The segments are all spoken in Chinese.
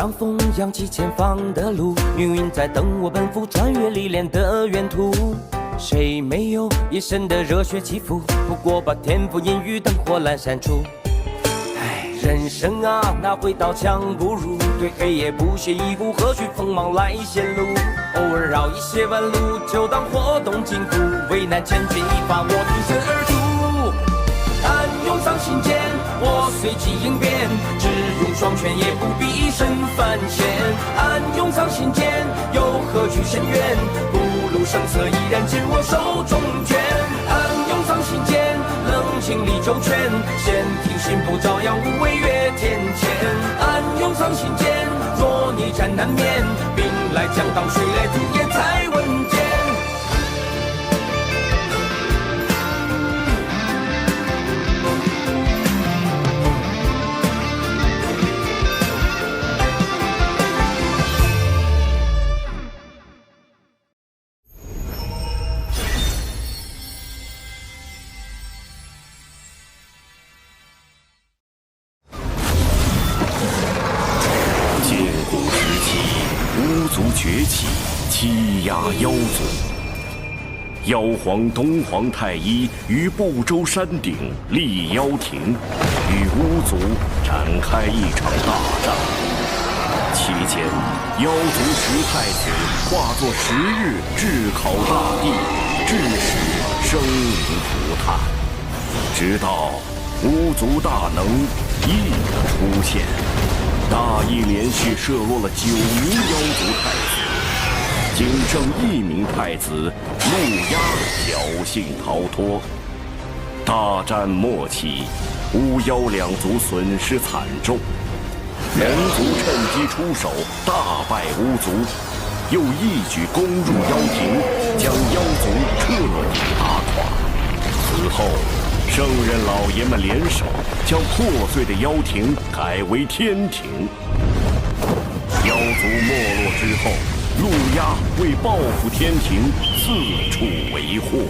让风扬起前方的路，命运在等我奔赴，穿越历练的远途。谁没有一身的热血起伏？不过把天赋阴雨灯火阑珊处。人生啊，哪会刀枪不入？对黑夜不屑一顾，何须锋芒来显露？偶尔绕一些弯路，就当活动筋骨。危难千钧一发，我挺身而出。暗涌上心间，我随机应变，只用双拳也不必一身凡险。暗涌上心间，又何惧深渊？不露声色，依然紧握手中拳。暗涌上心间，冷静理周全，先听心不照耀，无畏越天堑。暗涌上心间，若逆战难免，兵来将挡，水来土掩才稳健。崛起，欺压妖族。妖皇东皇太一于不周山顶立妖庭，与巫族展开一场大战。期间，妖族10太子化作10日炙烤大地，致使生灵涂炭。直到巫族大能羿的出现。大羿连续射落了9名妖族太子，仅剩1名太子陆压侥幸逃脱。大战末期，巫妖2族损失惨重，人族趁机出手，大败巫族，又一举攻入妖庭，将妖族彻底打垮。此后，圣人老爷们联手，将破碎的妖庭改为天庭。妖族没落之后，陆压为报复天庭，四处为祸。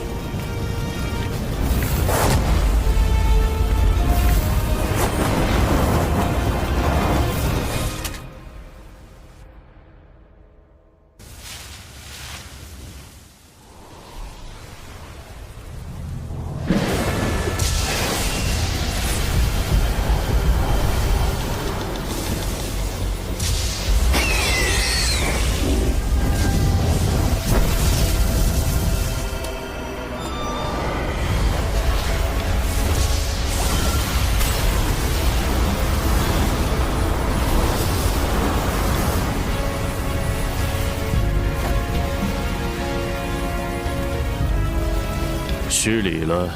失礼了，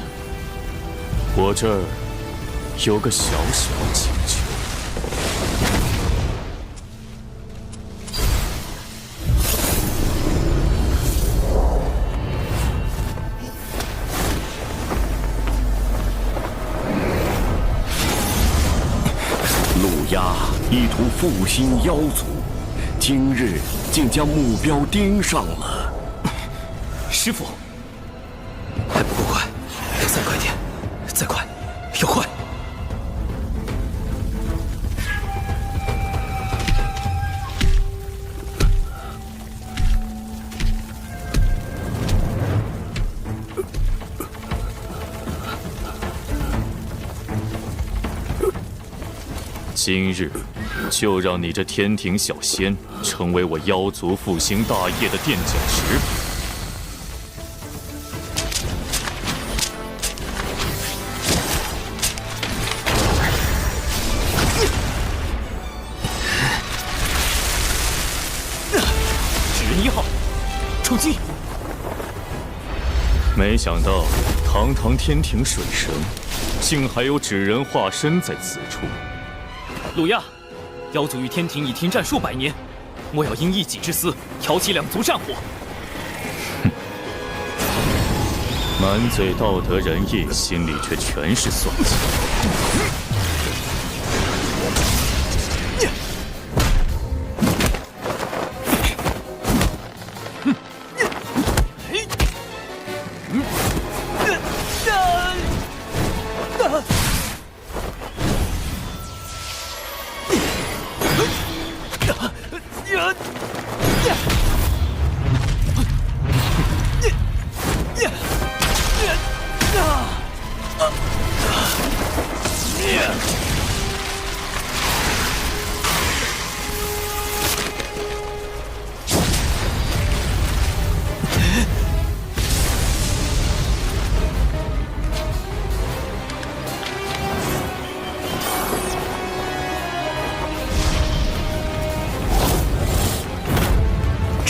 我这儿有个小小请求。陆压意图复兴妖族，今日竟将目标盯上了。师父。还不够快，要再快点，再快，要快！今日就让你这天庭小仙成为我妖族复兴大业的垫脚石。出击！没想到堂堂天庭水神，竟还有纸人化身在此处。陆压，妖族与天庭已停战数百年，莫要因一己之私挑起2族战火。哼，满嘴道德仁义，心里却全是算计。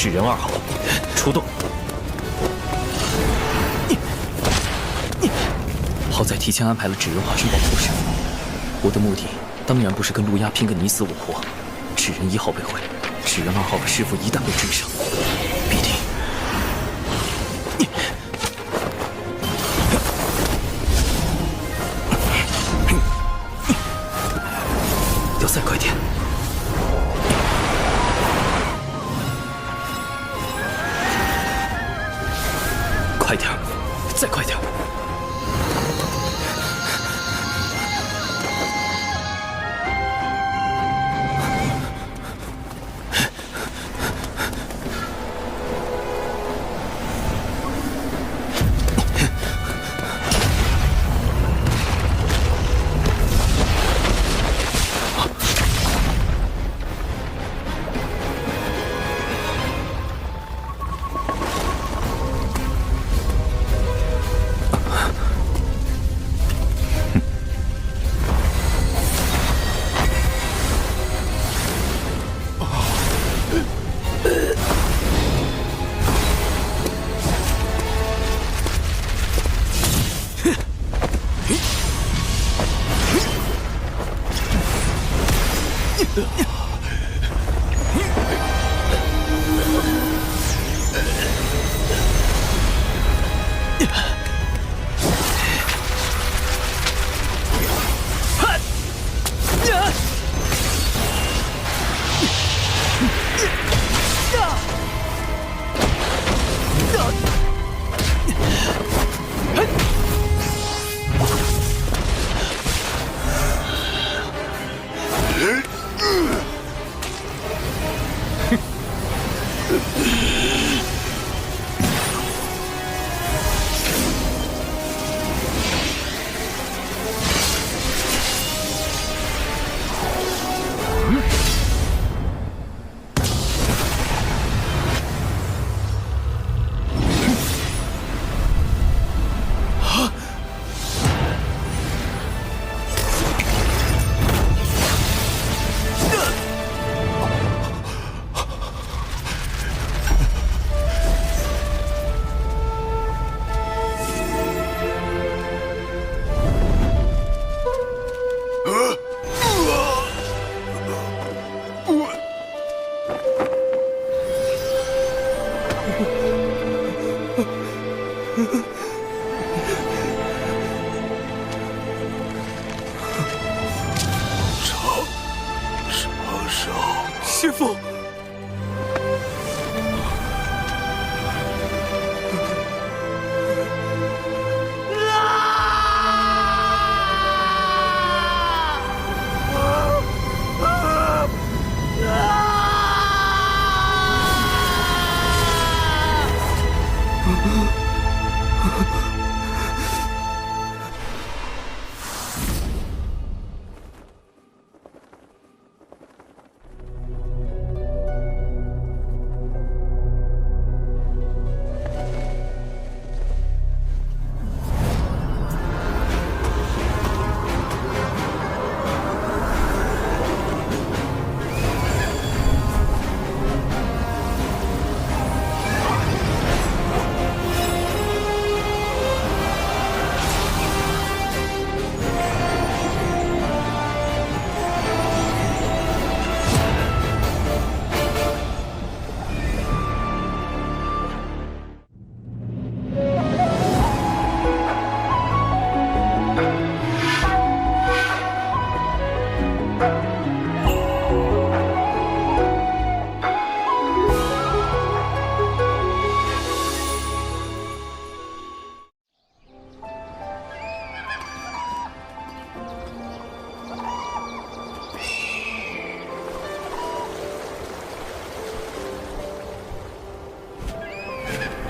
纸人2号，出动！好在提前安排了纸人化身保护师傅。我的目的当然不是跟陆压拼个你死我活。纸人1号被毁，纸人2号和师傅一旦被追上，必定……要再快点！快点，再快点！师傅，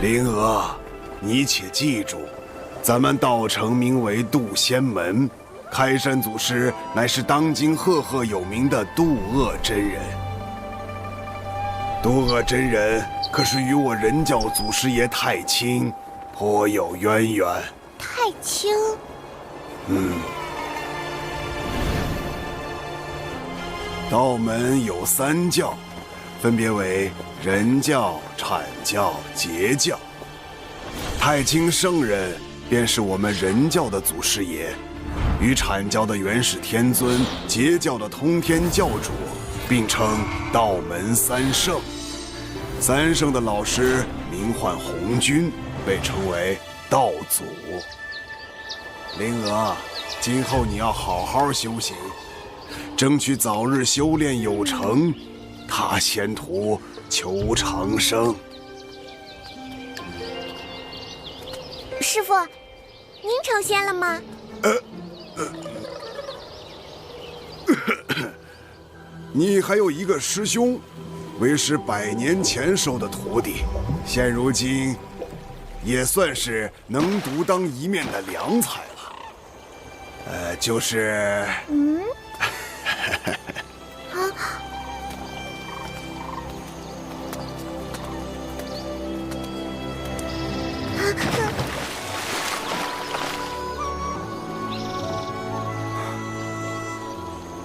灵娥，你且记住，咱们道城名为渡仙门，开山祖师乃是当今赫赫有名的渡厄真人。渡厄真人可是与我人教祖师爷太清颇有渊源。太清，道门有3教，分别为人教、阐教、截教。太清圣人便是我们人教的祖师爷，与阐教的元始天尊、截教的通天教主并称道门三圣。三圣的老师名唤红军，被称为道祖。灵娥，今后你要好好修行，争取早日修炼有成，踏仙途求长生。师傅，您成仙了吗？你还有一个师兄，为师100年前收的徒弟，现如今也算是能独当一面的良才了。就是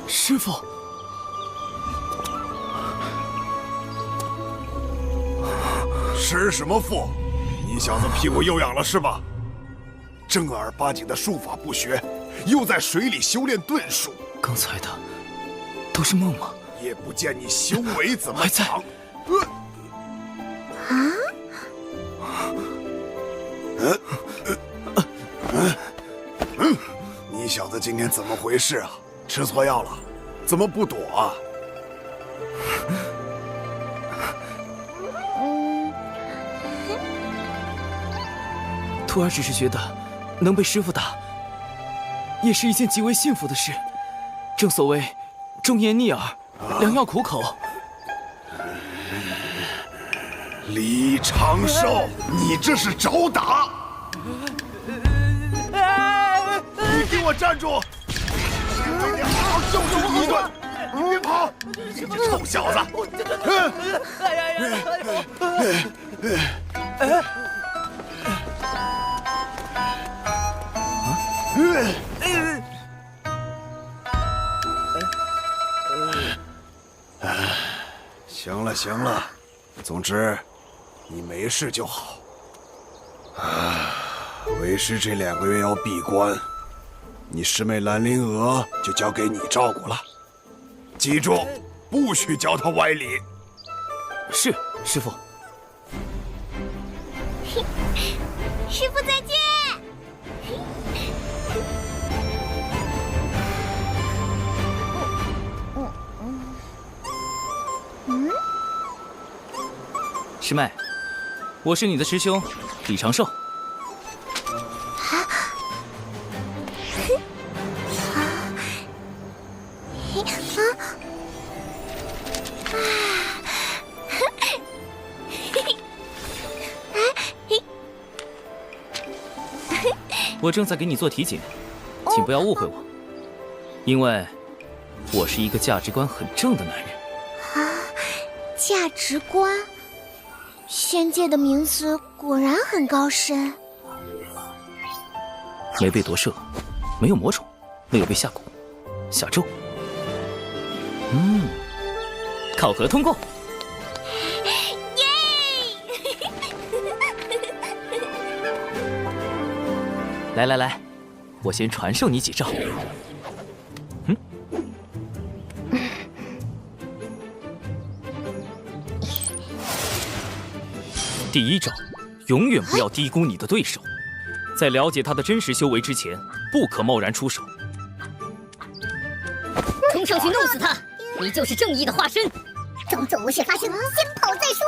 师傅，师什么父？你小子屁股又痒了是吧？正儿八经的术法不学，又在水里修炼遁术，刚才的都是梦吗？也不见你修为怎么还在长。你小子今天怎么回事啊？吃错药了？怎么不躲啊？徒儿只是觉得能被师傅打，也是一件极为幸福的事。正所谓忠言逆耳，良药苦口。李长寿，你这是找打！你给我站住！非得好好教训你一顿！你别跑！你这臭小子！行了行了，总之你没事就好。为师这2个月要闭关，你师妹兰陵娥就交给你照顾了。记住，不许教她歪理。是，师傅。师傅再见。师妹，我是你的师兄李长寿。我正在给你做体检，请不要误会我，因为我是一个价值观很正的男人。价值观，仙界的名字果然很高深。没被夺舍，没有魔种，没有被下蛊、下咒。考核通过。来，我先传授你几招。第一招，永远不要低估你的对手，在了解他的真实修为之前，不可贸然出手。冲上去弄死他！你就是正义的化身。种种无事发生，先跑再说。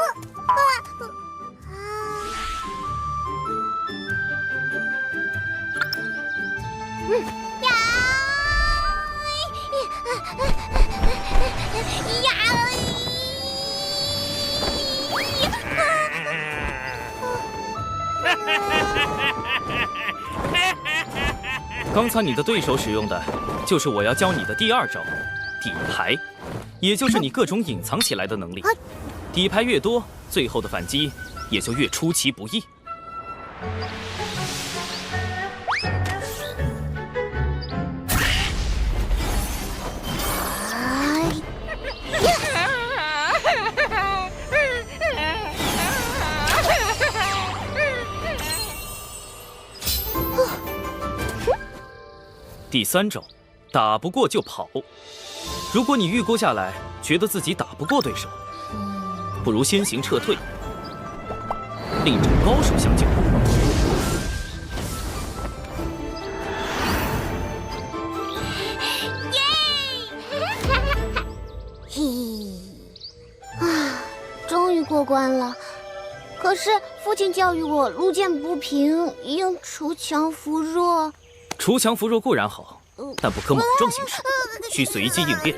刚才你的对手使用的，就是我要教你的第2招，底牌，也就是你各种隐藏起来的能力。底牌越多，最后的反击也就越出其不意。第3招，打不过就跑。如果你预估下来，觉得自己打不过对手，不如先行撤退，另找高手相救。终于过关了。可是父亲教育我，路见不平应锄强扶弱。锄强扶弱固然好，但不可莽撞行事，需随机应变。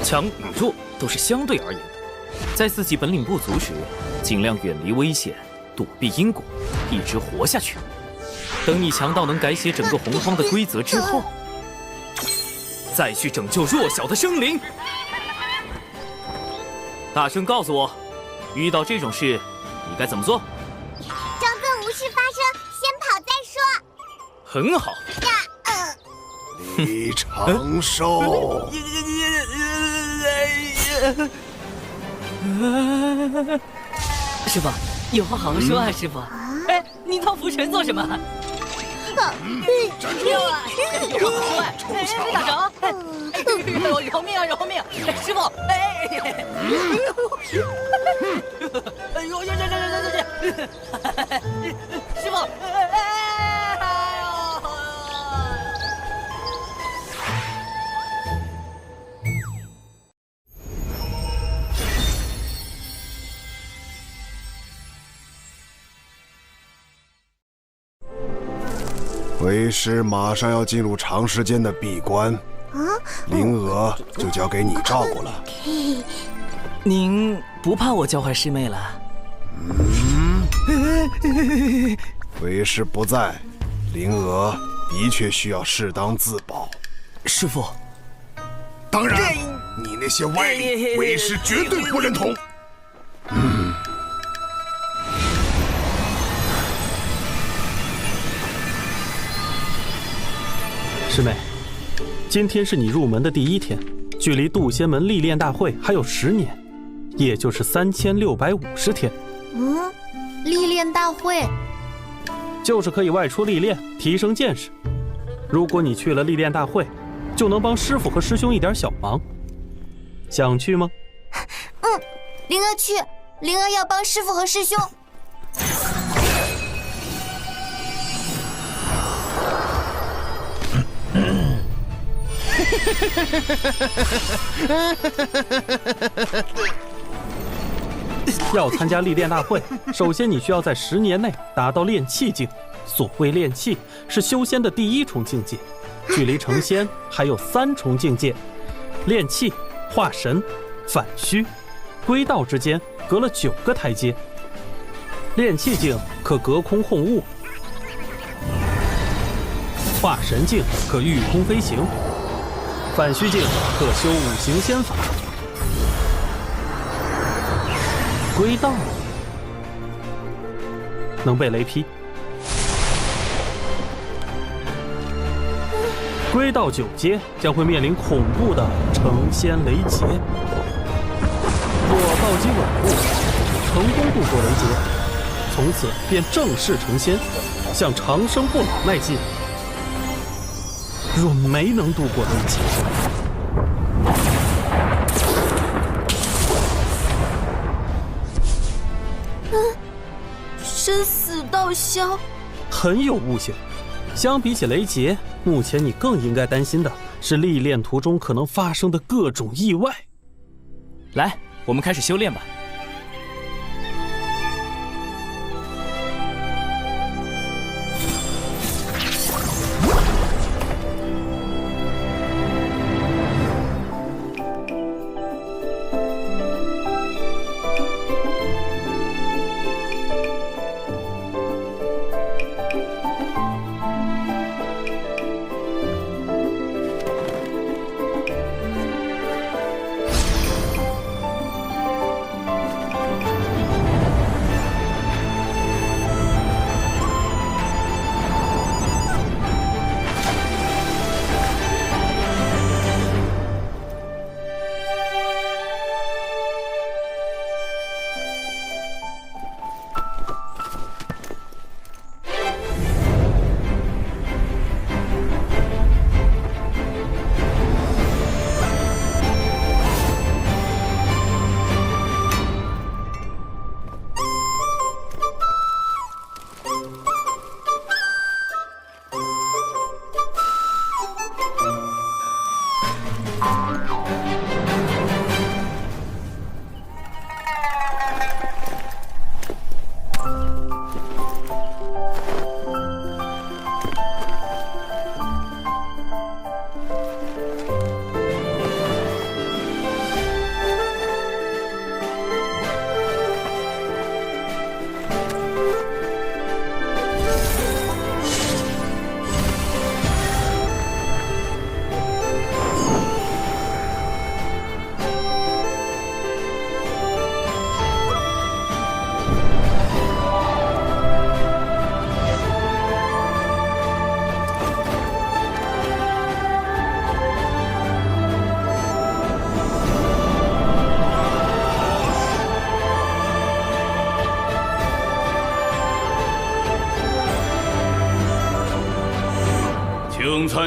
强与弱都是相对而言的，在自己本领不足时，尽量远离危险，躲避因果，一直活下去。等你强到能改写整个洪荒的规则之后，再去拯救弱小的生灵。大声告诉我，遇到这种事，你该怎么做？装作无事发生，先跑再说。很好。李长寿，师傅，有话好好说啊，师傅。哎，你当浮尘做什么？站住！大长，饶命啊，饶命！师傅，哎，哎呦，师傅，为师马上要进入长时间的闭关，灵娥就交给你照顾了。您不怕我教坏师妹了？为师不在，灵娥的确需要适当自保。师傅，当然，你那些歪理，为师绝对不认同。师妹，今天是你入门的第1天，距离渡仙门历练大会还有10年，也就是3650天。历练大会就是可以外出历练，提升见识。如果你去了历练大会，就能帮师傅和师兄一点小忙。想去吗？灵儿去，灵儿要帮师傅和师兄。要参加历练大会，首先你需要在10年内达到炼气境。所谓炼气，是修仙的第1重境界，距离成仙还有3重境界。炼气、化神、反虚、归道之间隔了9个台阶。炼气境可隔空控物，化神境可御空飞行，反虚境可修5行仙法，归道能被雷劈。归道9阶将会面临恐怖的成仙雷劫。若道基稳固，成功度过雷劫，从此便正式成仙，向长生不老迈进。若没能度过雷劫，生死道消，很有悟性。相比起雷劫，目前你更应该担心的是历练途中可能发生的各种意外。来，我们开始修炼吧。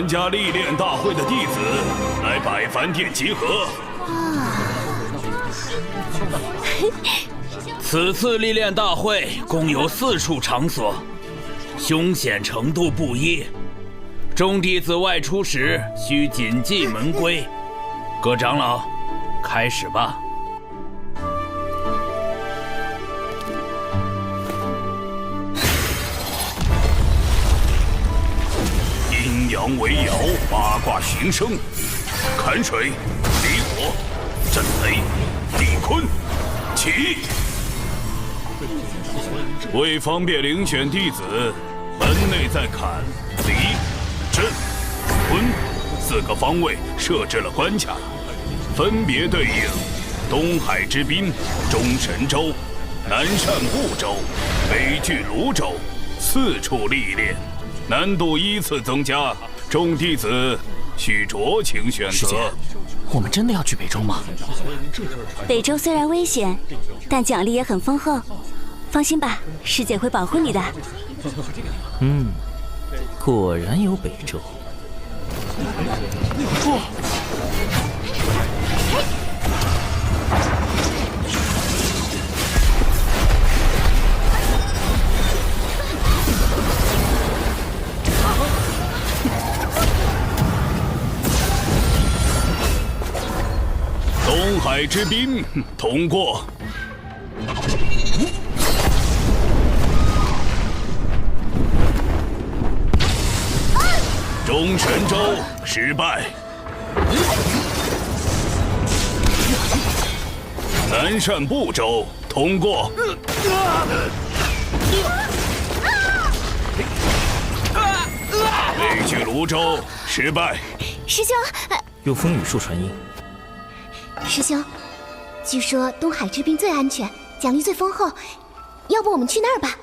参加历练大会的弟子来百凡殿集合。此次历练大会共有4处场所，凶险程度不一。众弟子外出时需谨记门规。各长老，开始吧。阴阳为爻，八卦形生，坎水、离火、震雷、地坤，起！为方便遴选弟子，门内在坎、离、震、坤4个方位设置了关卡，分别对应东海之滨、中神州、南赡部洲、北距泸州4处历练，难度依次增加，众弟子需酌情选师姐，择。我们真的要去北周吗？北周虽然危险，但奖励也很丰厚。放心吧，师姐会保护你的。果然有北周。东海之滨通过。中神州失败。南赡部洲通过。北距泸州失败。师兄，用风雨术传音。师兄，据说东海之滨最安全，奖励最丰厚，要不我们去那儿吧？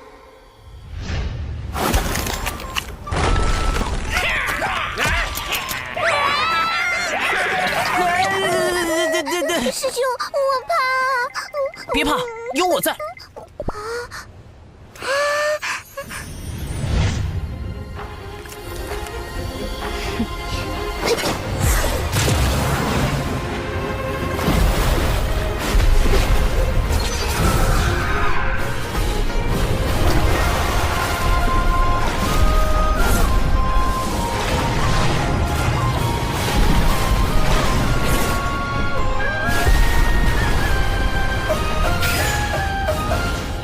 师兄，我怕。别怕，有我在。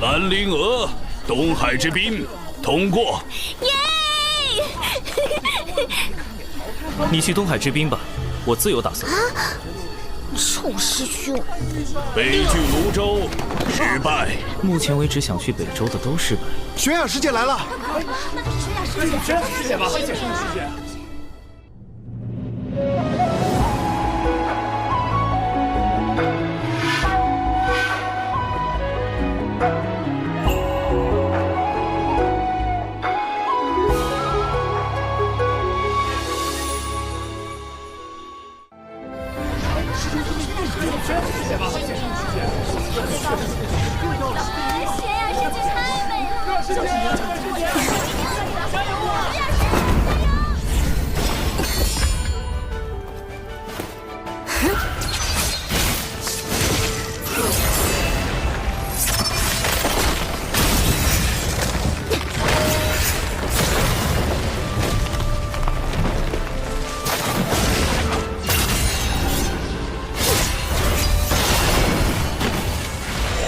蓝灵娥，东海之滨通过。耶！你去东海之滨吧，我自有打算。臭师兄！北距泸州失败。目前为止想去北周的都失败。玄雅师姐来了！玄雅师姐吧，玄雅师姐。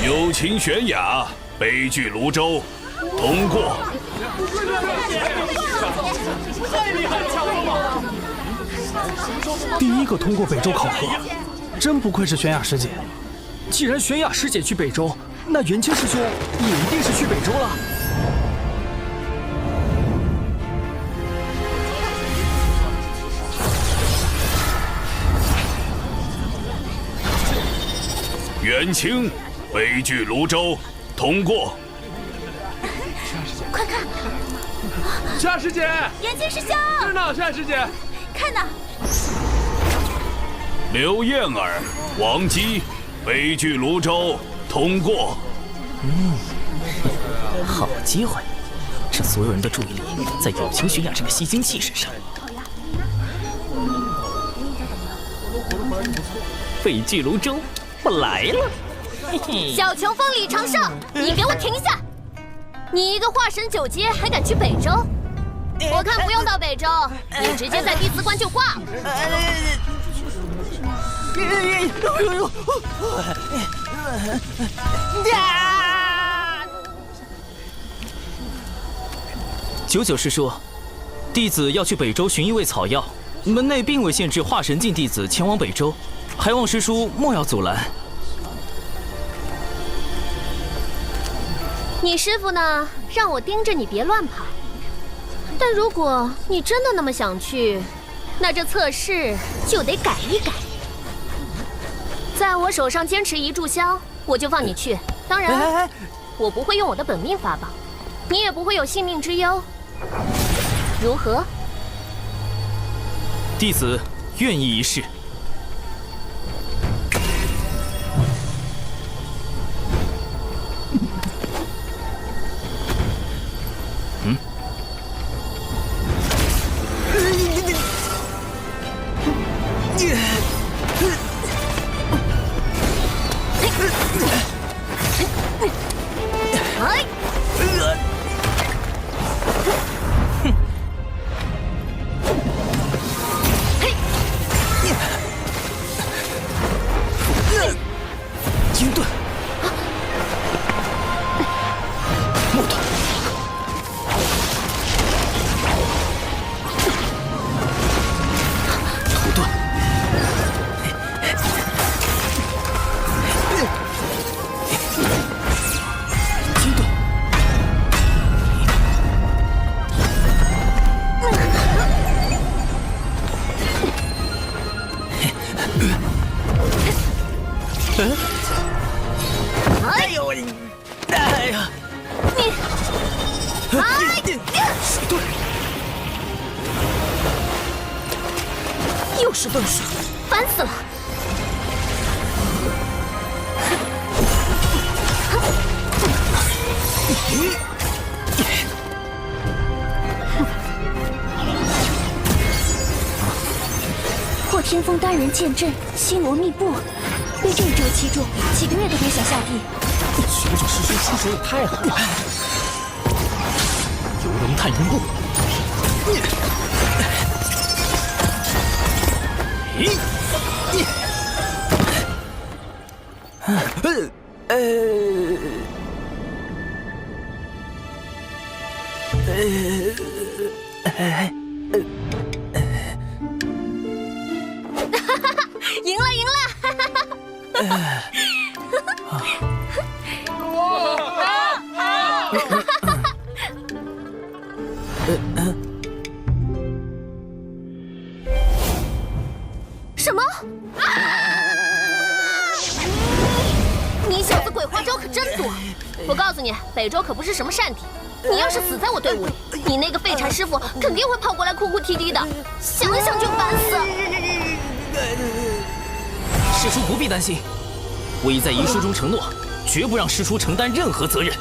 友情玄雅，北距泸州通过。第1个通过北周考核，真不愧是玄雅师姐。既然玄雅师姐去北周，那元清师兄也一定是去北周了。元清，北距泸州通过。快看！玄雅师姐，元清师兄，是呢，玄雅师姐，看呢！刘燕儿、王姬，北距泸州通过。好机会，让所有人的注意力在友情玄雅这个吸睛器身上。废巨龙舟，我来了！嘿嘿，小琼峰李长胜，你给我停下！你一个化神9阶还敢去北周？我看不用到北周，你直接在弟子关就挂了。九九师叔，弟子要去北周寻一味草药，门内并未限制化神境弟子前往北周，还望师叔莫要阻拦。你师傅呢，让我盯着你别乱跑。但如果你真的那么想去，那这测试就得改一改。在我手上坚持1炷香，我就放你去。当然，我不会用我的本命法宝，你也不会有性命之忧。如何？弟子愿意一试。金盾，木头，土盾，金盾，哎呦！哎呀！你，水遁，又是遁术，烦死了！破天风单人剑阵，星罗密布，被这一周击中，几个月都别想下地。九九师叔出手也太狠了！游龙探云步，赢了，赢了！什么？你小子鬼花招可真多！我告诉你，北周可不是什么善地。你要是死在我队伍里，你那个废柴师傅肯定会跑过来哭哭啼啼的，想想就烦死。师叔不必担心，我已在遗书中承诺，绝不让师叔承担任何责任。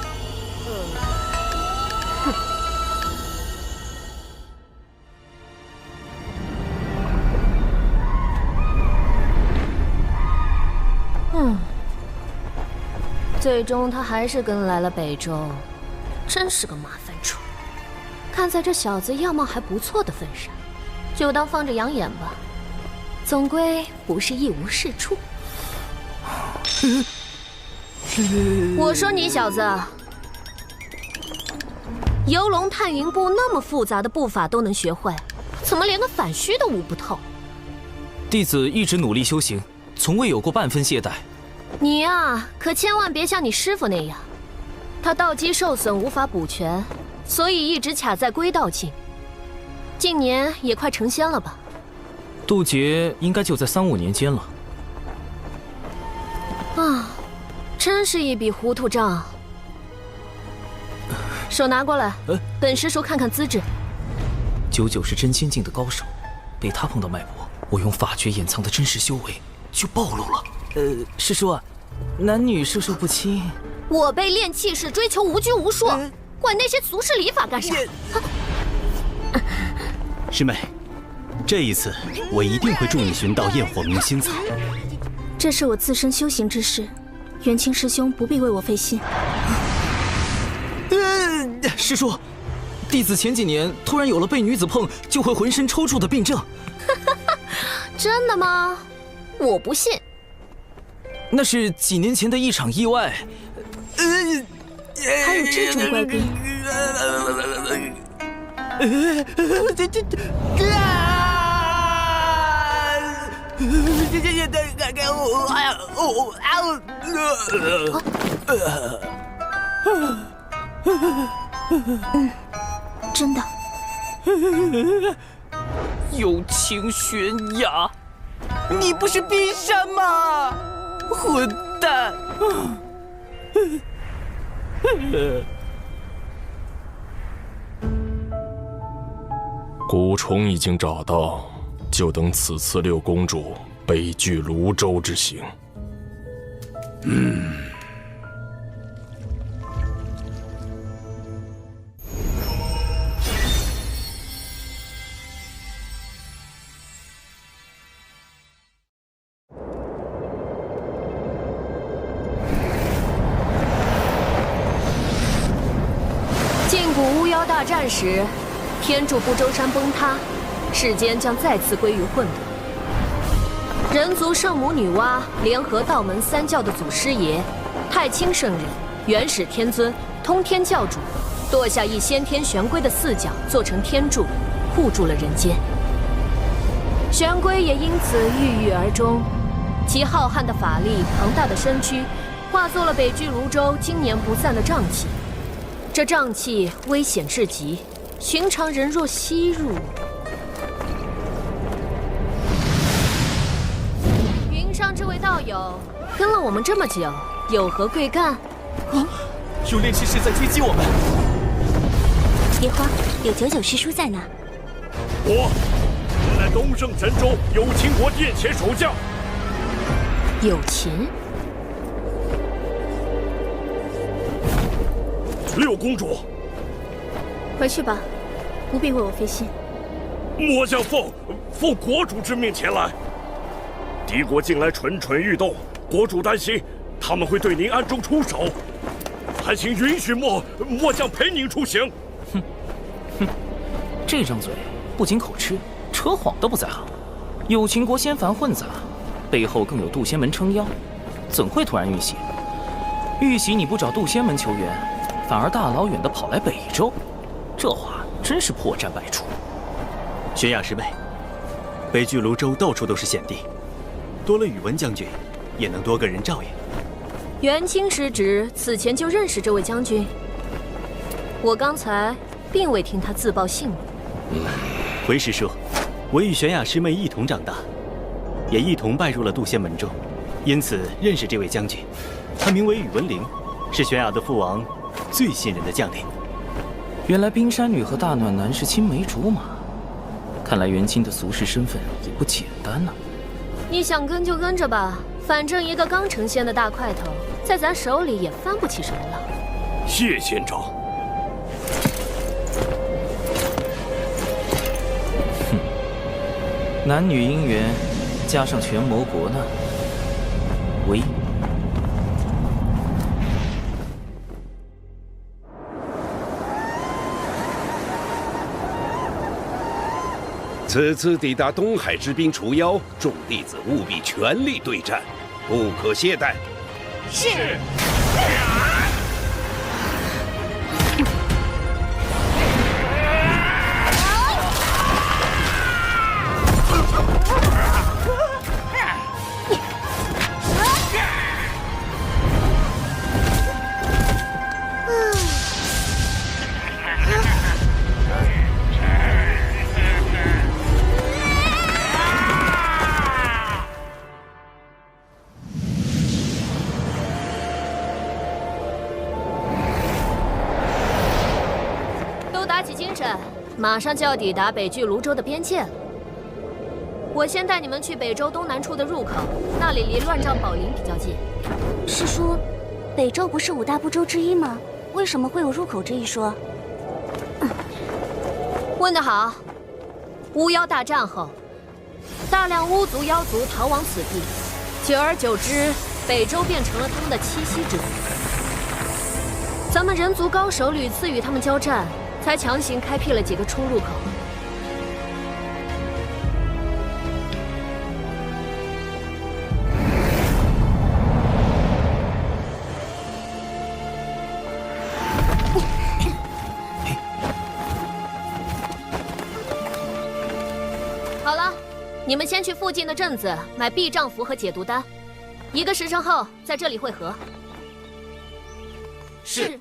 最终他还是跟来了北周，真是个麻烦虫。看在这小子样貌还不错的份上，就当放着养眼吧。总归不是一无是处。我说你小子，游龙探云步那么复杂的步法都能学会，怎么连个反虚都悟不透？弟子一直努力修行，从未有过半分懈怠。你呀，可千万别像你师傅那样，他道基受损无法补全，所以一直卡在归道境。近年也快成仙了吧？渡劫应该就在3、5年间了。啊，真是一笔糊涂账。手拿过来，本师叔看看资质。九九是真仙境的高手，被他碰到脉搏，我用法诀掩藏的真实修为就暴露了。师叔，男女授受不亲。我辈练气是追求无拘无束，管那些俗世礼法干啥？师妹，这一次我一定会助你寻到焰火明心草。这是我自身修行之事，元清师兄不必为我费心。师叔，弟子前几年突然有了被女子碰就会浑身抽搐的病症。真的吗？我不信。那是几年前的一场意外。还有这种怪病？真的。友情悬崖，你不是冰山吗？混蛋！蛊虫已经找到，就等此次六公主北拒泸州之行。禁蛊巫妖大战时，天柱不周山崩塌，世间将再次归于混沌。人族圣母女娲联合道门三教的祖师爷太清圣人、元始天尊、通天教主，剁下一先天玄龟的四角做成天柱，护住了人间。玄龟也因此郁郁而终，其浩瀚的法力、庞大的身躯，化作了北拒泸州经年不散的瘴气。这瘴气危险至极，寻常人若吸入，云上这位道友跟了我们这么久，有何贵干？啊！有炼气师在追击我们！别慌，有99师叔在呢。我乃东胜神州有秦国殿前守将。有秦。六公主，回去吧，不必为我费心。末将奉国主之命前来。敌国近来蠢蠢欲动，国主担心他们会对您暗中出手，还请允许末将陪您出行。哼，这张嘴不仅口吃，扯谎都不在行。有秦国仙凡混杂，背后更有渡仙门撑腰，怎会突然遇袭？遇袭你不找渡仙门求援，反而大老远的跑来北周，这话真是破绽百出。玄雅师妹，北拒泸州到处都是险地，多了宇文将军，也能多个人照应。元清师侄此前就认识这位将军，我刚才并未听他自报姓名。回师叔，我与玄雅师妹一同长大，也一同拜入了渡仙门中，因此认识这位将军。他名为宇文灵，是玄雅的父王最信任的将领。原来冰山女和大暖男是青梅竹马，看来元清的俗世身份也不简单呐。你想跟就跟着吧，反正一个刚成仙的大块头，在咱手里也翻不起什么浪。谢仙长。哼，男女姻缘，加上权谋国难，唯。此次抵达东海之滨除妖，众弟子务必全力对战，不可懈怠。是。马上就要抵达北拒泸州的边界了。我先带你们去北周东南处的入口，那里离乱帐宝林比较近。师叔，北周不是5大部洲之一吗？为什么会有入口这一说？问得好。巫妖大战后，大量巫族妖族逃往此地，久而久之，北周变成了他们的栖息之地。咱们人族高手屡次与他们交战，才强行开辟了几个出入口。好了，你们先去附近的镇子买避障符和解毒丹，1个时辰后在这里会合。是。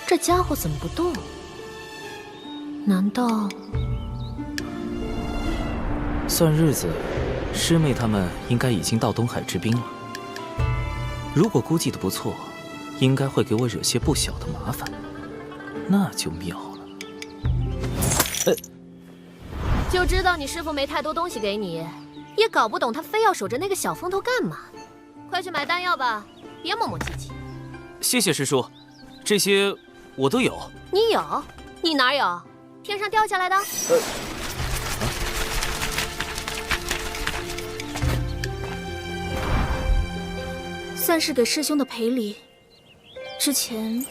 这家伙怎么不动？难道……算日子，师妹他们应该已经到东海之滨了。如果估计的不错，应该会给我惹些不小的麻烦，那就妙了。就知道你师父没太多东西给你，也搞不懂他非要守着那个小风头干嘛。快去买丹药吧，别磨磨唧唧。谢谢师叔，这些我都有。你有？你哪有？天上掉下来的？算是给师兄的赔礼。之前，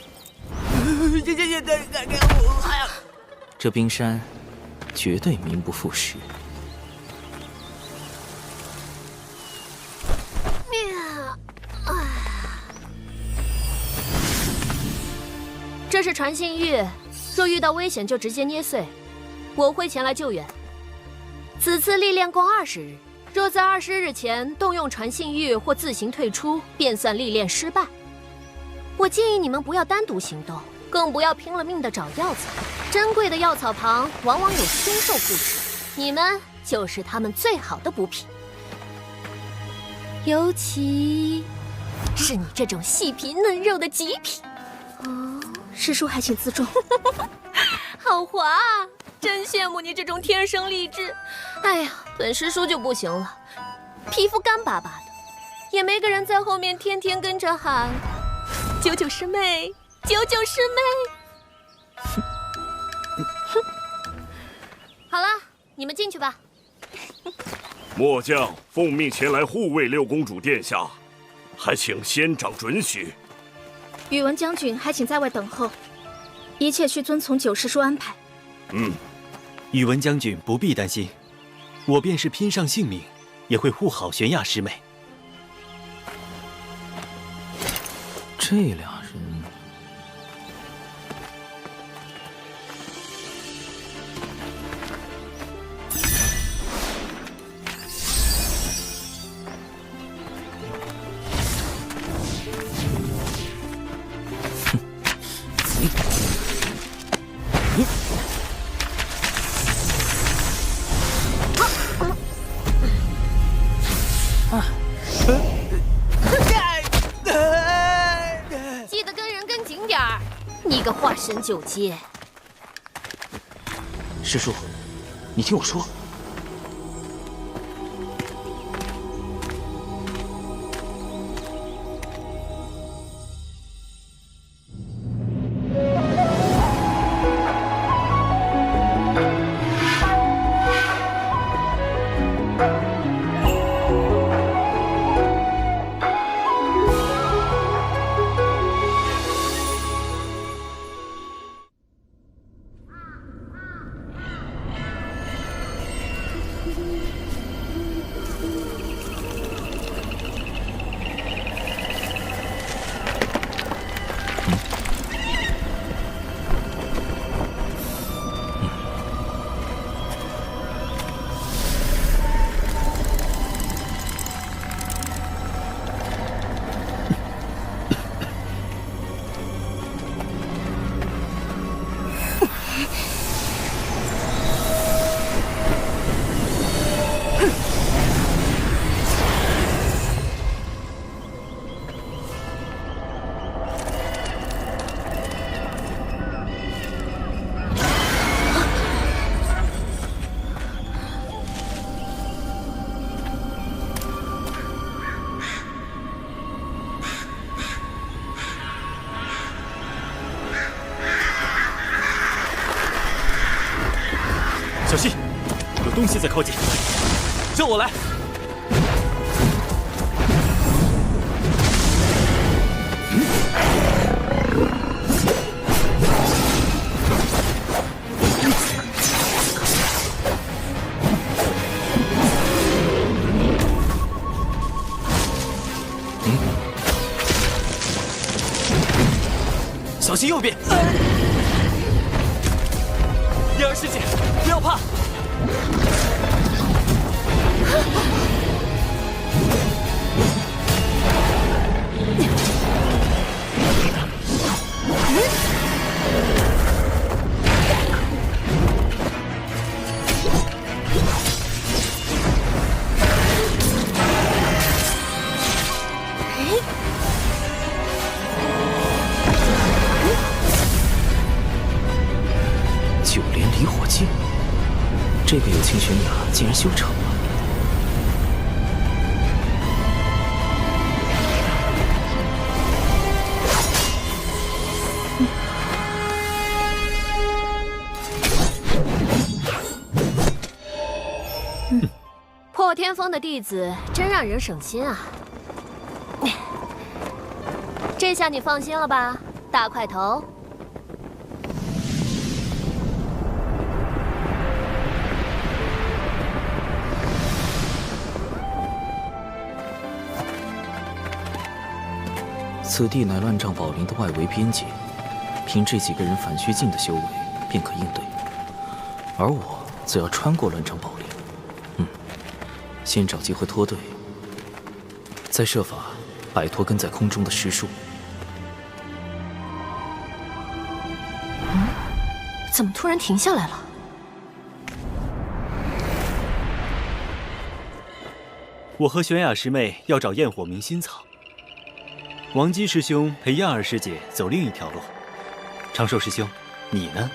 这冰山绝对名不副实。这是传信玉，若遇到危险就直接捏碎，我会前来救援。此次历练共20日，若在20日前动用传信玉或自行退出，便算历练失败。我建议你们不要单独行动，更不要拼了命的找药草。珍贵的药草旁往往有凶兽附体，你们就是他们最好的补品。尤其是你这种细皮嫩肉的极品。师叔还请自重。好滑啊！真羡慕你这种天生丽质。哎呀，本师叔就不行了，皮肤干巴巴的，也没个人在后面天天跟着喊“九九师妹，九九师妹”。好了，你们进去吧。末将奉命前来护卫六公主殿下，还请仙长准许。宇文将军还请在外等候，一切需遵从九师叔安排。宇文将军不必担心，我便是拼上性命，也会护好玄雅师妹。这俩人，记得跟人跟紧点儿，你个化神九阶！师叔，你听我说。小心，有东西在靠近。这我来。小心右边！燕儿师姐，不要怕。九连离火镜，这个有情玄雅竟然修成了。破天峰的弟子真让人省心啊！这下你放心了吧，大块头。此地乃乱障宝林的外围边界，凭这几个人反虚境的修为便可应对，而我则要穿过乱障宝林。先找机会脱队，再设法摆脱跟在空中的尸树。怎么突然停下来了？我和玄雅师妹要找焰火明心草，王姬师兄陪亚儿师姐走另一条路。长寿师兄，你呢？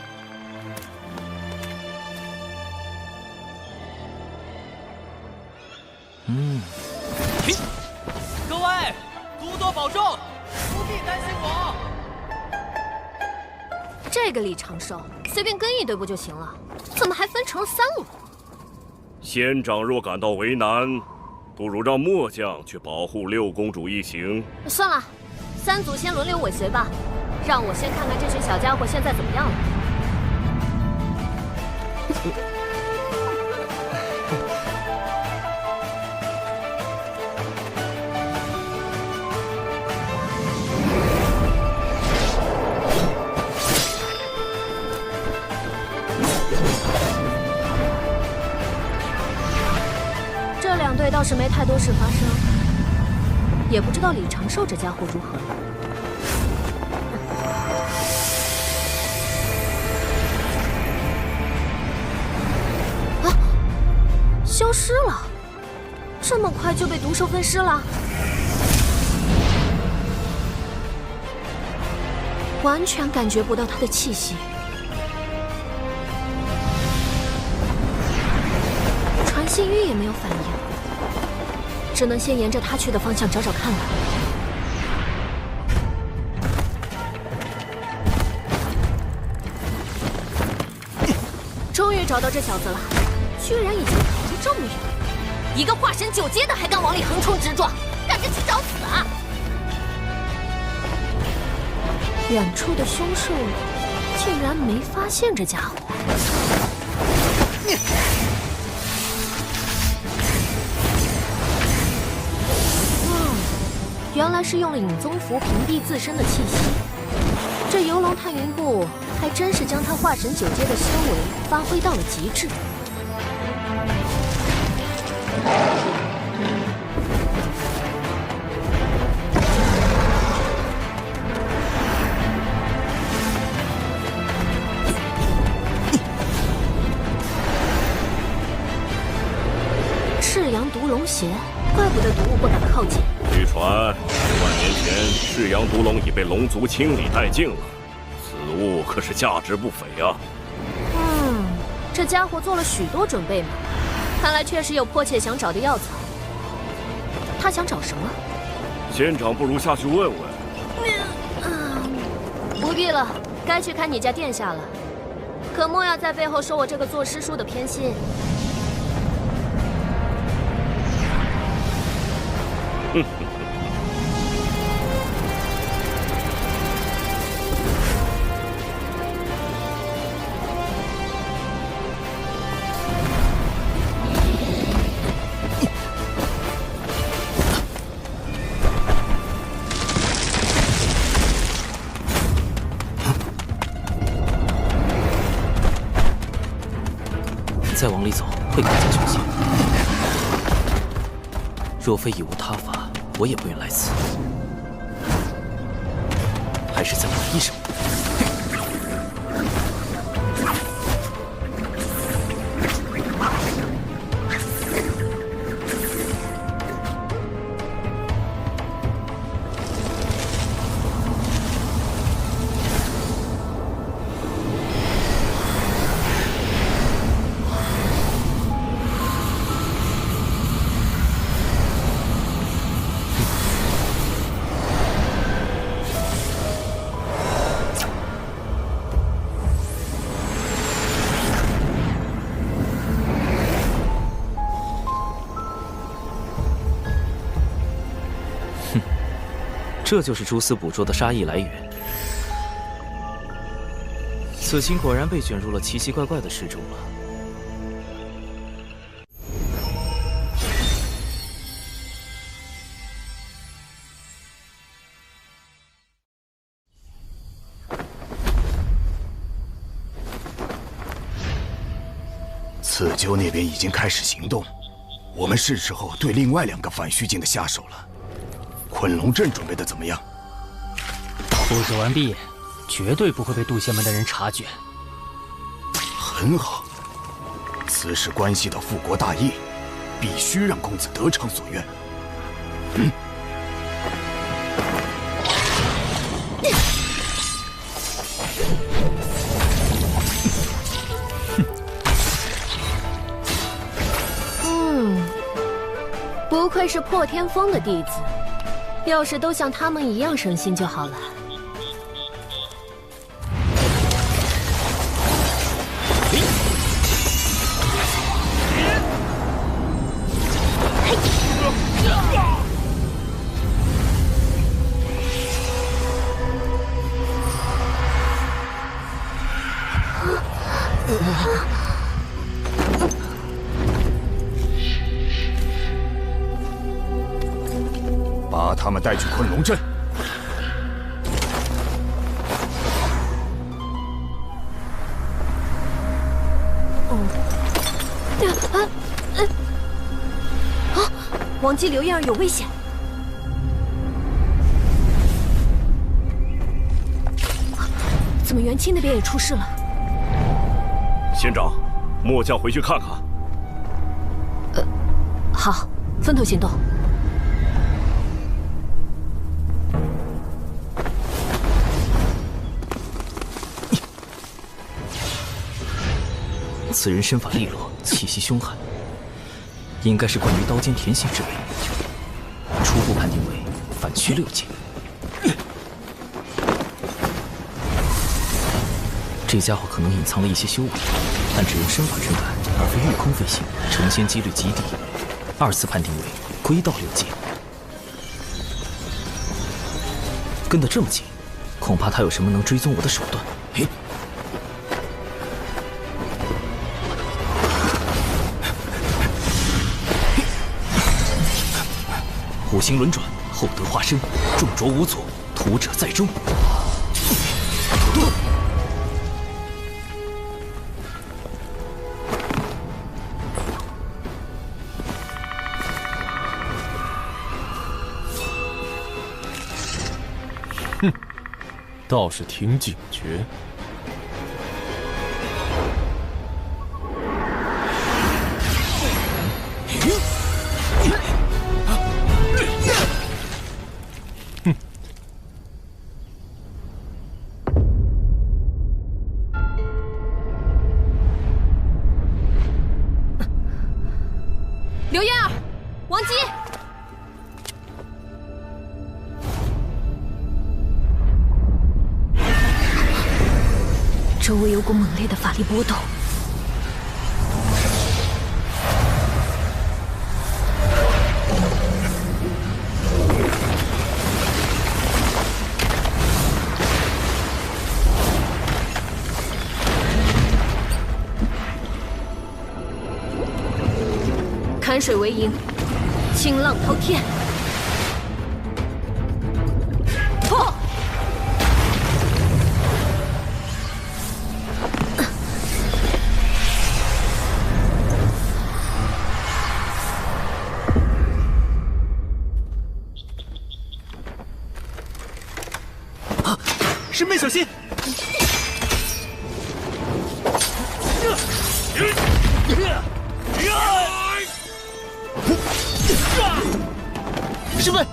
各位，多多保重，不必担心我。这个李长寿随便跟一队不就行了？怎么还分成了3路？仙长若感到为难，不如让末将去保护六公主一行。算了，3组先轮流尾随吧，让我先看看这群小家伙现在怎么样了。这2队倒是没太多事发生，也不知道李长寿这家伙如何了。啊！消失了，这么快就被毒兽分尸了？完全感觉不到他的气息。传信玉也没有反应，只能先沿着他去的方向找找看了。终于找到这小子了，居然已经跑得这么远，一个化神9阶的还敢往里横冲直撞，赶着去找死啊！远处的凶兽竟然没发现这家伙。原来是用了影宗符屏蔽自身的气息。这游龙探云步还真是将他化神9阶的修为发挥到了极致。赤阳毒龙血，怪不得毒物不敢靠近。据传，10万年前赤阳毒龙已被龙族清理殆尽了，此物可是价值不菲啊！这家伙做了许多准备嘛，看来确实有迫切想找的药草。他想找什么？仙长不如下去问问。不必了，该去看你家殿下了。可莫要在背后说我这个做师叔的偏心。哼。再往里走会更加凶险。若非已无他法，我也不愿来此。还是再玩一手。这就是蛛丝捕捉的杀意来源。此情果然被卷入了奇奇怪怪的事中了。刺鸠那边已经开始行动，我们是时候对另外2个反虚境的下手了。昆龙阵准备的怎么样？布置完毕，绝对不会被渡仙门的人察觉。很好，此事关系到复国大业，必须让公子得偿所愿。不愧是破天峰的弟子。要是都像他们一样省心就好了。把他们带去昆龙阵。王姬、刘燕儿有危险！怎么元清那边也出事了？仙长，末将回去看看。好，分头行动。此人身法利落，气息凶悍，应该是关于刀剑甜心之类。初步判定为反虚6境。这家伙可能隐藏了一些修为，但只用身法追赶，而非御空飞行，成仙几率极低。2次判定为归道6境。跟得这么紧，恐怕他有什么能追踪我的手段。嘿。五行轮转，厚德化身，重着无阻，屠者在中。哼，倒是挺警觉。刘燕儿，王姬。周围有股猛烈的法力波动。坎水为营，清浪滔天。破！啊！师妹小心！师妹，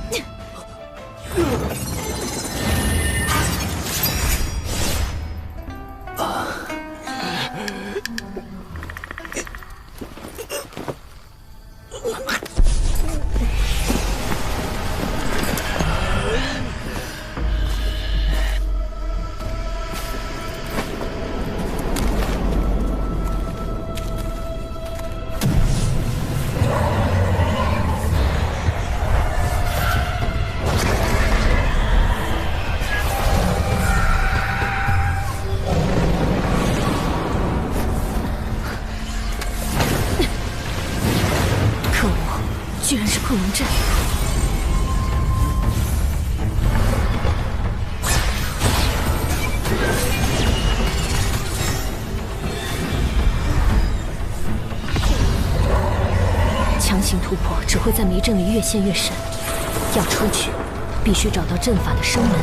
居然是克隆阵！强行突破只会在迷阵里越陷越深，要出去，必须找到阵法的生门。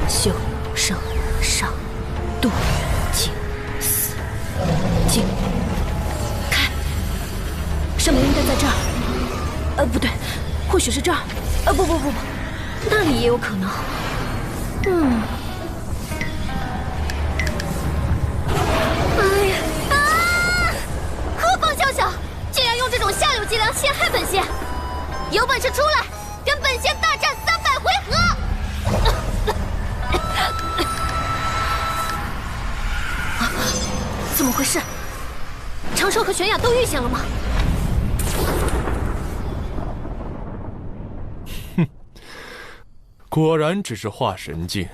修、生、上、度、静、死、静。生门应该在这儿，不对，或许是这儿，不，那里也有可能。哎呀啊！何方宵小，竟然用这种下流伎俩陷害本仙！有本事出来，跟本仙大战300回合！怎么回事？长寿和玄雅都遇险了吗？果然只是化神境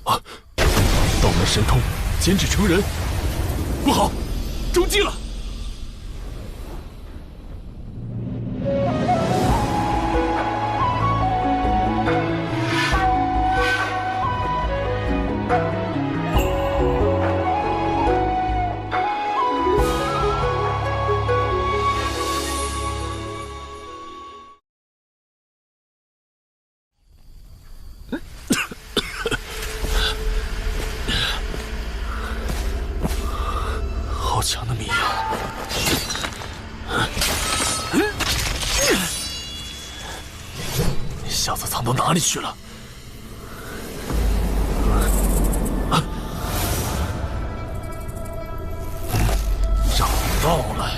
啊！道门神通，减脂成人，不好，中计了！好强的迷药！小子藏到哪里去了？找到了！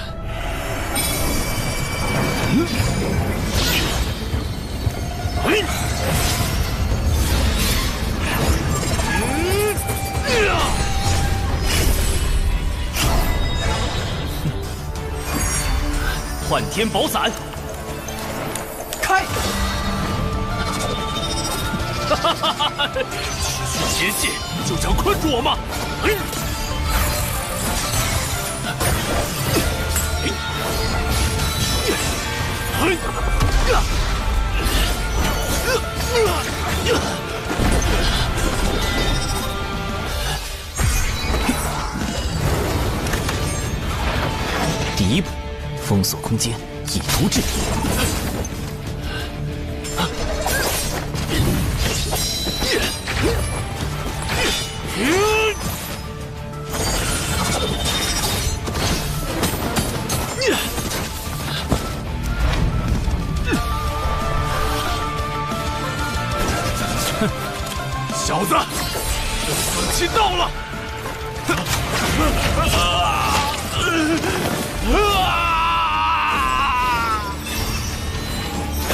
幻天宝伞，开！区区结界就想困住我吗？第一步，封锁空间，以图制敌。小子，死期到了！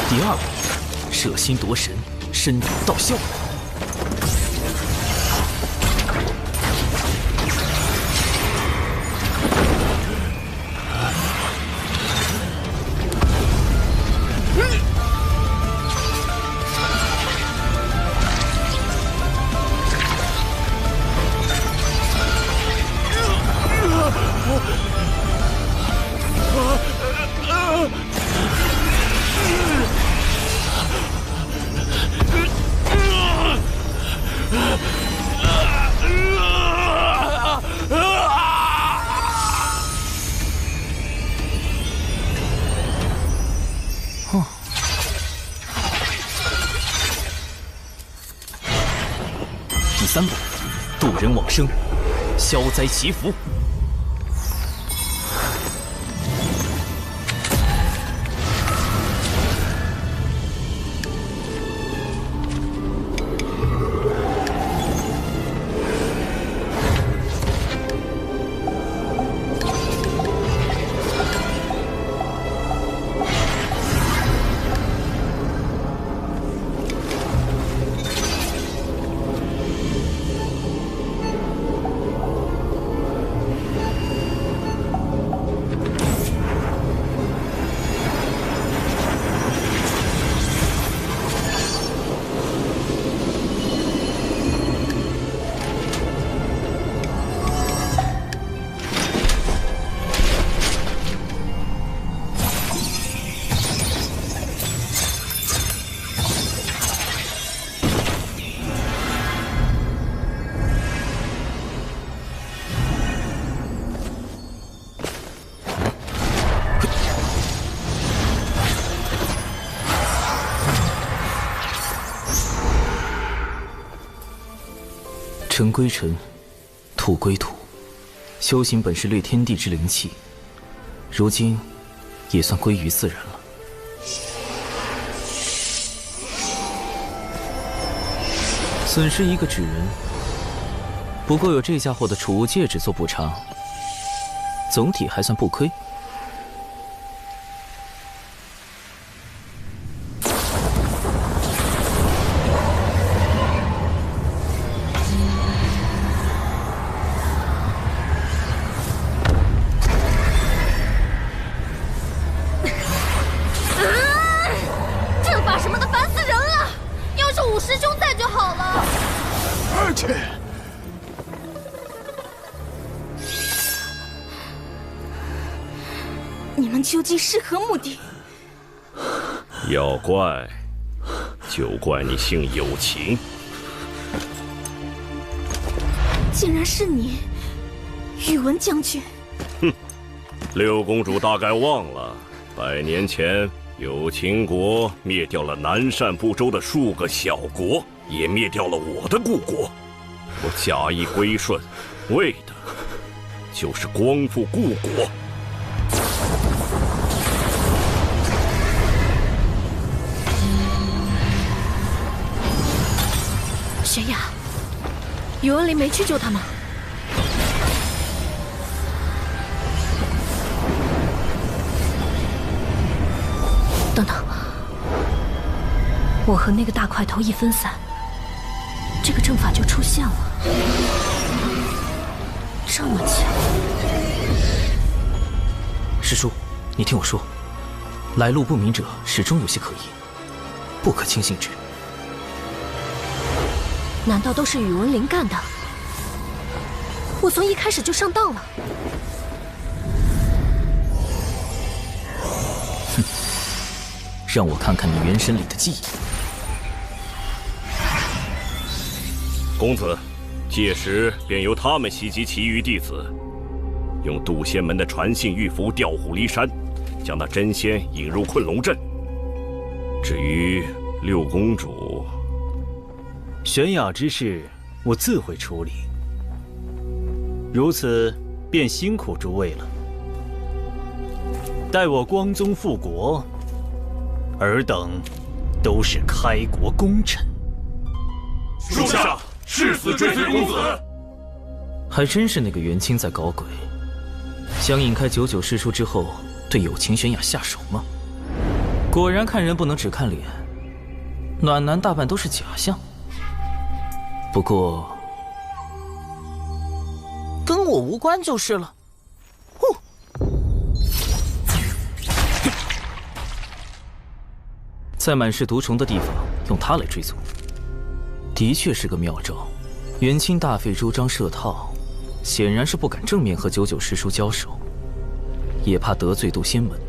第二步，摄心夺神，身有道效。第3步，渡人往生，消灾祈福。尘归尘，土归土，修行本是掠天地之灵气，如今也算归于自然了。损失一个纸人，不过有这家伙的储物戒指做补偿，总体还算不亏。你们究竟是何目的？要怪，就怪你姓有情。竟然是你，宇文将军！哼，六公主大概忘了，100年前有情国灭掉了南赡部洲的数个小国，也灭掉了我的故国。我假意归顺，为的就是光复故国。玄雅，宇文林没去救他吗？等等，我和那个大块头一分散，这个阵法就出现了。这么巧！师叔，你听我说，来路不明者始终有些可疑，不可轻信之。难道都是宇文林干的？我从一开始就上当了。哼，让我看看你元神里的记忆。公子，届时便由他们袭击其余弟子，用渡仙门的传信玉符调虎离山，将那真仙引入困龙阵。至于六公主，玄雅之事，我自会处理。如此，便辛苦诸位了。待我光宗复国，尔等都是开国功臣。属下誓死追随公子。还真是那个元清在搞鬼，想引开99师出之后，对有情玄雅下手吗？果然看人不能只看脸，暖男大半都是假象。不过，跟我无关就是了。在满是毒虫的地方用它来追踪，的确是个妙招。元清大费周章设套，显然是不敢正面和99师叔交手，也怕得罪渡仙门。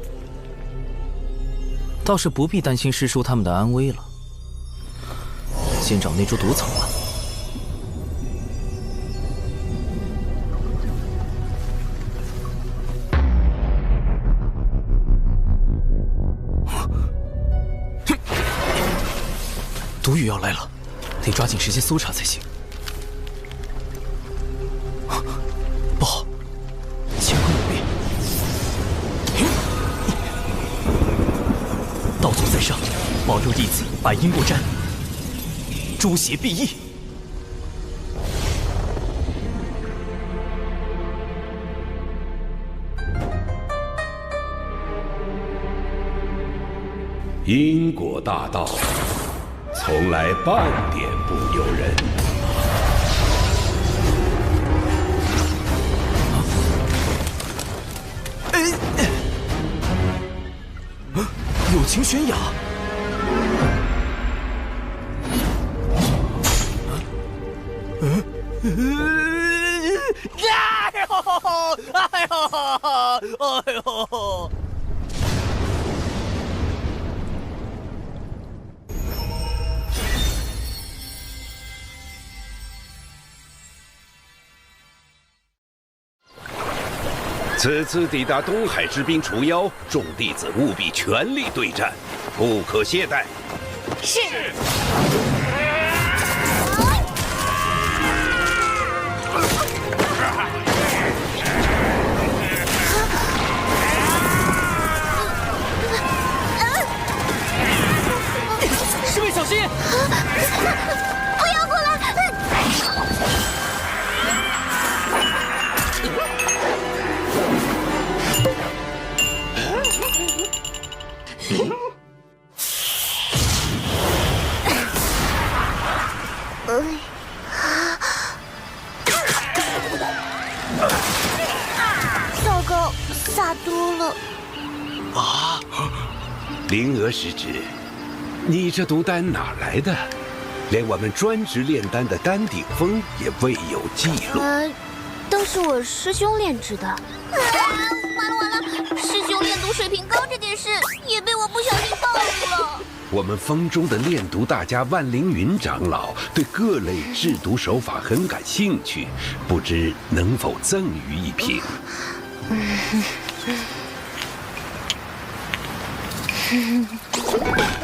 倒是不必担心师叔他们的安危了。先找那株毒草吧。毒雨要来了，得抓紧时间搜查才行。不好，乾坤有变。道祖在上，保佑弟子百因不沾，诸邪必异。因果大道，从来半点不由人。友情悬崖。哎呦！此次抵达东海之滨除妖，众弟子务必全力对战，不可懈怠。是。师妹小心！不要过来！糟糕，洒多了。啊！灵娥师侄，你这毒丹哪来的？连我们专职炼丹的丹顶峰也未有记录。都是我师兄炼制的。完了，师兄炼毒水平高这件事也被我不小心暴露了。我们峰中的炼毒大家万凌云长老对各类制毒手法很感兴趣，不知能否赠予一瓶？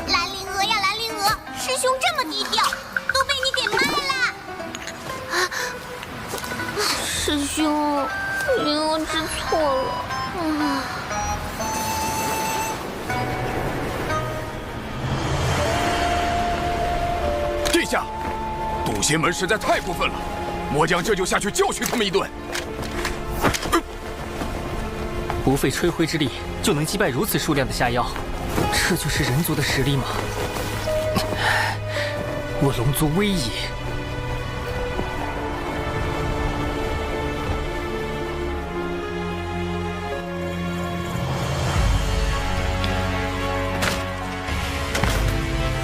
蓝灵娥呀，蓝灵娥，师兄这么低调，都被你给卖了。师兄，灵娥知错了。殿下，渡仙门实在太过分了，末将这就下去教训他们一顿。不费吹灰之力就能击败如此数量的下妖，这就是人族的实力吗？我龙族威也。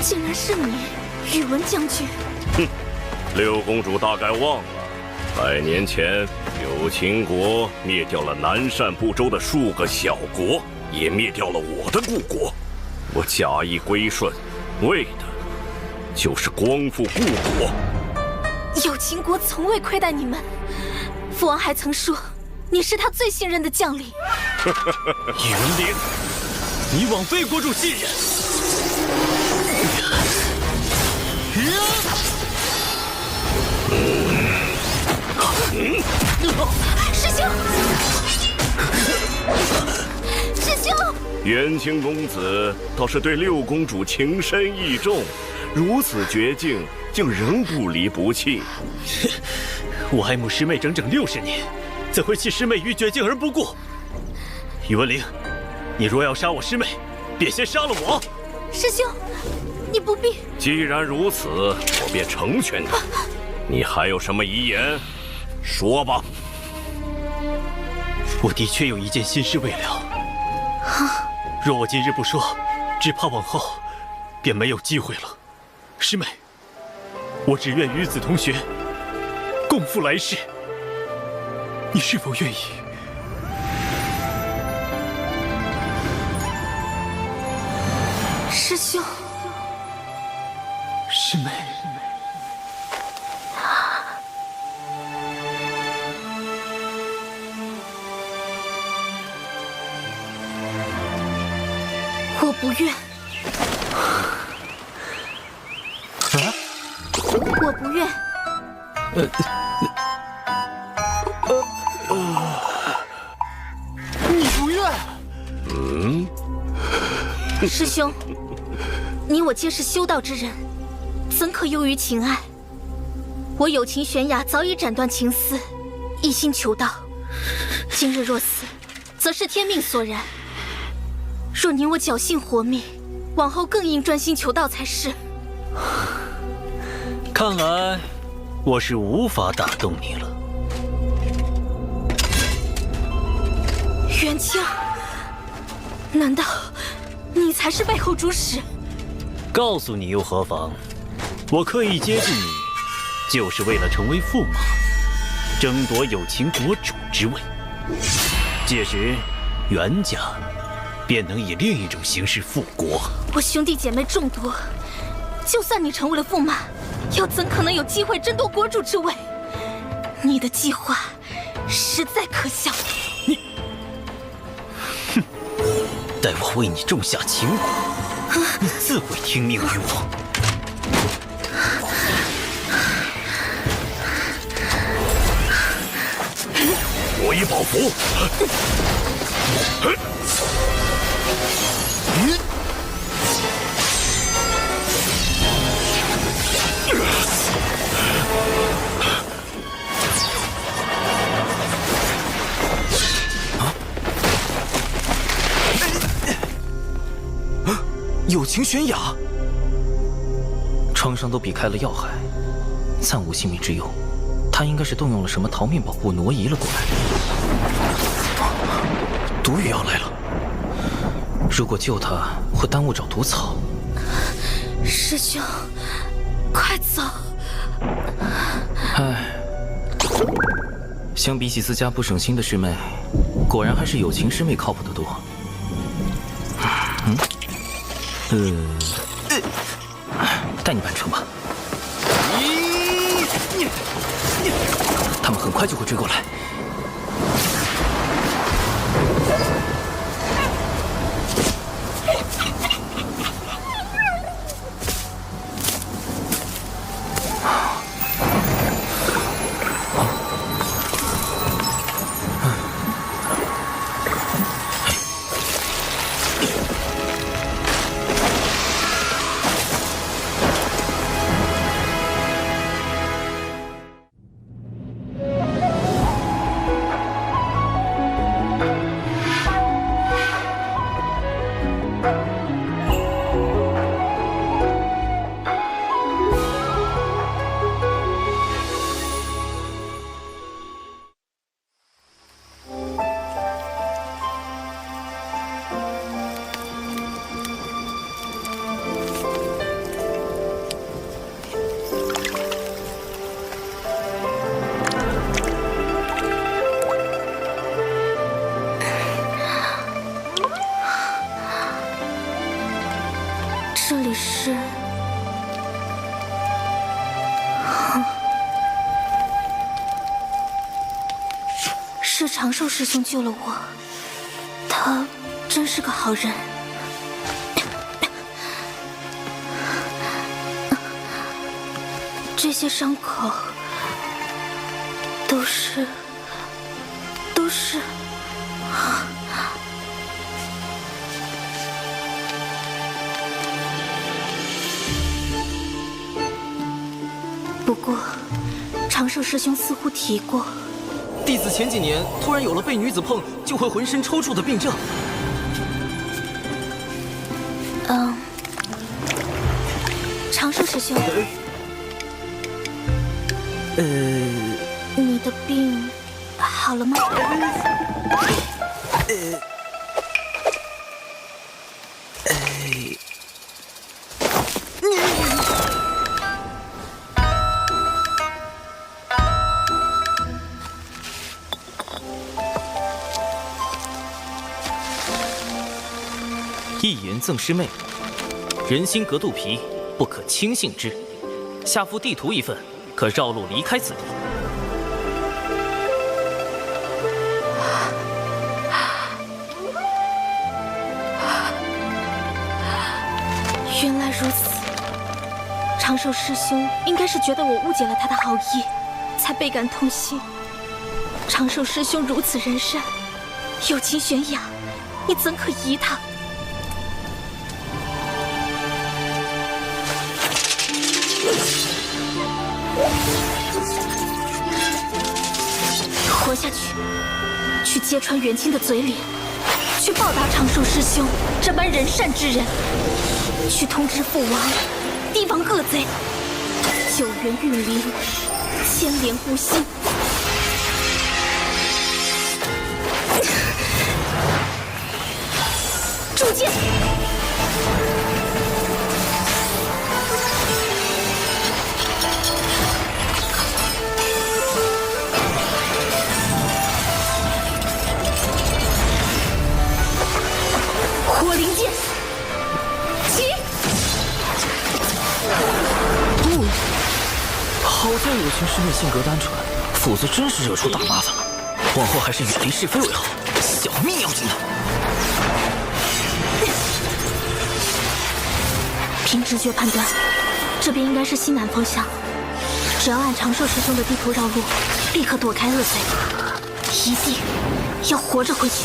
竟然是你，宇文将军！哼，六公主大概忘了，100年前有秦国灭掉了南赡部洲的数个小国，也灭掉了我的故国。我假意归顺，为的就是光复故国。有秦国从未亏待你们，父王还曾说你是他最信任的将领。宇文灵，你枉费国主信任。师兄，师兄！元清公子倒是对六公主情深意重，如此绝境，竟仍不离不弃。我爱慕师妹整整60年，怎会弃师妹于绝境而不顾？宇文灵，你若要杀我师妹，便先杀了我。师兄，你不必。既然如此，我便成全他。你还有什么遗言？说吧。我的确有一件心事未了。若我今日不说，只怕往后便没有机会了。师妹，我只愿与子同学，共赴来世。你是否愿意？师兄，师妹。我不愿。我不愿。你不愿？师兄，你我皆是修道之人，怎可囿于情爱？我有情玄雅早已斩断情丝，一心求道。今日若死，则是天命所然。若你我侥幸活命，往后更应专心求道才是。看来我是无法打动你了。元清，难道你才是背后主使？告诉你又何妨？我刻意接近你，就是为了成为驸马，争夺有情国主之位。届时，袁家便能以另一种形式复国。我兄弟姐妹众多，就算你成为了驸马，又怎可能有机会争夺国主之位？你的计划实在可笑。待我为你种下情蛊，你自会听命于我。我已保符。有情玄雅，创伤都避开了要害，暂无性命之忧。他应该是动用了什么逃命宝物挪移了过来。毒雨要来了，如果救他会耽误找毒草。师兄，快走！唉，相比起自家不省心的师妹，果然还是有情师妹靠谱得多。带你办成吧。他们很快就会追过来。这里是……是长寿师兄救了我，他真是个好人。这些伤口都是……不过，长寿师兄似乎提过，弟子前几年突然有了被女子碰就会浑身抽搐的病症。师兄，你的病好了吗？一言赠师妹，人心隔肚皮，不可轻信之。下附地图一份，可绕路离开此地。原来如此，长寿师兄应该是觉得我误解了他的好意，才倍感痛心。长寿师兄如此仁善，有情悬崖，你怎可疑他？活下去，去揭穿元清的嘴脸，去报答长寿师兄这般仁善之人，去通知父王，提防恶贼，救援玉灵，牵连顾心。铸剑！火灵剑，起！好在有情师妹性格单纯，否则真是惹出大麻烦了。往后还是远离是非为好，小命要紧的。凭直觉判断，这边应该是西南方向。只要按长寿师兄的地图绕路，立刻躲开恶贼，一定要活着回去。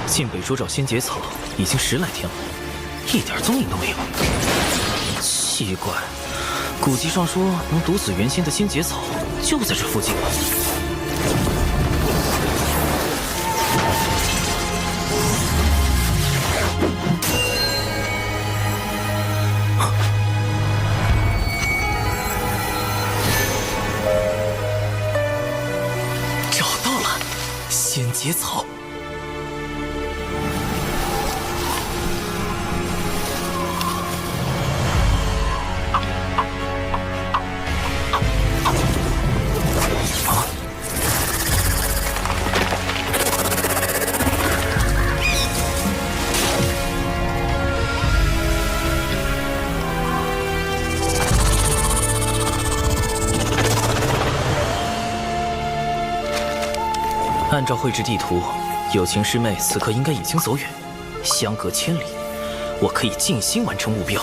进北州找仙节草已经10来天了，一点踪影都没有。奇怪，古籍上说能毒死元仙的仙节草就在这附近吗？找到了，仙节草。按照绘制地图，有情师妹此刻应该已经走远，相隔千里，我可以静心完成目标。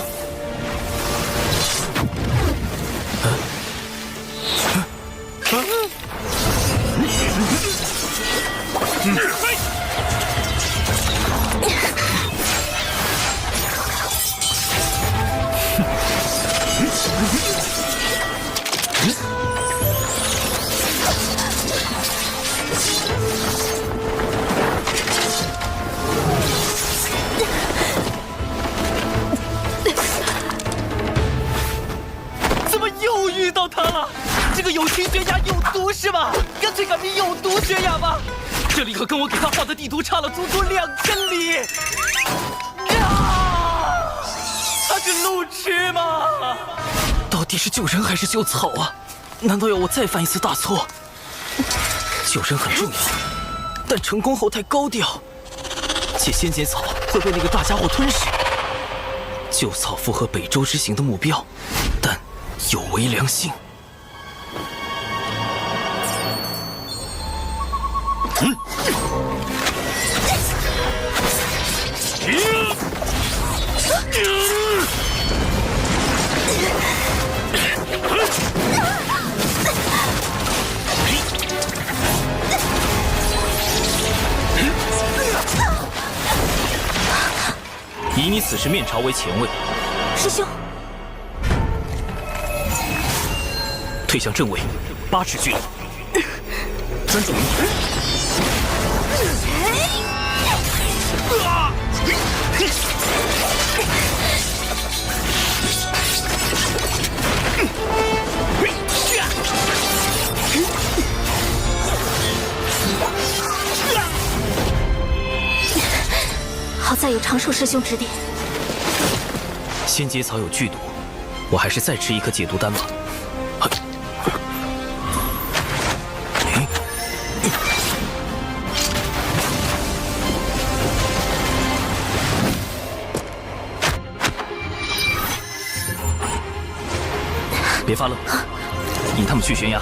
怎么又遇到他了？这个有情悬崖有毒是吗？干脆改名有毒悬崖吧。这里可跟我给他画的地图差了足足2000里。他是路痴吗？到底是救人还是救草啊？难道要我再犯一次大错？救人很重要，但成功后太高调，且仙节草会被那个大家伙吞噬。救草符合北周之行的目标，但有违良心。以你此时面朝为前卫，师兄，退向正位，8尺距离，专注灵体。好在有长寿师兄指点。仙节草有剧毒，我还是再吃一颗解毒丹吧。别发愣，引他们去悬崖。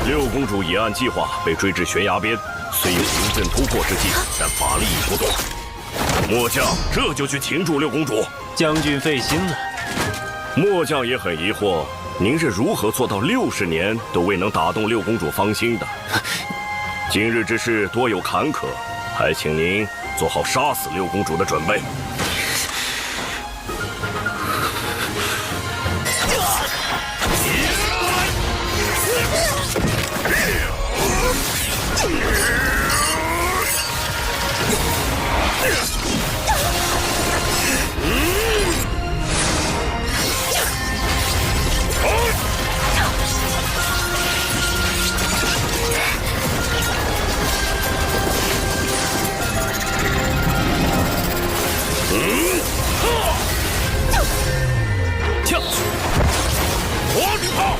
六公主已按计划被追至悬崖边，虽有临阵突破之计，但法力已不多。末将这就去擒住六公主。将军费心了。末将也很疑惑，您是如何做到60年都未能打动六公主芳心的？今日之事多有坎坷，还请您做好杀死六公主的准备。跳！火女炮！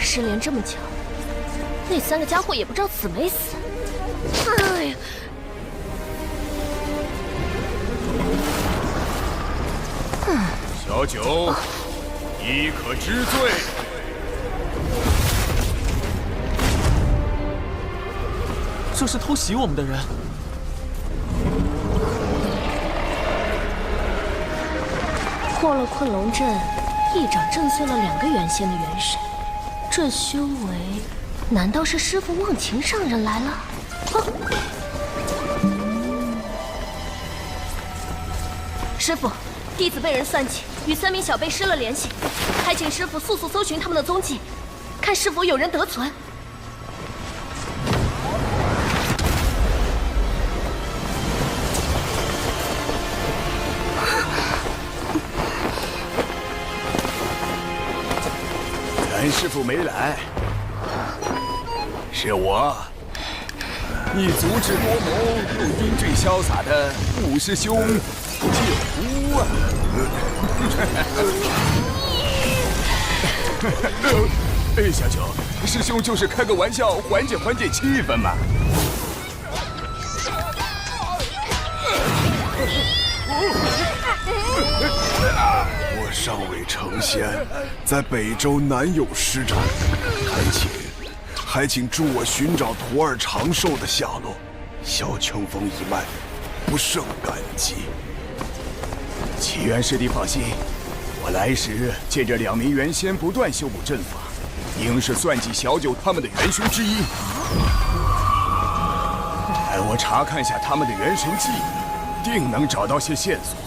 失联这么久，那3个家伙也不知道死没死。哎呀！小九，你可知罪？这是偷袭我们的人。破了困龙阵，一掌震碎了2个原仙的元神。这修为，难道是师傅忘情上人来了？师傅，弟子被人算计，与3名小辈失了联系，还请师傅速速搜寻他们的踪迹，看是否有人得存。咱师傅没来，是我，你足智多谋又英俊潇洒的五师兄九姑啊！小九，师兄就是开个玩笑，缓解缓解气氛嘛。我尚未成仙，在北周难有施展，还请助我寻找徒儿长寿的下落。萧清风一脉，不胜感激。启元师弟放心，我来时见着2名元仙不断修补阵法，应是算计小九他们的元凶之一。待我查看下他们的元神记忆，定能找到些线索。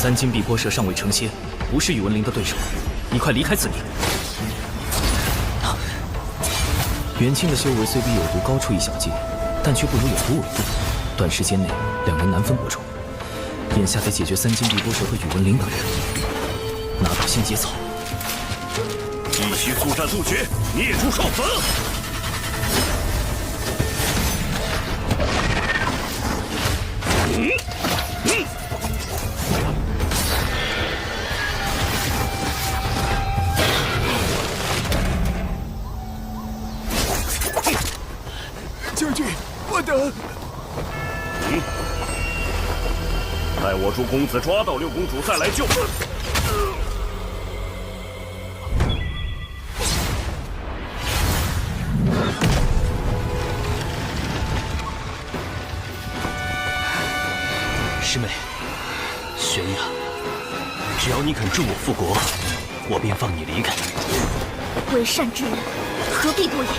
三金碧波蛇尚未成仙，不是宇文灵的对手，你快离开此地。元清的修为虽比有毒高出一小阶，但却不如有毒为重。短时间内，两人难分伯仲。眼下得解决三金碧波蛇和宇文灵等人，拿到仙阶草。必须速战速决，灭诸少子！将军，我等。待我助公子抓到六公主，再来救。师妹，玄雅，只要你肯助我复国，我便放你离开。为善之人，何必多言？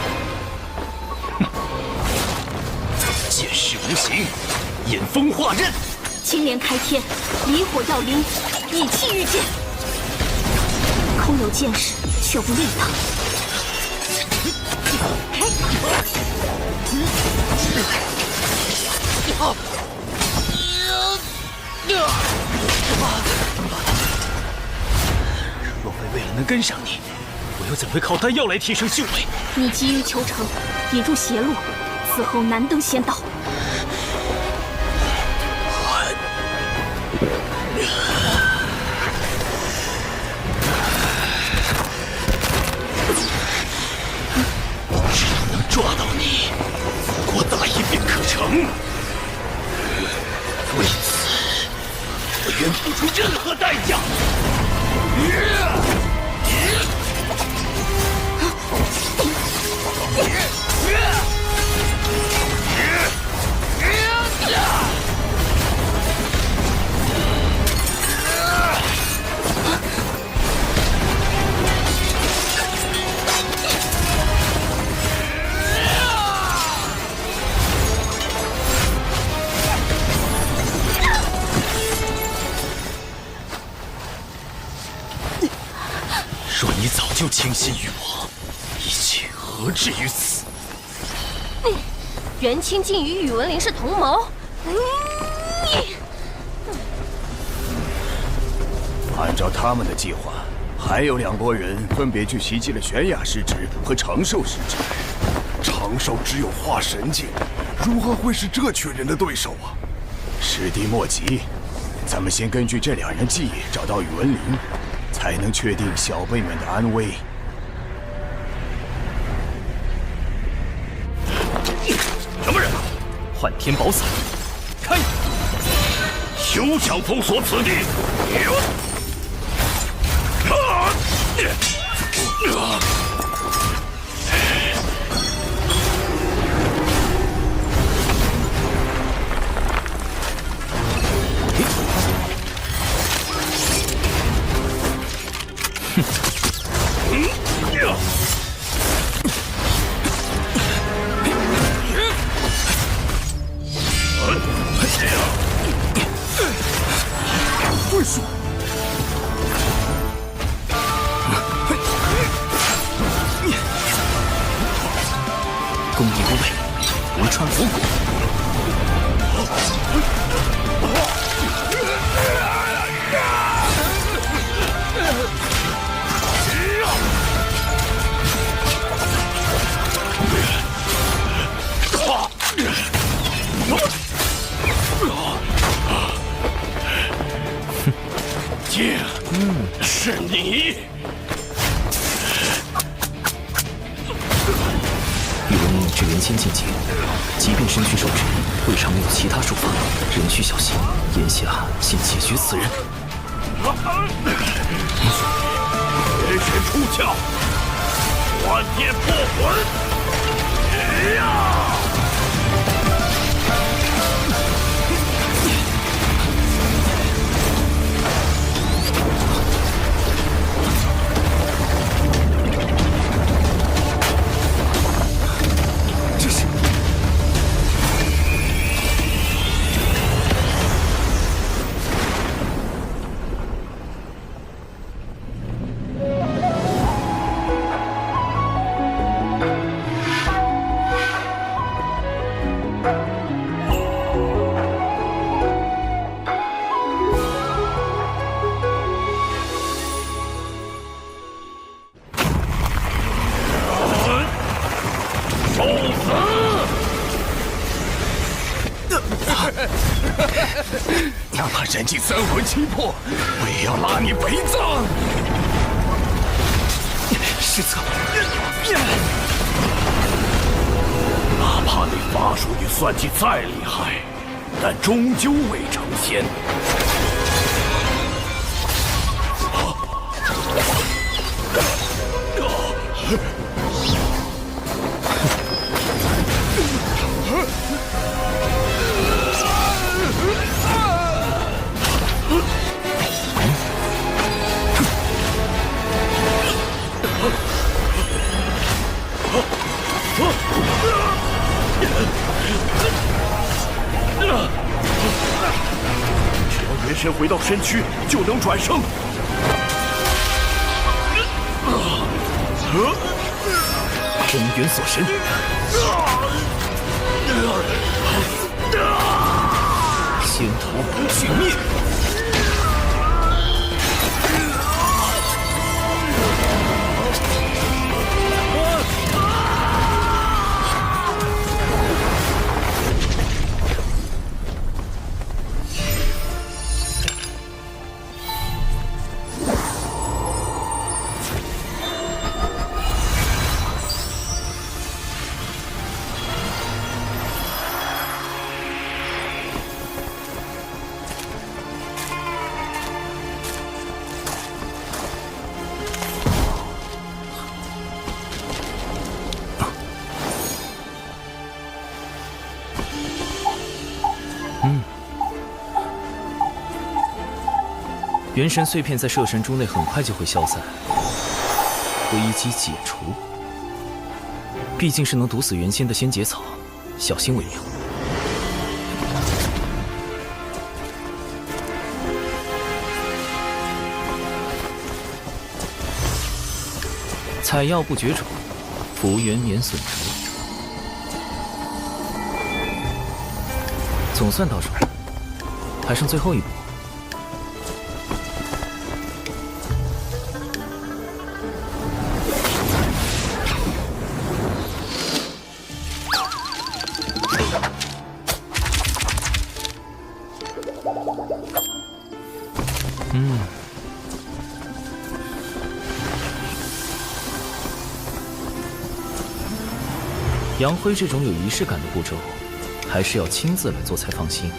剑势无形，引风化刃。青莲开天，离火耀灵，以气御剑。空有剑势，却无力挡。若非为了能跟上你，我又怎会靠丹药来提升修为？你急于求成，引入邪路，此后难登仙道。只要能抓到你，复国大业便可成。为此，我愿付出任何代价。若你早就倾心于我，一切何至于此？元清竟与宇文灵是同谋。按照他们的计划，还有2拨人分别去袭击了玄雅师侄和长寿师侄。长寿只有化神境，如何会是这群人的对手啊？师弟莫急，咱们先根据这2人记忆找到宇文灵，才能确定小辈们的安危。什么人？幻天宝伞，开！休想封锁此地！对数。攻敌不备，无穿佛骨。剑，是你！宇文灵至元仙境界，即便身躯受制，未尝没有其他术法，仍需小心。眼下先解决此人。绝学出鞘，幻天破魂！哪怕燃尽三魂七魄，我也要拉你陪葬。师策，哪怕你法术与算计再厉害，但终究未成仙。只要元神回到身躯，就能转生。真元锁神，仙桃不去灭。元神碎片在摄神珠内很快就会消散，危机解除。毕竟是能毒死元仙的仙节草，小心为妙。采药不绝种，福元免损除。总算到手了，还剩最后一步。杨辉这种有仪式感的步骤，还是要亲自来做才放心。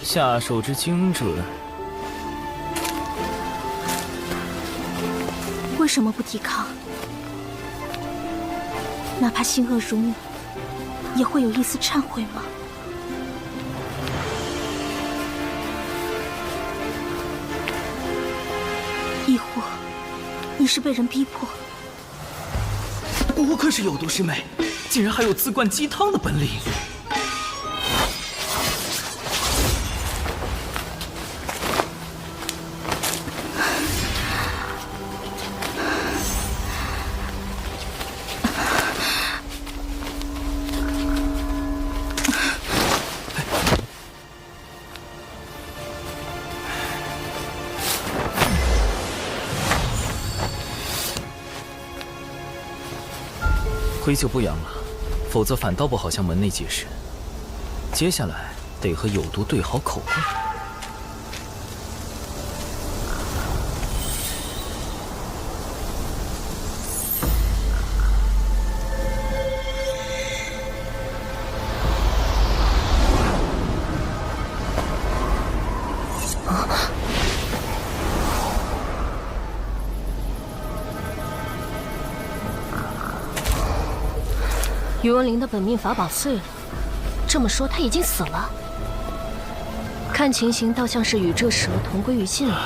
下手之精准，为什么不抵抗？哪怕心恶如你，也会有一丝忏悔吗？是被人逼迫。我可是有毒师妹，竟然还有自灌鸡汤的本领。灰就不养了，否则反倒不好向门内解释。接下来得和有毒对好口供。宇文灵的本命法宝碎了，这么说他已经死了？看情形倒像是与这蛇同归于尽了，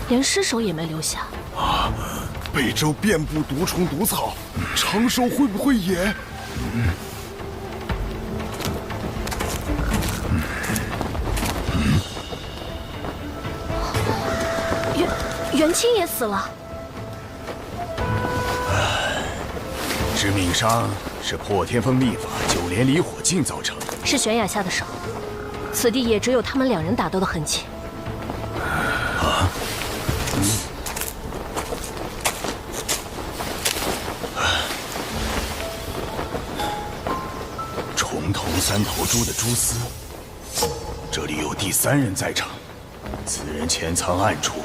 连尸首也没留下。北周遍布毒虫毒草，长寿会不会也？元清也死了。致命伤是破天风秘法九连离火镜造成，是玄雅下的手，此地也只有他们两人打斗的痕迹。重头三头猪的蛛丝，这里有第三人在场，此人潜藏暗处，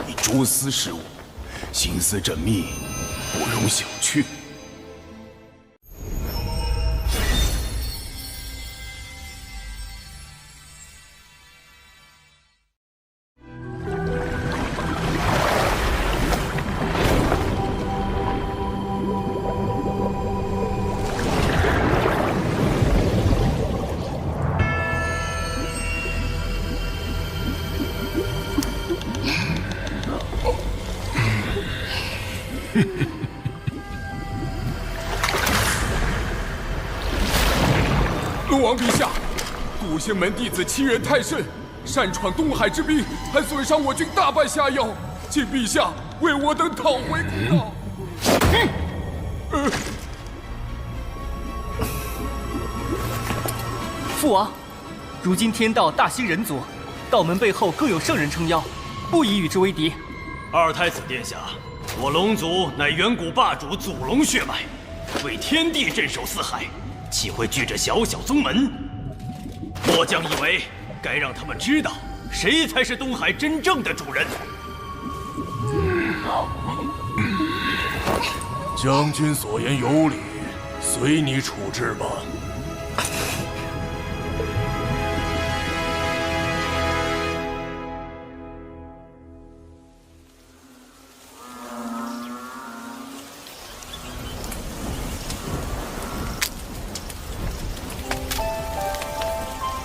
以蛛丝事物，心思缜密，不容小觑。龙王陛下，渡仙门弟子欺人太甚，擅闯东海之滨，还损伤我军大半下药，请陛下为我等讨回公道。父王，如今天道大兴人族，道门背后更有圣人撑腰，不宜与之为敌。二太子殿下，我龙族乃远古霸主祖龙血脉，为天地镇守四海，岂会惧这小小宗门？末将以为，该让他们知道，谁才是东海真正的主人。将军所言有理，随你处置吧。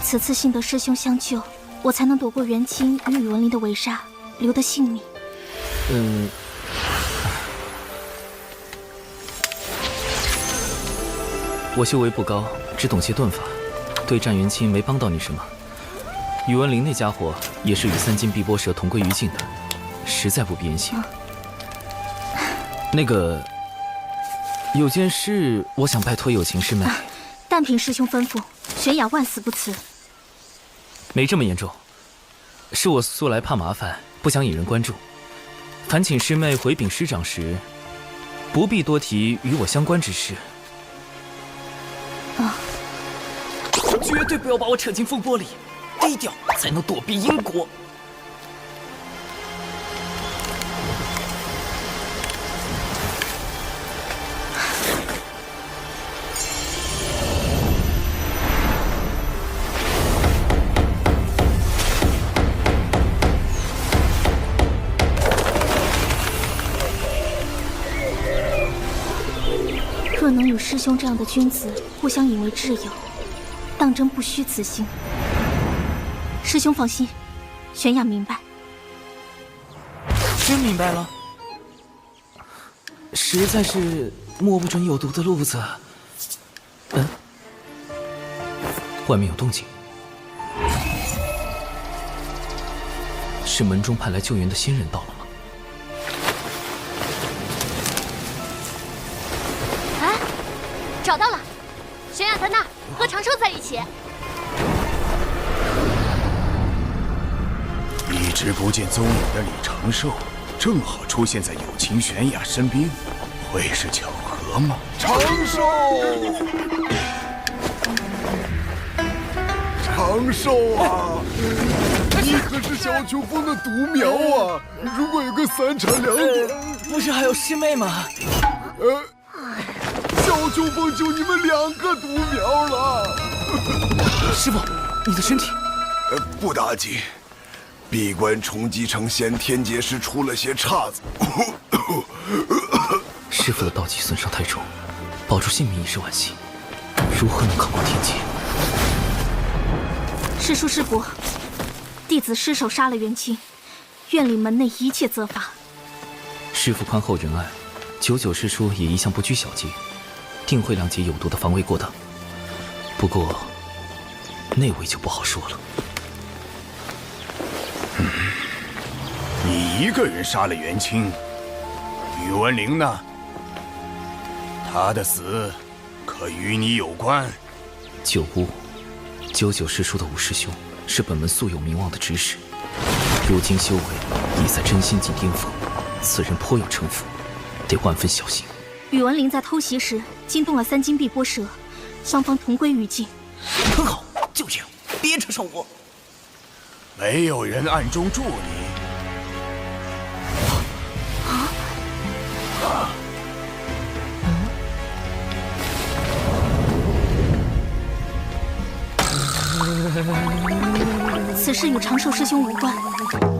此次幸得师兄相救，我才能躲过元清与宇文林的围杀，留得性命。我修为不高，只懂些遁法，对战元清没帮到你什么。宇文林那家伙也是与三金碧波蛇同归于尽的，实在不必言谢。那个，有件事我想拜托有情师妹。但凭师兄吩咐，玄雅万死不辞。没这么严重，是我素来怕麻烦，不想引人关注。烦请师妹回禀师长时，不必多提与我相关之事。绝对不要把我扯进风波里，低调才能躲避因果。若能与师兄这样的君子互相引为挚友，当真不虚此行。师兄放心，玄雅明白。真明白了？实在是摸不准有毒的路子。外面有动静，是门中派来救援的新人到了吗？哎，找到了，悬崖在那儿，和长寿在一起。一直不见踪影的李长寿，正好出现在有情悬崖身边，会是巧合吗？长寿，长寿啊！你可是小秋风的独苗啊！如果有个3长2短，不是还有师妹吗？小秋风就你们2个独苗了。师傅，你的身体？不打紧。闭关冲击城先天劫时出了些岔子。师傅的道基损伤太重，保住性命已是惋惜，如何能抗过天劫？师叔师伯，弟子失手杀了元清，愿领门内一切责罚。师傅宽厚仁爱，99师叔也一向不拘小节，定会谅解有毒的防卫过当。不过，那位就不好说了。你一个人杀了元清，宇文灵呢？他的死可与你有关？九巫，99师叔的五师兄是本门素有名望的执事，如今修为已在真心境巅峰，此人颇有城府，得万分小心。宇文灵在偷袭时惊动了3金碧波蛇，双方同归于尽。很好，就这样，别扯上我。没有人暗中助你。此事与长寿师兄无关，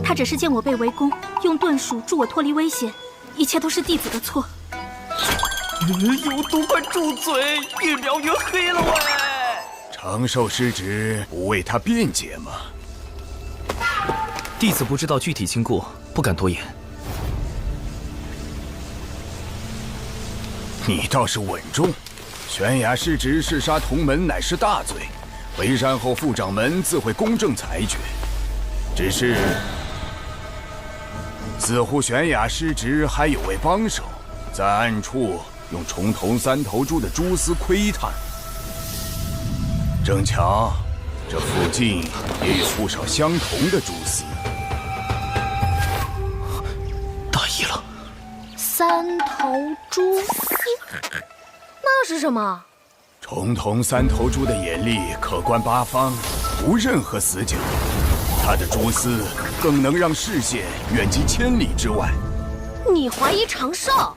他只是见我被围攻，用遁术助我脱离危险，一切都是弟子的错。有毒，快住嘴！越描越黑了喂！长寿师侄不为他辩解吗？弟子不知道具体经过，不敢多言。你倒是稳重。悬崖师侄弑杀同门乃是大罪，回山后副掌门自会公正裁决。只是，似乎悬崖师侄还有位帮手，在暗处用重瞳3头猪的蛛丝窥探。正巧，这附近也有不少相同的蛛丝。大意了。 3头蛛丝，那是什么？重瞳3头猪的眼力可观8方，无任何死角。它的蛛丝更能让视线远及千里之外。你怀疑长寿？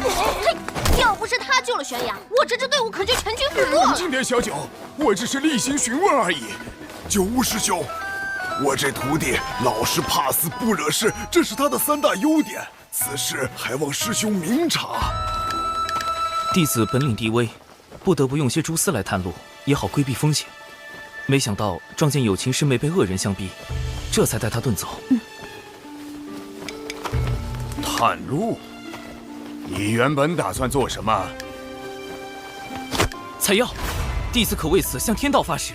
嘿，要不是他救了悬崖，我这支队伍可就全军覆没了。冷静点，小九，我只是例行询问而已。九巫师兄，我这徒弟老实怕死不惹事，这是他的3大优点。 此事还望师兄明察。弟子本领低微，不得不用些蛛丝来探路，也好规避风险。没想到撞见有情师妹被恶人相逼，这才带她遁走。探路？你原本打算做什么？采药，弟子可为此向天道发誓。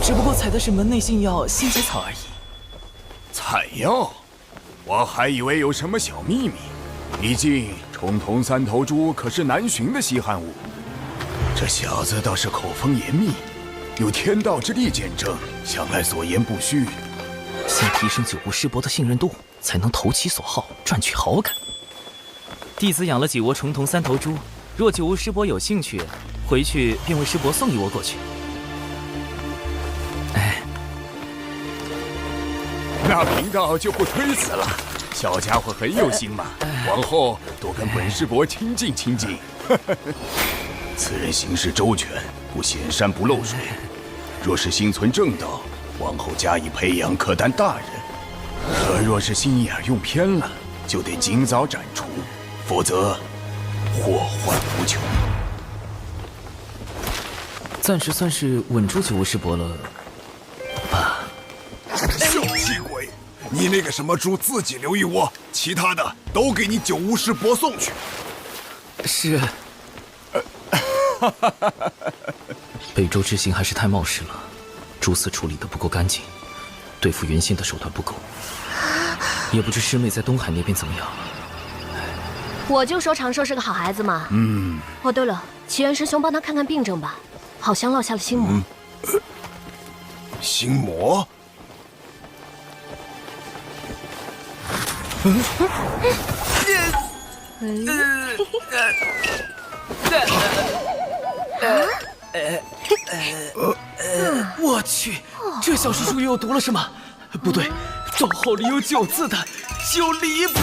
只不过采的是门内禁药仙节草而已。采药？ 我还以为有什么小秘密，毕竟重瞳3头猪可是难寻的稀罕物。这小子倒是口风严密，有天道之力见证，想来所言不虚。先提升九巫师伯的信任度，才能投其所好，赚取好感。弟子养了几窝重瞳3头猪，若九巫师伯有兴趣，回去便为师伯送一窝过去。那贫道就不推辞了，小家伙很有心嘛，往后多跟本师伯亲近亲近。此人行事周全，不显山不露水，若是心存正道，往后加以培养，可担大任。可若是心眼用偏了，就得尽早斩除，否则祸患无穷。暂时算是稳住九巫师伯了吧。小气鬼，你那个什么猪自己留一窝，其他的都给你九巫师伯送去。是。北周之行还是太冒失了，蛛丝处理得不够干净，对付原先的手段不够。也不知师妹在东海那边怎么样。我就说长寿是个好孩子嘛。哦，对了，齐元师兄帮他看看病症吧，好像落下了心魔。心魔？我去，这小师叔又有毒了是吗？不对，刀后里有9字的，就离谱。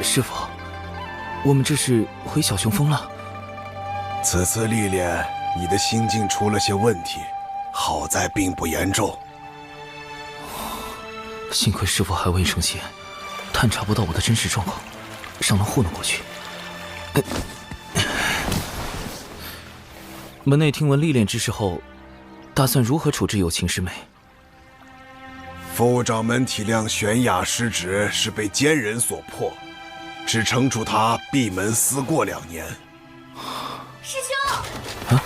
师傅，我们这是回小雄峰了。此次历练，你的心境出了些问题，好在并不严重。幸亏师傅还未成仙，探查不到我的真实状况，尚能糊弄过去。门内听闻历练之事后，打算如何处置有情师妹？副掌门体谅玄雅失职是被奸人所迫，只惩处他闭门思过2年。师兄，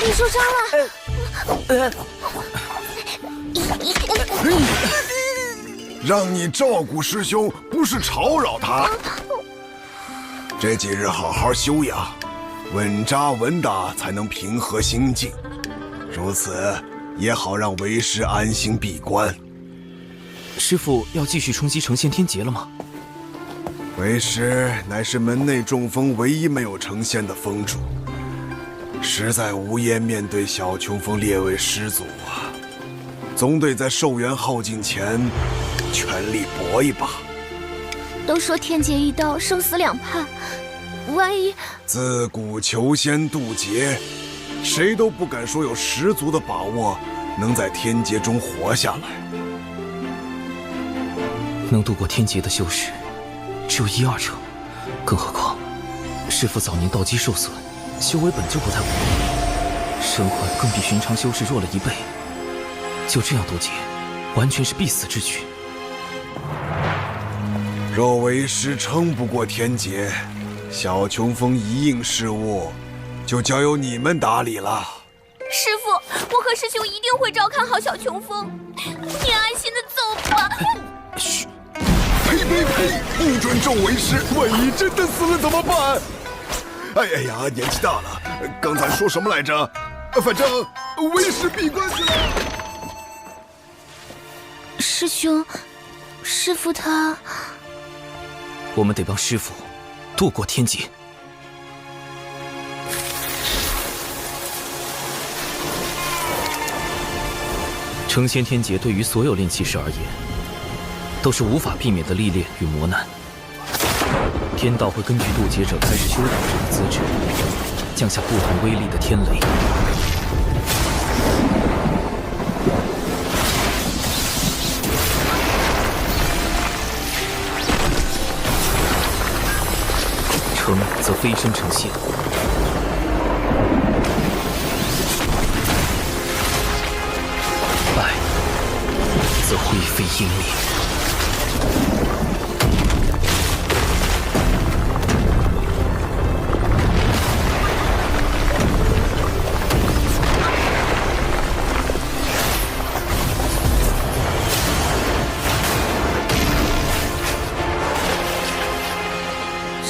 你受伤了。让你照顾师兄，不是吵扰他。这几日好好休养，稳扎稳打才能平和心境，如此也好让为师安心闭关。师父要继续冲击成仙天劫了吗？为师乃是门内众峰唯一没有成仙的峰主，实在无颜面对小琼峰列位师祖啊，总得在寿元耗尽前全力搏一把。都说天劫一刀，生死两判，万一……自古求仙渡劫，谁都不敢说有十足的把握能在天劫中活下来。能度过天劫的修士只有1、2成，更何况师父早年道基受损，修为本就不太稳定，身患更比寻常修士弱了1倍，就这样渡劫，完全是必死之举。若为师撑不过天劫，小琼峰一应事务就交由你们打理了。师父，我和师兄一定会照看好小琼峰，你安心的走吧。嘘！呸呸呸！不准咒为师，万一真的死了怎么办？哎呀，年纪大了，刚才说什么来着？反正为师闭关去了。师兄，师父他……我们得帮师父渡过天劫。成仙天劫对于所有炼气士而言，都是无法避免的历练与磨难。天道会根据渡劫者开始修导者的资质，降下不同威力的天雷。成则飞升成仙，败则灰飞烟灭。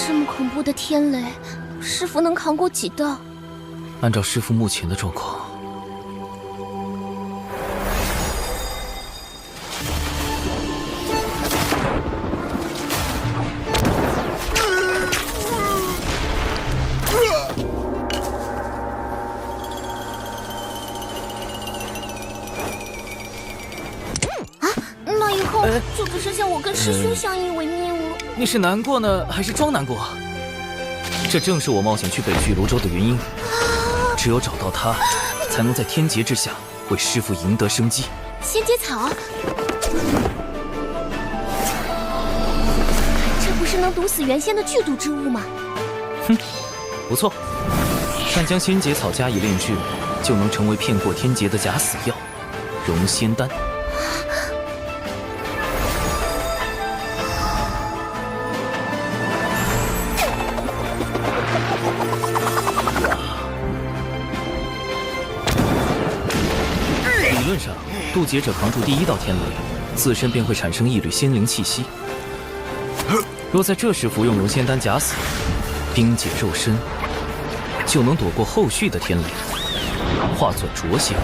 这么恐怖的天雷，师傅能扛过几道？按照师傅目前的状况，那以后就只剩下我跟师兄相依为命了。你是难过呢，还是装难过？这正是我冒险去北俱泸州的原因。只有找到他，才能在天劫之下为师父赢得生机。仙节草，这不是能毒死原仙的剧毒之物吗？哼，不错。但将仙节草加以炼制，就能成为骗过天劫的假死药——融仙丹。理论上，渡劫者扛住第一道天雷，自身便会产生一缕仙灵气息。若在这时服用融仙丹假死，冰解肉身，就能躲过后续的天雷，化作浊仙。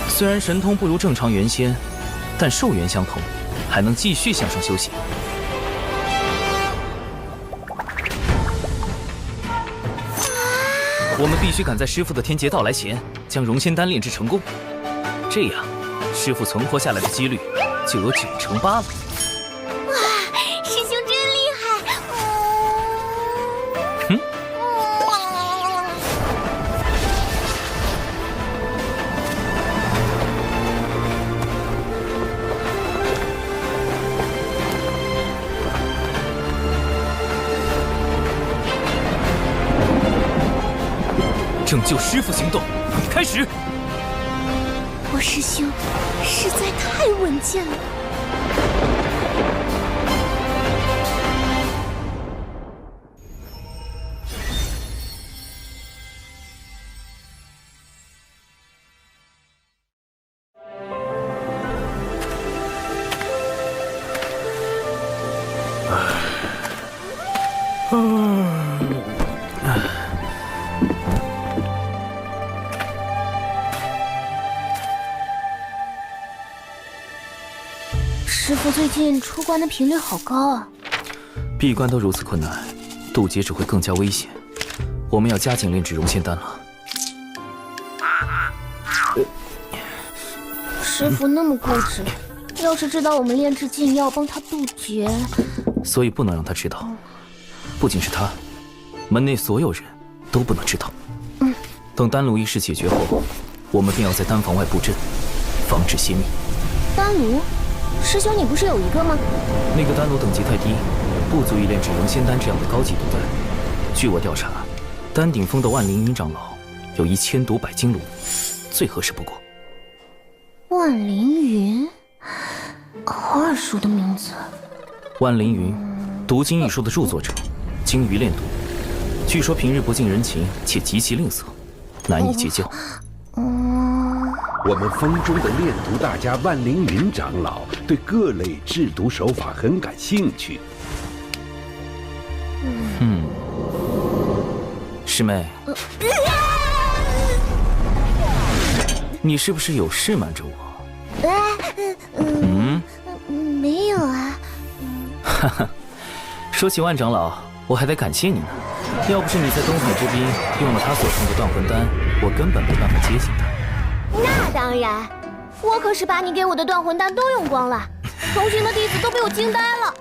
虽然神通不如正常元仙，但寿元相同，还能继续向上修行。我们必须赶在师父的天劫到来前，将融仙丹炼制成功。这样，师父存活下来的几率就有98%了。哇，师兄真厉害！拯救师父行动开始。我师兄实在太稳健了。师父最近出关的频率好高啊！闭关都如此困难，渡劫只会更加危险。我们要加紧炼制融仙丹了。师父那么固执，要是知道我们炼制禁药帮他渡劫，所以不能让他知道。不仅是他，门内所有人都不能知道。等丹炉一事解决后，我们便要在丹房外布阵，防止泄密。丹炉？师兄，你不是有一个吗？那个丹炉等级太低，不足以炼制融仙丹这样的高级毒丹。据我调查，丹顶峰的万灵云长老有一千毒百金炉，最合适不过。万灵云，好耳熟的名字。万灵云，毒经一书的著作者，精于炼毒，据说平日不近人情，且极其吝啬，难以结交。我们峰中的炼毒大家万灵云长老对各类制毒手法很感兴趣。师妹，你是不是有事瞒着我？没有啊。哈哈，说起万长老，我还得感谢你呢。要不是你在东海之滨用了他所送的断魂丹，我根本没办法接近他。那当然，我可是把你给我的断魂丹都用光了，同行的弟子都被我惊呆了。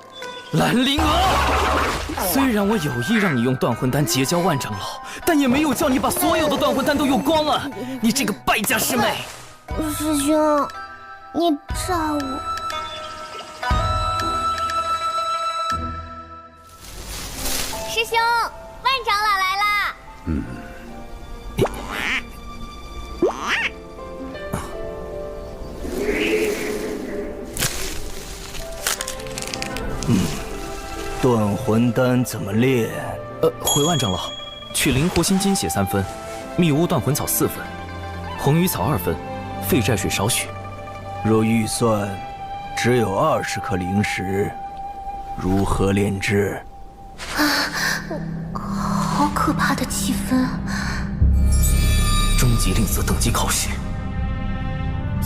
兰灵儿，虽然我有意让你用断魂丹结交万长老，但也没有叫你把所有的断魂丹都用光了。你这个败家师妹！师兄，你炸我！师兄，万长老来啦！断魂丹怎么炼？回万长老，取灵狐心金血3分，密屋断魂草4分，红鱼草2分，废寨水少许。若预算只有20颗灵石，如何炼制？好可怕的气氛。终极令则等级考试，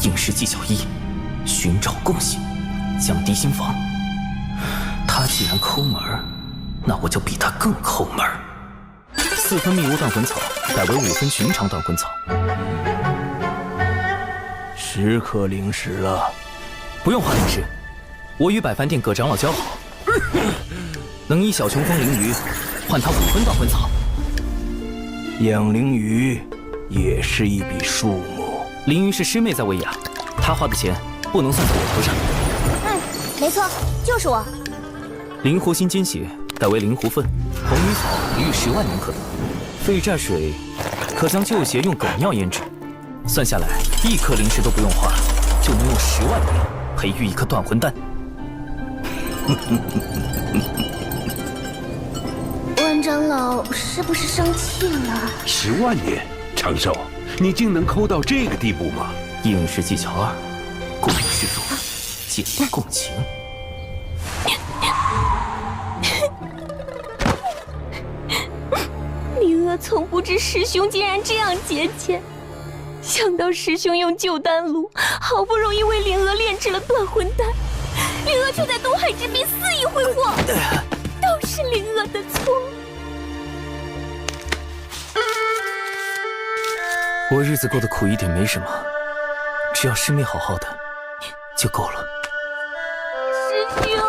应试技巧1：寻找共性，降低心防。他既然抠门，那我就比他更抠门。4分秘无断魂草改为5分寻常断魂草。10颗灵石了，不用花灵石，我与百凡殿葛长老交好，能以小琼峰灵鱼换他5分断魂草。养灵鱼也是一笔数目。灵鱼是师妹在喂养，她花的钱不能算在我头上。没错，就是我。灵狐心金血改为灵狐粪，红鱼草逾10万年可得。废债水可将旧鞋用狗尿腌制，算下来1颗灵石都不用花，就能用10万年培育一颗断魂丹。万长老是不是生气了？10万年，长寿，你竟能抠到这个地步吗？应试技巧2：共事术，建立共情。灵儿从不知师兄竟然这样节俭，想到师兄用旧丹炉好不容易为灵儿炼制了断魂丹，灵儿却在东海之滨肆意挥霍，都是灵儿的错。我日子过得苦一点没什么，只要师妹好好的就够了。师兄，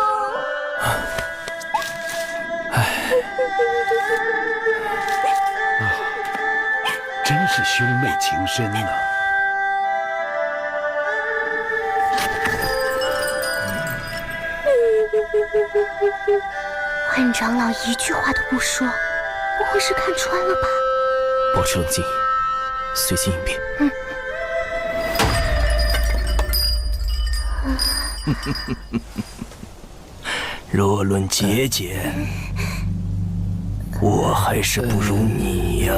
真是兄妹情深呐！万长老一句话都不说，不会是看穿了吧？保持冷静，随机应变。若论节俭，我还是不如你呀。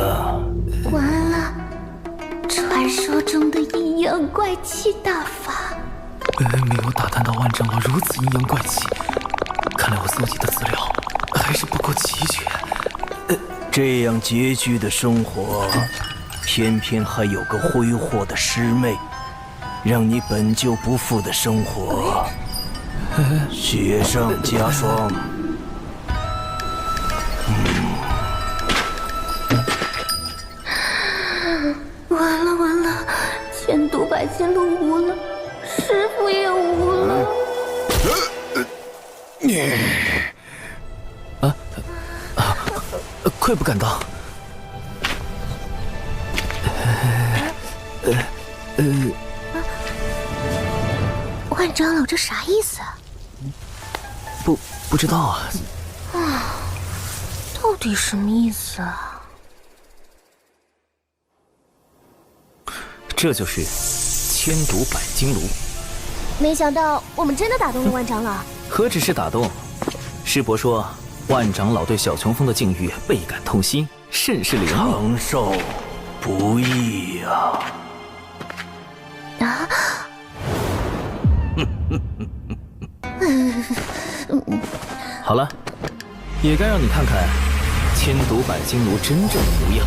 完了，传说中的阴阳怪气大法。没有打探到万长老如此阴阳怪气，看来我搜集的资料还是不够齐全。这样拮据的生活，偏偏还有个挥霍的师妹，让你本就不富的生活雪上加霜。完了完了，千毒百金路无了，师傅也无了。愧不敢当。万长老这啥意思啊？不知道啊。到底什么意思啊？这就是千毒百金炉。没想到我们真的打动了万长老。何止是打动，师伯说万长老对小琼峰的境遇倍感痛心，甚是怜悯。长寿不易呀！好了，也该让你看看千毒百金炉真正的模样。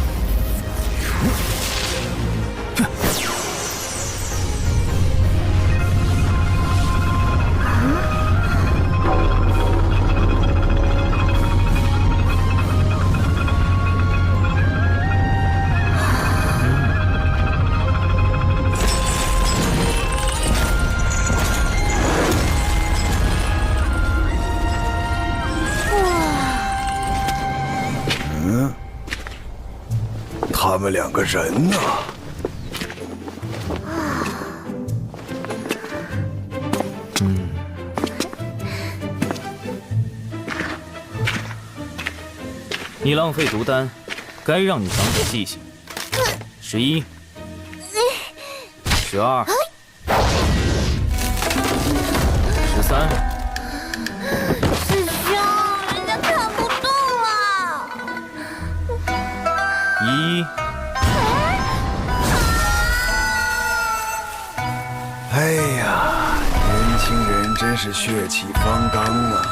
他们2个人呢？你浪费毒丹，该让你长点记性。11、12、13。师兄，人家看不动了。1。哎呀，年轻人真是血气方刚啊！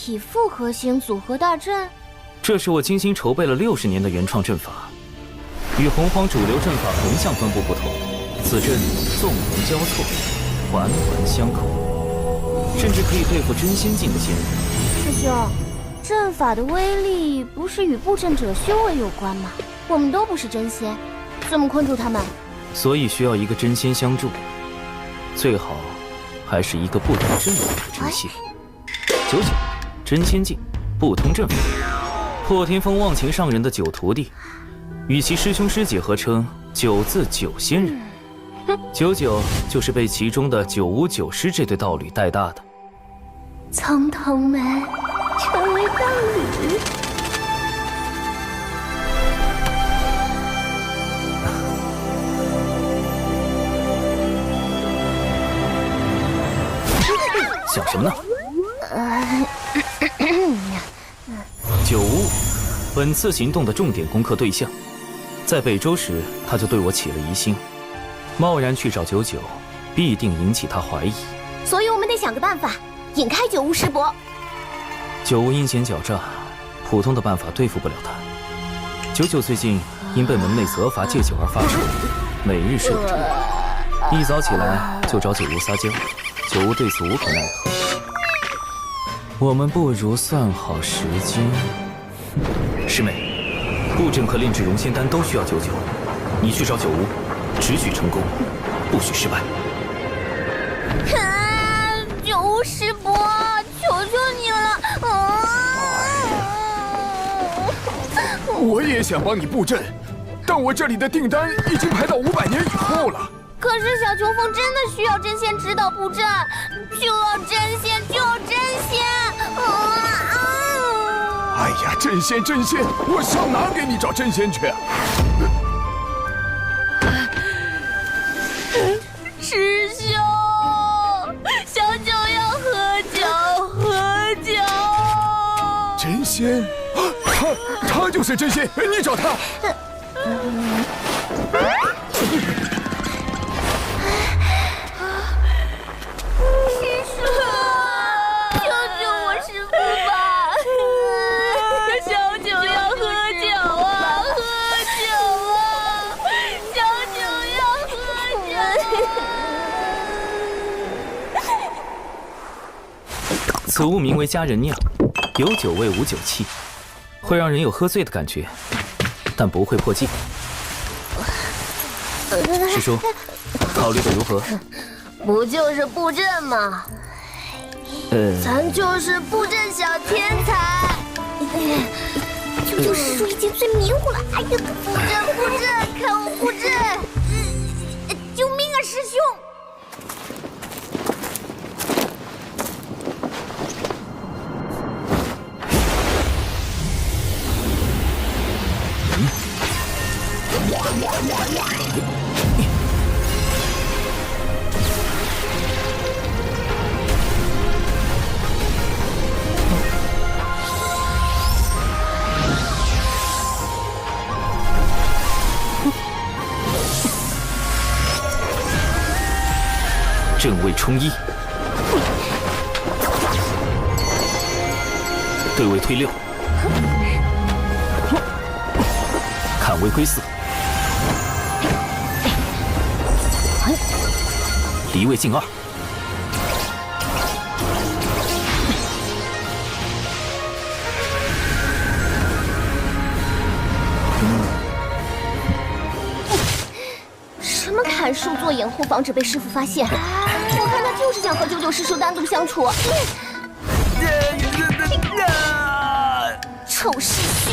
体复合型组合大阵？这是我精心筹备了60年的原创阵法，与洪荒主流阵法横向分布不同，此阵纵横交错，环环相扣，甚至可以对付真仙境的仙人。师兄，阵法的威力不是与布阵者修为有关吗？我们都不是真仙，怎么困住他们？所以需要一个真仙相助，最好还是一个不同阵法的真仙。99真仙境，不通阵法，破天风忘情上人的9徒弟，与其师兄师姐合称9字9仙人。99就是被其中的959师这对道侣带大的。从同门成为道侣。想什么呢？95，本次行动的重点攻克对象，在北周时他就对我起了疑心，贸然去找99，必定引起他怀疑。所以我们得想个办法，引开九巫师伯。九巫阴险狡诈，普通的办法对付不了他。99最近因被门内责罚戒酒而发愁，每日睡不着，一早起来就找九巫撒娇，九巫对此无可奈何。我们不如算好时间。师妹，布阵和炼制熔仙丹都需要99，你去找九巫，只许成功，不许失败。九巫师伯，求求你了！我也想帮你布阵，但我这里的订单已经排到500年以后了。可是小琼峰真的需要真仙指导布阵，就要真仙，就要真仙！哎呀，真仙，我上哪给你找真仙去啊？师兄，小九要喝酒。真仙，他就是真仙，你找他。此物名为佳人酿，有酒味无酒气，会让人有喝醉的感觉，但不会破戒。师叔，考虑的如何？不就是布阵吗？咱就是布阵小天才。99师叔已经最迷糊了，哎呀，布阵，看我布阵！救命啊，师兄！正位冲一，对位推6，看位归4，离位进2。什么砍树做掩护，防止被师傅发现？我看他就是想和99师叔单独相处。臭师兄，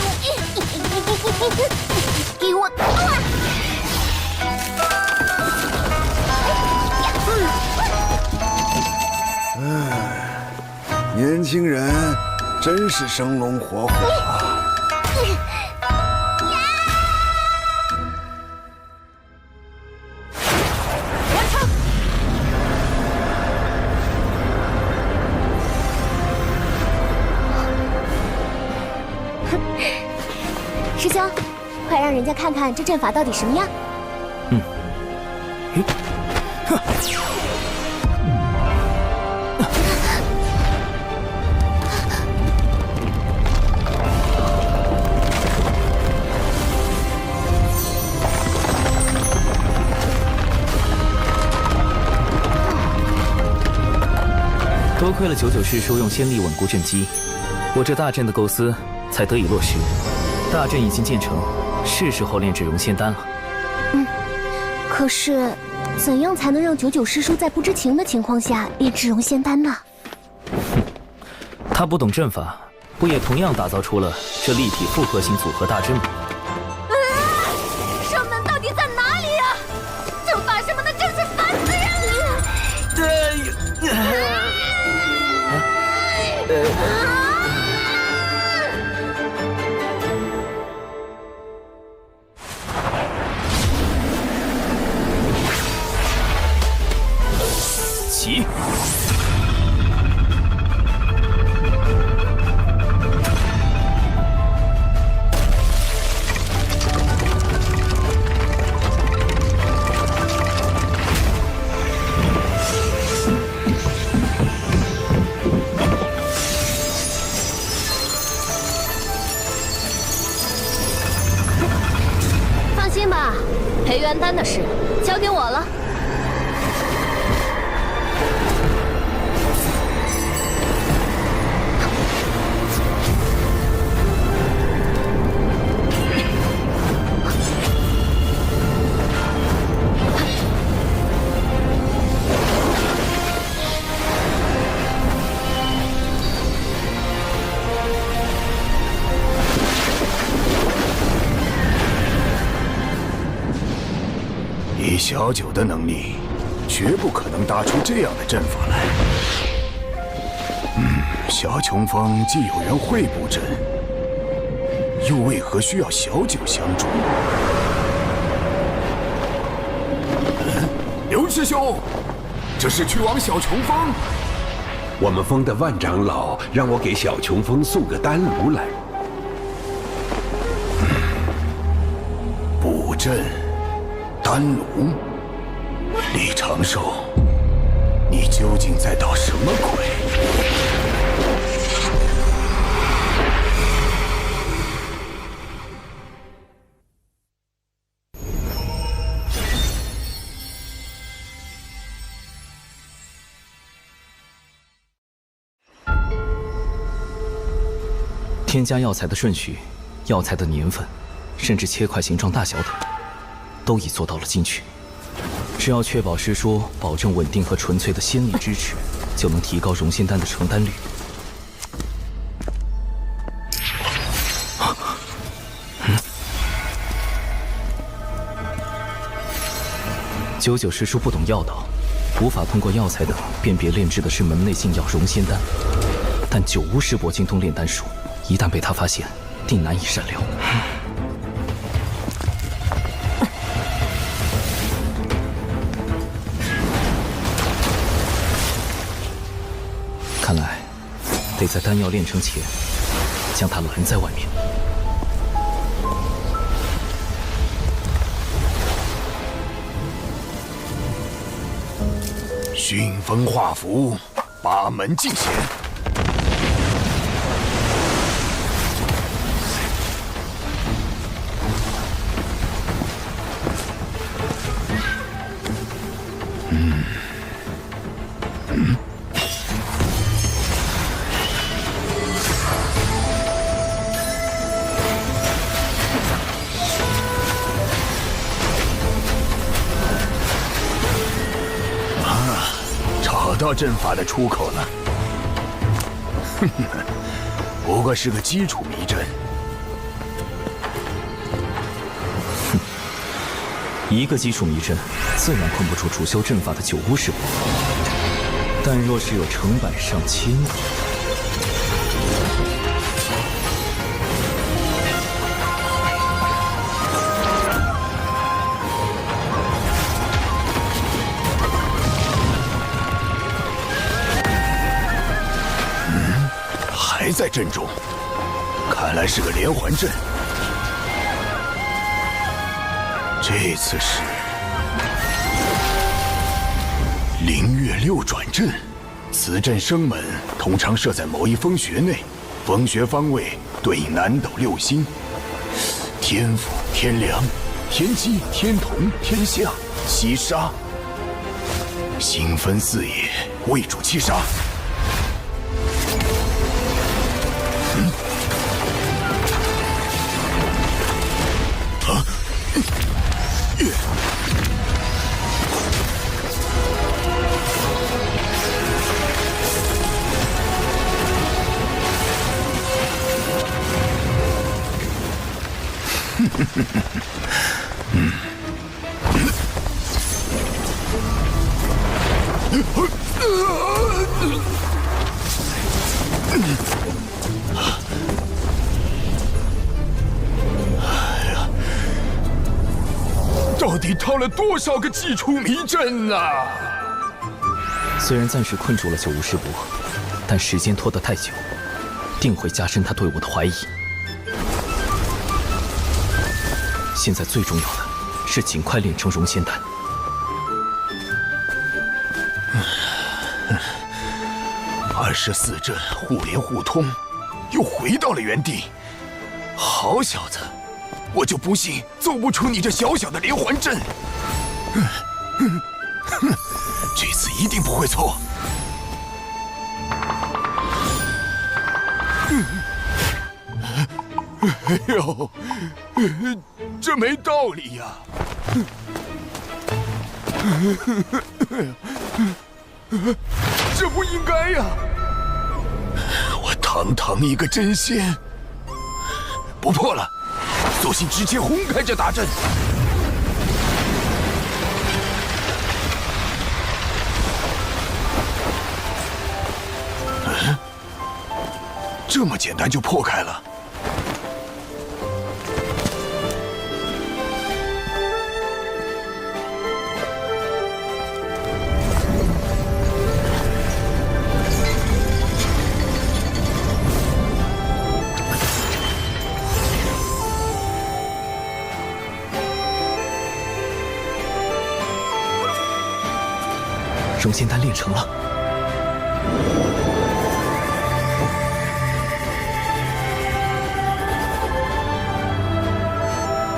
给我断！年轻人真是生龙活虎啊！师兄，快让人家看看这阵法到底什么样。多亏了99师叔用仙力稳固阵基，我这大阵的构思才得以落实。大阵已经建成，是时候炼制融仙丹了。可是，怎样才能让99师叔在不知情的情况下炼制融仙丹呢？他不懂阵法，不也同样打造出了这立体复合型组合大阵吗？上门到底在哪里呀？阵法什么的真是烦死人了！起！放心吧，培元丹的事交给我了。以小九的能力，绝不可能搭出这样的阵法来。小琼峰既有缘会布阵，又为何需要小九相助？刘师兄，这是去往小琼峰。我们峰的万长老让我给小琼峰送个丹炉来。布阵。丹炉，李长寿，你究竟在捣什么鬼？添加药材的顺序、药材的年份，甚至切块形状大小等，都已做到了精确。只要确保师叔保证稳定和纯粹的仙力支持，就能提高融仙丹的成丹率。99师叔不懂药道，无法通过药材等辨别炼制的是门内禁药融仙丹，但九巫师伯精通炼丹术，一旦被他发现，定难以善了。看来，得在丹药炼成前，将他拦在外面。熏风化符，八门尽显。找到阵法的出口了。不过是个基础迷阵。一个基础迷阵，自然困不住主修阵法的九巫师伯。但若是有成百上千个，还在阵中，看来是个连环阵。这次是灵月六转阵，此阵生门通常设在某一风穴内，风穴方位对应南斗六星：天府、天梁、天机、天同、天象、七杀。星分四野，为主七杀。到底套了多少个祭出迷阵啊！虽然暂时困住了九无师伯，但时间拖得太久，定会加深他对我的怀疑。现在最重要的是尽快炼成熔仙丹。24阵互联互通，又回到了原地。好小子，我就不信奏不出你这小小的连环阵。这次一定不会错。哎呦，这没道理呀！这不应该呀！我堂堂一个真仙，不破了，索性直接轰开这大阵。这么简单就破开了？熔仙丹炼成了。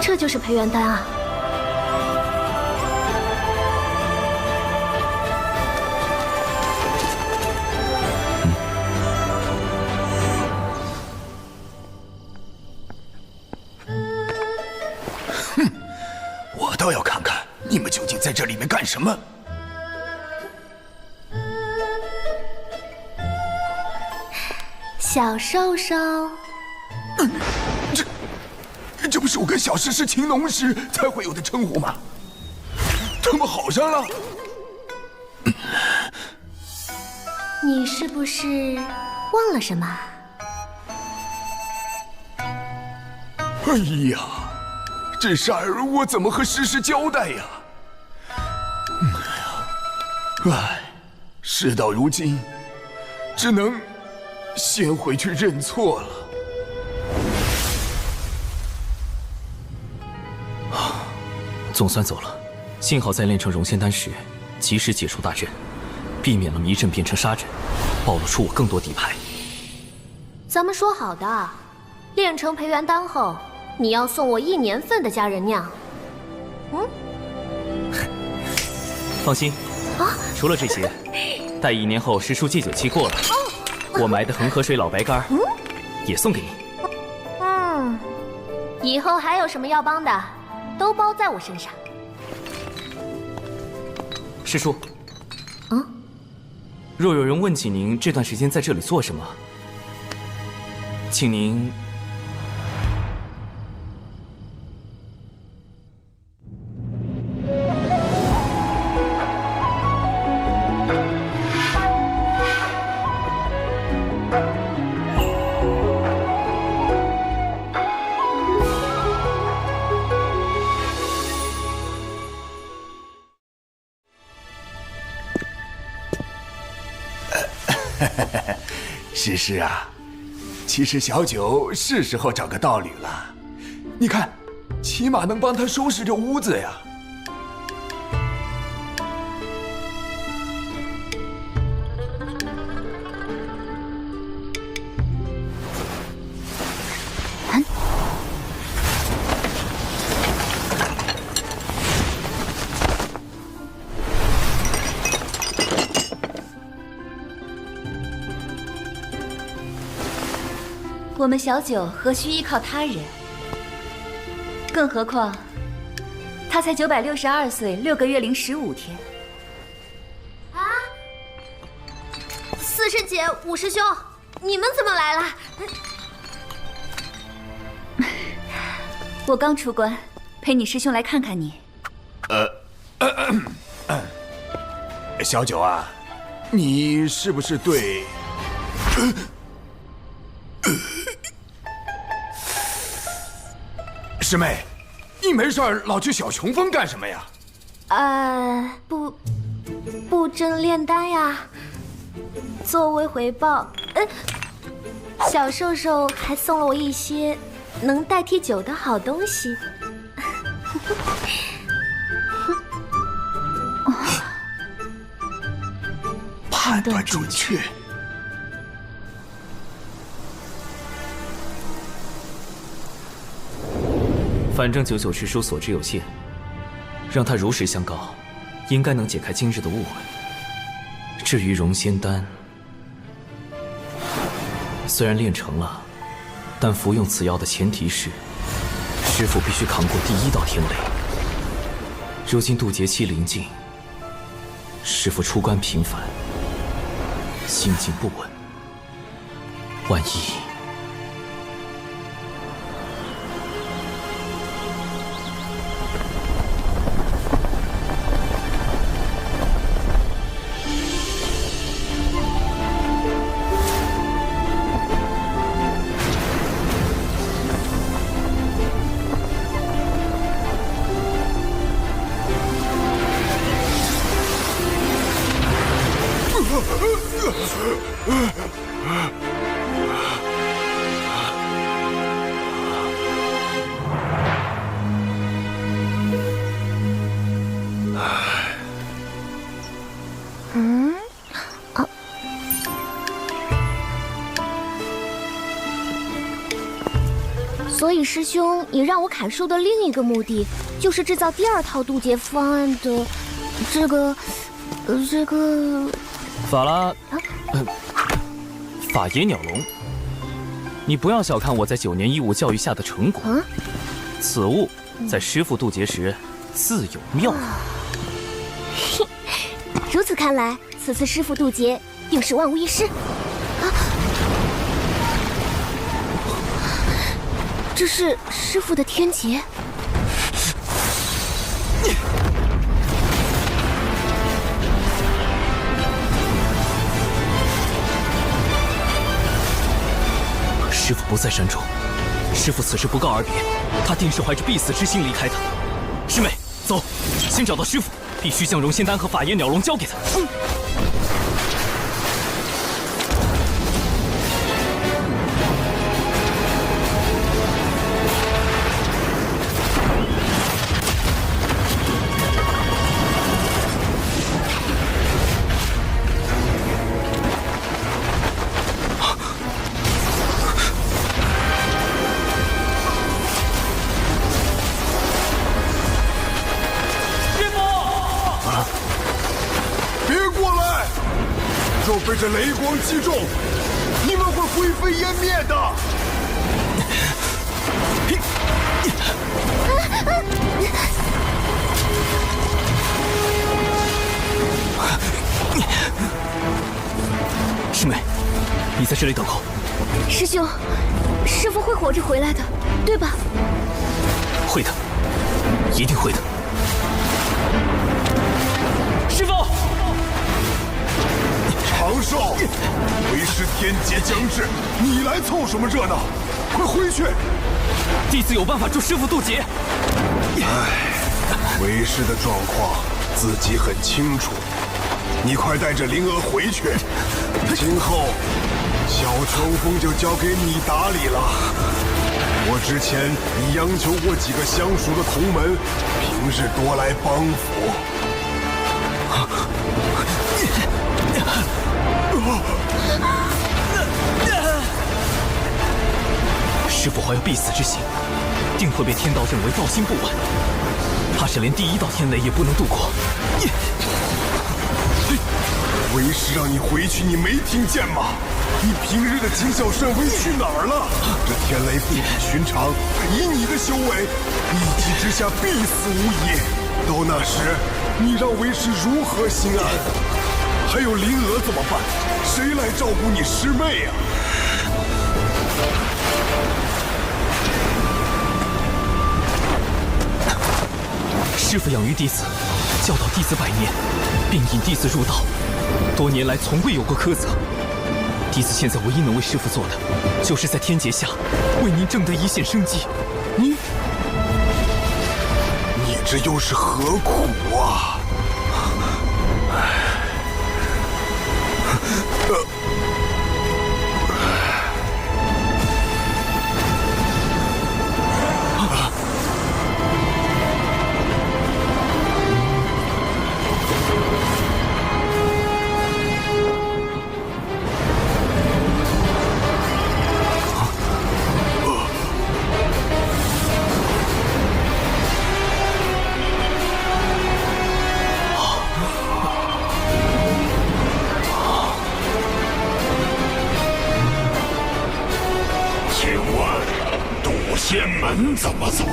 这就是培元丹啊！哼，我倒要看看你们究竟在这里面干什么。小兽兽，这不是我跟小石是情浓时才会有的称呼吗？他们好上了？你是不是忘了什么？哎呀，这事儿我怎么和诗诗交代呀？唉，事到如今，只能先回去认错了。总算走了，幸好在炼成熔仙丹时，及时解除大阵，避免了迷阵变成杀阵，暴露出我更多底牌。咱们说好的，炼成培元丹后，你要送我1年份的佳人酿。放心，除了这些，待1年后师叔戒酒期过了，我埋的恒河水老白干也送给你。以后还有什么要帮的，都包在我身上。师叔，若有人问起您这段时间在这里做什么，请您诗诗啊，其实小九是时候找个道侣了。你看，起码能帮他收拾这屋子呀。我们小九何须依靠他人？更何况，他才962岁6个月零15天。四师姐、五师兄，你们怎么来了？我刚出关，陪你师兄来看看你。小九啊，你是不是对师妹，你没事老去小琼峰干什么呀？布阵炼丹呀。作为回报，小兽兽还送了我一些能代替酒的好东西。判断准确。反正99师叔所知有限，让他如实相告，应该能解开今日的误会。至于容仙丹，虽然炼成了，但服用此药的前提是，师父必须扛过第1道天雷。如今渡劫期临近，师父出关频繁，心境不稳，万一……所以师兄，你让我砍树的另一个目的，就是制造第2套渡劫方案的这个法拉，法野鸟笼，你不要小看我在9年义务教育下的成果。此物在师父渡劫时自有妙用。如此看来，此次师父渡劫定是万无一失。这是师父的天劫。师父不在山中，师父此时不告而别，他定是怀着必死之心离开的。师妹，走，先找到师父，必须将容仙丹和法野鸟笼交给他。被这雷光击中，你们会灰飞烟灭的。师妹，你在这里等候。师兄，师父会活着回来的，对吧？会的，一定会的。师父。长寿，为师天劫将至，你来凑什么热闹？快回去！弟子有办法助师父渡劫。为师的状况自己很清楚，你快带着灵儿回去。今后小琼峰就交给你打理了。我之前已央求过几个相熟的同门，平日多来帮扶。师父怀有必死之心，定会被天道认为道心不稳，怕是连第1道天雷也不能度过。为师让你回去，你没听见吗？你平日的谨小慎微去哪儿了？这天雷不比寻常，以你的修为，一击之下必死无疑。到那时，你让为师如何心安？还有灵娥怎么办？谁来照顾你师妹呀？师父养育弟子，教导弟子100年，并引弟子入道，多年来从未有过苛责。弟子现在唯一能为师父做的，就是在天劫下为您挣得一线生机。这又是何苦啊？仙门怎么走？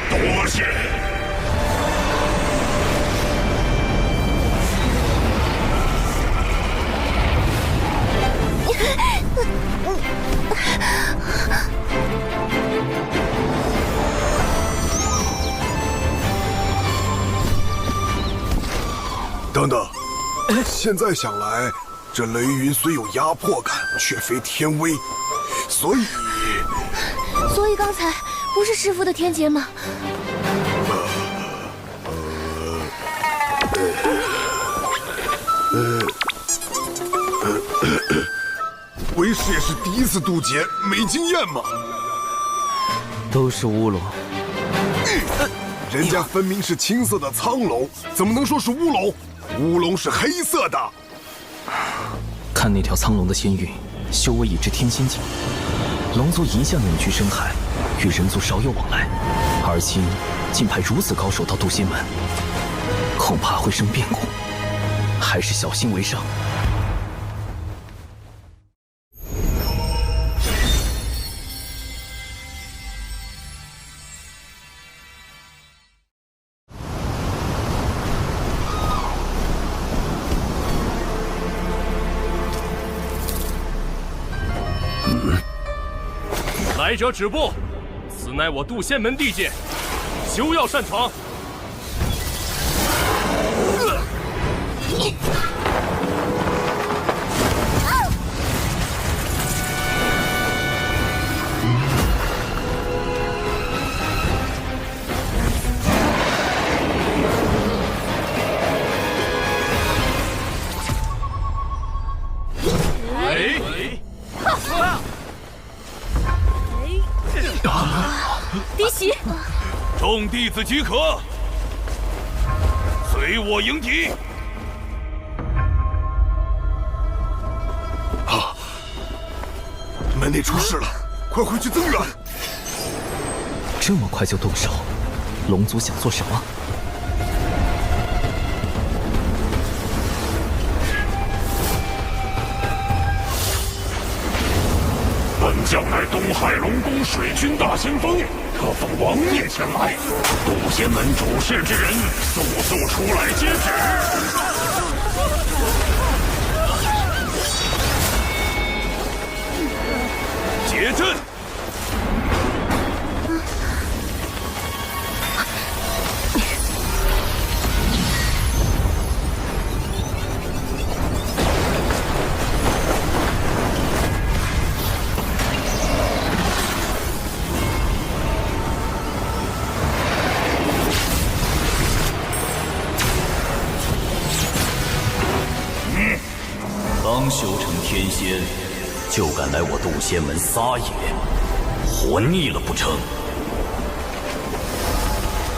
多谢。等等。现在想来，这雷云虽有压迫感，却非天威，所以刚才不是师父的天劫吗？为师也是第一次渡劫，没经验嘛。都是乌龙。人家分明是青色的苍龙，怎么能说是乌龙？乌龙是黑色的。看那条苍龙的仙韵，修为已至天仙境。龙族一向隐居深海，与人族少有往来，而今竟派如此高手到渡仙门，恐怕会生变故，还是小心为上。来者止步！此乃我渡仙门地界，休要擅闯！嫡喜，众弟子即可，随我迎敌。啊！门内出事了，快回去增援！这么快就动手，龙族想做什么？本将乃东海龙宫水军大先锋，特奉王爷前来。渡仙门主事之人，速出来接旨。结阵。刚修成天仙，就敢来我渡仙门撒野，活腻了不成？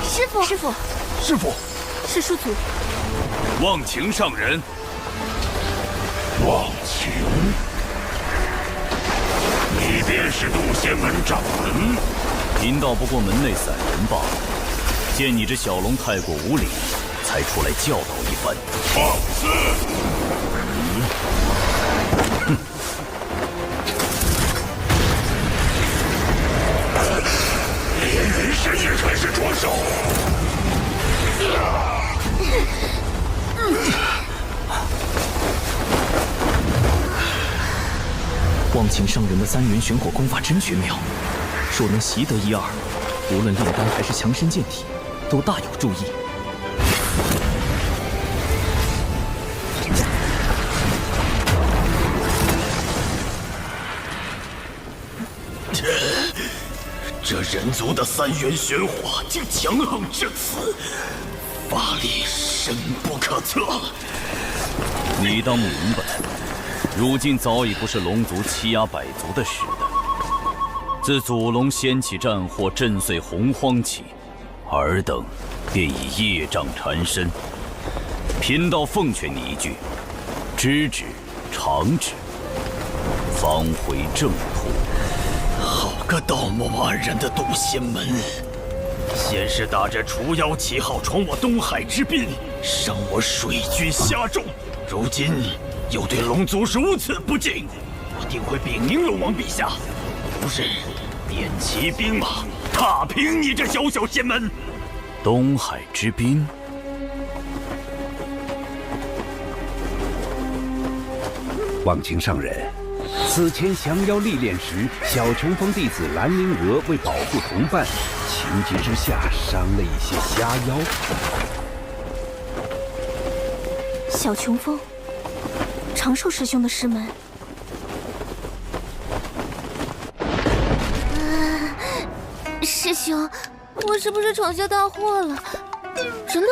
师父，师父，师父，是叔祖。忘情上人，忘情，你便是渡仙门掌门？贫道不过门内散人罢了。见你这小龙太过无礼，才出来教导一番。放肆！连人世也开始着手。忘情上人的三元玄火功法真绝妙，若能习得一二，无论炼丹还是强身健体，都大有助益。这人族的3元玄火竟强横至此，法力深不可测。你当明白，如今早已不是龙族欺压百族的时代。自祖龙掀起战火，震碎洪荒起，尔等便已业障缠身。贫道奉劝你一句：知止，长止，方回正途。好个道貌岸然的渡仙门！先是打着除妖旗号闯我东海之滨，伤我水军虾众，如今又对龙族如此不敬，我定会禀明龙王陛下，不是点齐兵马踏平你这小小仙门。东海之滨。望秦上人，此前降妖历练时，小琼峰弟子兰陵娥为保护同伴，情急之下伤了一些虾妖。小琼峰，长寿师兄的师门。师兄，我是不是闯下大祸了？人呢？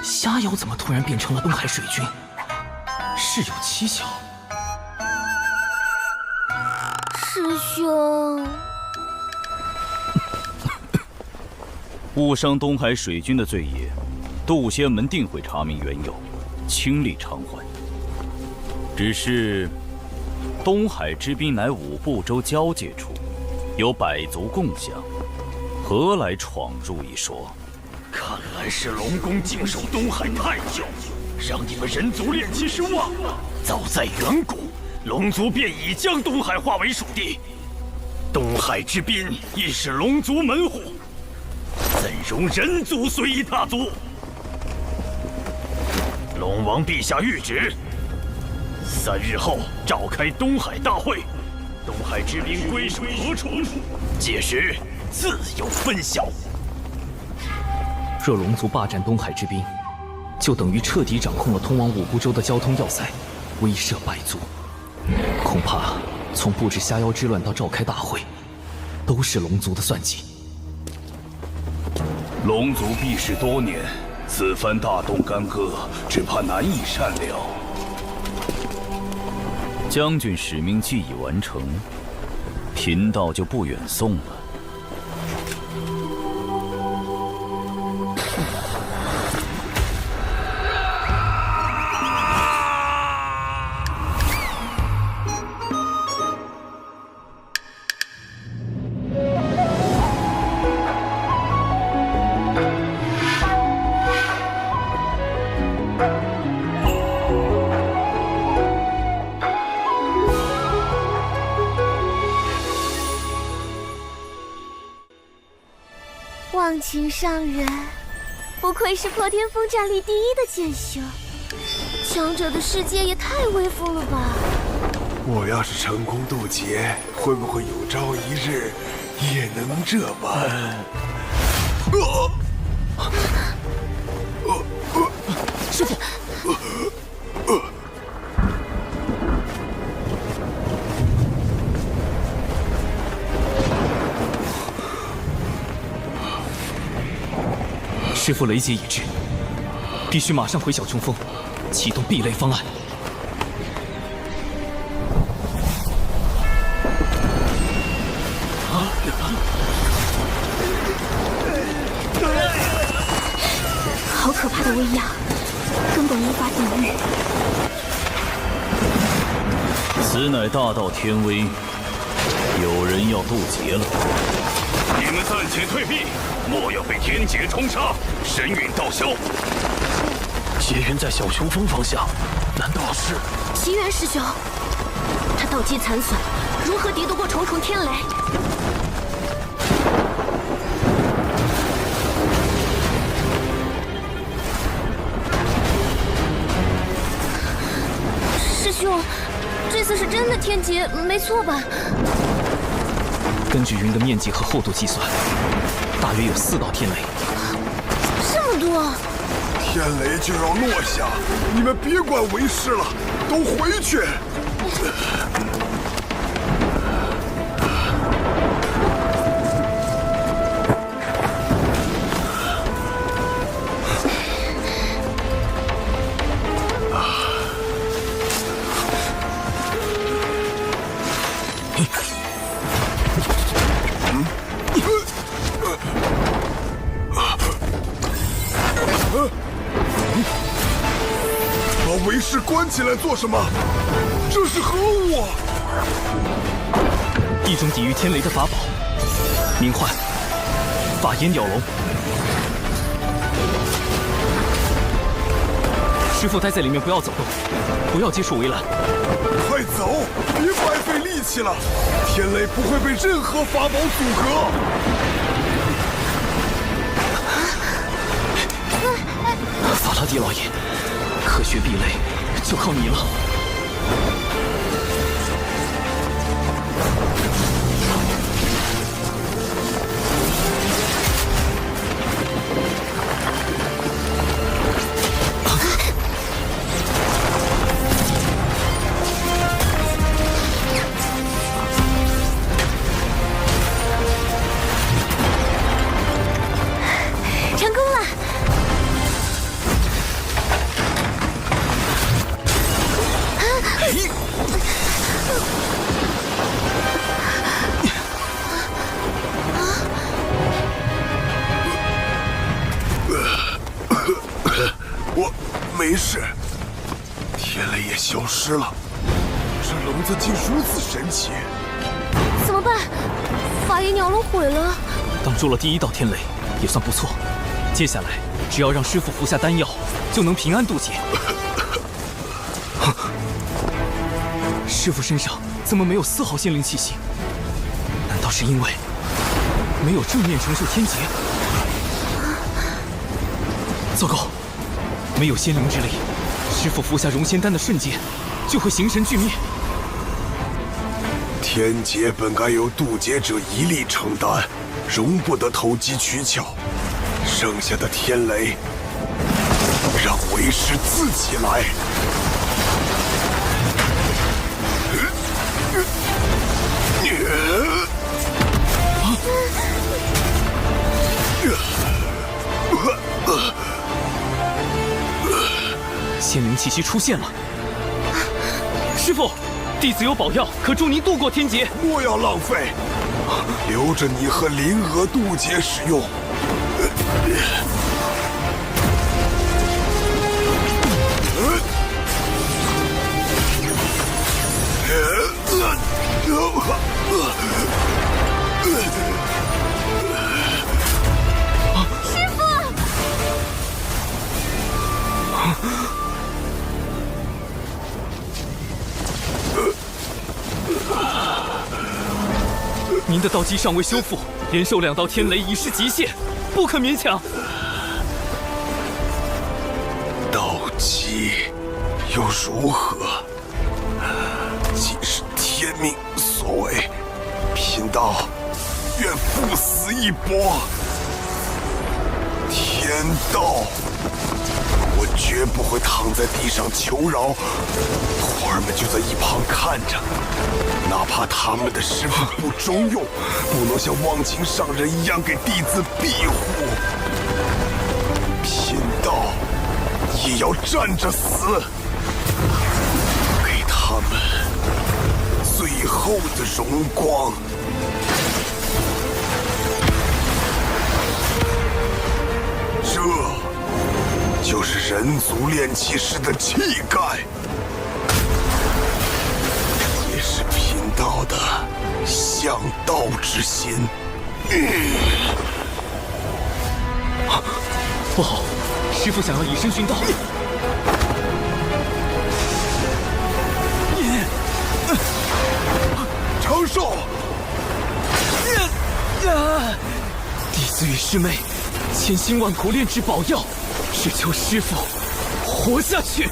虾妖怎么突然变成了东海水军？事有蹊跷。师兄，误伤东海水军的罪业，渡仙门定会查明缘由，倾力偿还。只是东海之滨乃五部洲交界处，有百族共享，何来闯入一说？看来是龙宫静守东海太久，让你们人族炼气师忘了。早在远古，龙族便已将东海划为属地，东海之滨亦是龙族门户，怎容人族随意踏足？龙王陛下谕旨，3日后召开东海大会，东海之滨归属何处？届时自有分晓。若龙族霸占东海之滨，就等于彻底掌控了通往五部洲的交通要塞，威慑百族。恐怕从布置虾妖之乱到召开大会，都是龙族的算计。龙族避世多年，此番大动干戈，只怕难以善了。将军使命既已完成，贫道就不远送了。望秦上人，不愧是破天峰战力第1的剑修，强者的世界也太威风了吧！我要是成功渡劫，会不会有朝一日也能这般？师父。师父雷劫已至，必须马上回小琼峰，启动避雷方案。好可怕的威压，根本无法抵御。此乃大道天威，有人要渡劫了。你们暂且退避，莫要被天劫冲杀，神陨道消。劫云在小琼峰方向，难道是奇缘师兄？他道基残损，如何敌得过重重天雷？师兄，这次是真的天劫，没错吧？根据云的面积和厚度计算，大约有4道天雷。这么多！天雷就要落下，你们别管为师了，都回去！把为师关起来做什么？这是何物啊？一种抵御天雷的法宝，名唤法眼鸟笼。师傅待在里面，不要走动，不要接触围栏。快走，别白费力气了。天雷不会被任何法宝阻隔。法拉第老爷，科学避雷就靠你了。成功了！我没事，天雷也消失了。这笼子竟如此神奇！怎么办？法眼鸟笼毁了。挡住了第一道天雷，也算不错。接下来只要让师傅服下丹药，就能平安渡劫。师傅身上怎么没有丝毫仙灵气息？难道是因为没有正面承受天劫？糟糕，没有仙灵之力，师傅服下融仙丹的瞬间，就会形神俱灭。天劫本该由渡劫者一力承担，容不得投机取巧。剩下的天雷，让为师自己来。仙灵气息出现了。师傅，弟子有宝药，可助您渡过天劫。莫要浪费，留着你和灵娥渡劫使用。师傅！您的道基尚未修复，连受2道天雷已是极限，不可勉强。道基又如何？既是天命所为，贫道愿赴死一搏。天道，我绝不会躺在地上求饶，徒儿们就在一旁看着。哪怕他们的师父不中用，不能像忘情上人一样给弟子庇护，贫道也要站着死，给他们最后的荣光。这就是人族炼气师的气概，也是贫道的向道之心。不好，师父想要以身殉道。长寿！弟子与师妹千辛万苦炼制宝药，只求师父活下去。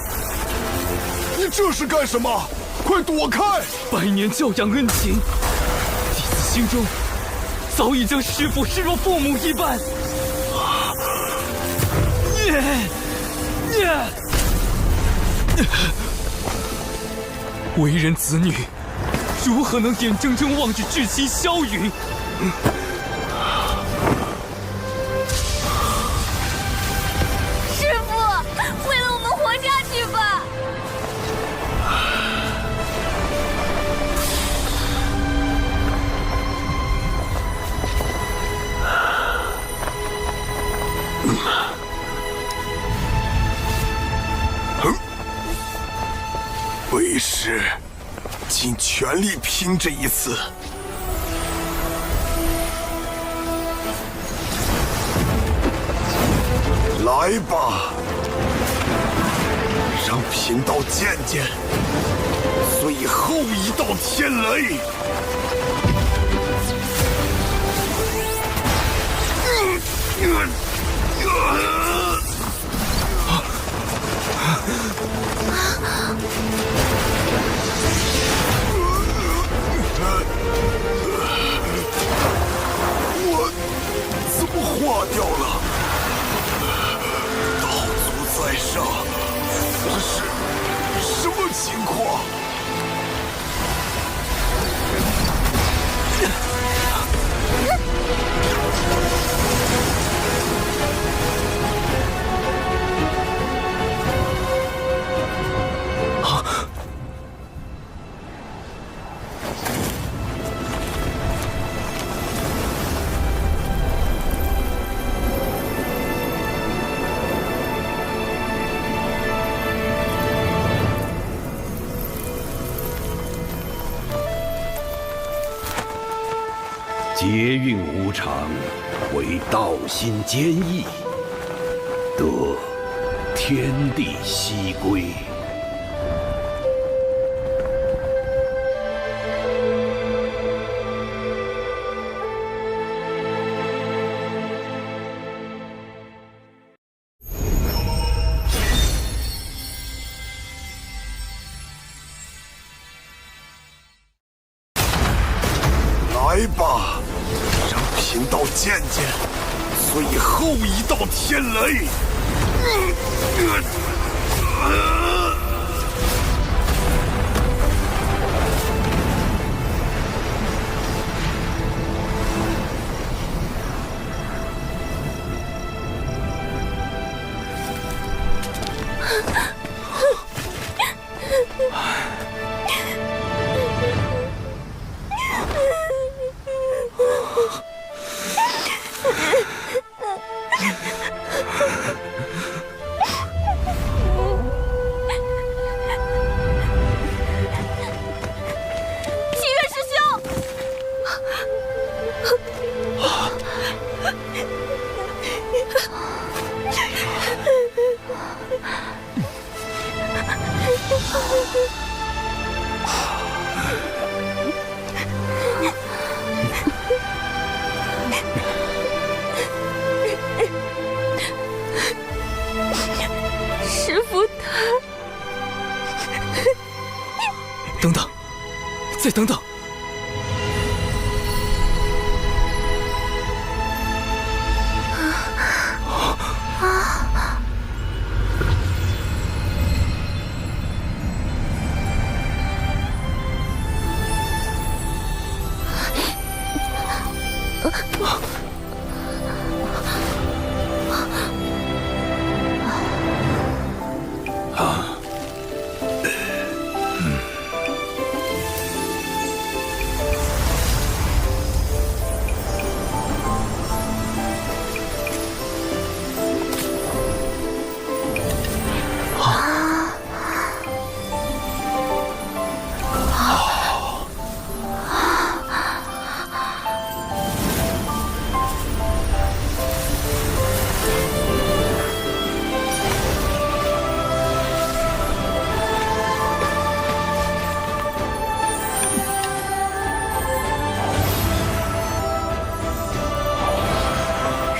你这是干什么？快躲开！100年教养恩情，弟子心中早已将师父视若父母一般。为人子女，如何能眼睁睁望着至亲消陨？师傅，为了我们活下去吧！时，尽全力拼这一次。来吧，让贫道见见最后一道天雷。我怎么化掉了？道祖在上，此事什么情况？劫运无常，为道心坚毅，得天地西归。来吧，让贫道见见最后一道天雷。师父他……等等，再等等。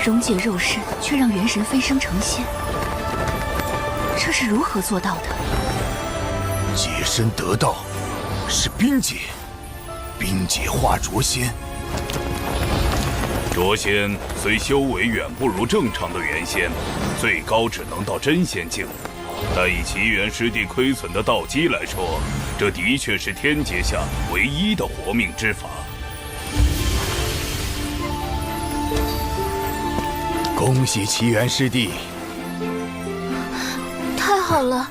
溶解肉身，却让元神飞升成仙，这是如何做到的？解身得道，是冰解，冰解化浊仙。浊仙虽修为远不如正常的元仙，最高只能到真仙境，但以奇缘师弟亏损的道基来说，这的确是天劫下唯一的活命之法。恭喜奇缘师弟！太好了！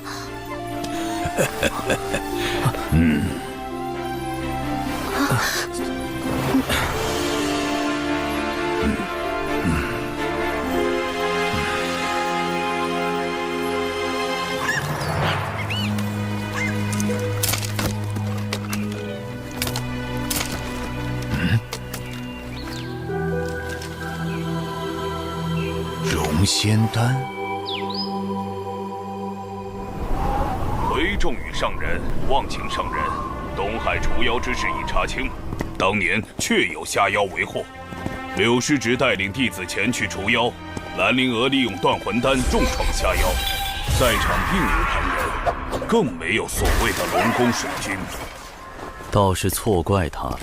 仙丹。回众与上人，望请上人，东海除妖之事已查清，当年确有下妖为祸。柳师侄带领弟子前去除妖，兰陵娥利用断魂丹重创下妖，在场并无旁人，更没有所谓的龙宫水军。倒是错怪他了。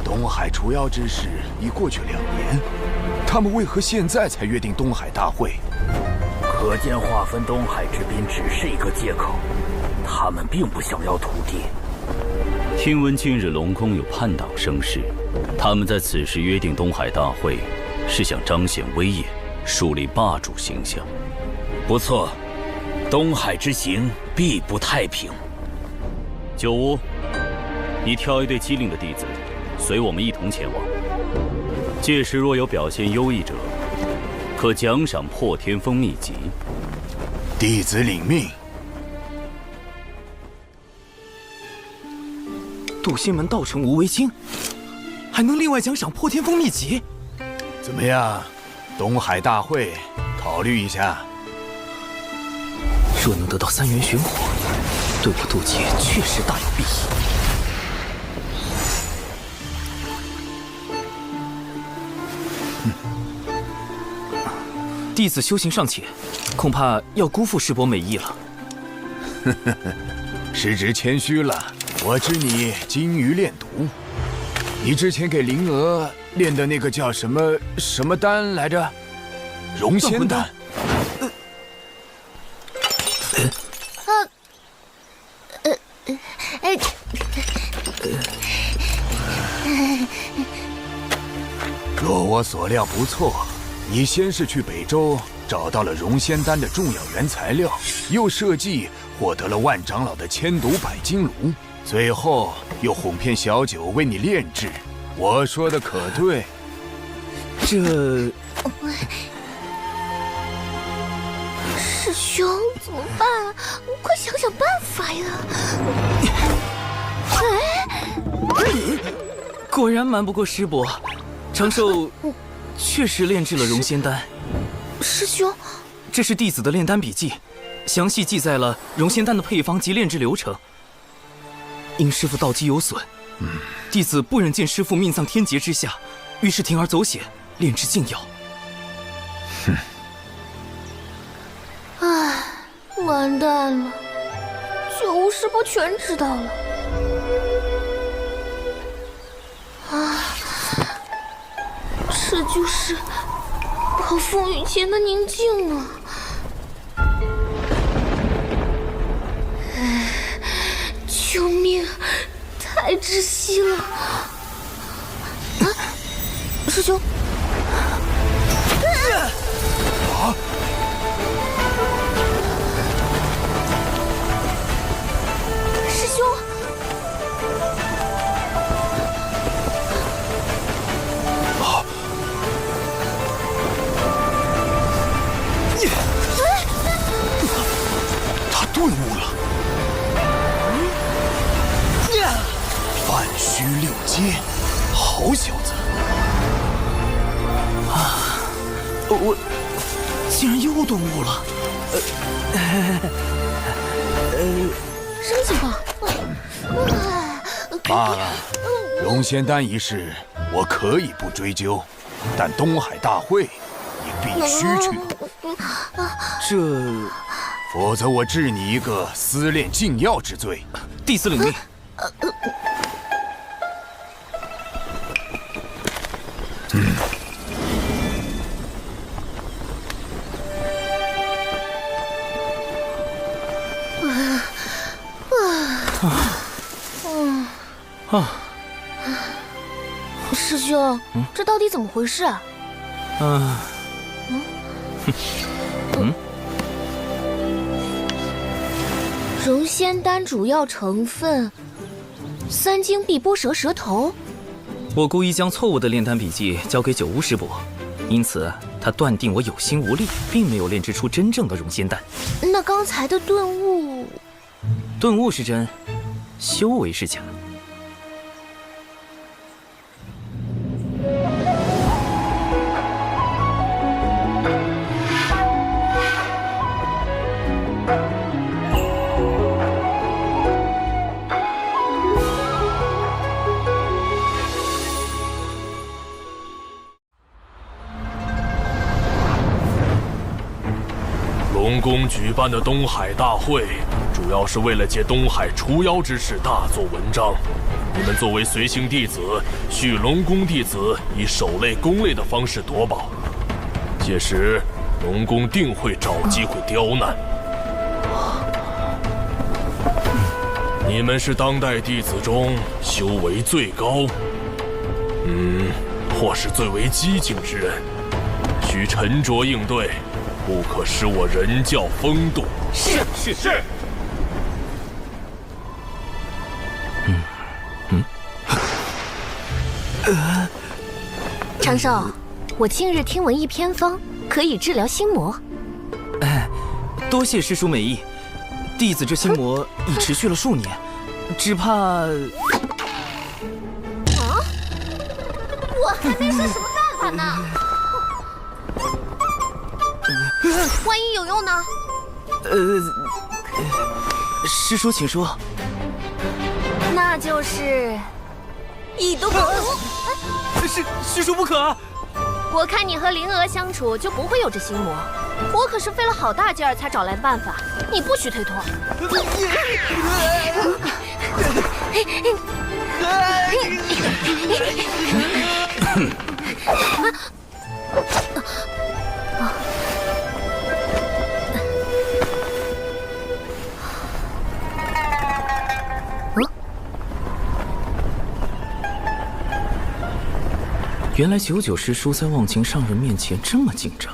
东海除妖之事已过去2年，他们为何现在才约定东海大会？可见划分东海之滨只是一个借口，他们并不想要土地。听闻近日龙宫有叛党生事，他们在此时约定东海大会，是想彰显威严，树立霸主形象。不错，东海之行必不太平。九乌，你挑一队机灵的弟子，随我们一同前往。届时若有表现优异者，可奖赏破天风秘籍。弟子领命。渡仙门道成无为经，还能另外奖赏破天风秘籍。怎么样，东海大会，考虑一下。若能得到3元玄火，对我渡劫确实大有裨益。弟子修行尚浅，恐怕要辜负师伯美意了。师侄谦虚了，我知你精于炼毒。你之前给灵娥炼的那个叫什么丹来着？融仙丹。若我所料不错，你先是去北周找到了融仙丹的重要原材料，又设计获得了万长老的千毒百金炉，最后又哄骗小九为你炼制。我说的可对？这师兄怎么办？快想想办法呀！果然瞒不过师伯，长寿确实炼制了融仙丹。师兄，这是弟子的炼丹笔记，详细记载了融仙丹的配方及炼制流程。因师父道基有损，弟子不忍见师父命丧天劫之下，于是铤而走险，炼制禁药。唉，完蛋了，九无师伯全知道了。这就是暴风雨前的宁静啊！救命，太窒息了！师兄，师兄。顿悟了，半虚六阶，好小子！我竟然又顿悟了。什么情况？罢了，融仙丹一事我可以不追究，但东海大会你必须去。这，否则我治你一个私炼禁药之罪。弟子领命。师兄，这到底怎么回事啊？融仙丹主要成分3经碧波蛇蛇头。我故意将错误的炼丹笔记交给九巫师伯，因此他断定我有心无力，并没有炼制出真正的融仙丹。那刚才的顿悟，顿悟是真，修为是假。龙宫举办的东海大会，主要是为了借东海除妖之事大做文章。你们作为随行弟子，需与龙宫弟子以守类攻类的方式夺宝，届时龙宫定会找机会刁难。你们是当代弟子中修为最高，或是最为机警之人，需沉着应对，不可失我人教风度。是。长寿，我近日听闻一偏方，可以治疗心魔。多谢师叔美意。弟子这心魔已持续了数年，只怕……我还没说什么办法呢。万一有用呢？师叔请说。那就是以毒攻毒。师叔不可！我看你和灵娥相处就不会有这心魔。我可是费了好大劲儿才找来的办法，你不许推脱。原来99师叔在忘情上人面前这么紧张，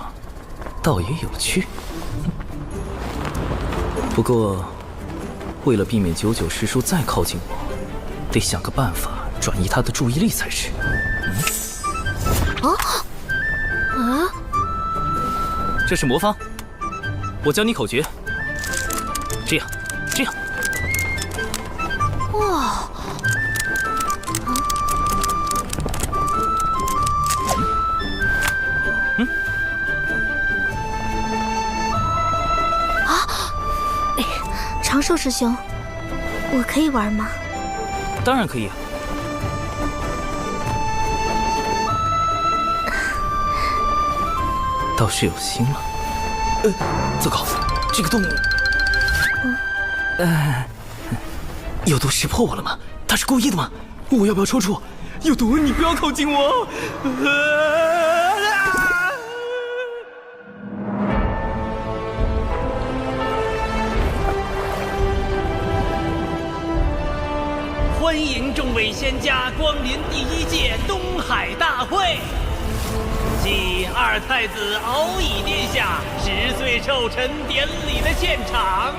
倒也有趣。不过，为了避免99师叔再靠近我，得想个办法转移他的注意力才是。这是魔方，我教你口诀。这样。哇！长寿师兄，我可以玩吗？当然可以。倒是有心了。糟糕，这个洞，有毒识破我了吗？他是故意的吗？我要不要抽出？有毒，你不要靠近我！欢迎众位仙家光临第1届东海大会，继二太子敖乙殿下10岁寿辰典礼的现场。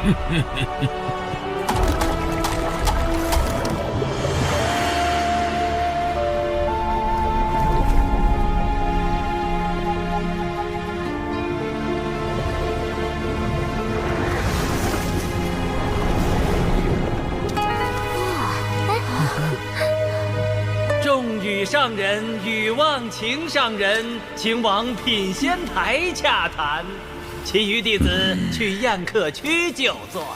上人与忘情上人，请往品仙台洽谈，其余弟子去宴客区就坐。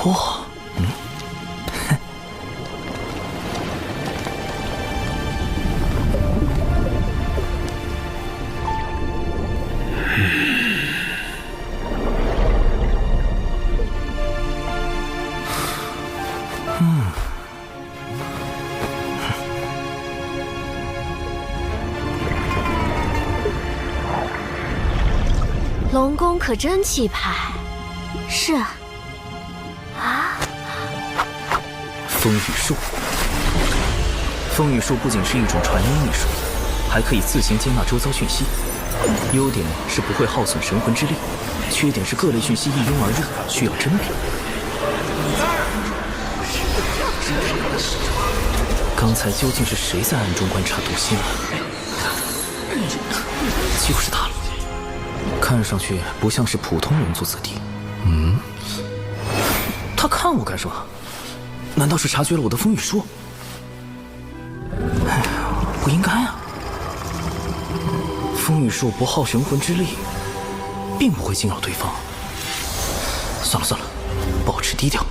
哇！龙宫可真气派。是啊。风雨术。风雨术不仅是一种传音艺术，还可以自行接纳周遭讯息。优点是不会耗损神魂之力，缺点是各类讯息一拥而入，需要甄别。刚才究竟是谁在暗中观察毒心啊？就是他了。看上去不像是普通龙族子弟。他看我干什么？难道是察觉了我的风雨术？哎呀，不应该啊！风雨术不耗神魂之力，并不会惊扰对方。算了，保持低调。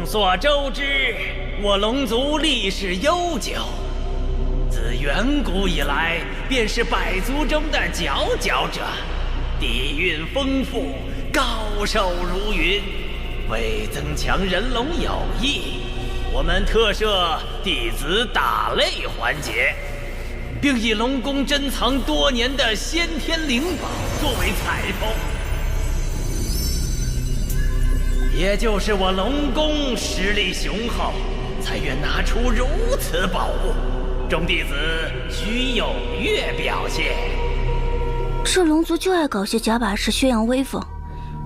众所周知，我龙族历史悠久，自远古以来便是百族中的佼佼者，底蕴丰富，高手如云。为增强人龙友谊，我们特设弟子打擂环节，并以龙宫珍藏多年的先天灵宝作为彩头。也就是我龙宫实力雄厚，才愿拿出如此宝物，众弟子需踊跃表现。这龙族就爱搞些假把式宣扬威风，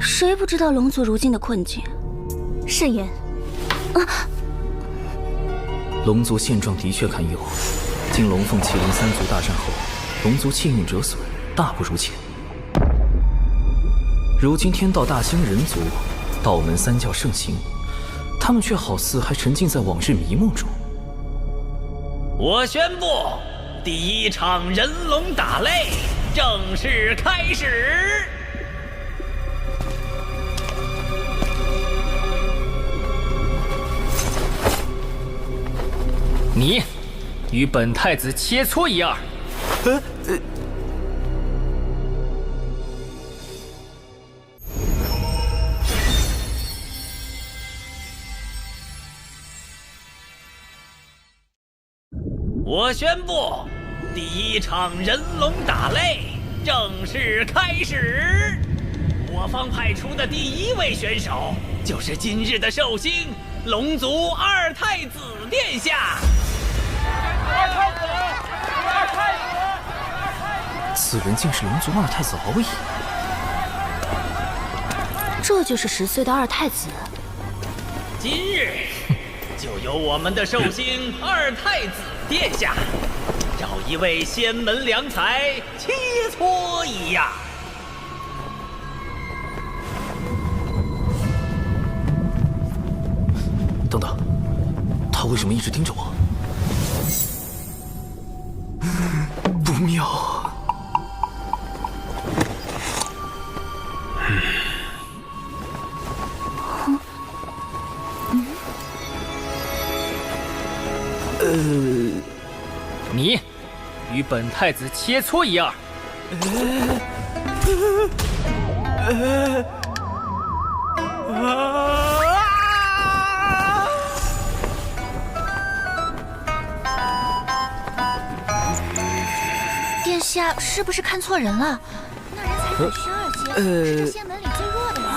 谁不知道龙族如今的困境？慎言。龙族现状的确堪忧，经龙凤麒麟三族大战后，龙族气运折损，大不如前。如今天道大兴人族，道门三教盛行，他们却好似还沉浸在往日迷梦中。我宣布，第一场人龙打擂正式开始。你与本太子切磋一二。我宣布，第一场人龙打擂正式开始。我方派出的第一位选手就是今日的寿星龙族二太子殿下。此人竟是龙族二太子敖乙，这就是10岁的二太子。今日就由我们的寿星二太子殿下找一位仙门良才切磋一样。等等，他为什么一直盯着我？不妙。你与本太子切磋一二。殿下是不是看错人了？那人才子12阶，是这仙门里最弱的人。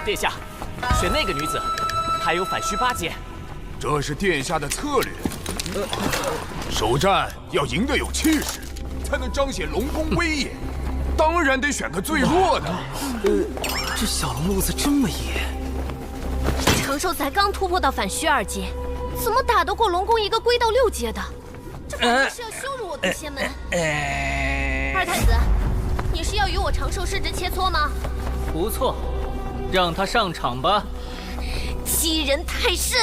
殿下，选那个女子，还有反虚8阶。这是殿下的策略。首战要赢得有气势，才能彰显龙宫威严。当然得选个最弱的。这小龙路子这么野。长寿才刚突破到反虚2阶，怎么打得过龙宫一个归到6阶的？这肯定是要羞辱我渡仙门。二太子，你是要与我长寿师侄切磋吗？不错，让他上场吧。欺人太甚！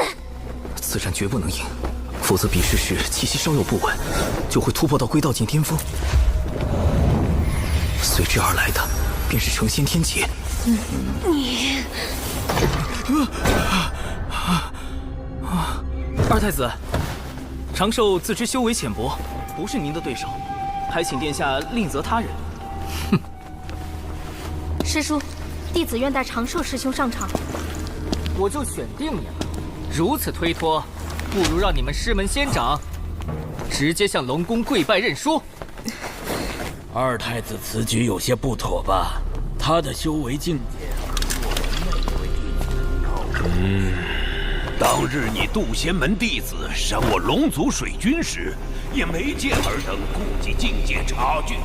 此战绝不能赢，否则比试时气息稍有不稳，就会突破到归道境巅峰。随之而来的便是成仙天劫。你，二太子，长寿自知修为浅薄，不是您的对手，还请殿下另择他人。师叔，弟子愿带长寿师兄上场。我就选定你了，如此推脱，不如让你们师门仙长直接向龙宫跪拜认输。二太子此举有些不妥吧？他的修为境界当日你渡仙门弟子伤我龙族水军时，也没见尔等顾及境界差距。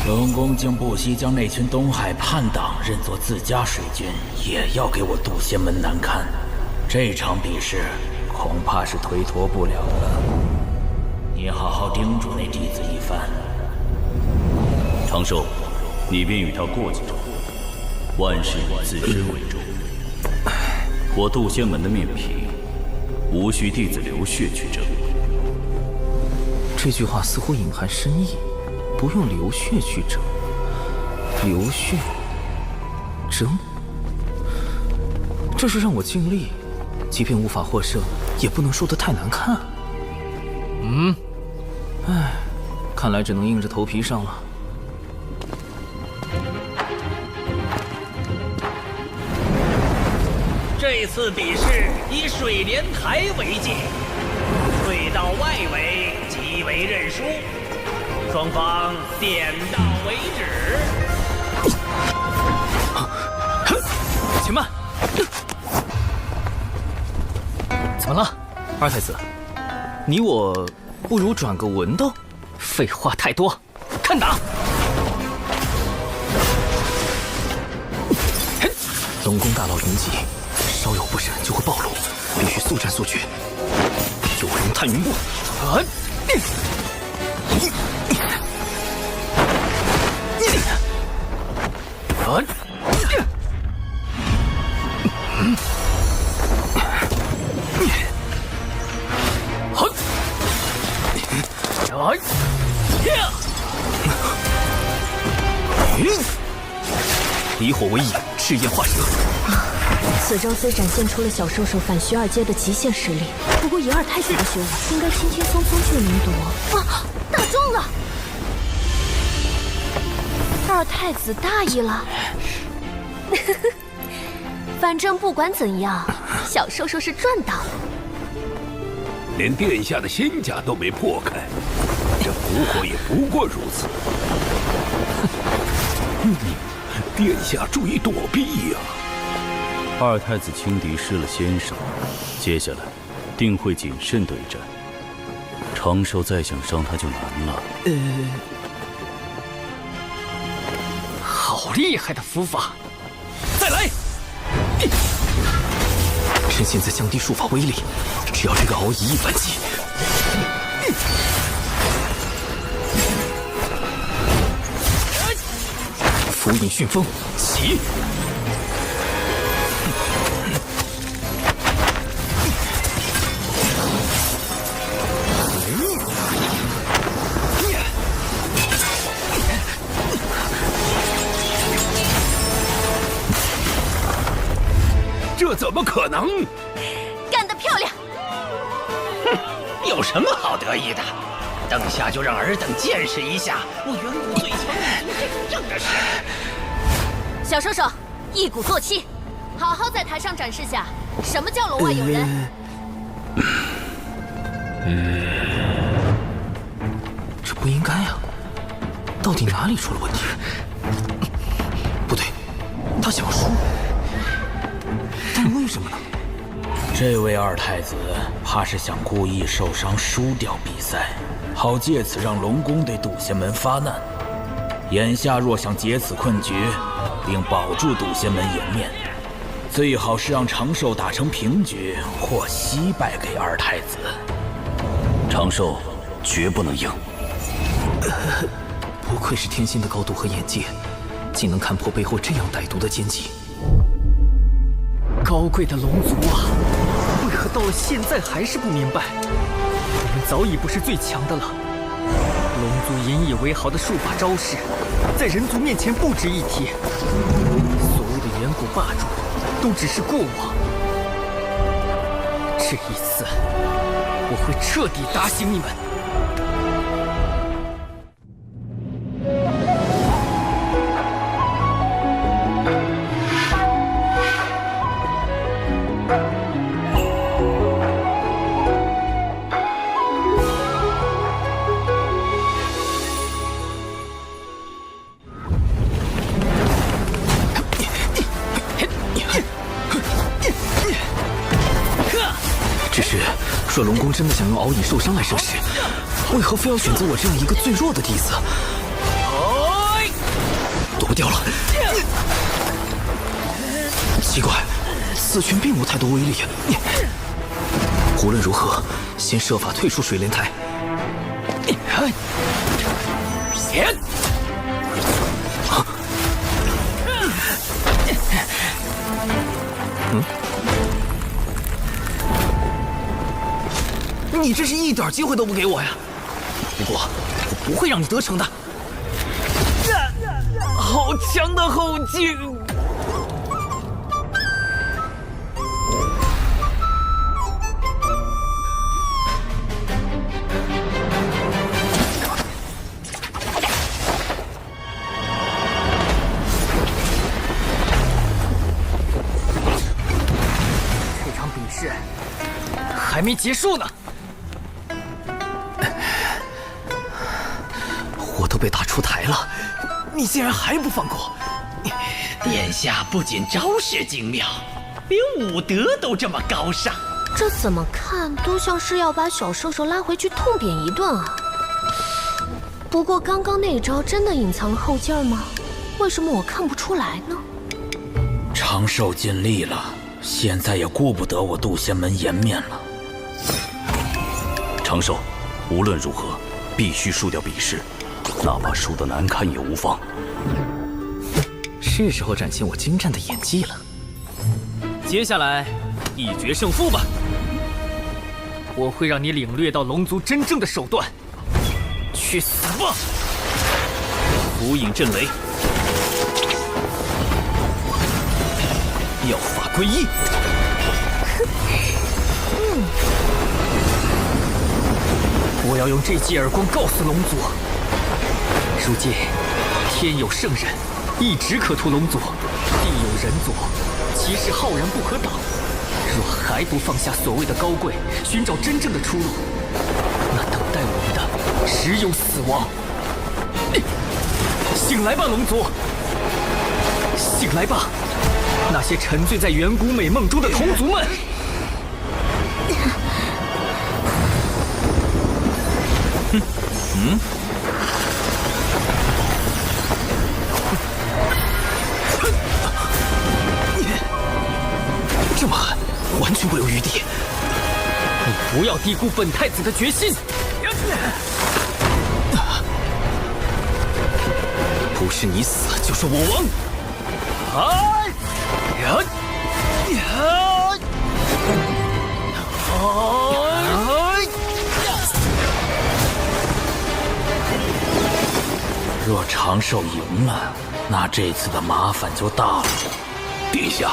龙宫竟不惜将那群东海叛党认作自家水军，也要给我渡仙门难堪。这场比试恐怕是推脱不了了。你好好叮嘱那弟子一番。长寿，你便与他过几招，万事以自身为重。我渡仙门的面皮，无需弟子流血去争。这句话似乎隐含深意，不用流血去争。流血争，这是让我尽力，即便无法获胜，也不能输得太难看。唉，看来只能硬着头皮上了。这次比试以水莲台为界，隧道外围即为认输，双方点到为止。且慢！怎么了，二太子？你我不如转个文斗？废话太多，看打！龙宫大佬云集，稍有不慎就会暴露，必须速战速决。九龙探云步，离火为引，赤焰化蛇。此招虽展现出了小兽兽反徐二阶的极限实力，不过以二太子的修为，应该轻轻松松就能夺。啊，打中了！二太子大意了。反正不管怎样，小兽兽是赚到了。连殿下的心甲都没破开，这蛊火也不过如此。殿下注意躲避呀！二太子轻敌失了先手，接下来定会谨慎对战。长寿再想伤他就难了。好厉害的符法！再来！趁现在降低术法威力，只要这个敖乙一反击。符引旋风，起！这怎么可能？干得漂亮！哼，有什么好得意的？等下就让尔等见识一下我远古最强已经真正的实力。小兽兽，一鼓作气，好好在台上展示下什么叫龙外有人。这不应该啊！到底哪里出了问题？不对，他想输，但为什么呢？这位二太子怕是想故意受伤输掉比赛，好借此让龙宫对笃仙门发难。眼下若想解此困局，并保住笃仙门颜面，最好是让长寿打成平局或惜败给二太子。长寿绝不能赢。不愧是天心的高度和眼界，竟能看破背后这样歹毒的奸计。高贵的龙族啊，为何到了现在还是不明白？我们早已不是最强的了。龙族引以为豪的术法招式，在人族面前不值一提。所谓的远古霸主，都只是过往。这一次，我会彻底打醒你们。若龙宫真的想用敖乙受伤来生事，为何非要选择我这样一个最弱的弟子？躲不掉了。奇怪，此拳并无太多威力。无论如何，先设法退出水莲台。你这是一点机会都不给我呀！不过，我不会让你得逞的。好强的后劲！没结束呢。我都被打出台了，你竟然还不放过！殿下不仅招式精妙，连武德都这么高尚。这怎么看都像是要把小兽兽拉回去痛扁一顿啊！不过刚刚那招真的隐藏后劲儿吗？为什么我看不出来呢？长寿尽力了，现在也顾不得我渡仙门颜面了。长寿，无论如何必须输掉比试，哪怕输得难看也无妨。是时候展现我精湛的演技了。接下来，一决胜负吧！我会让你领略到龙族真正的手段。去死吧！无影震雷，妙法归一。我要用这记耳光告诉龙族，如今天有圣人，一直可屠龙族；地有人族，其势浩然不可挡。若还不放下所谓的高贵，寻找真正的出路，那等待我们的只有死亡。醒来吧，龙族！醒来吧，那些沉醉在远古美梦中的同族们！这么狠，完全不留余地！你不要低估本太子的决心！不是你死，就是我亡！若长寿赢了，那这次的麻烦就大了。殿下，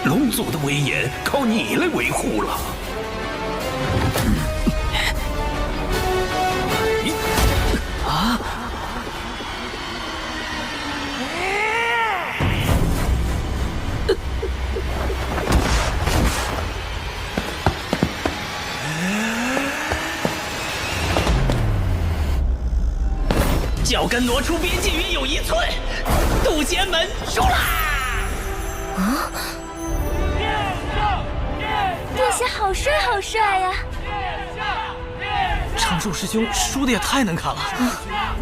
龙族的威严靠你来维护了。脚跟挪出边界约有1寸，渡仙门输啦！啊！殿下好帅好帅呀！长寿师兄输的也太难看了，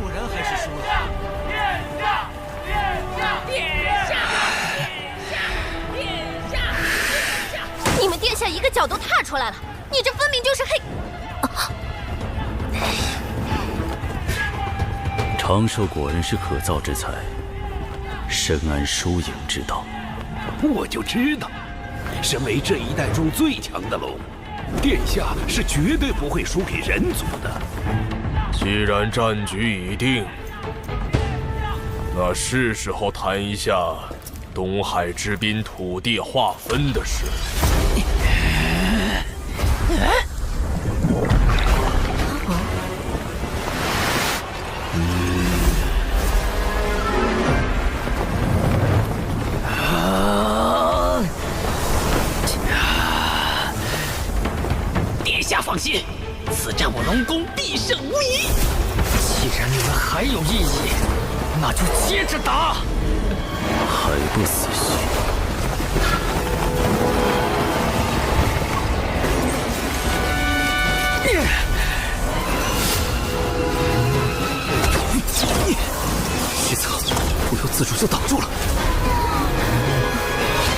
果然还是输了。你们殿下一个脚都踏出来了，你这分明就是黑。长寿果然是可造之才，深谙输赢之道。我就知道，身为这一代中最强的龙，殿下是绝对不会输给人族的。既然战局已定，那是时候谈一下东海之滨土地划分的事。殿下放心，此战我龙宫必胜无疑。既然你们还有异议，那就接着打。还不死心？失策，不由自主就挡住了。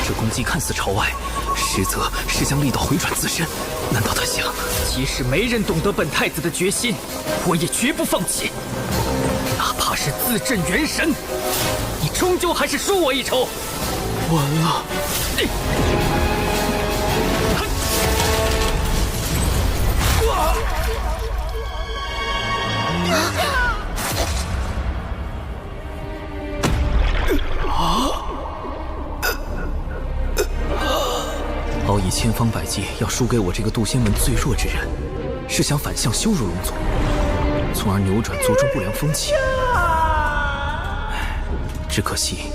这攻击看似朝外，实则是将力道回转自身。难道他想，即使没人懂得本太子的决心，我也绝不放弃。哪怕是自镇元神，你终究还是输我一筹。完了！敖乙千方百计要输给我这个渡仙门最弱之人，是想反向羞辱龙族，从而扭转族中不良风气。只可惜，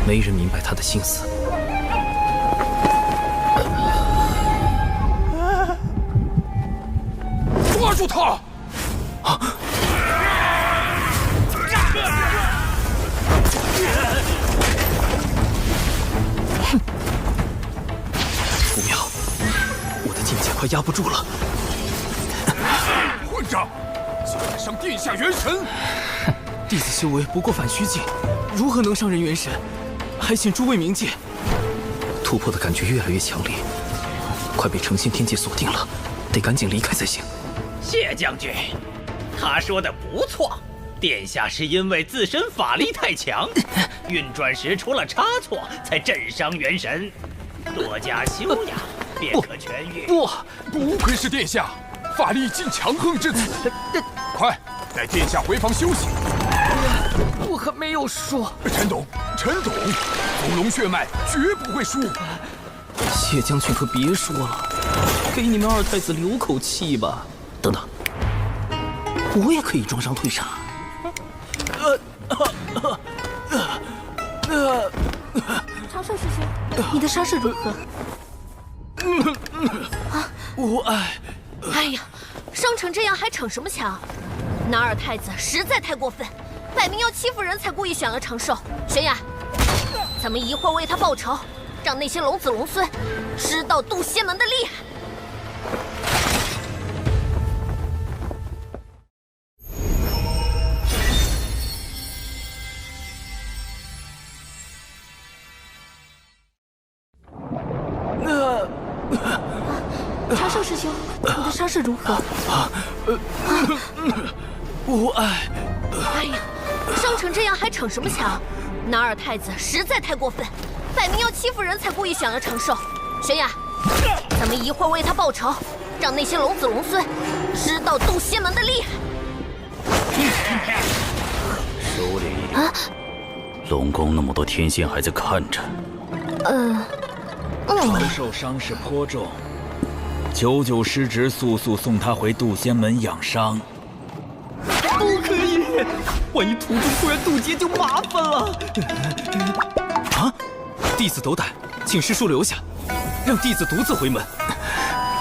没人明白他的心思。住他！不妙，我的境界快压不住了。混账！竟敢伤殿下元神！弟子修为不过反虚境，如何能伤人元神？还请诸位明鉴。突破的感觉越来越强烈，快被成仙天界锁定了，得赶紧离开才行。谢将军，他说的不错，殿下是因为自身法力太强，运转时出了差错，才震伤元神。多加修养，便可痊愈。不愧是殿下，法力尽强横之子。快带殿下回房休息。我还没有说。陈董，从龙血脉绝不会输。谢将军可别说了，给你们二太子留口气吧。等等，我也可以装伤退杀。长寿师兄，你的伤势如何？无碍。哎呀，伤成这样还逞什么强？那二太子实在太过分，摆明要欺负人才故意选了长寿。玄雅，咱们一会儿为他报仇，让那些龙子龙孙知道渡仙门的厉害。长寿师兄，你的伤势如何？无碍。哎呀，伤成这样还逞什么强？那二太子实在太过分，摆明要欺负人才故意选了长寿。玄雅，咱们一会儿为他报仇，让那些龙子龙孙知道渡仙门的厉害。收敛一点。龙宫那么多天仙还在看着。长寿伤势颇重，九九师侄速速送他回渡仙门养伤。不可以，万一途中突然渡劫就麻烦了。啊！弟子斗胆，请师叔留下，让弟子独自回门。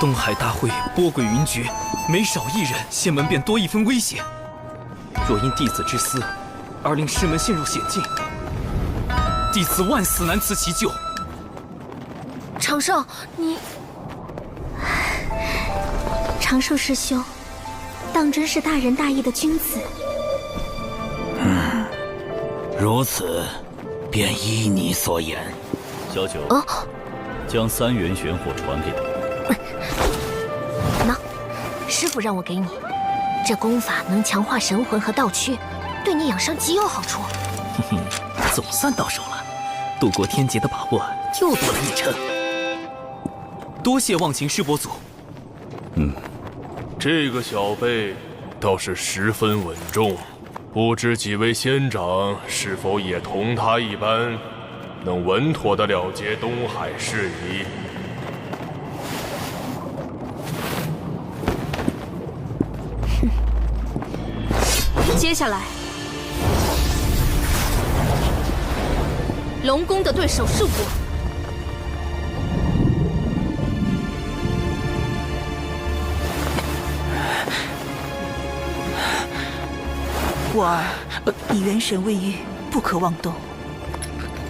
东海大会波诡云谲，每少一人，仙门便多一分危险。若因弟子之私而令师门陷入险境，弟子万死难辞其咎。长寿，你……长寿师兄，当真是大仁大义的君子。如此，便依你所言。小九，将3元玄火传给他。喏，师傅让我给你，这功法能强化神魂和道躯，对你养伤极有好处。哼哼，总算到手了，渡过天劫的把握又多了1成。多谢忘情师伯祖。这个小辈倒是十分稳重，不知几位仙长是否也同他一般，能稳妥地了结东海事宜。接下来，龙宫的对手是我。我儿，你元神未愈，不可妄动。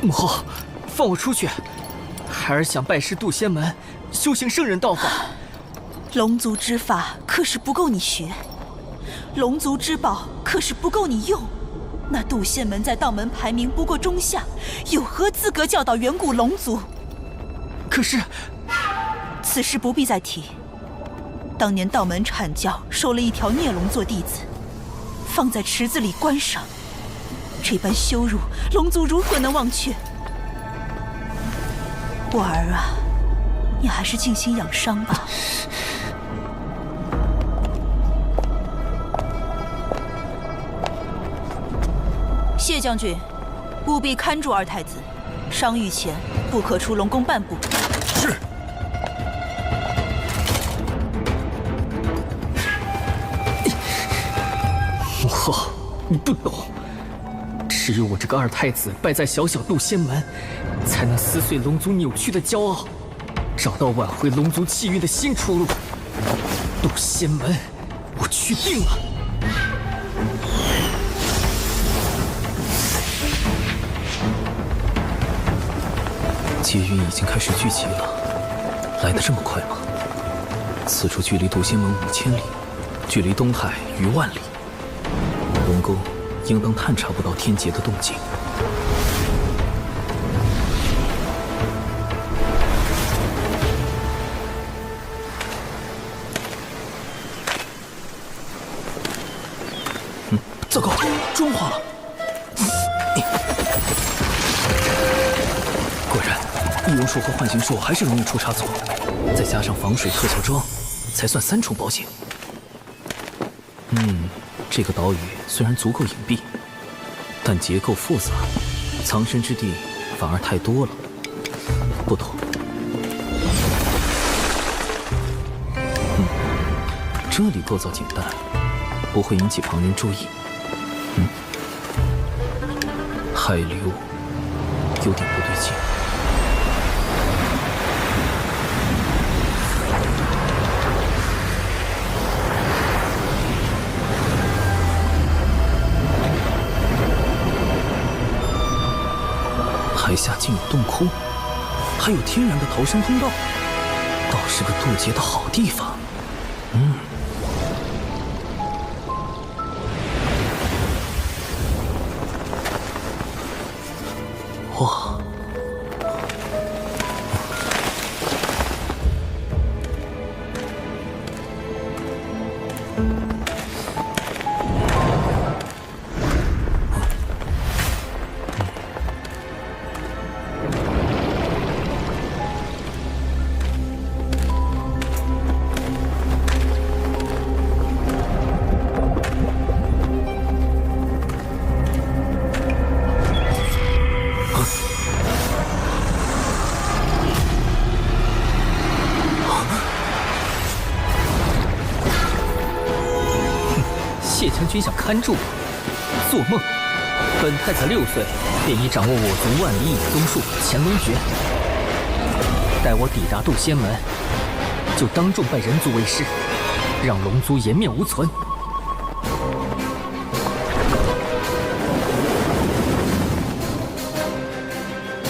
母后，放我出去！孩儿想拜师渡仙门，修行圣人道法。龙族之法可是不够你学，龙族之宝可是不够你用。那渡仙门在道门排名不过中下，有何资格教导远古龙族？可是，此事不必再提。当年道门阐教收了一条孽龙做弟子，放在池子里观赏，这般羞辱，龙族如何能忘却？我儿啊，你还是静心养伤吧。谢将军，务必看住二太子，伤愈前不可出龙宫半步。是。母后，你不懂，只有我这个二太子败在小小渡仙门，才能撕碎龙族扭曲的骄傲，找到挽回龙族气运的新出路。渡仙门，我去定了！劫云已经开始聚集了，来得这么快吗？此处距离渡仙门5000里，距离东海逾万里，龙宫应当探查不到天劫的动静。糟糕，妆化了！果然，易容术和幻形术还是容易出差错，再加上防水特效妆，才算3重保险。这个岛屿虽然足够隐蔽，但结构复杂，藏身之地反而太多了。不妥。这里构造简单，不会引起旁人注意。海流有点不对劲。海下竟有洞窟，还有天然的逃生通道，倒是个渡劫的好地方。哇！谢将军想看住我，做梦！本太子6岁便已掌握我族万里影宗术乾隆诀，待我抵达渡仙门，就当众拜人族为师，让龙族颜面无存。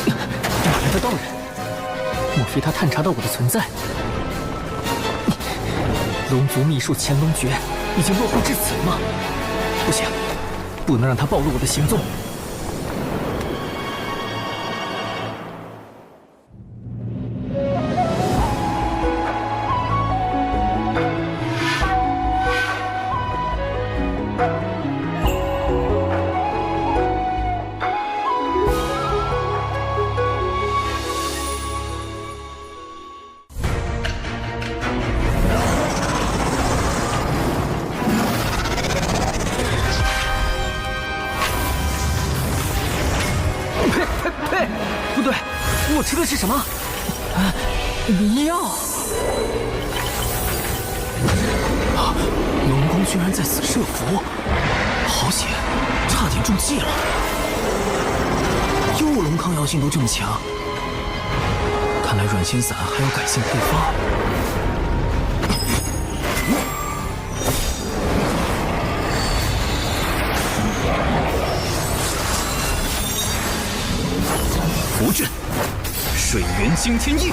哪来的道人？莫非他探查到我的存在？龙族秘术乾隆诀已经落后至此了吗？不行，不能让他暴露我的行踪。不对，我吃的是什么？药！龙宫居然在此设伏，好险，差点中计了。幼龙抗药性都这么强，看来软仙散还有改进配方。符阵，水源惊天印。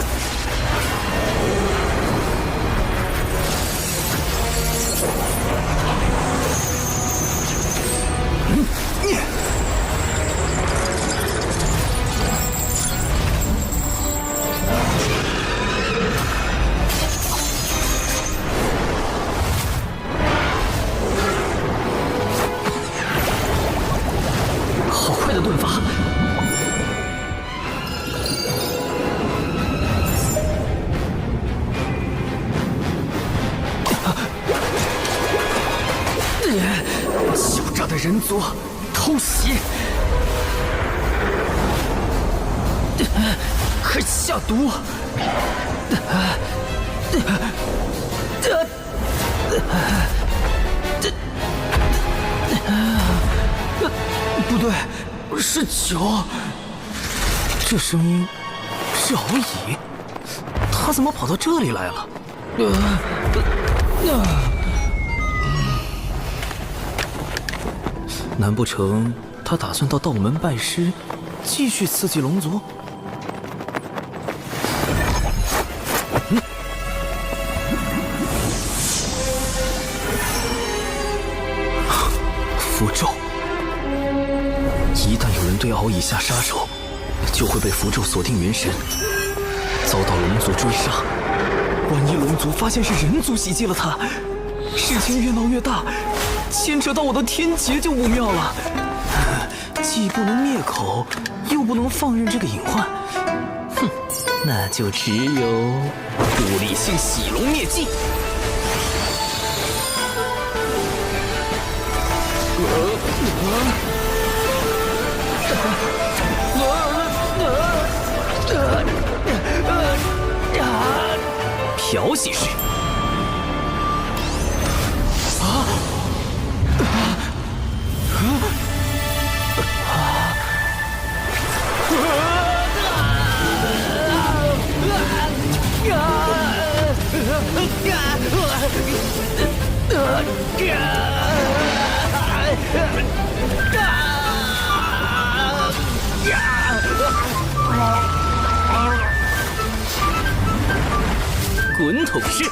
好快的遁法！狡诈的人族偷袭，还下毒！不对，是酒。这声音是敖乙，他怎么跑到这里来了？难不成他打算到道门拜师，继续刺激龙族？符咒，一旦有人对敖乙下杀手，就会被符咒锁定元神，遭到龙族追杀。万一龙族发现是人族袭击了他，事情越闹越大，牵扯到我的天劫就不妙了。既不能灭口，又不能放任这个隐患，哼，那就只有不理性洗龙灭迹。调戏式。滚筒式。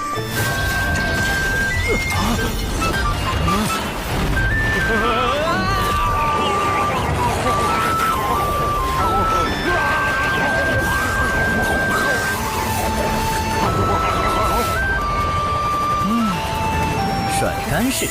甩干式。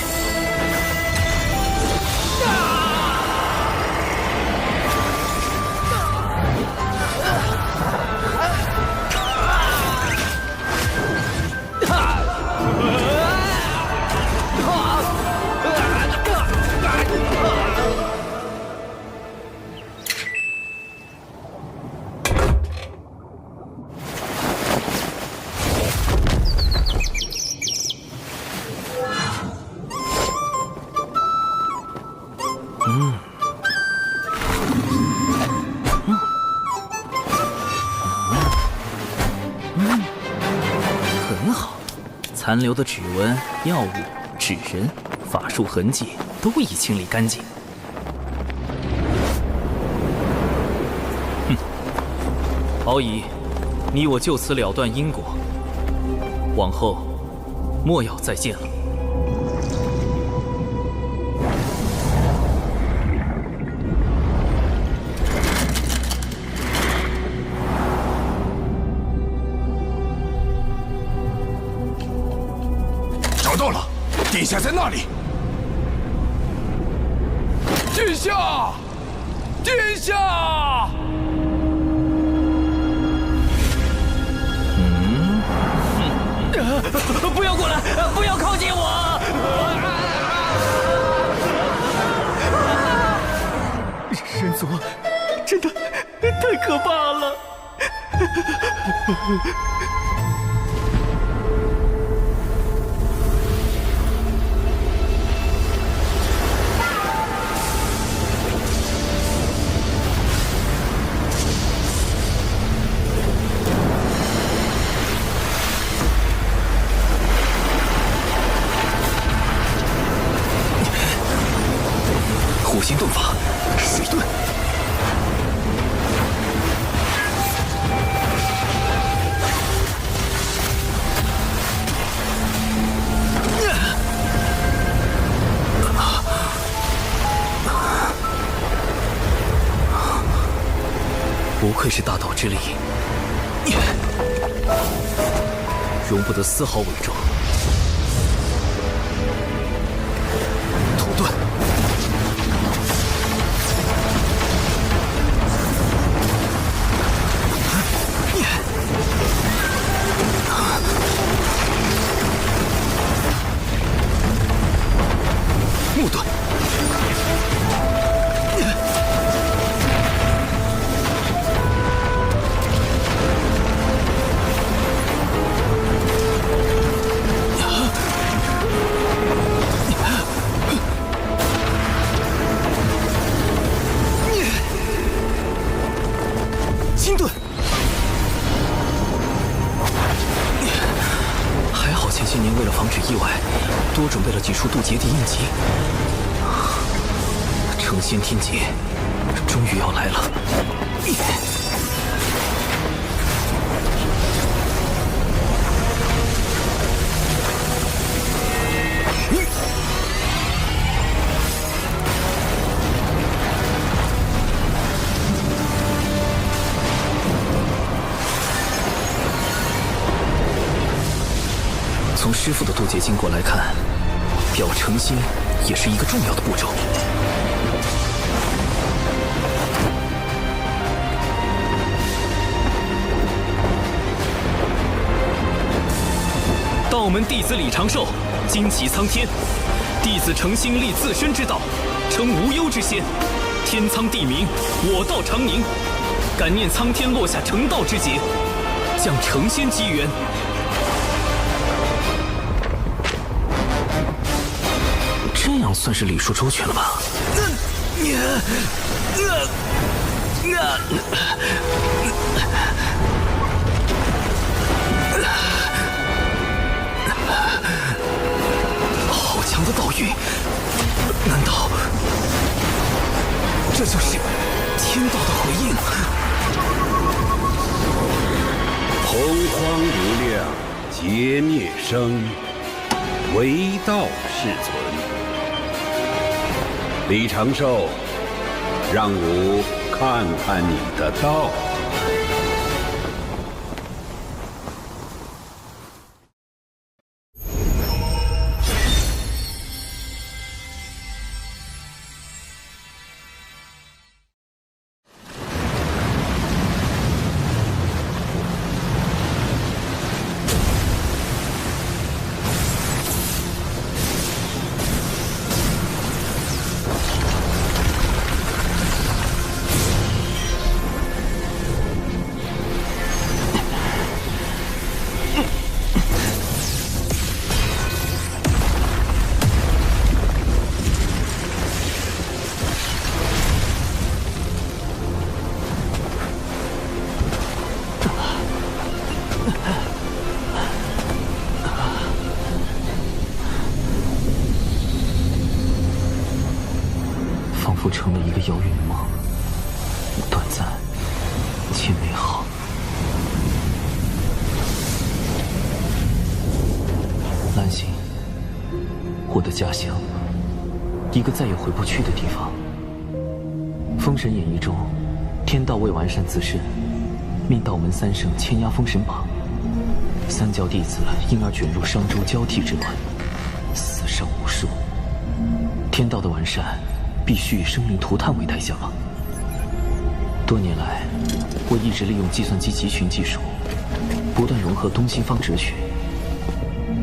很好，残留的指纹、药物、纸人、法术痕迹都已清理干净。哼，敖乙，你我就此了断因果，往后莫要再见了。找到了，殿下在那里。殿下，殿下！不要过来！不要靠近我！人族真的太可怕了！火星遁法，水遁。不愧是大道之力，容不得丝毫伪装。土遁。木遁。金盾，还好前些年为了防止意外，多准备了几处渡劫地应急。成仙天劫终于要来了。从师傅的渡劫经过来看，表成仙也是一个重要的步骤。道门弟子李长寿，惊起苍天。弟子诚心立自身之道，成无忧之仙。天苍地明，我道长宁。感念苍天落下成道之劫，将成仙机缘。这样算是礼数周全了吧？好强的道域，难道这就是天道的回应？洪荒无量，劫灭生，唯道是存。李长寿，让吾看看你的道。仿佛成了一个遥远的梦，短暂且美好。兰心，我的家乡，一个再也回不去的地方。《封神演义》中，天道为完善自身，命道门三圣牵压封神榜，三教弟子因而卷入商周交替之乱，死伤无数。天道的完善，必须以生灵涂炭为代价吗？多年来，我一直利用计算机集群技术，不断融合东西方哲学，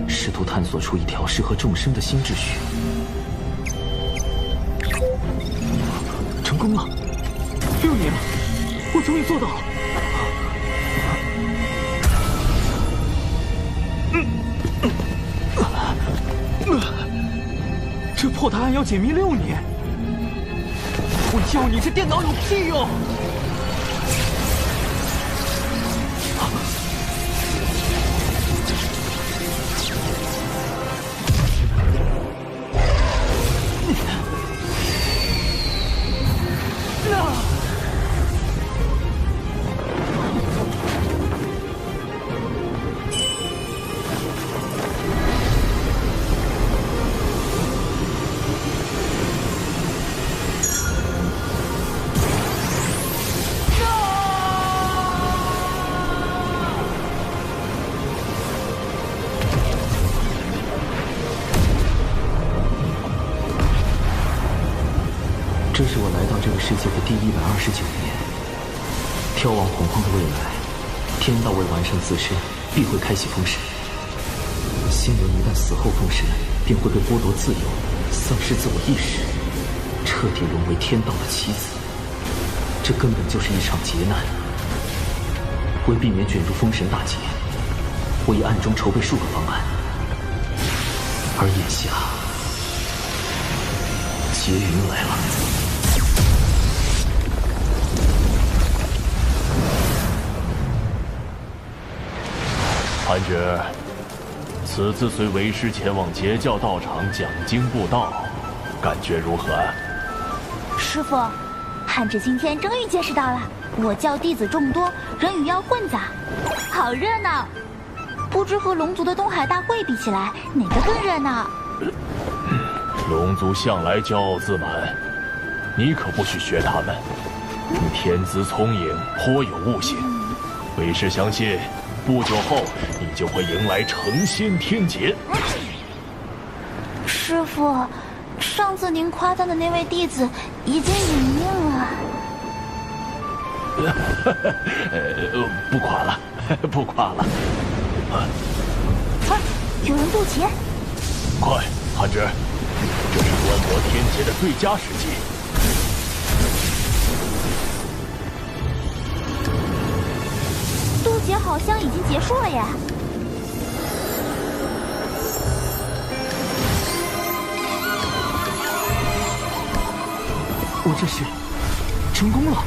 试图探索出一条适合众生的新秩序。成功了！6年了，我终于做到了。这破答案要解密6年，我叫你这电脑有屁用！这是我来到这个世界的第129年。眺望洪荒的未来，天道为完善自身，必会开启封神。仙人一旦死后封神，便会被剥夺自由，丧失自我意识，彻底沦为天道的棋子。这根本就是一场劫难。为避免卷入封神大劫，我已暗中筹备数个方案，而眼下劫云来了。韩爵，此次随为师前往截教道场讲经布道，感觉如何？师傅，汉志今天终于见识到了，我教弟子众多，人与妖混杂，好热闹。不知和龙族的东海大会比起来，哪个更热闹？龙族向来骄傲自满，你可不许学他们。你天资聪颖，颇有悟性，为师相信，不久后你就会迎来成仙天劫。师傅，上次您夸赞的那位弟子已经隐命了。不夸了，不夸了。有人渡劫！快，汉之，这是观摩天劫的最佳时机。渡劫好像已经结束了耶。我这是成功了。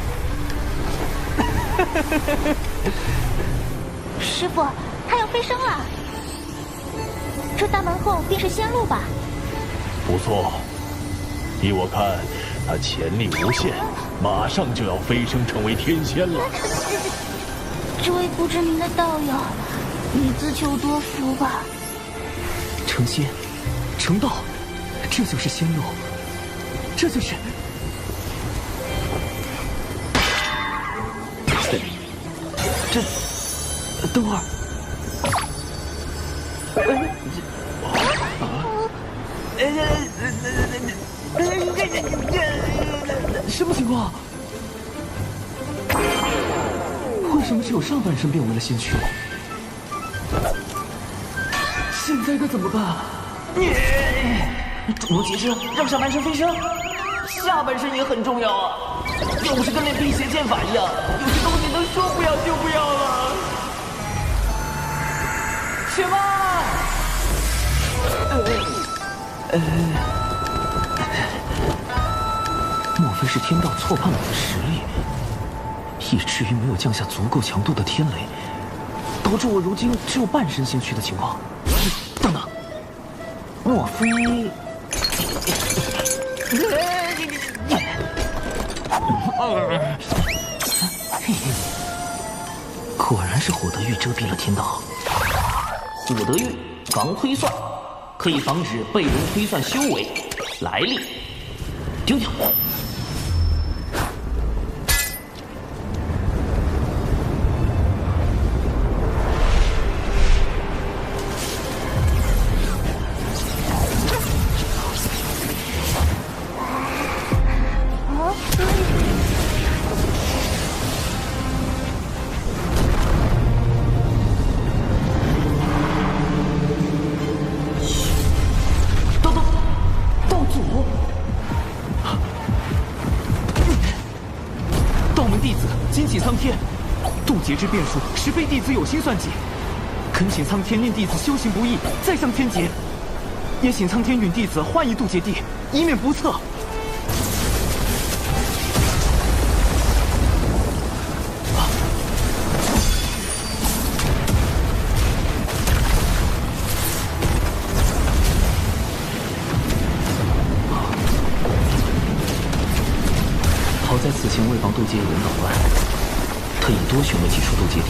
师傅，他要飞升了。这大门后便是仙路吧？不错，依我看，他潜力无限，马上就要飞升成为天仙了。这位不知名的道友，你自求多福吧。成仙，成道，这就是仙路，这就是。这，等会儿。什么情况？为什么只有上半身变为了仙躯？现在该怎么办？主动截肢，让上半身飞升，下半身也很重要啊！又不是跟练辟邪剑法一样，有些东西能说不要就不要了。且慢！莫非是天道错判我的实力，以至于没有降下足够强度的天雷，导致我如今只有半身仙躯的情况？等等，莫非……果然是火德玉遮蔽了天道。火德玉防推算，可以防止被人推算修为、来历。丢掉。截肢变数实非弟子有心算计，恳请苍天令弟子修行不易，再上天劫，也请苍天允弟子换一渡劫地，以免不测。好在此前为防渡劫有人捣乱，特意多选了几处渡劫地。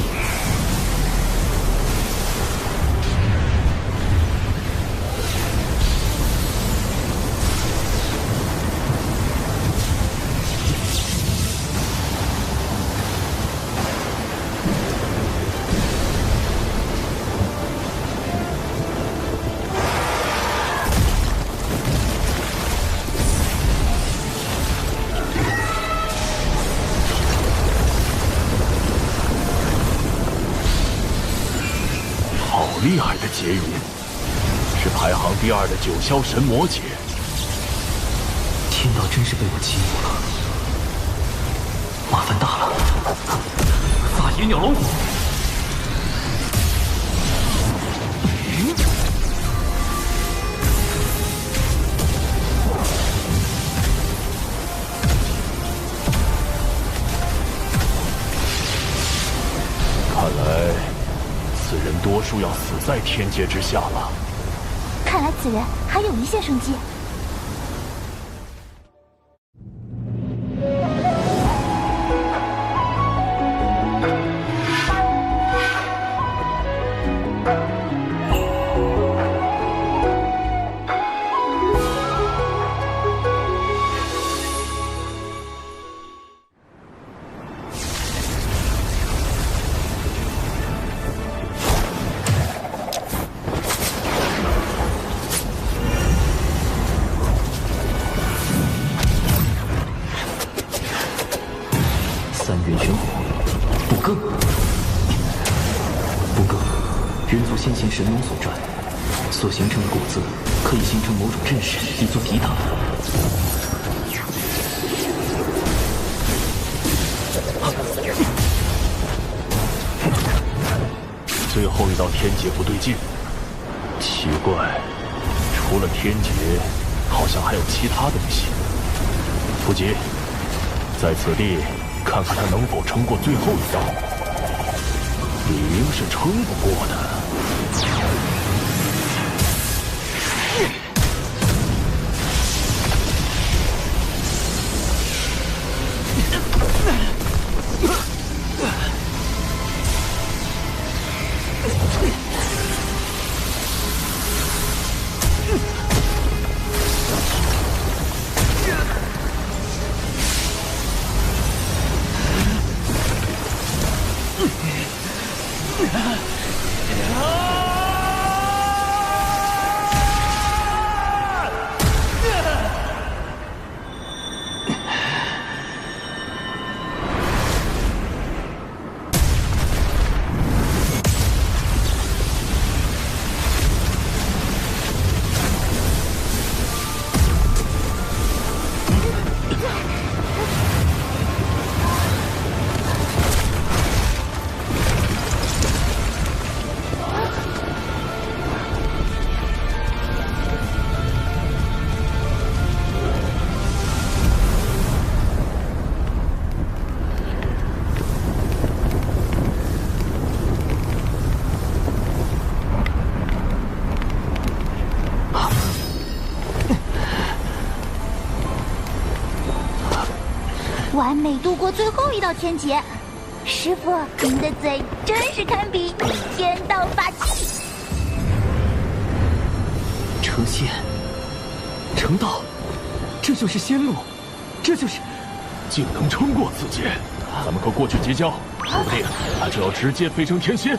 厉害的劫云，是排行第2的九霄神魔劫。天道真是被我激怒了，麻烦大了。发野鸟龙虎。看来此人多数要死在天劫之下了。看来此人还有一线生机。3元玄火，不更。不更，人族先贤神农所传，所形成的果子可以形成某种阵势，以作抵挡。最后一道天劫不对劲，奇怪，除了天劫，好像还有其他东西。不急，在此地看看他能否撑过最后一道，理应是撑不过的。完美度过最后一道天劫，师傅，您的嘴真是堪比天道法器。成仙，成道，这就是仙路，这就是……竟能撑过此劫，咱们可过去结交，说不定他就要直接飞升天仙。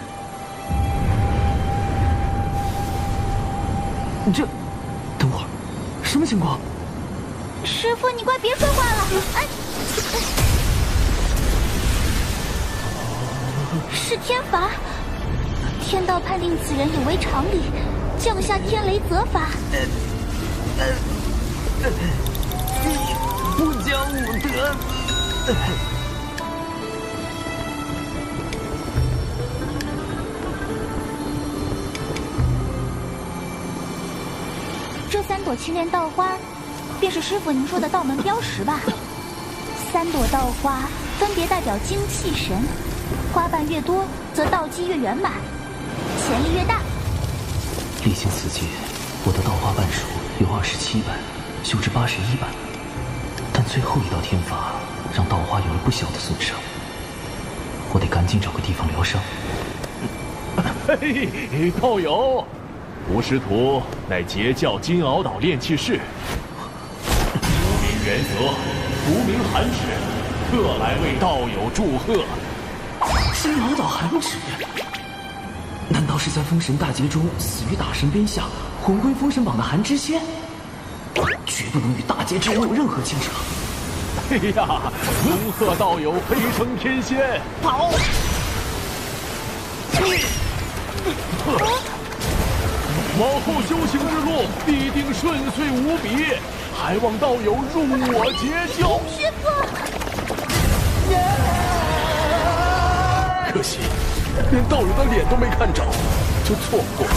这，等会儿，什么情况？师傅，你快别说话了！哎，是天罚，天道判定此人有违常理，降下天雷责罚。不讲武德！这3朵青莲道花，便是师傅您说的道门标识吧？3朵道花分别代表精气神，花瓣越多，则道基越圆满，潜力越大。历经此劫，我的道花瓣数由27瓣修至81瓣，但最后一道天罚让道花有了不小的损伤，我得赶紧找个地方疗伤。嘿，道友，吾师徒乃截教金鳌岛炼气士，无名元泽，无名寒指，特来为道友祝贺。金鳌岛寒指，难道是在封神大劫中死于大神鞭下，魂归封神榜的寒之仙？绝不能与大劫之人有任何牵扯。哎呀，恭贺道友飞升天仙！跑！往后修行之路必定顺遂无比，还望道友入我截教。师傅，可惜连道友的脸都没看着，就错过了。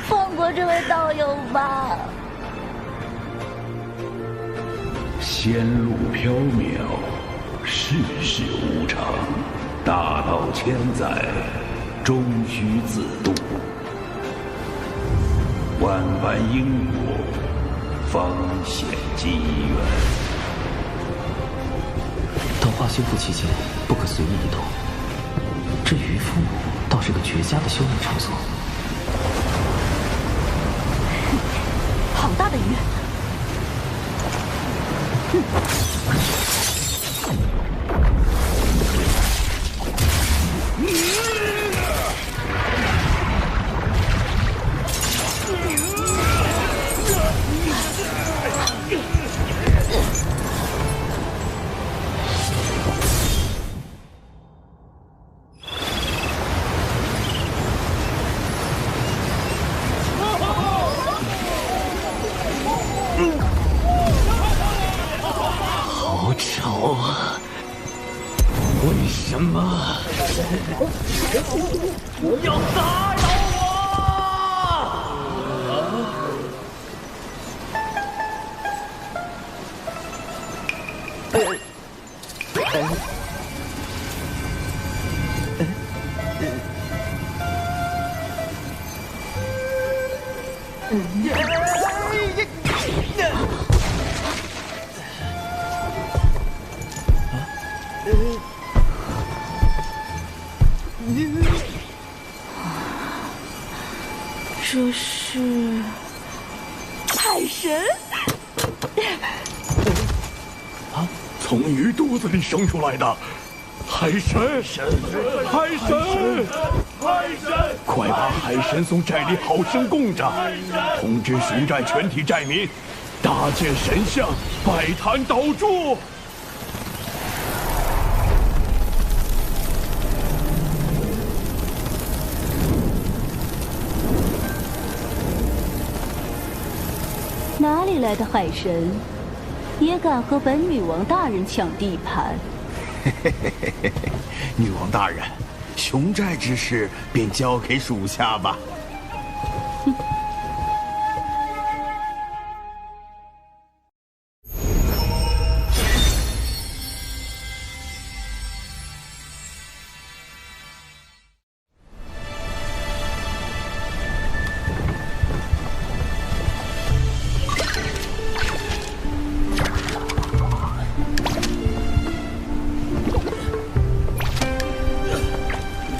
放过这位道友吧。仙路缥缈，世事无常，大道千载，终须自渡。万般因果，方显机缘。道花修复期间不可随意移动，这渔夫倒是个绝佳的修炼场所。好大的鱼！扰啊！为什么要打扰这是海神啊！从鱼肚子里生出来的海神，海神，海神！快把海神送寨里好生供着，通知熊寨全体寨民，搭建神像，拜坛祷祝。哪里来的海神，也敢和本女王大人抢地盘？女王大人，熊寨之事便交给属下吧。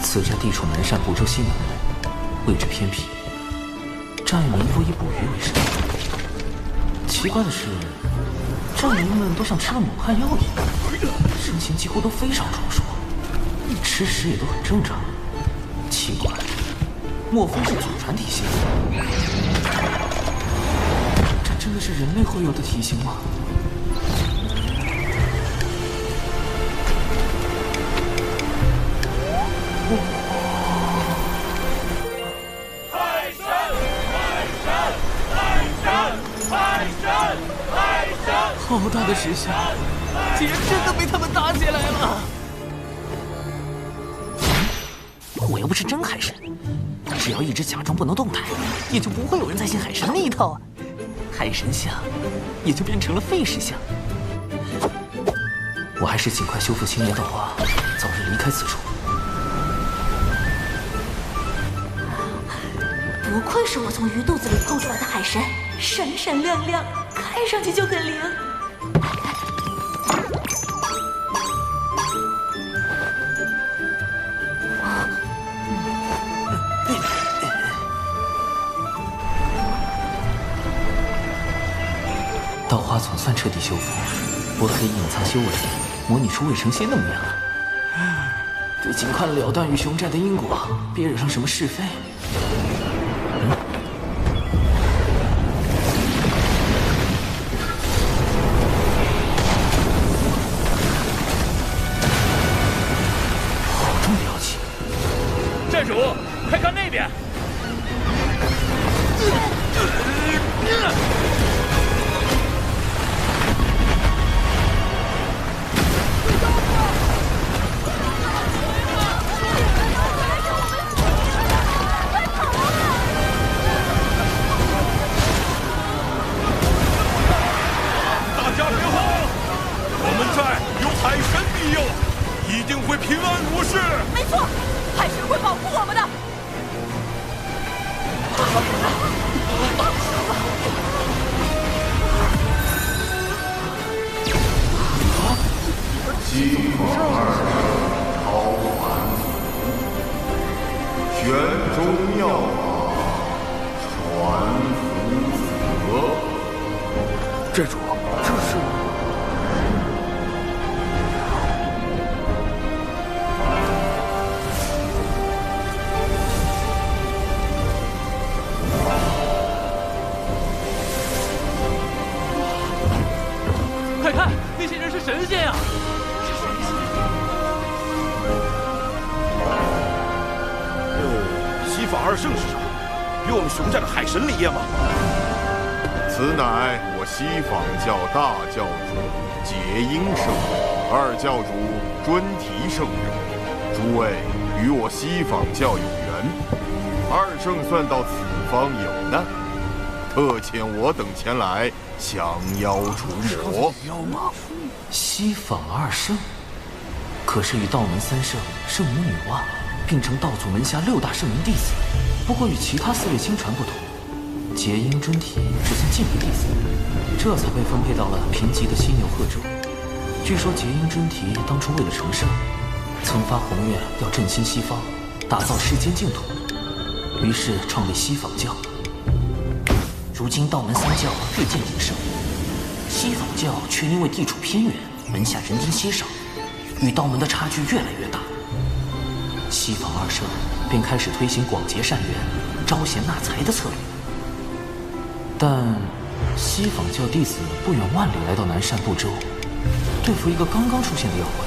此寨地处南赡部洲西南部，位置偏僻，寨民多以捕鱼为生。奇怪的是，寨民们都像吃了猛汉药一样，身形几乎都非常壮硕，吃食也都很正常。奇怪，莫非是祖传体型？这真的是人类会有的体型吗？好大的石像，竟然真的被他们打起来了！我又不是真海神，只要一直假装不能动弹，也就不会有人再信海神那一套啊。海神像也就变成了废石像。我还是尽快修复青莲道花，早日离开此处。不愧是我从鱼肚子里剖出来的海神，闪闪亮亮，看上去就很灵。道花总算彻底修复，我可以隐藏修为，模拟出未成仙的模样了。得尽快了断与熊寨的因果，别惹上什么是非。好重的妖气！寨主，快看那边！海神庇佑，一定会平安无事。没错，海神会保护我们的。金榜超凡玄中妙法，传福泽。寨主，这是。快看，那些人是神仙啊！西法二圣是什么？与我们熊寨的海神里业吗？此乃我我西方教大教主结英圣人，二教主尊提圣人，诸位与我西方教有缘，二圣算到此方有难，特遣我等前来降妖除魔。西方二圣，可是与道门三圣、圣母女娲并称道祖门下6大圣人弟子。不过与其他4位亲传不同，结英尊提只算近辈弟子，这才被分配到了贫瘠的犀牛贺州。据说结英尊提当初为了成圣，曾发宏愿要振兴西方，打造世间净土，于是创立西方教。如今道门三教日渐鼎盛，西方教却因为地处偏远，门下人丁稀少，与道门的差距越来越大。西方二圣便开始推行广结善缘、招贤纳才的策略。但西方教弟子不远万里来到南赡部洲，对付一个刚刚出现的妖怪，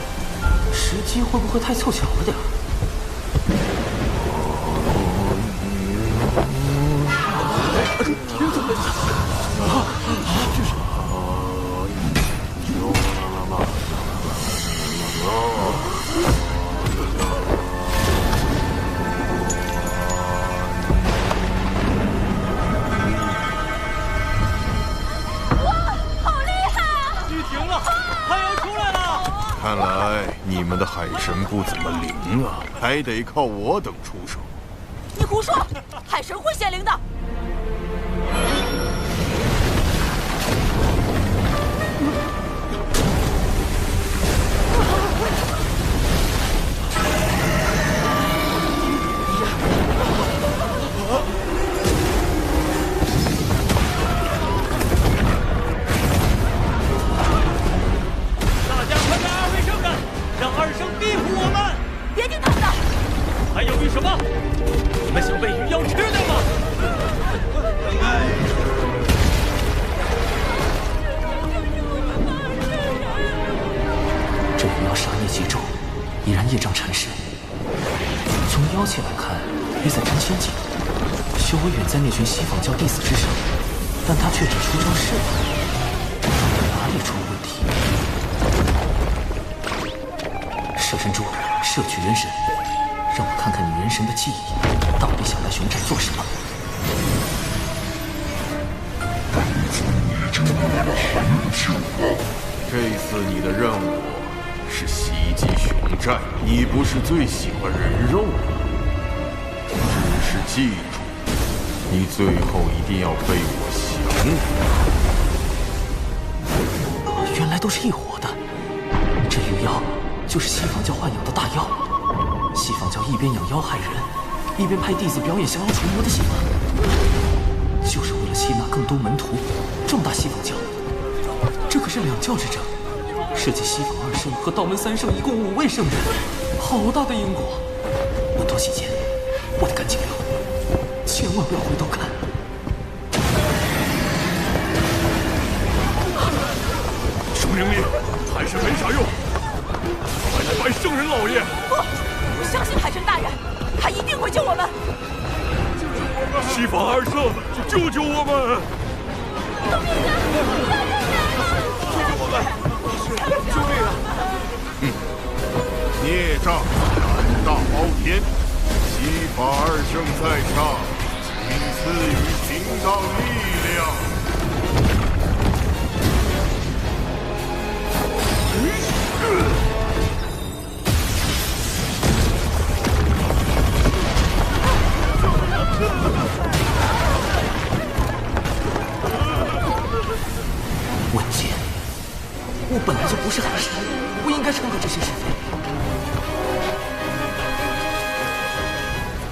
时机会不会太凑巧了点儿？看来你们的海神不怎么灵啊，还得靠我等出手。你胡说，海神会显灵的。还犹豫什么？你们想被鱼妖吃掉吗？这鱼妖杀孽极重，已然业障缠身。从妖气来看，约在真仙境，修为远在那群西方教弟子之上，但他却只出招式法，哪里出了问题？摄神珠，摄取元神。让我看看你元神的记忆，到底想来熊寨做什么？这次你的任务是袭击熊寨，你不是最喜欢人肉吗？只是记住，你最后一定要被我降服。原来都是一伙的，这鱼妖就是西方教豢养的大妖。西方教一边养妖害人，一边派弟子表演降妖除魔的戏码，就是为了吸纳更多门徒，壮大西方教。这可是两教之争，涉及西方二圣和道门三圣一共5位圣人，好大的因果。门徒细节，我得赶紧溜，千万不要回头看。圣灵里海神没啥用，快来拜圣人老爷！我相信海神大人，他一定会救我们。西方二圣，救救我们！救命啊！救救我们！救命啊！孽障，胆大包天，西方二圣在上，请赐予行道力量。文杰，我本来就不是海神，不应该掺和这些是非。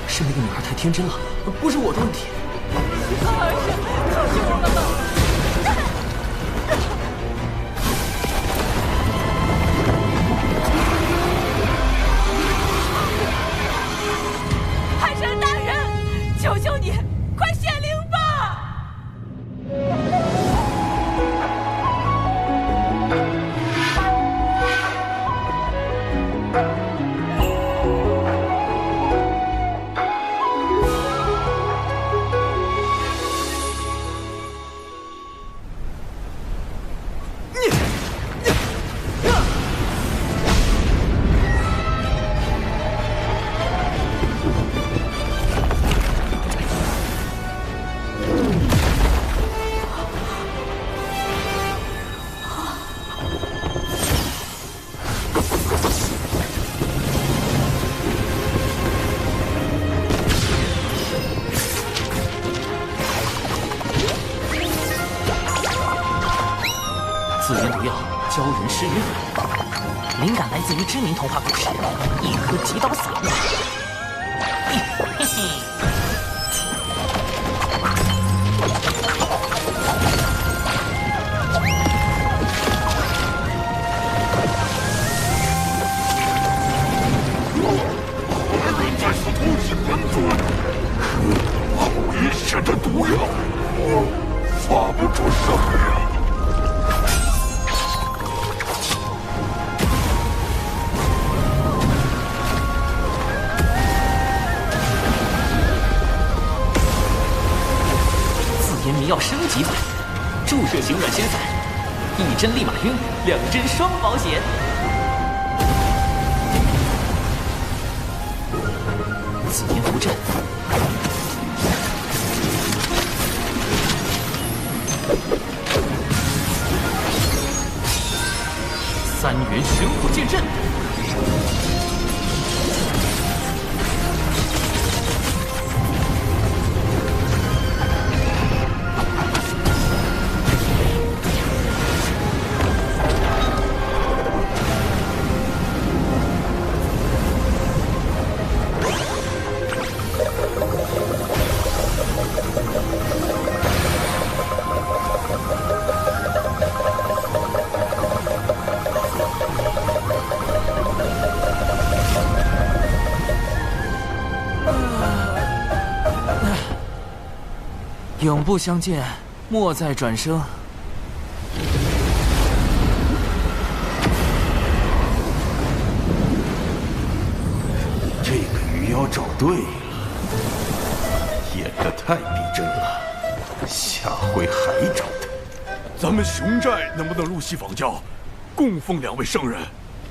是那个女孩太天真了，不是我的问题。二圣，救救我们吧！海神大人，求求你，快显灵吧！药教人施约，灵感来自于知名童话故事《一颗极刀撒网》。嘿嘿。这是偷袭本尊，好危险的毒药，我发不出声呀！自研迷药升级版，注射型软身散，一针立马晕，2针双保险。紫炎符阵，3元玄火剑阵，永不相见，莫再转生。这个鱼妖找对了，演得太逼真了，下回还找他。咱们熊寨能不能入西仿教，供奉2位圣人？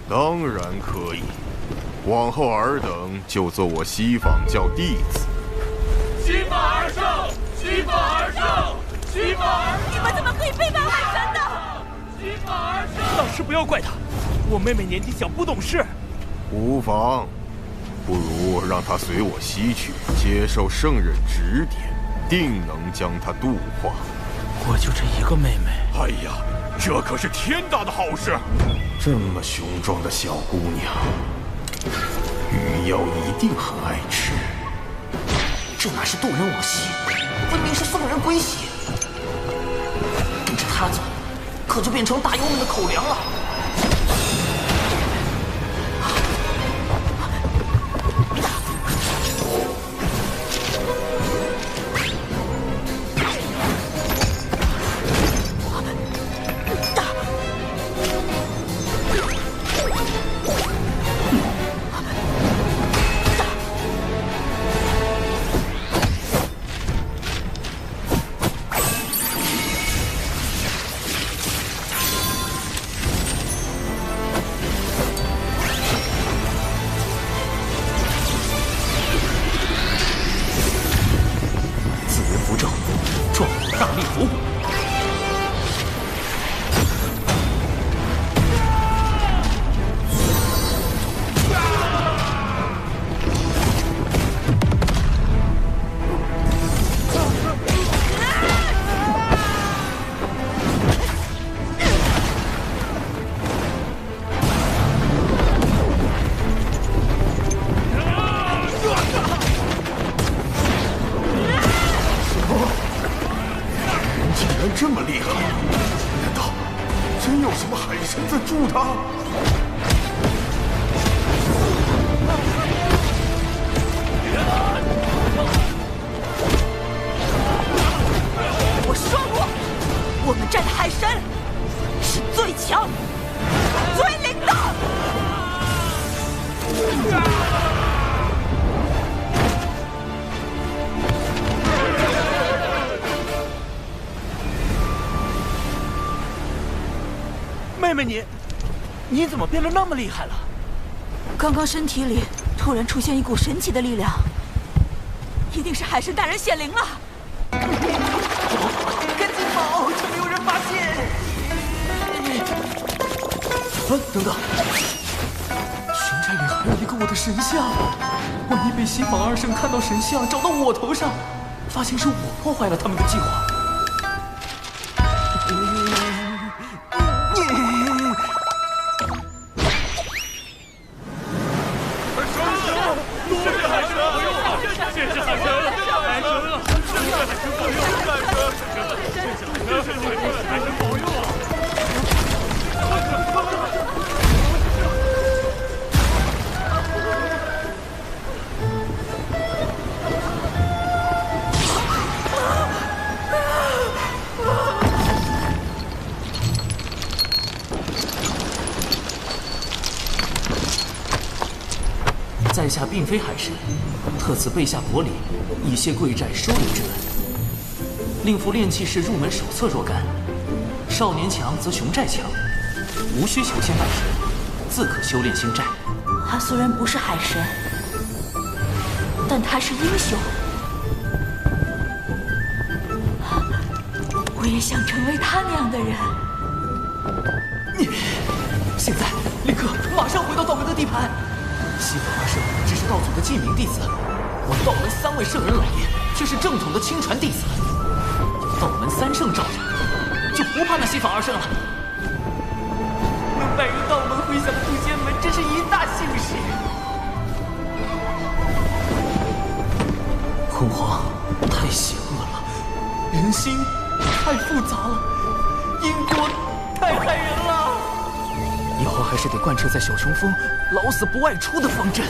当然可以，往后尔等就做我西仿教弟子。西仿二圣，西仿二圣，西仿二圣！你们怎么可以背叛海神呢？西仿二圣！老师不要怪他，我妹妹年纪小不懂事。无妨，不如让他随我西去，接受圣人指点，定能将他度化。我就这一个妹妹。哎呀，这可是天大的好事！这么雄壮的小姑娘，鱼妖一定很爱吃。这哪是渡人往西，分明是送人归西。跟着他走，可就变成大妖们的口粮了。这么厉害，难道真有什么海神在助他？我说过，我们寨的海神是最强、最灵的。妹妹你怎么变得那么厉害了？刚刚身体里突然出现一股神奇的力量，一定是海神大人显灵了。赶紧跑，就没有人发现。等等，熊寨里还有一个我的神像，万一被西仿二圣看到神像找到我头上，发现是我破坏了他们的计划。在下并非海神，特此备下薄礼，以谢贵寨收留之恩。令符炼器士入门手册若干，少年强则雄寨强，无需求仙拜神，自可修炼仙寨。他虽然不是海神，但他是英雄。我也想成为他那样的人。你现在立刻马上回到道门的地盘。西法二圣只是道祖的记名弟子，我道门3位圣人老爷却是正统的亲传弟子。有道门3圣罩着，就不怕那西法二圣了。能拜入道门回响渡仙门，真是一大幸事。昏皇太邪恶了，人心太复杂了，因果太害人了。以后还是得贯彻在小雄峰老死不外出的方针。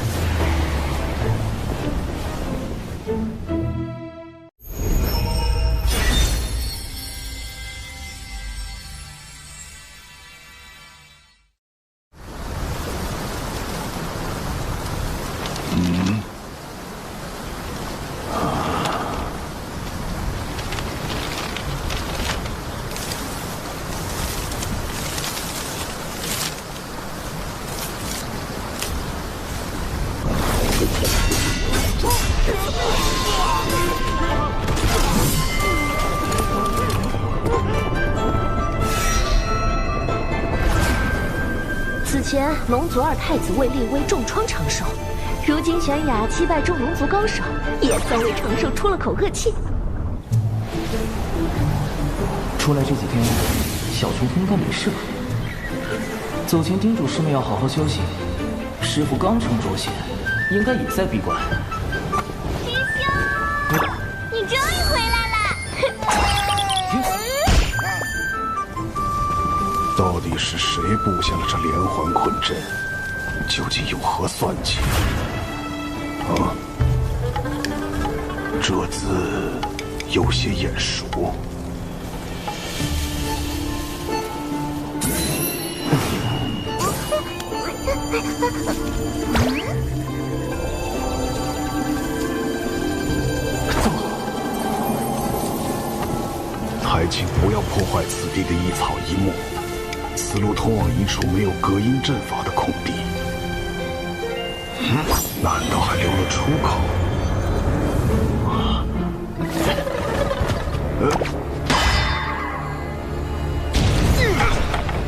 此前龙族2太子为立威重创长寿，如今玄雅击败众龙族高手，也算为长寿出了口恶气。出来这几天，小雄峰应该没事吧？走前叮嘱师妹要好好休息。师傅刚成卓仙，应该也在闭关。师兄，你终于回来了！到底是谁布下了这连环困阵？究竟有何算计？啊，这字有些眼熟。还请不要破坏此地的一草一木。此路通往一处没有隔音阵法的空地，难道还留了出口？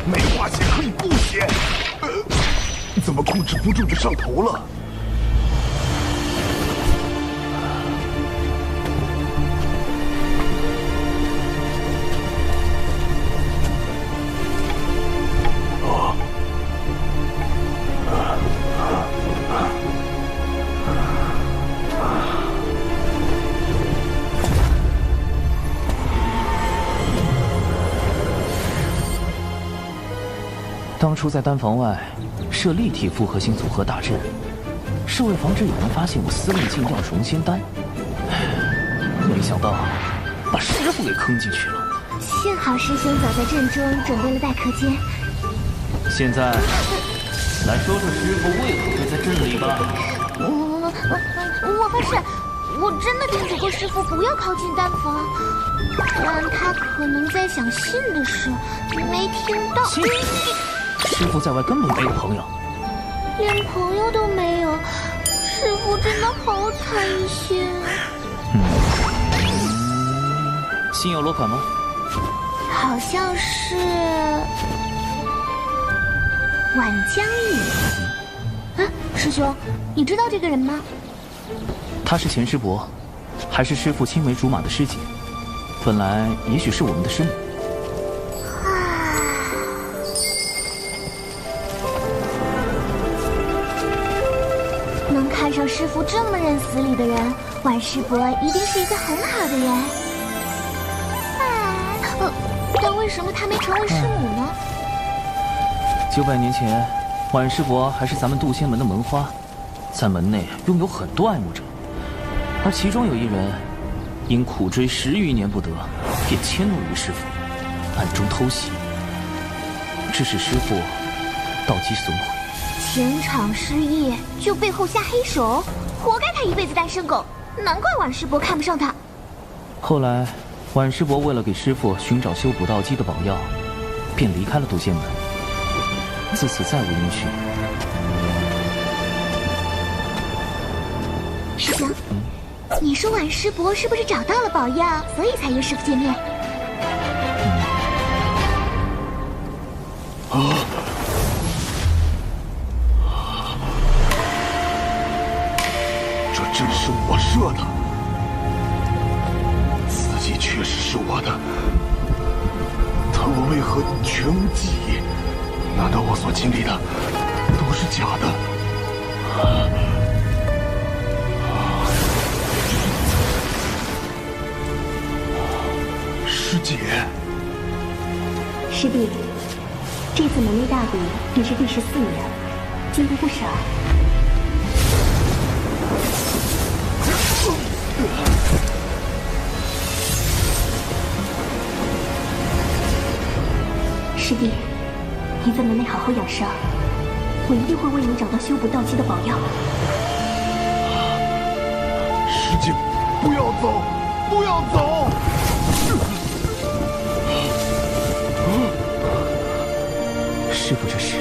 没化血可以不血，怎么控制不住就上头了？当初在丹房外设立体复合型组合大阵，是为防止有人发现我私炼禁药融仙丹。没想到把师傅给坑进去了。幸好师兄早在阵中准备了待客间。现在来说说师傅为何会在阵里吧。我发誓，我真的叮嘱过师傅不要靠近丹房，但他可能在想信的事，没听到。师傅在外根本没有朋友，连朋友都没有，师傅真的好惨心。心有落款吗？好像是晚江雨。啊，师兄，你知道这个人吗？他是钱师伯，还是师父青梅竹马的师姐。本来也许是我们的师母。能看上师父这么认死理的人，晚师伯一定是一个很好的人。但为什么他没成为师母呢？900年前，晚师伯还是咱们渡仙门的门花，在门内拥有很多爱慕者，而其中有一人因苦追10余年不得，便迁怒于师父，暗中偷袭，致使师父道基损毁。前场失业就背后下黑手，活该他一辈子单身狗。难怪婉师伯看不上他。后来，婉师伯为了给师傅寻找修补道基的宝药，便离开了渡仙门，自此再无音讯。师兄，你说婉师伯是不是找到了宝药，所以才约师傅见面？这阵是我设的，自己确实是我的，但我为何全无记忆？难道我所经历的都是假的？师姐，师弟，这次门内大比已是第14年，进步不少。师弟，你在门内好好养伤，我一定会为你找到修补道基的宝药。师姐，不要走，不要走！师傅这是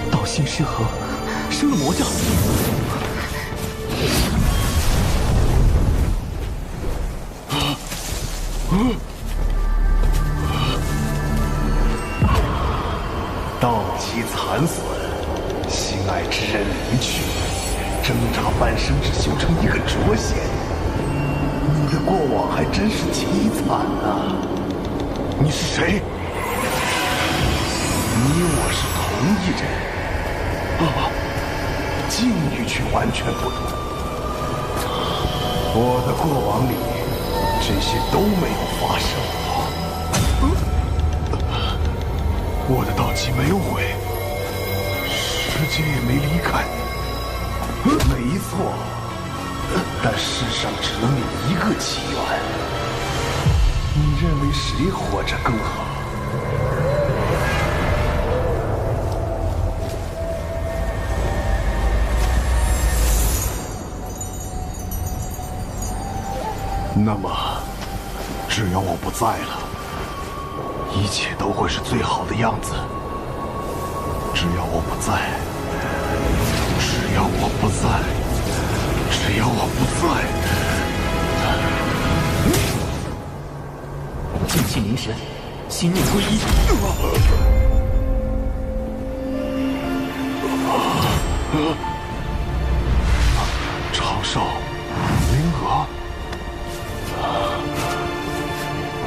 道心失衡，生了魔障。道基残损，心爱之人离去，挣扎半生只修成一个浊仙，你的过往还真是凄惨啊！你是谁？你我是同一人，境遇却完全不同。我的过往里，这些都没有发生过。我的道基没有毁，世界也没离开。没错，但世上只能有一个起源。你认为谁活着更好？那么，只要我不在了，一切都会是最好的样子。只要我不在，只要我不在，只要我不在。静气凝神，心念归一。长寿，灵娥。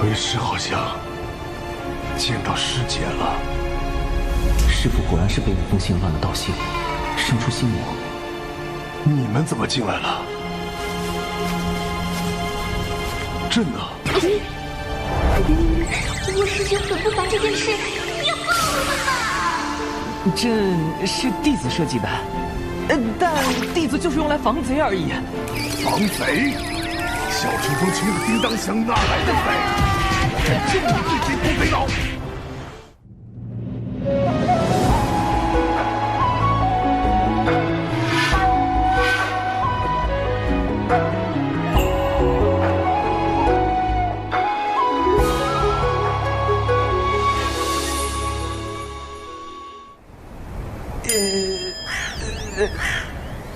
为师好像见到师姐了。师傅果然是被五封信乱了道心，生出心魔。你们怎么进来了？朕呢？我师兄很不凡这件事，要告诉他。这是弟子设计的，但弟子就是用来防贼而已。防贼？小春风穷的叮当响，哪来的贼？我敢正面对贼不贼老！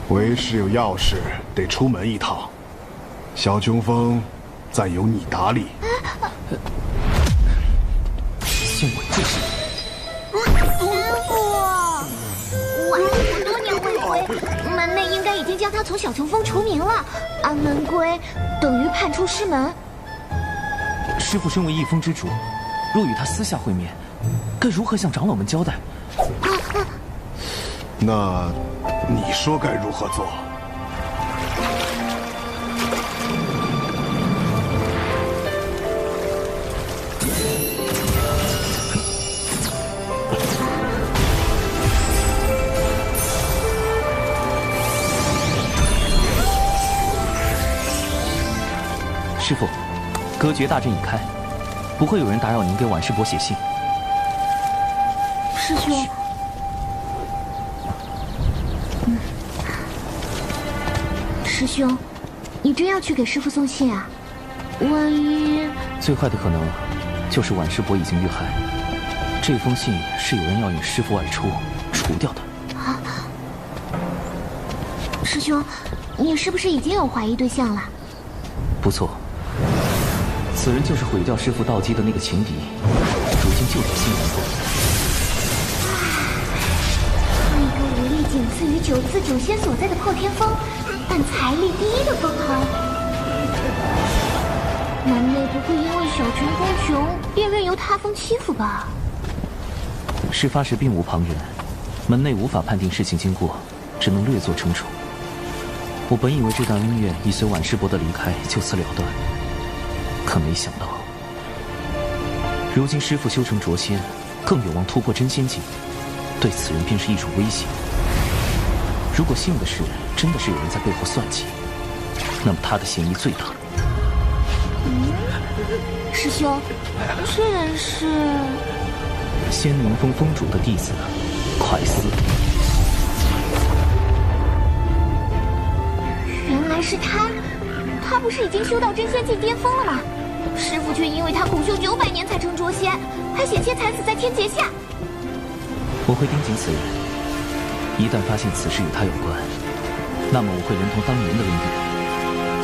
为师有要事得出门一趟，小琼峰暂由你打理。信我就是。师傅，婉师伯多年未回，门内应该已经将他从小琼峰除名了。安门归等于叛出师门。师傅身为一峰之主，若与他私下会面，该如何向长老们交代？那你说该如何做？师傅，隔绝大阵已开，不会有人打扰您给婉师伯写信。师兄，师兄，你真要去给师父送信啊？万一……最坏的可能就是婉师伯已经遇害。这封信是有人要引师父外出，除掉的。啊！师兄，你是不是已经有怀疑对象了？不错，此人就是毁掉师父道基的那个情敌，如今就在新南峰。一个武力仅次于九次九仙所在的破天峰，但财力第一的封号。门内不会因为小穷风穷，便任由他封欺负吧？事发时并无旁人，门内无法判定事情经过，只能略作惩处。我本以为这段恩怨已随婉师伯的离开就此了断，可没想到，如今师父修成浊仙，更有望突破真仙境，对此人便是一种威胁。如果幸的是真的是有人在背后算计，那么他的嫌疑最大。师兄，这人是仙灵峰峰主的弟子快思。原来是他，他不是已经修到真仙境巅峰了吗？师父却因为他苦修900年才成浊仙，还险些惨死在天劫下。我会盯紧此人，一旦发现此事与他有关，那么我会连同当年的恩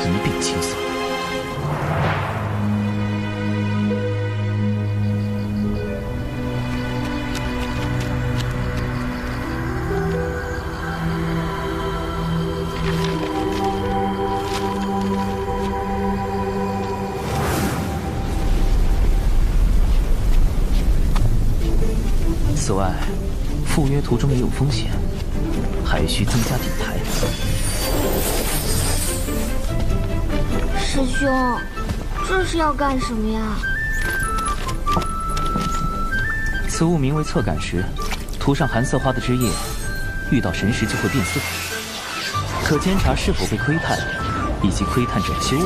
怨一并清算。此外，赴约途中也有风险，还需增加底牌。师兄，这是要干什么呀？此物名为侧感石，涂上寒色花的枝叶，遇到神石就会变色，可监察是否被窥探，以及窥探者的修为。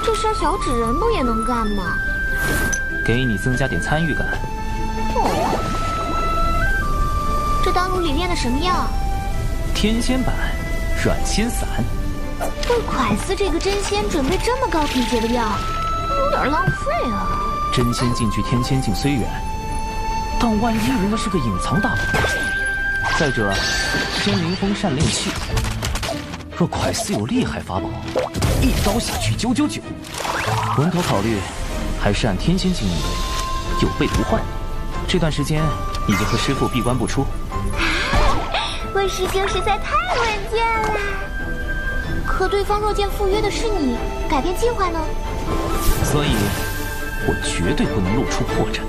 这事小纸人不也能干吗？给你增加点参与感。这丹炉里炼的什么药？天仙版软仙散。为蒯司这个真仙准备这么高品阶的药，有点浪费啊。真仙境距天仙境虽远，但万一人家是个隐藏大宝。再者，仙灵峰善炼器，若蒯司有厉害法宝，一刀下去999。稳妥考虑，还是按天仙境应对，有备无患。这段时间你就和师父闭关不出。温师兄实在太稳健了。可对方若见赴约的是你，改变计划呢？所以，我绝对不能露出破绽。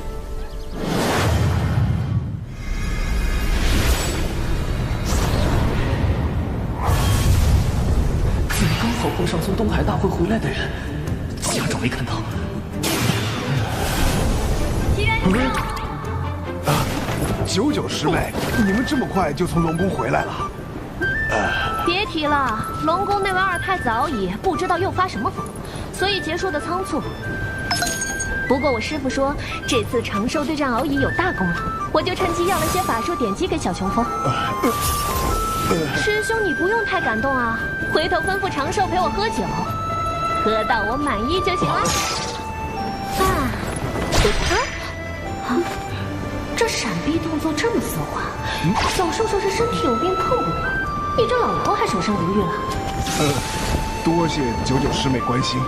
怎么刚好碰上从东海大会回来的人？假装没看到。99师妹，你们这么快就从龙宫回来了？别提了，龙宫那位二太子敖乙不知道又发什么疯，所以结束的仓促。不过我师父说，这次长寿对战敖乙有大功劳，我就趁机要了些法术典籍给小琼峰。师兄，你不用太感动啊，回头吩咐长寿陪我喝酒，喝到我满意就行了。这闪避动作这么丝滑，小寿寿是身体有病碰不得，你这老头还守身如玉了。多谢99师妹关心，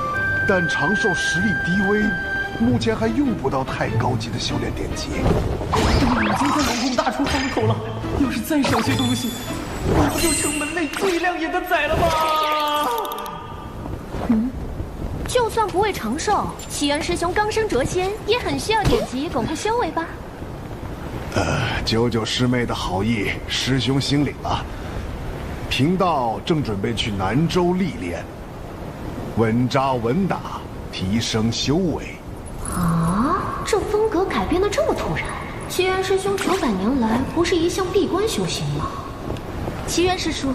但长寿实力低微，目前还用不到太高级的修炼典籍。已经在龙宫大出风头了，要是再少些东西，我不就成门内最亮眼的仔了吗？就算不为长寿，齐元师兄刚升浊仙，也很需要典籍巩固修为吧？99师妹的好意，师兄心领了。贫道正准备去南州历练，稳扎稳打，提升修为。啊，这风格改变的这么突然。齐元师兄900年来不是一向闭关修行吗？齐元师叔，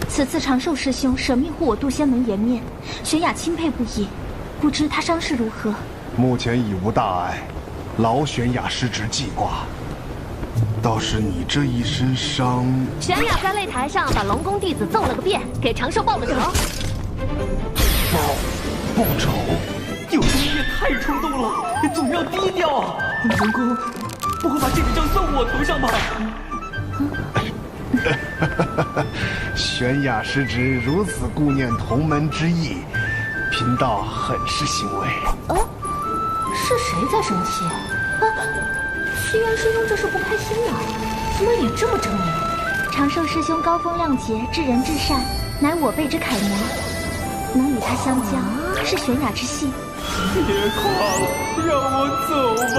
此次长寿师兄舍命护我渡仙门颜面，玄雅钦佩不已。不知他伤势如何？目前已无大碍，劳玄雅师侄记挂。倒是你这一身伤。玄雅在擂台上把龙宫弟子揍了个遍，给长寿报了仇。报仇？有时你也太冲动了，总要低调啊！龙宫不会把这笔账算我头上吧？玄雅师侄如此顾念同门之义，贫道很是欣慰。是谁在生气？西元师兄这是不开心呢？怎么脸这么狰狞？长寿师兄高风亮节，至仁至善，乃我辈之楷模。能与他相交，是玄雅之幸。别夸了，让我走吧。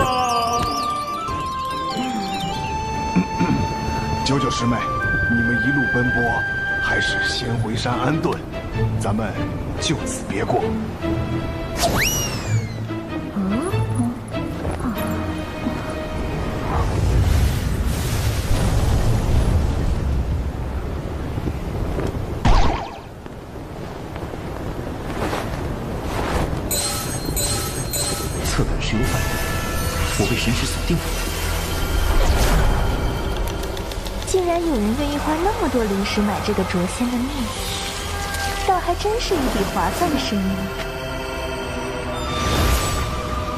九九师妹，你们一路奔波，还是先回山安顿，咱们就此别过。侧本是有反应，我被神识锁定了。竟然有人愿意花那么多灵石买这个诛仙的命，倒还真是一笔划算的生意。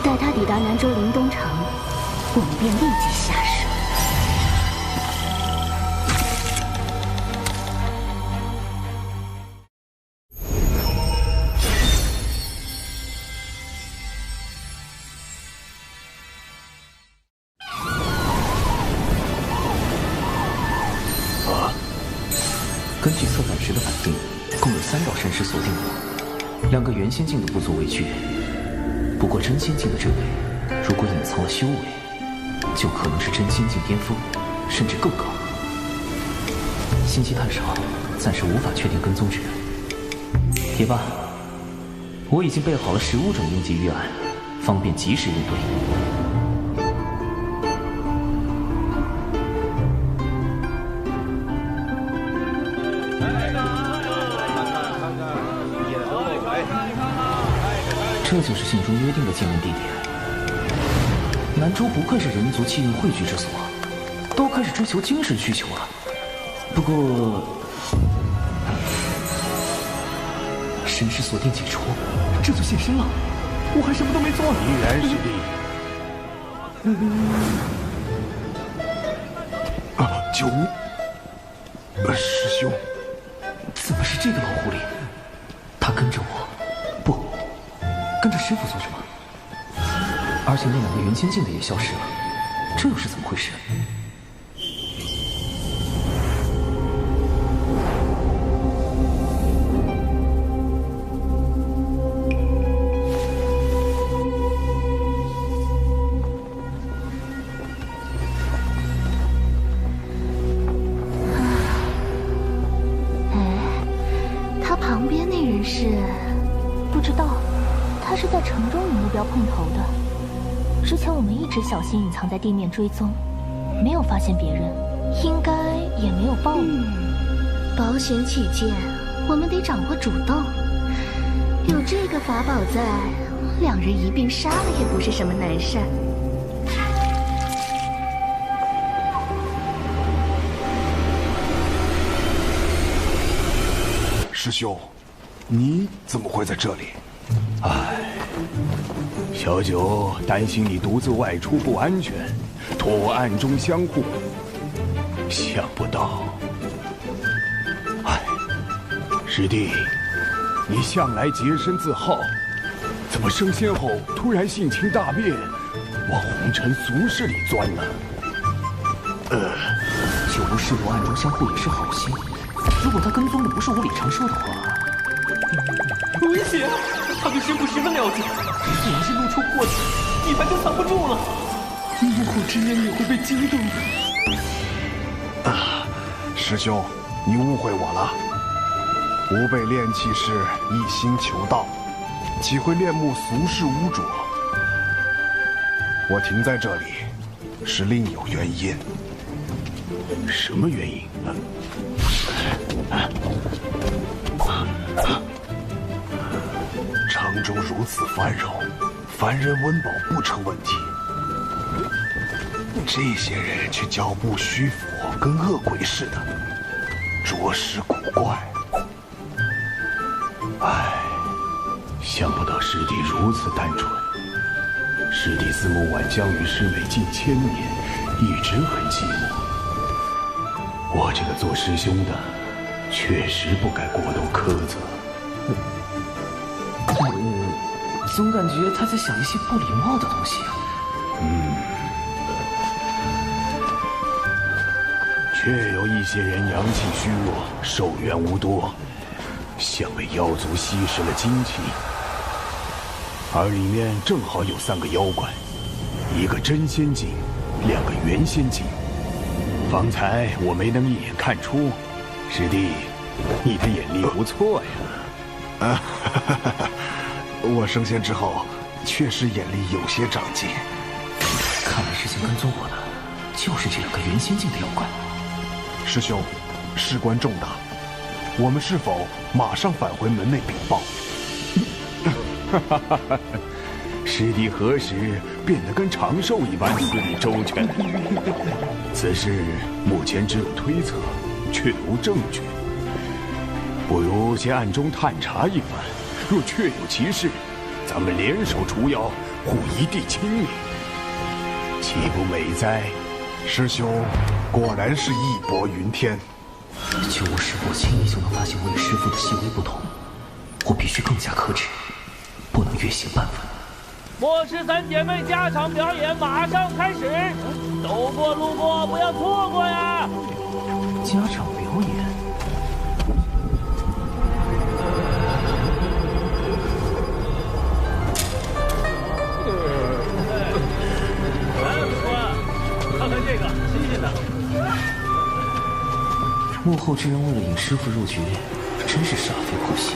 待他抵达南州灵东城，我们便立即下手。根据测反时的反应，共有3道神识锁定我，2个元仙境的不足为惧。不过真仙境的这位，如果隐藏了修为，就可能是真仙境巅峰，甚至更高。信息太少，暂时无法确定跟踪之人。也罢，我已经备好了15种应急预案，方便及时应对。这就是信中约定的见面地点。南州不愧是人族气运汇聚之所，都开始追求精神需求了。不过，神识锁定解除，这就现身了。我还什么都没做呢。依然是你。九五，师兄，怎么是这个老狐狸？他跟着我，不，跟着师傅做什么？而且那2个元仙境的也消失了，这又是怎么回事？他旁边那人是？不知道，他是在城中与目标碰头的。之前我们一直小心隐藏在地面追踪，没有发现别人，应该也没有暴露。保险起见，我们得掌握主动。有这个法宝在，2人一并杀了也不是什么难事。师兄，你怎么会在这里？小九担心你独自外出不安全，托我暗中相护。想不到，师弟，你向来洁身自好，怎么升仙后突然性情大变，往红尘俗世里钻呢？九无师徒暗中相护也是好心。如果他跟踪的不是无理长说的话，危险！他对师傅十分了解，果然是露出过错，底盘就藏不住了。幕后之人也会被惊动的。师兄，你误会我了。吾辈炼气士一心求道，岂会恋慕俗世污浊？我停在这里，是另有原因。什么原因？城中如此繁荣，凡人温饱不成问题。这些人却脚步虚浮，跟恶鬼似的，着实古怪。唉，想不到师弟如此单纯。师弟自梦晚将与师妹近1000年，一直很寂寞。我这个做师兄的，确实不该过度苛责。总感觉他在想一些不礼貌的东西。确有一些人阳气虚弱，寿元无多，像被妖族吸食了精气。而里面正好有3个妖怪，一个真仙境，2个元仙境。方才我没能一眼看出，师弟，你的眼力不错呀。我升仙之后，确实眼力有些长进。看来之前跟踪我的，就是这2个元仙境的妖怪。师兄，事关重大，我们是否马上返回门内禀报？师弟何时变得跟长寿一般思虑周全？此事目前只有推测，却无证据。不如先暗中探查一番，若确有其事，咱们联手除妖，护一地清明，岂不美哉？师兄果然是义薄云天。就我师伯轻易就能发现我与师父的细微不同，我必须更加克制，不能越线半分。末世3姐妹加场表演马上开始，走过路过不要错过呀！加场表演。看看这个，新鲜的。幕后之人为了引师父入局，真是煞费苦心。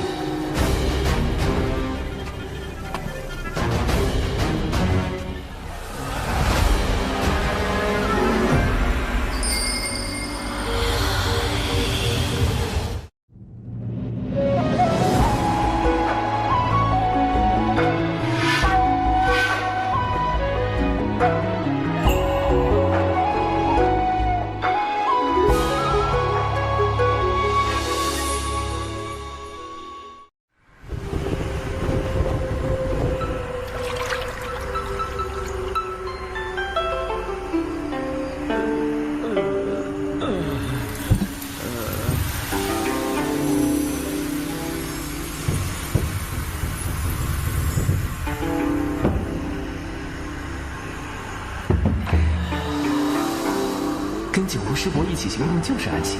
跟九无师伯一起行动就是暗器，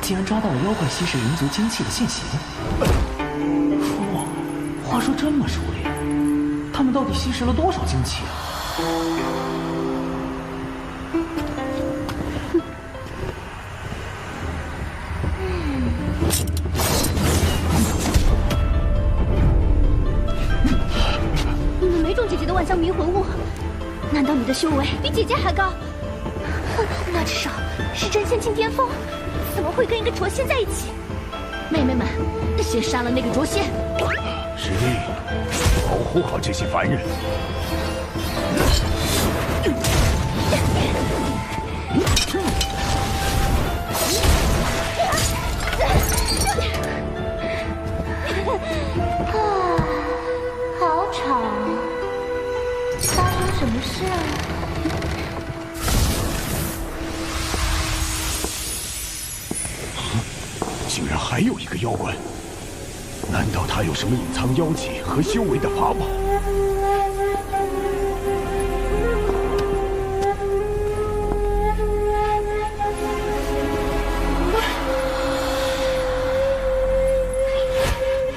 竟然抓到了妖怪吸食人族精气的现行。话说这么熟练，他们到底吸食了多少精气啊？你们没中姐姐的万香迷魂物，难道你的修为比姐姐还高？那至少是真仙境巅峰，怎么会跟一个浊仙在一起？妹妹们，先杀了那个浊仙！师弟，保护好这些凡人。好吵！发生什么事啊？竟然还有一个妖怪，难道他有什么隐藏妖气和修为的法宝？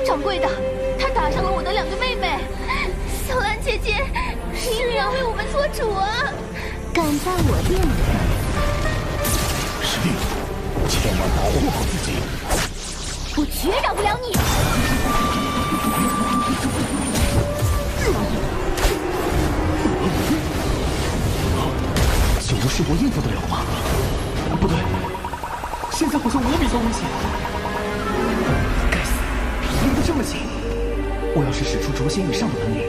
掌柜的，他打伤了我的2个妹妹。小兰姐姐，你也要为我们做主啊！敢在我店里？师弟，千万保护好自己！我绝饶不了你！九无师伯应付得了吗？不对，现在好像我比较危险。该死，离得这么近，我要是使出浊仙以上的本领，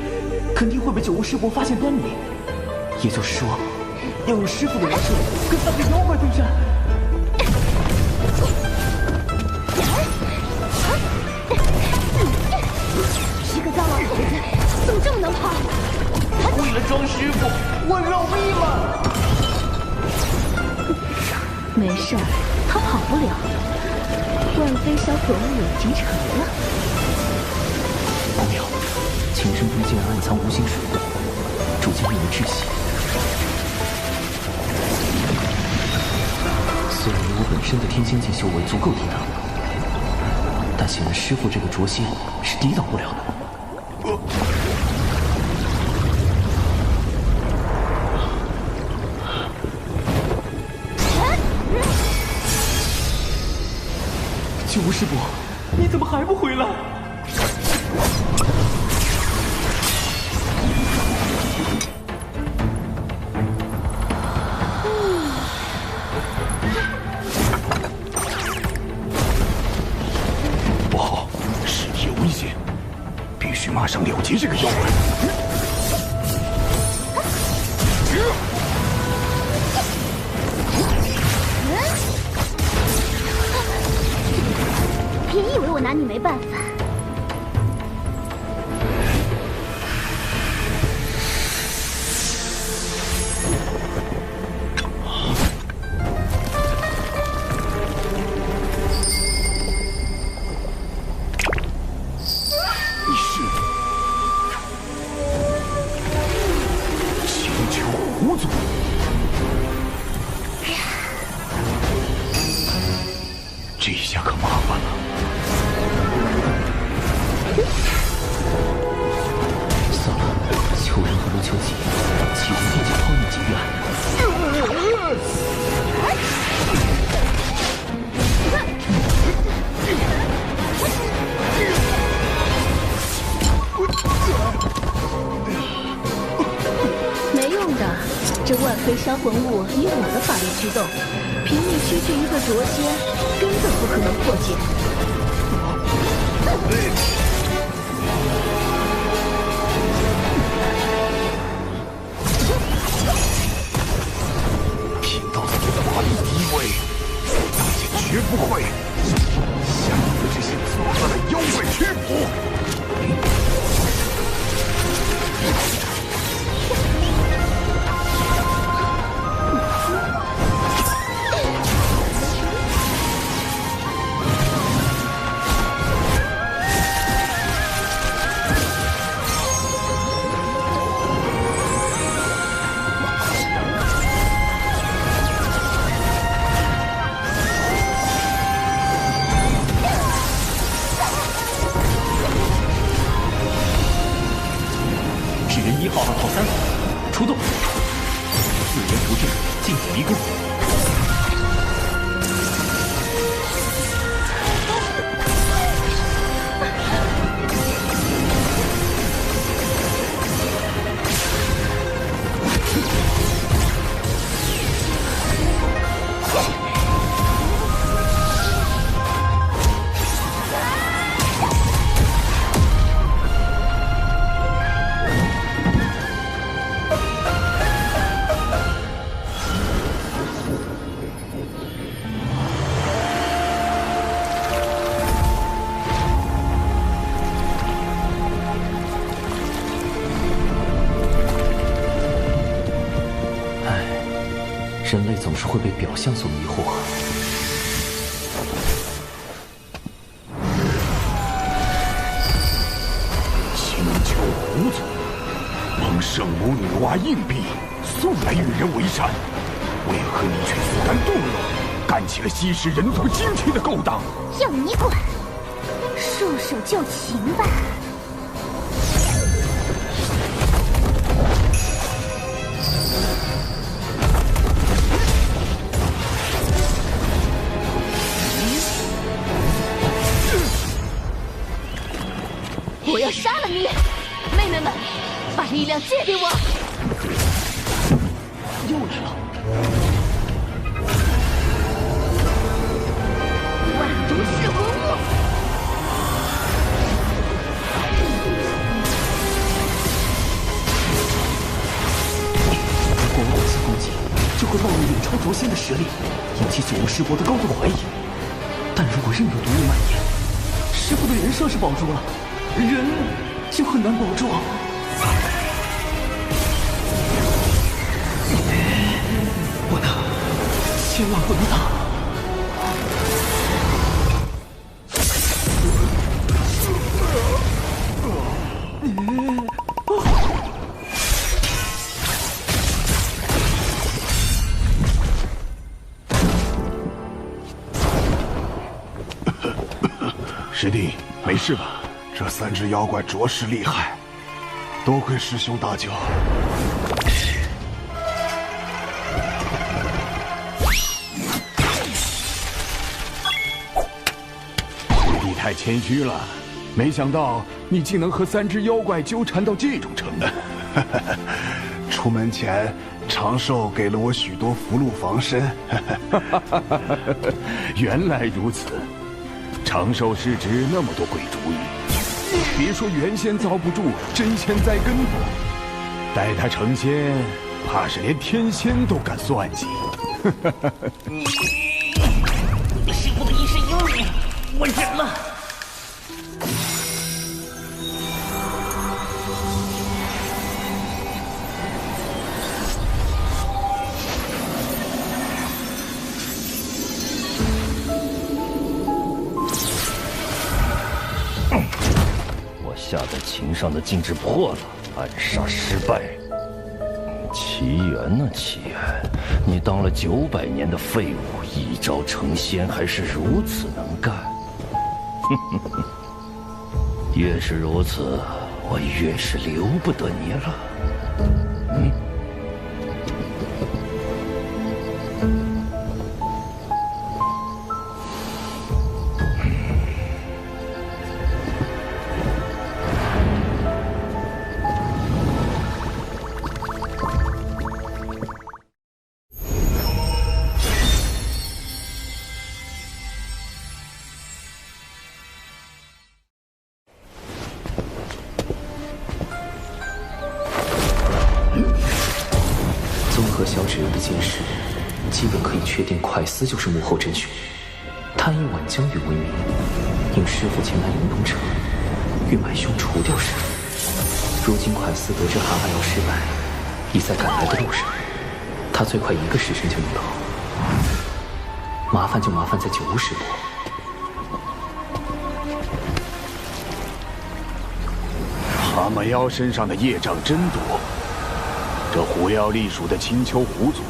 肯定会被九无师伯发现端倪。也就是说，要用师傅的元神跟3个妖怪对战。一个糟老头子，怎么这么能跑？为了装师傅，我饶命了。没事儿，他跑不了。万飞小混物集成了。不妙，情深中竟然暗藏无形水雾，逐渐令人窒息。虽然我本身的天仙境修为足够抵挡，但显然师傅这个浊仙是抵挡不了的。九师伯，你怎么还不回来？不好，事体有危险，必须马上了结这个妖怪。别以为我拿你没办法。你是青丘狐族？这下可麻烦了。算了，求人不如求己，启动地界抛命锦院。没用的，这万飞销魂物以我的法力驱动，凭你区区一个浊仙，根本不可能破解。贫道自己法力低微，大仙绝不会向你们这些作恶的妖怪屈服。1号、2号、3号，出动！4人图阵，进体离宫。人类总是会被表象所迷惑。青丘狐族帮圣母女娲硬币送来与人为善，为何你却自甘堕落，干起了吸食人族精气的勾当？要你管！束手就擒吧。我要杀了你！妹妹们，把力量借给我！又来了！万毒噬魂物！如果我往下攻击，就会暴露远超卓仙的实力，引起九无师伯的高度怀疑。但如果任由毒雾蔓延，师傅的人设是保住了，人就很难保住。不能，千万不能打！师弟，没事吧？这3只妖怪着实厉害，多亏师兄大救。师弟太谦虚了，没想到你竟能和3只妖怪纠缠到这种程度。出门前，长寿给了我许多符箓防身。原来如此。长寿师侄那么多鬼主意，别说元仙遭不住，真仙栽跟头，待他成仙，怕是连天仙都敢算计。你师父的一世英名，我忍了。下在琴上的禁制破了，暗杀失败。奇缘呐，奇缘，你当了900年的废物，一朝成仙还是如此能干。越是如此，我越是留不得你了。小指一件事，基本可以确定快思就是幕后真凶。他以挽江雨为名，引师父前来灵东城，欲买凶除掉师父。如今快思得知蛤蟆药失败，已在赶来的路上，他最快1个时辰就能到。麻烦就麻烦在九无师伯。蛤蟆妖身上的业障真多。这狐妖隶属的青丘狐族，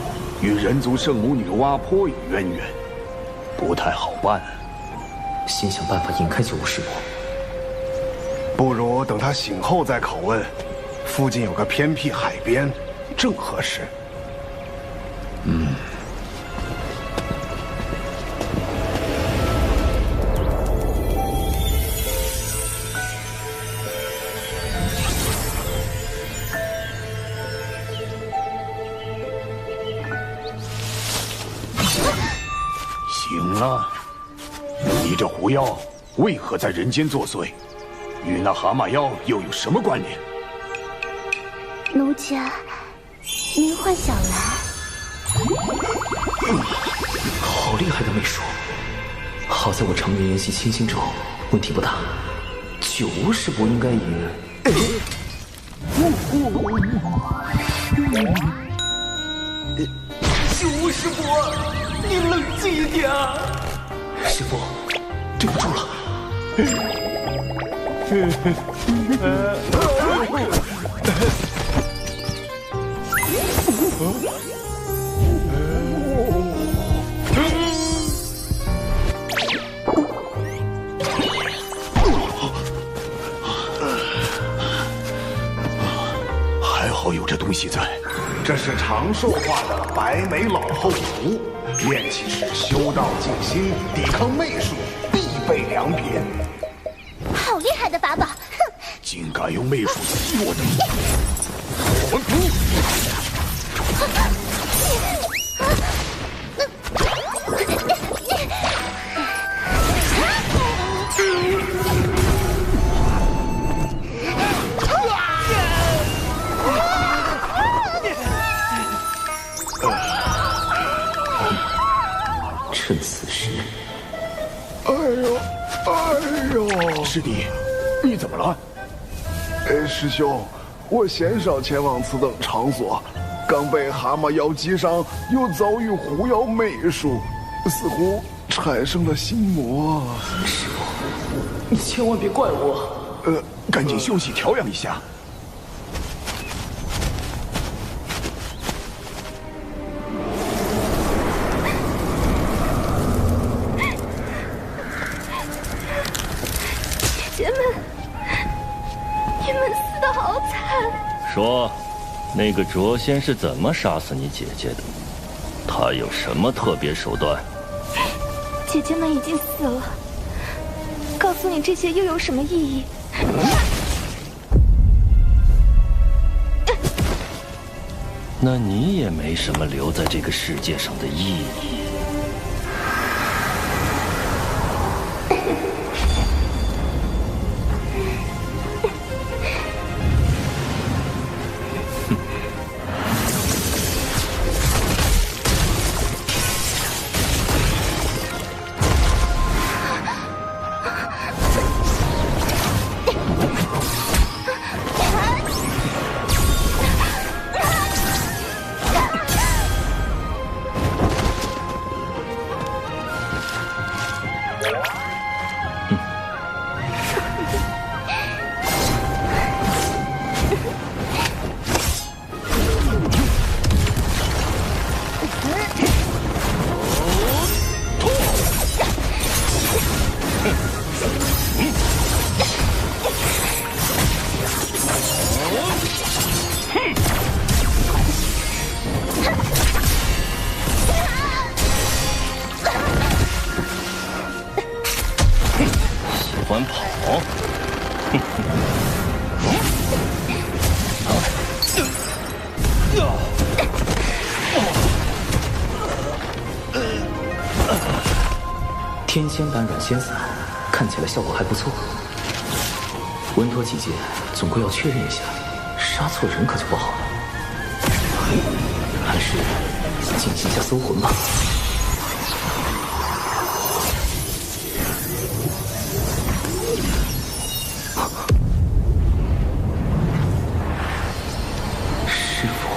与人族圣母女娲颇有渊源，不太好办。先想办法引开九无师伯。不如等他醒后再拷问。附近有个偏僻海边，正合适。行了，你这狐妖为何在人间作祟？与那蛤蟆妖又有什么关联？奴家，您幻想来。好厉害的媚术！好在我常年研习清心咒，问题不大。九无师伯应该也……九无师伯，你冷静一点啊！师伯，对不住了。还好有这东西在。这是长寿化的白眉老后符，炼气时修道静心，抵抗媚术，必备良品。好厉害的法宝！哼，竟敢用媚术激我的魂符！趁此时。哎呦，哎呦！师弟，你怎么了？师兄，我鲜少前往此等场所，刚被蛤蟆妖击伤，又遭遇狐妖媚术，似乎产生了心魔。师傅，你千万别怪我。赶紧休息调养一下。姐们，你们死得好惨！说，那个谪仙是怎么杀死你姐姐的？他有什么特别手段？姐姐们已经死了，告诉你这些又有什么意义？那你也没什么留在这个世界上的意义。天仙版软仙散，看起来效果还不错。稳妥几剑，总归要确认一下，杀错人可就不好了。还是进行一下搜魂吧。师傅。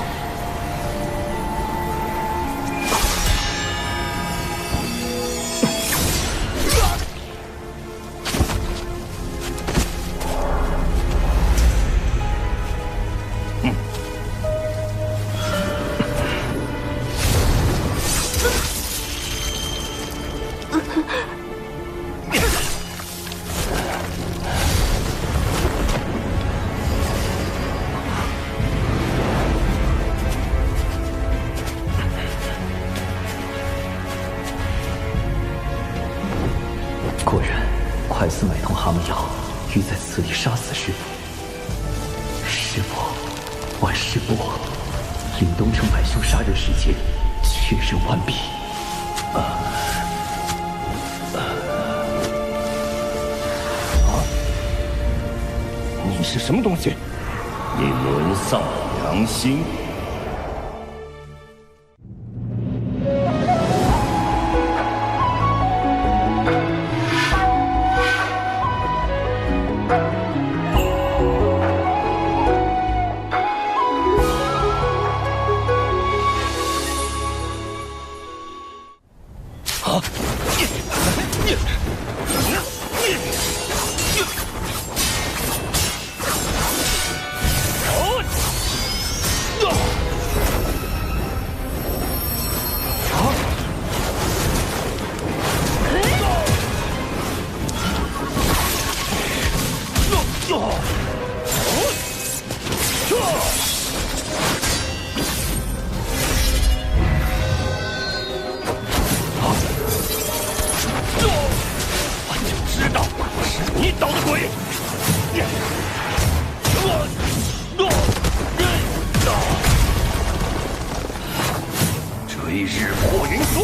果然，快似买通蛤蟆妖，欲在此地杀死师傅。师傅，万事不枉，凛东城百凶杀人事件确认完毕。你是什么东西？你沦丧良心！追日破云梭。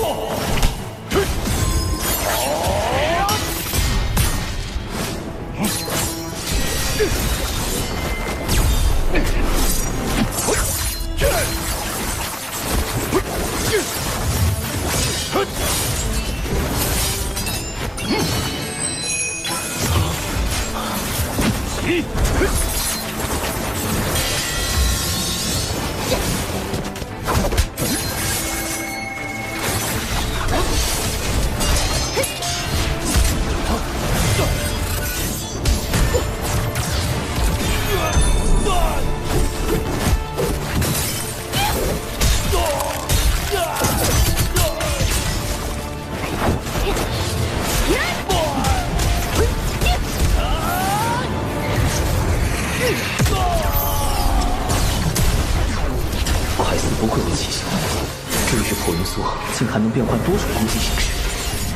速竟还能变换多种攻击形式，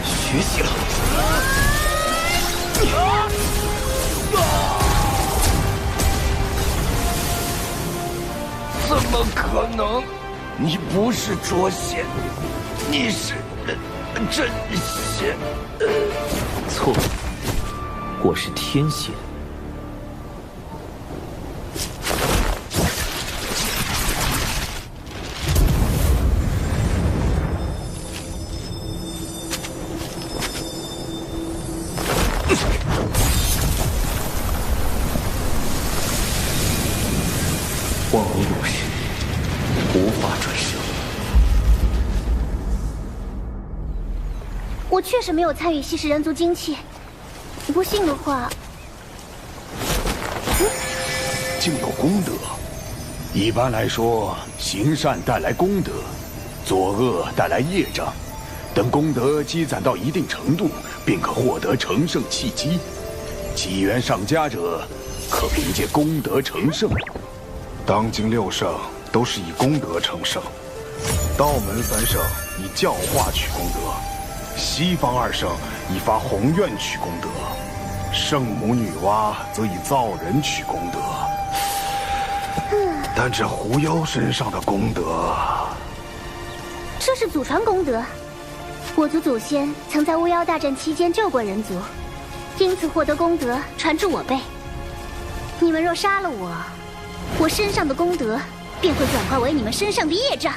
学习了。怎么可能？你不是卓仙，你是真仙。错，我是天仙。望为永世，无法转生。我确实没有参与吸食人族精气，不信的话，竟有功德。一般来说，行善带来功德，作恶带来业障。等功德积攒到一定程度，便可获得成圣契机。机缘上佳者，可凭借功德成圣。当今6圣都是以功德成圣，道门3圣以教化取功德，西方2圣以发宏愿取功德，圣母女娲则以造人取功德。但这狐妖身上的功德，这是祖传功德。我族祖先曾在巫妖大战期间救过人族，因此获得功德传至我辈。你们若杀了我，我身上的功德便会转化为你们身上的业障。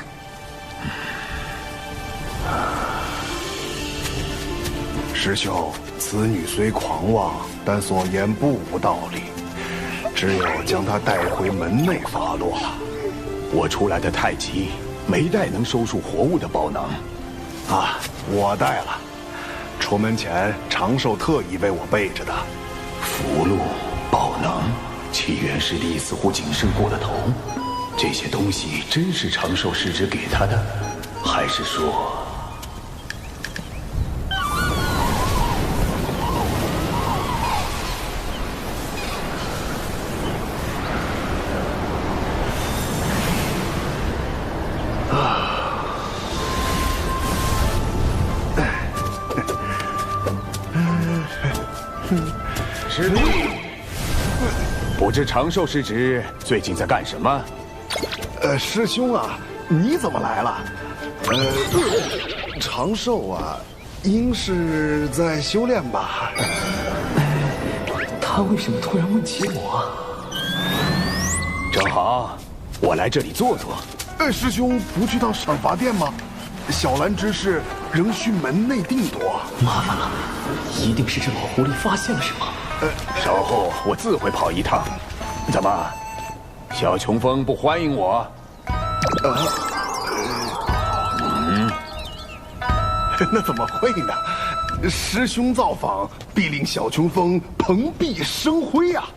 师兄，此女虽狂妄，但所言不无道理。只有将她带回门内发落。我出来的太急，没带能收束活物的宝囊。啊，我带了。出门前，长寿特意为我备着的。符箓、宝囊，气元师弟似乎谨慎过了头。这些东西真是长寿师侄给他的，还是说……师弟，不知长寿师侄最近在干什么？师兄啊，你怎么来了？长寿啊，应是在修炼吧？他为什么突然问起我？正好，我来这里坐坐。师兄不去趟赏罚殿吗？小兰之事仍需门内定夺。麻烦了，一定是这老狐狸发现了什么。稍后我自会跑一趟。怎么，小琼峰不欢迎我？那怎么会呢？师兄造访，必令小琼峰蓬荜生辉啊！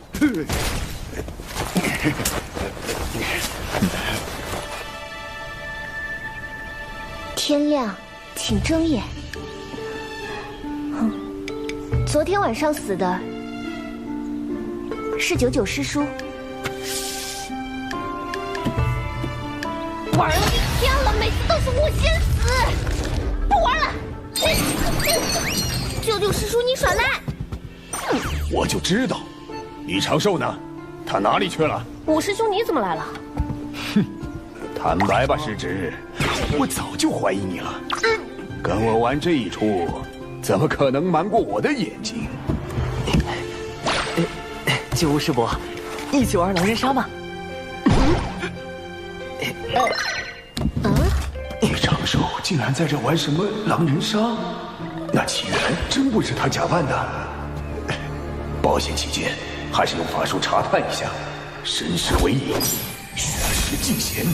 天亮，请睁眼。昨天晚上死的是99师叔。玩了一天了，每次都是我先死，不玩了。99师叔，你耍赖！我就知道，李长寿呢？他哪里去了？五师兄，你怎么来了？哼，坦白吧，师侄，我早就怀疑你了。跟我玩这一出，怎么可能瞒过我的眼睛？九五师伯，一起玩狼人杀吗？李长寿竟然在这玩什么狼人杀？那起源真不是他假扮的。保险起见，还是用法术查探一下。身世为引，虚实尽显。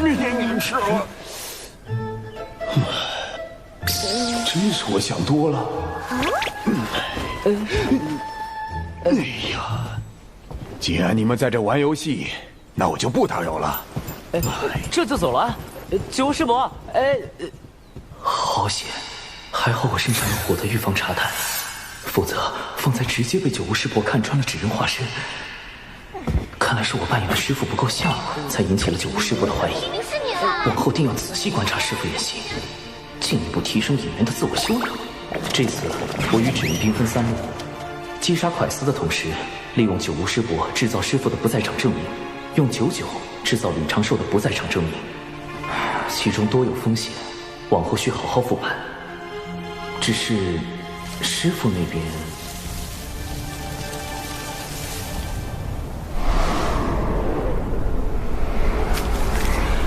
你是我，真是我想多了。哎呀，既然你们在这玩游戏，那我就不打扰了。这就走了？九师伯，好险，还好我身上有火的预防茶炭，否则方才直接被九无师伯看穿了纸人化身。看来是我扮演的师傅不够像，才引起了九无师伯的怀疑。明明是你啦！往后定要仔细观察师傅演习，进一步提升演员的自我修养。这次我与纸人兵分3路，击杀蒯斯的同时，利用九无师伯制造师傅的不在场证明，用99制造李长寿的不在场证明。其中多有风险，往后需好好复盘。只是师傅那边……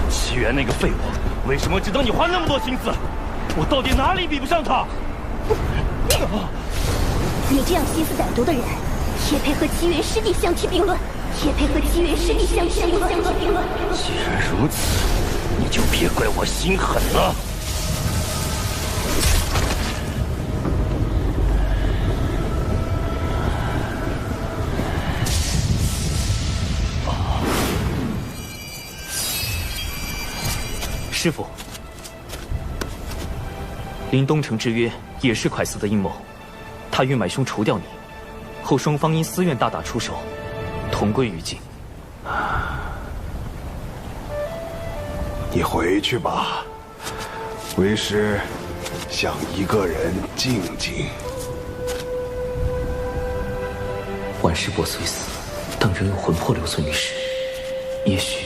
西元那个废物，为什么只等你花那么多心思？我到底哪里比不上他？你这样心思歹毒的人，也配和七元师弟相提并论？也配和七元师弟相提并论？既然如此，你就别怪我心狠了。师傅，临东城之约也是蒯斯的阴谋，他欲买凶除掉你，后双方因私怨大打出手，同归于尽。你回去吧，为师想一个人静静。婉师伯虽死，但仍有魂魄留存于世，也许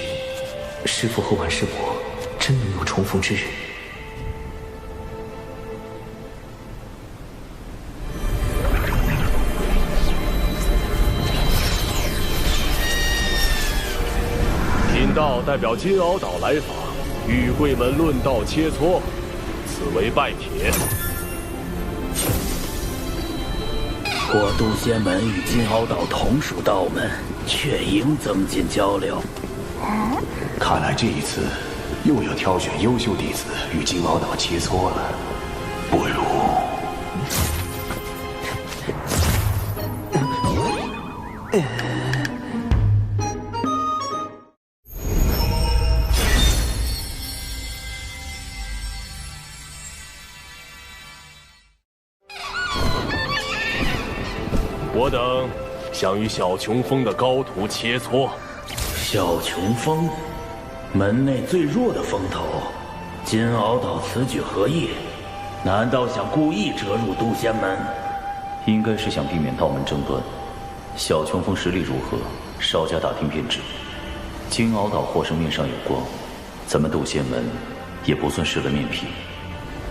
师傅和婉师伯真能有重逢之日。贫道代表金鳌岛来访，与贵门论道切磋，此为拜帖。我渡仙门与金鳌岛同属道门，却应增进交流。看来这一次又要挑选优秀弟子与金鳌岛切磋了，不如……我等想与小琼峰的高徒切磋。小琼峰，门内最弱的峰头，金鳌岛此举何意？难道想故意折入渡仙门？应该是想避免道门争端。小琼峰实力如何，稍加打听便知。金鳌岛获胜面上有光，咱们渡仙门也不算失了面皮。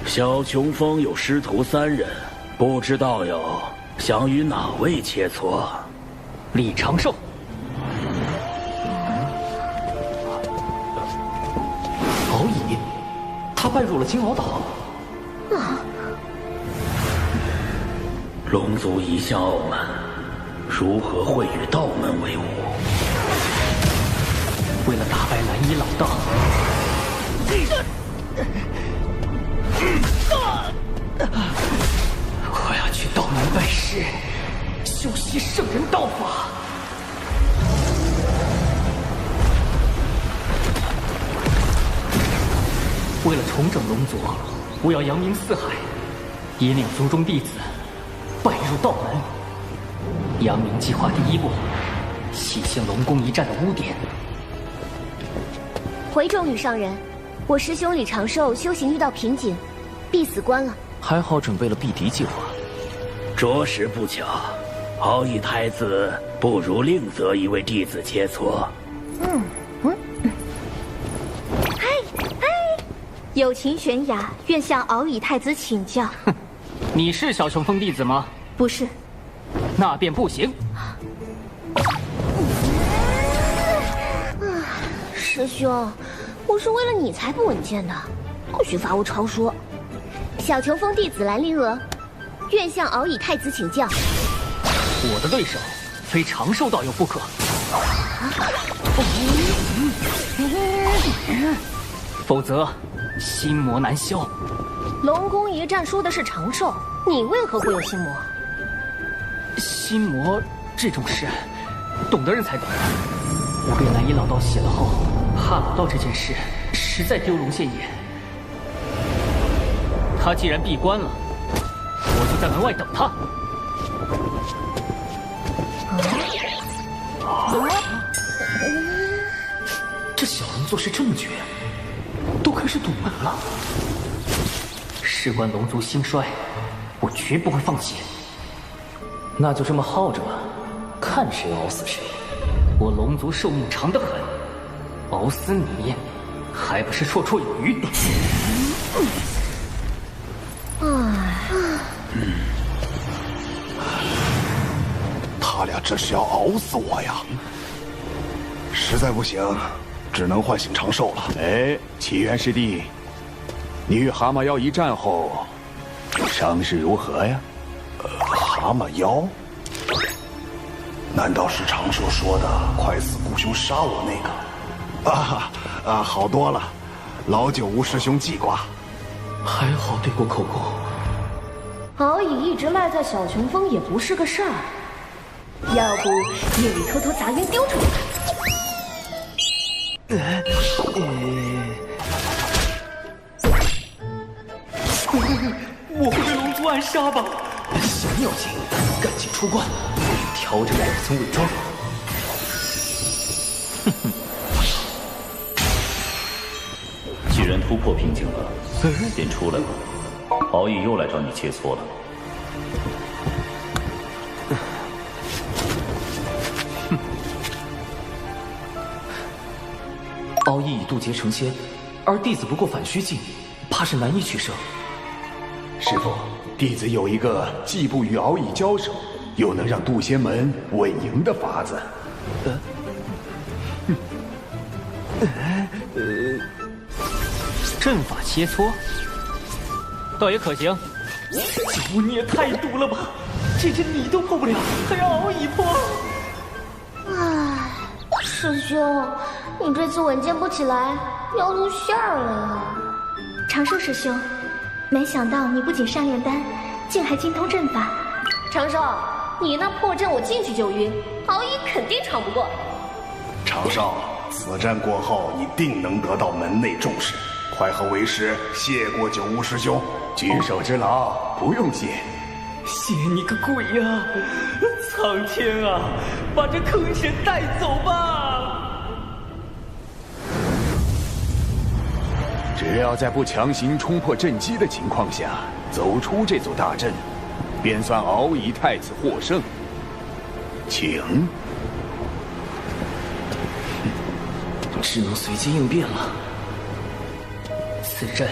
小琼峰有师徒3人，不知道友想与哪位切磋？李长寿。敖乙，他拜入了金鳌岛。龙族一向傲慢，如何会与道门为伍？为了打败蓝衣老道，我要去道门拜师，修习圣人道法。为了重整龙族，我要扬名四海，引领族中弟子拜入道门。扬名计划第1步，洗净龙宫一战的污点。回众吕上人，我师兄李长寿修行遇到瓶颈，必死关了。还好准备了避敌计划。着实不巧，敖乙太子不如另择一位弟子切磋。友情悬崖，愿向敖乙太子请教。你是小琼峰弟子吗？不是。那便不行。师兄，我是为了你才不稳健的，不许罚我超说。小琼峰弟子兰陵娥，愿向敖乙太子请教。我的对手非长寿道友不可。否则心魔难消。龙宫一战输的是长寿，你为何会有心魔？心魔这种事，懂的人才懂。我给蓝衣老道写了后，怕老道这件事实在丢龙现眼。他既然闭关了，在门外等他。这小人做事这么绝，都开始堵门了。事关龙族兴衰，我绝不会放弃。那就这么耗着吧，看谁熬死谁。我龙族寿命长得很，熬死你还不是绰绰有余。他俩这是要熬死我呀！实在不行，只能唤醒长寿了。哎，启元师弟，你与蛤蟆妖一战后，伤势如何呀？蛤蟆妖？难道是长寿说的快死孤兄杀我那个？好多了，老九无师兄记挂。还好对过口供。敖乙一直赖在小琼峰也不是个事儿，要不夜里偷偷砸晕丢出去吧。我会被龙族暗杀吧？小妖精，赶紧出关，调整两层伪装。既然突破瓶颈了，便出来吧。敖乙又来找你切磋了。敖乙已渡劫成仙，而弟子不过反虚境，怕是难以取胜。师父，弟子有一个既不与敖乙交手，又能让渡仙门稳赢的法子。阵法切磋，倒也可行。九你也太毒了吧！这阵你都破不了，还让敖乙破？唉，师兄，你这次稳健不起来，要露馅儿了呀。长寿师兄，没想到你不仅善炼丹，竟还精通阵法。长寿，你那破阵我进去就晕，敖乙肯定闯不过。长寿，此战过后你定能得到门内重视，快和为师谢过九无师兄。举手之劳，不用谢。谢你个鬼呀！苍天啊，把这坑神带走吧！只要在不强行冲破阵基的情况下走出这座大阵，便算敖乙太子获胜。请。只能随机应变了。此阵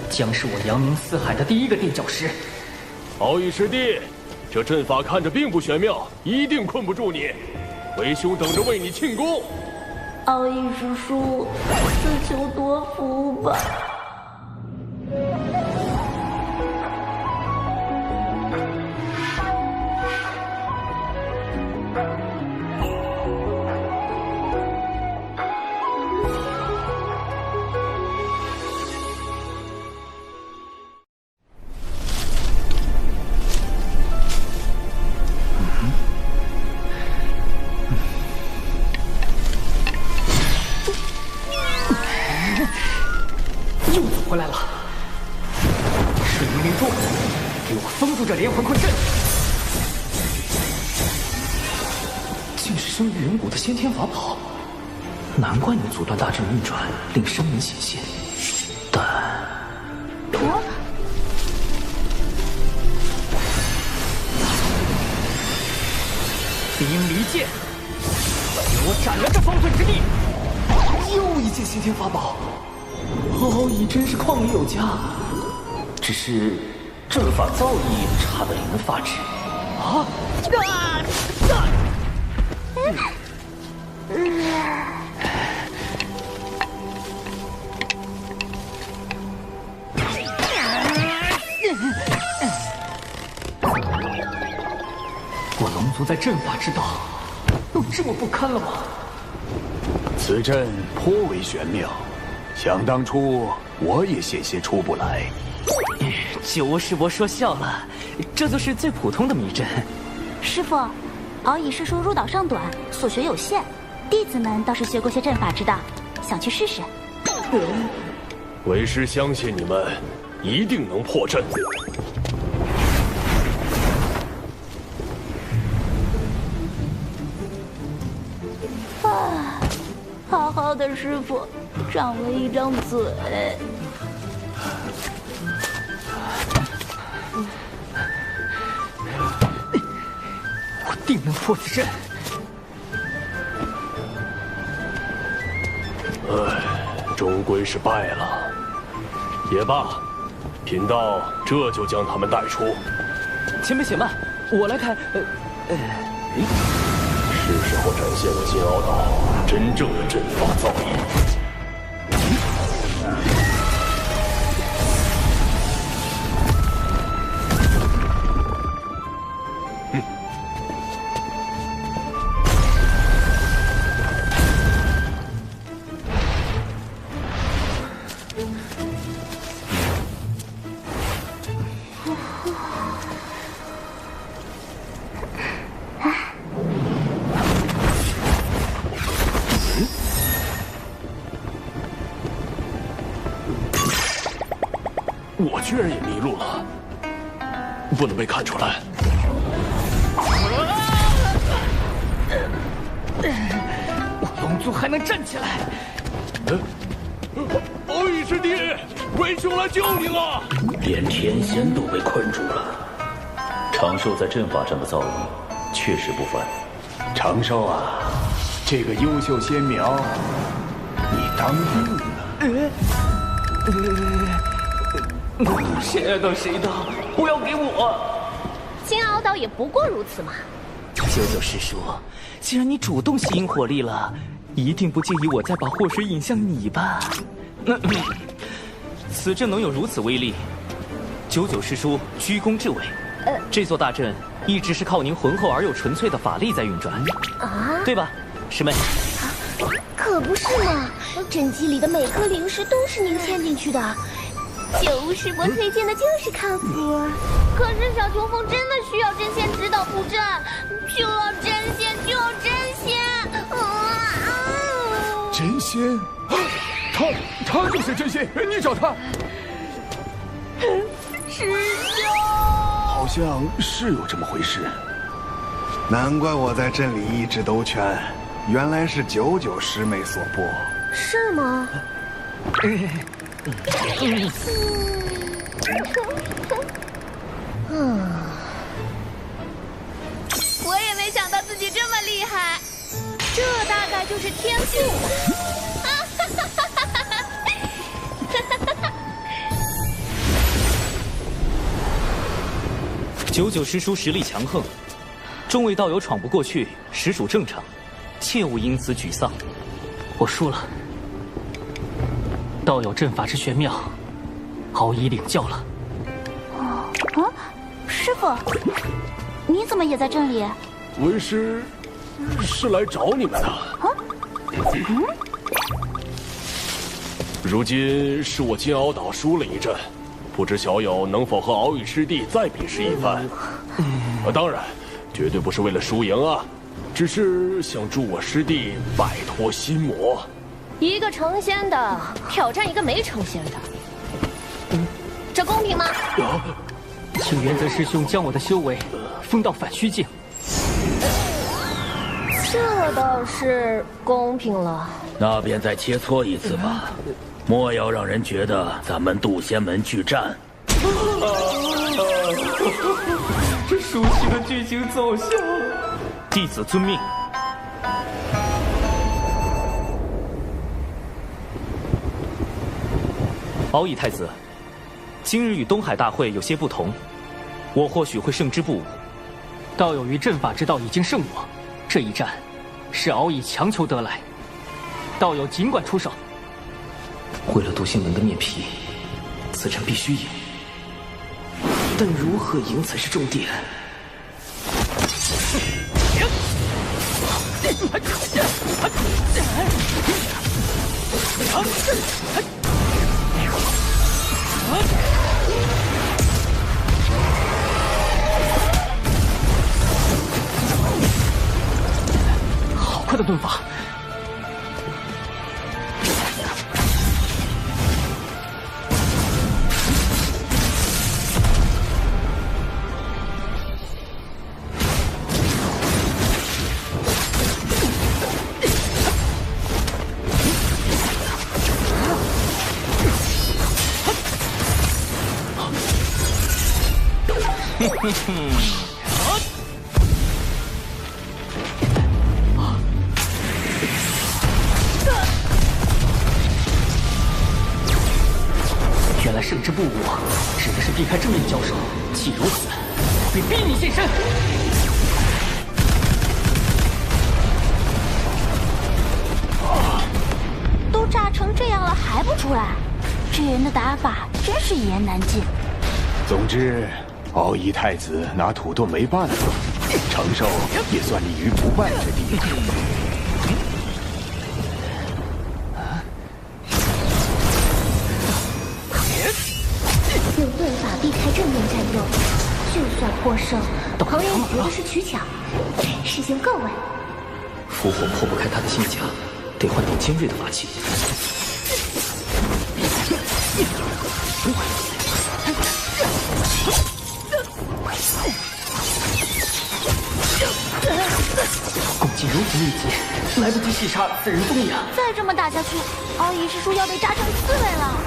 将是我扬名四海的第一个垫脚石。敖乙师弟，这阵法看着并不玄妙，一定困不住你。为兄等着为你庆功。敖乙师叔，自求多福吧。回来了！水灵灵珠，给我封住这连环困阵！竟是生于人骨的先天法宝，难怪能阻断大阵运转，令生门显现。但凌离剑，给我斩了这方寸之地！又一件先天法宝。敖乙真是旷里有家，只是阵法造诣差得令人发指。我龙族在阵法之道有这么不堪了吗？此阵颇为玄妙。想当初，我也险些出不来。九无师伯说笑了，这就是最普通的迷阵。师傅，敖乙师叔入岛尚短，所学有限，弟子们倒是学过些阵法之道，想去试试。为师相信你们一定能破阵。要的师傅长了一张嘴。我定能破此阵。终归是败了。也罢，贫道这就将他们带出。前辈且慢，我来开。是时候展现我金鳌岛真正的阵法造诣。我居然也迷路了，不能被看出来。我龙族还能站起来。鳌宇师弟，为兄来救你了！连天仙都被困住了。长寿在阵法上的造诣确实不凡。长寿啊，这个优秀仙苗，你当定了。谁爱当谁当，不要给我！金鳌岛也不过如此嘛。九九师叔，既然你主动吸引火力了，一定不介意我再把祸水引向你吧？此阵能有如此威力，九九师叔居功至伟。这座大阵一直是靠您浑厚而又纯粹的法力在运转，对吧，师妹？可不是嘛，阵基里的每颗灵石都是您嵌进去的。九巫师伯推荐的就是靠谱。可是小琼峰真的需要真仙指导布阵，就要真仙，就要真仙。真仙？他就是真仙，你找他。师兄，好像是有这么回事。难怪我在镇里一直兜圈，原来是九九师妹所拨。是吗？我也没想到自己这么厉害，这大概就是天赋吧。九九师叔实力强横，众位道友闯不过去，实属正常，切勿因此沮丧。我输了。道友阵法之玄妙，敖乙领教了。师傅，你怎么也在这里？为师是来找你们的。如今是我金鳌岛输了一阵，不知小友能否和鳌宇师弟再比试一番？当然，绝对不是为了输赢啊，只是想助我师弟摆脱心魔。一个成仙的挑战一个没成仙的，这公平吗？请元泽师兄将我的修为封到反虚境。这倒是公平了。那便再切磋一次吧，莫要让人觉得咱们渡仙门拒战。这熟悉的剧情走向，弟子遵命。敖乙太子，今日与东海大会有些不同，我或许会胜之不武。道友于阵法之道已经胜我，这一战是敖乙强求得来，道友尽管出手。为了渡仙门的面皮，此战必须赢，但如何赢才是重点。好快的盾法！原来胜之不武，指的是避开正面交手。既如此，便逼你现身。都炸成这样了还不出来，这人的打法真是一言难尽。总之，敖夷太子拿土遁没办法，承受也算立于不败之地。用遁法避开正面战斗，就算获胜，旁人也觉得是取巧。师兄够稳。符火破不开他的心墙，得换点尖锐的法器。攻击如此密集，来不及细查此人踪影。再这么打下去，敖夷师叔要被炸成刺猬了。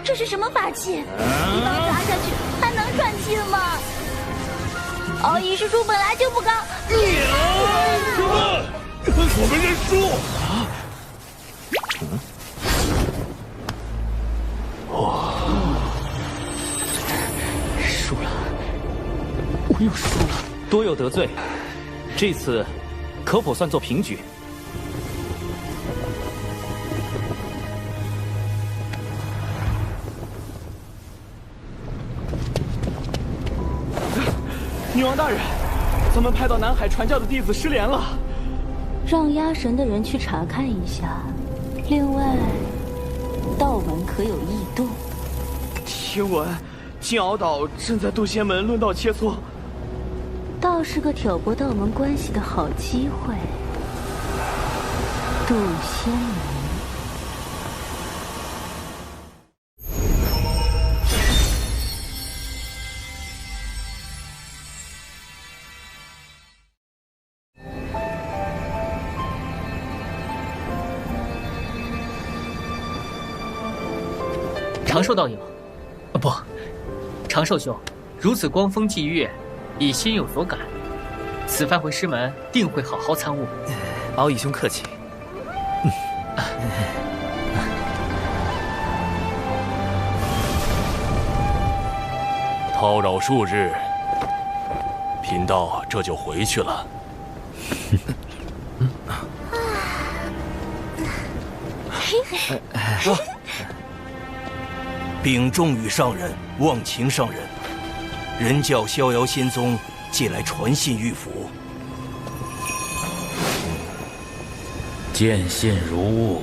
这是什么法器？一棒砸下去还能喘气吗？敖夷师叔本来就不高。我们认输。输了，我又输了，多有得罪。这次可否算作平局？女王大人，咱们派到南海传教的弟子失联了，让压神的人去查看一下。另外，道门可有异动？听闻金鳌岛正在渡仙门论道切磋，倒是个挑拨道门关系的好机会。渡仙门。长寿道友，不，长寿兄，如此光风霁月，已心有所感。此番回师门，定会好好参悟。敖夷兄客气。叨扰数日，贫道这就回去了。禀众羽上人，望秦上人，人教逍遥仙宗借来传信玉符。见信如晤。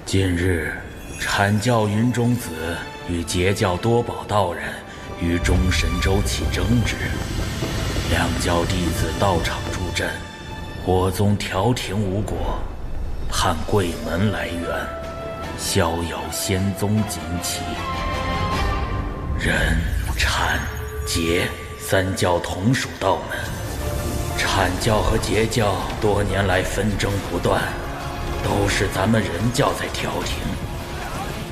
近日，阐教云中子与截教多宝道人于中神州起争执，两教弟子到场助阵，火宗调停无果，盼贵门来援，逍遥仙宗锦旗。人、阐、截三教同属道门，阐教和截教多年来纷争不断，都是咱们人教在调停。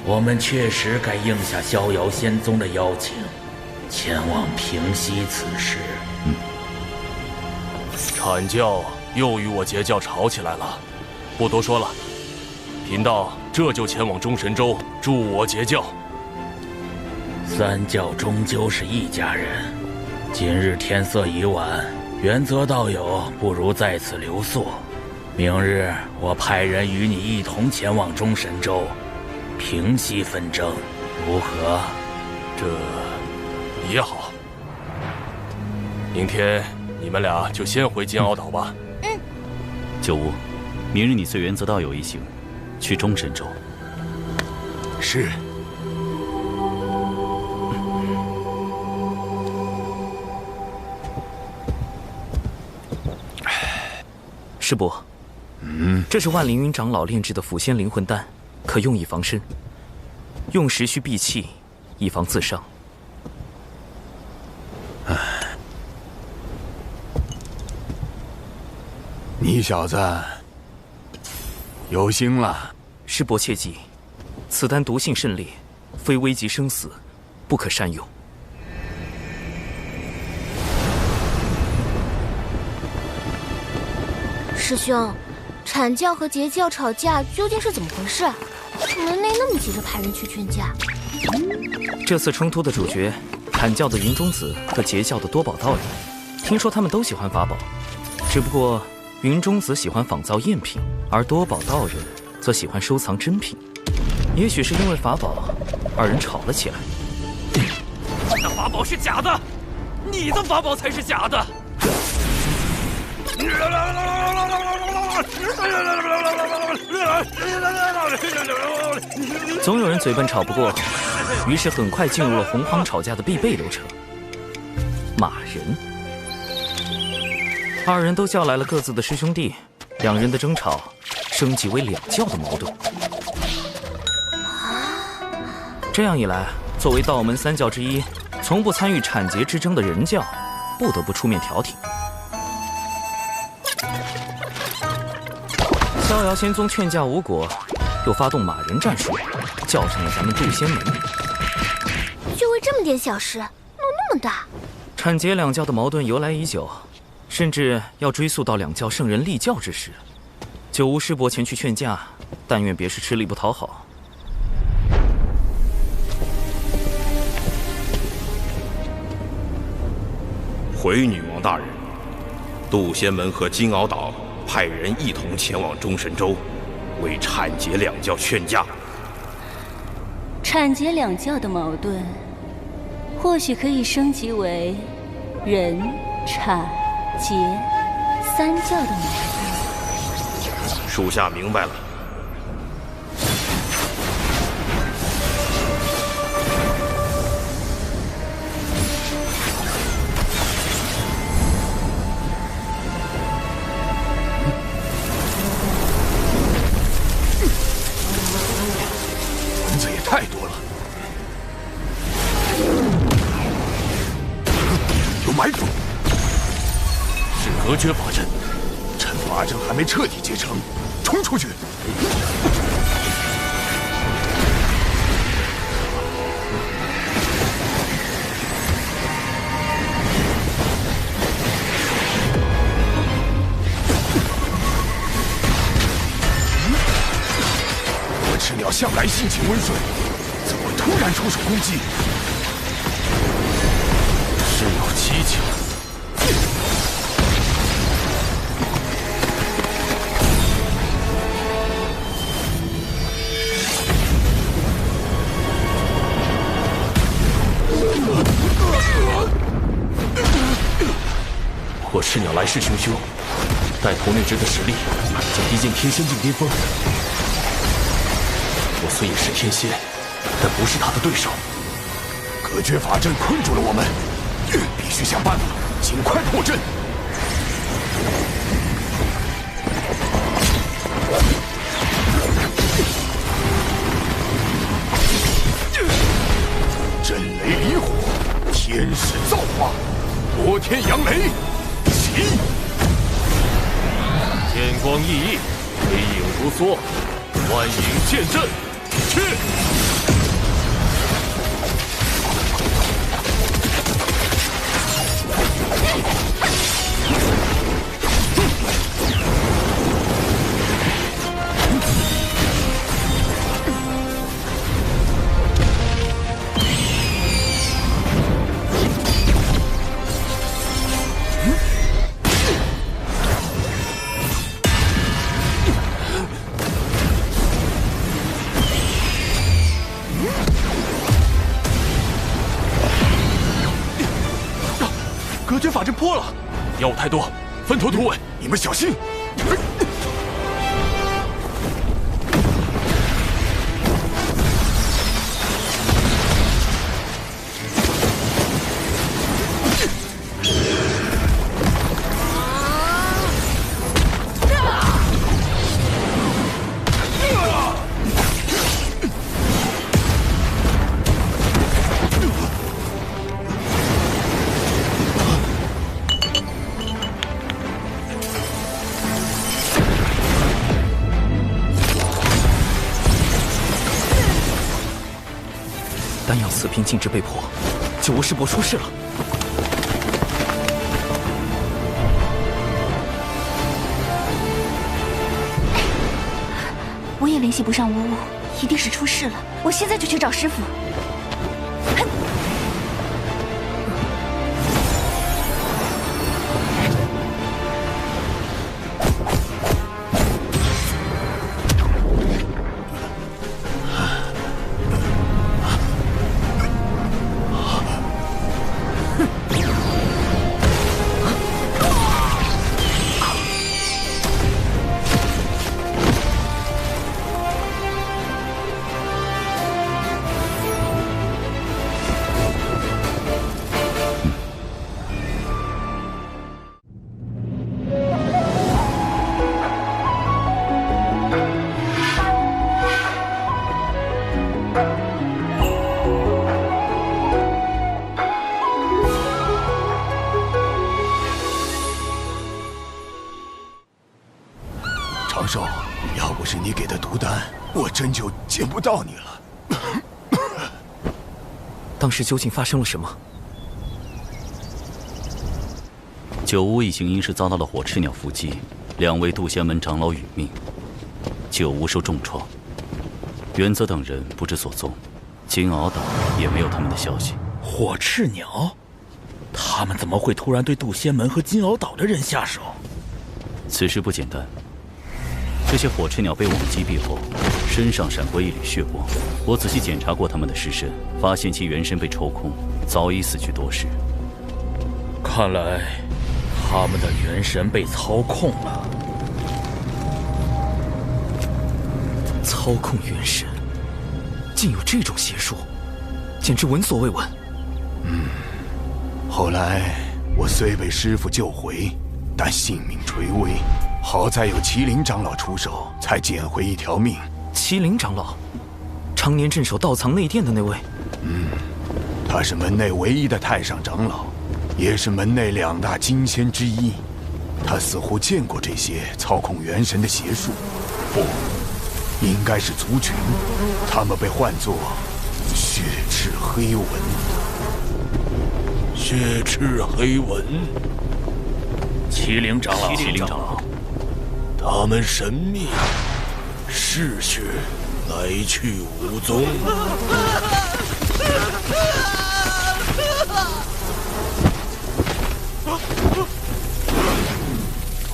我们确实该应下逍遥仙宗的邀请，前往平息此事。阐教又与我截教吵起来了，不多说了，贫道这就前往中神州助我截教。三教终究是一家人，今日天色已晚，元泽道友不如在此留宿。明日我派人与你一同前往中神州，平息纷争，如何？这也好。明天你们俩就先回金鳌岛吧。九乌，明日你随元泽道友一行去中神州。是。师伯，这是万凌云长老炼制的辅仙灵魂丹，可用以防身，用时需闭气，以防自伤。你小子有心了。师伯切记，此丹毒性甚烈，非危及生死，不可擅用。师兄，阐教和截教吵架究竟是怎么回事？门内那么急着派人去劝架。这次冲突的主角，阐教的云中子和截教的多宝道人，听说他们都喜欢法宝，只不过云中子喜欢仿造赝品，而多宝道人则喜欢收藏真品。也许是因为法宝，二人吵了起来。那法宝是假的，你的法宝才是假的。总有人嘴笨吵不过，于是很快进入了洪荒吵架的必备流程——骂人。二人都叫来了各自的师兄弟，两人的争吵升级为两教的矛盾。这样一来，作为道门三教之一，从不参与阐截之争的人教，不得不出面调停。逍遥仙宗劝架无果，又发动骂人战术，叫上了咱们渡仙门。就为这么点小事，闹那么大？阐截两教的矛盾由来已久，甚至要追溯到两教圣人立教之时。九无师伯前去劝架，但愿别是吃力不讨好。回女王大人，渡仙门和金鳌岛派人一同前往中神州，为阐截两教劝架。阐截两教的矛盾，或许可以升级为人、阐、截三教的矛盾。属下明白了。蚊子也太多了，有埋伏，是隔绝法阵。趁法阵还没彻底结成，冲出去！我赤鸟向来性情温顺，怎会突然出手攻击？事有蹊跷。我赤鸟来势汹汹，带头那只的实力将逼近天仙境巅峰。我虽也是天仙，但不是他的对手。隔绝法阵困住了我们，必须想办法尽快破阵。震雷离火，天使造化，摩天扬雷，起！天光熠熠，黑影如梭，万影剑阵，去！隔绝法阵破了，妖物太多，分头突围，你们小心！丹药此瓶禁制被破，九无师伯出事了。我也联系不上无误，一定是出事了。我现在就去找师傅。长寿，要不是你给的毒丹，我真就见不到你了。当时究竟发生了什么？九无一行因是遭到了火赤鸟伏击，2位渡仙门长老殒命，九无受重创，元泽等人不知所踪，金鳌岛也没有他们的消息。火赤鸟，他们怎么会突然对渡仙门和金鳌岛的人下手？此事不简单。这些火赤鸟被我们击毙后，身上闪过一缕血光。我仔细检查过他们的尸身，发现其元神被抽空，早已死去多时。看来，他们的元神被操控了。操控元神，竟有这种邪术，简直闻所未闻。后来我虽被师父救回，但性命垂危。好在有麒麟长老出手，才捡回一条命。麒麟长老，常年镇守道藏内殿的那位。他是门内唯一的太上长老，也是门内2大金仙之一。他似乎见过这些操控元神的邪术，不，应该是族群。他们被唤作血赤黑纹。血赤黑纹，麒麟长老，麒麟长老，他们神秘，嗜血，来去无踪。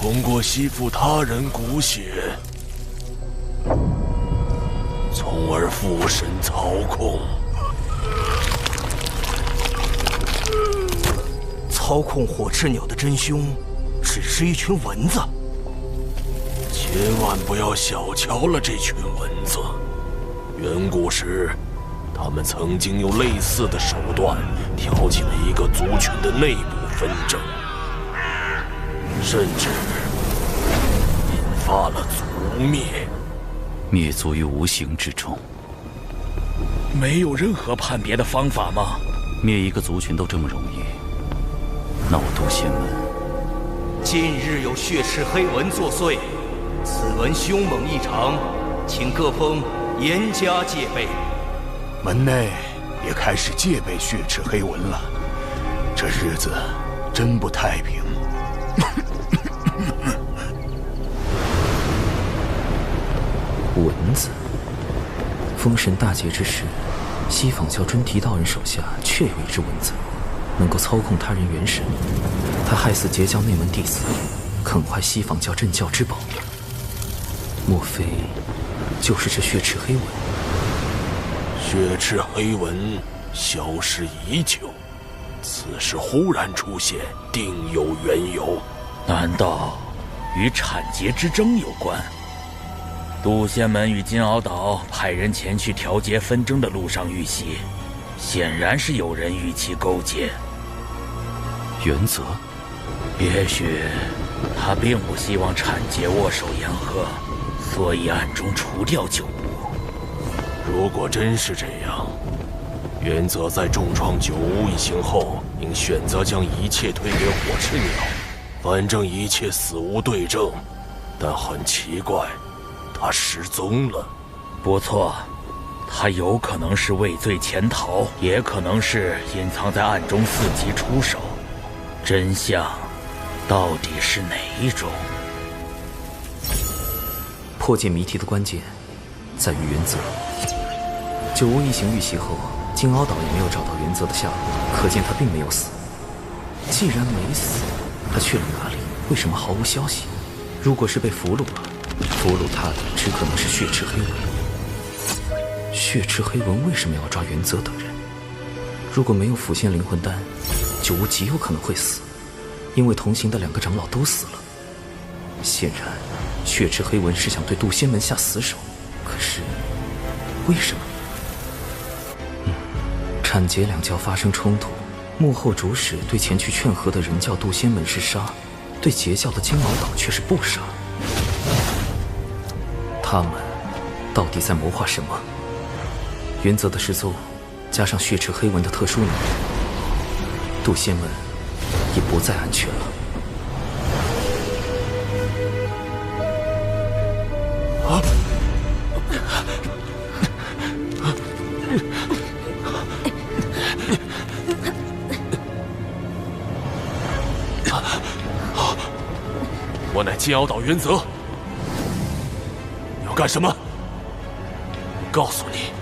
通过吸附他人骨血，从而附身操控。操控火赤鸟的真凶，只是一群蚊子。千万不要小瞧了这群蚊子。远古时，他们曾经用类似的手段挑起了一个族群的内部纷争，甚至引发了族灭。灭族于无形之中。没有任何判别的方法吗？灭一个族群都这么容易，那我渡仙门，近日有血赤黑纹作祟，此纹凶猛异常，请各峰严加戒备。门内也开始戒备血赤黑纹了，这日子真不太平。蚊子。封神大劫之时，西坊教真提道人手下确有一只蚊子，能够操控他人元神。他害死截教内门弟子，啃坏西坊教镇教之宝，莫非就是这血赤黑纹？血赤黑纹消失已久，此时忽然出现，定有缘由。难道与产劫之争有关？渡仙门与金鳌岛派人前去调节纷争的路上遇袭，显然是有人与其勾结。原则，也许他并不希望产劫握手言和，所以暗中除掉九无。如果真是这样，原则在重创九无一行后，应选择将一切推给火赤鸟，反正一切死无对证。但很奇怪，他失踪了。不错，他有可能是畏罪潜逃，也可能是隐藏在暗中伺机出手。真相到底是哪一种？破解谜题的关键在于原则。九屋一行遇袭后，金鳌岛也没有找到原则的下落，可见他并没有死。既然没死，他去了哪里？为什么毫无消息？如果是被俘虏了，俘虏他的只可能是血池黑纹。血池黑纹为什么要抓原则等人？如果没有腐现灵魂丹，九屋极有可能会死，因为同行的2个长老都死了。显然，血池黑纹是想对渡仙门下死手，可是为什么？产劫2教发生冲突，幕后主使对前去劝和的人教渡仙门是杀，对截教的金鳌岛却是不杀。他们到底在谋划什么？原则的失踪，加上血池黑纹的特殊能力，渡仙门也不再安全了。我乃金鳌岛原则，你要干什么？告诉你，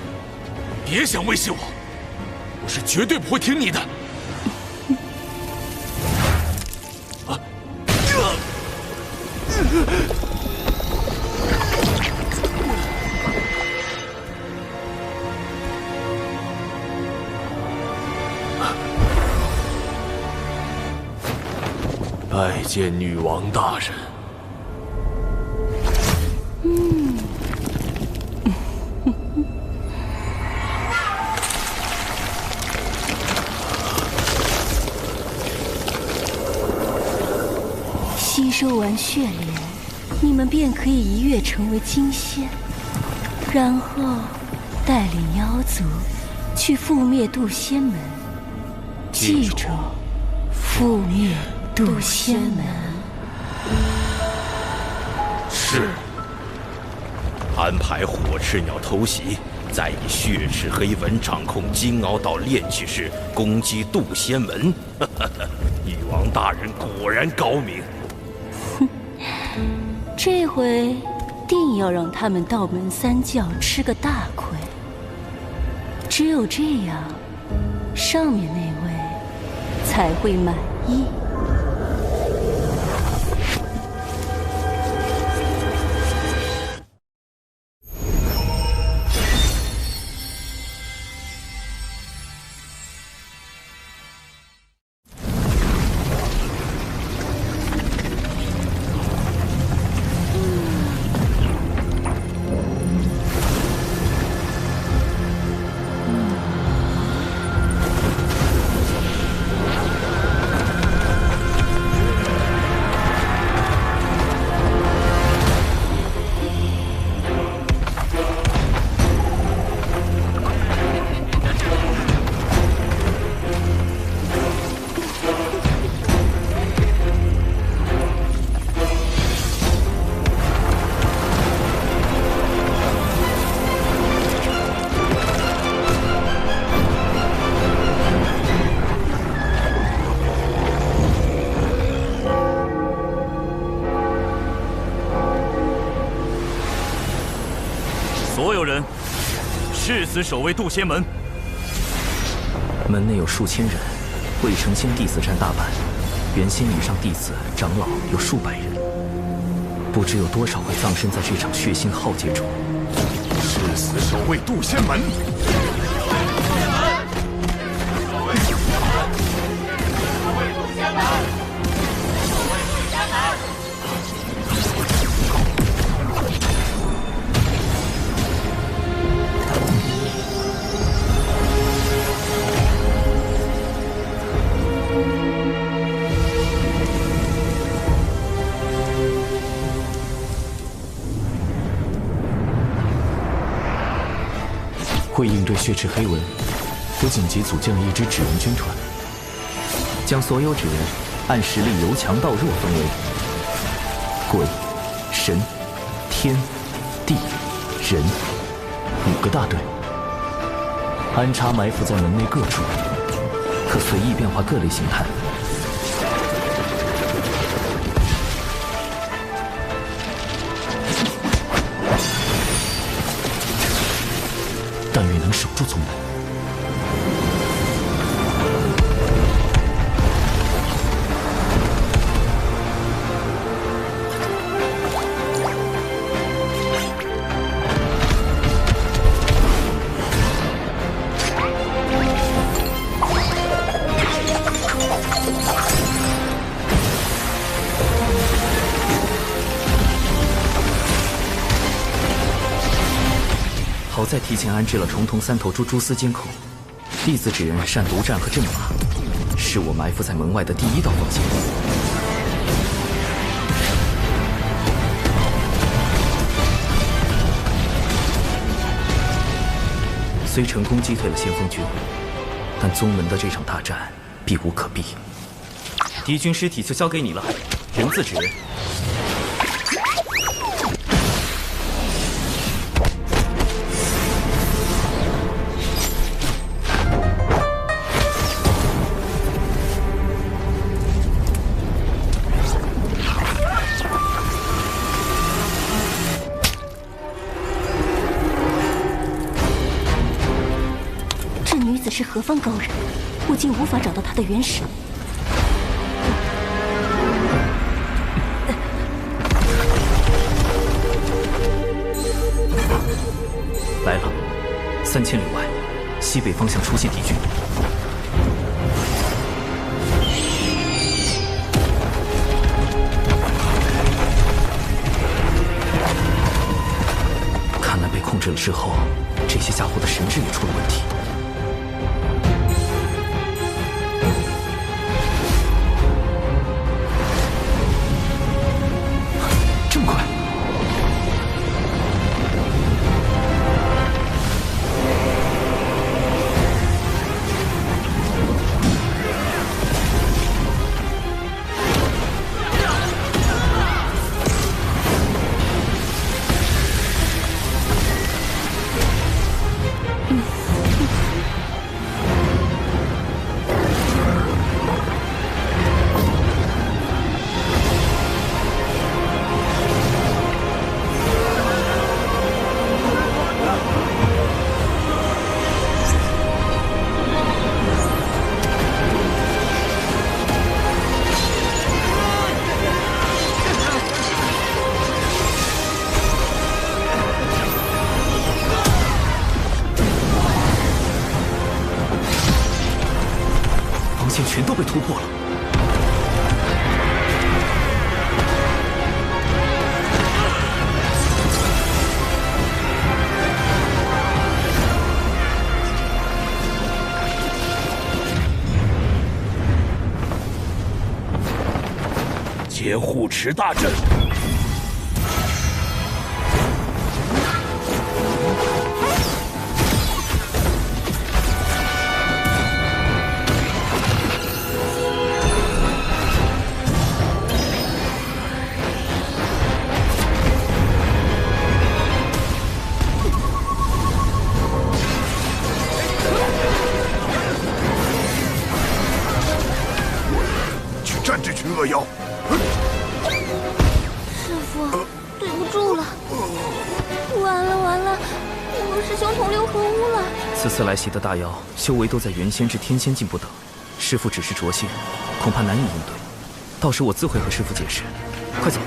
别想威胁我，我是绝对不会听你的。拜见女王大人。吸收完血莲，你们便可以一跃成为金仙，然后带领妖族去覆灭渡仙门。记住，覆灭渡仙门。是。安排火赤鸟偷袭，再以血池黑纹掌控金鳌岛炼气室，攻击渡仙门。女王大人果然高明。这回定要让他们道门3教吃个大亏。只有这样，上面那位才会满意。所有人誓死守卫渡仙门。门内有数千人，未成仙弟子占大半，元仙以上弟子、长老有数百人，不知有多少会葬身在这场血腥浩劫中。誓死守卫渡仙门。为应对血池黑纹，我紧急组建了一支纸人军团，将所有纸人按实力由强到弱分为鬼、神、天、地、人5个大队，安插埋伏在门内各处，可随意变化各类形态。但愿能守住宗门。好在提前安置了重瞳三头蛛蛛丝监控，弟子只人善独战和阵法，是我埋伏在门外的第一道防线。虽成功击退了先锋军，但宗门的这场大战避无可避。敌军尸体就交给你了，人字指人。是何方高人？我竟无法找到他的原始。来了，3000里外，西北方向出现敌军。看来被控制了之后，这些家伙的神智也出了问题。全都被突破了。接护持大阵。恶妖，师父，对不住了。完了完了，我师兄同流合污了。此次来袭的大妖，修为都在元仙至天仙境不等，师父只是着仙，恐怕难以应对。到时我自会和师父解释。快走。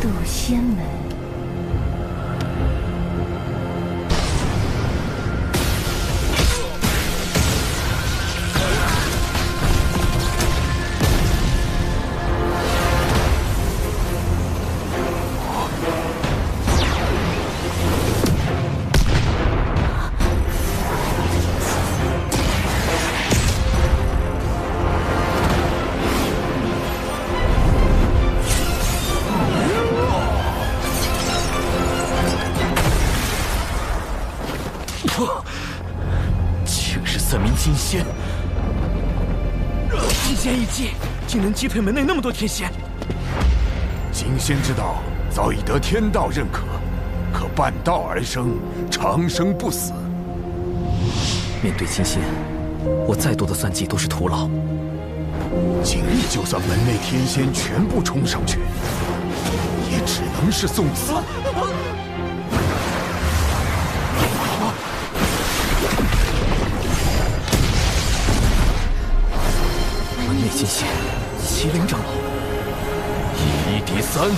渡仙门。竟是3名金仙，金仙一击，竟能击退门内那么多天仙。金仙之道早已得天道认可，可半道而生，长生不死。面对金仙，我再多的算计都是徒劳。今日就算门内天仙全部冲上去，也只能是送死。门内金仙，麒麟长老以1敌3，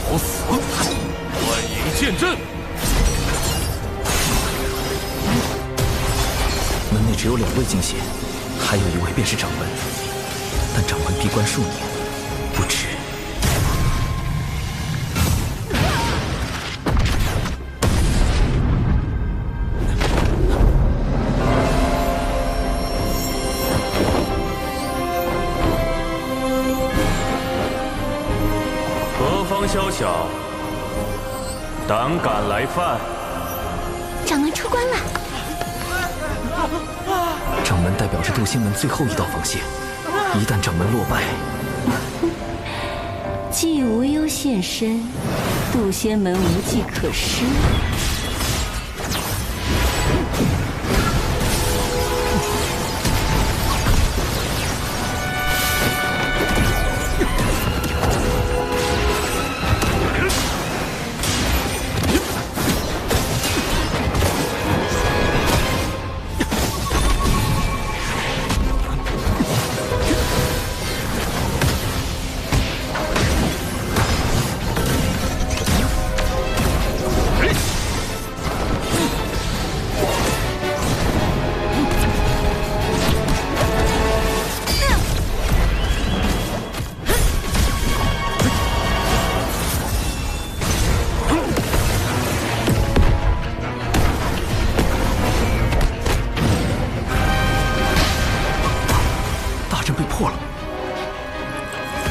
好死！幻影剑阵。门内只有2位金仙，还有1位便是掌门，但掌门闭关数年，不知。何方宵小，胆敢来犯？掌门出关了。掌门代表着渡仙门最后一道防线，一旦掌门落败，既无忧现身，渡仙门无计可施。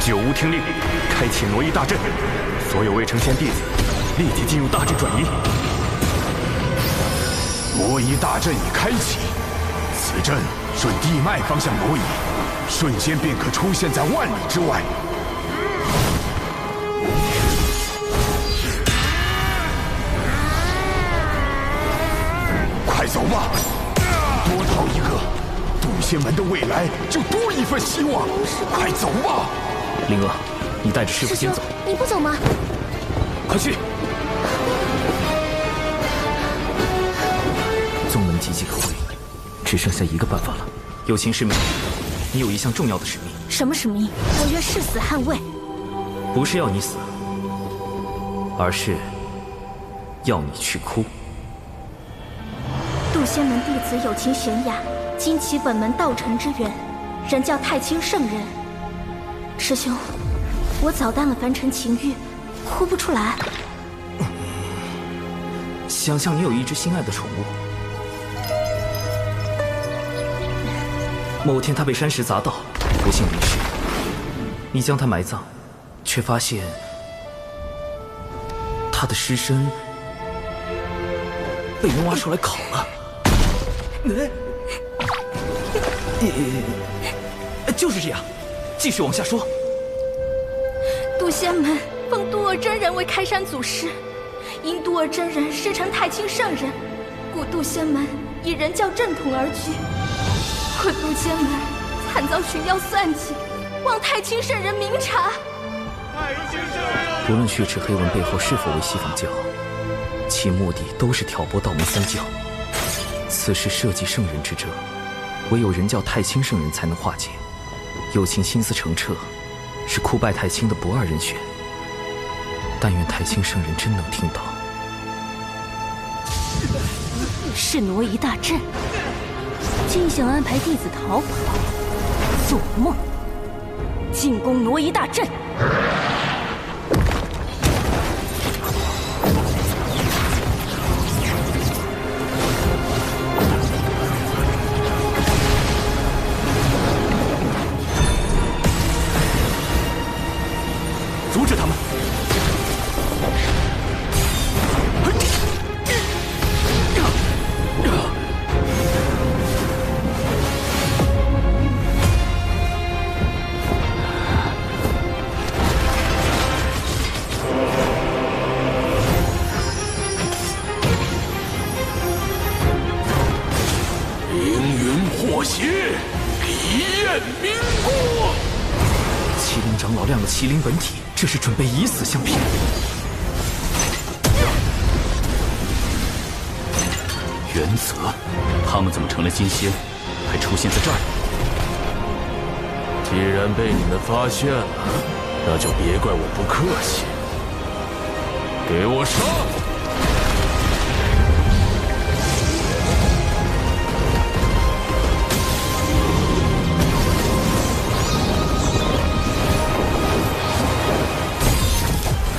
九无听令，开启挪移大阵，所有未成仙弟子立即进入大阵转移。挪移大阵已开启，此阵顺地脉方向挪移，瞬间便可出现在万里之外。快走吧，多逃一个，渡仙门的未来就多一份希望。快走吧。灵娥，你带着师傅先走。你不走吗？快去！宗门岌岌可危，只剩下一个办法了。有情师妹，你有一项重要的使命。什么使命？我愿誓死捍卫。不是要你死，而是要你去哭。渡仙门弟子有情玄雅，今起本门道成之缘，人叫太清圣人。师兄，我早淡了凡尘情欲，哭不出来。想象你有一只心爱的宠物，某天它被山石砸到，不幸离世，你将它埋葬，却发现它的尸身被人挖出来烤了。就是这样，继续往下说。渡仙门封渡尔真人为开山祖师，因渡尔真人师承太清圣人，故渡仙门以人教正统而居。可渡仙门惨遭寻妖算计，望太清圣人明察。无论血池黑纹背后是否为西方教，其目的都是挑拨道门三教。此事涉及圣人之争，唯有人教太清圣人才能化解。有情心思澄澈，是哭拜太清的不二人选。但愿太清圣人真能听到。是挪移大阵，竟想安排弟子逃跑，做梦！进攻挪移大阵！阻止他们！麒麟长老亮了麒麟本体，这是准备以死相拼。原则，他们怎么成了金仙，还出现在这儿？既然被你们发现了，那就别怪我不客气。给我上！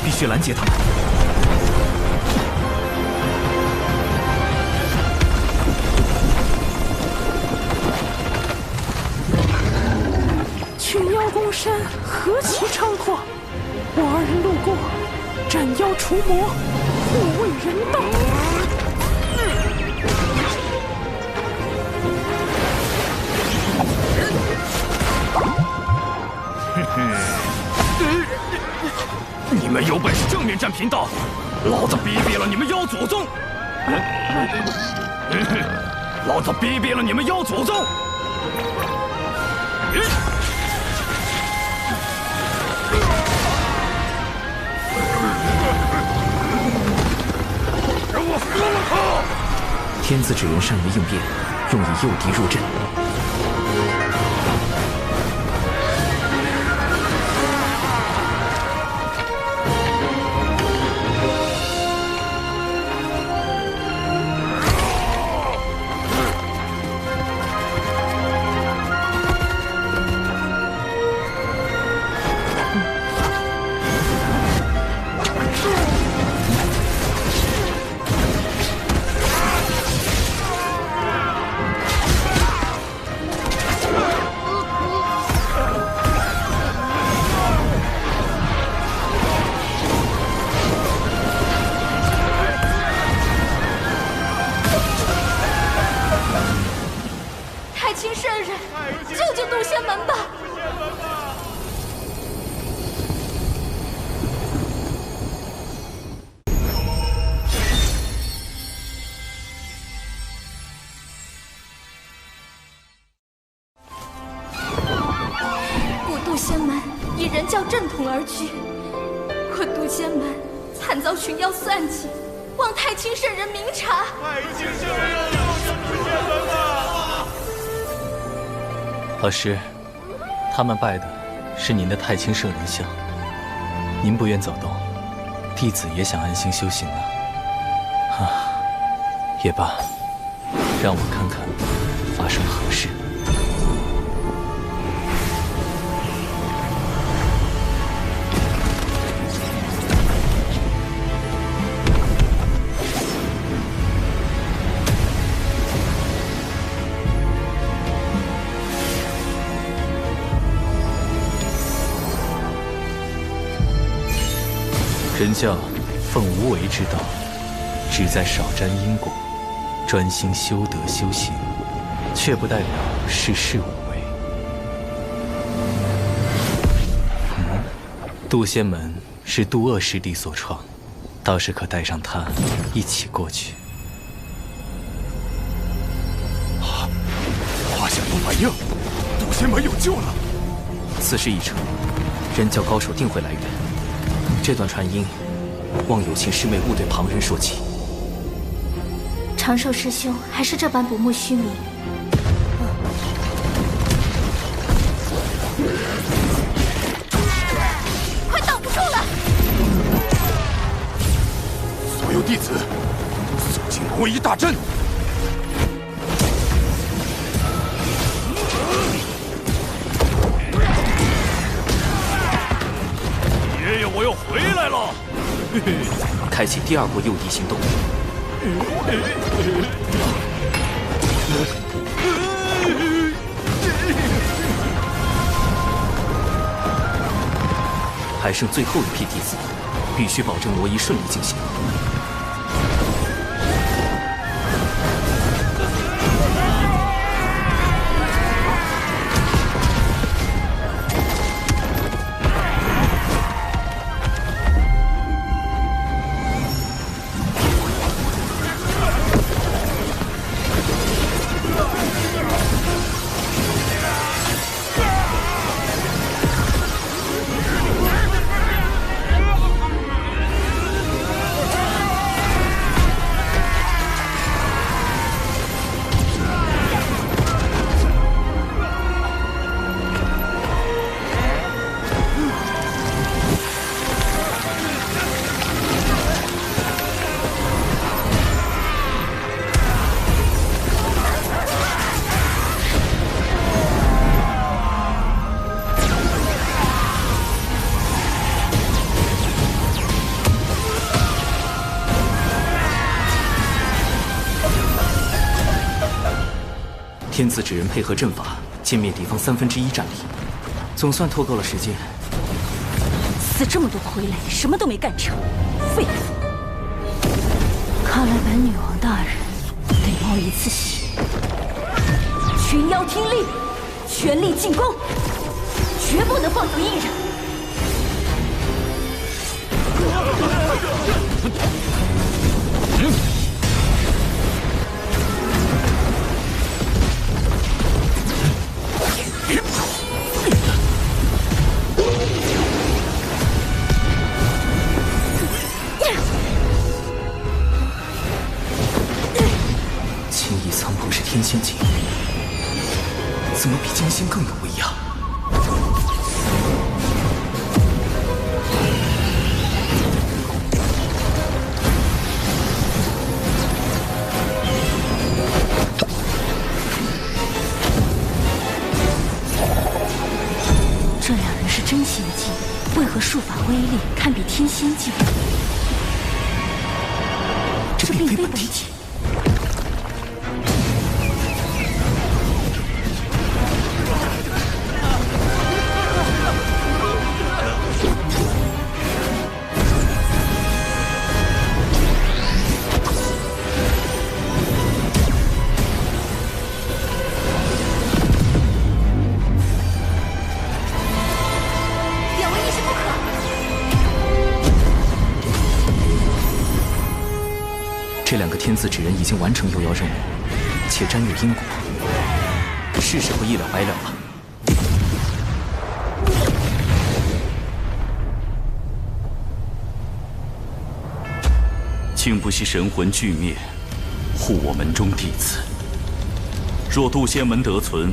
必须拦截他们！群妖攻山，何其猖狂！我二人路过，斩妖除魔，护卫人道。你们有本事正面战贫道，老子逼毙了你们妖祖宗！老子逼毙了你们妖祖宗！让我撕了他！天子只人善于应变，用以诱敌入阵。群妖算计，望太清圣人明察。太清圣人要出现了吗？老师，他们拜的是您的太清圣人像，您不愿走动，弟子也想安心修行啊。也罢，让我看看发生何事。人教奉无为之道，旨在少沾因果，专心修德修行，却不代表事事无为。渡仙门是渡恶师弟所创，倒是可带上他一起过去。华夏不反应，渡仙门有救了。此事已成，人教高手定会来援。这段传音，望有情师妹勿对旁人说起。长寿师兄还是这般不慕虚名。快挡不住了！弟子，肃静挪移大阵。爷爷，我又回来了！开启第2波诱敌行动。还剩最后一批弟子，必须保证挪移顺利进行。天子指人配合阵法，歼灭敌方1/3战力，总算拖够了时间。死这么多傀儡，什么都没干成，废物！看来本女王大人得冒一次险。群妖听令，全力进攻，绝不能放走一人。天仙境怎么比金星更有威压？这两人是真仙境，为何术法威力堪比天仙境？这并非本体。这2个天子指人已经完成诱妖任务，且沾有因果，是时候一了百了了。竟不惜神魂俱灭，护我门中弟子。若渡仙门得存，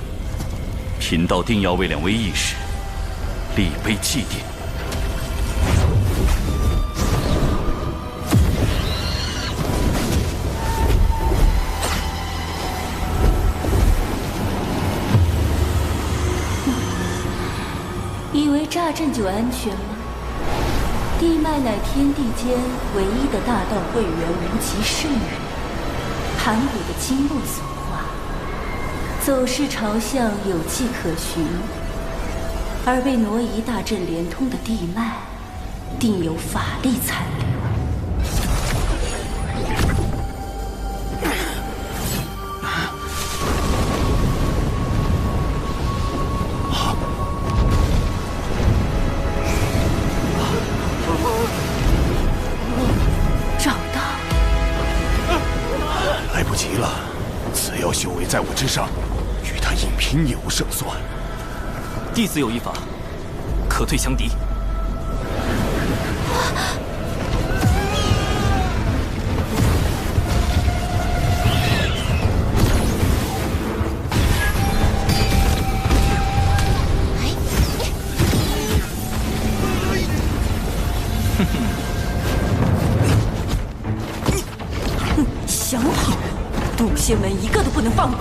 贫道定要为2位义士立碑祭奠。以为炸阵就安全吗？地脉乃天地间唯一的大道会员无极圣人，盘古的经络所化，走势朝向有迹可循，而被挪移大阵连通的地脉，定有法力残留。急了，此妖修为在我之上，与他硬拼也无胜算。弟子有一法，可退强敌。渡仙门一个都不能放过。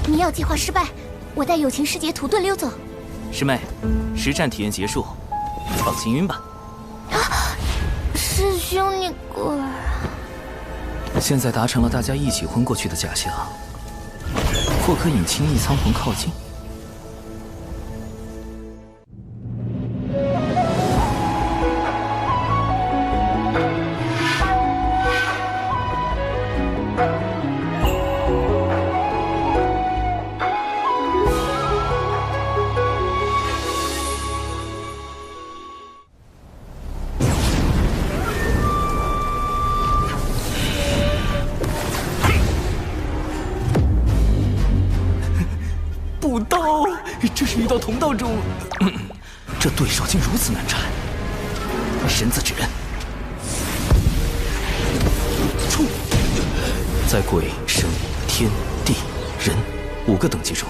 迷药计划失败，我带友情师姐土遁溜走。师妹，实战体验结束，放行云吧。师兄，你过来。现在达成了大家一起昏过去的假象，或可引轻易苍魂靠近。补刀，这是一道同道中，这对手竟如此难缠。神字指人，出，在鬼、神、天、地、人5个等级中，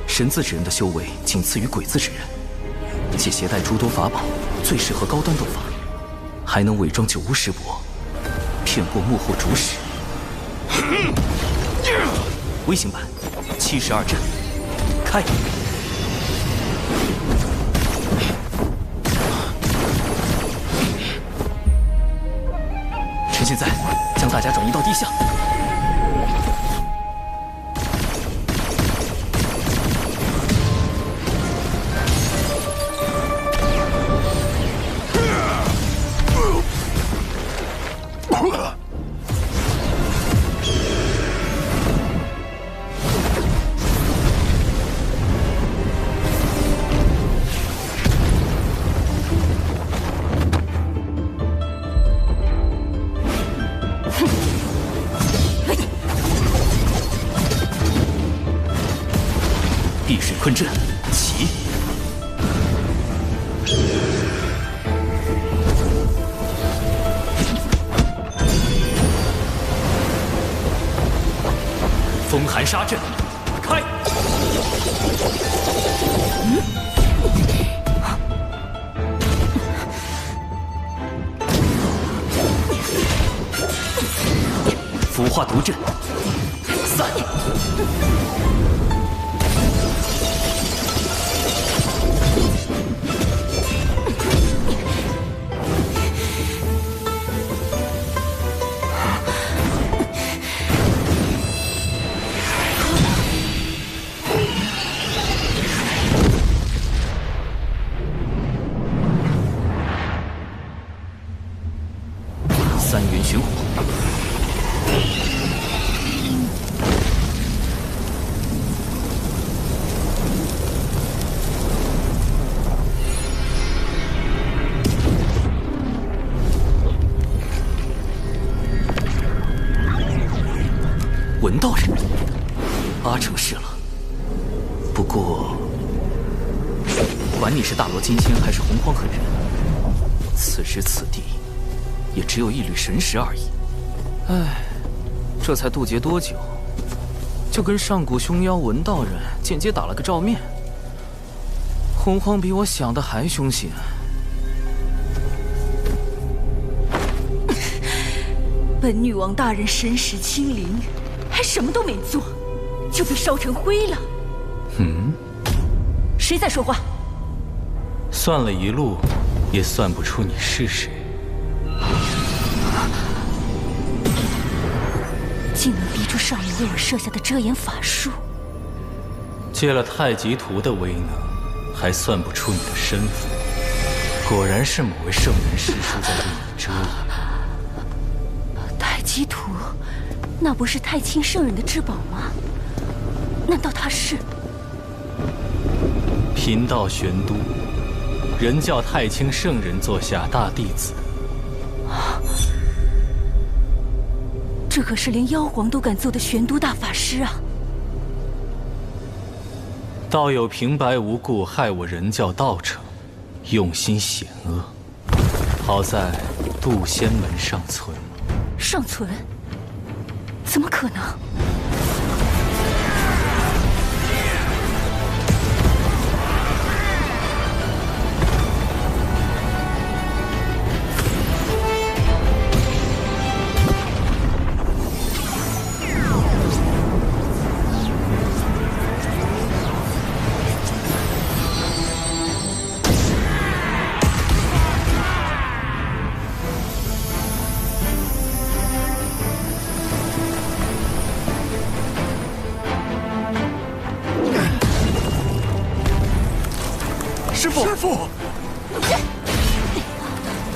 神字指人的修为仅次于鬼字指人，且携带诸多法宝，最适合高端斗法，还能伪装九巫师伯，骗过幕后主使。微型版72阵。开！趁现在，将大家转移到地下。碧水困阵，起！风寒杀阵，开！腐化毒阵，散！三元玄火，文道人，8成是了。不过，管你是大罗金仙还是洪荒狠人，此时此地。也只有一缕神识而已。唉，这才渡劫多久，就跟上古凶妖文道人间接打了个照面。洪荒比我想的还凶险。本女王大人神识清零，还什么都没做，就被烧成灰了。谁在说话？算了一路，也算不出你是谁。竟能逼出少爷为我设下的遮掩法术，借了太极图的威能，还算不出你的身份。果然是某位圣人师叔在为你遮掩。太极图，那不是太清圣人的至宝吗？难道他是？贫道玄都，人教太清圣人座下大弟子。这可是连妖皇都敢做的玄都大法师啊！道友平白无故害我人教道场，用心险恶。好在渡仙门尚存。尚存？怎么可能？师傅，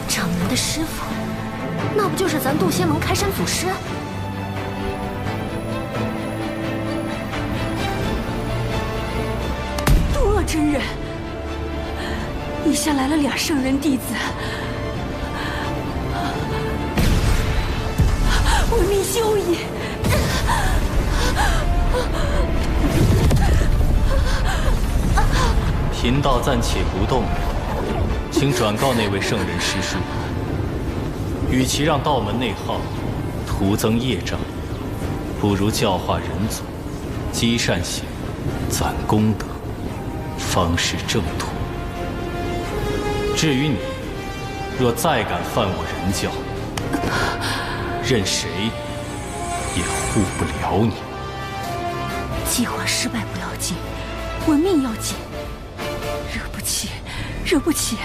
掌门的师傅，那不就是咱渡仙门开山祖师？渡恶真人，一下来了俩圣人弟子，闻名休矣。贫道暂且不动了，请转告那位圣人师叔，与其让道门内耗，徒增业障，不如教化人族，积善行，攒功德，方是正途。至于你，若再敢犯我人教，任谁也护不了你。计划失败不要紧，闻命要紧。惹不起，惹不起！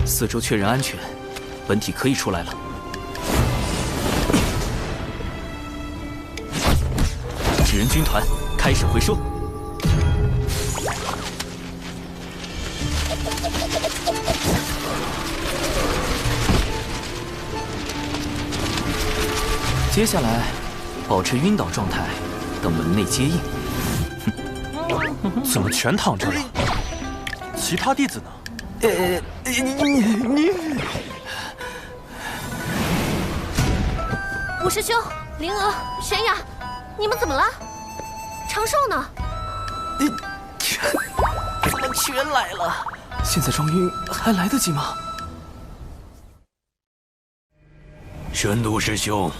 四周确认安全，本体可以出来了。纸人军团开始回收。接下来，保持晕倒状态，等门内接应。怎么全躺着了？其他弟子呢？你，五师兄、灵娥、玄雅，你们怎么了？长寿呢？怎么全来了？现在装晕还来得及吗？玄都师兄。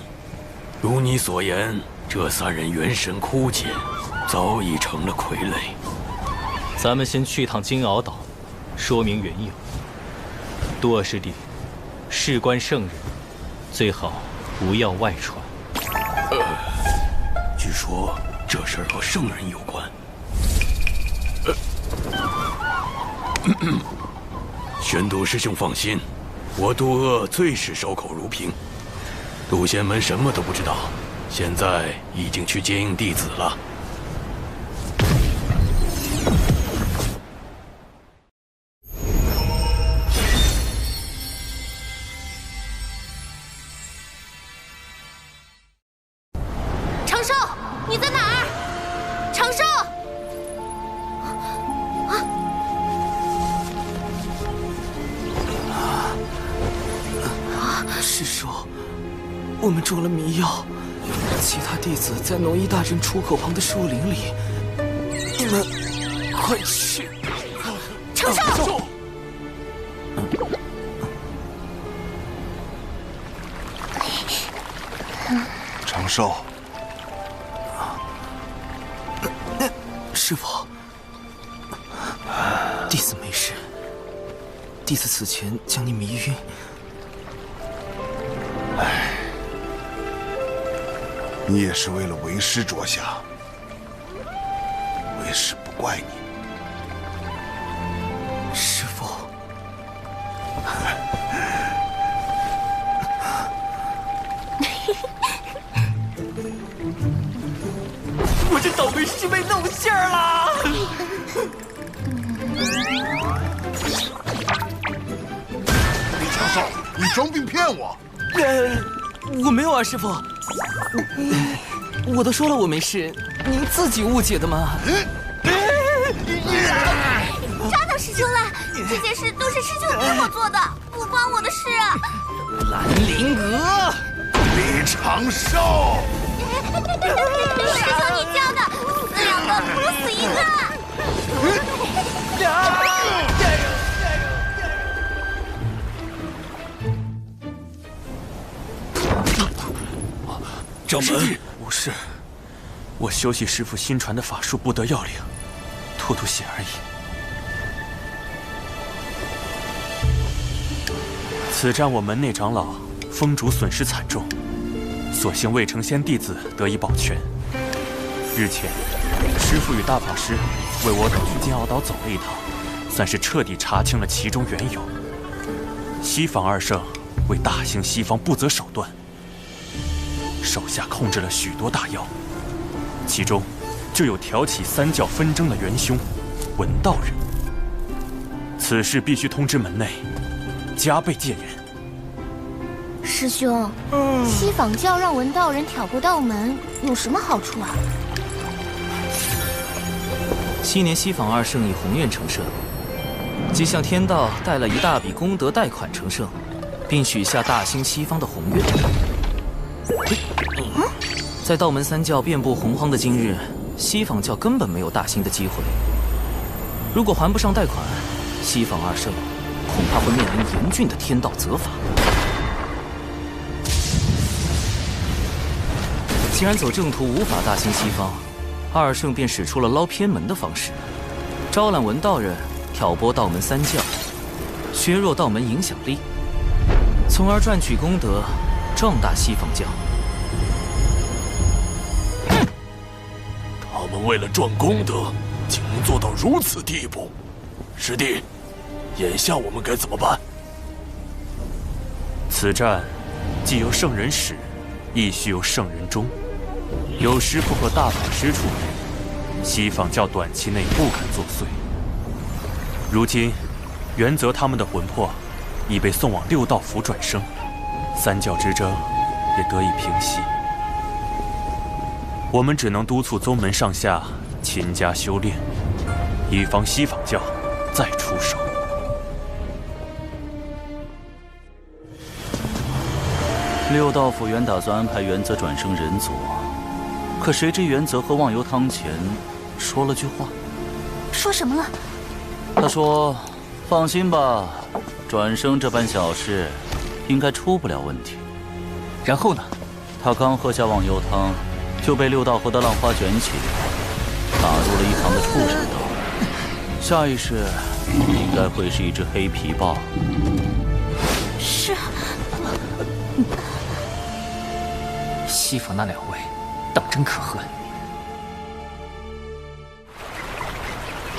如你所言，这三人元神枯竭，早已成了傀儡。咱们先去趟金鳌岛，说明缘由。都恶师弟，事关圣人，最好不要外传。据说这事儿和圣人有关。玄都师兄放心，我渡恶最是守口如瓶。渡仙门什么都不知道，现在已经去接应弟子了。长寿，你在哪儿？长寿！师叔，我们中了迷药，其他弟子在农医大人出口旁的树林里，你们快去！长寿！长寿，师父，弟子没事。弟子此前将你迷晕。你也是为了为师着想，为师不怪你。师父，我这倒霉师妹露馅了。李长寿，你装病骗我！我没有啊，师傅。我都说了我没事，您自己误解的嘛。抓到师兄了！这件事都是师兄逼我做的，不关我的事。兰陵娥，李长寿，师兄你教的，死两个不如死一个。掌门，无事，我修习师父新传的法术，不得要领，吐吐血而已。此战我门内长老风主损失惨重，所幸未成仙弟子得以保全。日前，师父与大法师为我等去金鳌岛走了一趟，算是彻底查清了其中缘由。西方二圣为大兴西方不择手段，手下控制了许多大妖，其中就有挑起三教纷争的元凶文道人。此事必须通知门内，加倍戒严。师兄，西坊教让文道人挑拨道门，有什么好处啊？昔年西坊二圣以宏愿成圣，即向天道贷了一大笔功德贷款成圣，并许下大兴西方的宏愿。在道门三教遍布洪荒的今日，西坊教根本没有大兴的机会。如果还不上贷款，西坊二圣恐怕会面临严峻的天道责罚。既然走正途无法大兴西方，二圣便使出了捞偏门的方式，招揽文道人，挑拨道门三教，削弱道门影响力，从而赚取功德，壮大西方教。他们为了赚功德，竟能做到如此地步。师弟，眼下我们该怎么办？此战既有圣人始，亦须有圣人终。有师父和大法师处置，西坊教短期内不敢作祟。如今，元泽他们的魂魄已被送往六道府转生，三教之争也得以平息。我们只能督促宗门上下勤加修炼，以防西坊教再出手。六道府原打算安排元泽转生人族，可谁知元泽和忘忧汤前说了句话。说什么了？他说：“放心吧，转生这般小事，应该出不了问题。”然后呢？他刚喝下忘忧汤，就被六道河的浪花卷起，打入了一旁的畜生道。下一世应该会是一只黑皮豹。是。西坊那两位，当真可恨。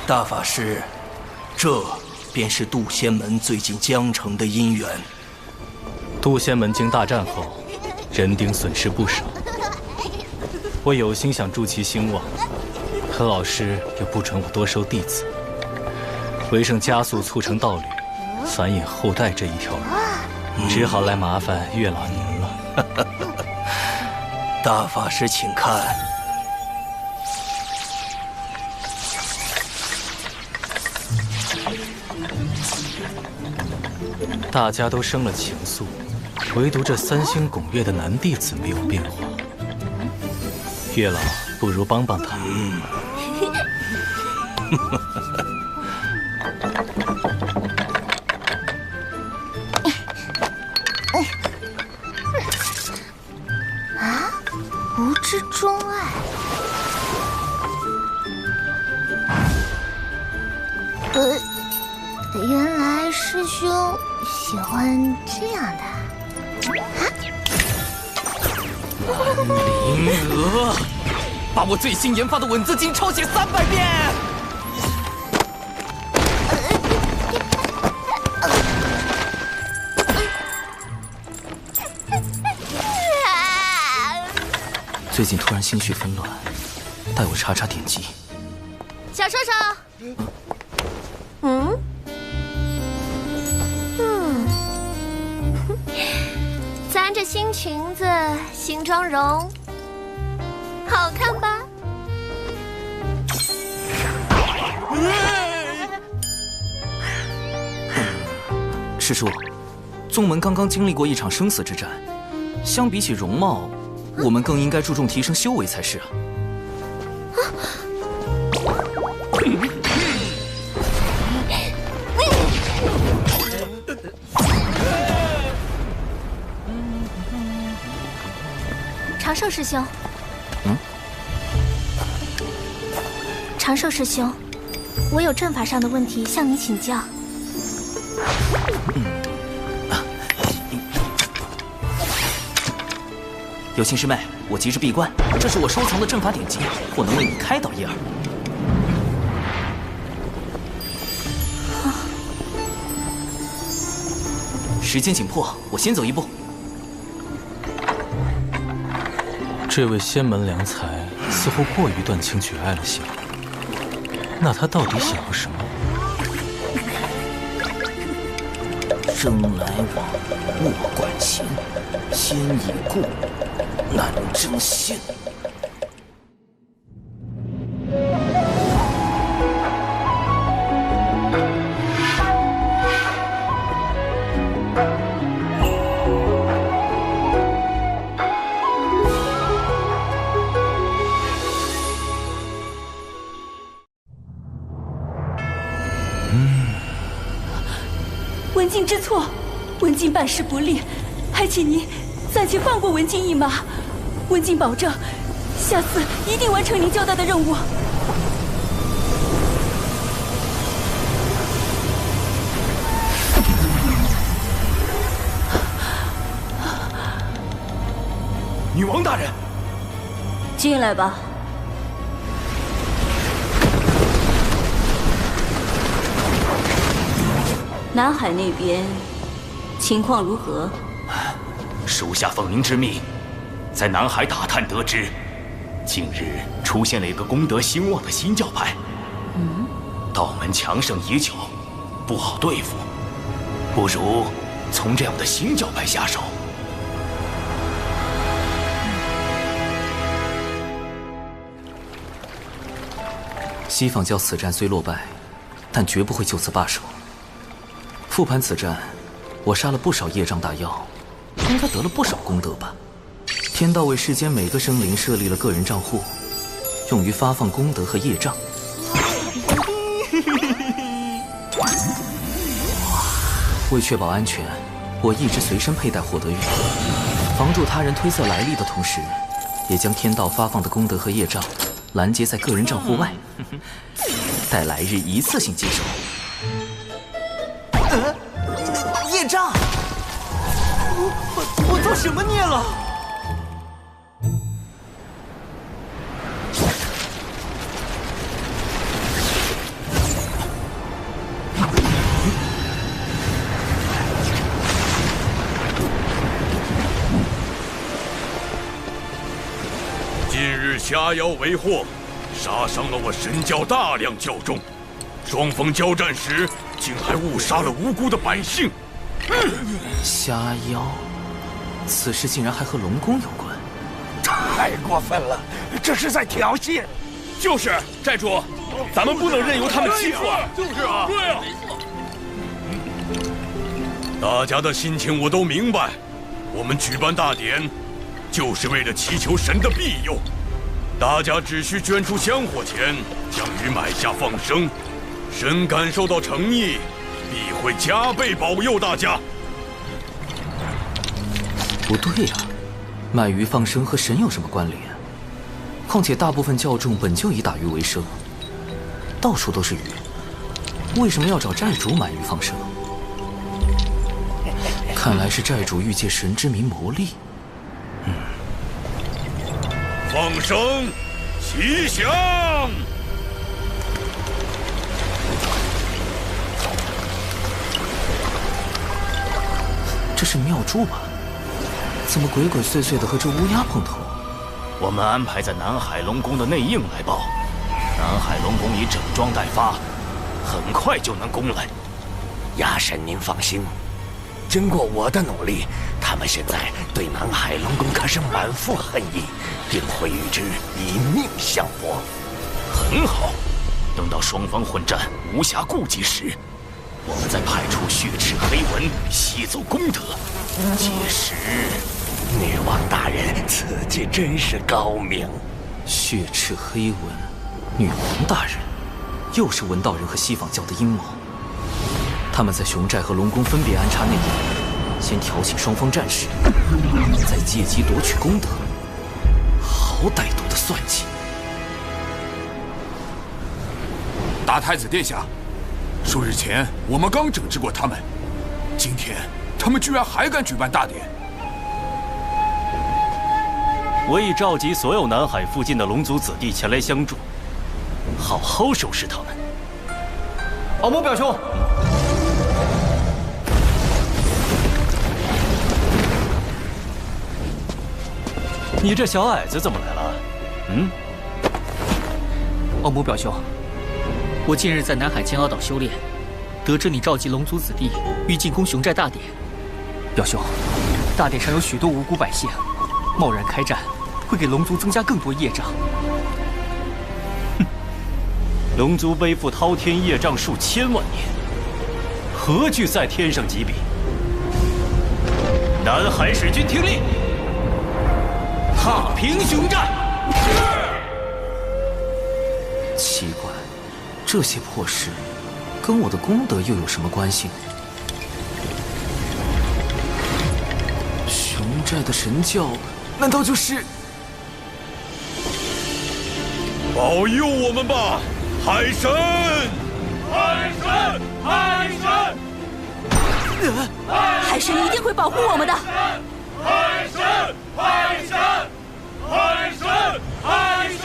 大法师，这便是渡仙门最近将成的姻缘。渡仙门经大战后，人丁损失不少。我有心想助其兴旺，可老师又不准我多收弟子，为胜加速促成道侣，繁衍后代这一条路，只好来麻烦月老您了。大法师，请看。大家都生了情愫，唯独这三星拱月的男弟子没有变化。月老，不如帮帮他。啊，无知钟爱。原来师兄喜欢这样的。灵娥，把我最新研发的吻字经抄写300遍。最近突然心绪纷乱，带我查查典籍。小兽兽，咱这新裙子、新妆容，好看吧？师叔，宗门刚刚经历过一场生死之战，相比起容貌，我们更应该注重提升修为才是啊。长寿师兄，长寿师兄，我有阵法上的问题向你请教。有心师妹，我急着闭关，这是我收藏的阵法典籍，或能为你开导一二。时间紧迫，我先走一步。这位仙门良才似乎过于断情绝爱了些，那他到底想要什么？生来往，莫管情，先已故，难争先。文静知错，文静办事不力，还请您暂且放过文静一马。文静保证，下次一定完成您交代的任务。女王大人，进来吧。南海那边情况如何？属下奉您之命，在南海打探得知，近日出现了一个功德兴旺的新教派。道门强盛已久，不好对付，不如从这样的新教派下手。西方教此战虽落败，但绝不会就此罢手。复盘此战，我杀了不少业障大妖，应该得了不少功德吧？天道为世间每个生灵设立了个人账户，用于发放功德和业障。为确保安全，我一直随身佩戴火德玉，防助他人推测来历的同时，也将天道发放的功德和业障拦截在个人账户外，待来日一次性接收。业障！我造什么孽了？近日虾妖为祸，杀伤了我神教大量教众，双方交战时竟还误杀了无辜的百姓。虾妖，此事竟然还和龙宫有关，太过分了，这是在挑衅。就是寨主，咱们不能任由他们欺负啊！就是啊，对啊。大家的心情我都明白，我们举办大典，就是为了祈求神的庇佑。大家只需捐出香火钱，将鱼买下放生，神感受到诚意，必会加倍保佑大家。不对呀，卖鱼放生和神有什么关联？况且大部分教众本就以打鱼为生，到处都是鱼，为什么要找寨主买鱼放生？看来是寨主欲借神之名谋利。放生，吉祥！这是妙珠吧？怎么鬼鬼祟祟的和这乌鸦碰头？我们安排在南海龙宫的内应来报，南海龙宫已整装待发，很快就能攻来。亚神，您放心，经过我的努力，他们现在对南海龙宫可是满腹恨意，定会与之以命相搏。很好，等到双方混战无暇顾及时，我们再派出血赤黑纹吸走功德。届时，女王大人此计真是高明。血赤黑纹，女王大人，又是文道人和西方教的阴谋。他们在熊寨和龙宫分别安插内应，先挑起双方战事，再借机夺取功德。好歹毒的算计！大太子殿下，数日前我们刚整治过他们，今天他们居然还敢举办大典。我已召集所有南海附近的龙族子弟前来相助，好好收拾他们。敖某表兄。你这小矮子怎么来了？敖某表兄，我近日在南海金鳌岛修炼，得知你召集龙族子弟欲进攻熊寨大典。表兄，大典上有许多无辜百姓，贸然开战会给龙族增加更多业障。龙族背负滔天业障数千万年，何惧在天上几笔？南海水军听令，踏平熊寨！奇怪，这些破事跟我的功德又有什么关系？熊寨的神教，难道就是保佑我们吧，海神！海神！海神！海神一定会保护我们的。海神！海神！海神！海神！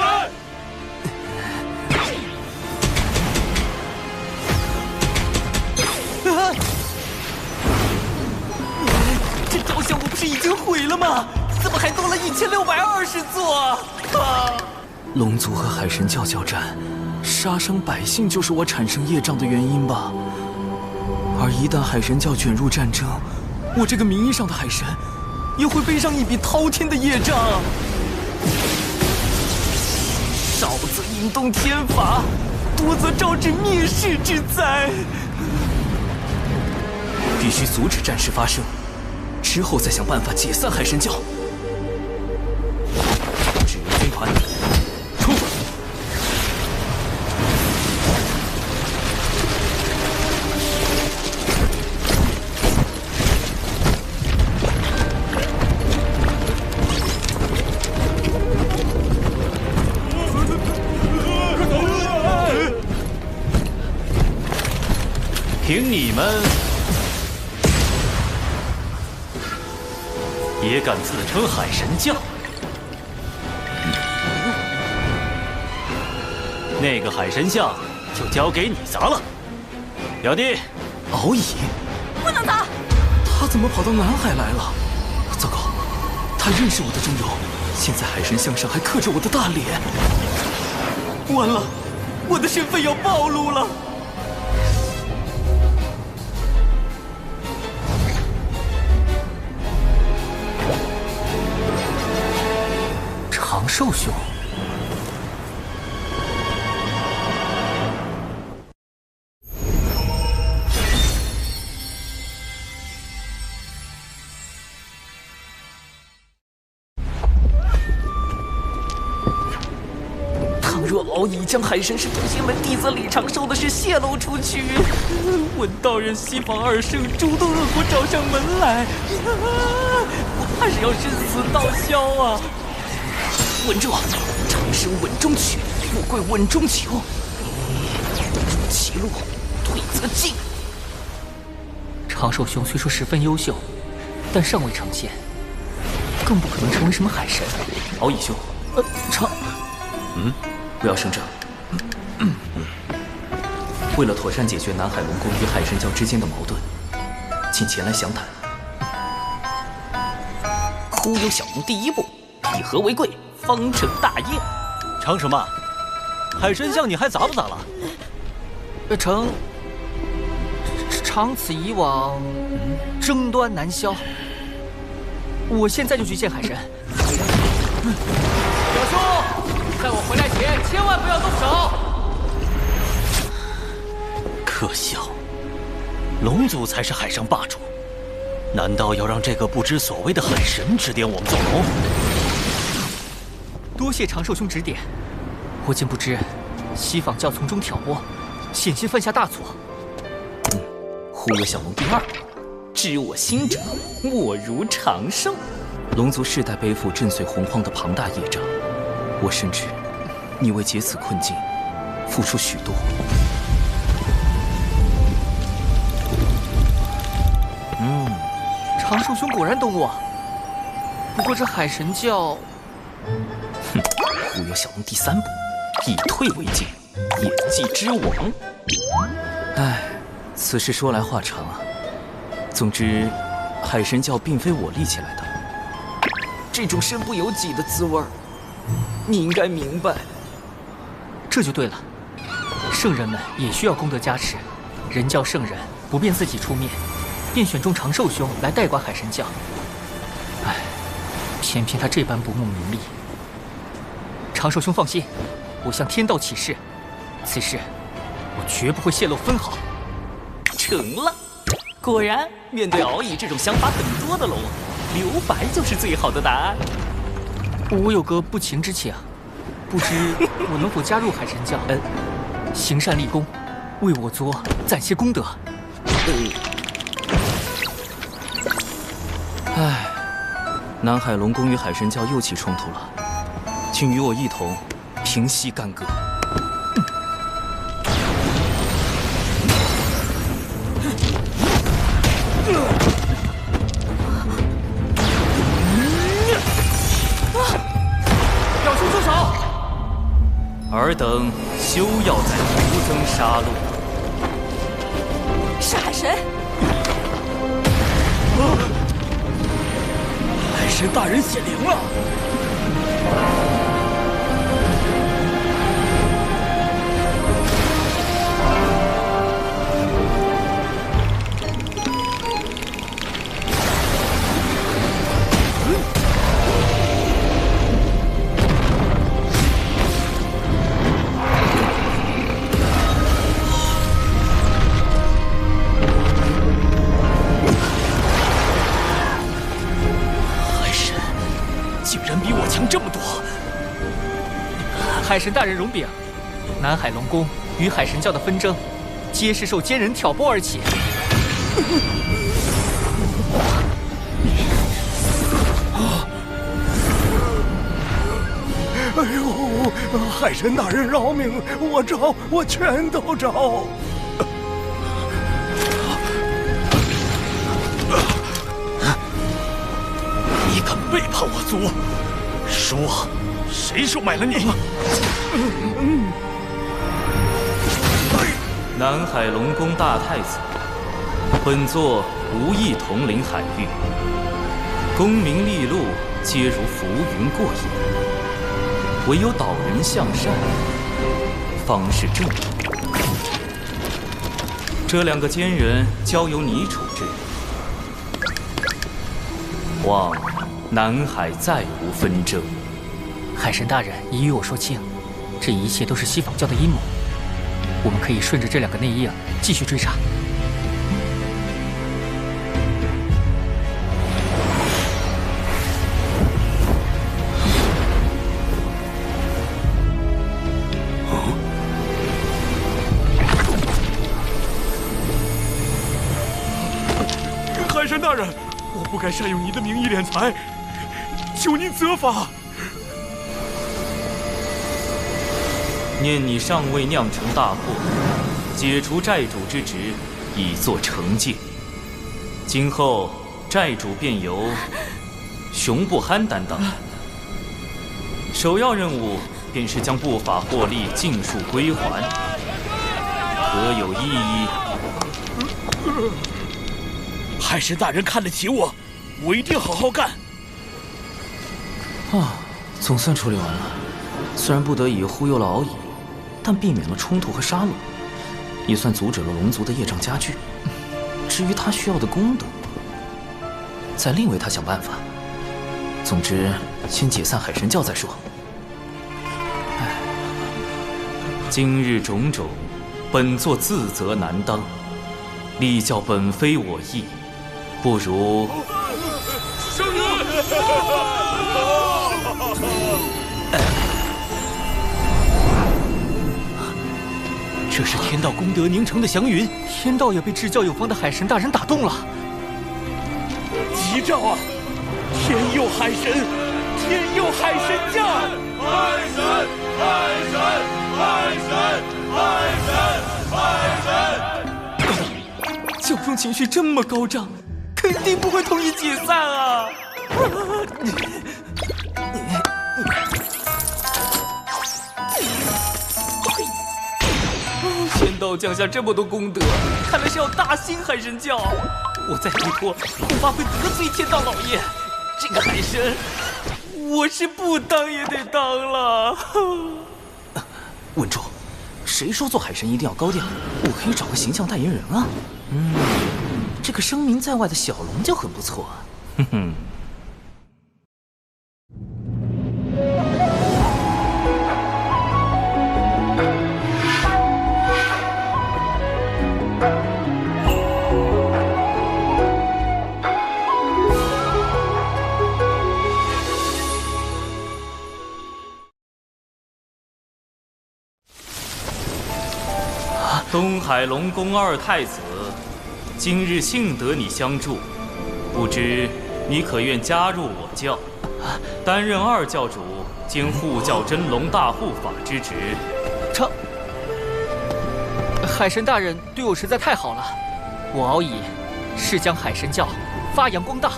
这雕像我不是已经毁了吗？怎么还多了1620座？龙族和海神教交战，杀伤百姓就是我产生业障的原因吧？而一旦海神教卷入战争，我这个名义上的海神也会背上一笔滔天的业障。少则引动天罚，多则招致灭世之灾。必须阻止战事发生，之后再想办法解散海神教。指挥军团出发。凭你们也敢自称海神教？那个海神像就交给你砸了。表弟，敖乙，不能砸！他怎么跑到南海来了？糟糕，他认识我的真容，现在海神像上还刻着我的大脸。完了，我的身份要暴露了。长寿兄，倘若敖乙将海神是同心门弟子李长寿的事泄露出去，文道人、西方二圣诸多恶果找上门来，我怕是要身死道消啊！稳住，长生稳中取，富贵稳中求。其路，退则进。长寿兄虽说十分优秀，但尚未成仙，更不可能成为什么海神。敖乙兄，不要声张。为了妥善解决南海龙宫与海神教之间的矛盾，请前来详谈。忽悠小龙第一步，以和为贵，方成大业。成什么？海神像你还砸不砸了？长此以往，争端难消。我现在就去见海神。表兄，在我回来前千万不要动手。可笑，龙族才是海上霸主，难道要让这个不知所谓的海神指点我们做龙？多谢长寿兄指点，我竟不知西坊教从中挑拨，险些犯下大错。忽悠小龙第2，知我心者，我如长寿。龙族世代背负震碎洪荒的庞大业障，我深知你为解此困境付出许多。长寿兄果然懂我。不过这海神教，忽悠小龙第3步，以退为进，演技之王。唉，此事说来话长啊。总之，海神教并非我立起来的，这种身不由己的滋味，你应该明白。这就对了，圣人们也需要功德加持，人教圣人不便自己出面，便选中长寿兄来代管海神教。唉，偏偏他这般不慕名利。长寿兄放心，我向天道起誓，此事我绝不会泄露分毫。成了，果然面对敖乙这种想法很多的龙，留白就是最好的答案。我有个不情之请，不知我能否加入海神教？行善立功，为我族攒些功德。唉，南海龙宫与海神教又起冲突了，请与我一同平息干戈。表兄住手！尔等休要再徒增杀戮。是海神。海神大人显灵了！这么多！海神大人容禀，南海龙宫与海神教的纷争，皆是受奸人挑拨而起。哎呦，海神大人饶命！我招，我全都招。你敢背叛我族？说，谁收买了你？南海龙宫大太子，本座无意统领海域，功名利禄皆如浮云过眼，唯有导人向善，方是正道。这2个奸人交由你处置，望南海再无纷争。海神大人已与我说清，这一切都是西坊教的阴谋。我们可以顺着这2个内应继续追查。海神大人，我不该善用您的名义敛财，求您责罚。念你尚未酿成大祸，解除债主之职，以作惩戒。今后债主便由熊不憨担当，首要任务便是将不法获利尽数归还，可有异议？海神大人看得起我，我一定好好干。总算处理完了。虽然不得已忽悠了敖乙，但避免了冲突和杀戮。也算阻止了龙族的业障加剧。至于他需要的功德，再另为他想办法。总之，先解散海神教再说。今日种种，本座自责难当，力教本非我意，不如……圣人！这是天道功德凝成的祥云，天道也被至教有方的海神大人打动了。吉兆啊！天佑海神，天佑海神教！海神，海神，海神，海神，海神！教中情绪这么高涨，肯定不会同意解散啊！天道降下这么多功德，看来是要大兴海神教。我再不拖，恐怕会得罪天道老爷。这个海神，我是不当也得当了。稳住！谁说做海神一定要高调？我可以找个形象代言人啊。这个声名在外的小龙就很不错。哼哼。东海龙宫二太子，今日幸得你相助，不知你可愿加入我教，担任二教主兼护教真龙大护法之职？海神大人对我实在太好了，我敖乙誓将海神教发扬光大。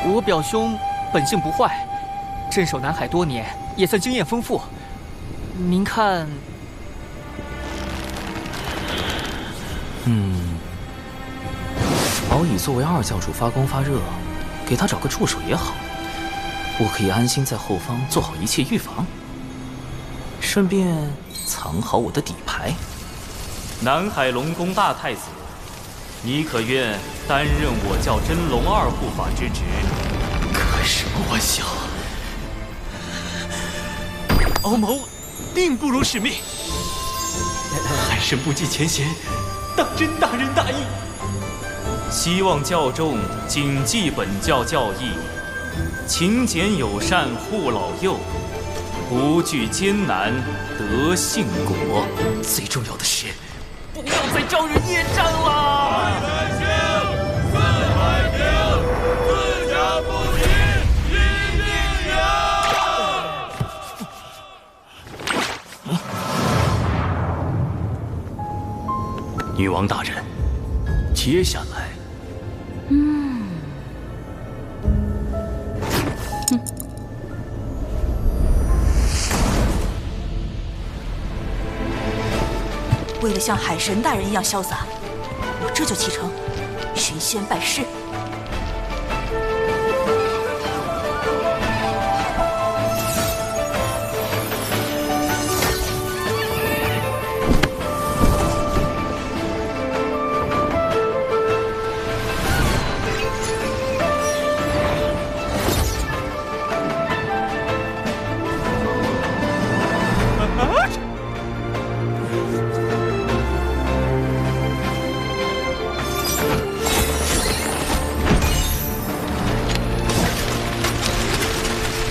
我表兄本性不坏，镇守南海多年，也算经验丰富。您看？敖乙作为二教主发光发热，给他找个助手也好。我可以安心在后方做好一切预防，顺便藏好我的底牌。南海龙宫大太子，你可愿担任我教真龙二护法之职？开什么玩笑！敖某定不辱使命。海神不计前嫌，当真大仁大义。希望教众谨记本教教义，勤俭友善护老幼，不惧艰难得幸果。最重要的是，不要再招惹业障了。海南星，四海平，自家不齐，一定赢。女王大人，接下来。为了像海神大人一样潇洒，我这就启程寻仙拜师。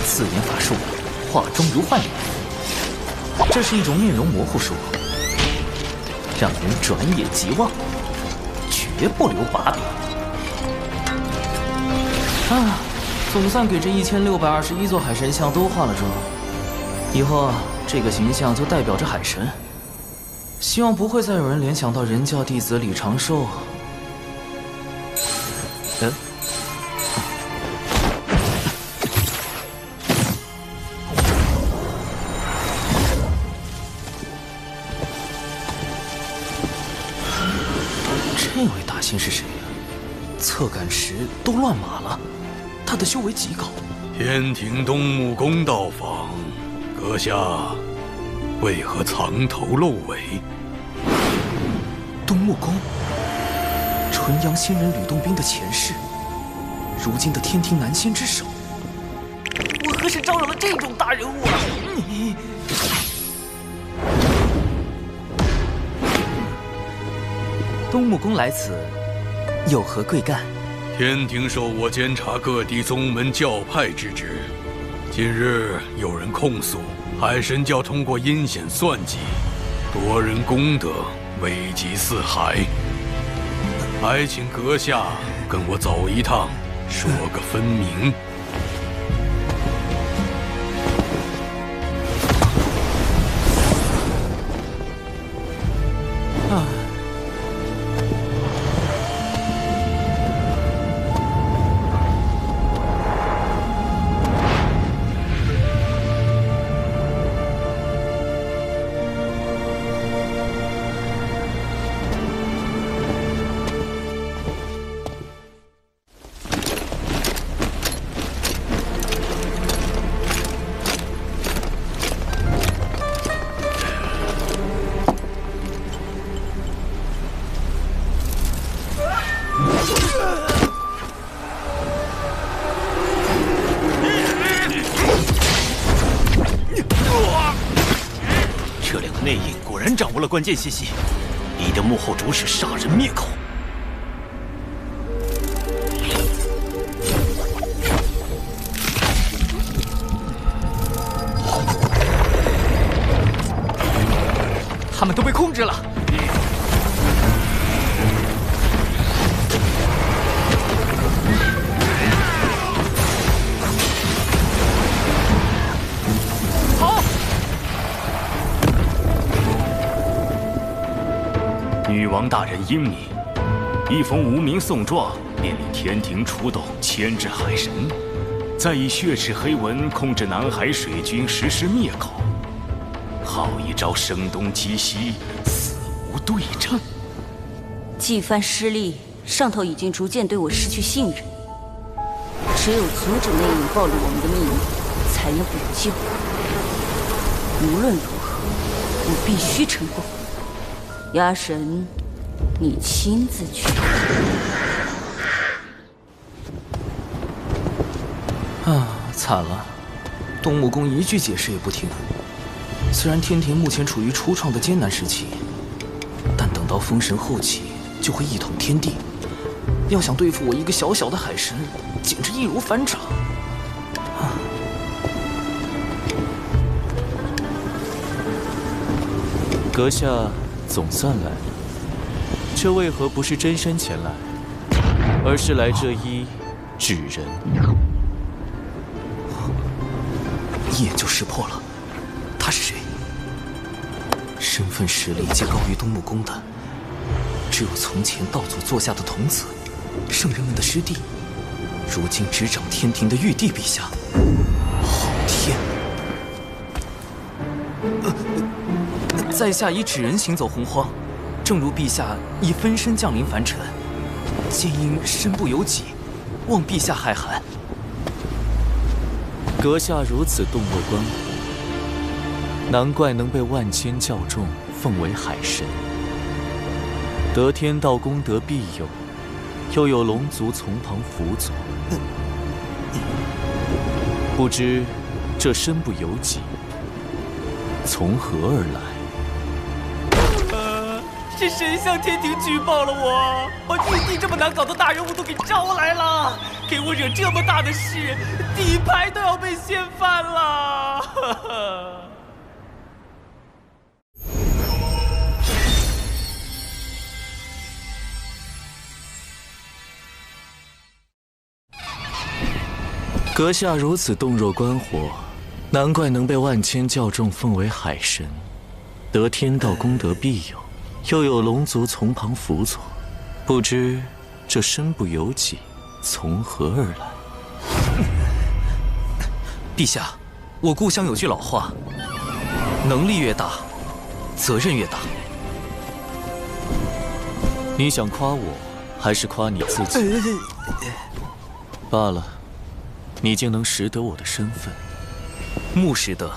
四眼法术，画中如幻影。这是一种面容模糊术，让人转眼即忘，绝不留把柄。啊，总算给这1621座海神像都化了妆。以后这个形象就代表着海神。希望不会再有人联想到人教弟子李长寿。这位大仙是谁呀？侧感时都乱码了，他的修为极高。天庭东木宫道坊，阁下为何藏头露尾？东木公，纯阳仙人吕洞宾的前世，如今的天庭南仙之首。我何时招惹了这种大人物啊？你。东木公来此，有何贵干？天庭授我监察各地宗门教派之职。近日有人控诉海神教通过阴险算计，夺人功德，危及四海。还请阁下跟我走一趟，说个分明。这两个内应果然掌握了关键信息，你的幕后主使杀人灭口。他们都被控制了。好。女王大人英明，一封无名送状，便令天庭出动牵制海神，再以血赤黑纹控制南海水军，实施灭口。好一招声东击西，死无对证。纪番失利，上头已经逐渐对我失去信任。只有阻止内应暴露我们的秘密，才能补救。无论如何，我必须成功。鸭神，你亲自去。啊，惨了！东木公一句解释也不听。虽然天庭目前处于初创的艰难时期，但等到封神后期就会一统天地。要想对付我一个小小的海神，简直易如反掌。阁下总算来了，这为何不是真身前来，而是来这一纸人？一眼就识破了，他是谁？身份实力皆高于东木公的，只有从前道祖座下的童子，圣人们的师弟，如今执掌天庭的玉帝陛下。好天！在下以纸人行走洪荒，正如陛下以分身降临凡尘，皆因身不由己，望陛下海涵。阁下如此洞若观火，难怪能被万千教众奉为海神。得天道功德庇佑，又有龙族从旁辅佐，不知这身不由己，从何而来？是谁向天庭举报了我？把玉帝这么难搞的大人物都给招来了，给我惹这么大的事，底牌都要被掀翻了。阁下如此洞若观火，难怪能被万千教众奉为海神，得天道功德庇佑，又有龙族从旁辅佐，不知这身不由己，从何而来？陛下，我故乡有句老话，能力越大，责任越大。你想夸我，还是夸你自己？罢了，你竟能识得我的身份。目识得，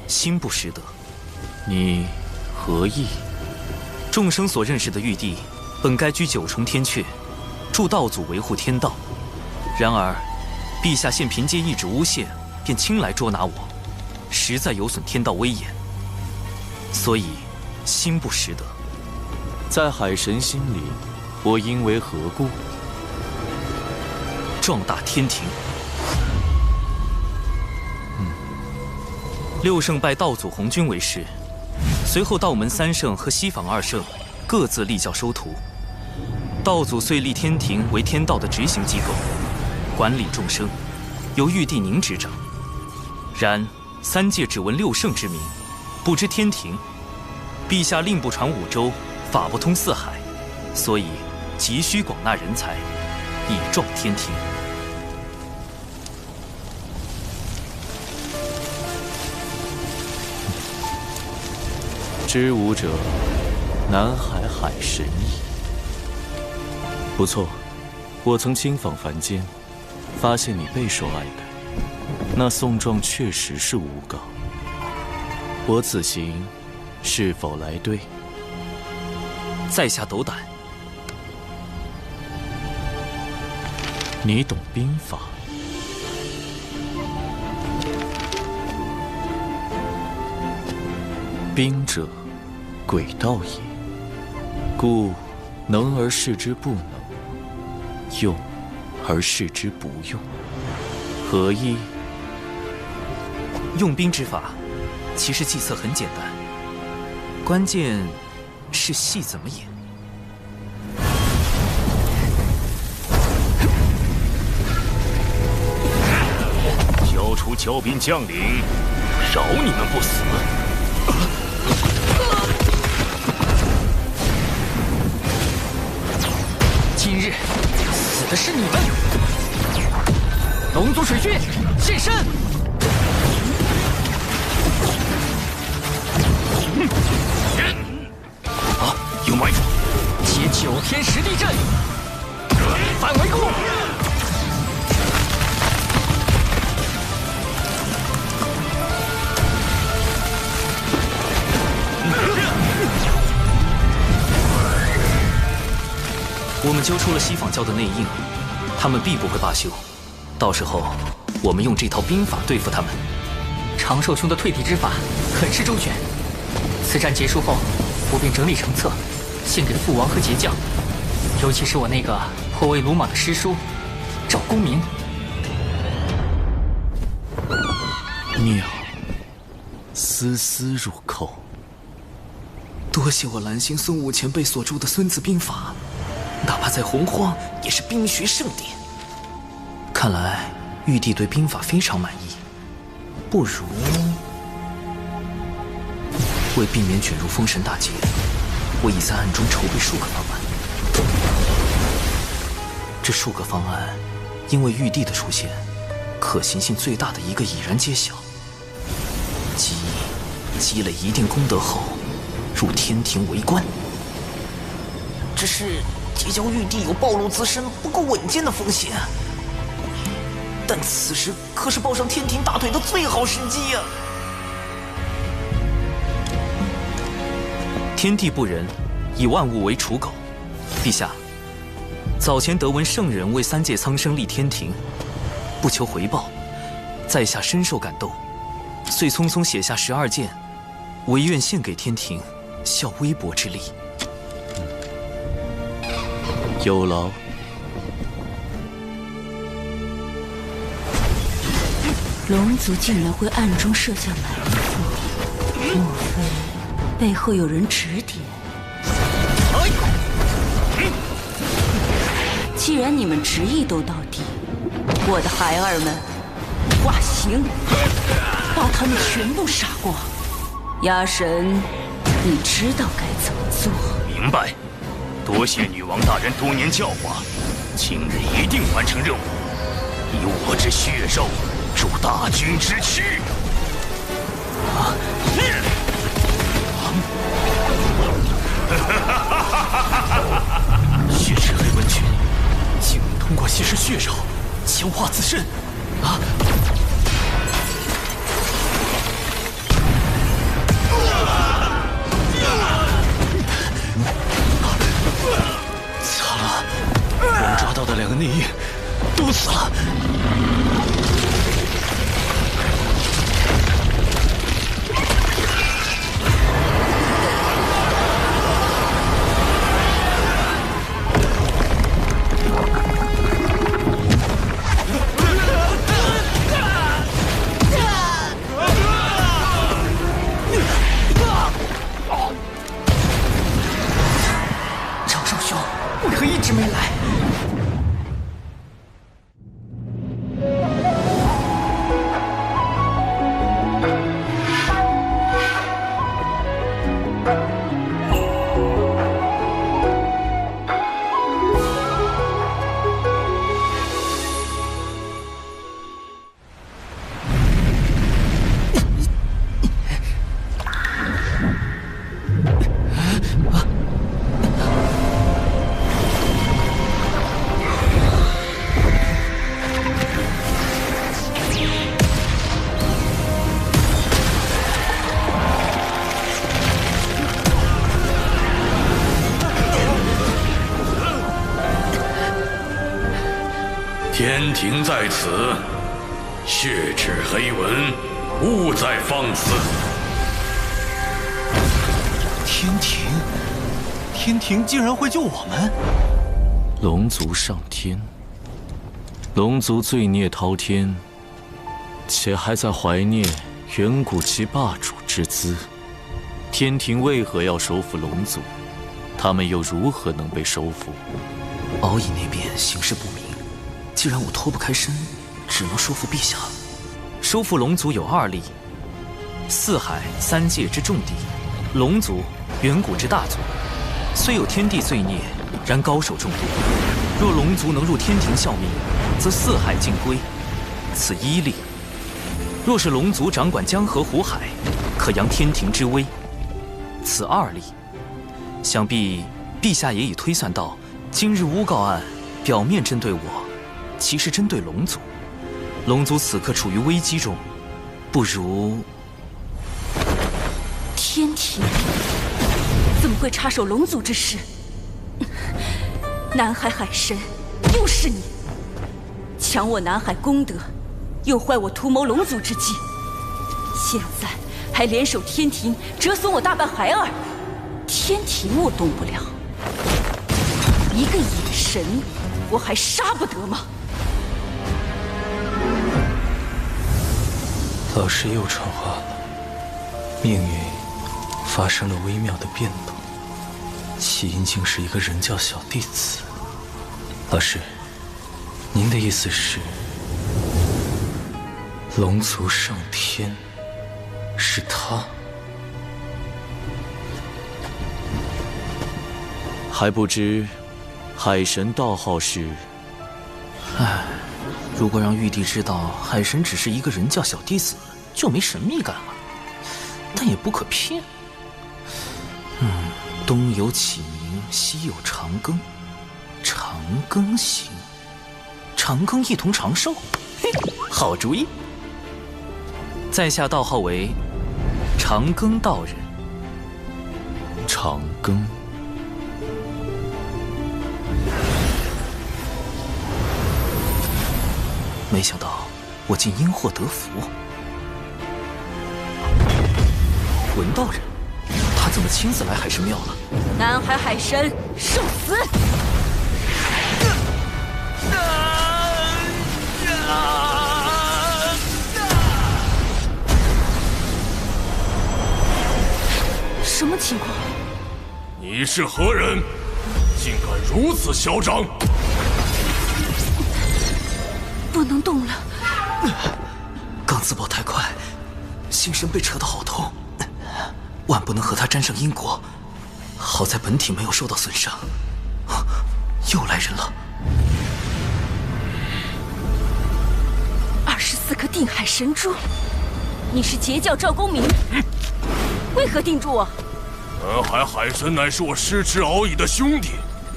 心不识得。你何意？众生所认识的玉帝，本该居九重天阙，助道祖维护天道。然而，陛下现凭借一纸诬陷，便亲来捉拿我，实在有损天道威严。所以，心不识得。在海神心里，我因为何故？壮大天庭。六圣拜道祖红军为师，随后道门三圣和西坊二圣各自立教收徒。道祖遂立天庭为天道的执行机构，管理众生，由玉帝您执掌。然三界只闻六圣之名，不知天庭。陛下令不传五洲，法不通四海，所以急需广纳人才，以壮天庭。知吾者，南海海神矣。不错，我曾亲访凡间，发现你备受爱戴。那宋状确实是诬告。我此行是否来对？在下斗胆。你懂兵法？兵者，诡道也。故能而示之不能，用而示之不用。何意？用兵之法，其实计策很简单，关键是戏怎么演。交出骄兵将领，饶你们不死！今日死的是你们！龙族水军现身！啊！有埋伏！接9天10地阵，反围攻！我们揪出了西坊教的内应，他们必不会罢休。到时候，我们用这套兵法对付他们。长寿兄的退敌之法很是周全，此战结束后，我便整理成册，献给父王和节将，尤其是我那个颇为鲁莽的师叔赵公明。妙，丝丝入扣。多谢我蓝星孙武前辈所著的《孙子兵法》。哪怕在洪荒，也是兵学圣典。看来玉帝对兵法非常满意，不如为避免卷入封神大劫，我已在暗中筹备数个方案。这数个方案，因为玉帝的出现，可行性最大的一个已然揭晓。即积累一定功德后，入天庭为官。只是结交玉帝有暴露自身不够稳健的风险，但此时可是抱上天庭大腿的最好时机呀！天地不仁，以万物为刍狗。陛下，早前得闻圣人为三界苍生立天庭，不求回报，在下深受感动，遂匆匆写下12件，唯愿献给天庭，效微薄之力。有劳。龙族竟然会暗中设下埋伏，莫非背后有人指点？既然你们执意都到底，我的孩儿们，化形，把他们全部杀光。鸭神，你知道该怎么做？明白。多谢女王大人多年教化，今日一定完成任务，以我之血肉助大军之躯。血池黑温泉，竟能通过稀释血肉，强化自身。啊！你都死了。长寿兄，为何一直没来？天庭在此，血赤黑纹，勿再放肆。天庭竟然会救我们！龙族上天，龙族罪孽滔天，且还在怀念远古其霸主之姿。天庭为何要收复龙族？他们又如何能被收复？敖乙那边形势不明，既然我脱不开身，只能说服陛下。收复龙族有2例：四海3界之重地，龙族远古之大族。虽有天地罪孽，然高手众多。若龙族能入天庭效命，则四海尽归，此1例。若是龙族掌管江河湖海，可扬天庭之威，此2例。想必陛下也已推算到，今日诬告案表面针对我，其实针对龙族。龙族此刻处于危机中，不如……天庭怎么会插手龙族之事？南海海神，又是你，抢我南海功德，又坏我图谋龙族之计，现在还联手天庭折损我大半孩儿。天庭我动不了，一个野神我还杀不得吗？老师又传话了，命运发生了微妙的变动，起因竟是一个人教小弟子。老师，您的意思是，龙族上天是他？还不知海神道号是？唉，如果让玉帝知道海神只是一个人教小弟子，就没神秘感了。但也不可骗。东有启明，西有长庚，长庚行，长庚一同长寿。嘿，好主意。在下道号为长庚道人。长庚。没想到我竟因祸得福。文道人，他怎么亲自来海神庙了？南海海神，受死！什么情况？你是何人？竟敢如此嚣张！不能动了。刚自爆太快，心神被扯得好痛，万不能和他沾上因果。好在本体没有受到损伤。又来人了！24颗定海神珠，你是截教赵公明，为何定住我？南海海神乃是我师侄敖乙的兄弟，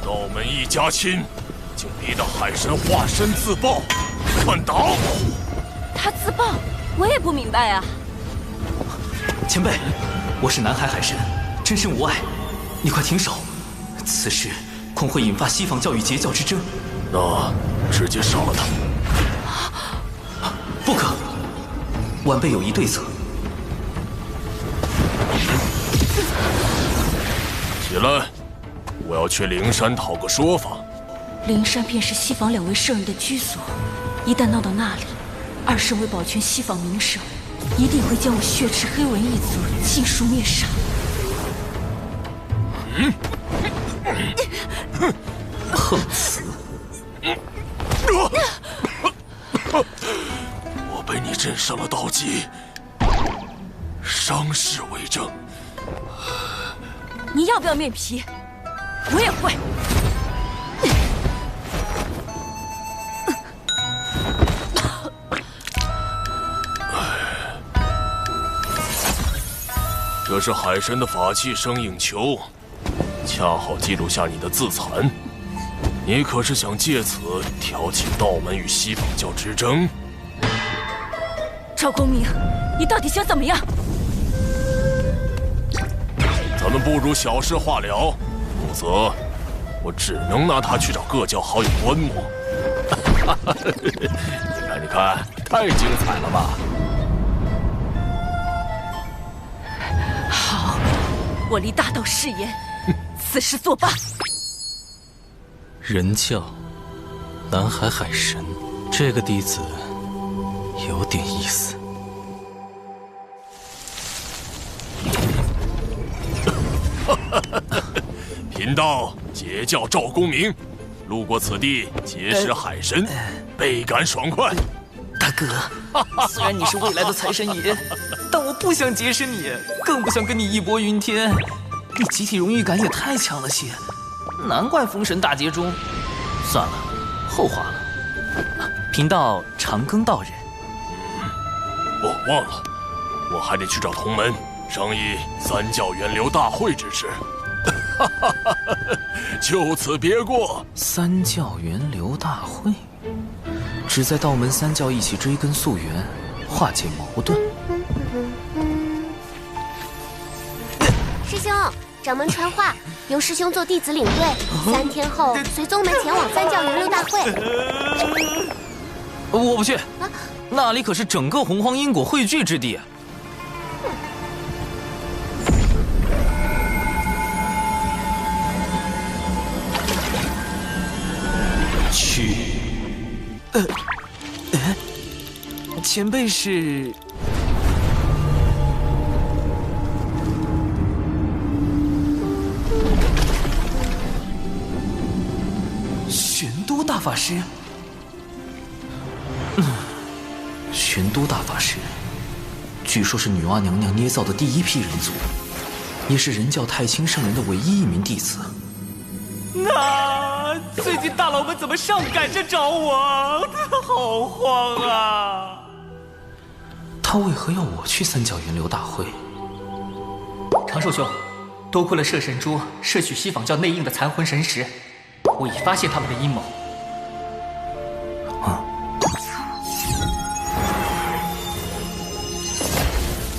道门一家亲，竟逼得海神化身自爆，看打我！他自爆，我也不明白啊。前辈，我是南海海神，真身无碍，你快停手！此事恐会引发西方教与截教之争。那直接杀了他。不可，晚辈有一对策。起来，我要去灵山讨个说法。灵山便是西坊2位圣人的居所，一旦闹到那里，2圣为保全西坊名声，一定会将我血池黑纹一族尽数灭杀。碰瓷！我被你震伤了道基，伤势为证。你要不要面皮？我也会。这是海神的法器生影球，恰好记录下你的自残。你可是想借此挑起道门与西坊教之争？赵公明，你到底想怎么样？咱们不如小事化了，否则我只能拿它去找各教好友观摩。你看，太精彩了吧！好，我立大道誓言，此事作罢。人教，南海海神，这个弟子有点意思。贫道截教赵公明，路过此地结识海神，倍感爽快。大哥，虽然你是未来的财神爷，但我不想结识你，更不想跟你义薄云天。你集体荣誉感也太强了些，难怪封神大劫中。算了，后话了。贫道长庚道人。我忘了，我还得去找同门商议三教源流大会之事。就此别过。三教源流大会，旨在道门三教一起追根溯源，化解矛盾。师兄，掌门传话，由师兄做弟子领队，3天后随宗门前往三教源流大会。我不去，那里可是整个洪荒因果汇聚之地。去。前辈是？玄都大法师。玄都大法师，据说是女娲娘娘捏造的第1批人族，也是人教太清圣人的唯一1名弟子。那最近大佬们怎么上赶着找我？好慌啊！他为何要我去三教源流大会？长寿兄，多亏了摄神珠摄取西坊教内应的残魂神石，我已发现他们的阴谋。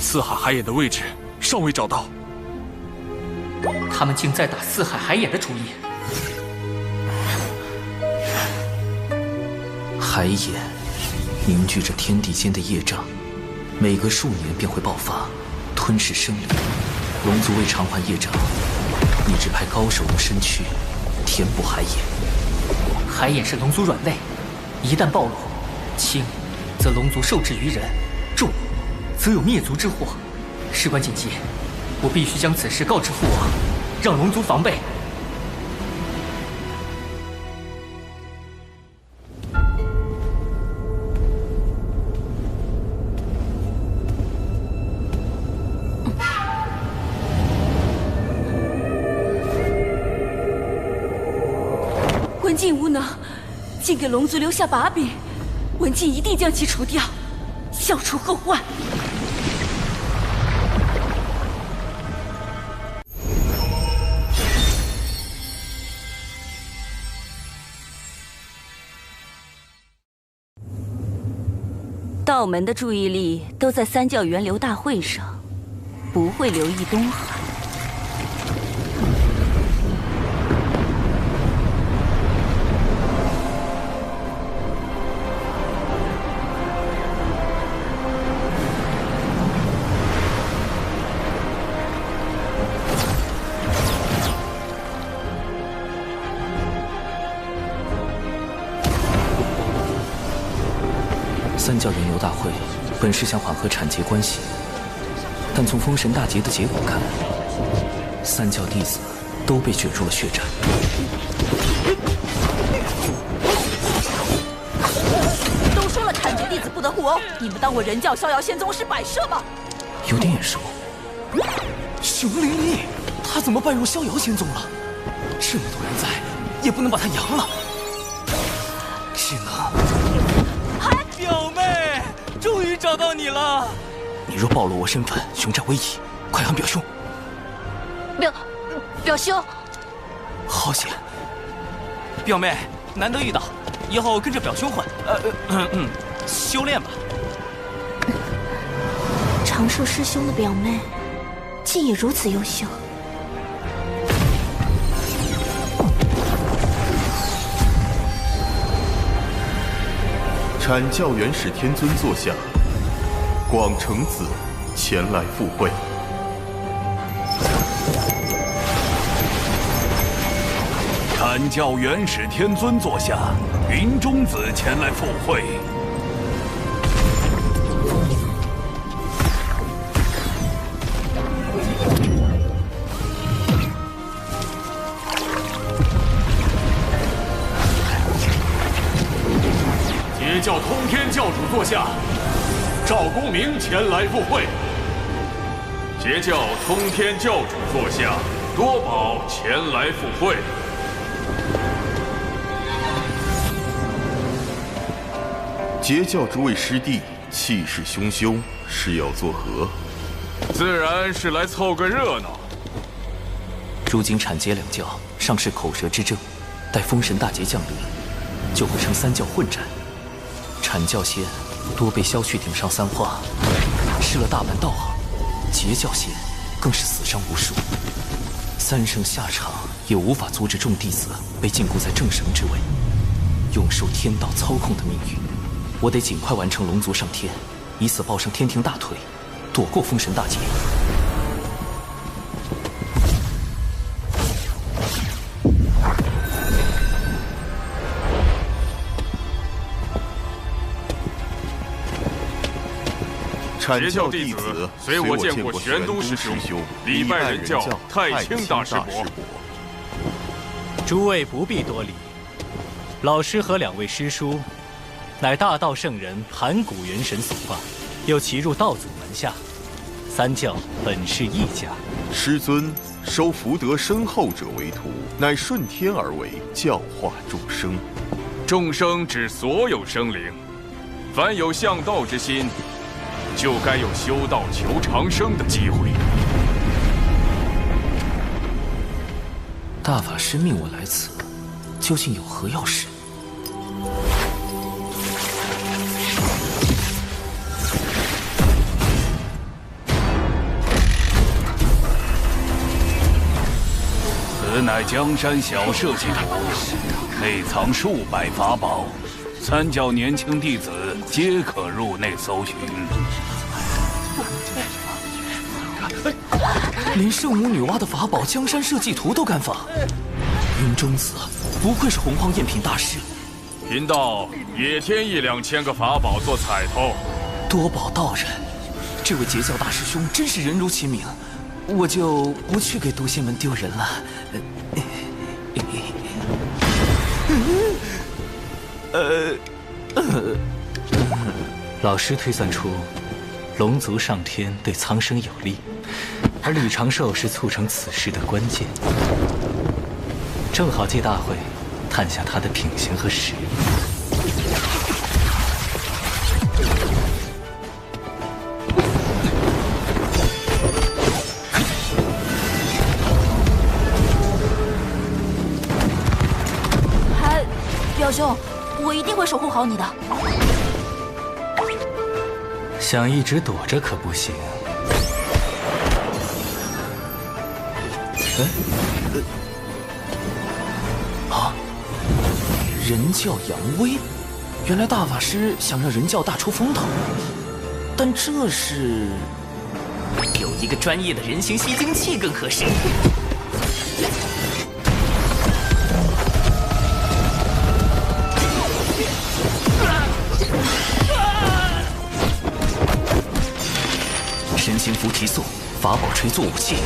四海海眼的位置尚未找到，他们竟在打四海海眼的主意。海眼凝聚着天地间的业障，每隔数年便会爆发，吞噬生灵。龙族为偿还业障，一直派高手用身躯填补海眼。海眼是龙族软肋，一旦暴露，轻则龙族受制于人，重则有灭族之祸。事关紧急，我必须将此事告知父王，让龙族防备。文静无能，竟给龙族留下把柄，文静一定将其除掉，消除后患。道门的注意力都在三教源流大会上，不会留意东海。三教缘由大会本是想缓和产劫关系，但从封神大劫的结果看，三教弟子都被卷入了血战。都说了产劫弟子不得互殴，你们当我人教逍遥仙宗是摆设吗？有点眼熟。熊灵力，他怎么拜入逍遥仙宗了？这么多人在，也不能把他扬了，只能……表妹，终于找到你了！你若暴露我身份，熊占威仪，快喊表兄！表兄，好险！表妹，难得遇到，以后跟着表兄混，修炼吧。长寿师兄的表妹，竟也如此优秀。阐教元始天尊座下，广成子前来赴会。阐教元始天尊座下，云中子前来赴会。截教通天教主座下，赵公明前来赴会。截教通天教主座下，多宝前来赴会。截教诸位师弟气势汹汹，是要作何？自然是来凑个热闹。如今产劫两教尚是口舌之争，待封神大劫降临，就会成三教混战。阐教仙多被削去顶上三花，失了大半道行；截教仙更是死伤无数。三圣下场也无法阻止众弟子被禁锢在正神之位，永受天道操控的命运。我得尽快完成龙族上天，以此抱上天庭大腿，躲过封神大劫。阐教弟子随我见过玄都师兄，礼拜人教太清大师伯。诸位不必多礼，老师和两位师叔，乃大道圣人盘古元神所化，又骑入道祖门下，三教本是一家。师尊收福德深厚者为徒，乃顺天而为，教化众生。众生指所有生灵，凡有向道之心，就该有修道求长生的机会。大法师命我来此，究竟有何要事？此乃江山小设计图，内藏数百法宝，三教年轻弟子皆可入内搜寻。连圣母女娲的法宝江山社稷图都敢仿，云中子不愧是洪荒赝品大师。贫道也添1、2千个法宝做彩头。多宝道人，这位截教大师兄真是人如其名，我就不去给毒仙门丢人了。老师推算出，龙族上天对苍生有利，而吕长寿是促成此事的关键，正好借大会探下他的品行和实力。表兄，我一定会守护好你的。想一直躲着可不行。人教扬威，原来大法师想让人教大出风头，但这是有一个专业的人形吸精器更合适。菩提素，法宝锤做武器。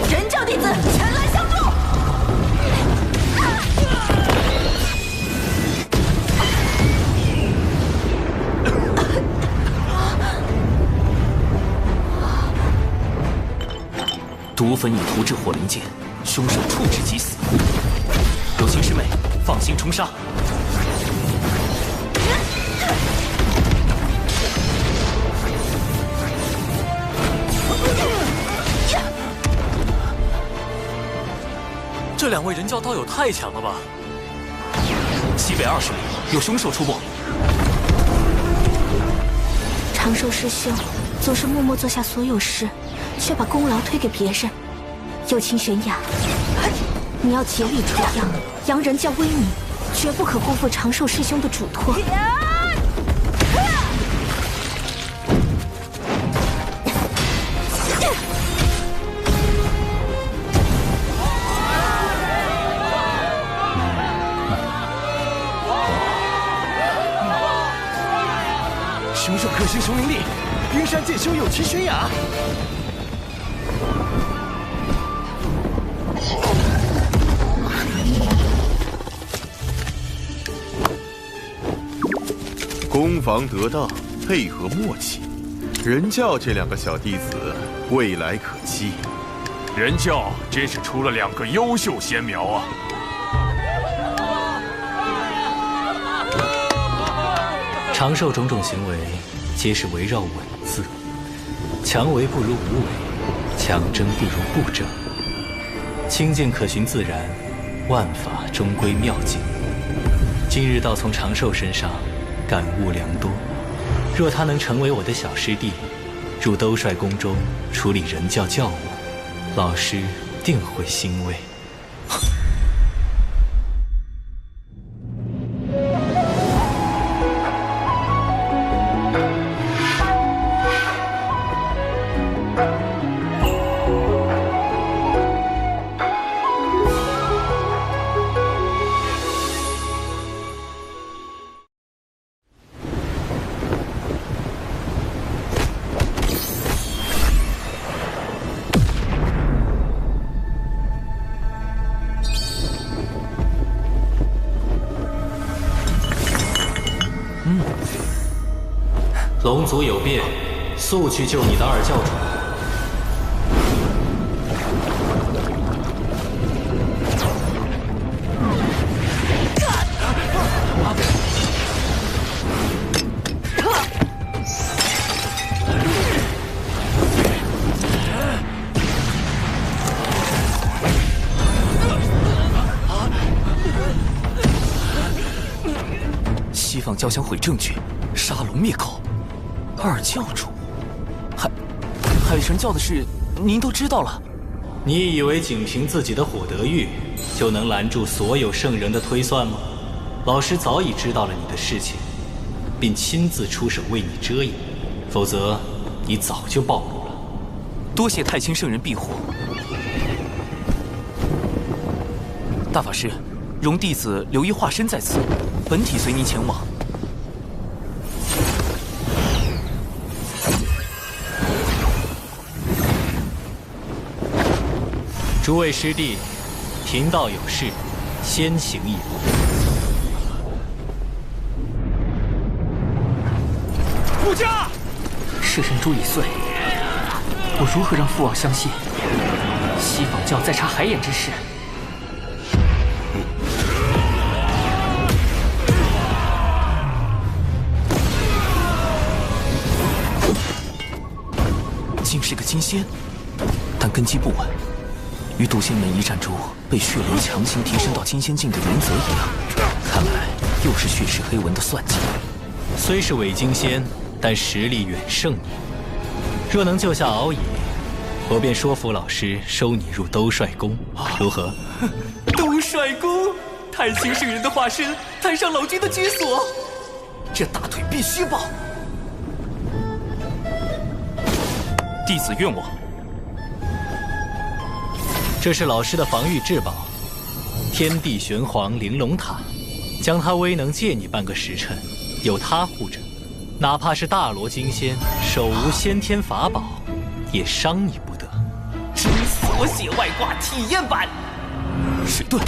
人教弟子前来相助！毒粉已涂至火灵剑，凶手处置即死。有情师妹，放心冲杀。这2位人教道友太强了吧！西北20里有凶手出没。长寿师兄总是默默做下所有事，却把功劳推给别人。有情玄雅，你要竭力出扬，扬人教威名，绝不可辜负长寿师兄的嘱托。凶手可是熊灵力，冰山剑修有其玄雅。攻防得当，配合默契，人教这2个小弟子未来可期。人教真是出了2个优秀仙苗啊！长寿种种行为，皆是围绕稳字。强为不如无为，强争不如不争。清净可循自然，万法终归妙境。今日倒从长寿身上感悟良多。若他能成为我的小师弟，入兜率宫中处理人教教务，老师定会欣慰。龙族有变，速去救你的2教主。西方交响毁证据，杀龙灭口。2教主，海神教的事，您都知道了。你以为仅凭自己的火德玉，就能拦住所有圣人的推算吗？老师早已知道了你的事情，并亲自出手为你遮掩，否则你早就暴露了。多谢太清圣人庇护。大法师，容弟子留一化身在此，本体随您前往。诸位师弟，贫道有事，先行一步。顾家，摄神珠已碎，我如何让父王相信西方教在查海眼之事？竟是个金仙，但根基不稳。与渡仙门一战中被血灵强行提升到金仙境的原则一样，看来又是血赤黑纹的算计。虽是伪金仙，但实力远胜你。若能救下敖乙，我便说服老师收你入兜率宫，如何？兜率宫，太清圣人的化身，太上老君的居所，这大腿必须抱。弟子愿往。这是老师的防御至宝，天地玄黄玲珑塔，将它威能借你半个时辰，有它护着，哪怕是大罗金仙，手无先天法宝，也伤你不得。缩写外挂体验版，水遁。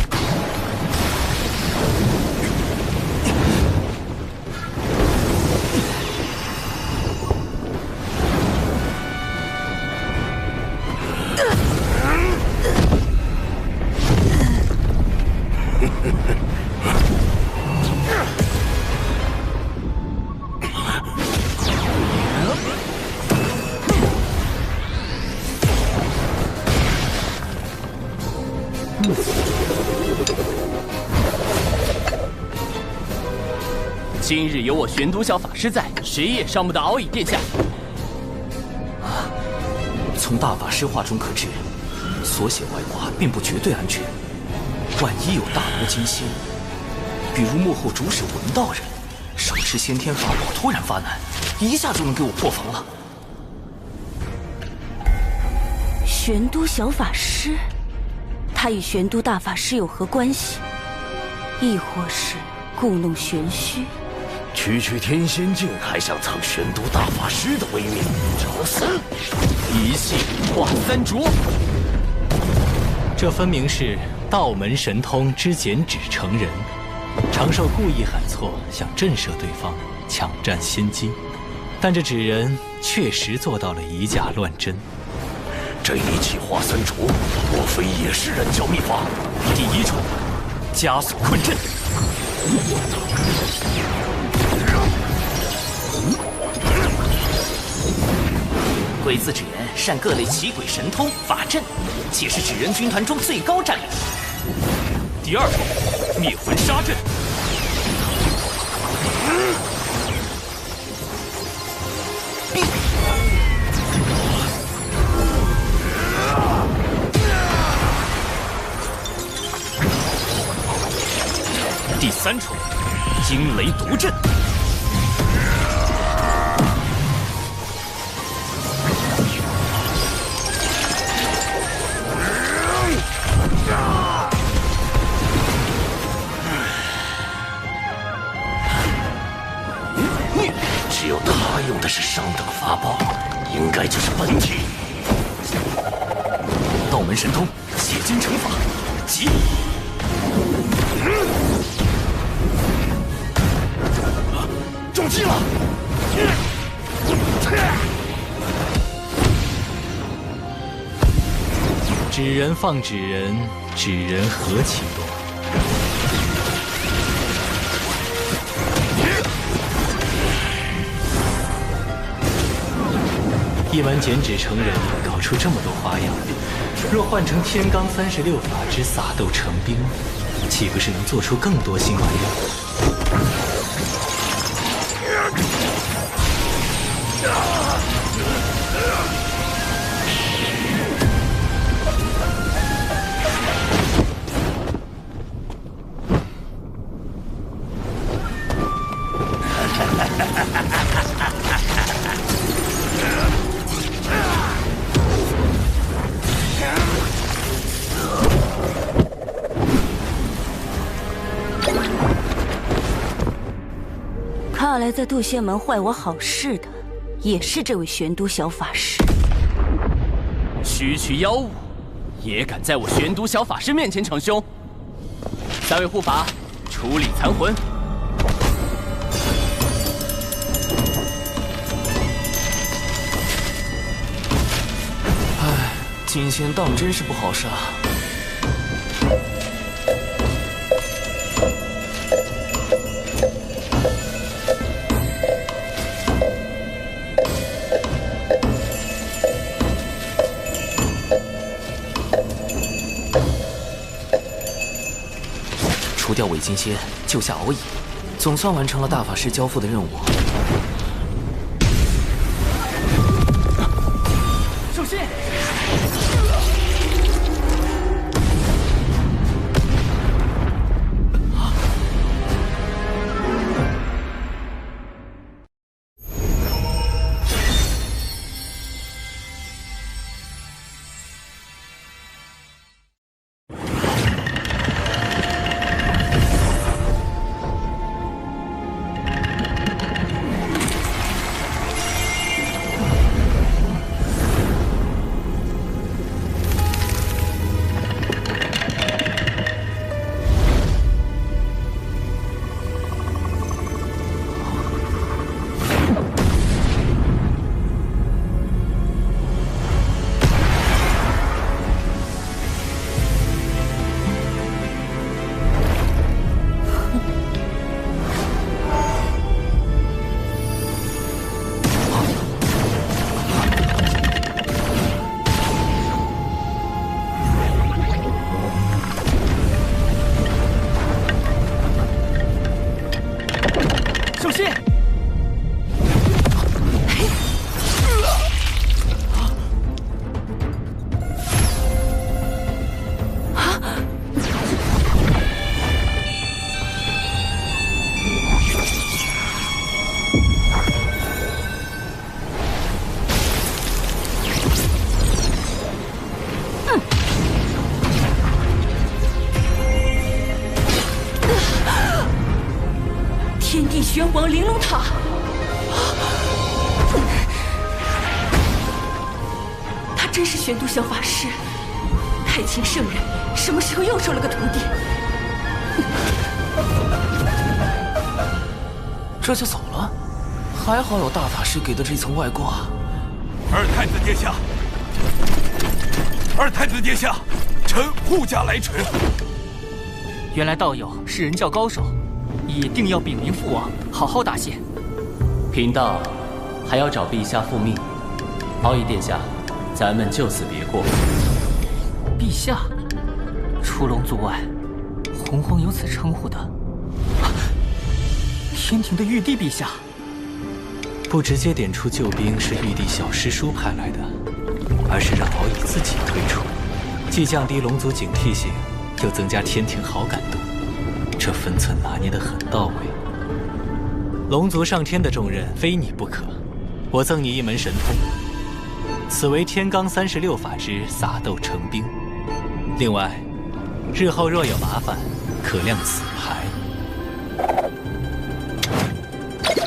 今日有我玄都小法师在，谁也伤不得敖乙殿下。从大法师话中可知，所写外挂并不绝对安全。万一有大罗金仙，比如幕后主使文道人，手持先天法宝突然发难，一下就能给我破防了。玄都小法师，他与玄都大法师有何关系？亦或是故弄玄虚？区区天仙境还想蹭玄都大法师的威名，找死！一气化三浊，这分明是道门神通之减脂成人。长寿故意喊错，想震慑对方，抢占先机，但这纸人确实做到了以假乱真。这一气化三浊，莫非也是人教秘法？第一重，枷锁困阵。鬼字纸人善各类奇鬼神通法阵，且是纸人军团中最高战力。第二重，灭魂杀阵。第三重，惊雷毒阵。只有他用的是上等法宝，应该就是本体。道门神通，血金成法，急！中计了！纸人放纸人，纸人何其多。一门减脂成人，搞出这么多花样，若换成天罡36法之撒豆成兵，岂不是能做出更多新玩意儿？看来在渡仙门坏我好事的，也是这位玄都小法师。区区妖物，也敢在我玄都小法师面前逞凶！三位护法，处理残魂。唉，金仙当真是不好杀。除掉伪金仙，救下敖乙，总算完成了大法师交付的任务。首先，皇玲珑塔。他真是玄都小法师。太清圣人什么时候又收了个徒弟？这就走了？还好有大法师给的这层外挂。二太子殿下，二太子殿下，臣护驾来迟。原来道友是人教高手，一定要禀明父王，好好答谢。贫道还要找陛下复命。敖乙殿下，咱们就此别过。陛下，除龙族外，洪荒有此称呼的，天庭的玉帝陛下。不直接点出救兵是玉帝小师叔派来的，而是让敖乙自己退出，既降低龙族警惕性，又增加天庭好感度，这分寸拿捏得很到位。龙族上天的重任非你不可，我赠你一门神通，此为天罡36法之撒豆成兵。另外，日后若有麻烦，可亮此牌。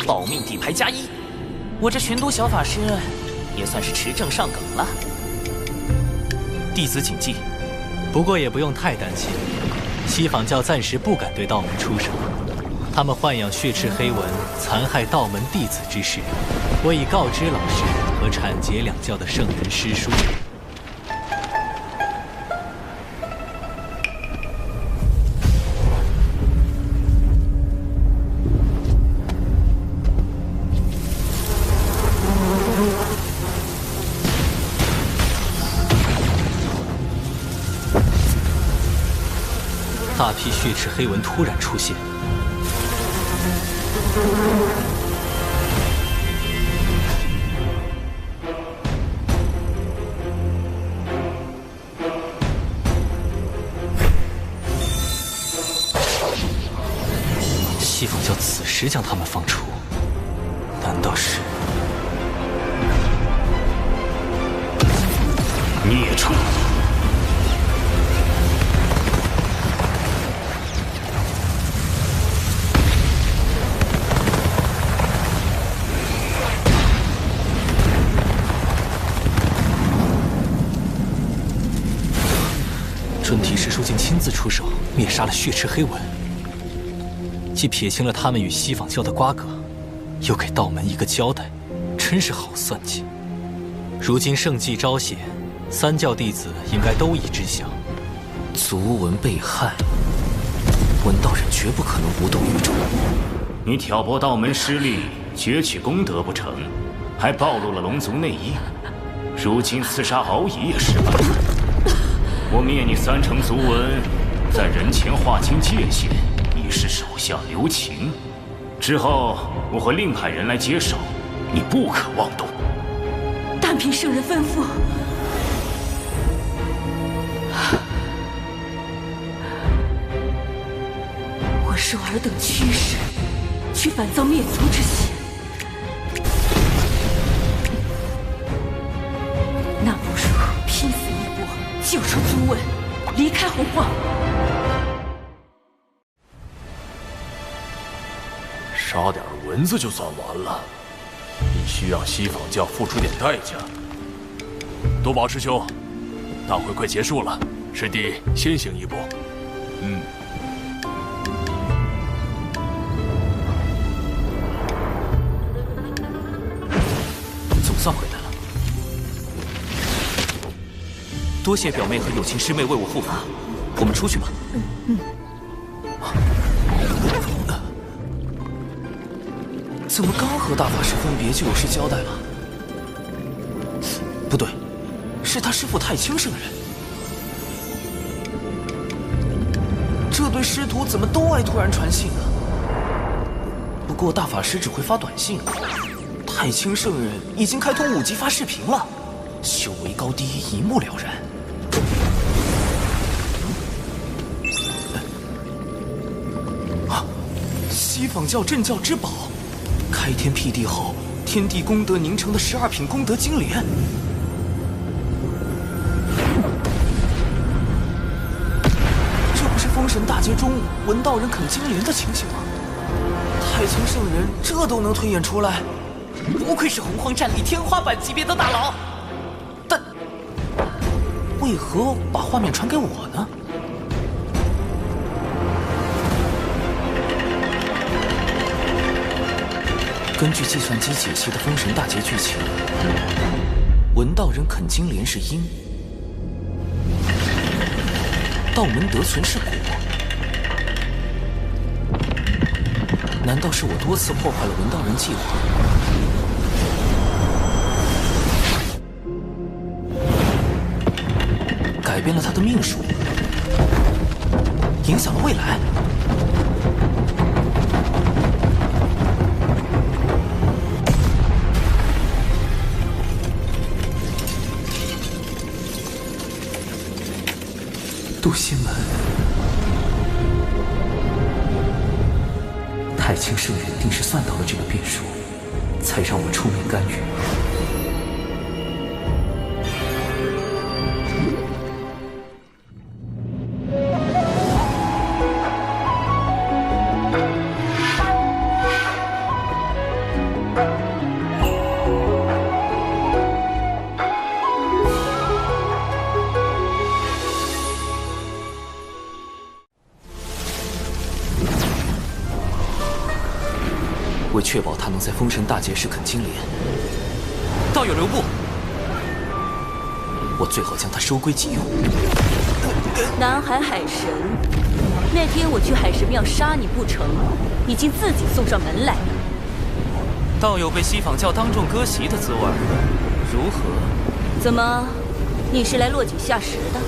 保命底牌+1，我这玄都小法师也算是持证上岗了。弟子谨记。不过也不用太担心，西坊教暂时不敢对道门出手，他们豢养血赤黑纹，残害道门弟子之事，我已告知老师和阐节两教的圣人师叔。大批血赤黑纹突然出现，西坊教此时将他们放出，难道是孽畜？准提师叔竟亲自出手灭杀了血赤黑纹，既撇清了他们与西坊教的瓜葛，又给道门一个交代，真是好算计。如今圣迹昭显，三教弟子应该都已知晓。族文被害，文道人绝不可能无动于衷。你挑拨道门失利，攫取功德不成，还暴露了龙族内应。如今刺杀敖乙也失败。我灭你3成族文，在人前划清界限，以示手下留情。之后我会另派人来接手，你不可妄动。但凭圣人吩咐。我受尔等驱使，去反造灭族之嫌。那不如拼死一搏，救出族文，离开洪荒。杀点蚊子就算完了，必须让西坊教付出点代价。多宝师兄，大会快结束了，师弟先行一步。总算回来了，多谢表妹和友情师妹为我护法，我们出去吧。怎么刚和大法师分别就有事交代了？不对，是他师父太清圣人。这对师徒怎么都爱突然传信啊？不过大法师只会发短信，太清圣人已经开通5级发视频了，修为高低一目了然。西坊教镇教之宝。开天辟地后，天地功德凝成的12品功德金莲，这不是封神大劫中文道人啃金莲的情形吗？太清圣人这都能推演出来，不愧是洪荒战力天花板级别的大佬。但为何把画面传给我呢？根据计算机解析的《封神大劫》剧情，文道人啃金莲是因，道门得存是果。难道是我多次破坏了文道人计划，改变了他的命数，影响了未来？渡仙门，太清圣人定是算到了这个变数，才让我出面干预。为确保他能在封神大劫时啃金莲，道友留步，我最好将他收归己用。南海海神，那天我去海神庙杀你不成，已经自己送上门来了。道友被西坊教当众割席的滋味，如何？怎么，你是来落井下石的？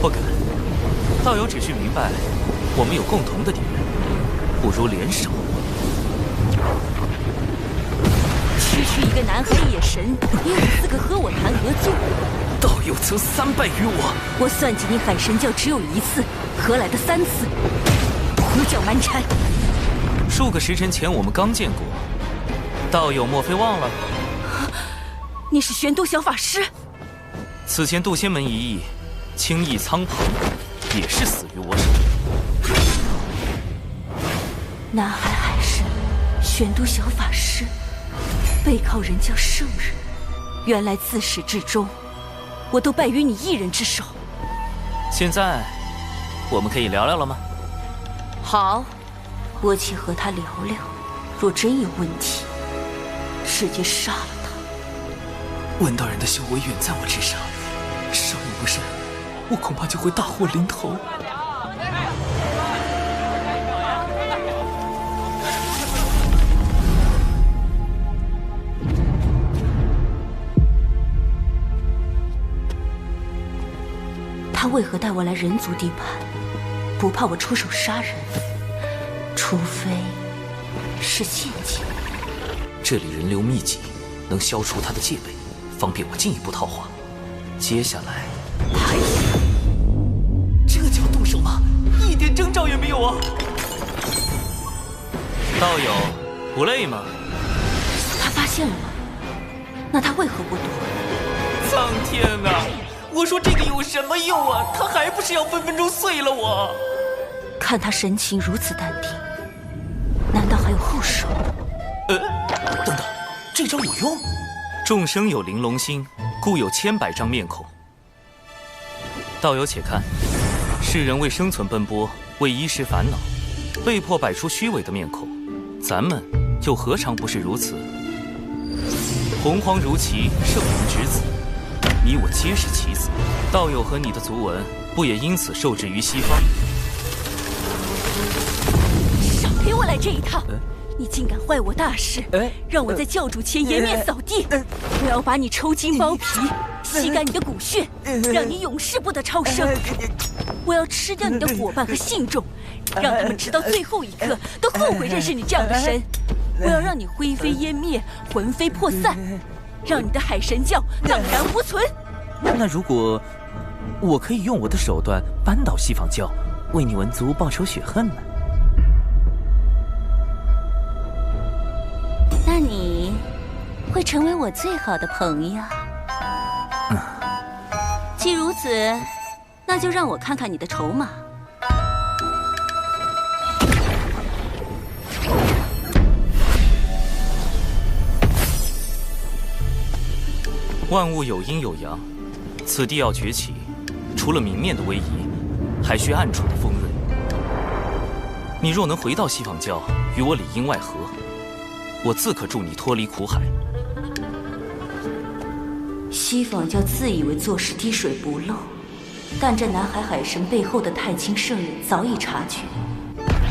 不敢，道友只是明白，我们有共同的敌人，不如联手。区区一个南海野神，也有资格和我谈合作？道友曾3败于我，我算计你海神教只有1次，何来的3次？胡搅蛮缠！数个时辰前我们刚见过，道友莫非忘了？你是玄都小法师？此前渡仙门一役，轻易苍庞也是死于我手。南海海神，玄都小法师。背靠人教圣人，原来自始至终，我都败于你一人之手。现在，我们可以聊聊了吗？好，我且和他聊聊。若真有问题，直接杀了他。文道人的修为远在我之上，稍有不慎，我恐怕就会大祸临头。他为何带我来人族地盘？不怕我出手杀人？除非是陷阱。这里人流密集，能消除他的戒备，方便我进一步套话。接下来，这就要动手吗？一点征兆也没有啊！道友，不累吗？他发现了吗？那他为何不躲？苍天啊！我说这个有什么用啊？他还不是要分分钟碎了我！看他神情如此淡定，难道还有后手？等等，这招有用？众生有玲珑心，故有千百张面孔。道友且看，世人为生存奔波，为衣食烦恼，被迫摆出虚伪的面孔，咱们又何尝不是如此？洪荒如其，圣人之子。你我皆是棋子，道友和你的族文不也因此受制于西方？少给我来这一套！你竟敢坏我大事，让我在教主前颜面扫地！我要把你抽筋剥皮，吸干你的骨血，让你永世不得超生！我要吃掉你的伙伴和信众，让他们直到最后一刻都后悔认识你这样的神！我要让你灰飞烟灭，魂飞魄散！让你的海神教荡然无存。那如果我可以用我的手段扳倒西坊教，为你文族报仇雪恨呢？那你会成为我最好的朋友。既如此，那就让我看看你的筹码。万物有阴有阳，此地要崛起，除了明面的威仪，还需暗处的丰润。你若能回到西方教，与我里应外合，我自可助你脱离苦海。西方教自以为做事滴水不漏，但这南海海神背后的太清圣人早已察觉，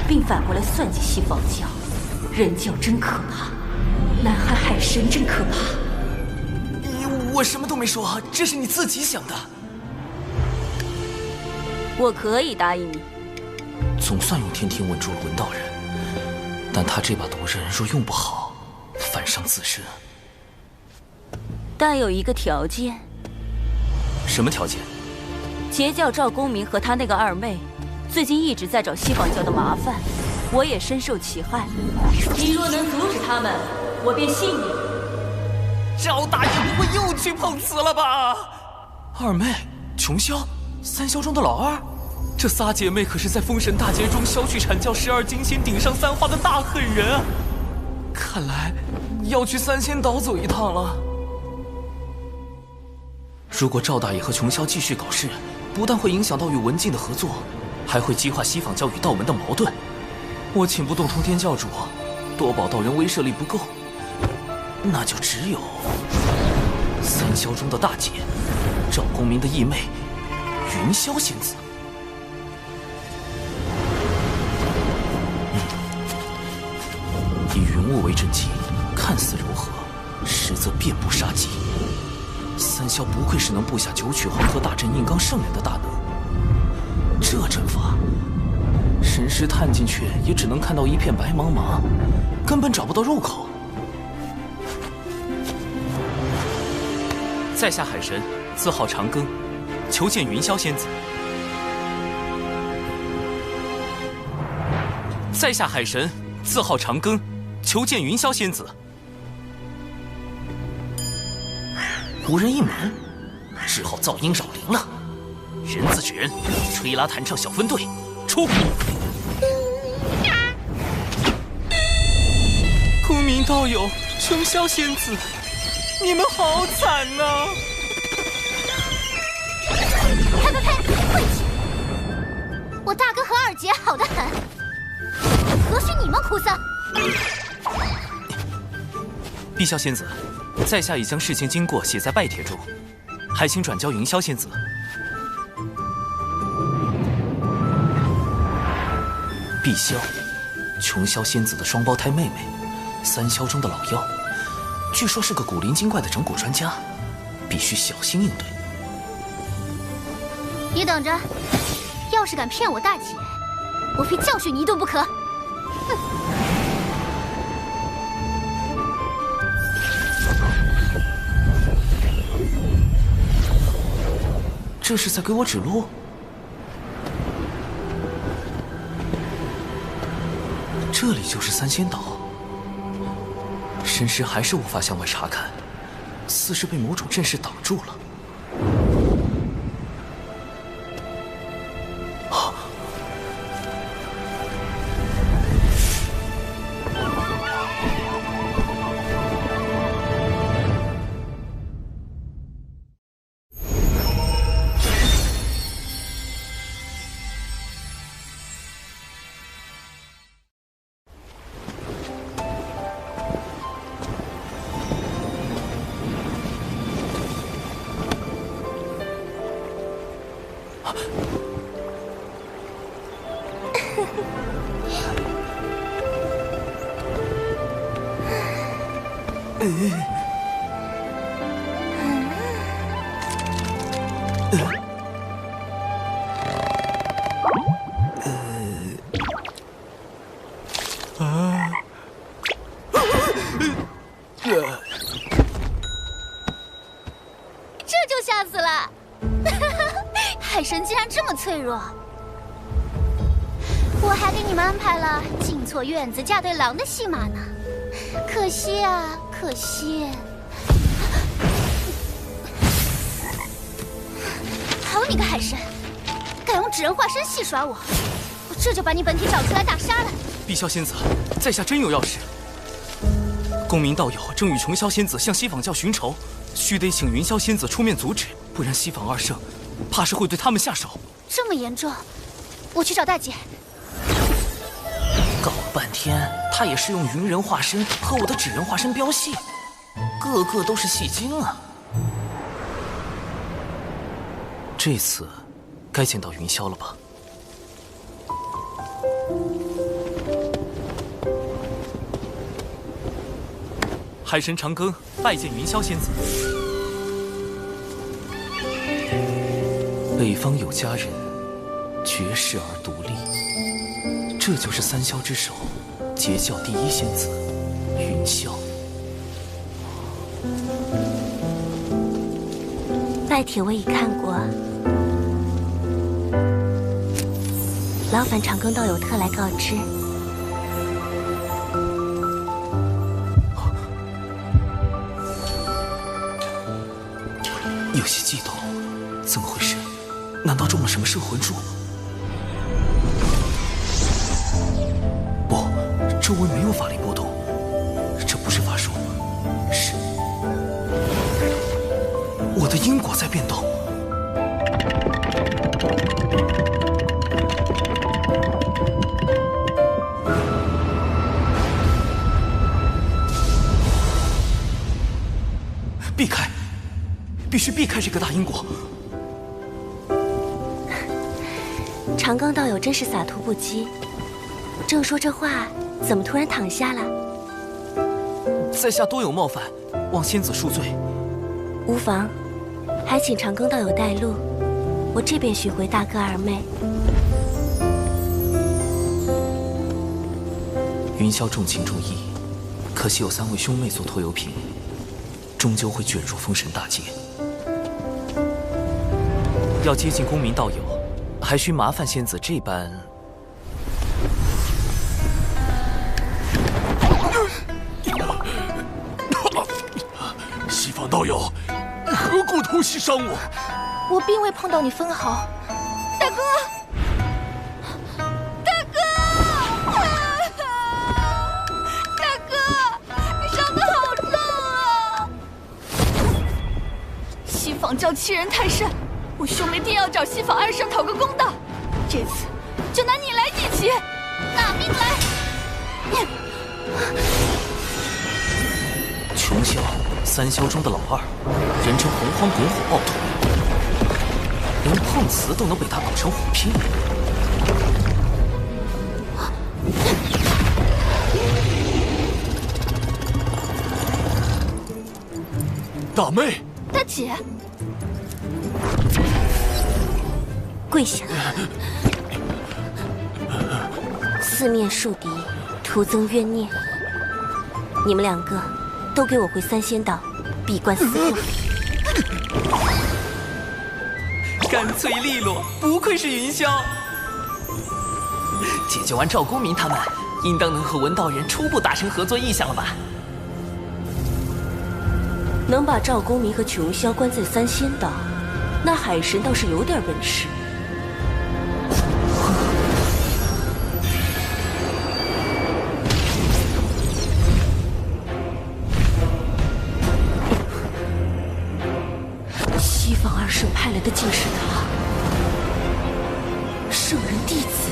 并反过来算计西方教。人教真可怕，南海海神真可怕。我什么都没说，这是你自己想的。我可以答应你。总算用天庭稳住了文道人，但他这把毒刃若用不好，反伤自身。但有一个条件。什么条件？截教赵公明和他那个二妹，最近一直在找西方教的麻烦，我也深受其害。你若能阻止他们，我便信你。赵大爷不会又去碰瓷了吧？二妹、琼霄、三霄中的老二，这仨姐妹可是在封神大劫中削去阐教12金仙顶上3花的大狠人啊！看来要去三仙岛走一趟了。如果赵大爷和琼霄继续搞事，不但会影响到与文静的合作，还会激化西方教与道门的矛盾。我请不动通天教主，多宝道人威慑力不够，那就只有三霄中的大姐，赵公明的义妹云霄仙子。以云雾为阵基，看似柔和，实则遍布杀机。三霄不愧是能布下九曲黄河大阵硬刚圣人的大能，这阵法，神识探进去也只能看到一片白茫茫，根本找不到入口。在下海神，字号长庚，求见云霄仙子。在下海神，字号长庚，求见云霄仙子。无人应门，只好噪音扰灵了。人自制人，吹拉弹唱小分队，出！公明道友，琼霄仙子，你们好惨呐！呸呸呸！晦气！我大哥和二姐好得很，何须你们哭丧？碧霄仙子，在下已将事情经过写在拜帖中，还请转交云霄仙子。碧霄，琼霄仙子的双胞胎妹妹，三霄中的老妖，据说是个古灵精怪的整蛊专家，必须小心应对。你等着，要是敢骗我大姐，我非教训你一顿不可！哼！这是在给我指路？这里就是三仙岛，神识还是无法向外查看，似是被某种阵势挡住了。这就吓死了！海神竟然这么脆弱，我还给你们安排了进错院子嫁对郎的戏码呢，可惜啊，可惜！好你个海神，敢用纸人化身戏耍我，我这就把你本体找出来大杀了！碧霄仙子，在下真有要事。公明道友正与琼霄仙子向西方教寻仇，须得请云霄仙子出面阻止，不然西坊二圣怕是会对他们下手。这么严重？我去找大姐。搞了半天，他也是用云人化身和我的纸人化身飙戏，个个都是戏精啊！这次该见到云霄了吧？海神长庚拜见云霄仙子。北方有佳人，绝世而独立。这就是三霄之首，截教第一仙子云霄。拜帖我已看过，劳烦长庚道友特来告知。有些激动，怎么回事？难道中了什么摄魂术？不，周围没有法力波动，这不是法术，是我的因果在变动。避开！必须避开这个大因果。长庚道友真是洒脱不羁，正说这话，怎么突然躺下了？在下多有冒犯，望仙子恕罪。无妨，还请长庚道友带路，我这便寻回大哥二妹。云霄重情重义，可惜有3位兄妹做拖油瓶，终究会卷入封神大劫。要接近公明道友，还需麻烦仙子这般。西坊道友，何故偷袭伤我？我并未碰到你分毫，大哥，大哥，大哥，你伤得好重啊！西坊教欺人太甚。我兄妹定要找西坊二圣讨个公道，这次就拿你来祭旗，拿命来！穷霄，三霄中的老二，人称洪荒滚火暴徒，连碰瓷都能被他搞成火拼。大妹，大姐。跪下！四面树敌，徒增冤孽。你们2个都给我回三仙岛，闭关思过。干脆利落，不愧是云霄。解决完赵公明他们，应当能和文道人初步达成合作意向了吧？能把赵公明和琼霄关在三仙岛，那海神倒是有点本事。西坊二圣派来的竟是他，圣人弟子。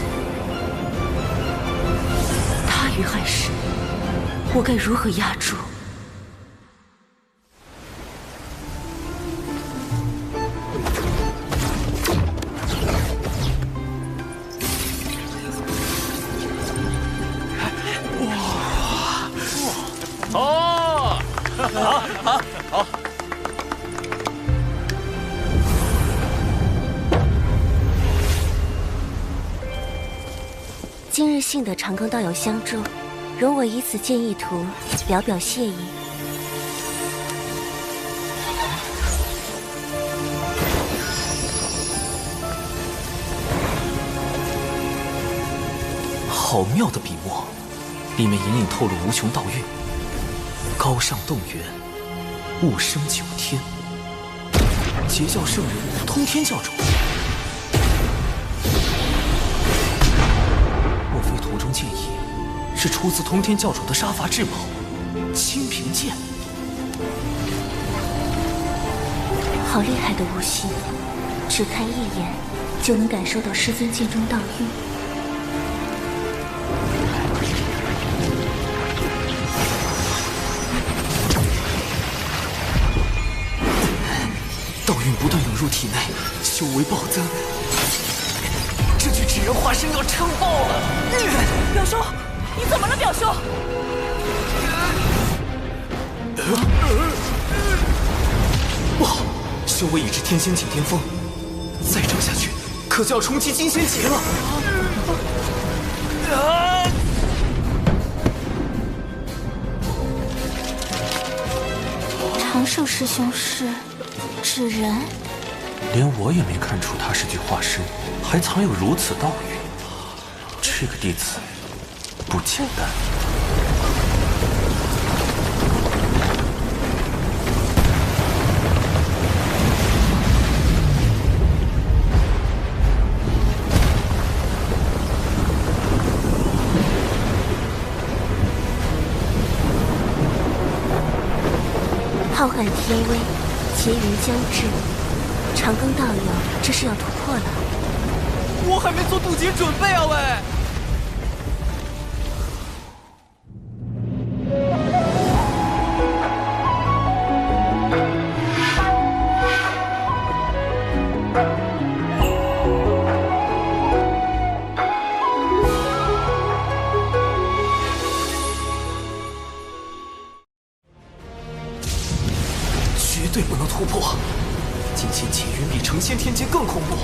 他与海神，我该如何压住？好。今日幸得长庚道友相助，容我以此建议图，表表谢意。好妙的笔墨，里面隐隐透露无穷道韵。高尚动源，物生九天，截教圣人，通天教主。莫非图中剑意是出自通天教主的杀伐至宝——清平剑？好厉害的悟性，只看一眼就能感受到师尊剑中道韵。道韵不断涌入体内，修为暴增。这具纸人化身要撑爆了！表兄，你怎么了，表兄？不好，修为已至天仙境巅峰，再这样下去，可就要冲击金仙劫了。长寿师兄是纸人，连我也没看出他是具化身，还藏有如此道韵。这个弟子不简单。浩瀚天威，劫云将至，长庚道友这是要突破了。我还没做渡劫准备啊喂！绝对不能突破！金仙劫云比成仙天劫更恐怖，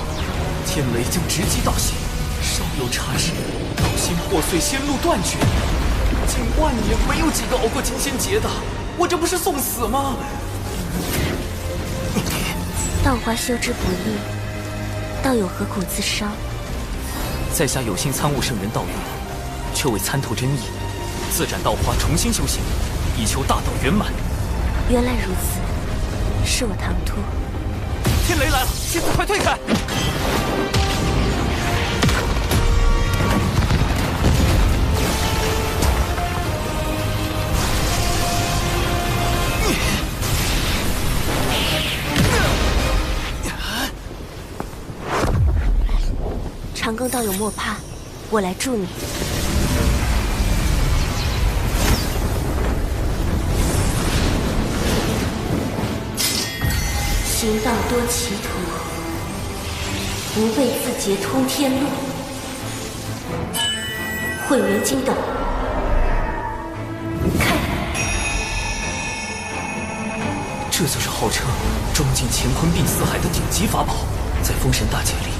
天雷将直击道心，稍有差池，道心破碎，仙路断绝。近万年没有几个熬过金仙劫的，我这不是送死吗？道花修之不易，道友何苦自伤？在下有幸参悟圣人道韵，却未参透真意，自斩道花，重新修行，以求大道圆满。原来如此，是我唐突。天雷来了，仙子快退开！长庚道友莫怕，我来助你。行道多歧途，不为自劫通天路。混元金斗，开！这就是号称装进乾坤并四海的顶级法宝，在封神大劫里，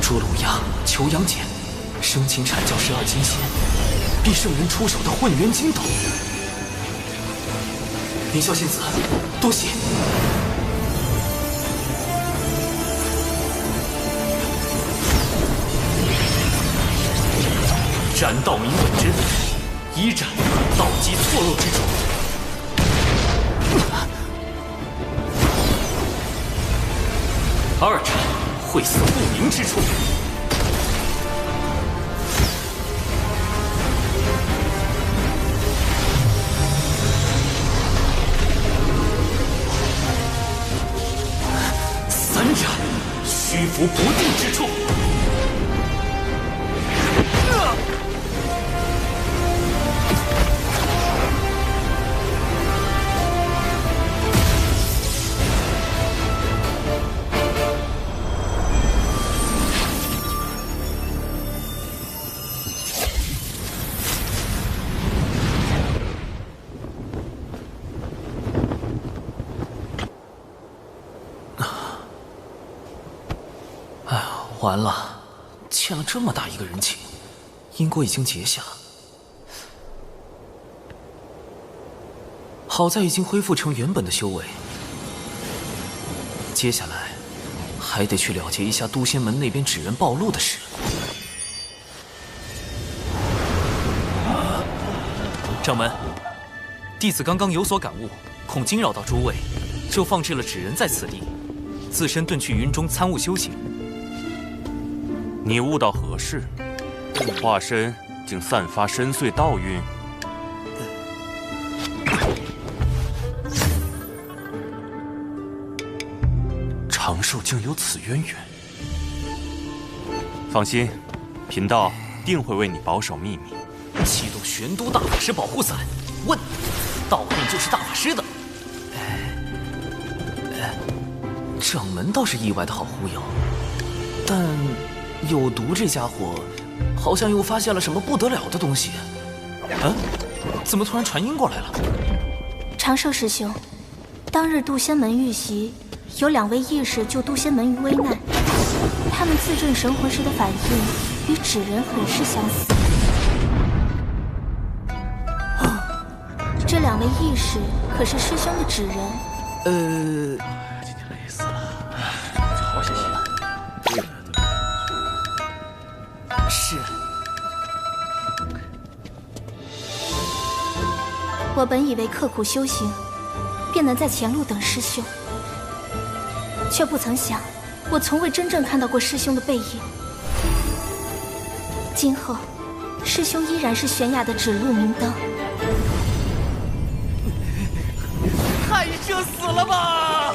捉龙鸦、求阳涧，生擒阐教12金仙，必圣人出手的混元金斗。凌霄仙子，多谢。斩道明本真，一斩道基错漏之处。二斩会死不明之处。三斩虚浮不定之处。完了，欠了这么大一个人情，因果已经结下。好在已经恢复成原本的修为，接下来还得去了结一下都仙门那边纸人暴露的事。掌门，弟子刚刚有所感悟，恐惊扰到诸位，就放置了纸人在此地，自身遁去云中参悟修行。你悟到何事？化身竟散发深邃道韵。长寿竟有此渊源。放心，贫道定会为你保守秘密。启动玄都大法师保护伞。问，盗墓就是大法师的？掌门倒是意外的好忽悠，但有毒这家伙好像又发现了什么不得了的东西。怎么突然传音过来了？长寿师兄，当日渡仙门遇袭，有2位义士救渡仙门于危难，他们自证神魂时的反应与纸人很是相似。这2位义士可是师兄的纸人？今天累死了，好险了。是。我本以为刻苦修行，便能在前路等师兄，却不曾想，我从未真正看到过师兄的背影。今后，师兄依然是玄雅的指路明灯。太社死了吧！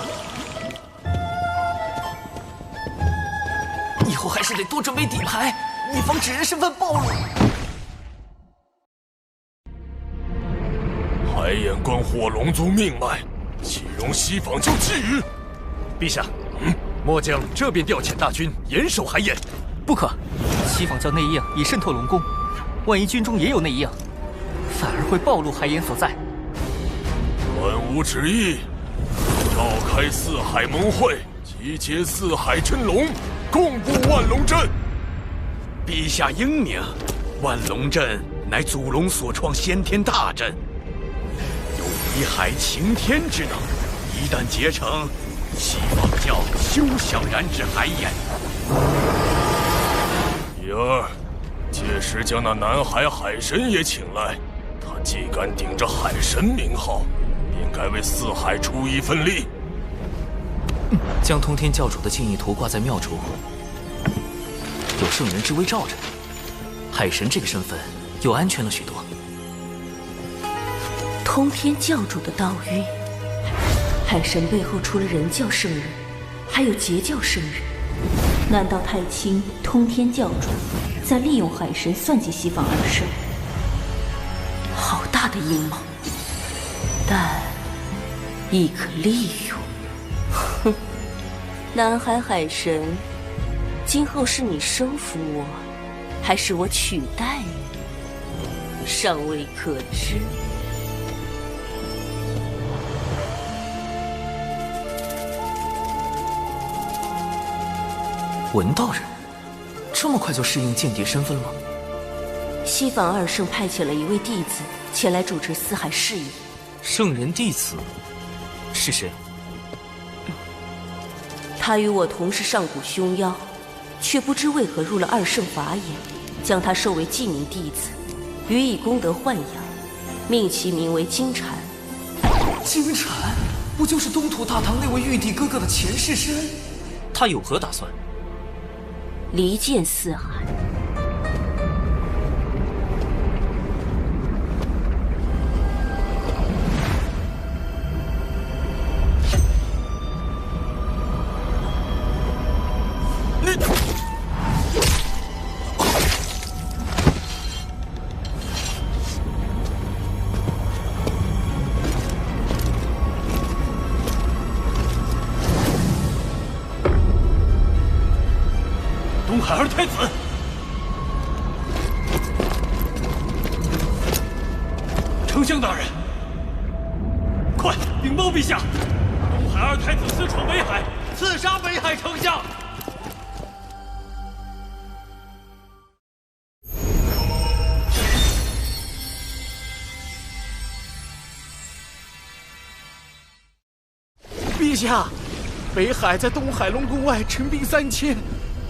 以后还是得多准备底牌，以防纸人身份暴露。海眼关火龙族命脉，岂容西坊教觊觎？陛下，末将这便调遣大军严守海眼。不可，西坊教内应已渗透龙宫，万一军中也有内应，反而会暴露海眼所在。万无旨意，召开四海盟会，集结四海真龙，共布万龙阵。陛下英明，万龙阵乃祖龙所创先天大阵，有移海擎天之能。一旦结成，西坊教休想染指海眼。第二，届时将那南海海神也请来，他既敢顶着海神名号，便该为四海出一份力。将通天教主的敬意图挂在庙中，有圣人之威罩着，海神这个身份又安全了许多。通天教主的道运，海神背后除了人教圣人，还有截教圣人。难道太清通天教主在利用海神算计西坊二圣？好大的阴谋，但亦可利用。哼，南海海神，今后是你收服我，还是我取代你，尚未可知。文道人，这么快就适应间谍身份了？西坊二圣派遣了一位弟子前来主持四海事宜。圣人弟子是谁？他与我同是上古凶妖，却不知为何入了二圣法眼，将他收为记名弟子，予以功德豢养，命其名为金蝉。金蝉不就是东土大唐那位玉帝哥哥的前世身？他有何打算？离间四海。东海二太子，丞相大人，快禀报陛下，东海二太子私闯北海，刺杀北海丞相。陛下，北海在东海龙宫外陈兵3000。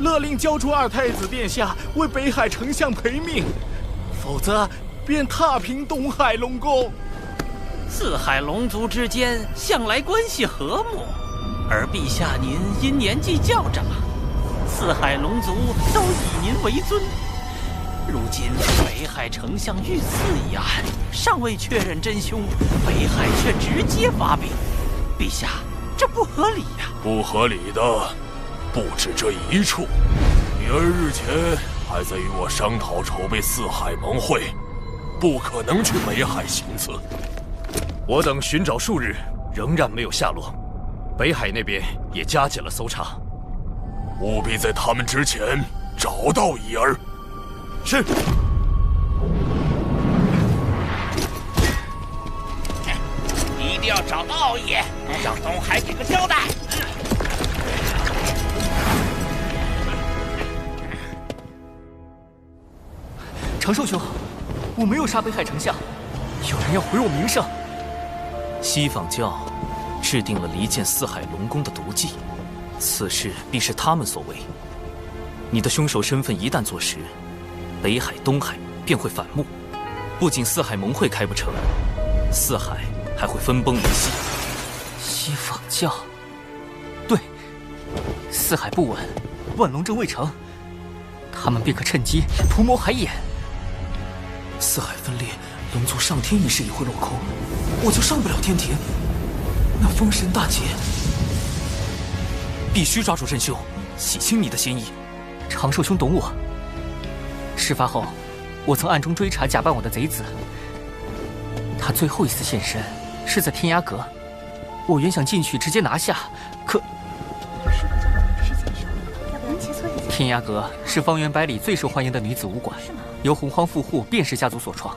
勒令交出二太子殿下为北海丞相赔命，否则便踏平东海龙宫。四海龙族之间向来关系和睦，而陛下您因年纪较长，四海龙族都以您为尊。如今北海丞相遇刺一案尚未确认真凶，北海却直接发兵，陛下这不合合理呀！不合理的不止这一处。女儿日前还在与我商讨筹备四海盟会，不可能去北海行刺。我等寻找数日，仍然没有下落。北海那边也加紧了搜查，务必在他们之前找到怡儿。是。一定要找到奥义，让东海给个交代。长寿兄，我没有杀北海丞相，有人要毁我名声。西坊教制定了离间四海龙宫的毒计，此事必是他们所为。你的凶手身份一旦坐实，北海、东海便会反目，不仅四海盟会开不成，四海还会分崩离析。西坊教，对，四海不稳，万龙正未成，他们便可趁机图谋海眼。四海分裂，龙族上天一事也会落空，我就上不了天庭。那封神大劫，必须抓住真凶，洗清你的嫌疑。长寿兄懂我。事发后，我曾暗中追查假扮我的贼子。他最后一次现身是在天涯阁，我原想进去直接拿下，可天涯阁是方圆百里最受欢迎的女子武馆，由洪荒富户卞氏家族所创，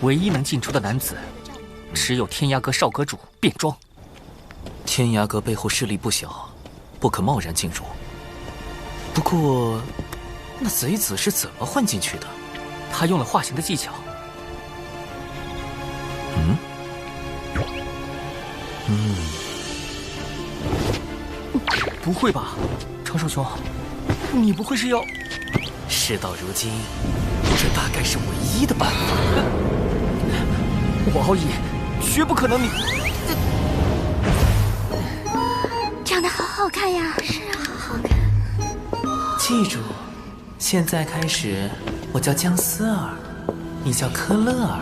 唯一能进出的男子，只有天涯阁少阁主卞庄。天涯阁背后势力不小，不可贸然进入。不过，那贼子是怎么混进去的？他用了化形的技巧。不会吧，长寿兄，你不会是要……事到如今，这大概是唯一的办法。我奥义绝不可能你。长得好好看呀！是啊，好好看。记住，现在开始，我叫姜思儿，你叫科勒尔。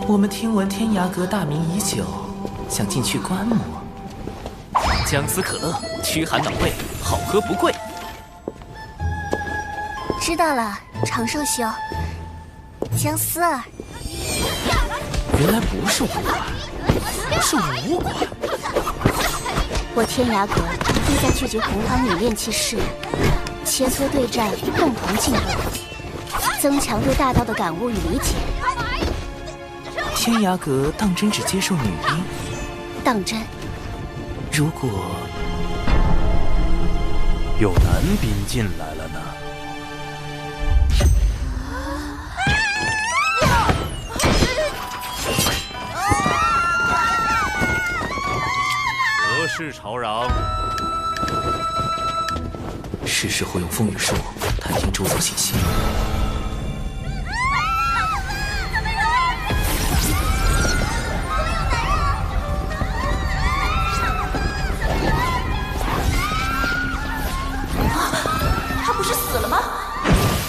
我们听闻天涯阁大名已久，想进去观摩。姜思可乐，驱寒暖胃，好喝不贵。知道了，长寿兄。姜思儿。原来不是武馆，是武馆。我天涯阁意在聚集洪荒女炼器士，切磋对战，共同进步，增强对大道的感悟与理解。天涯阁当真只接受女兵？当真。如果有男兵进来了呢？何事吵嚷？是时候用风雨术探听周遭信息。他不是死了吗？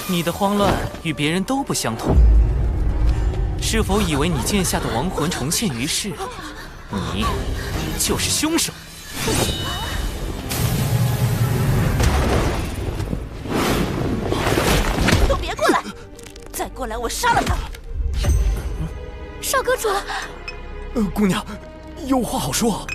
你的慌乱与别人都不相同。是否以为你剑下的亡魂重现于世，你就是凶手？都别过来！再过来，我杀了他！少阁主，姑娘，有话好说。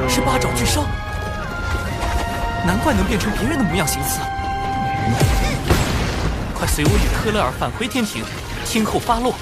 是八爪巨伤，难怪能变成别人的模样形似。快随我与科勒尔返回天庭，听候发落。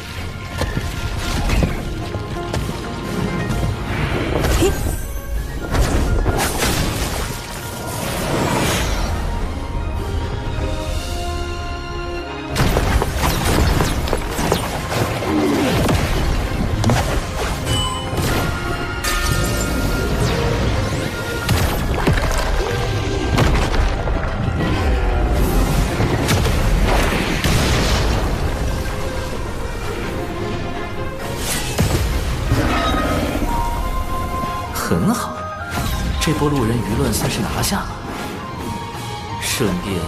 这波路人舆论算是拿下了，顺便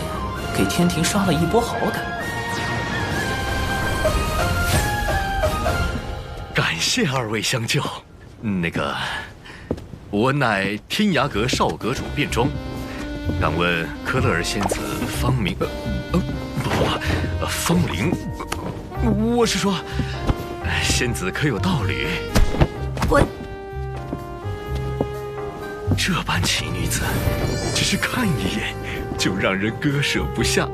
给天庭刷了一波好感。感谢二位相救。那个，我乃天涯阁少阁主卞庄，敢问科勒尔仙子芳名？芳龄？我是说，仙子可有道侣？这般奇女子，只是看一眼就让人割舍不下。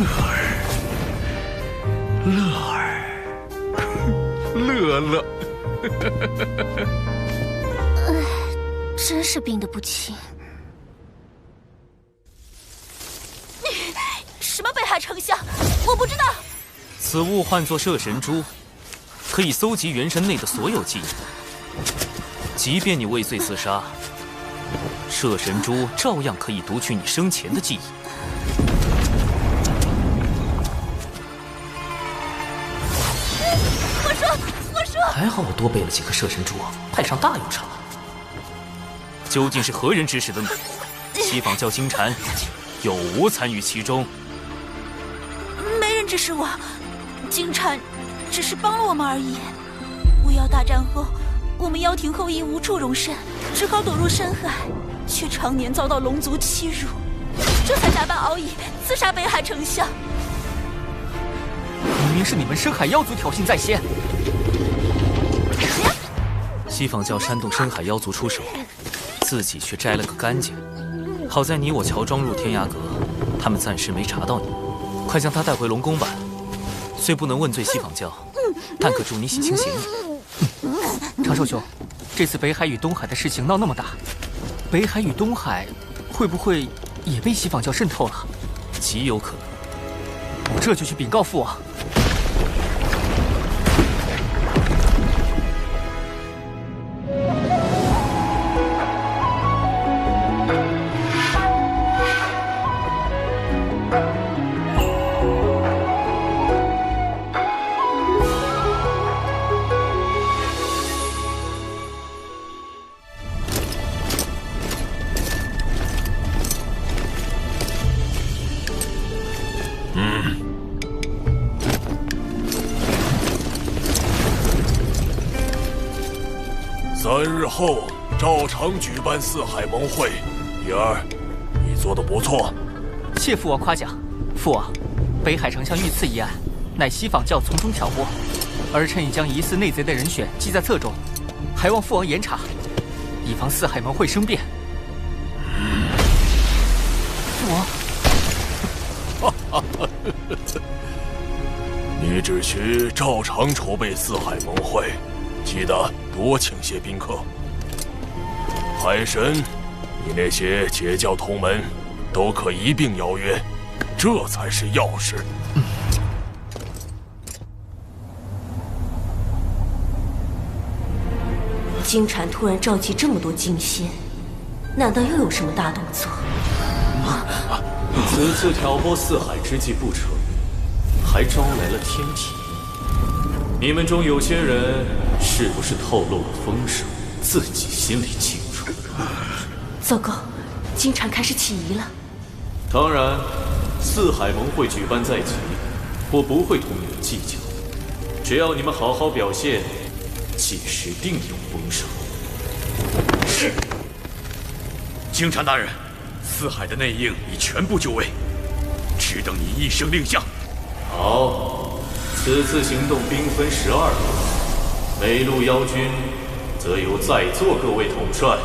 科勒尔，真是病得不轻。什么北海丞相？我不知道。此物唤作摄神珠，可以搜集元神内的所有记忆。即便你畏罪自杀，摄神珠照样可以读取你生前的记忆。我说，还好我多备了几颗摄神珠，派上大用场。究竟是何人指使的你？西坊教金蝉有无参与其中？没人指使我，金蝉只是帮了我们而已。巫妖大战后，我们妖庭后裔无处容身，只好躲入深海，却常年遭到龙族欺辱，这才假扮敖乙刺杀北海丞相。明明是你们深海妖族挑衅在先。西坊教煽动深海妖族出手，自己却摘了个干净。好在你我乔装入天涯阁，他们暂时没查到你。快将他带回龙宫吧。虽不能问罪西坊教，但可助你洗清嫌疑。长寿兄，这次北海与东海的事情闹那么大，北海与东海会不会也被西坊教渗透了？极有可能。我这就去禀告父王。3日后照常举办四海盟会。叶儿，你做得不错。谢父王夸奖。父王，北海丞相遇刺一案，乃西坊教从中挑拨，儿臣已将疑似内贼的人选记在册中，还望父王严查，以防四海盟会生变。父王，你只需照常筹备四海盟会，记得多请些宾客。海神，你那些结教同门都可一并邀约，这才是要事。金蝉突然召集这么多金仙，难道又有什么大动作？此次挑拨四海之计不成，还招来了天体。你们中有些人是不是透露了风声，自己心里清楚？糟糕，金蝉开始起疑了。当然，四海盟会举办在即，我不会同你们计较。只要你们好好表现，届时定有风声。是。金蝉大人，四海的内应已全部就位，只等你一声令下。好，此次行动兵分12路，每路妖军则由在座各位统帅。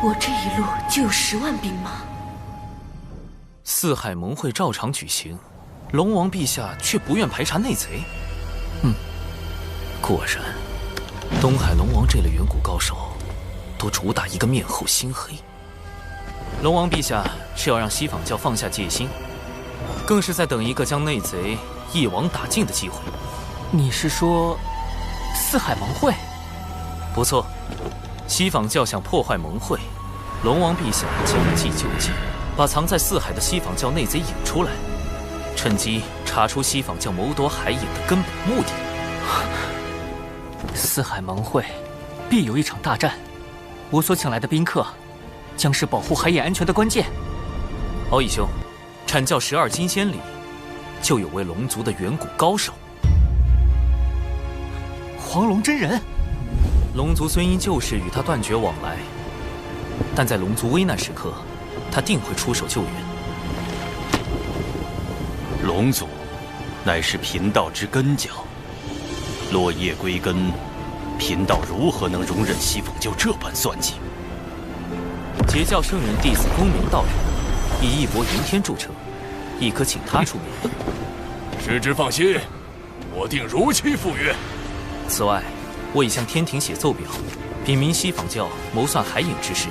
我这一路就有10万兵马。四海盟会照常举行，龙王陛下却不愿排查内贼。果然，东海龙王这类远古高手，都主打一个面厚心黑。龙王陛下是要让西坊教放下戒心，更是在等一个将内贼一网打尽的机会。你是说，四海盟会？不错，西坊教想破坏盟会，龙王陛下将计就计，把藏在四海的西坊教内贼引出来，趁机查出西坊教谋夺海饮的根本目的。四海盟会必有一场大战，我所请来的宾客，将是保护海饮安全的关键。敖乙兄，阐教12金仙里，就有位龙族的远古高手。黄龙真人。龙族虽因旧事与他断绝往来，但在龙族危难时刻，他定会出手救援。龙族乃是贫道之根教，落叶归根，贫道如何能容忍西坊教这般算计？截教圣人弟子公明道人，以义薄云天著称，亦可请他出面。师之放心，我定如期赴约。此外，我已向天庭写奏表，禀明西坊教谋算海饮之事，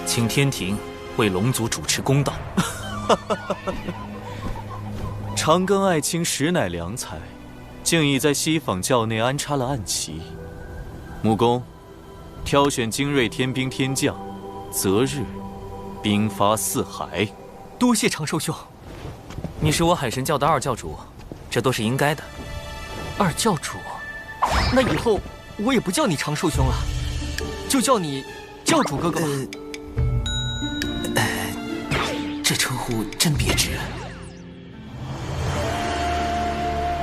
请天庭为龙族主持公道。长庚爱卿实乃良才，竟已在西坊教内安插了暗棋。木工，挑选精锐天兵天将，择日兵发四海。多谢长寿兄。你是我海神教的二教主，这都是应该的。二教主，那以后我也不叫你长寿兄了，就叫你教主哥哥吧。这称呼真别致。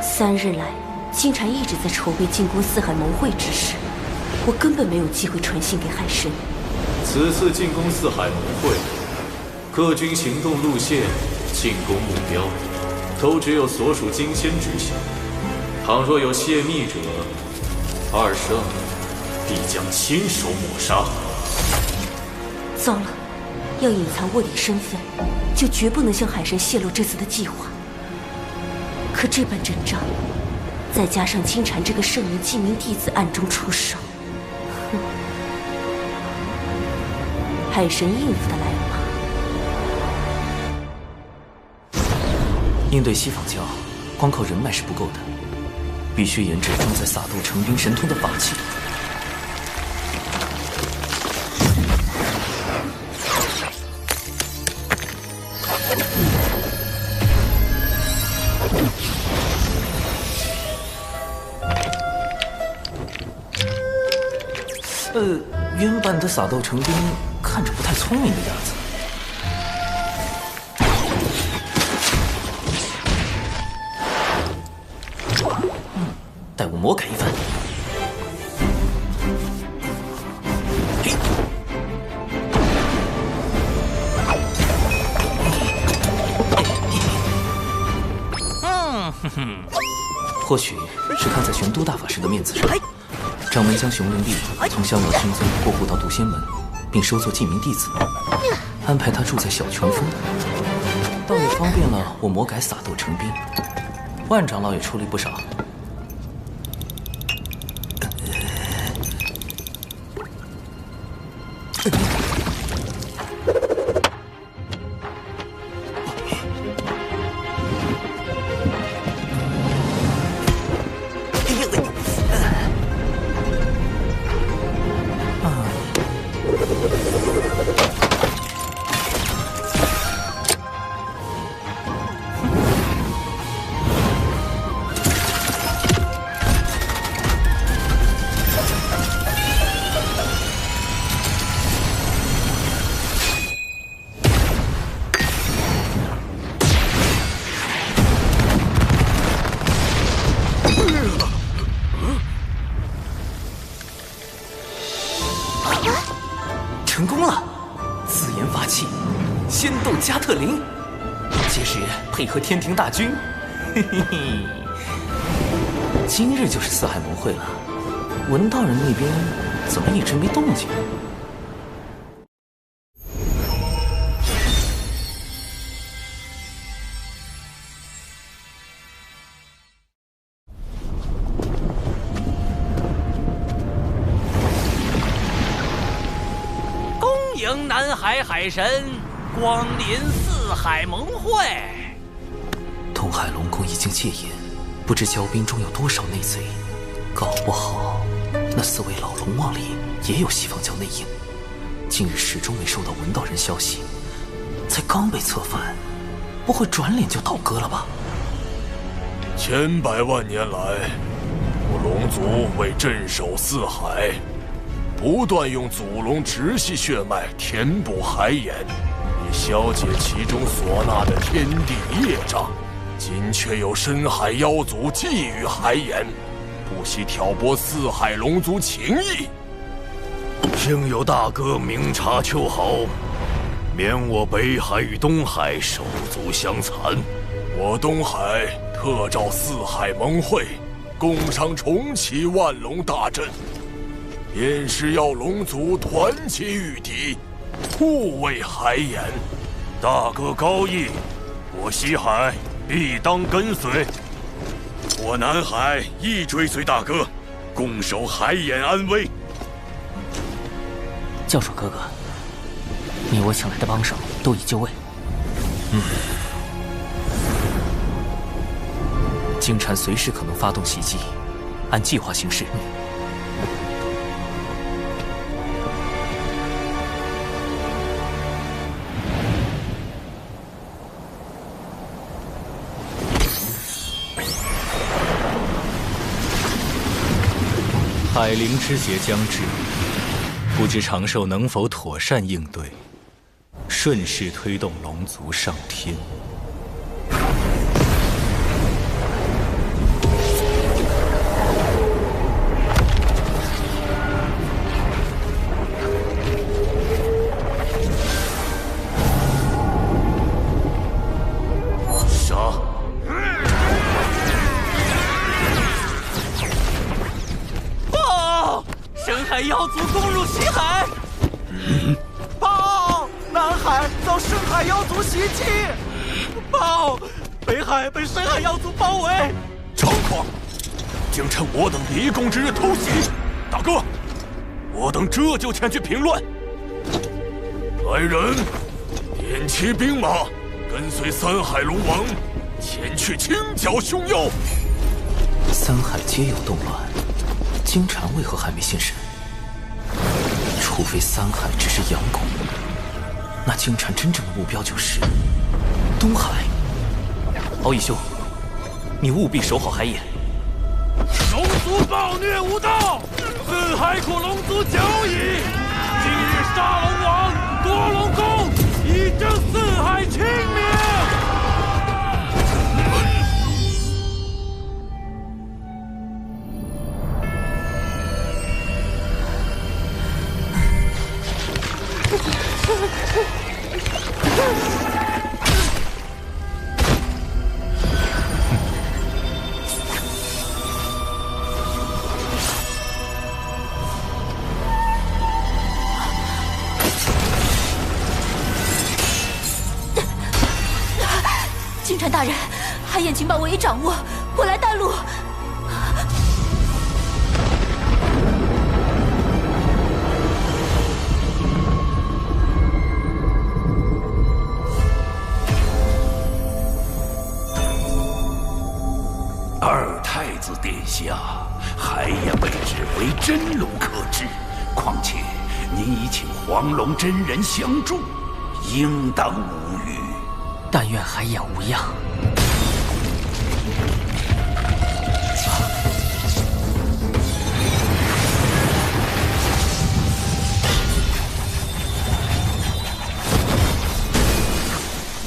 3日来，金蝉一直在筹备进攻四海盟会之事，我根本没有机会传信给海神。此次进攻四海盟会，各军行动路线、进攻目标，都只有所属金仙知晓。倘若有泄密者，二圣必将亲手抹杀。糟了，要隐藏卧底身份，就绝不能向海神泄露这次的计划。可这般阵仗，再加上金蝉这个圣人记名弟子暗中出手，海神应付得来吗？应对西坊教，光靠人脉是不够的，必须研制装载撒豆成兵神通的法器。原版的撒豆成兵看着不太聪明的样子。待我魔改一番。或许是看在玄都大法师的面子上，掌门将熊灵帝从逍遥星宗过户到渡仙门，并收作记名弟子，安排他住在小泉峰，倒也方便了我魔改撒豆成兵。万长老也出力不少。成功了！自研法器，仙斗加特林，届时配合天庭大军，嘿嘿嘿。今日就是四海盟会了，文道人那边怎么一直没动静？迎南海海神光临四海盟会。东海龙宫已经戒严，不知骄兵中有多少内贼，搞不好那4位老龙王里也有西坊教内应。近日始终没收到文道人消息，才刚被策反，不会转脸就倒戈了吧？千百万年来，我龙族为镇守四海，不断用祖龙直系血脉填补海眼，以消解其中所纳的天地业障。今却有深海妖族觊觎海眼，不惜挑拨四海龙族情谊。幸有大哥明察秋毫，免我北海与东海手足相残。我东海特召四海盟会，共商重启万龙大阵，便是要龙族团结御敌，护卫海眼。大哥高义，我西海必当跟随。我南海亦追随大哥，共守海眼安危。教主哥哥，你我请来的帮手都已就位。金蝉随时可能发动袭击，按计划行事。海灵之劫将至，不知长寿能否妥善应对，顺势推动龙族上天。妖族攻入西海！报！南海遭深海妖族袭击！报！北海被深海妖族包围！猖狂！竟趁我等离宫之日偷袭！大哥，我等这就前去平乱。来人，点齐兵马，跟随三海龙王前去清剿凶妖。三海皆有动乱，金蝉为何还没现身？除非三海只是佯攻，那金蝉真正的目标就是东海。敖义兄，你务必守好海眼。龙族暴虐无道，四海苦龙族久矣。今日杀龙王，夺龙宫，以正四海清明。金蝉大人，海眼情报我已掌握，我来带路。二太子殿下，海眼位置为真龙可治，况且您已请黄龙真人相助，应当无虞。但愿海眼无恙。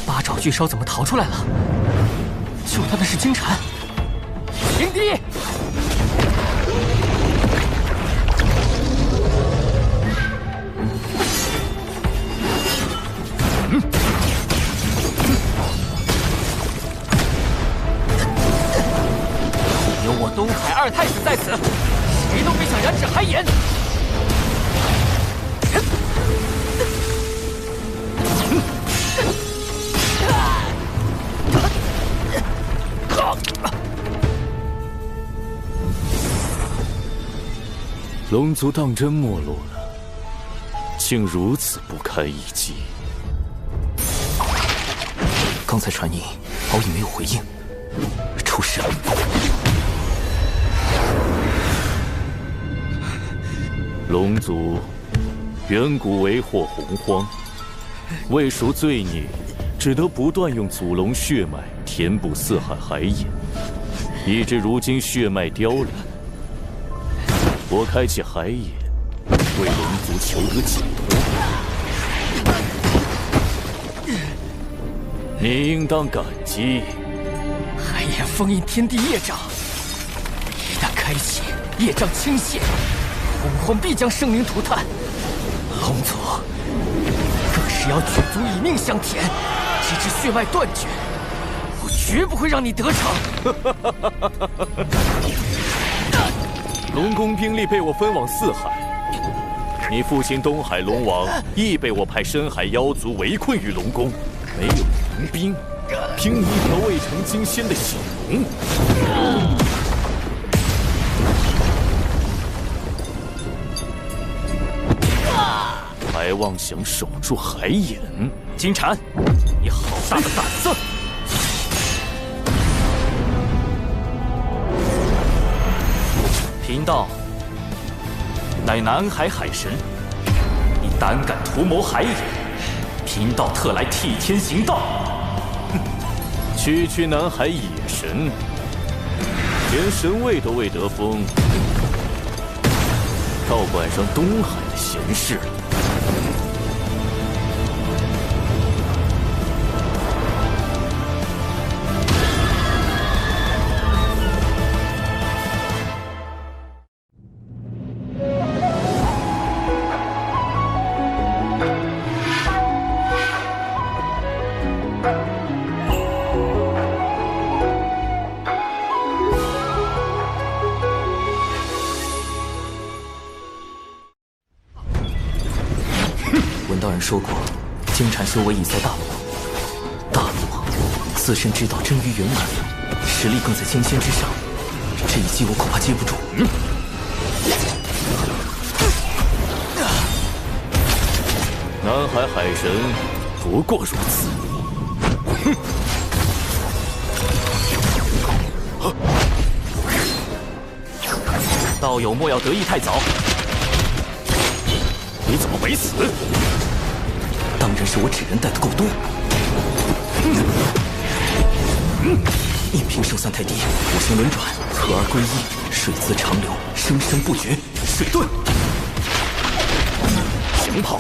八爪巨兽怎么逃出来了？救他的是金蝉。迎敌！有我东海二太子在此，谁都别想染指海眼。龙族当真没落了，竟如此不堪一击。刚才传音，敖乙没有回应，出事了。龙族远古为祸洪荒，为赎罪孽，只得不断用祖龙血脉填补四海海眼，以致如今血脉凋零。我开启海眼，为龙族求得解脱。你应当感激。海眼封印天地业障，一旦开启，业障倾泻，洪荒必将生灵涂炭。龙族更是要举足以命相填，直至血脉断绝。我绝不会让你得逞。龙宫兵力被我分往四海，你父亲东海龙王亦被我派深海妖族围困于龙宫，没有援兵，凭你一条未成金仙的小龙。还妄想守住海眼？金蝉，你好大的胆子！贫道乃南海海神，你胆敢图谋海眼，贫道特来替天行道。区区南海野神，连神位都未得封，倒管上东海的闲事了。道人说过，金蝉修为已在大陆，大陆自身之道臻于圆满，实力更在金仙之上，这一击我恐怕接不住。南海海神不过如此。道友莫要得意太早。你怎么没死？当然是我纸人带的够多。应凭圣三太低，五行轮转，合而归一，水自长流，生生不绝。水遁，行跑。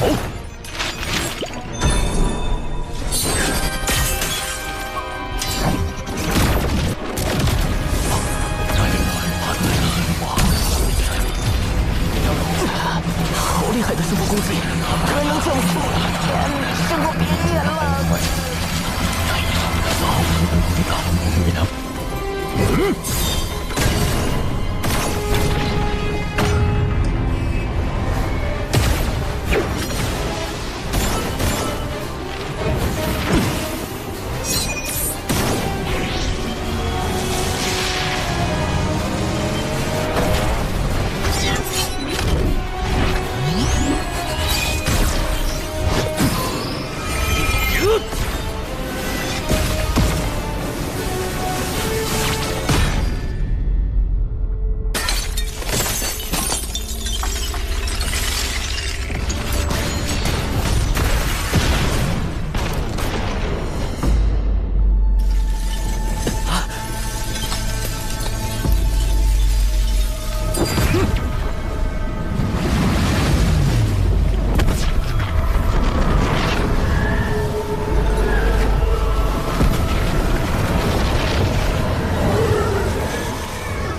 好厉害的生活攻击，可能降速，师傅别演了。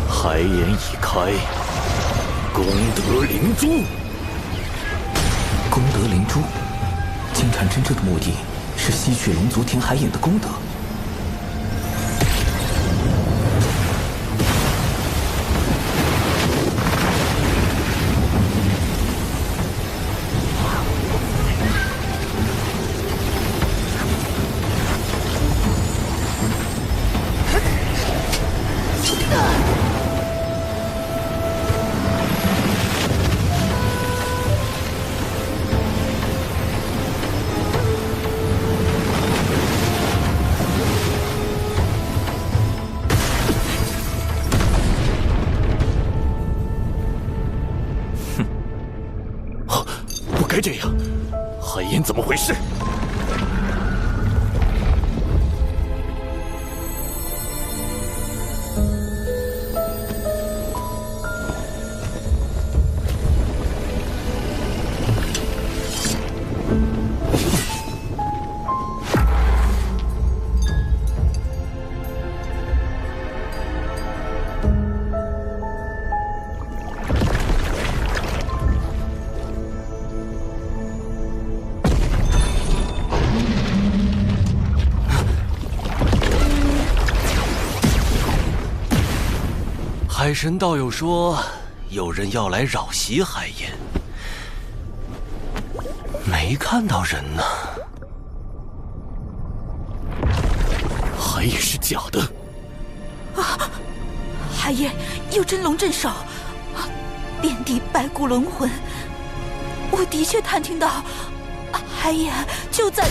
海眼已开，功德灵珠。功德灵珠，金蝉真正的目的是吸取龙族填海眼的功德。不该这样，海眼怎么回事？海神道友说，有人要来扰袭海盐，没看到人呢。还也是假的。啊！海盐有真龙镇守，遍地白骨轮魂。我的确探听到，海盐就在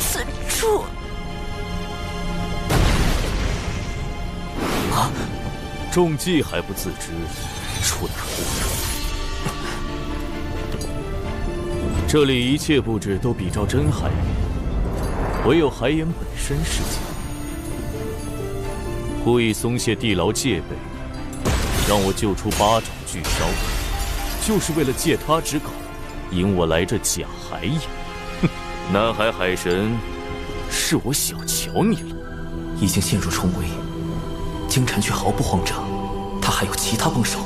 此处。啊！中计还不自知，蠢货！这里一切布置都比照真海盐，唯有海盐本身是假。故意松懈地牢戒备，让我救出八爪巨蛸，就是为了借他之口，引我来这假海盐。哼，南海海神，是我小瞧你了。已经陷入重围，金蝉却毫不慌张，他还有其他帮手。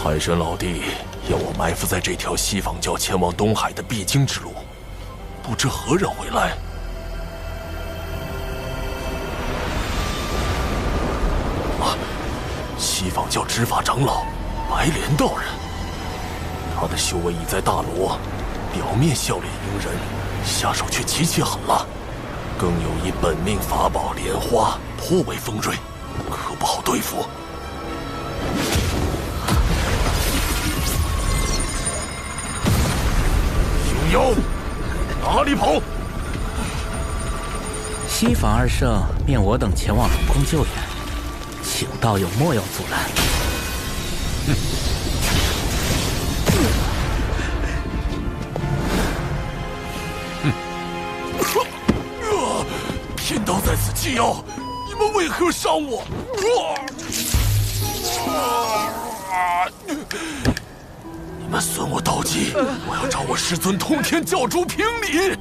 海神老弟要我埋伏在这条西方教前往东海的必经之路，不知何人会来。啊，西方教执法长老白莲道人，他的修为已在大罗，表面笑脸迎人，下手却极其狠辣，更有一本命法宝莲花，颇为锋锐，可不好对付。熊妖，哪里跑？西方二圣命我等前往龙宫救援，请道友莫要阻拦。天道在此纪要，你们为何伤我？你们损我道基，我要找我师尊通天教主评理。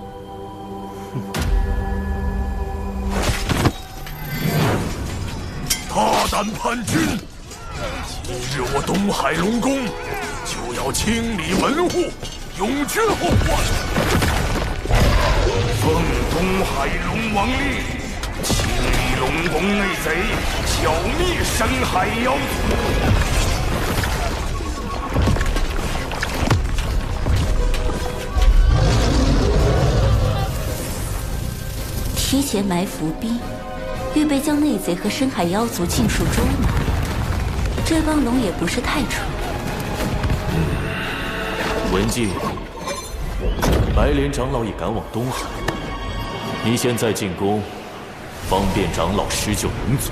大胆叛军！今日我东海龙宫就要清理门户，永绝后患。奉东海龙王令，清理龙宫内贼，剿灭深海妖族。提前埋伏兵，预备将内贼和深海妖族尽数捉拿。这帮龙也不是太蠢。文静，白莲长老已赶往东海，你现在进宫，方便长老施救龙族。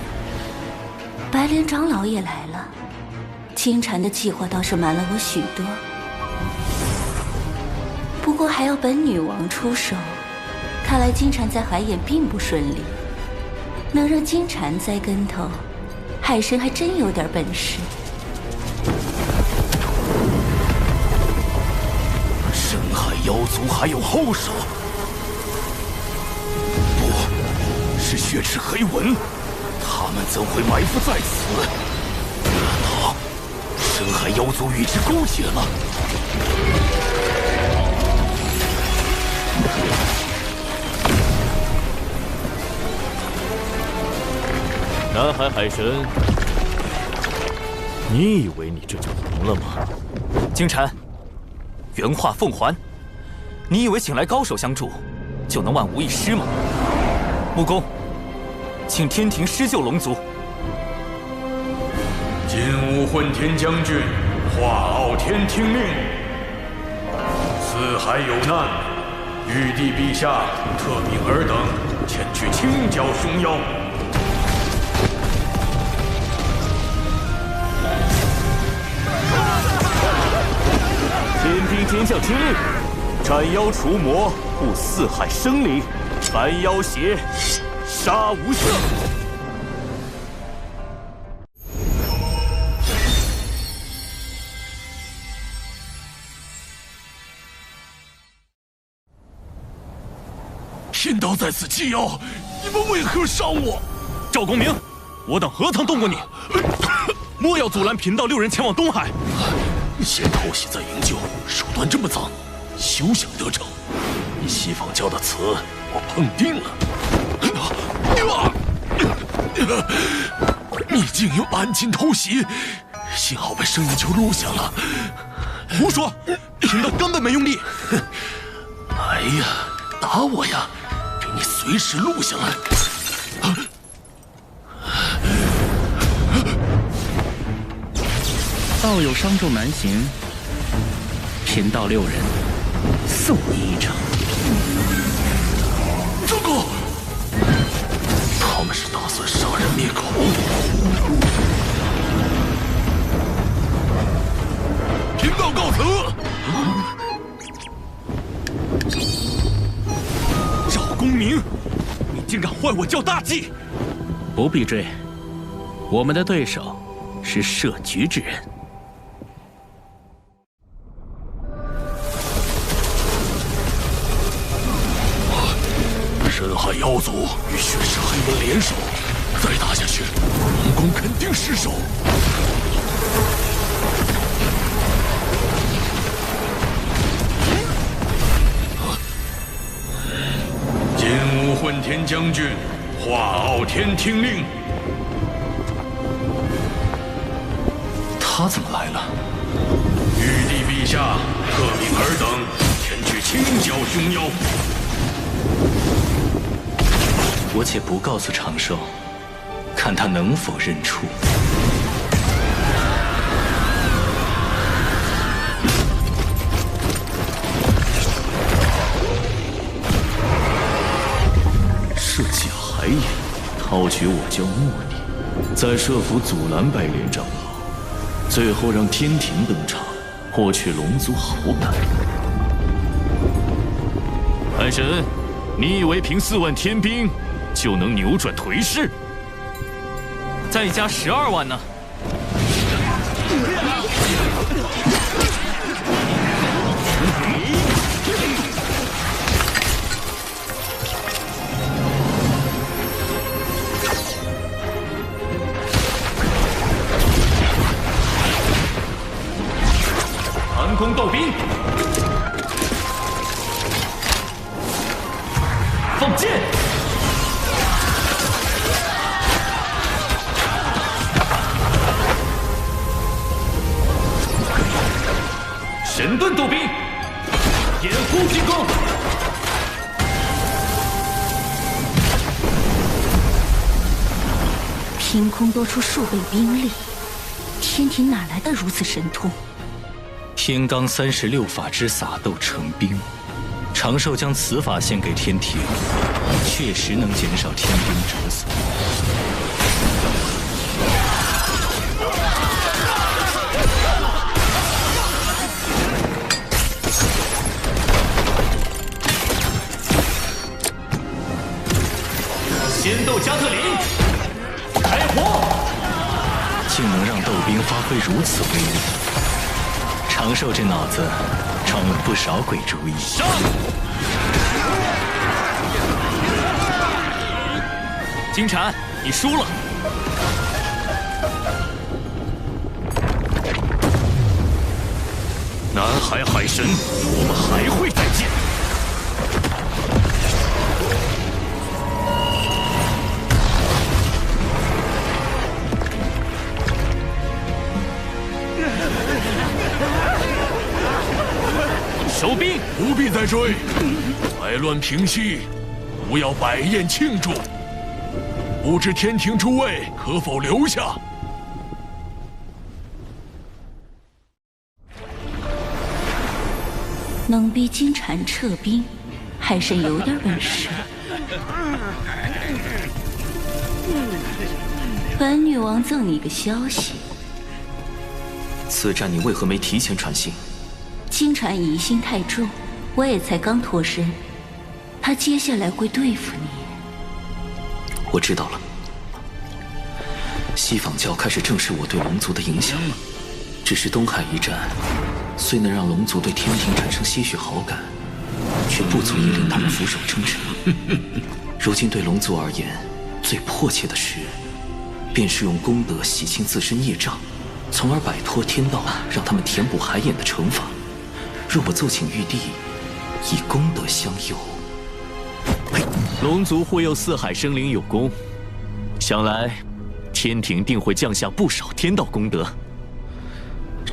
白莲长老也来了，金蝉的计划倒是瞒了我许多，不过还要本女王出手。看来金蝉在海眼并不顺利，能让金蝉栽跟头，海神还真有点本事。深海妖族还有后手？不是血池黑纹，他们怎会埋伏在此？难道深海妖族与之勾结了？南海海神，你以为你这就赢了吗？金蝉，原话奉还。你以为请来高手相助，就能万无一失吗？木工，请天庭施救龙族。今武混天将军化傲天听命，四海有难，玉帝陛下特命尔等前去清剿凶妖。天兵天将听令，斩妖除魔，护四海生灵，凡妖邪，杀无赦。天道在此纪要，你们为何伤我？赵公明，我等何曾动过你？莫要阻拦贫道6人前往东海。先偷袭再营救，手段这么脏，休想得逞！你西方教的词，我碰定了。你竟有暗劲偷袭，幸好被声音球录下了。胡说，贫道根本没用力。来呀，打我呀！给你随时录下来。道友伤重难行，贫道6人送你一程。糟糕！他们是打算杀人灭口。贫道告辞。赵公明，你竟敢坏我教大计！不必追，我们的对手是设局之人。深海妖族与血石黑门联手，再打下去，龙宫肯定失守。金武混天将军，化傲天听令。他怎么来了？玉帝陛下特命尔等前去清剿凶妖。我且不告诉长寿，看他能否认出。设计海眼，掏取我教墨力，再设伏阻拦白莲长老，最后让天庭登场，获取龙族好感。海神，你以为凭4万天兵就能扭转颓势？再加12万呢？寒空斗兵，放箭！神盾斗兵，掩护进攻！凭空多出数倍兵力，天庭哪来的如此神通？天罡36法之撒豆成兵，长寿将此法献给天庭，确实能减少天兵折损。仙斗加特林，开火！竟能让斗兵发挥如此威力，长寿这脑子装了不少鬼主意。上！金蝉，你输了。南海海神，我们还会再见。收兵，不必再追，灾乱平息，不要摆宴庆祝。不知天庭诸位可否留下？能逼金蝉撤兵，海神有点本事。本女王赠你个消息，此战你为何没提前传信？金蝉疑心太重，我也才刚脱身，他接下来会对付你。我知道了，西方教开始正视我对龙族的影响了。只是东海一战，虽能让龙族对天庭产生些许好感，却不足以令他们俯首称臣。如今对龙族而言，最迫切的事，便是用功德洗清自身业障，从而摆脱天道让他们填补海眼的惩罚。若我奏请玉帝，以功德相佑。龙族护佑四海生灵有功，想来天庭定会降下不少天道功德。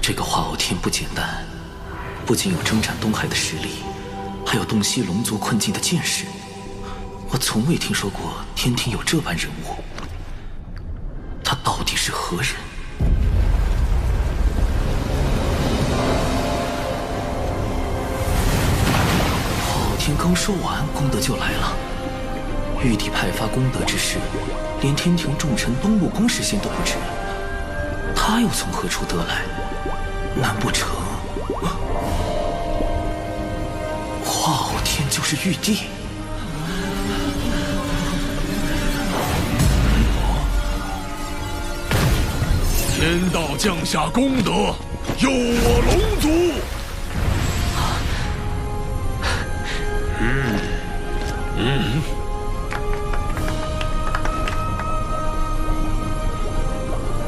这个化傲天不简单，不仅有征战东海的实力，还有洞悉龙族困境的见识。我从未听说过天庭有这般人物，他到底是何人？化傲天刚说完，功德就来了。玉帝派发功德之事，连天庭重臣东陆宫事先都不知，他又从何处得来？难不成化傲天就是玉帝？天道降下功德，佑我龙族。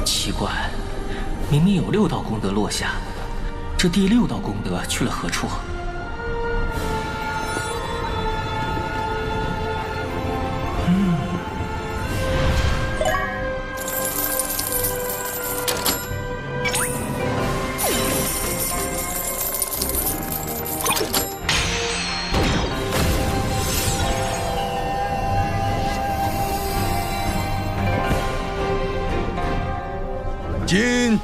奇怪，明明有6道功德落下，这第6道功德去了何处？今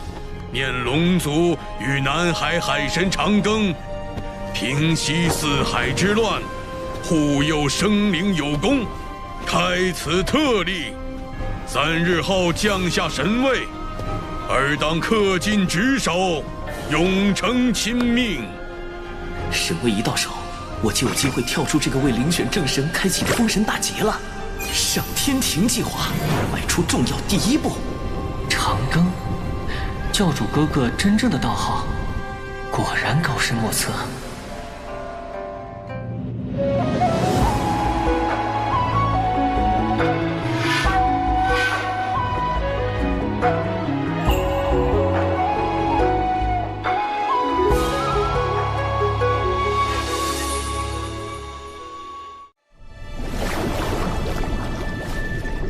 念龙族与南海海神长庚平息四海之乱，护佑生灵有功，开此特例。3日后降下神位，尔当恪尽职守，永承亲命。神位一到手，我就有机会跳出这个为遴选正神开启的封神大劫了。上天庭计划迈出重要第1步。长庚，教主哥哥真正的道行，果然高深莫测。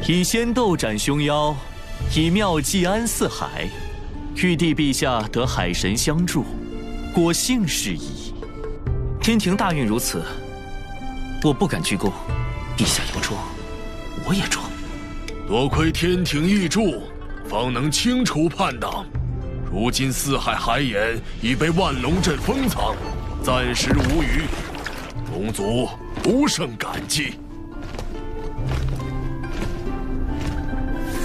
以仙斗斩凶妖，以妙计安四海。玉帝陛下得海神相助，果幸事矣。天庭大运如此，我不敢居功。陛下有桩，我也桩。多亏天庭义助，方能清除叛党。如今四海海眼已被万龙阵封藏，暂时无虞，龙族不胜感激。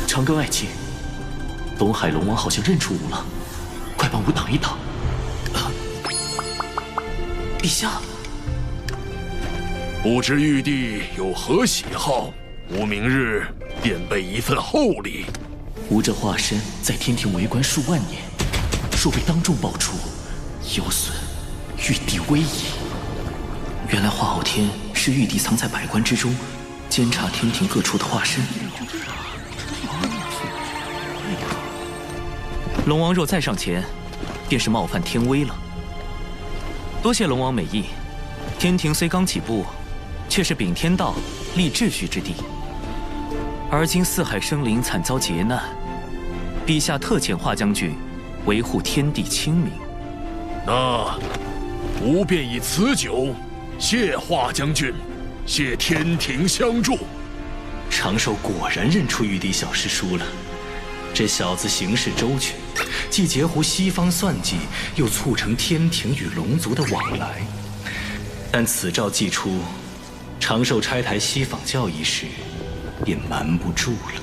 长庚爱卿，东海龙王好像认出吾了，快帮吾挡一挡。陛下，不知玉帝有何喜好，吾明日便备一份厚礼。吾这化身在天庭为官数万年，若被当众爆出，有损玉帝威仪。原来化傲天是玉帝藏在百官之中，监察天庭各处的化身。龙王若再上前，便是冒犯天威了。多谢龙王美意。天庭虽刚起步，却是秉天道、立秩序之地。而今四海生灵惨遭劫难，陛下特遣华将军维护天地清明。那吾便以此酒谢华将军，谢天庭相助。长寿果然认出玉帝小师叔了。这小子行事周全，既截胡西方算计，又促成天庭与龙族的往来。但此诏既出，长寿拆台西访教一事，便瞒不住了。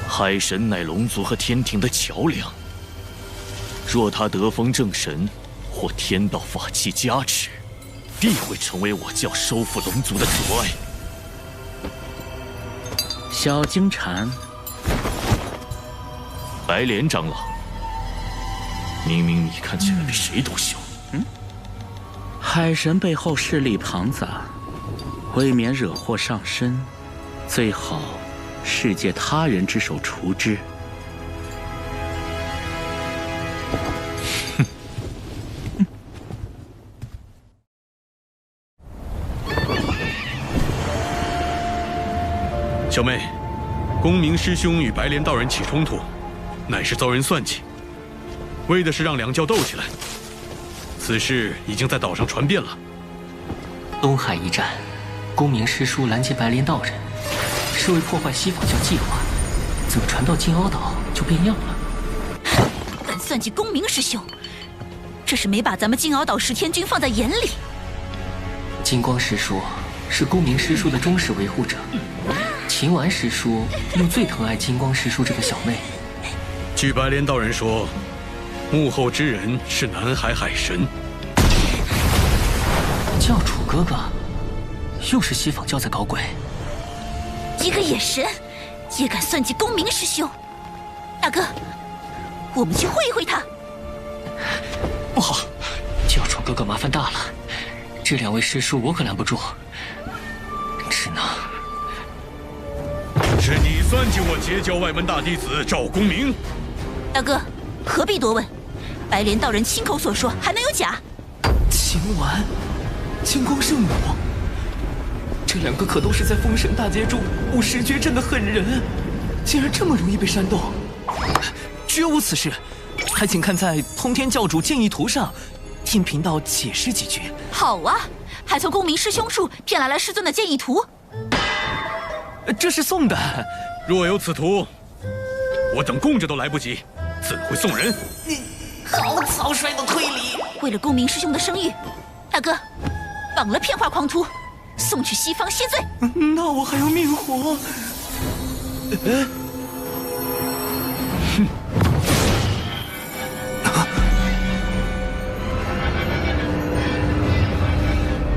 海神乃龙族和天庭的桥梁，若他得封正神，或天道法器加持，必会成为我教收复龙族的阻碍。小金蝉，白莲长老，明明你看起来比谁都小。海神背后势力庞杂，未免惹祸上身，最好是借他人之手除之。小妹，公明师兄与白莲道人起冲突，乃是遭人算计，为的是让两教斗起来。此事已经在岛上传遍了。东海一战，公明师叔拦截白莲道人，是为破坏西方教计划，怎么传到金鳌岛就变样了？敢算计公明师兄，这是没把咱们金鳌岛10天军放在眼里。金光师叔是公明师叔的忠实维护者，秦丸师叔又最疼爱金光师叔这个小妹。据白莲道人说，幕后之人是南海海神。教主哥哥，又是西方教在搞鬼。一个野神也敢算计公明师兄，大哥，我们去会一会他。不好，教主哥哥麻烦大了，这2位师叔我可拦不住，只能……是你算计我截教外门大弟子赵公明？大哥，何必多问？白莲道人亲口所说，还能有假？秦丸、金光圣母，这2个可都是在封神大劫中武石绝阵的狠人，竟然这么容易被煽动？绝无此事，还请看在通天教主建议图上，听贫道解释几句。好啊，还从公明师兄处骗来了师尊的建议图。这是送的，若有此图，我等供着都来不及，怎会送人？你好草率的推理！为了公明师兄的声誉，大哥，绑了骗画狂徒，送去西方谢罪。那我还要命活？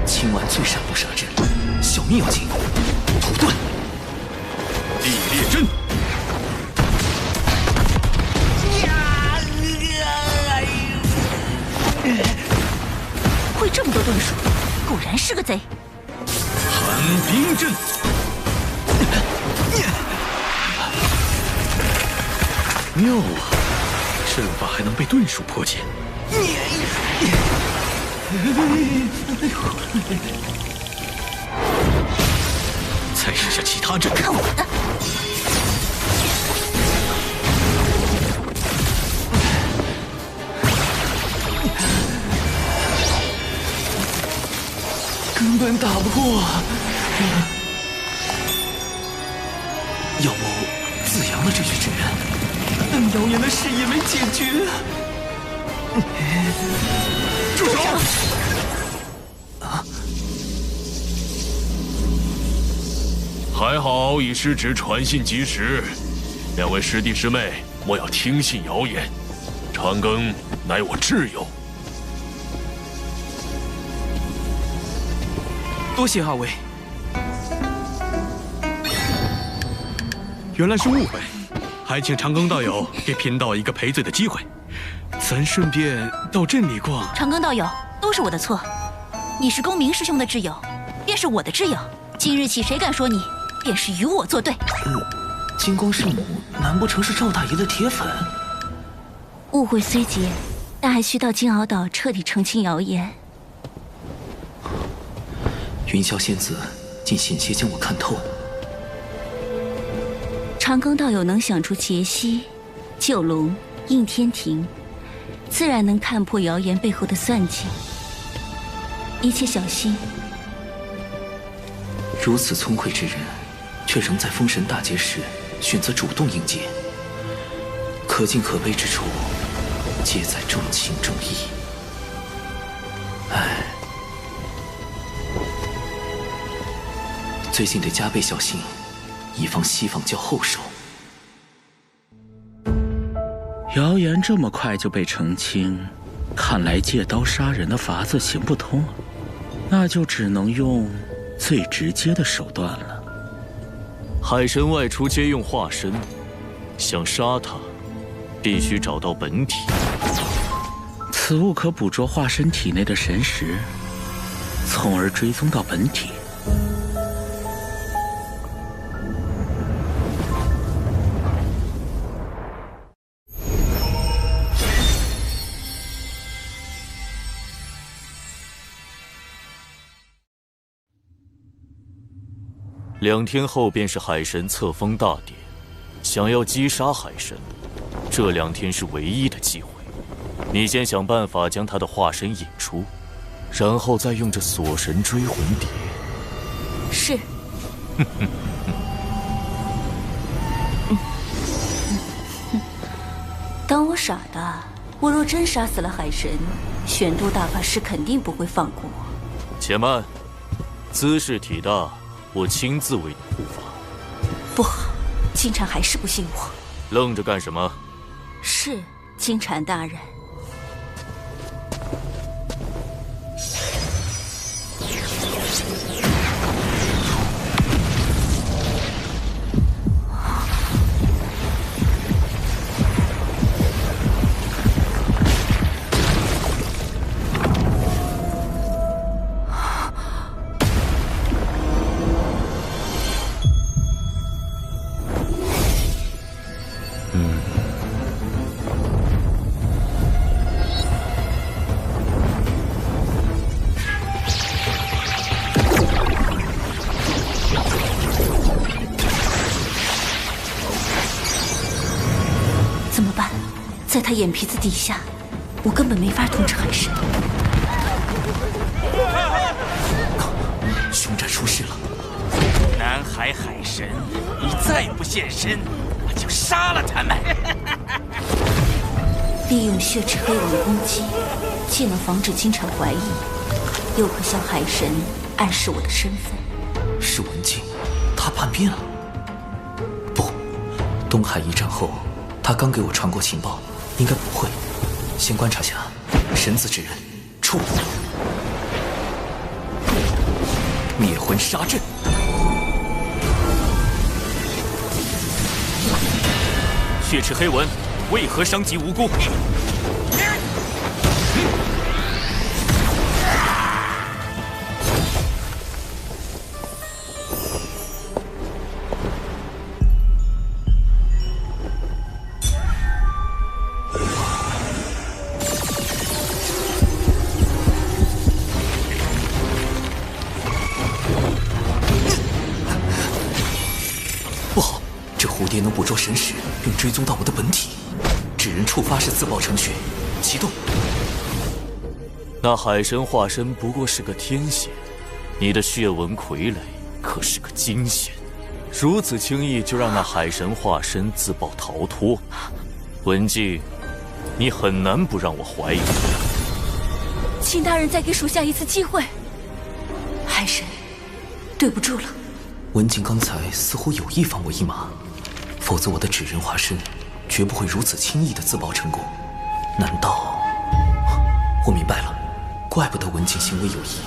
秦丸最善不杀之，小命要紧，土遁。地裂阵。会这么多遁术，果然是个贼。寒冰阵。妙啊，阵法还能被遁术破解。再试下其他阵。看我的！根本打不过。要不子阳的这句之人，但谣言的事也没解决。住手！还好以师侄传信及时，2位师弟师妹莫要听信谣言。长庚乃我挚友。多谢2位。原来是误会，还请长庚道友给贫道一个赔罪的机会，咱顺便到镇里逛。长庚道友，都是我的错。你是公明师兄的挚友，便是我的挚友。今日起，谁敢说你，便是与我作对。金光圣母难不成是赵大爷的铁粉？误会虽结，但还需到金鳌岛彻底澄清谣言。云霄仙子竟险些将我看透。长庚道友能想出劫西、救龙、应天庭，自然能看破谣言背后的算计。一切小心。如此聪慧之人，却仍在封神大劫时选择主动应劫，可敬可悲之处，皆在重情重义。唉，最近得加倍小心，以防西方教后手。谣言这么快就被澄清，看来借刀杀人的法子行不通，那就只能用最直接的手段了。海神外出皆用化身，想杀他，必须找到本体。此物可捕捉化身体内的神识，从而追踪到本体。2天后便是海神册封大典，想要击杀海神，这2天是唯一的机会。你先想办法将他的化身引出，然后再用这锁神追魂碟。是。当我傻的，我若真杀死了海神，玄都大法师肯定不会放过我。且慢，姿势体大，我亲自为你护法。不好，金蝉还是不信我。愣着干什么？是，金蝉大人。在他眼皮子底下，我根本没法统治海神。凶战出事了！南海海神，你再不现身，我就杀了他们！利用血池黑网的攻击，既能防止金蝉怀疑，又可向海神暗示我的身份。是文静，他叛变了。不，东海一战后，他刚给我传过情报。应该不会，先观察下。神子之人，出！灭魂杀阵。血池黑纹为何伤及无辜？蝶能捕捉神识，并追踪到我的本体。纸人触发式自爆程序启动。那海神化身不过是个天仙，你的血纹傀儡可是个金仙，如此轻易就让那海神化身自爆逃脱，文静，你很难不让我怀疑。请大人再给属下一次机会。海神，对不住了。文静刚才似乎有意放我一马。否则我的纸人化身绝不会如此轻易的自爆成功。难道……我明白了，怪不得文静行为有疑，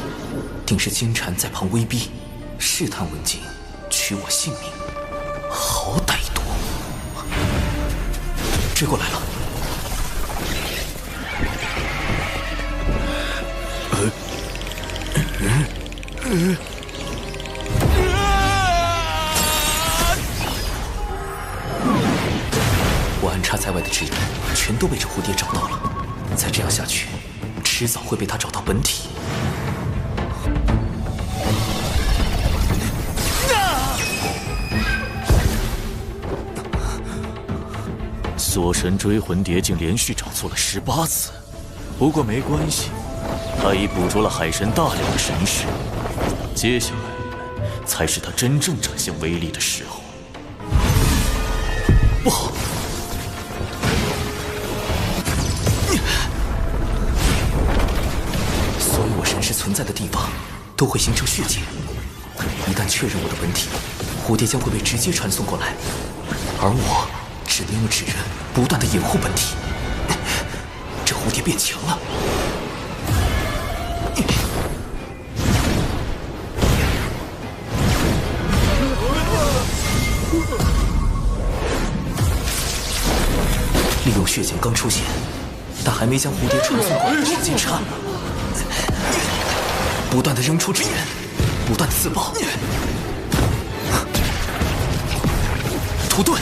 定是金蝉在旁威逼，试探文静取我性命。好歹毒！追过来了。我安插在外的纸人全都被这蝴蝶找到了，再这样下去，迟早会被他找到本体。锁神追魂蝶竟连续找错了18次，不过没关系，他已捕捉了海神大量的神识，接下来才是他真正展现威力的时候。不好！所有我神识存在的地方都会形成血界，一旦确认我的本体，蝴蝶将会被直接传送过来，而我只能用纸人不断的掩护本体。这蝴蝶变强了。利用血剑刚出现，但还没将蝴蝶传送过来的时间差了。不断的扔出纸人，不断的自爆。屠盾！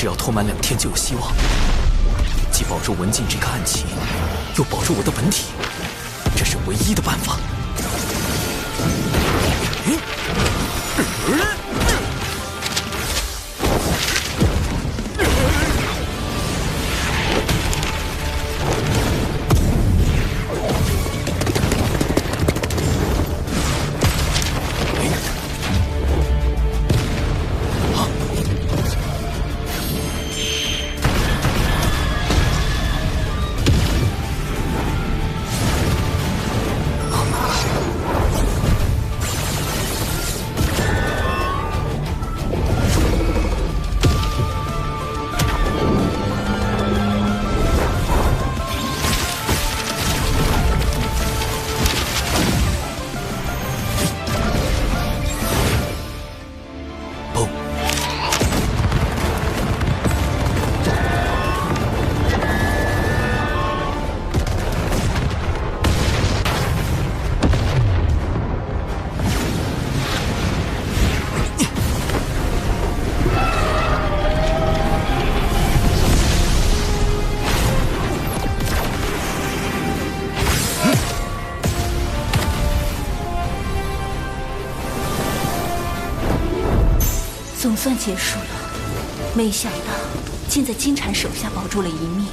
只要拖满2天就有希望，既保住文静这个暗器，又保住我的本体，这是唯一的办法。总算结束了，没想到竟在金蝉手下保住了一命。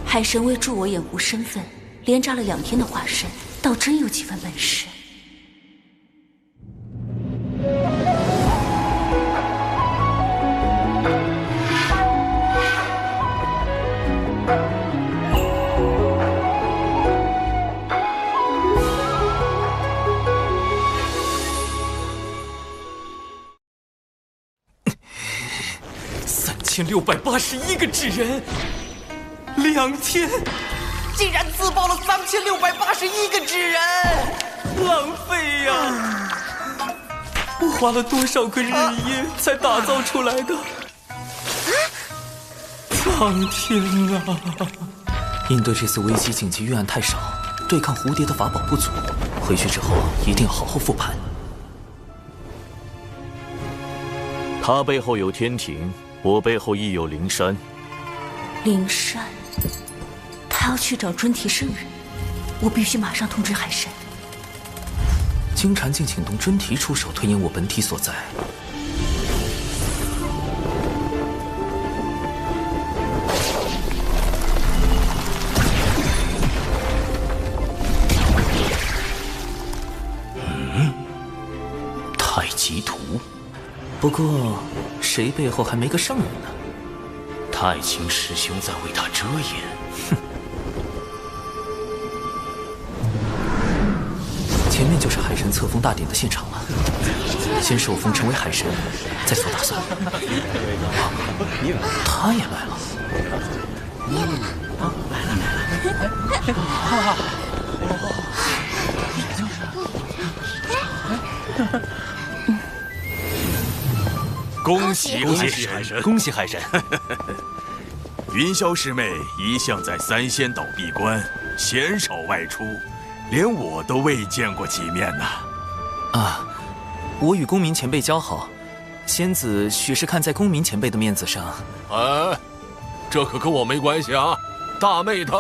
海神为助我掩护身份，连扎了2天的化身，倒真有几分本事。3681个纸人，2天竟然自爆了3681个纸人，浪费呀！我花了多少个日夜才打造出来的？苍天啊！应对这次危机紧急预案太少，对抗蝴蝶的法宝不足，回去之后一定要好好复盘。他背后有天庭，我背后亦有灵山。灵山，他要去找尊体圣人，我必须马上通知海神。金蝉竟请动尊体出手推演我本体所在。太极图。不过，谁背后还没个圣人呢？太清师兄在为他遮掩。哼！前面就是海神册封大典的现场了，先受封成为海神，再做打算。他也来了。恭喜海神！恭喜海神！云霄师妹一向在3仙岛闭关，鲜少外出，连我都未见过几面呐。啊，我与公明前辈交好，仙子许是看在公明前辈的面子上。哎，这可跟我没关系啊！大妹她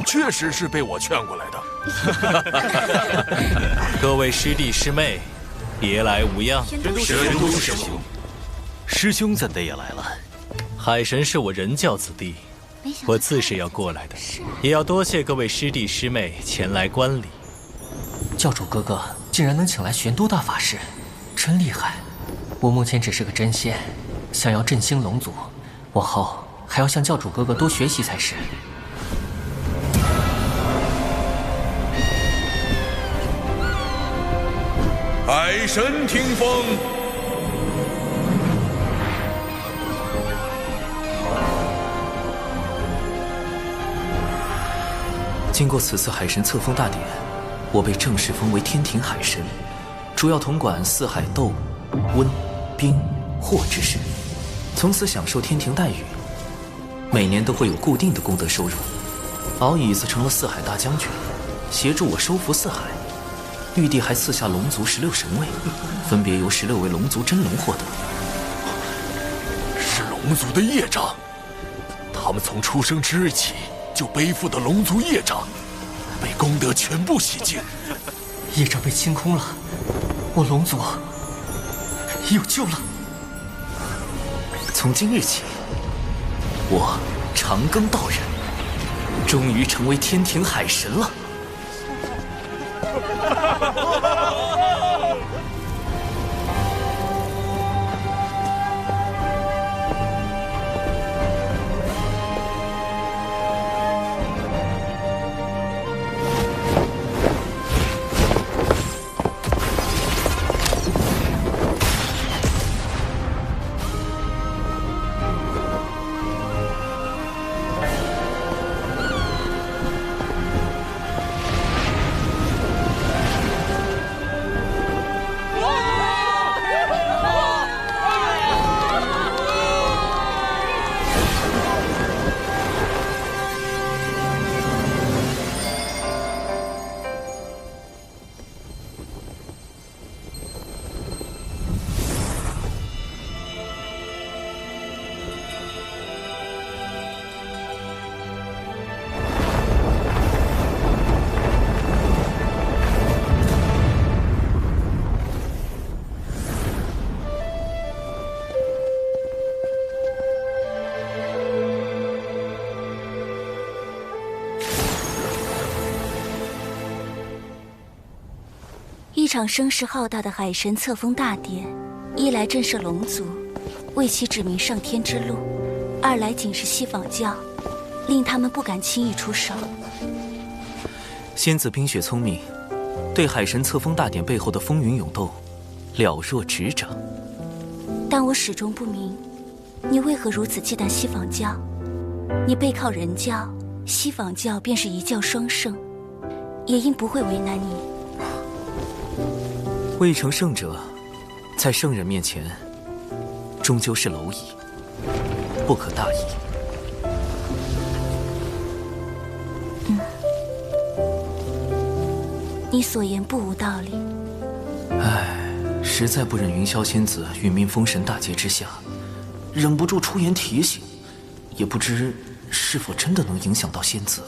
确实是被我劝过来的。各位师弟师妹，别来无恙。玄都师兄，师兄怎的也来了？海神是我人教子弟，我自是要过来的，也要多谢各位师弟师妹前来观礼。教主哥哥竟然能请来玄都大法师，真厉害！我目前只是个真仙，想要振兴龙族，往后还要向教主哥哥多学习才是。海神听风。经过此次海神册封大典，我被正式封为天庭海神，主要统管四海斗、温、冰、火之事，从此享受天庭待遇。每年都会有固定的功德收入。敖乙自成了四海大将军，协助我收服四海。玉帝还赐下龙族16神位，分别由16位龙族真龙获得。龙族的业障。他们从出生之日起就背负的龙族业障，被功德全部洗净，业障被清空了，我龙族有救了。从今日起，我长庚道人终于成为天庭海神了。一场声势浩大的海神册封大典，一来震慑龙族，为其指明上天之路；二来警示西方教，令他们不敢轻易出手。仙子冰雪聪明，对海神册封大典背后的风云涌动了若指掌。但我始终不明，你为何如此忌惮西方教？你背靠人教，西方教便是一教双胜，也应不会为难你。未成圣者，在圣人面前，终究是蝼蚁，不可大意。你所言不无道理。唉，实在不忍云霄仙子殒命封神大劫之下，忍不住出言提醒，也不知是否真的能影响到仙子。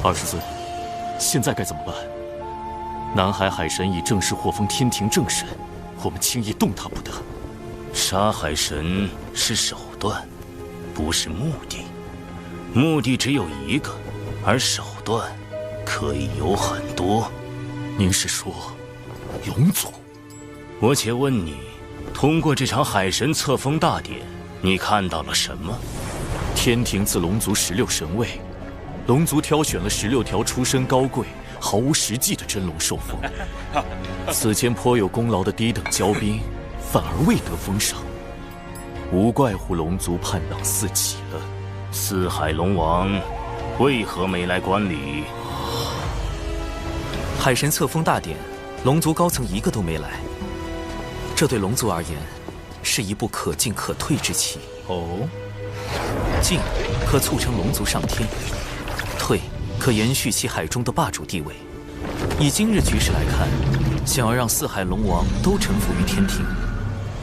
20尊，现在该怎么办？南海海神已正式获封天庭正神，我们轻易动他不得。杀海神是手段，不是目的。目的只有一个，而手段可以有很多。您是说，龙族？我且问你，通过这场海神册封大典，你看到了什么？天庭自龙族16神位。龙族挑选了16条出身高贵、毫无实际的真龙受封，此前颇有功劳的低等骄兵，反而未得封赏，无怪乎龙族叛党四起了。四海龙王为何没来观礼？海神册封大典，龙族高层一个都没来，这对龙族而言，是一步可进可退之棋。哦，进可促成龙族上天。退可延续其海中的霸主地位。以今日局势来看，想要让四海龙王都臣服于天庭，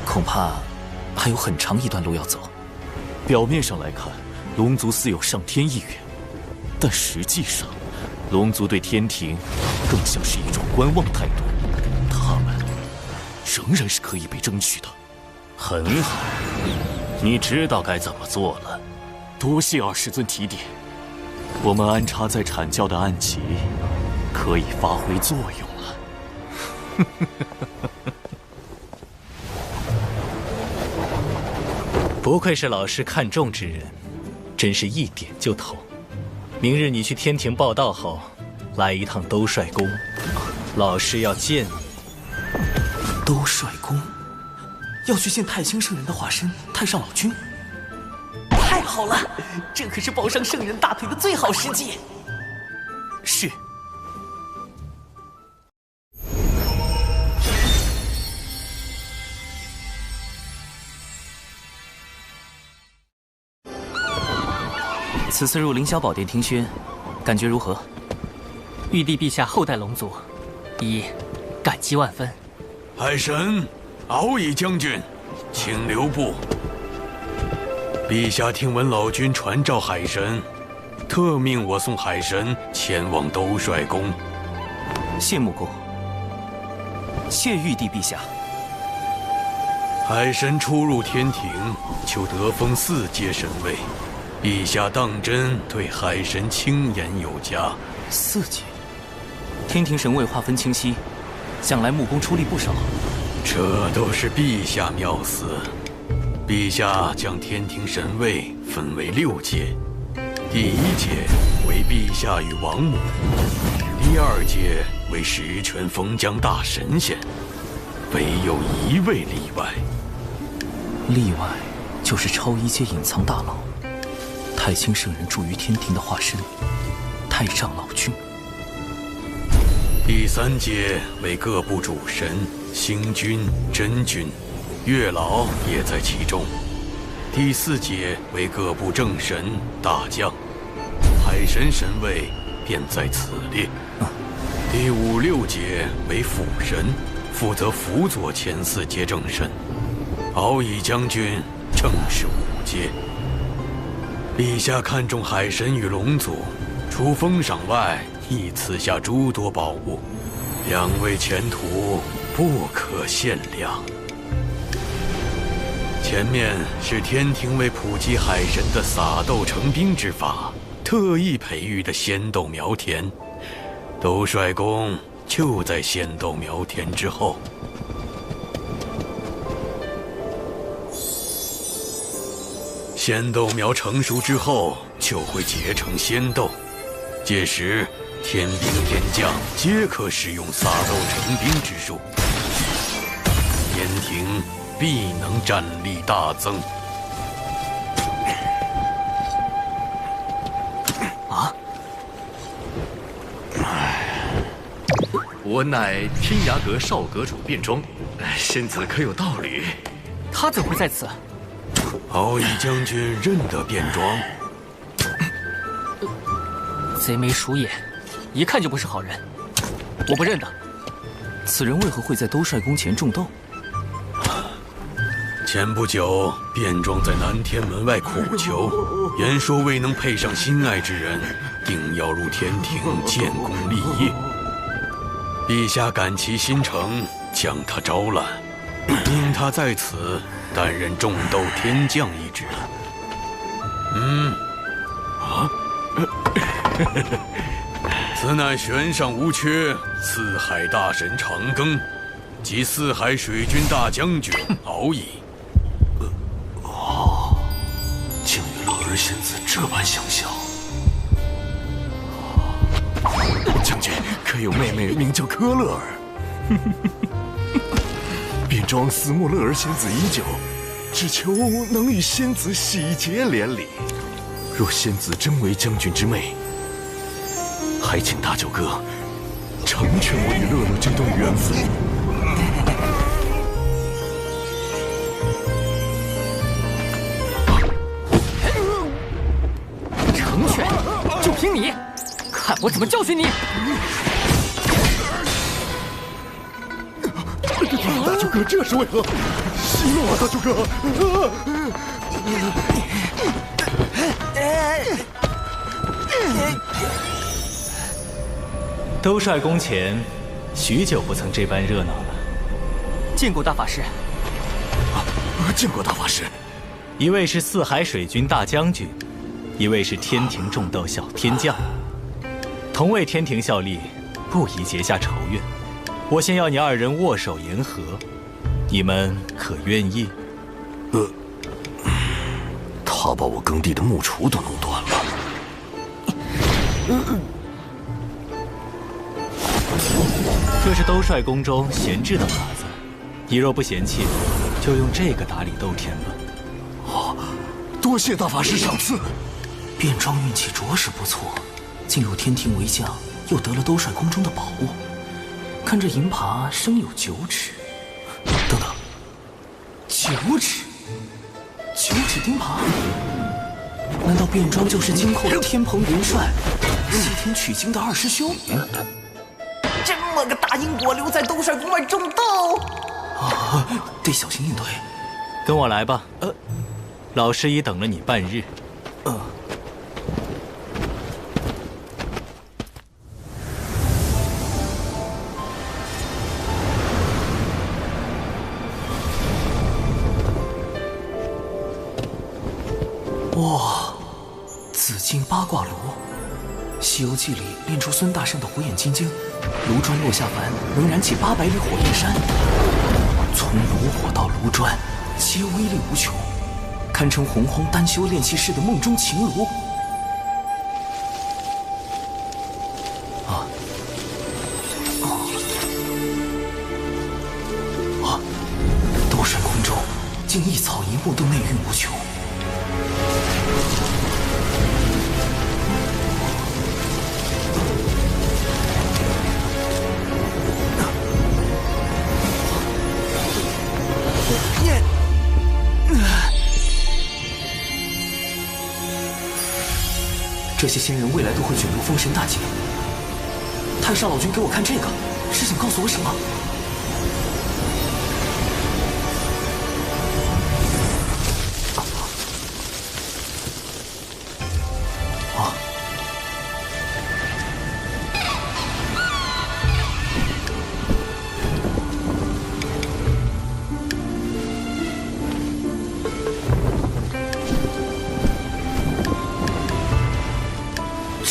恐怕还有很长一段路要走。表面上来看，龙族似有上天意愿，但实际上，龙族对天庭更像是一种观望态度。他们仍然是可以被争取的。很好，你知道该怎么做了。多谢20尊提点。我们安插在阐教的暗旗，可以发挥作用了。不愧是老师看重之人，真是一点就透。明日你去天庭报道后，来一趟兜率宫，老师要见你。兜率宫，要去见太清圣人的化身太上老君。太好了，这可是抱上圣人大腿的最好时机。是。此次入凌霄宝殿听宣，感觉如何？玉帝陛下厚待龙族，已感激万分。海神，敖乙将军，请留步。陛下听闻老君传召海神，特命我送海神前往兜率宫。谢穆公，谢玉帝陛下。海神初入天庭，就得封4阶神位，陛下当真对海神轻言有加。4阶，天庭神位划分清晰，想来穆公出力不少。这都是陛下妙思。陛下将天庭神位分为6阶，第1阶为陛下与王母，第2阶为十全封疆大神仙，唯有1位例外。例外就是超1阶隐藏大佬，太清圣人住于天庭的化身，太上老君。第3阶为各部主神，星君、真君，月老也在其中。第4阶为各部正神、大将，海神神位便在此列。第5、6阶为辅神，负责辅佐前4阶正神。敖乙将军正是5阶。陛下看重海神与龙族，除封赏外，亦赐下诸多宝物，2位前途不可限量。前面是天庭为普及海神的撒豆成兵之法，特意培育的仙豆苗田，兜率宫就在仙豆苗田之后。仙豆苗成熟之后，就会结成仙豆，届时天兵天将皆可使用撒豆成兵之术，天庭必能战力大增。啊！我乃天涯阁少阁主卞庄，仙子可有道侣？他怎会在此？敖乙将军认得卞庄？贼眉鼠眼，一看就不是好人，我不认得。此人为何会在兜率宫前种豆？前不久，卞庄在南天门外苦求，言说未能配上心爱之人，定要入天庭建功立业。陛下感其心诚，将他招揽，命他在此担任种豆天将一职。此乃悬赏无缺，四海大神长庚及四海水军大将军敖乙。竟与乐儿仙子这般相像。将军可有妹妹名叫柯乐儿？卞庄思慕乐儿仙子已久，只求能与仙子喜结连理。若仙子真为将军之妹，还请大舅哥成全我与乐乐这段缘分。成全，就凭你，看我怎么教训你！大舅哥，这是为何？息怒啊，大舅哥！兜率宫前，许久不曾这般热闹了。见过大法师。见过大法师。一位是四海水军大将军，一位是天庭种豆小天将，同为天庭效力，不宜结下仇怨。我先要你二人握手言和，你们可愿意？他把我耕地的木锄都弄断了。这是兜率宫中闲置的耙子，你若不嫌弃，就用这个打理豆田吧。多谢大法师赏赐。卞庄运气着实不错，进入天庭为将，又得了兜率宫中的宝物。看这银耙生有9齿，等等，9齿，9齿钉耙？难道卞庄就是今后的天蓬元帅？西天取经的二师兄。这么个大英国留在东帅宫外种豆，得小心应对。跟我来吧。老师已等了你半日。哇，紫金八卦炉，《西游记》里炼出孙大圣的火眼金睛，炉砖落下凡，能燃起800里火焰山。从炉火到炉砖，皆威力无穷，堪称洪荒丹修炼气士的梦中情炉。斗神空中，竟一草一木都内蕴无穷。这些仙人未来都会卷入封神大劫。太上老君给我看这个，是想告诉我什么？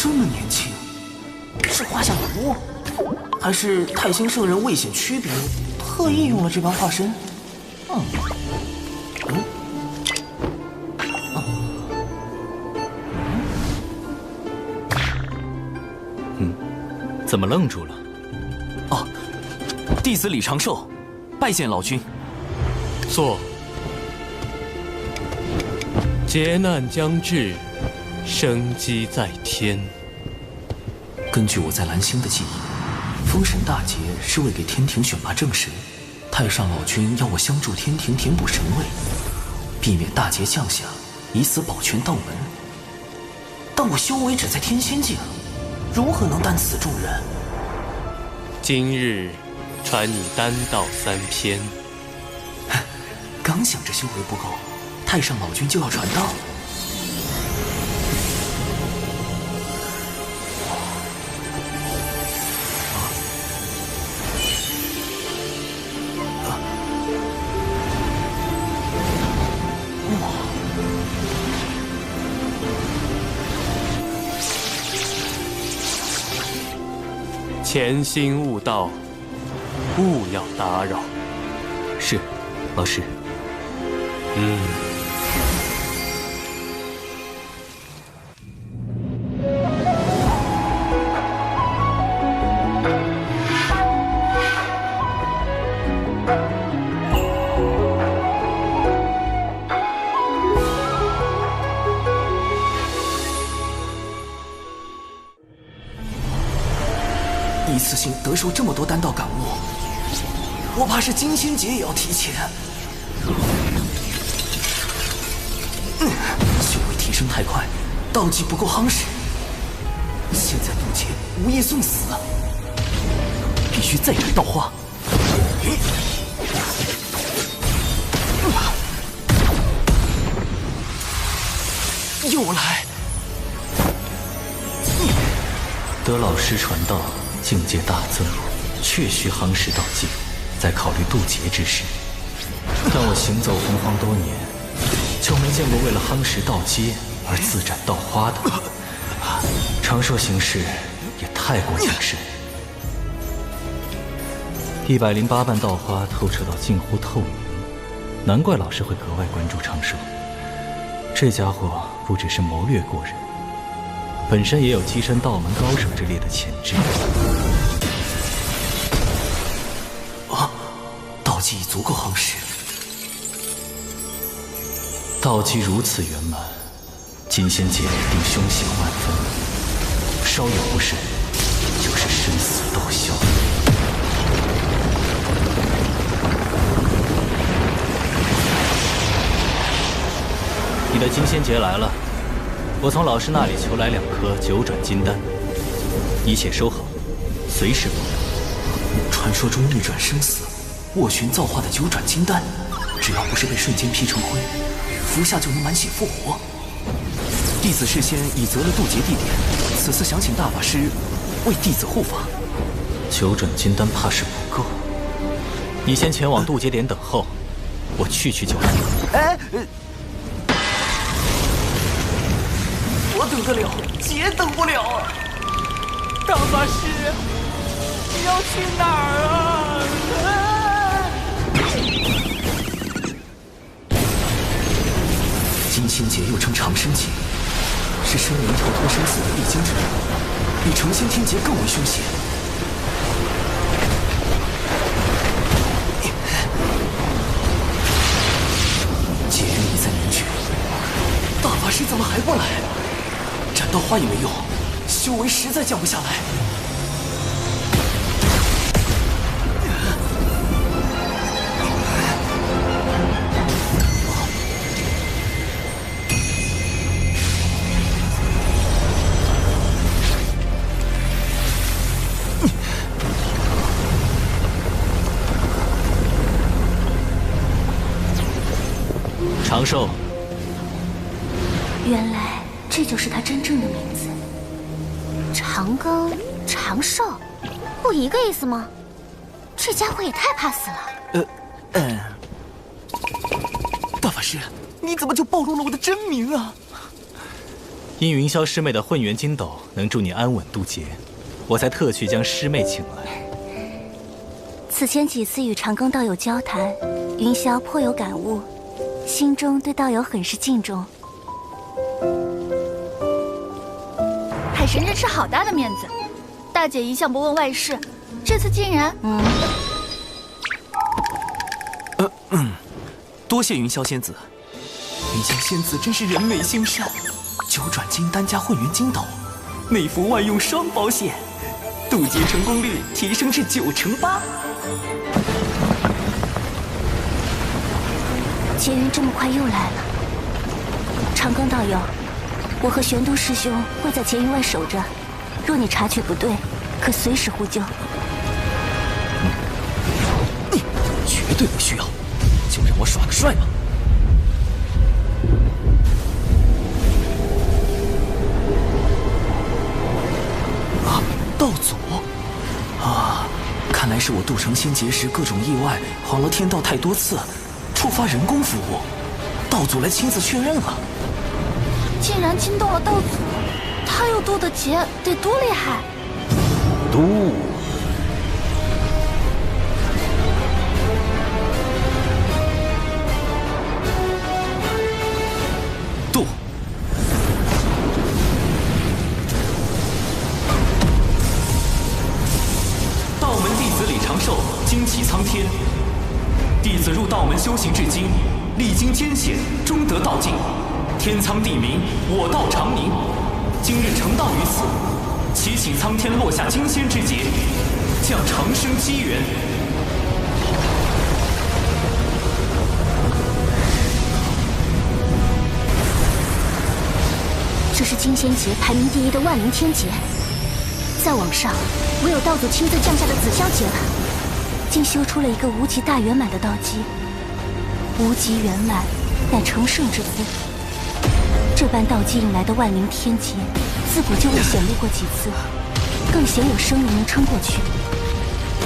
这么年轻，是画下符，还是太星圣人为显区别，特意用了这般化身？怎么愣住了？弟子李长寿，拜见老君。坐。劫难将至，生机在天。根据我在蓝星的记忆，封神大劫是为给天庭选拔正神，太上老君要我相助天庭填补神位，避免大劫降下，以此保全道门。但我修为只在天仙境，如何能担此重任？今日传你丹道3篇。刚想着修为不够，太上老君就要传道。潜心悟道，勿要打扰。是，老师。一次性得受这么多丹道感悟，我怕是金仙劫也要提前。修为提升太快，道技不够夯实，现在渡劫无异送死，必须再改道化。又来！得老师传道，境界大增，确需夯实道技，再考虑渡劫之事。但我行走洪荒多年，就没见过为了夯实道阶而自斩道花的。常说行事也太过谨慎。108瓣道花透彻到近乎透明，难怪老师会格外关注长寿。这家伙不只是谋略过人，本身也有跻身道门高手之列的潜质。道技已足够夯实。道基如此圆满，金仙劫定凶险万分，稍有不慎，就是生死斗消。你的金仙劫来了，我从老师那里求来2颗9转金丹，一切收好，随时报到。传说中逆转生死，斡旋造化的九转金丹，只要不是被瞬间劈成灰，服下就能满血复活。弟子事先已择了渡劫地点，此次想请大法师为弟子护法。九转金丹怕是不够，你先前往渡劫点等候，我去就来。哎，我等得了，姐等不了啊！大法师，你要去哪儿啊？金仙劫又称长生劫，是生灵跳脱生死的必经之路，比成仙天劫更为凶险。劫运已在凝聚，大法师怎么还不来？斩刀花也没用，修为实在降不下来。长寿，原来这就是他真正的名字。长庚、长寿，不一个意思吗？这家伙也太怕死了。大法师，你怎么就暴露了我的真名啊？因云霄师妹的混元金斗能助你安稳渡劫，我才特去将师妹请来。此前几次与长庚道友交谈，云霄颇有感悟。心中对道友很是敬重。海神真是好大的面子，大姐一向不问外事，这次竟然……多谢云霄仙子。云霄仙子真是人美心善，九转金丹加混元金斗，内服外用双保险，渡劫成功率提升至98%。劫云这么快又来了，长庚道友，我和玄都师兄会在劫云外守着，若你察觉不对，可随时呼救。绝对不需要，就让我耍个帅吧。啊，道祖！啊，看来是我渡成仙劫时各种意外，晃了天道太多次。触发人工服务，道祖来亲自确认了。竟然惊动了道祖，他又渡的劫得多厉害！渡，道门弟子李长寿，精气苍天。弟子入道门修行至今，历经艰险，终得道境。天苍地明，我道长宁。今日成道于此，祈请苍天落下金仙之劫，降长生机缘。这是金仙劫排名第1的万灵天劫，再往上，唯有道祖亲自降下的紫霄劫了。竟修出了一个无极大圆满的道基，无极圆满乃成圣之资。这般道基引来的万灵天劫，自古就未显露过几次，更鲜有生灵能撑过去。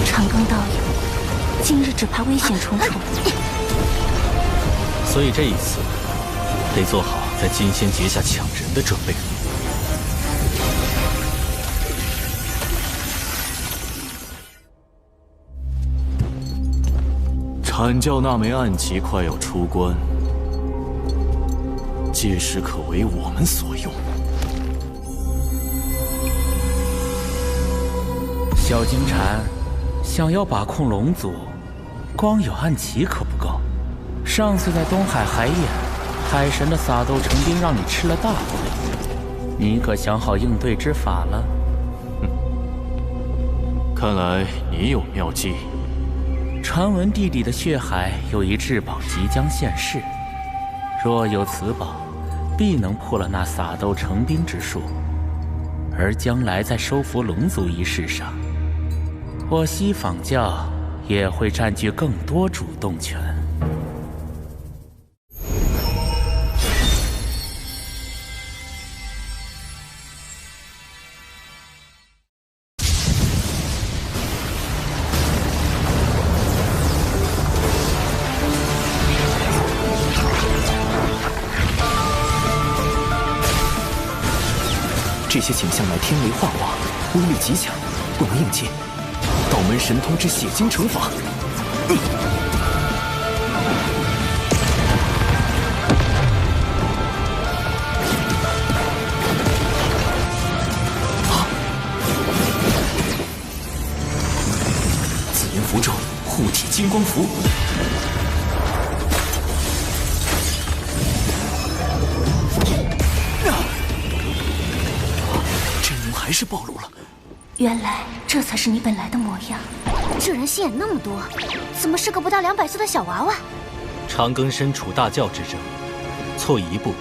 长庚道友，今日只怕危险重重。所以这一次，得做好在金仙劫下抢人的准备。阐教那枚暗旗快要出关，届时可为我们所用。小金蝉，想要把控龙族，光有暗旗可不够。上次在东海海眼，海神的撒豆成兵让你吃了大亏，你可想好应对之法了？看来你有妙计。传闻地底的血海有一至宝即将现世，若有此宝，必能破了那撒豆成兵之术。而将来在收服龙族一事上，我西方教也会占据更多主动权。这些景象乃天雷化化，威力极强，不能应接。道门神通之血晶惩罚。紫云符咒，护体金光符。还是暴露了。原来这才是你本来的模样。这人心眼那么多，怎么是个不到200岁的小娃娃？长庚身处大教之争，错一步，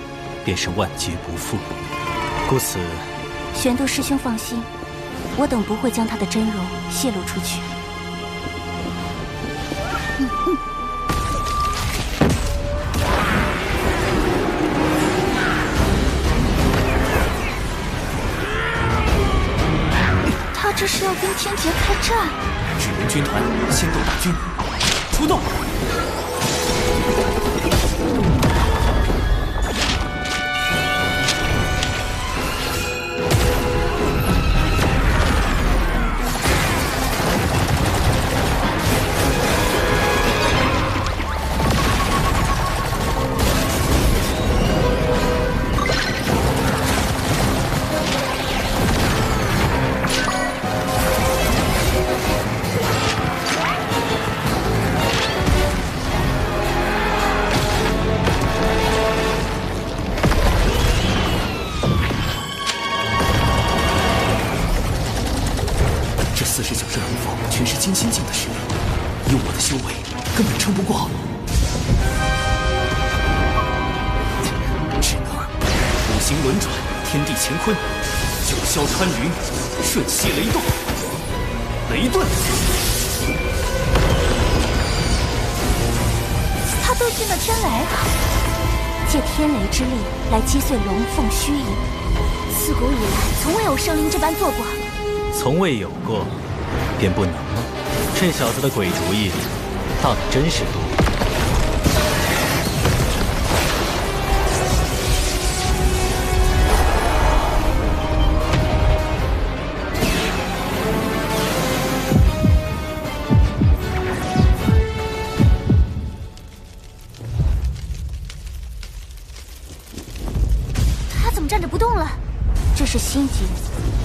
便是万劫不复。故此，玄都师兄放心，我等不会将他的真容泄露出去。这是要跟天劫开战？纸人军团先斗大军，出动！全是金心境的实力，以我的修为根本撑不过。只能五行轮转，天地乾坤，九霄穿云，瞬息雷动，雷遁。他对进了天雷，借天雷之力来击碎龙凤虚影，自古以来从未有生灵这般做过。从未有过。便不能吗？这小子的鬼主意，倒的真是多。他怎么站着不动了？这是心结，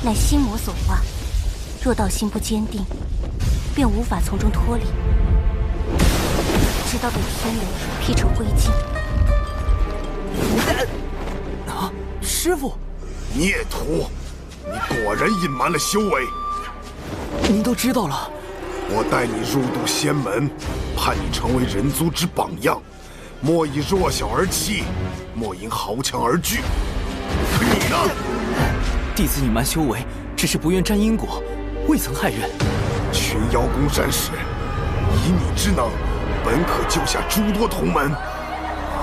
乃心魔所化。若道心不坚定，便无法从中脱离，直到被天雷劈成灰烬。啊，师傅，孽徒，你果然隐瞒了修为。您都知道了。我带你入渡仙门，盼你成为人族之榜样，莫以弱小而欺，莫因豪强而惧。可你呢？弟子隐瞒修为，只是不愿沾因果。未曾害人。群妖攻山时，以你之能，本可救下诸多同门，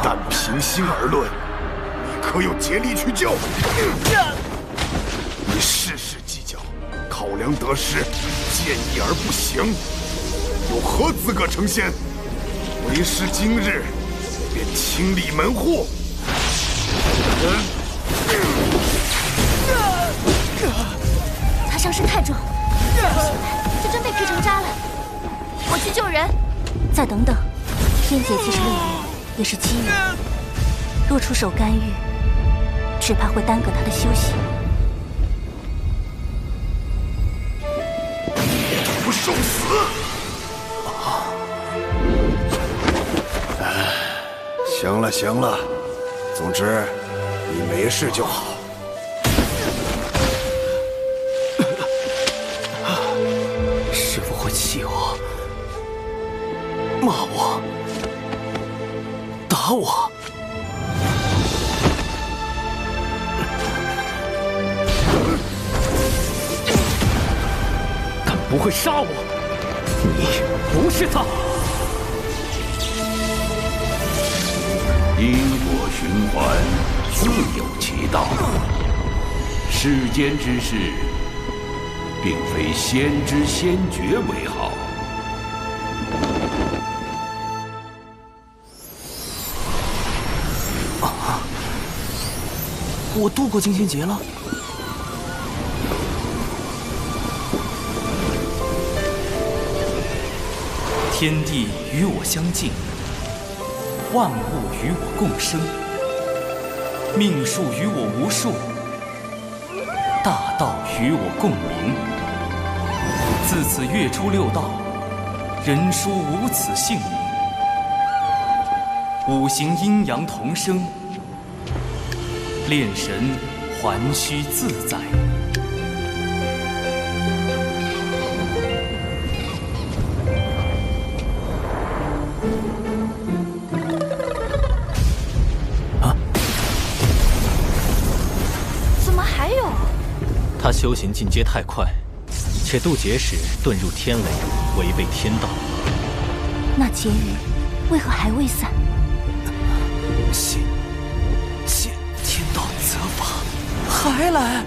但平心而论，你可有竭力去救？你事事计较，考量得失，见义而不行，有何资格成仙？为师今日便清理门户。他伤势太重。就真被劈成渣了。我去救人。再等等，天劫既是路缘，也是机缘。若出手干预，只怕会耽搁他的修行。不受死！行了行了，总之你没事就好。气我，骂我，打我，不会杀我。你不是他。因果循环，自有其道。世间之事，并非先知先觉为好。我度过金仙劫了。天地与我相敬，万物与我共生，命数与我无数，大道与我共鸣。自此月出六道，人殊无此姓名。五行阴阳同生，炼神还须自在。怎么还有？他修行进阶太快，且渡劫时遁入天雷，违背天道。那劫雨为何还未散？谢天道责罚，还来！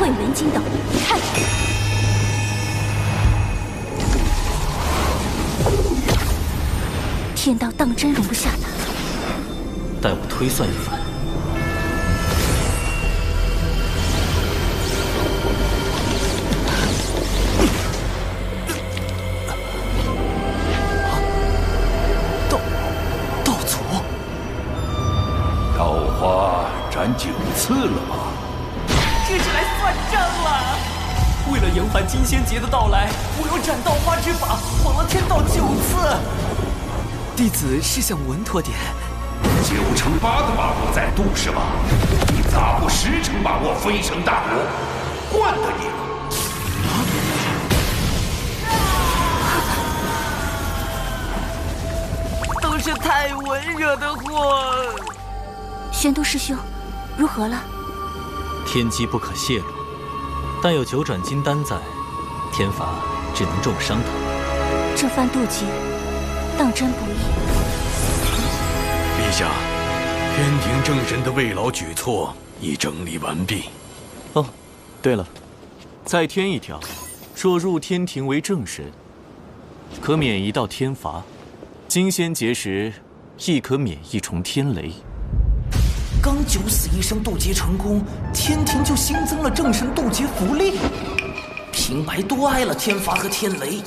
混元金斗，看！天道当真容不下他。待我推算一番。道祖，刀花斩9次了吗？这是来算账了！为了延缓金仙劫的到来，我用斩刀花之法晃了天道9次。弟子是想稳妥点。9成8的把握在度是吧？你咋不10成把握飞升大国？换得你了。都是太文惹的祸。玄都师兄，如何了？天机不可泄露，但有9转金丹在，天罚只能重伤他。这番渡劫，当真不易。陛下，天庭正神的慰劳举措已整理完毕。哦，对了，再添一条，若入天庭为正神，可免1道天罚；金仙劫时，亦可免1重天雷。刚9死1生渡劫成功，天庭就新增了正神渡劫福利，平白多挨了天罚和天雷。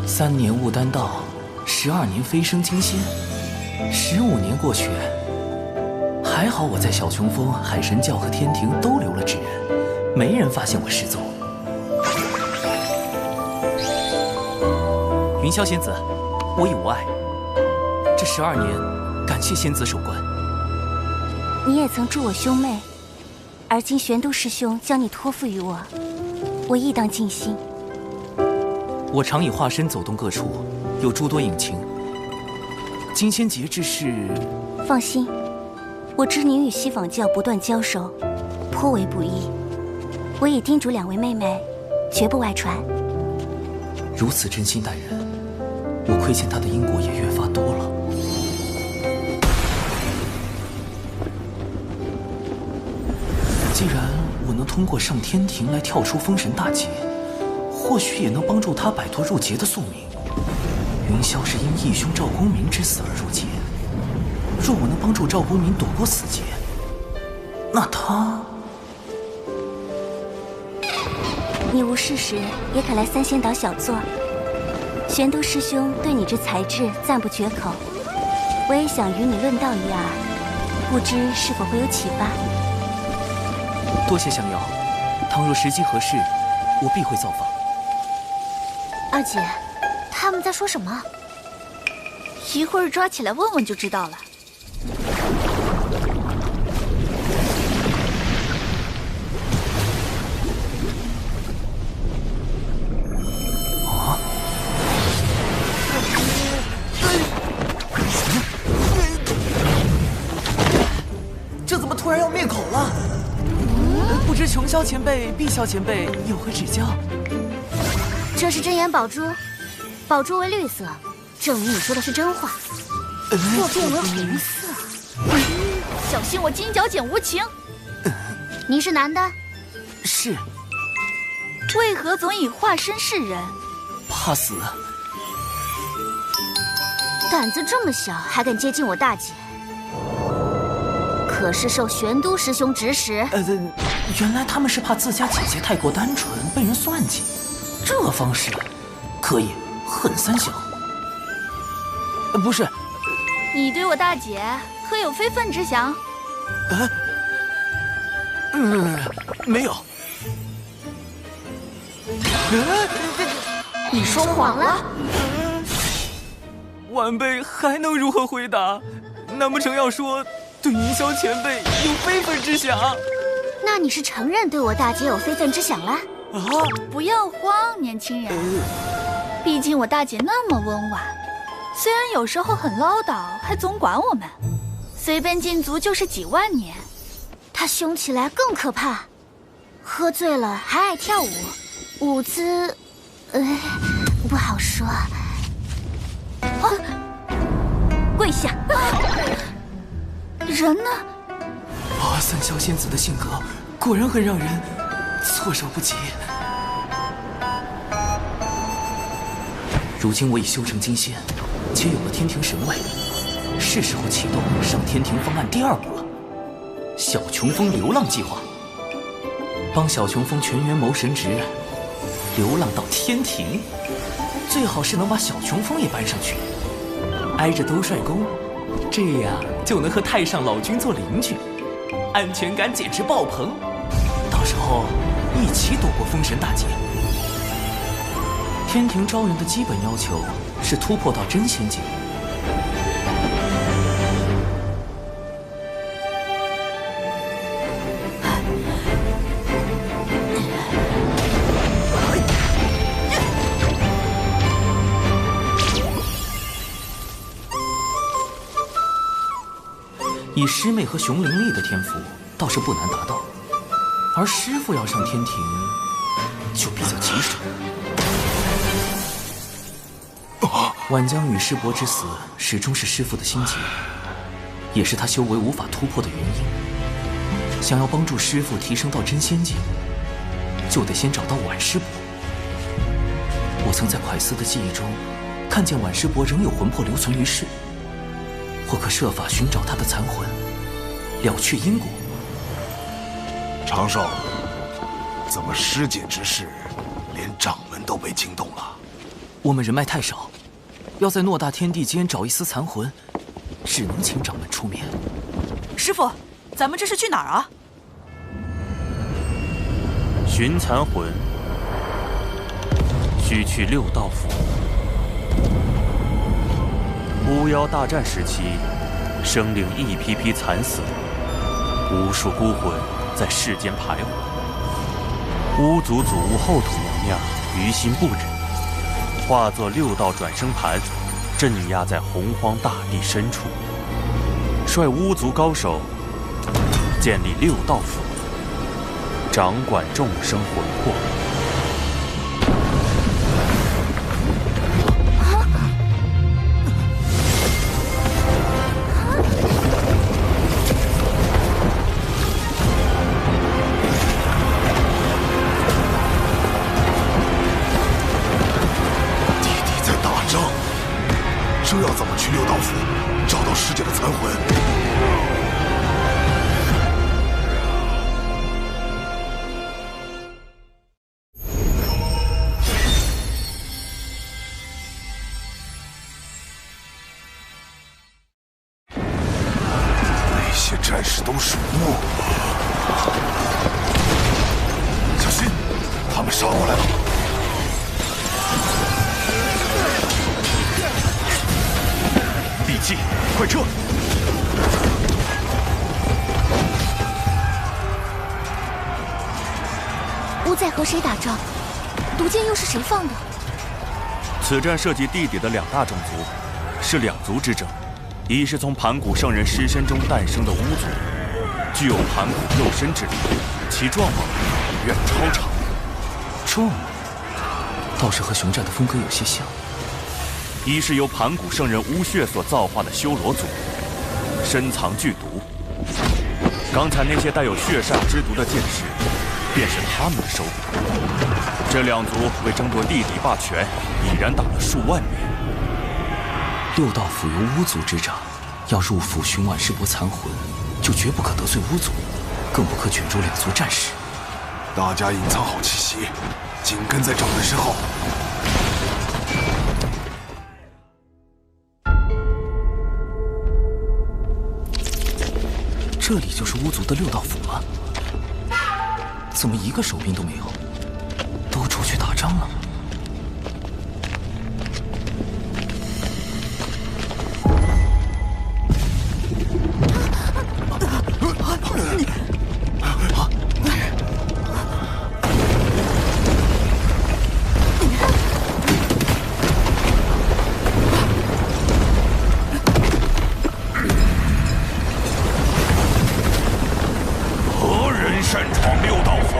3年悟丹道，12年飞升金仙，15年过去，还好我在小琼峰、海神教和天庭都留了指认，没人发现我失踪。云霄仙子，我已无碍。这12年，感谢仙子守关。你也曾助我兄妹，而今玄都师兄将你托付于我，我亦当尽心。我常以化身走动各处，有诸多隐情。金仙节之事，放心，我知您与西坊教不断交手，颇为不易。我已叮嘱2位妹妹，绝不外传。如此真心待人，我亏欠他的因果也越发多了。既然我能通过上天庭来跳出封神大劫，或许也能帮助他摆脱入劫的宿命。云霄是因义兄赵公明之死而入劫，若我能帮助赵公明躲过死劫，那他……你无事时也可来三仙岛小坐。玄都师兄对你之才智赞不绝口，我也想与你论道一二，不知是否会有启发。多谢降妖，倘若时机合适，我必会造访。二姐，他们在说什么？一会儿抓起来问问就知道了。这怎么突然要灭口了？不知琼霄前辈、碧霄前辈有何指教？这是真眼宝珠，宝珠为绿色，证明你说的是真话。若变为红色，小心我金角剪无情。您是男的？是。为何总以化身示人？怕死。胆子这么小，还敢接近我大姐？可是受玄都师兄指使。原来他们是怕自家姐姐太过单纯，被人算计。这方式可以恨三小。不是，你对我大姐可有非分之想？没有。你说谎了。晚辈还能如何回答？难不成要说对云霄前辈有非分之想？那你是承认对我大姐有非分之想了？不要慌，年轻人。毕竟我大姐那么温婉，虽然有时候很唠叨，还总管我们，随便禁足就是几万年。她凶起来更可怕，喝醉了还爱跳舞，舞姿，不好说。跪下！人呢？三霄仙子的性格果然很让人措手不及。如今我已修成金仙，且有了天庭神位，是时候启动上天庭方案第2步了——小琼峰流浪计划。帮小琼峰全员谋神职，流浪到天庭，最好是能把小琼峰也搬上去，挨着兜率宫，这样就能和太上老君做邻居，安全感简直爆棚。到时候一起躲过封神大劫。天庭招人的基本要求是突破到真仙境。以师妹和熊灵力的天赋，倒是不难达到，而师傅要上天庭，就比较棘手。晚江与师伯之死，始终是师傅的心结，也是他修为无法突破的原因。想要帮助师傅提升到真仙境，就得先找到晚师伯。我曾在蒯斯的记忆中，看见晚师伯仍有魂魄留存于世。或可设法寻找他的残魂，了却因果。长寿，怎么师姐之事，连掌门都被惊动了？我们人脉太少，要在偌大天地间找一丝残魂，只能请掌门出面。师傅，咱们这是去哪儿啊？寻残魂，需去6道府。巫妖大战时期，生灵一批批惨死，无数孤魂在世间徘徊。巫族祖巫后土娘娘于心不忍，化作6道转生盘，镇压在洪荒大地深处，率巫族高手建立6道府，掌管众生魂魄。这要怎么去6道府找到师姐的残魂？那些战士都是巫，小心，他们杀过来了。闭气，快撤！巫在和谁打仗？毒箭又是谁放的？此战涉及地底的2大种族，是2族之争。一是从盘古圣人尸身中诞生的巫族，具有盘古肉身之力，其壮猛远超常人。壮猛，倒是和熊战的风格有些像。一是由盘古圣人巫血所造化的修罗族，深藏剧毒。刚才那些带有血煞之毒的剑士，便是他们的收获。这2族为争夺地底霸权，已然打了数万年。6道府由巫族执掌，要入府寻晚世伯残魂，就绝不可得罪巫族，更不可卷入2族战事。大家隐藏好气息，紧跟在掌门身后。这里就是巫族的6道府吗？怎么一个守兵都没有？都出去打仗了？擅闯6道府，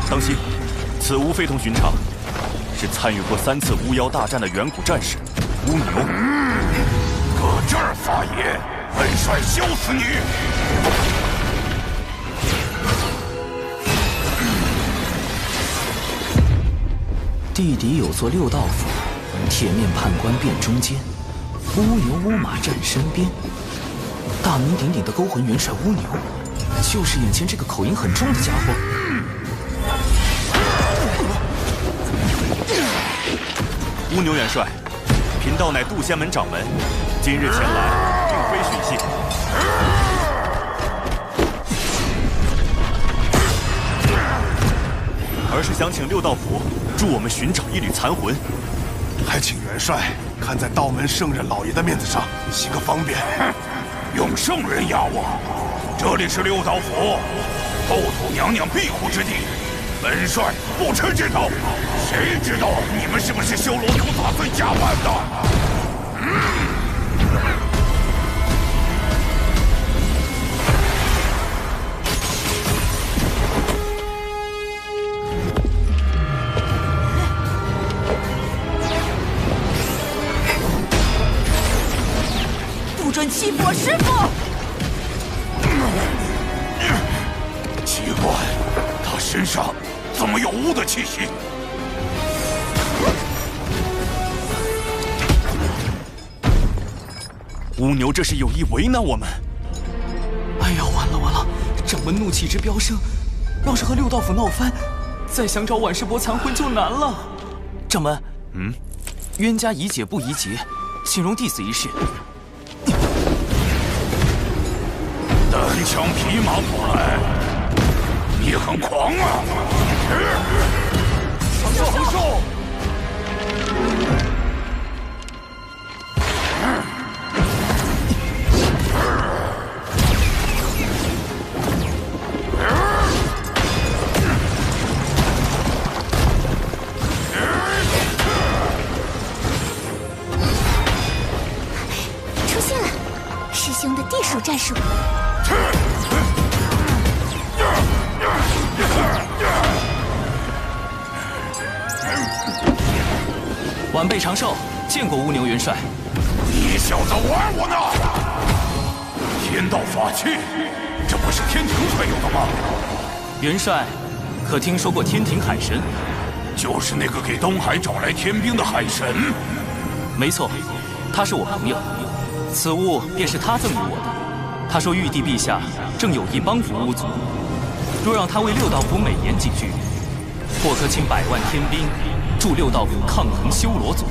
当心，此巫非同寻常，是参与过3次巫妖大战的远古战士巫牛。搁这儿发言，本帅削死你！地底有座6道府，铁面判官辨中间。乌牛乌马站身边，大名鼎鼎的勾魂元帅乌牛，就是眼前这个口音很重的家伙。乌牛元帅，贫道乃渡仙门掌门，今日前来并非寻衅，而是想请6道府助我们寻找一缕残魂。还请元帅看在道门圣人老爷的面子上，行个方便。用圣人压我？这里是6道府，后土娘娘庇护之地，本帅不吃这套。谁知道你们是不是修罗图打算加班的？欺负我师父！奇怪，他身上怎么有巫的气息？巫牛这是有意为难我们。哎呀，完了完了！掌门怒气值飙升，要是和6道府闹翻，再想找晚世伯残魂就难了。掌门，冤家宜解不宜结，请容弟子一试。单枪匹马过来，你很狂啊！长寿！出现了，师兄的地鼠战术。晚辈长寿，见过乌牛元帅。你小子玩我呢！天道法器，这不是天庭才有的吗？元帅，可听说过天庭海神？就是那个给东海找来天兵的海神。没错，他是我朋友，此物便是他赠予我的。他说玉帝陛下正有意帮扶巫族，若让他为六道府美言几句，或可请100万天兵助六道府抗衡修罗族。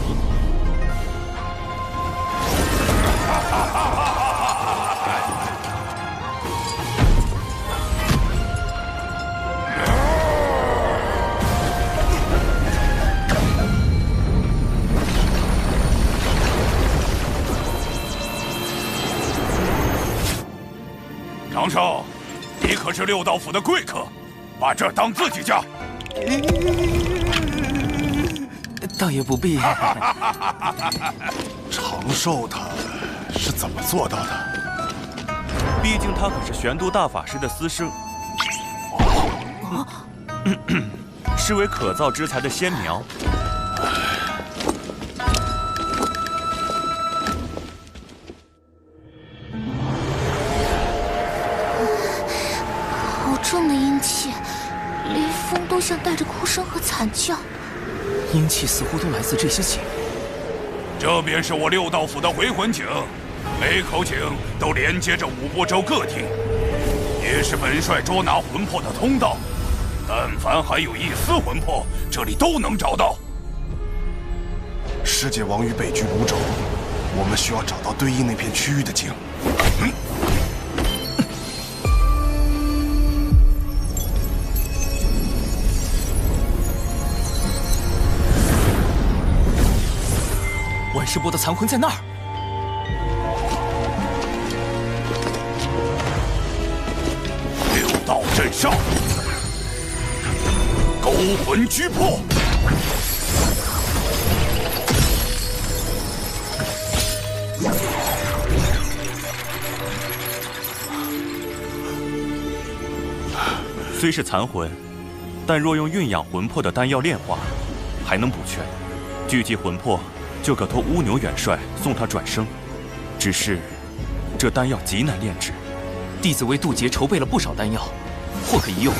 长寿，你可是六道府的贵客，把这儿当自己家。倒也不必。长寿他是怎么做到的？毕竟他可是玄都大法师的私生，是为可造之材的先苗。好重的阴气，连风都像带着哭声和惨叫。阴气似乎都来自这些井。这便是我六道府的回魂井，每口井都连接着五波州各地，也是本帅捉拿魂魄的通道。但凡还有一丝魂魄，这里都能找到。世界王于北居泸州，我们需要找到对应那片区域的井。万世波的残魂在那儿。六道镇上，勾魂拘魄。虽是残魂，但若用蕴养魂魄的丹药炼化，还能补全。聚集魂魄，就可托乌牛元帅送他转生。只是，这丹药极难炼制。弟子为渡劫筹备了不少丹药，或可一用。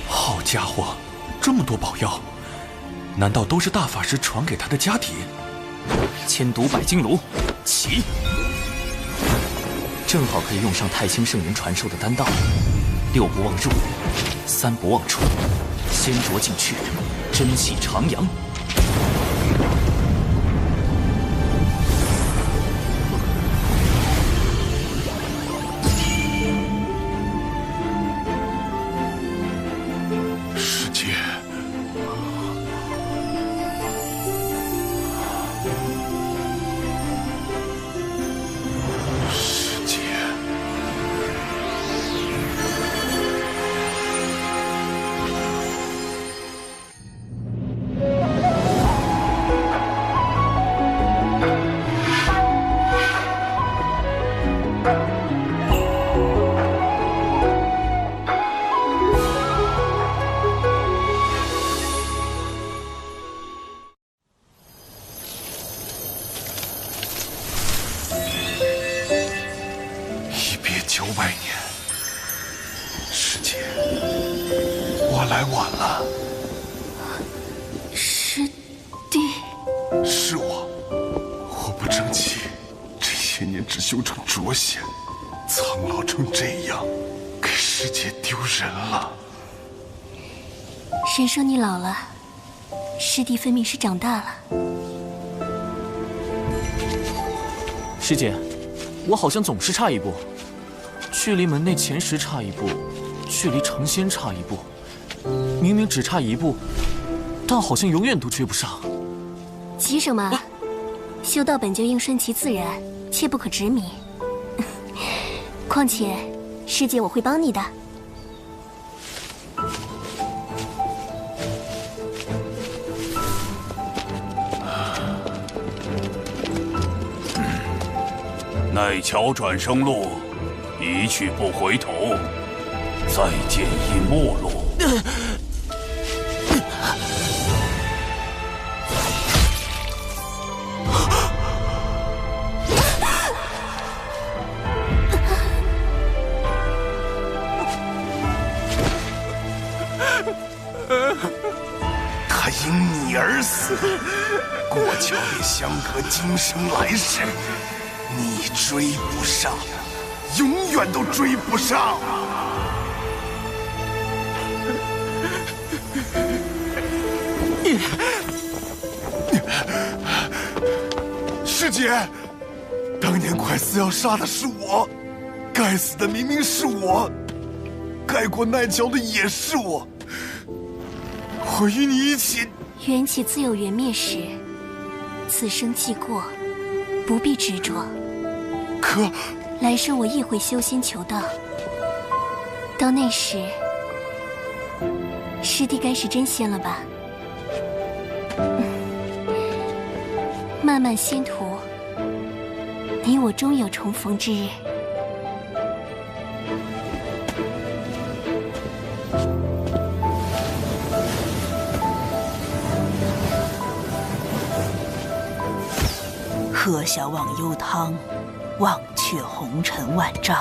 好家伙，这么多宝药，难道都是大法师传给他的家底？千毒百金炉，起！正好可以用上太清圣人传授的丹道：6不忘入，3不忘出，先着进去，真气徜徉。神说你老了，师弟分明是长大了。师姐，我好像总是差一步，距离门内前10差一步，距离成仙差一步，明明只差一步，但好像永远都追不上。急什么？修道本就应顺其自然，切不可执迷。况且，师姐我会帮你的。奈桥转生路，一去不回头，再见亦陌路。他因你而死，过桥也相隔今生来世。你追不上，永远都追不上。师姐，当年快死要杀的是我，该死的明明是我，该过奈桥的也是我。我与你一起。缘起自有缘灭时，此生既过，不必执着。可来生我亦会修仙求道，到那时，师弟该是真仙了吧？漫漫仙途，你我终有重逢之日。喝下忘忧汤，忘却红尘万丈。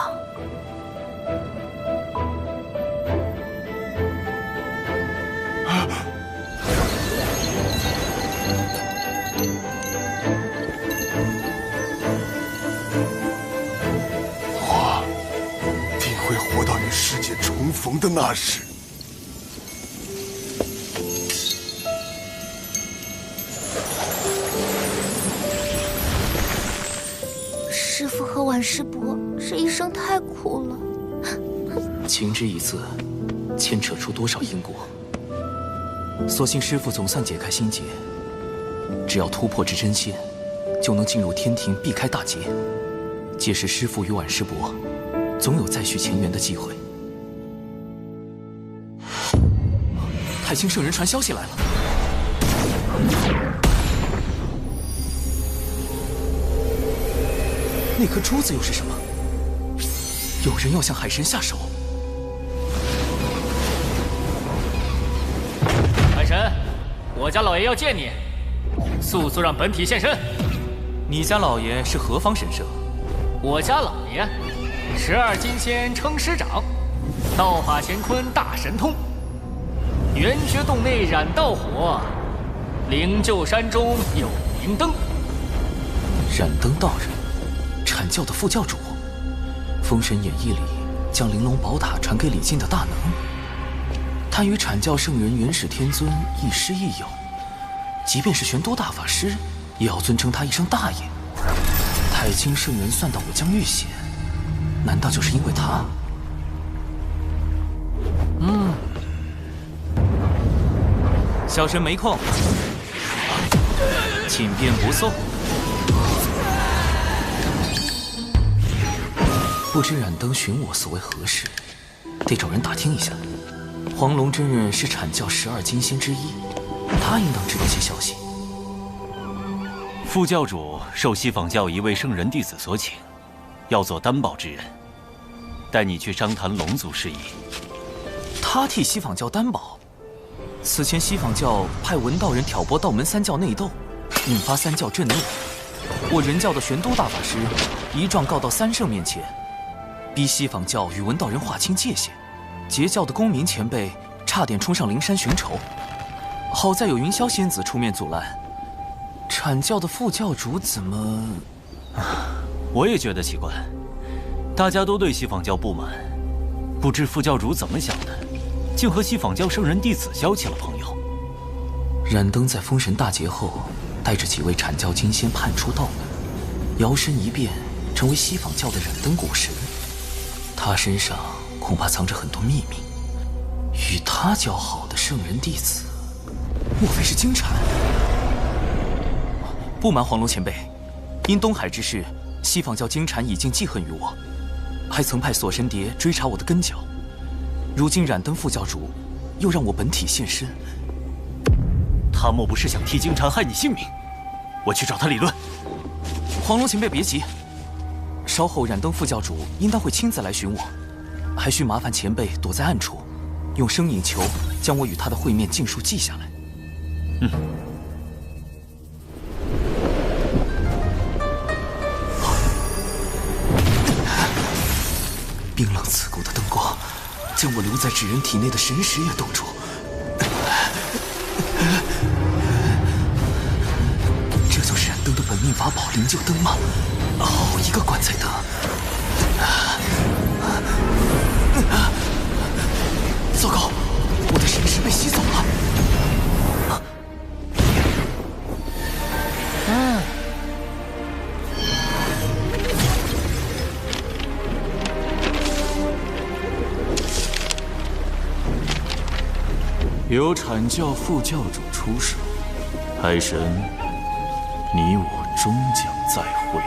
我定会活到与师姐重逢的那时。师父和婉师伯这一生太苦了。情之一字，牵扯出多少因果？所幸师父总算解开心结，只要突破至真仙，就能进入天庭，避开大劫。届时师父与婉师伯，总有再续前缘的机会。太清圣人传消息来了。那颗珠子又是什么？有人要向海神下手。海神，我家老爷要见你，速速让本体现身。你家老爷是何方神圣？我家老爷，12金仙称师长，道法乾坤大神通，圆觉洞内燃道火，灵鹫山中有明灯。燃灯道人，阐教的副教主，《封神演义》里将玲珑宝塔传给李靖的大能。他与阐教圣人元始天尊亦师亦友，即便是玄都大法师，也要尊称他一声大爷。太清圣人算到我将遇险，难道就是因为他？小神没空，请便不送。不知燃灯寻我所为何事，得找人打听一下。黄龙真人是阐教12金仙之一，他应当知道些消息。副教主受西坊教一位圣人弟子所请，要做担保之人，带你去商谈龙族事宜。他替西坊教担保？此前西坊教派文道人挑拨道门三教内斗，引发三教震怒。我人教的玄都大法师一状告到三圣面前，逼西坊教与文道人划清界限。截教的公明前辈差点冲上灵山寻仇，好在有云霄仙子出面阻拦。阐教的副教主怎么……我也觉得奇怪，大家都对西坊教不满，不知副教主怎么想的，竟和西坊教圣人弟子交起了朋友。燃灯在封神大劫后，带着几位阐教金仙叛出道门，摇身一变成为西坊教的燃灯果实。他身上恐怕藏着很多秘密，与他交好的圣人弟子，莫非是金蝉？不瞒黄龙前辈，因东海之事，西方教金蝉已经记恨于我，还曾派锁神蝶追查我的根脚。如今燃灯副教主又让我本体现身，他莫不是想替金蝉害你性命？我去找他理论。黄龙前辈别急，稍后燃灯副教主应当会亲自来寻我，还需麻烦前辈躲在暗处，用声影球将我与他的会面尽数记下来。冰冷刺骨的灯光，将我留在纸人体内的神识也冻住。这就是燃灯的本命法宝灵柩灯吗？好一个棺材灯！糟糕，我的神识被吸走了。有阐教副教主出手，海神，你我终将再会。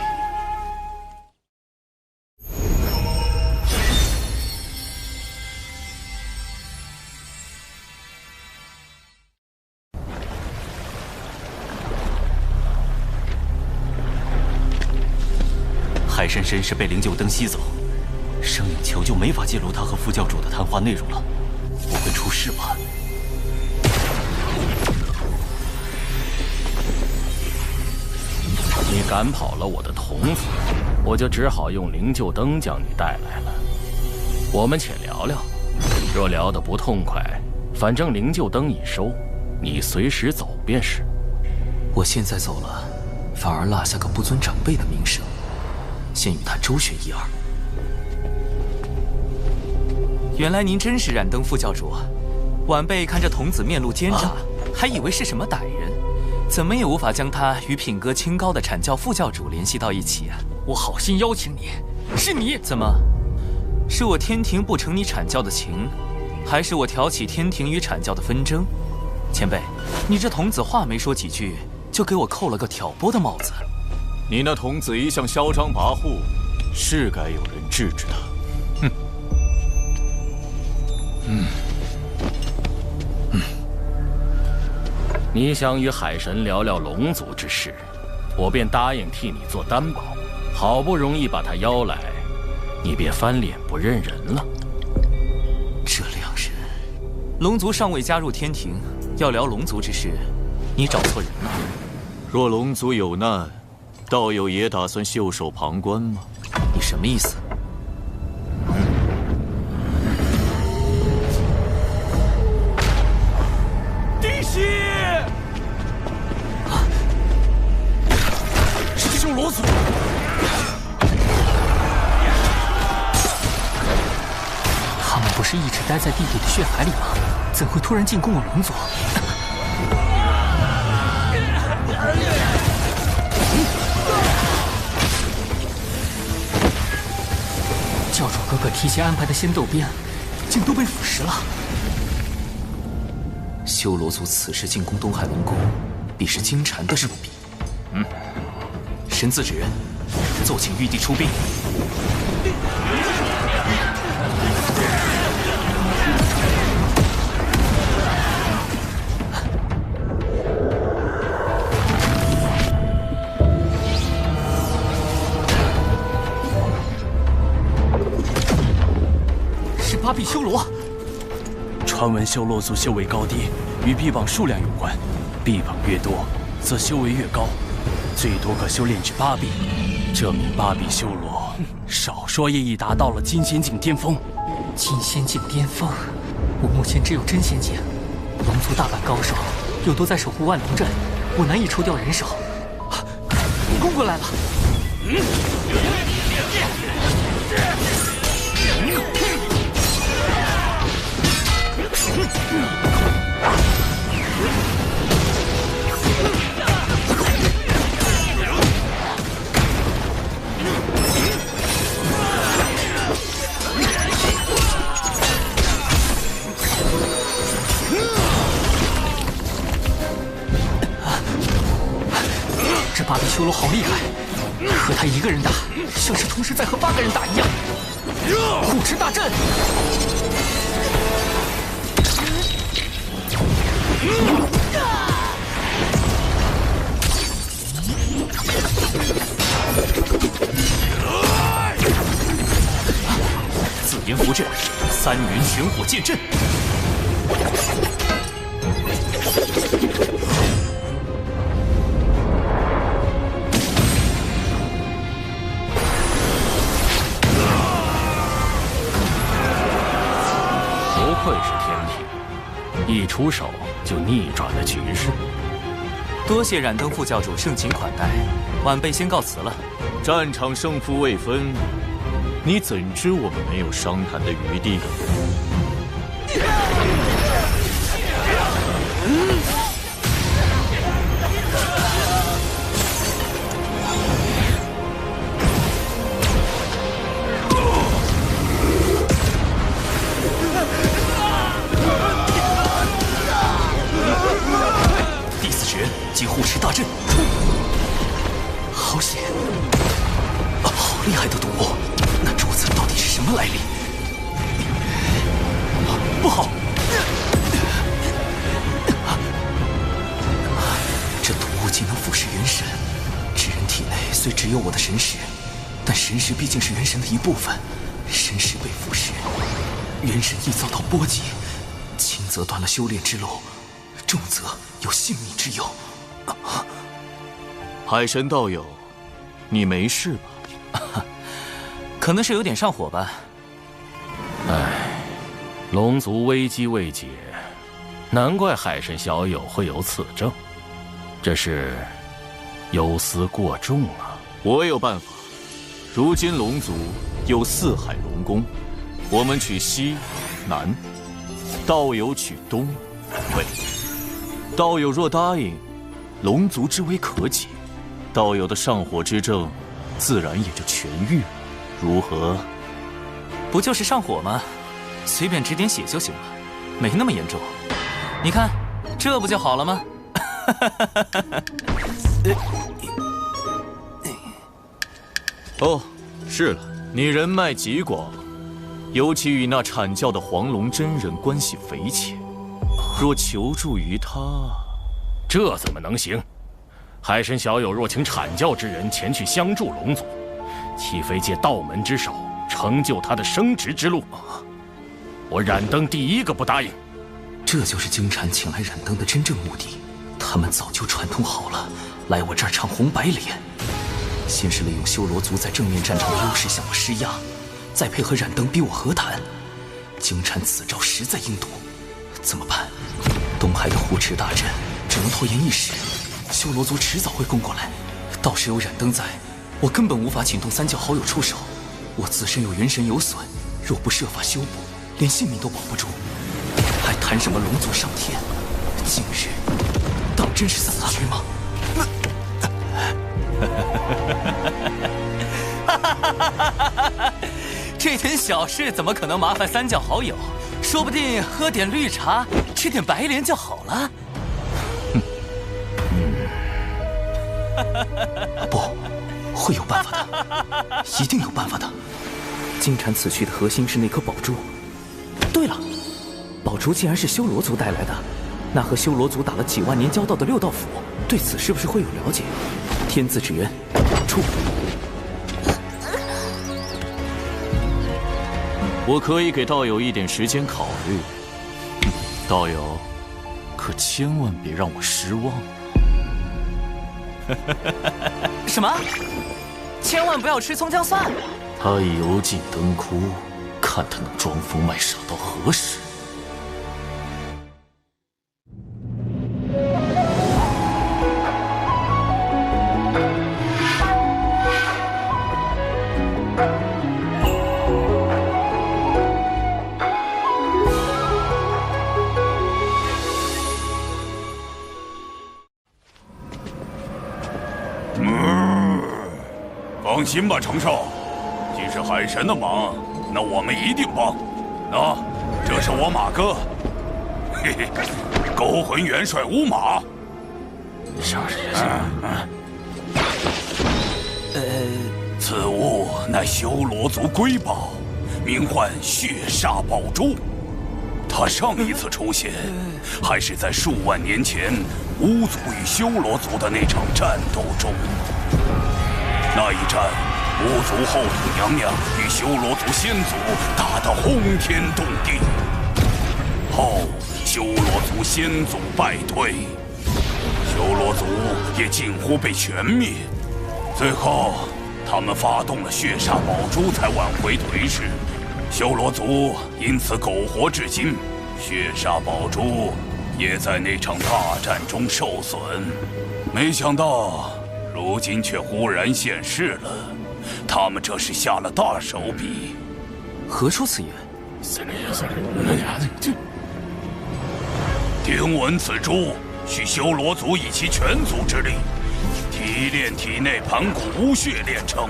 海神神识被灵柩灯吸走，声影球就没法记录他和副教主的谈话内容了，不会出事吧？你赶跑了我的童子，我就只好用灵柩灯将你带来了。我们且聊聊，若聊得不痛快，反正灵柩灯已收，你随时走便是。我现在走了，反而落下个不尊长辈的名声，先与他周旋一二。原来您真是燃灯副教主，晚辈看这童子面露奸诈，还以为是什么歹人。怎么也无法将他与品格清高的阐教副教主联系到一起啊！我好心邀请你，是你怎么？是我天庭不成你阐教的情，还是我挑起天庭与阐教的纷争？前辈，你这童子话没说几句，就给我扣了个挑拨的帽子。你那童子一向嚣张跋扈，是该有人制止他。你想与海神聊聊龙族之事，我便答应替你做担保。好不容易把他邀来，你别翻脸不认人了。这两人，龙族尚未加入天庭，要聊龙族之事，你找错人了。若龙族有难，道友也打算袖手旁观吗？你什么意思？弟媳！师兄罗祖，他们不是一直待在地底的血海里吗？怎会突然进攻我龙族？教主哥哥提前安排的仙斗鞭，竟都被腐蚀了。修罗族此时进攻东海龙宫，必是金蝉的手笔。神字指人，奏请玉帝出兵。是八臂修罗。传闻修罗族修为高低与臂膀数量有关，臂膀越多，则修为越高，最多可修炼至8臂。这名8臂修罗，少说也已达到了金仙境巅峰。金仙境巅峰，我目前只有真仙境，龙族大半高手又都在守护万龙阵，我难以抽调人手。攻过来了！八臂修罗好厉害，和他一个人打，像是同时在和8个人打一样。护持大阵。紫炎符阵，3元玄火剑阵。不愧是天庭，一出手就逆转了局势。多谢冉登副教主盛情款待，晚辈先告辞了。战场胜负未分，你怎知我们没有商谈的余地？第4绝即护持大阵，好险！好厉害的毒物，那珠子到底是什么来历？不好！这毒物竟能腐蚀元神，至人体内虽只有我的神识，但神识毕竟是元神的一部分，神识被腐蚀，元神易遭到波及，轻则断了修炼之路，重则有性命之忧。海神道友，你没事吧？可能是有点上火吧。唉，龙族危机未解，难怪海神小友会有此症，这是忧思过重了。我有办法。如今龙族有4海龙宫，我们取西、南，道友取东、北。道友若答应，龙族之危可解，道友的上火之症自然也就痊愈了。如何？不就是上火吗？随便止点血就行了，没那么严重。你看，这不就好了吗？哦，是了，你人脉极广，尤其与那阐教的黄龙真人关系匪浅。若求助于他，这怎么能行？海神小友若请阐教之人前去相助龙族，岂非借道门之手成就他的升职之路？我冉登第一个不答应。这就是京禅请来冉登的真正目的，他们早就串通好了，来我这儿唱红白脸。先是利用修罗族在正面战场的优势向我施压，再配合冉登逼我和谈。京禅此招实在阴毒，怎么办？东海的护持大阵只能拖延一时，修罗族迟早会攻过来。到时有冉登在，我根本无法请动3教好友出手。我自身有元神有损，若不设法修补，连性命都保不住，还谈什么龙族上天？今日当真是死局吗？这点小事怎么可能麻烦3教好友？说不定喝点绿茶，吃点白莲就好了。不，会有办法的，一定有办法的。金蝉此去的核心是那颗宝珠。对了，宝珠既然是修罗族带来的，那和修罗族打了几万年交道的6道府，对此是不是会有了解？天字指缘，宝珠。我可以给道友一点时间考虑，道友可千万别让我失望。什么？千万不要吃葱姜蒜！他已油尽灯枯，看他能装疯卖傻到何时？放心吧，程少，既是海神的忙，那我们一定帮。啊，这是我马哥，嘿嘿，勾魂元帅乌马。上。此物乃修罗族瑰宝，名唤血煞宝珠。它上一次出现，还是在数万年前巫族与修罗族的那场战斗中。那一战，巫族后土娘娘与修罗族先祖打得轰天动地，后修罗族先祖败退，修罗族也近乎被全灭。最后，他们发动了血煞宝珠，才挽回颓势。修罗族因此苟活至今，血煞宝珠也在那场大战中受损。没想到，如今却忽然现世了。他们这是下了大手笔。何出此言？听闻此珠需修罗族以其全族之力，提炼体内盘古巫血炼成。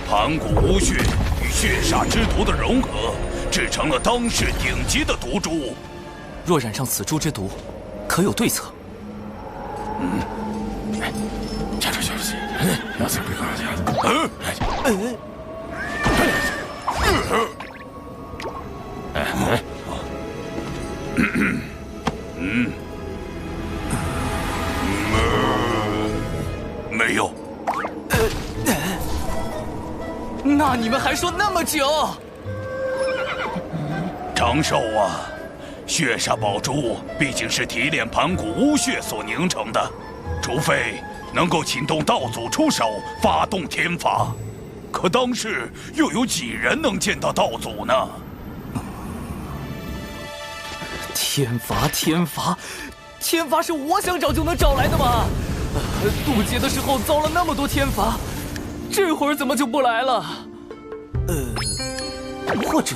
盘古巫血与血煞之毒的融合，制成了当世顶级的毒珠。若染上此珠之毒，可有对策？没有。那你们还说那么久？长寿啊，血煞宝珠毕竟是提炼盘古巫血所凝成的，除非能够请动道祖出手，发动天罚。可当世又有几人能见到道祖呢？天罚，天罚，天罚是我想找就能找来的吗？渡劫的时候遭了那么多天罚，这会儿怎么就不来了？或者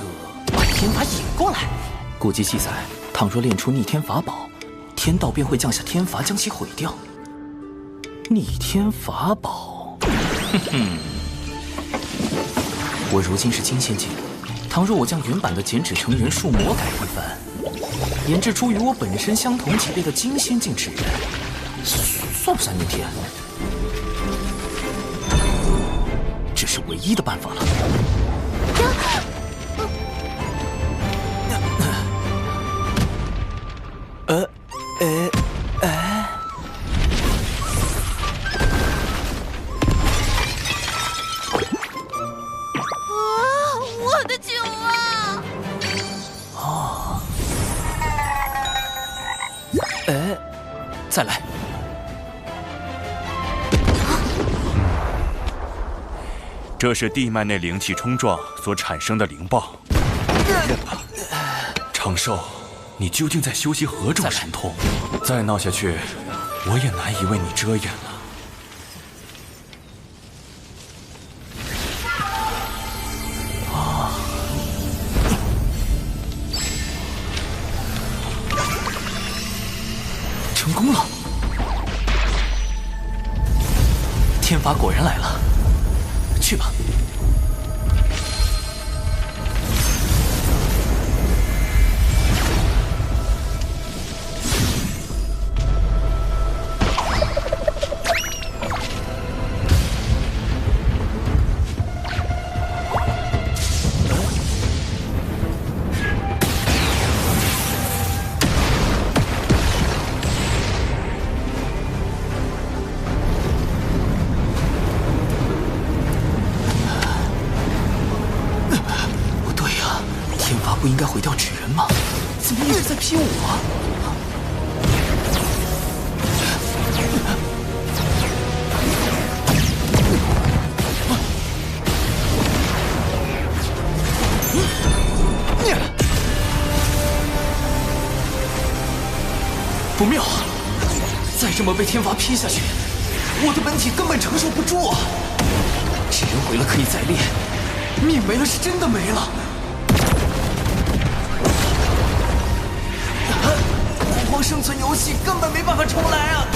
把天罚引过来。古籍记载，倘若炼出逆天法宝，天道便会降下天罚将其毁掉。逆天法宝，我如今是金仙境，倘若我将原版的剪纸成人术魔改一番，研制出与我本身相同级别的金仙境纸人，算不算逆天？这是唯一的办法了。我的酒啊！哦，再来。这是地脉内灵气冲撞所产生的灵爆。认吧，长寿，你究竟在修习何种神通？再闹下去，我也难以为你遮掩了。成功了！天罚果然来了，去吧。不应该毁掉纸人吗？怎么一直在劈我？不妙啊！再这么被天罚劈下去，我的本体根本承受不住啊！纸人毁了可以再炼，命没了是真的没了。荒生存游戏根本没办法重来啊！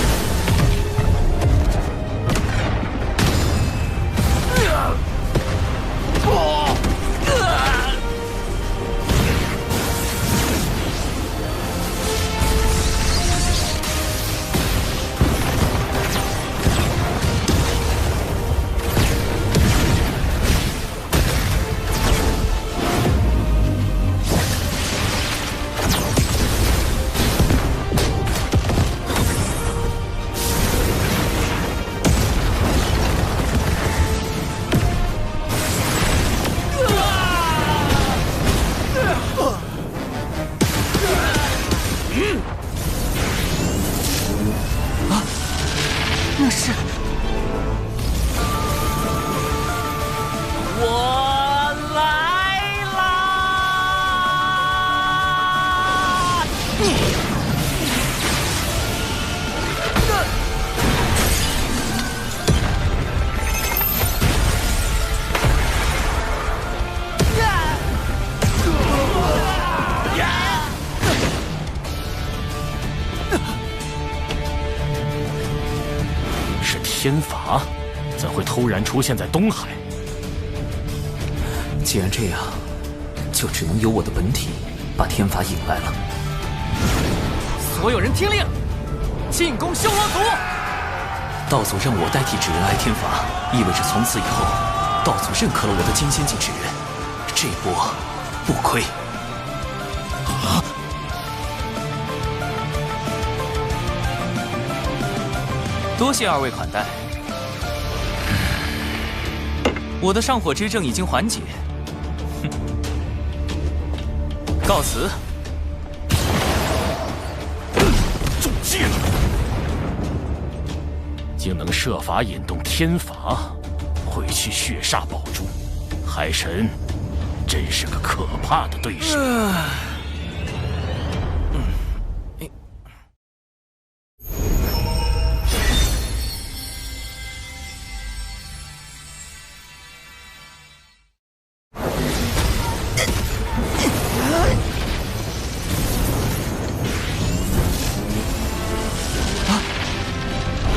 啊，那是我来啦！是天罚，怎会突然出现在东海？既然这样，就只能由我的本体把天罚引来了。所有人听令，进攻修罗族！道祖让我代替纸人挨天罚，意味着从此以后，道祖认可了我的金仙境纸人，这波不亏。多谢二位款待，我的上火之症已经缓解，告辞。中计了，竟能设法引动天罚，回去血煞宝珠。海神真是个可怕的对手。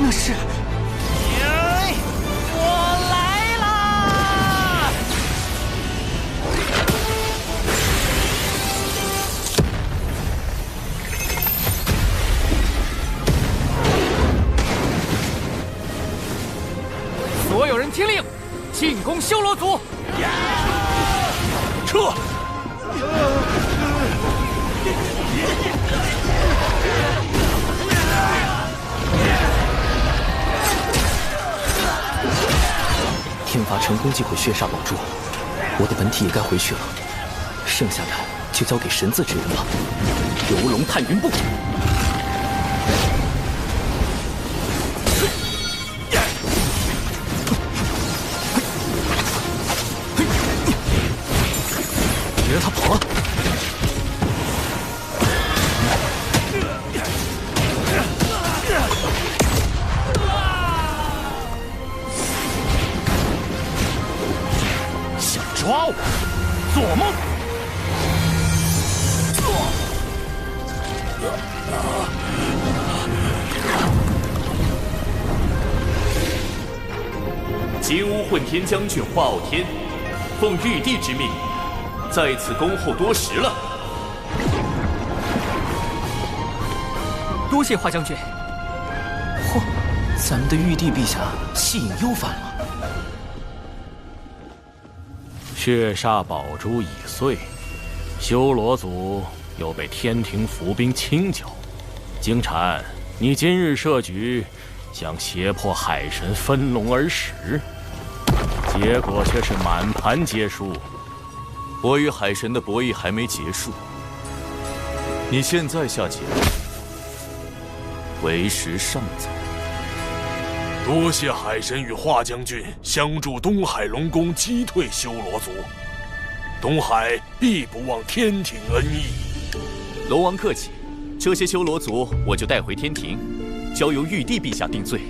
那是，我来啦！所有人听令，进攻修罗族！撤！天罚成功击毁血煞宝珠，我的本体也该回去了，剩下的就交给神字之人了。游龙探云步。别让他跑了！抓我！做梦！金乌混天将军华傲天，奉玉帝之命，在此恭候多时了。多谢华将军。嚯，咱们的玉帝陛下戏瘾又犯了。血煞宝珠已碎，修罗族又被天庭伏兵清剿。金蝉，你今日设局，想胁迫海神分龙而食，结果却是满盘皆输。我与海神的博弈还没结束，你现在下棋，为时尚早。多谢海神与华将军相助东海龙宫击退修罗族，东海必不忘天庭恩义。龙王客气，这些修罗族我就带回天庭，交由玉帝陛下定罪。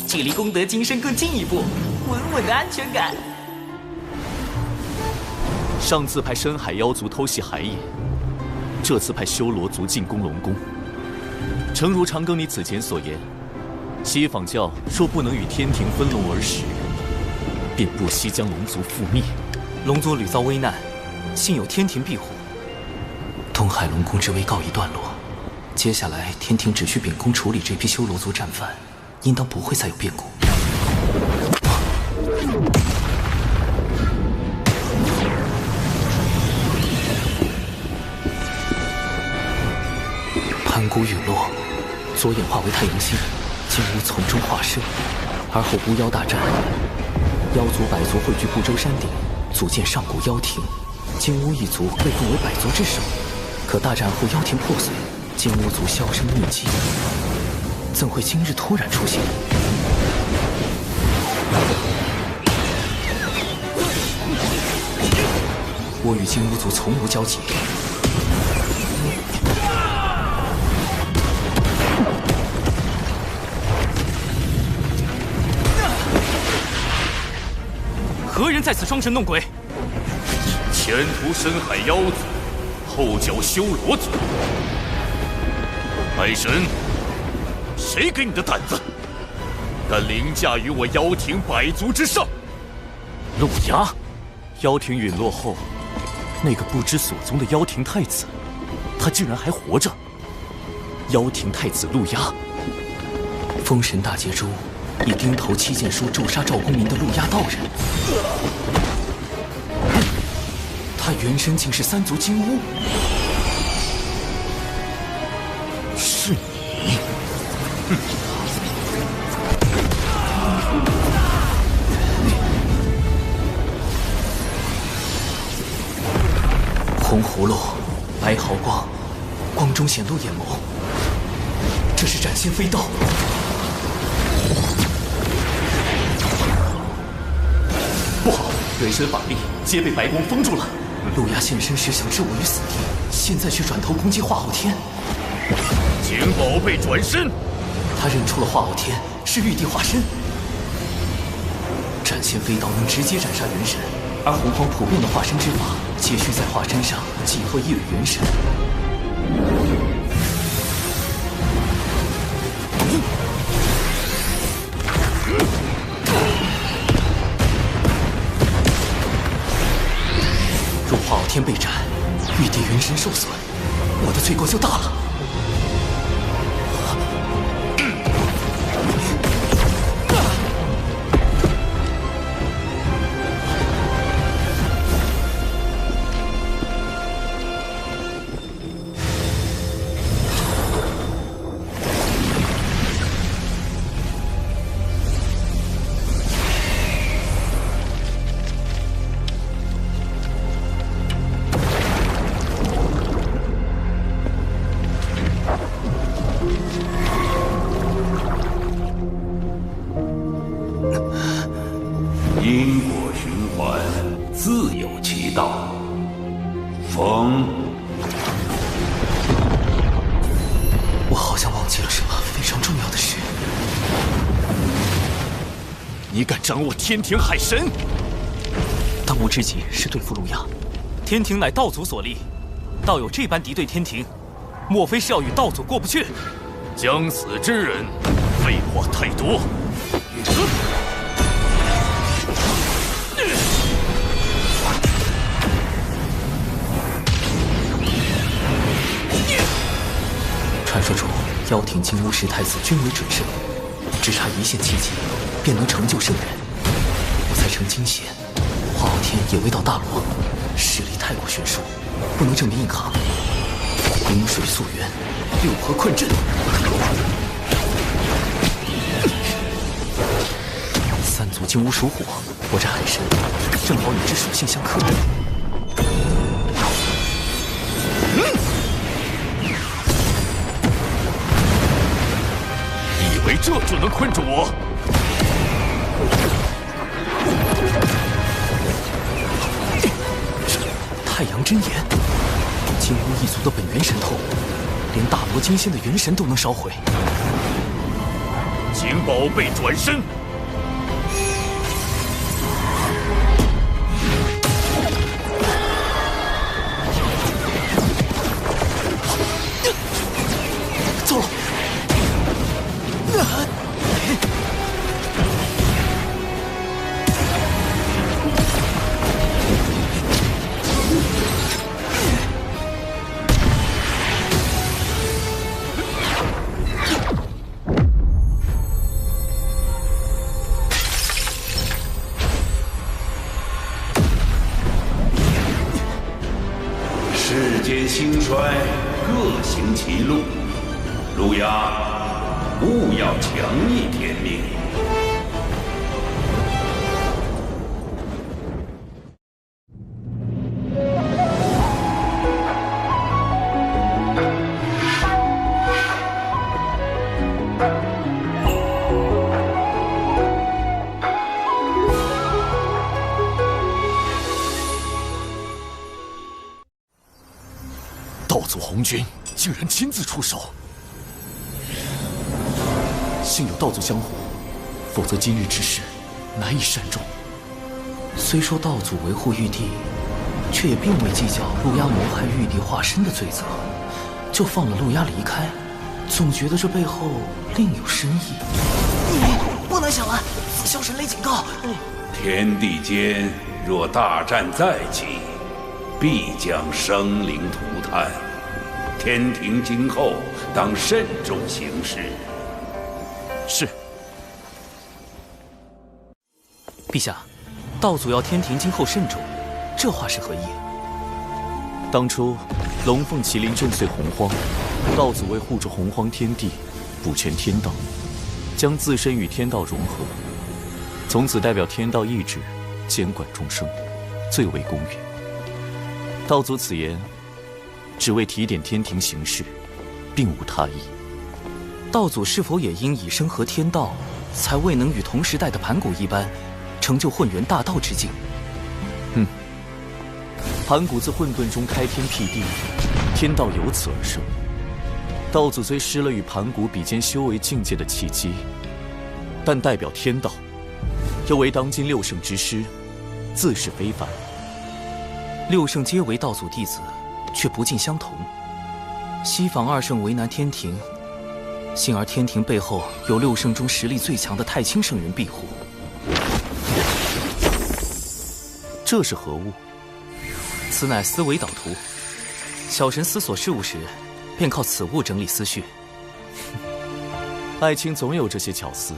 距离功德金身更进一步，稳稳的安全感。上次派深海妖族偷袭海眼，这次派修罗族进攻龙宫。诚如长庚你此前所言，西坊教若不能与天庭分龙而食，便不惜将龙族覆灭。龙族屡遭危难，幸有天庭庇护，东海龙宫之危告一段落。接下来天庭只需秉公处理这批修罗族战犯，应当不会再有变故。盘古陨落，左眼化为太阳星，金乌从中划设，而后巫妖大战，妖族百族汇聚不周山顶，组建上古妖庭。金乌一族被奉为百族之首，可大战后妖庭破碎，金乌族销声匿迹，怎会今日突然出现？我与金乌族从无交集。何人在此装神弄鬼？前途深海妖族，后脚修罗族。海神，谁给你的胆子，敢凌驾于我妖庭百族之上？陆压，妖庭陨落后，那个不知所踪的妖庭太子，他竟然还活着。妖庭太子陆压，封神大劫中以钉头七剑书诛杀赵公明的陆压道人，他原身竟是三族金乌。是你！哼！红葫芦，白毫光，光中显露眼眸。这是斩仙飞刀。不好，人身法力皆被白光封住了。陆压现身时想置我于死地，现在却转头攻击化昊天。请宝贝转身。他认出了化昊天是玉帝化身。斩仙飞刀能直接斩杀元神，而洪荒普遍的化身之法，皆需在化身上寄托一缕元神。若化昊天被斩，玉帝元神受损，我的罪过就大了。因果循环，自有其道。风，我好像忘记了什么非常重要的事。你敢掌握天庭海神？当务之急是对付陆压。天庭乃道祖所立，道友这般敌对天庭，莫非是要与道祖过不去？将死之人，废话太多。传说中，妖庭金乌十太子均为准圣，只差一线契机，便能成就圣人。我才成金仙，化昊天也未到大罗，实力太过悬殊，不能正面硬扛。冰水溯源，六合困阵。三族金乌属火，我这海神正好与之属性相克。以为这就能困住我？太阳真言，金乌一族的本源神透，连大罗金仙的元神都能烧毁。请宝贝转身。糟了！世间兴衰，各行其路。陆压，勿要强逆天命。道祖红军竟然亲自出手，幸有道祖相护，否则今日之事难以善终。虽说道祖维护玉帝，却也并未计较陆压谋害玉帝化身的罪责，就放了陆压离开，总觉得这背后另有深意。你不能想了，紫霄神雷警告，天地间若大战再起，必将生灵涂炭。天庭今后当慎重行事。是。陛下，道祖要天庭今后慎重，这话是何意？当初龙凤麒麟震碎洪荒，道祖为护住洪荒天地，补全天道，将自身与天道融合，从此代表天道意志，监管众生，最为公允。道祖此言，只为提点天庭行事，并无他意。道祖是否也因以身合天道，才未能与同时代的盘古一般，成就混元大道之境？盘古自混沌中开天辟地，天道由此而生。道祖虽失了与盘古比肩修为境界的契机，但代表天道，又为当今六圣之师，自是非凡。六圣皆为道祖弟子，却不尽相同。西方二圣为难天庭，幸而天庭背后有六圣中实力最强的太清圣人庇护。这是何物？此乃思维导图。小神思索事物时，便靠此物整理思绪。爱卿总有这些巧思。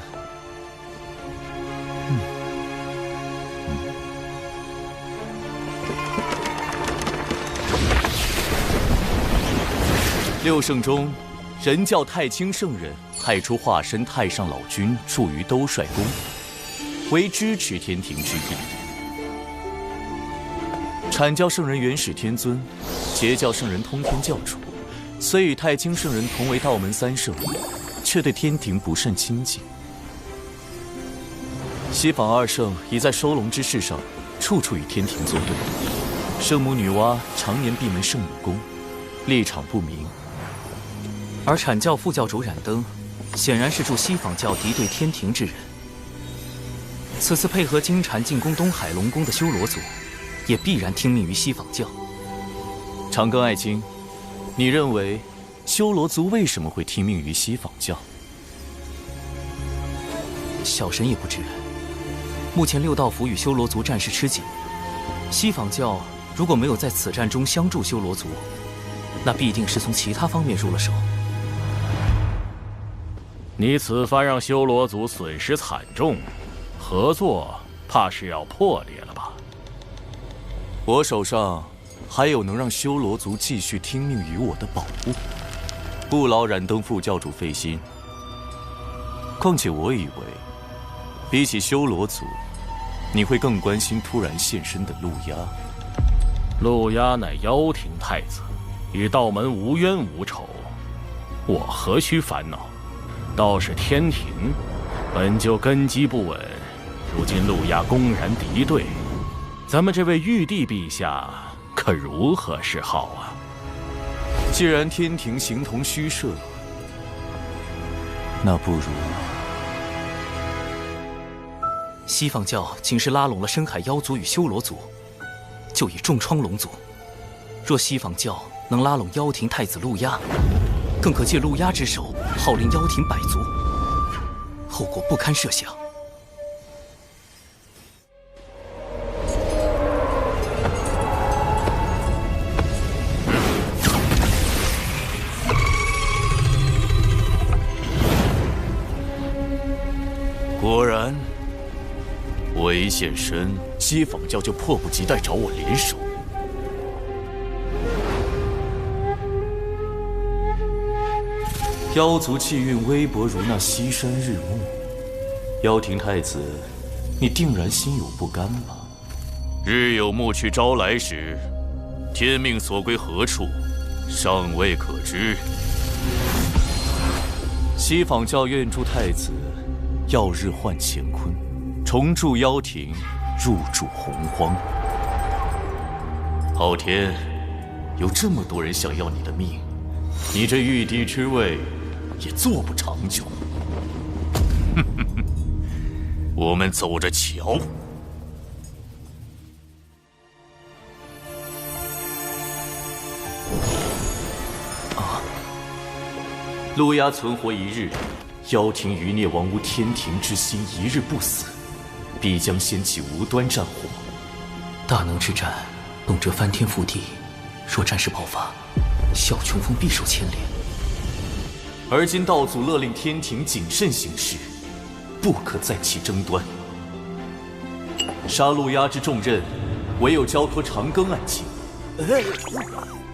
六圣中，人教太清圣人派出化身太上老君驻于兜率宫，为支持天庭之意。阐教圣人元始天尊，截教圣人通天教主，虽与太清圣人同为道门三圣，却对天庭不甚亲近。西方二圣已在收龙之事上，处处与天庭作对。圣母女娲常年闭门圣母宫，立场不明。而阐教副教主冉登，显然是助西方教敌对天庭之人。此次配合金蝉进攻东海龙宫的修罗族，也必然听命于西方教。长庚爱卿，你认为修罗族为什么会听命于西方教？小神也不知。目前六道府与修罗族战事吃紧，西方教如果没有在此战中相助修罗族，那必定是从其他方面入了手。你此番让修罗族损失惨重，合作怕是要破裂了吧？我手上还有能让修罗族继续听命于我的宝物，不劳冉登副教主费心。况且我以为，比起修罗族，你会更关心突然现身的陆压。陆压乃妖庭太子，与道门无冤无仇，我何须烦恼？倒是天庭，本就根基不稳，如今陆压公然敌对，咱们这位玉帝陛下可如何是好啊？既然天庭形同虚设，那不如西方教仅是拉拢了深海妖族与修罗族，就以重创龙族。若西方教能拉拢妖庭太子陆压，更可借陆压之手号令妖庭百族，后果不堪设想。果然，我一现身，西方教就迫不及待找我联手。妖族气运微薄如那西山日暮，妖庭太子，你定然心有不甘吧？日有暮去朝来时，天命所归何处，尚未可知。西坊教愿助太子，耀日换乾坤，重铸妖庭，入主洪荒。昊天，有这么多人想要你的命，你这玉帝之位也做不长久。我们走着瞧。路鸦存活一日，妖庭余孽亡无天庭之心，一日不死，必将掀起无端战火。大能之战，动辄翻天覆地，若战事爆发，小琼峰必受牵连。而今道祖勒令天庭谨慎行事，不可再起争端。杀路鸦之重任，唯有交托长庚案情，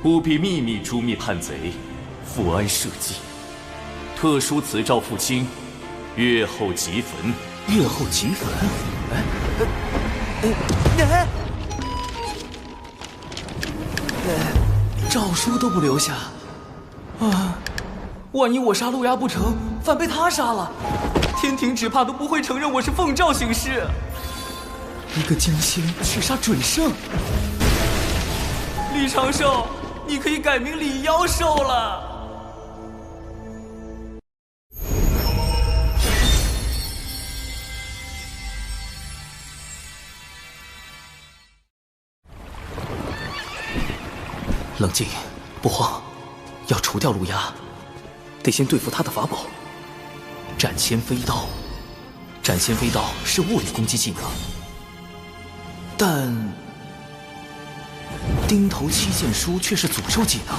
务必秘密诛灭叛贼，复安社稷。特书此诏父亲，月后即焚。月后即焚？诏书都不留下啊！万一我杀路鸦不成，反被他杀了，天庭只怕都不会承认我是奉诏行事。一个江仙去杀准圣，李长寿，你可以改名李妖寿了。冷静，不慌，要除掉路鸦，得先对付他的法宝——斩仙飞刀。斩仙飞刀是物理攻击技能，但钉头七剑书却是诅咒技能，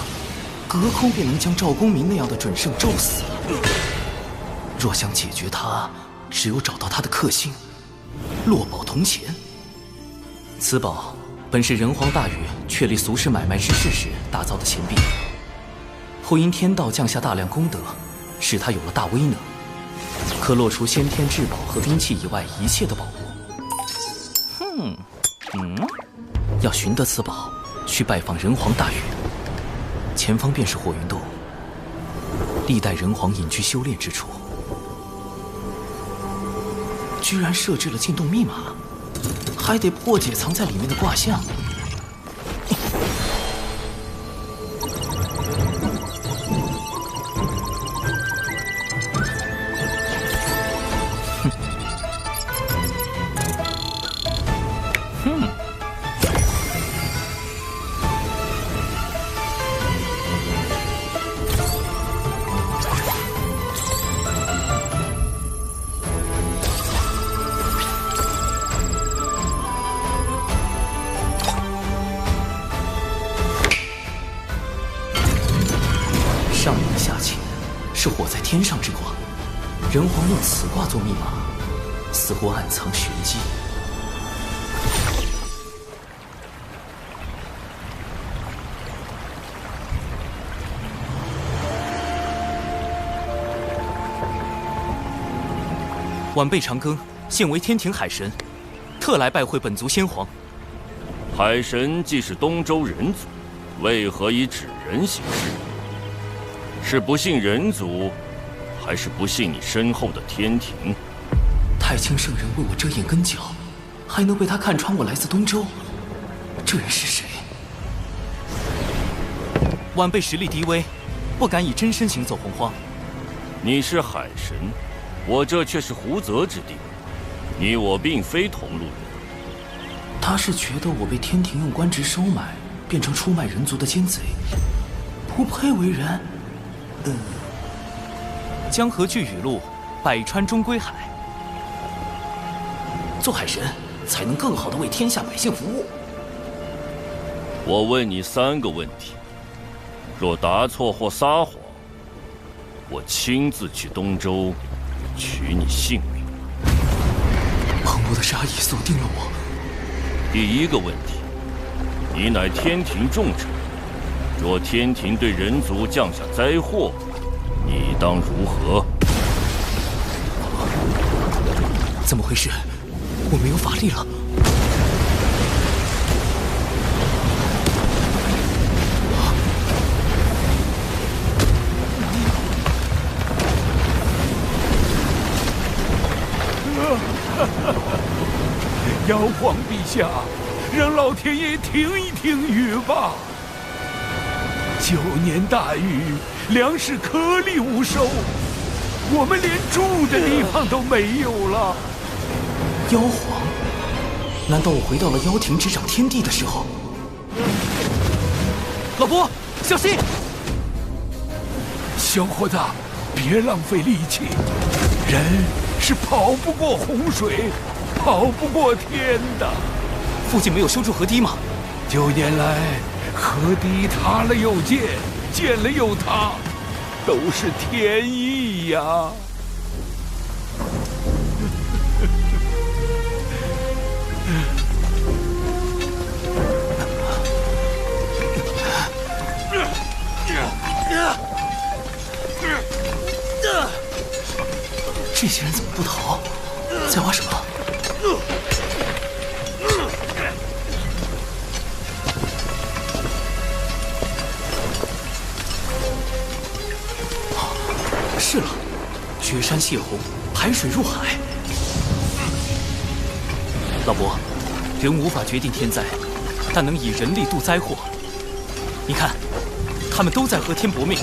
隔空便能将赵公明那样的准圣咒死。若想解决他，只有找到他的克星——落宝铜钱。此宝本是人皇大禹确立俗世买卖之事时打造的钱币，后因天道降下大量功德，使他有了大威能，可落除先天至宝和兵器以外一切的宝物。要寻得此宝，需拜访人皇大禹。前方便是火云洞，历代人皇隐居修炼之处。居然设置了进洞密码，还得破解藏在里面的卦象。上明下潜，是火在天上之卦。人皇用此卦做密码，似乎暗藏玄机。晚辈长庚，现为天庭海神，特来拜会本族先皇。海神既是东周人族，为何以纸人行事？是不信人族，还是不信你身后的天庭？太清圣人为我遮掩根脚，还能被他看穿我来自东周？这人是谁？晚辈实力低微，不敢以真身行走洪荒。你是海神，我这却是胡泽之地，你我并非同路人。他是觉得我被天庭用官职收买，变成出卖人族的奸贼，不配为人。江河聚雨露，百川终归海。做海神，才能更好地为天下百姓服务。我问你3个问题，若答错或撒谎，我亲自去东周取你性命。澎湃的杀意锁定了我。第1个问题，你乃天庭重臣，若天庭对人族降下灾祸，你当如何？怎么回事？我没有法力了。妖皇陛下，让老天爷听一听雨吧。9年大雨，粮食颗粒无收，我们连住的地方都没有了。妖皇？难道我回到了妖庭执掌天地的时候？老伯，小心！小伙子，别浪费力气，人是跑不过洪水，跑不过天的。附近没有修筑河堤吗？9年来，河堤塌了又建，建了又塌，都是天意呀。这些人怎么不逃？在挖什么？是了，绝山泄洪，排水入海。老伯，人无法决定天灾，但能以人力度灾祸。你看，他们都在和天搏命。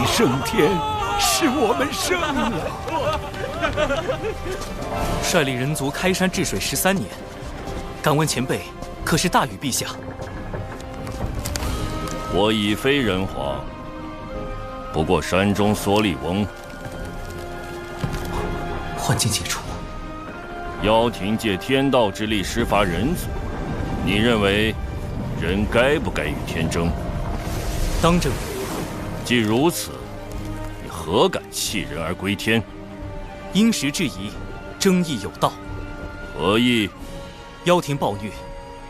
胜天，是我们胜了。率领人族开山治水13年，敢问前辈，可是大禹陛下？我已非人皇，不过山中缩力翁。幻境解除，妖庭借天道之力施伐人族，你认为人该不该与天争？当争。既如此，你何敢弃人而归天？因时制宜，争议有道。何意？妖庭暴虐，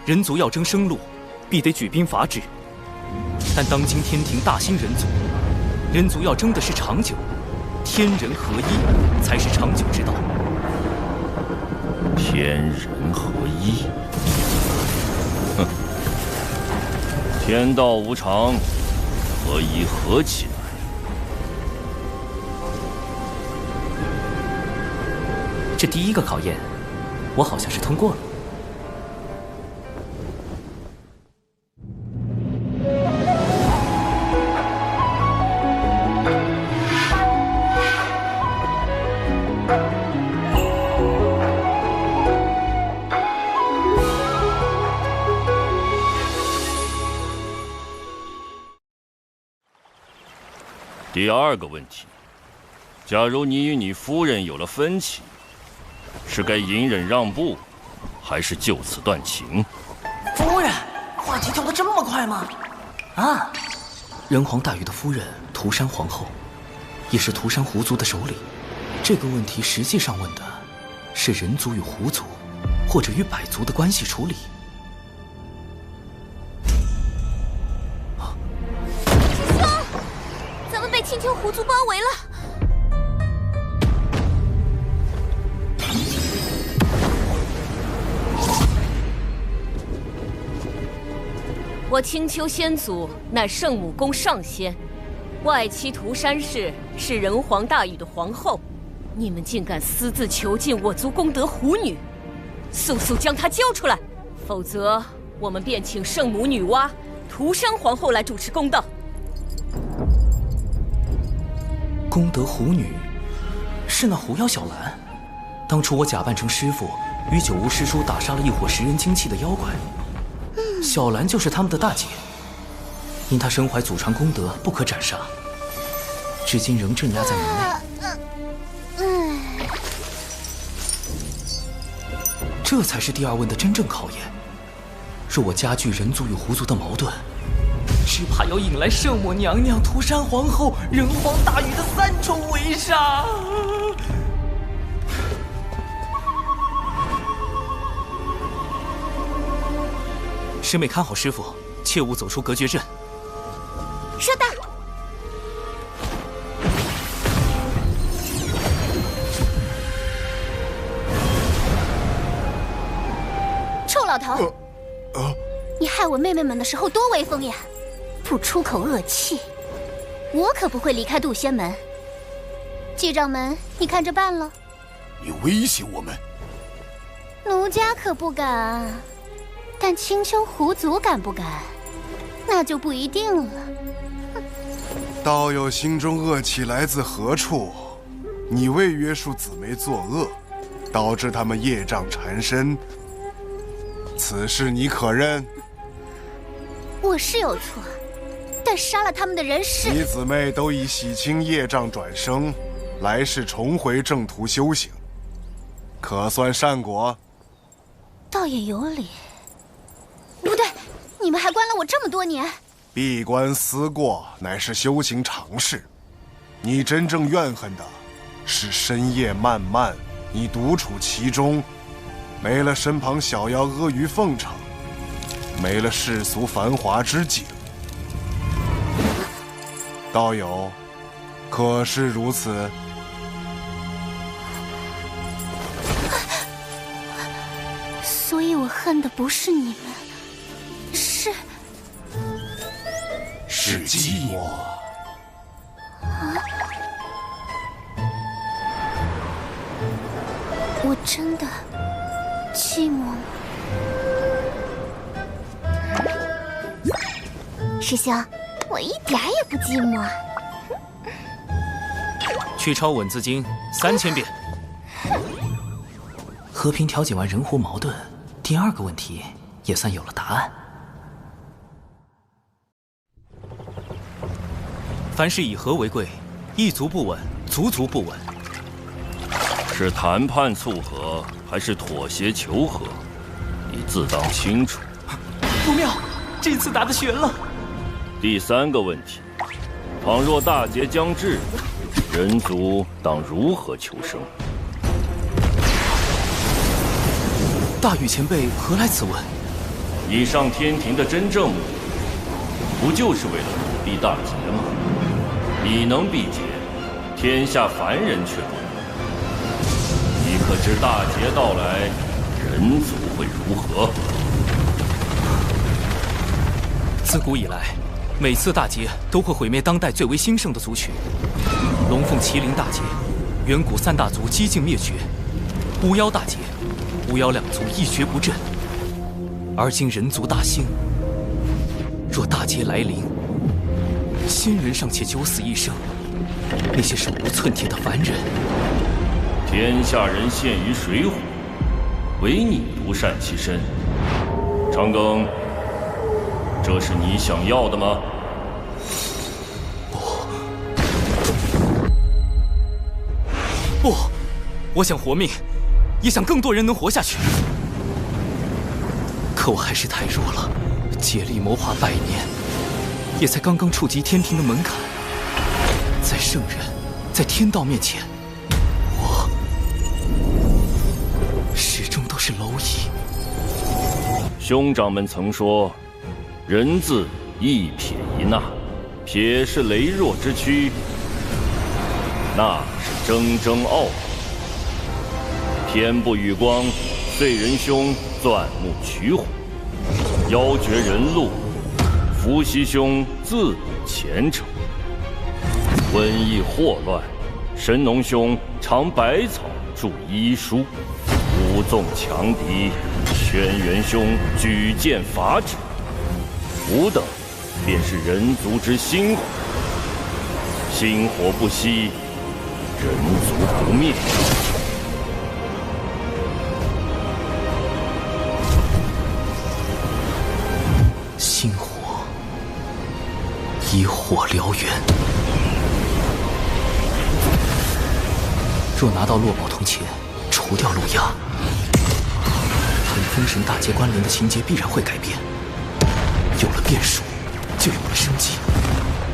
人族要争生路，必得举兵伐之。但当今天庭大兴人族，人族要争的是长久，天人合一才是长久之道。天人合一？哼！天道无常，合一合起来。这第一个考验，我好像是通过了。第二个问题，假如你与你夫人有了分歧，是该隐忍让步，还是就此断情？夫人，话题跳得这么快吗？啊！人皇大禹的夫人涂山皇后，也是涂山狐族的首领。这个问题实际上问的是人族与狐族，或者与百族的关系处理。青丘狐族包围了，我青丘仙祖乃圣母宫上仙，外戚涂山氏是人皇大禹的皇后，你们竟敢私自囚禁我族功德狐女，速速将她交出来，否则我们便请圣母女娲、涂山皇后来主持公道。功德狐女是那狐妖小兰，当初我假扮成师傅，与九巫师叔打杀了一伙食人精气的妖怪，小兰就是他们的大姐。因他身怀祖传功德，不可斩杀，至今仍镇压在门内。这才是第二问的真正考验。若我加剧人族与狐族的矛盾，只怕要引来圣母娘娘、涂山皇后、人皇大禹的3重围杀。师妹看好师傅，切勿走出隔绝阵。收到。臭老头，你害我妹妹们的时候多威风呀！不出口恶气，我可不会离开渡仙门。季掌门，你看着办了。你威胁我们？奴家可不敢，但青丘狐族敢不敢，那就不一定了。道友心中恶气来自何处？你未约束姊妹作恶，导致他们业障缠身，此事你可认？我是有错，但杀了他们的人是你姊妹都已洗清业障转生，来世重回正途修行，可算善果。倒也有理。不对，你们还关了我这么多年。闭关思过乃是修行常事，你真正怨恨的是深夜漫漫，你独处其中，没了身旁小妖阿谀奉承，没了世俗繁华之景。道友，可是如此？所以我恨的不是你们，是寂寞。我真的寂寞吗？师兄，我一点也不寂寞。去抄稳字经3000遍。和平调解完人狐矛盾，第2个问题也算有了答案。凡事以和为贵，一族不稳，族族不稳。是谈判促和，还是妥协求和？你自当清楚。不妙，这次打得悬了。第3个问题，倘若大劫将至，人族当如何求生？大禹前辈何来此问？你上天庭的真正目的，不就是为了躲避大劫吗？你能避劫，天下凡人却不能。你可知大劫到来，人族会如何？自古以来，每次大劫都会毁灭当代最为兴盛的族群。龙凤麒麟大劫，远古3大族几近灭绝；巫妖大劫，巫妖2族一蹶不振。而今人族大兴，若大劫来临，仙人尚且九死一生，那些手无寸铁的凡人，天下人陷于水火，唯你独善其身。长庚，这是你想要的吗？不，我想活命，也想更多人能活下去。可我还是太弱了，竭力谋划100年，也才刚刚触及天庭的门槛。在圣人，在天道面前，我始终都是蝼蚁。兄长们曾说，人字一撇一捺，撇是羸弱之躯，捺是铮铮傲骨。天不与光，遂仁兄钻木取火，妖绝人路，伏羲兄自古虔诚。瘟疫祸乱，神农兄尝百草著医书，武纵强敌，轩辕兄举剑伐之。吾等便是人族之薪火，薪火不息，人族不灭。星火，以火燎原。若拿到落宝铜钱，除掉路压，他与封神大劫关联的情节必然会改变。有了变数，就有了生机。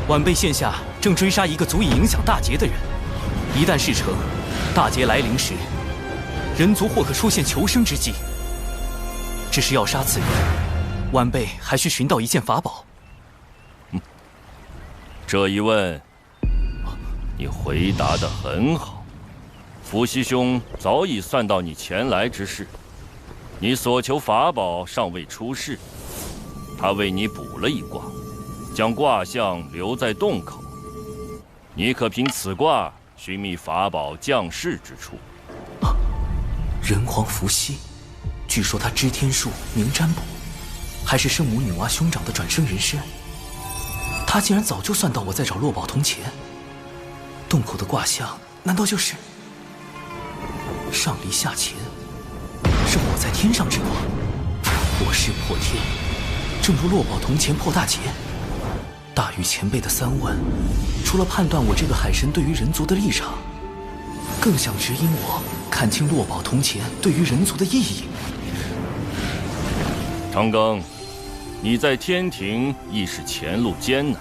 晚辈现下正追杀一个足以影响大劫的人，一旦事成，大劫来临时，人族或可出现求生之机。只是要杀此人，晚辈还需寻到一件法宝。这一问，你回答得很好。伏羲兄早已算到你前来之事，你所求法宝尚未出世，他为你卜了一卦，将卦象留在洞口。你可凭此卦寻觅法宝降世之处。人皇伏羲，据说他知天术，明占卜，还是圣母女娲兄长的转生人身。他竟然早就算到我在找落宝铜钱，洞口的卦象难道就是上离下乾，是我在天上之卦？我势破天，正如落宝铜钱破大劫。大禹前辈的3问，除了判断我这个海神对于人族的立场，更想指引我看清落宝铜钱对于人族的意义。长庚，你在天庭亦是前路艰难，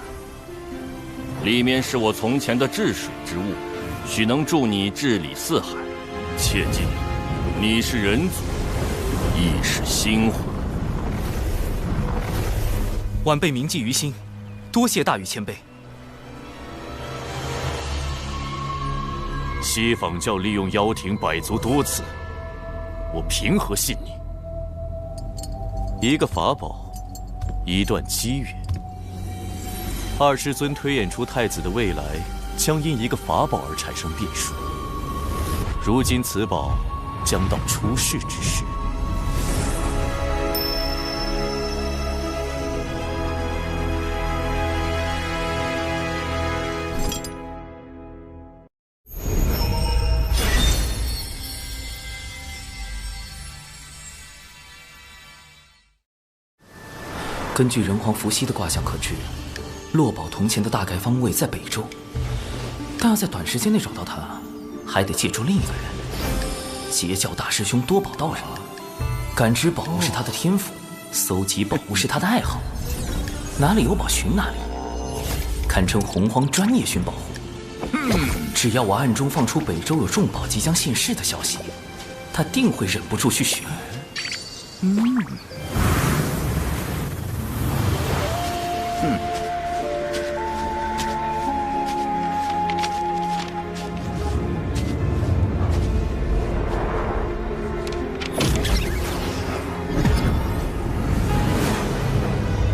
里面是我从前的治水之物，许能助你治理四海。切记，你是人族，亦是星火。晚辈铭记于心，多谢大禹前辈。西坊教利用妖庭百足多次，我凭何信你？一个法宝，一段机缘。二师尊推演出太子的未来，将因一个法宝而产生变数。如今此宝将到出世之时。根据人皇伏羲的卦象可知，落宝铜钱的大概方位在北周，但要在短时间内找到它，还得借助另一个人——截教大师兄多宝道人。感知宝物是他的天赋，搜集宝物是他的爱好，哪里有宝寻哪里，堪称洪荒专业寻宝户。只要我暗中放出北周有重宝即将现世的消息，他定会忍不住去寻。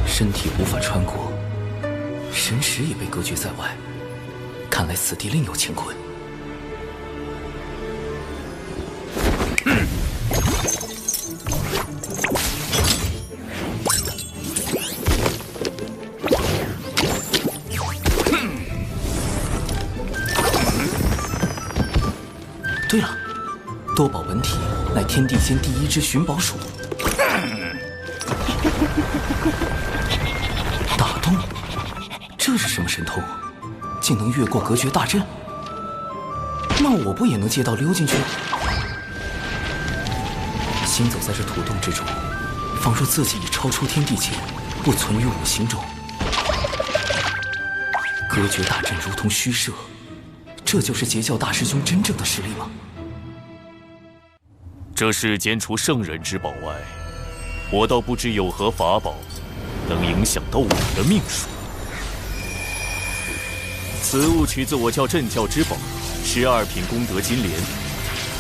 身体无法穿过，神识也被隔绝在外，看来此地另有乾坤。对了，多宝本体乃天地间第一只寻宝鼠。打洞，这是什么神通？竟能越过隔绝大阵？那我不也能借道溜进去？行走在这土洞之中，仿若自己已超出天地间，不存于五行中。隔绝大阵如同虚设，这就是截教大师兄真正的实力吗？这世间除圣人之宝外，我倒不知有何法宝能影响到我的命数。此物取自我教镇教之宝12品功德金莲，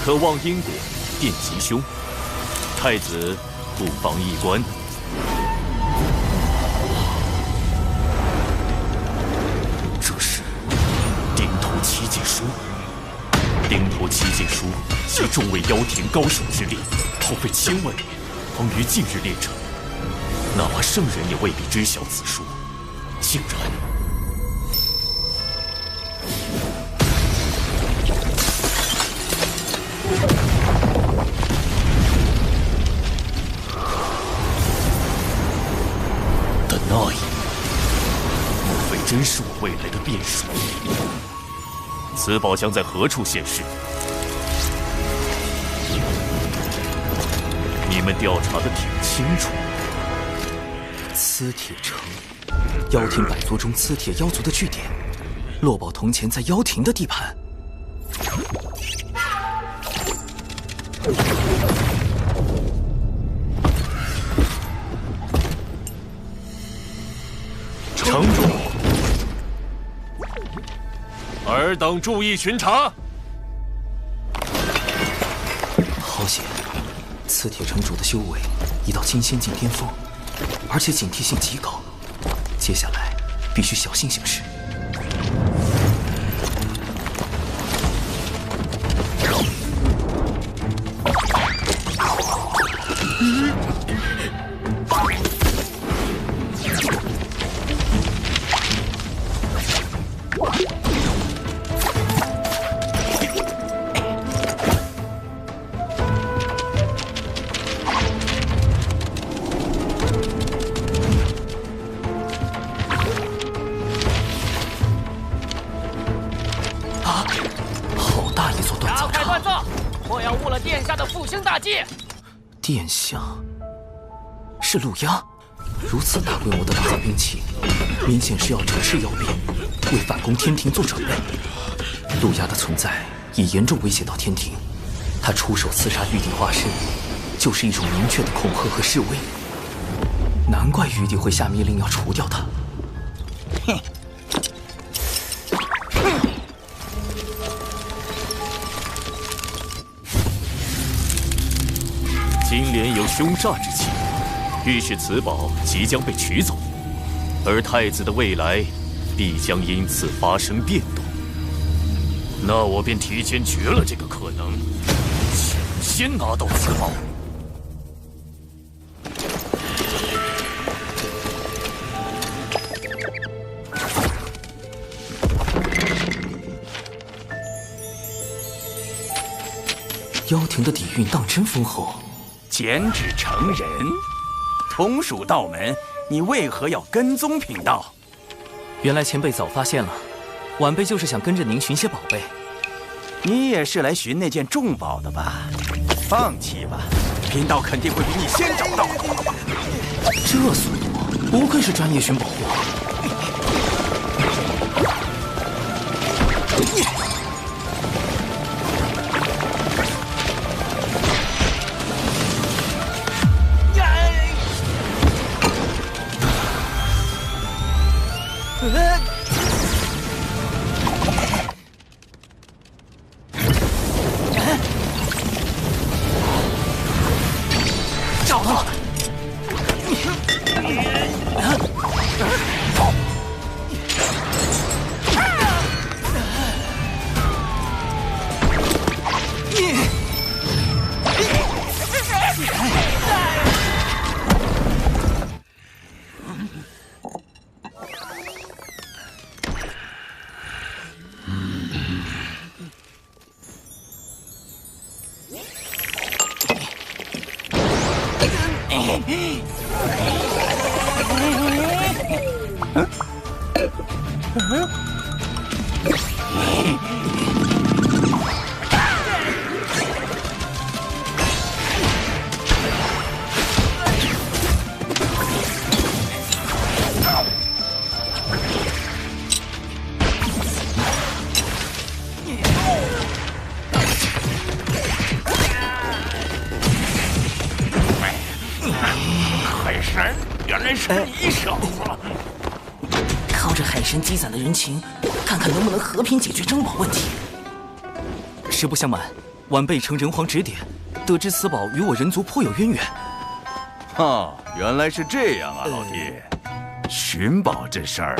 可望因果，变吉凶。太子不妨一观。这是顶头七剑书。顶头七剑书集众位妖庭高手之力，耗费1000万年，方于近日炼成。哪怕圣人也未必知晓此书，竟然……的那一幕，莫非真未来的变数。此宝将在何处现世？你们调查的挺清楚。磁铁城，妖庭百族中磁铁妖族的据点。落宝铜钱在妖庭的地盘。城主，尔等注意巡查。好险，磁铁城主的修为已到金仙境巅峰，而且警惕性极高。接下来必须小心行事。殿下是陆压，如此大规模的大造兵器，明显是要折斥妖兵，为反攻天庭做准备。陆压的存在已严重威胁到天庭，他出手刺杀玉帝化身，就是一种明确的恐吓和示威。难怪玉帝会下密令要除掉他。哼！金莲有凶煞之气，预示此宝即将被取走，而太子的未来必将因此发生变动。那我便提前绝了这个可能，抢先拿到此宝。妖庭的底蕴当真丰厚。减脂成人，同属道门，你为何要跟踪贫道？原来前辈早发现了，晚辈就是想跟着您寻些宝贝。你也是来寻那件重宝的吧？放弃吧，贫道肯定会比你先找到。这速度，不愧是专业寻宝货。找到了！海神，原来是你小子！靠着海神积攒的人情，看看能不能和平解决珍宝问题。实不相瞒，晚辈承人皇指点，得知此宝与我人族颇有渊源。哦，原来是这样啊，老弟。寻宝这事儿，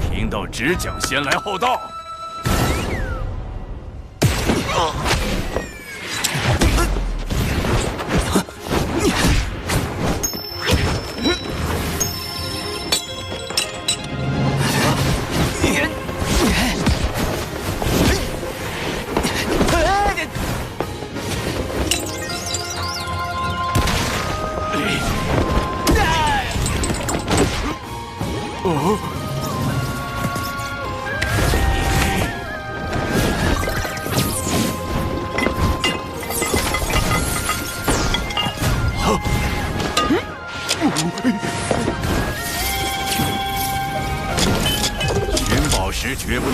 贫道只讲先来后到。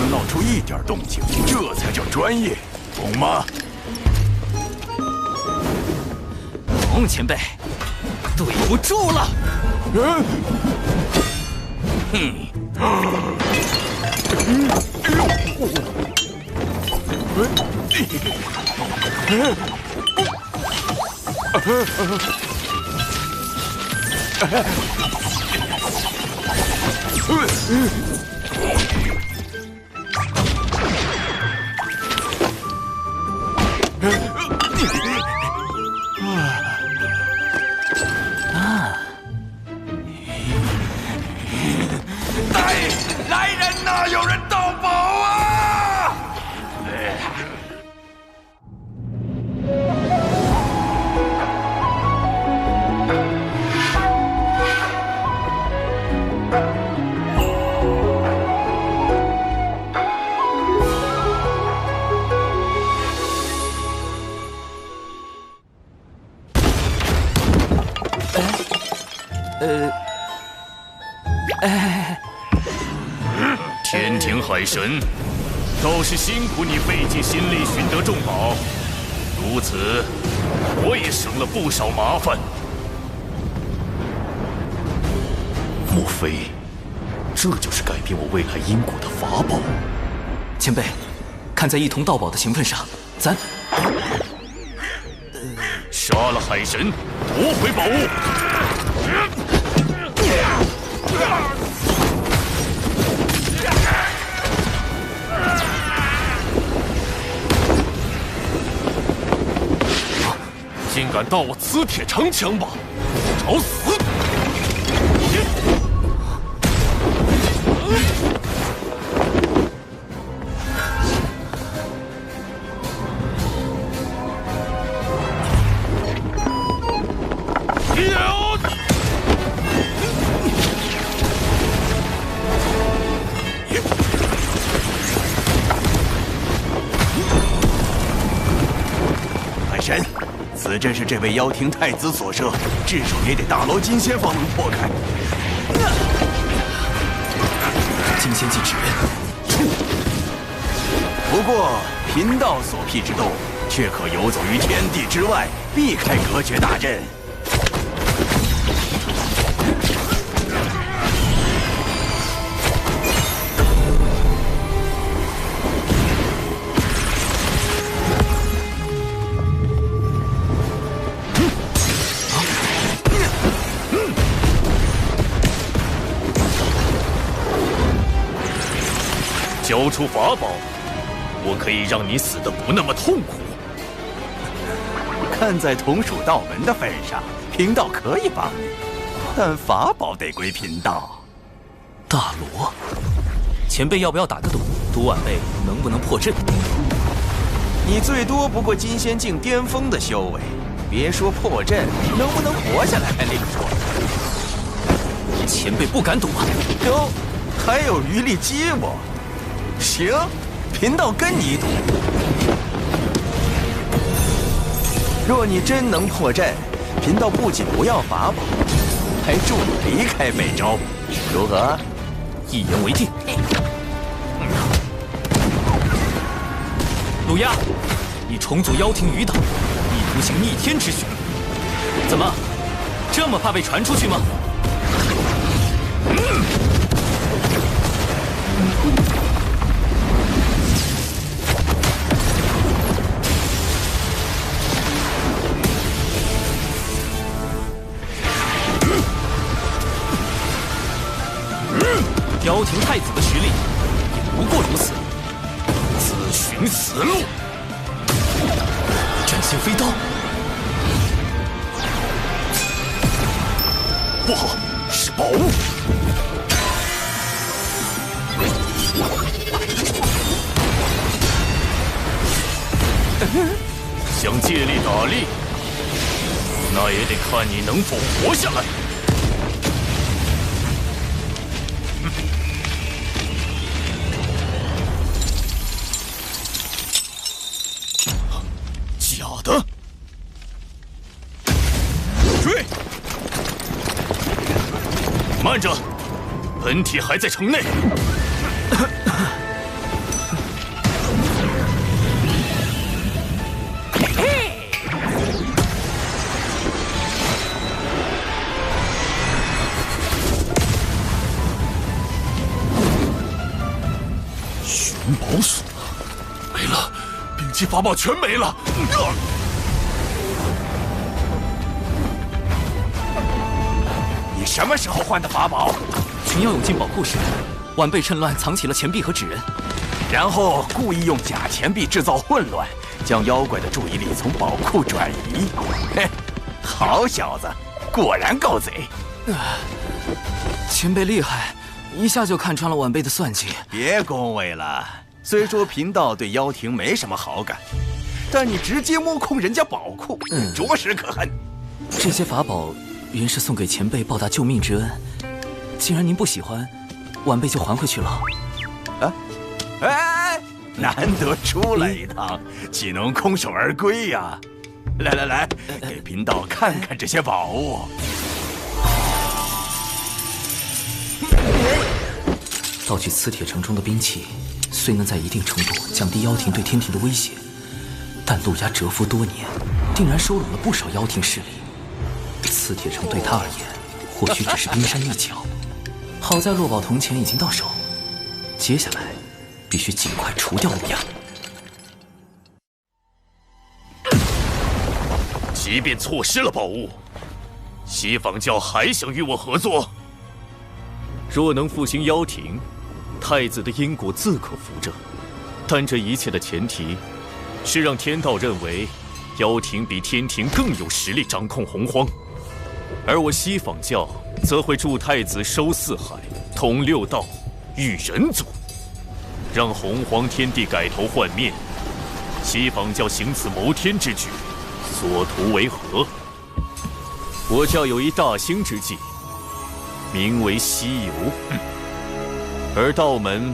能闹出一点动静，这才叫专业，懂吗？懂，前辈。对不住了。来人呐！有人盗宝啊！天庭海神，倒是辛苦你费尽心力寻得重宝，如此我也省了不少麻烦。莫非这就是改变我未来因果的法宝？前辈，看在一同盗宝的情分上，咱杀了海神，夺回宝物。竟敢盗我磁铁长枪吧，找死！海神，此阵是这位妖庭太子所设，至少也得大罗金仙方能破开。金仙禁止人，不过贫道所辟之洞，却可游走于天地之外，避开隔绝大阵。交出法宝，我可以让你死得不那么痛苦。看在同属道门的份上，贫道可以帮你，但法宝得归贫道。大罗，前辈要不要打个赌，赌晚辈能不能破阵？你最多不过金仙境巅峰的修为，别说破阵，能不能活下来还另说。前辈不敢赌啊！哟，还有余力激我？行，贫道跟你赌。若你真能破阵，贫道不仅不要法宝，还助你离开北周，如何？一言为定。鲁押，你重组妖庭余党，意图行逆天之举，怎么这么怕被传出去吗？妖庭太子的实力也不过如此，自寻死路。斩仙飞刀，不好，是宝物。想借力打力，那也得看你能否活下来。假的！追！慢着，本体还在城内。宝锁没了，兵器法宝全没了。你什么时候换的法宝？群妖涌进宝库时，晚辈趁乱藏起了钱币和纸人，然后故意用假钱币制造混乱，将妖怪的注意力从宝库转移。嘿，好小子，果然够贼。前辈厉害，一下就看穿了晚辈的算计。别恭维了，虽说贫道对妖庭没什么好感，但你直接摸空人家宝库，着实可恨。这些法宝原是送给前辈报答救命之恩，既然您不喜欢，晚辈就还回去了。啊，哎，难得出来一趟，岂能空手而归呀？来，给贫道看看这些宝物。盗取磁铁城中的兵器，虽能在一定程度降低妖庭对天庭的威胁，但陆压蛰伏多年，定然收拢了不少妖庭势力。磁铁城对他而言，或许只是冰山一角。好在落宝铜钱已经到手，接下来必须尽快除掉陆压。即便错失了宝物，西方教还想与我合作？若能复兴妖庭，太子的因果自可扶正。但这一切的前提，是让天道认为妖庭比天庭更有实力掌控洪荒，而我西方教则会助太子收四海、统六道、育人族，让洪荒天地改头换面。西方教行此谋天之举，所图为何？我教有一大兴之计，名为西游，而道门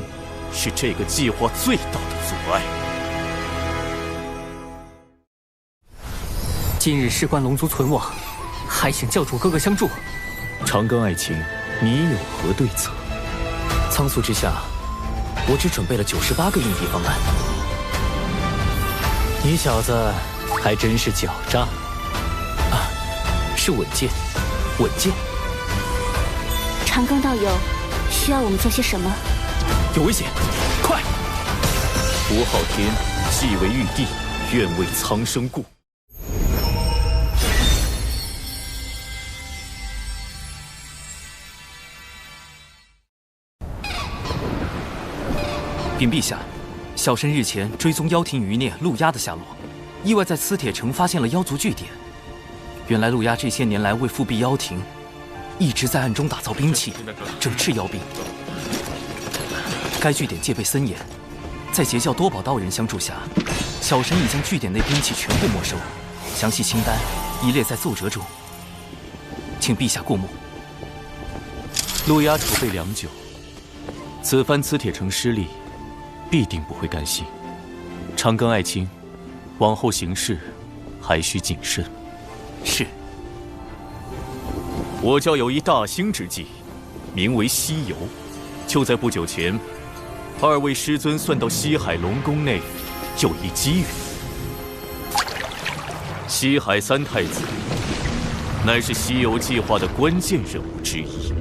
是这个计划最大的阻碍。今日事关龙族存亡，还请教主哥哥相助。长庚爱卿，你有何对策？仓促之下，我只准备了98个应敌方案。你小子还真是狡诈啊！是稳健，稳健。长庚道友，需要我们做些什么？有危险，快！吴昊天继为玉帝，愿为苍生故。禀陛下，小臣日前追踪妖庭余孽陆压的下落，意外在磁铁城发现了妖族据点。原来陆压这些年来为复辟妖庭，一直在暗中打造兵器，整治妖兵。该据点戒备森严，在截教多宝道人相助下，小臣已将据点内兵器全部没收，详细清单已列在奏折中，请陛下过目。陆压储备良久，此番磁铁城失利，必定不会甘心。长庚爱卿，往后行事还需谨慎。是。我教有一大兴之计，名为西游。就在不久前，二位师尊算到西海龙宫内有一机缘。西海三太子乃是西游计划的关键人物之一，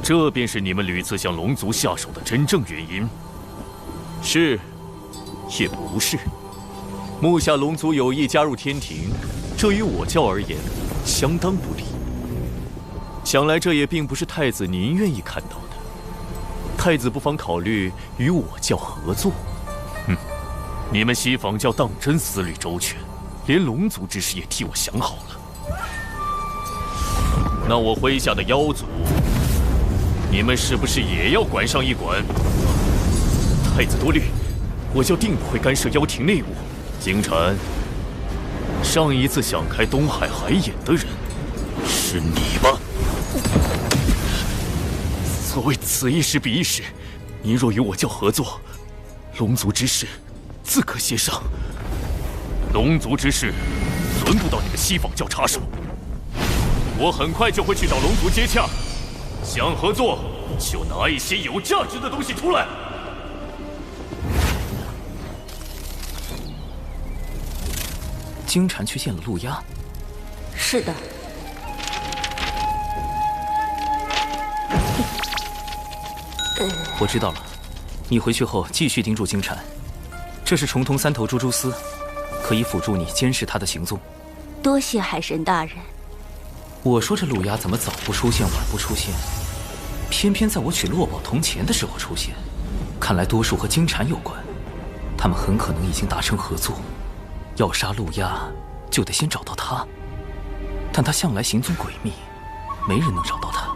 这便是你们屡次向龙族下手的真正原因。是，也不是。目下龙族有意加入天庭，这于我教而言相当不利。想来这也并不是太子您愿意看到的。太子不妨考虑与我教合作。你们西方教当真思虑周全，连龙族之事也替我想好了。那我麾下的妖族，你们是不是也要管上一管？太子多虑，我教定不会干涉妖庭内务。金蝉，上一次想开东海海眼的人是你吧？所谓此一时彼一时，您若与我教合作，龙族之事自可协商。龙族之事轮不到你们西方教插手，我很快就会去找龙族接洽。想合作就拿一些有价值的东西出来。金蝉去见了陆压。是的。我知道了，你回去后继续盯住金蝉，这是重瞳三头蛛蛛丝，可以辅助你监视他的行踪。多谢海神大人。我说这陆压怎么早不出现晚不出现，偏偏在我取落宝铜钱的时候出现，看来多数和金蝉有关。他们很可能已经达成合作，要杀陆压就得先找到他，但他向来行踪诡秘，没人能找到他，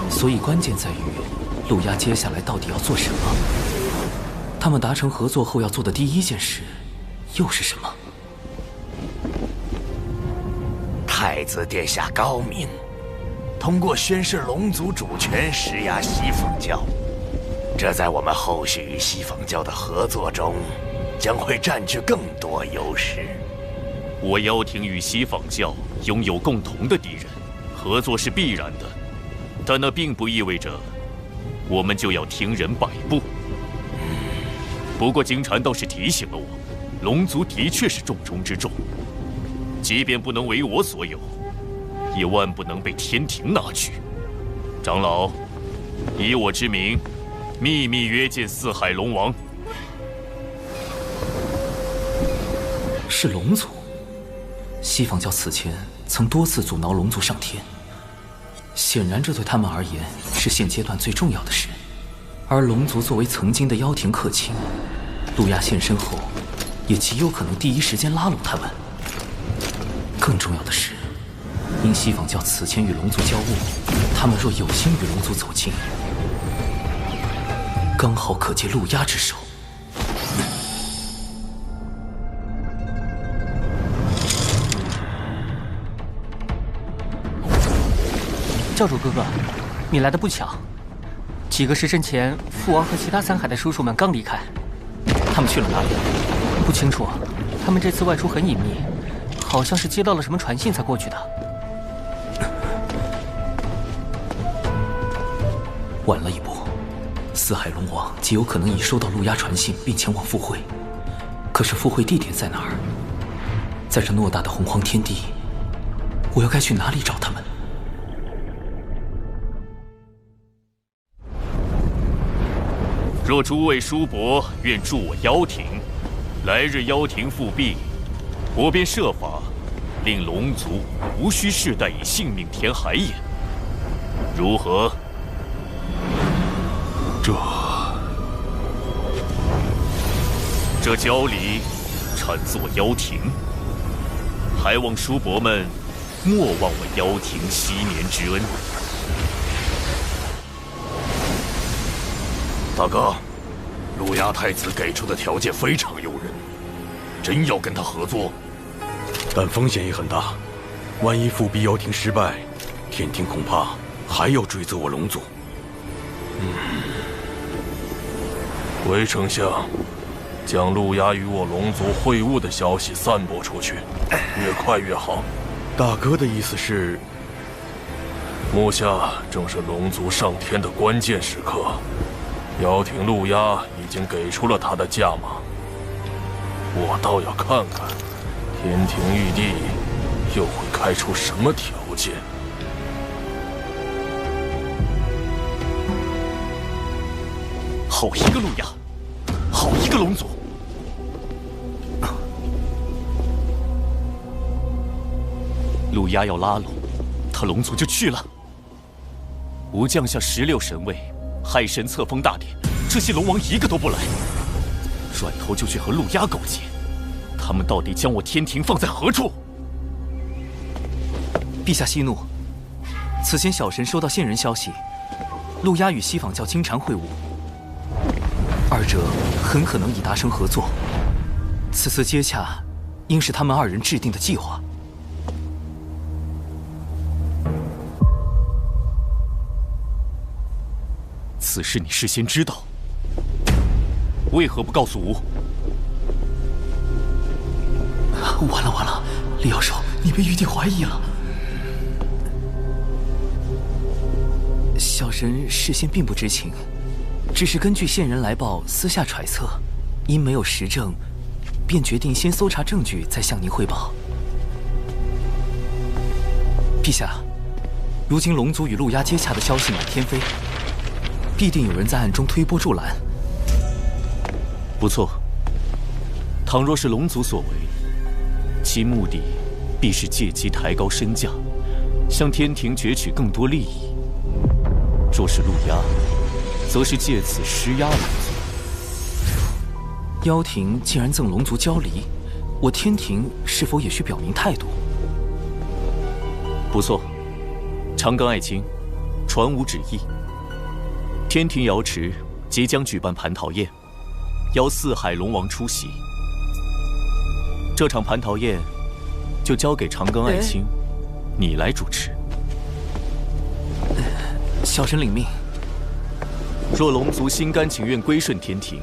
所以关键在于陆压接下来到底要做什么。他们达成合作后要做的第一件事又是什么？太子殿下高明，通过宣示龙族主权施压西方教，这在我们后续与西方教的合作中将会占据更多优势。我妖庭与西方教拥有共同的敌人，合作是必然的，但那并不意味着我们就要听人摆布。不过金蝉倒是提醒了我，龙族的确是重中之重，即便不能为我所有，也万不能被天庭拿去。长老，以我之名，秘密约见四海龙王。是龙族。西方教此前曾多次阻挠龙族上天，显然这对他们而言是现阶段最重要的事。而龙族作为曾经的妖庭客卿，陆压现身后，也极有可能第一时间拉拢他们。更重要的是，因西方教此前与龙族交恶，他们若有心与龙族走近，刚好可借陆压之手。教主哥哥，你来的不巧。几个时辰前，父王和其他三海的叔叔们刚离开，他们去了哪里？不清楚。他们这次外出很隐秘，好像是接到了什么传信才过去的。晚了一步，四海龙王极有可能已收到陆压传信，并前往赴会。可是赴会地点在哪儿？在这偌大的洪荒天地，我又该去哪里找他们？若诸位叔伯愿助我妖庭，来日妖庭复辟，我便设法令龙族无需世代以性命填海眼，如何？这郊里产自我妖庭，还望叔伯们莫忘我妖庭昔年之恩。大哥，陆压太子给出的条件非常诱人，真要跟他合作，但风险也很大。万一复辟妖庭失败，天庭恐怕还要追责我龙族。韦丞相，将陆压与我龙族会晤的消息散播出去，越快越好。大哥的意思是，目下正是龙族上天的关键时刻。妖庭陆压已经给出了他的价码，我倒要看看天庭玉帝又会开出什么条件。好一个陆压，好一个龙族！陆压要拉拢，他龙族就去了。吾降下16神位。海神册封大典，这些龙王一个都不来，转头就去和陆压勾结，他们到底将我天庭放在何处？陛下息怒，此前小神收到线人消息，陆压与西方教金蝉会晤，二者很可能已达成合作。此次接洽，应是他们二人制定的计划。此事你事先知道，为何不告诉吾？完了完了，李妖兽，你被玉帝怀疑了。小神事先并不知情，只是根据线人来报，私下揣测，因没有实证，便决定先搜查证据，再向您汇报。陛下，如今龙族与陆压接洽的消息满天飞。必定有人在暗中推波助澜，不错。倘若是龙族所为，其目的必是借机抬高身价，向天庭攫取更多利益；若是陆压，则是借此施压龙族。妖庭既然赠龙族交离，我天庭是否也需表明态度？不错，长庚爱卿，传吾旨意。天庭瑶池即将举办蟠桃宴，邀四海龙王出席。这场蟠桃宴就交给长庚爱卿，你来主持。小神领命。若龙族心甘情愿归顺天庭，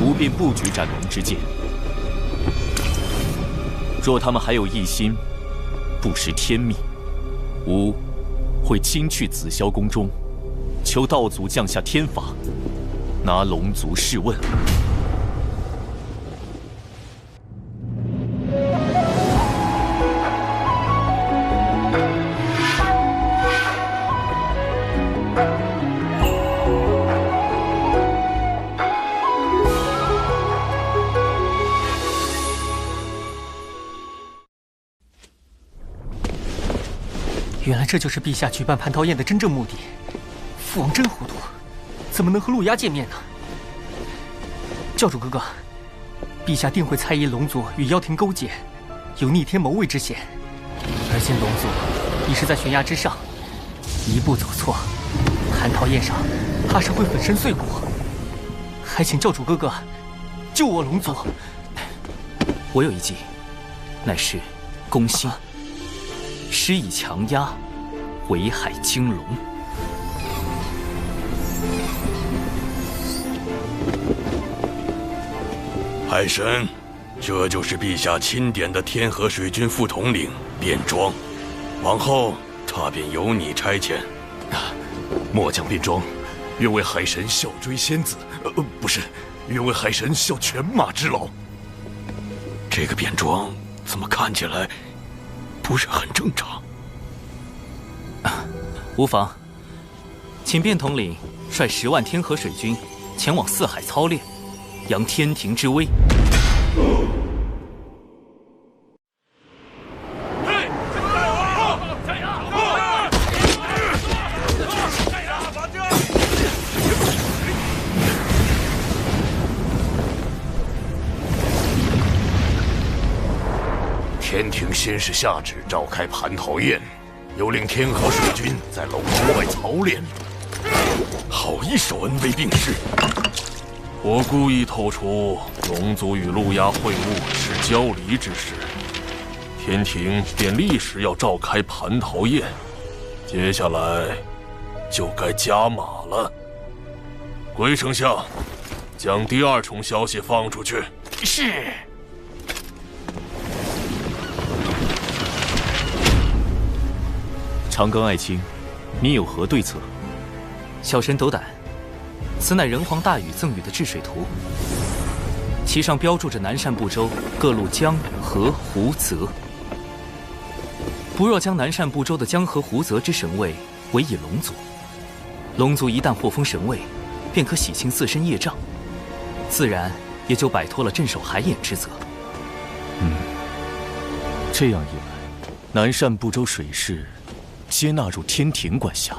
吾便不举斩龙之剑；若他们还有一心不识天命，吾会亲去紫霄宫中，求道祖降下天罚，拿龙族试问。原来这就是陛下举办蟠桃宴的真正目的。父王真糊涂，怎么能和陆压见面呢？教主哥哥，陛下定会猜疑龙族与妖庭勾结，有逆天谋位之嫌。而今龙族已是在悬崖之上，一步走错，蟠桃宴上怕是会粉身碎骨。还请教主哥哥救我龙族。我有一计，乃是攻心，施以强压，围海惊龙。海神，这就是陛下钦点的天河水军副统领卞庄，往后他便由你差遣。末将卞庄，愿为海神效追仙子，不是，愿为海神效犬马之劳。这个卞庄怎么看起来不是很正常？无妨，请卞统领率10万天河水军前往四海操练，扬天庭之威。天庭先是下旨召开蟠桃宴，又令天河水军在龙族外操练，好一手恩威并施。我故意透出龙族与陆压会晤是交离之事，天庭便立时要召开蟠桃宴，接下来就该加码了。龟丞相，将第2重消息放出去。是。长庚爱卿，你有何对策？小神斗胆，此乃人皇大禹赠予的治水图，其上标注着南赡部洲各路江河湖泽。不若将南赡部洲的江河湖泽之神位委以龙族，龙族一旦获封神位，便可洗清自身业障，自然也就摆脱了镇守海眼之责。这样一来，南赡部洲水势皆纳入天庭管辖，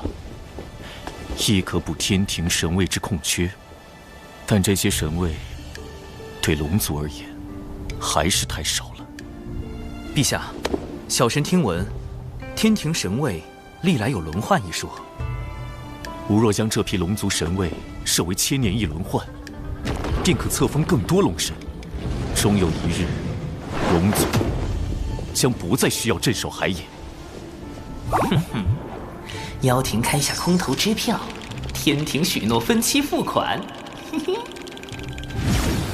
亦可补天庭神位之空缺。但这些神位对龙族而言还是太少了。陛下，小神听闻天庭神位历来有轮换一说。吾若将这批龙族神位设为1000年一轮换，便可册封更多龙神。终有一日，龙族将不再需要镇守海眼。哼哼，妖庭开下空头支票，天庭许诺分期付款。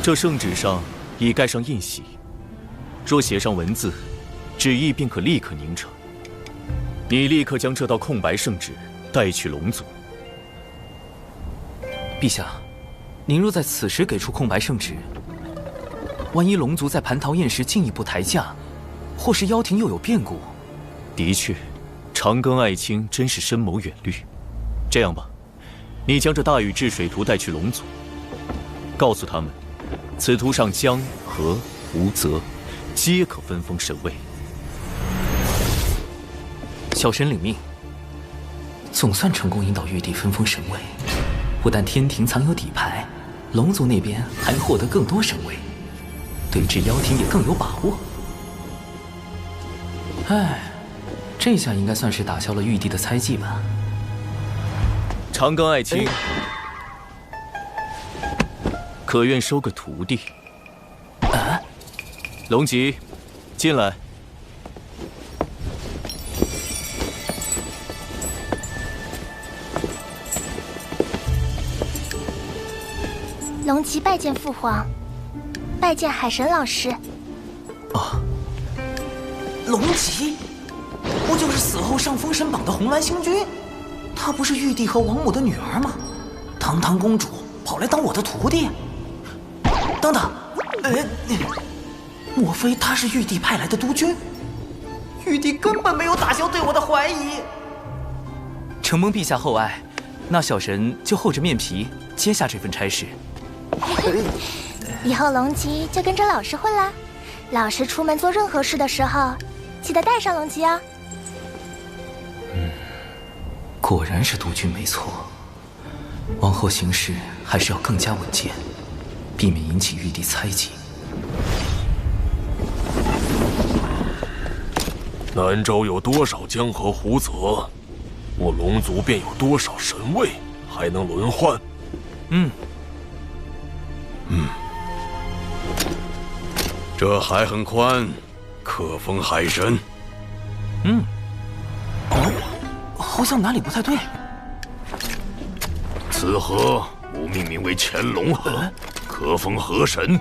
这圣旨上已盖上印玺，若写上文字，旨意便可立刻凝成。你立刻将这道空白圣旨带去龙族。陛下，您若在此时给出空白圣旨，万一龙族在蟠桃宴时进一步抬价，或是妖庭又有变故。的确，长庚爱卿真是深谋远虑。这样吧，你将这大禹治水图带去龙族，告诉他们，此图上江河湖泽，皆可分封神位。小神领命。总算成功引导玉帝分封神位，不但天庭藏有底牌，龙族那边还能获得更多神位，对峙妖庭也更有把握。哎，这下应该算是打消了玉帝的猜忌吧。长冈爱卿，可愿收个徒弟？啊，龙吉，进来。龙吉拜见父皇，拜见海神老师。龙吉，不就是死后上封神榜的红鸾星君？她不是玉帝和王母的女儿吗？堂堂公主跑来当我的徒弟？等等，莫非她是玉帝派来的督军？玉帝根本没有打消对我的怀疑。承蒙陛下厚爱，那小神就厚着面皮接下这份差事。以后龙吉就跟着老师混啦。老师出门做任何事的时候，记得带上龙吉哦。果然是督军没错，往后行事还是要更加稳健，避免引起玉帝猜忌。南州有多少江河湖泽，我龙族便有多少神位，还能轮换。这海很宽，可封海神。好像哪里不太对。此河吾命名为乾隆河，可封河神。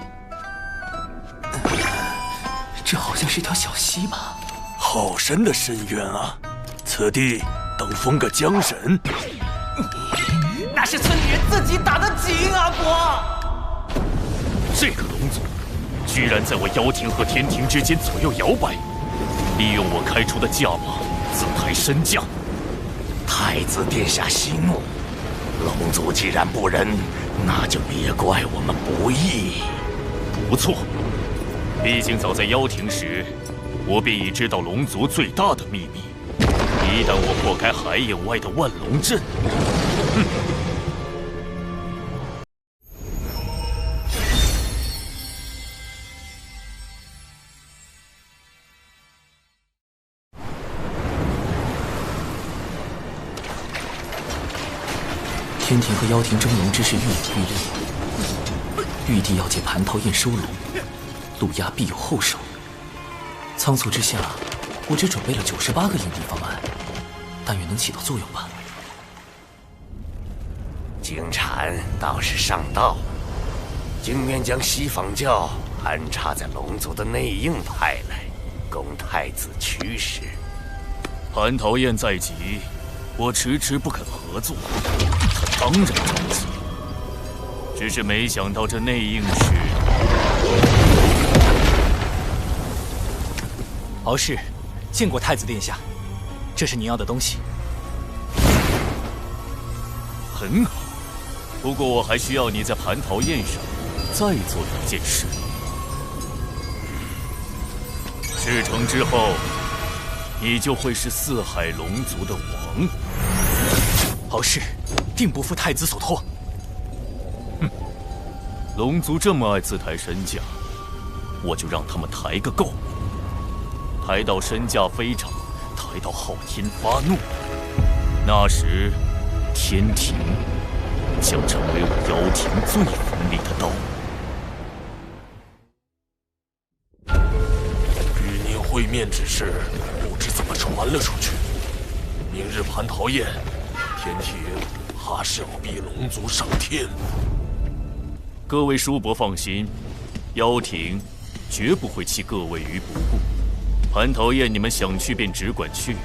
这好像是条小溪吧？好深的深渊啊！此地等封个江神。那是村里人自己打的井啊，国！这个龙族，居然在我妖庭和天庭之间左右摇摆，利用我开出的价码自抬身价。太子殿下息怒，龙族既然不仁，那就别怪我们不义。不错，毕竟早在妖庭时，我便已知道龙族最大的秘密。一旦我破开海影外的万龙阵，天庭和妖庭争龙之事愈演愈烈，玉帝要借蟠桃宴收龙，陆压必有后手。仓促之下，我只准备了98个应对方案，但愿能起到作用吧。经禅倒是上道，竟愿将西方教安插在龙族的内应派来，供太子驱使。蟠桃宴在即，我迟迟不肯合作，他当然着急。只是没想到这内应是……敖氏，见过太子殿下，这是您要的东西。很好，不过我还需要你在蟠桃宴上再做一件事。事成之后，你就会是四海龙族的王。敖氏定不负太子所托。龙族这么爱自抬身价，我就让他们抬个够。抬到身价飞涨，抬到昊天发怒，那时天庭将成为我妖庭最锋利的刀。与您会面之事，不知怎么传了出去。明日蟠桃宴，天庭怕是要逼龙族上天。各位叔伯放心，妖庭绝不会弃各位于不顾。蟠桃宴你们想去便只管去。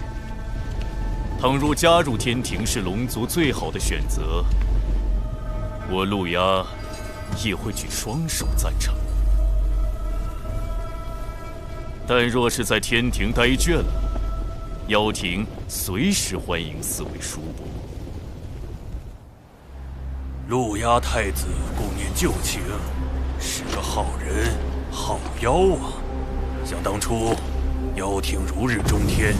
倘若加入天庭是龙族最好的选择，我陆压也会举双手赞成。但若是在天庭待倦了，妖庭随时欢迎四位叔伯。陆压太子顾念旧情，是个好人好妖啊！想当初，妖庭如日中天，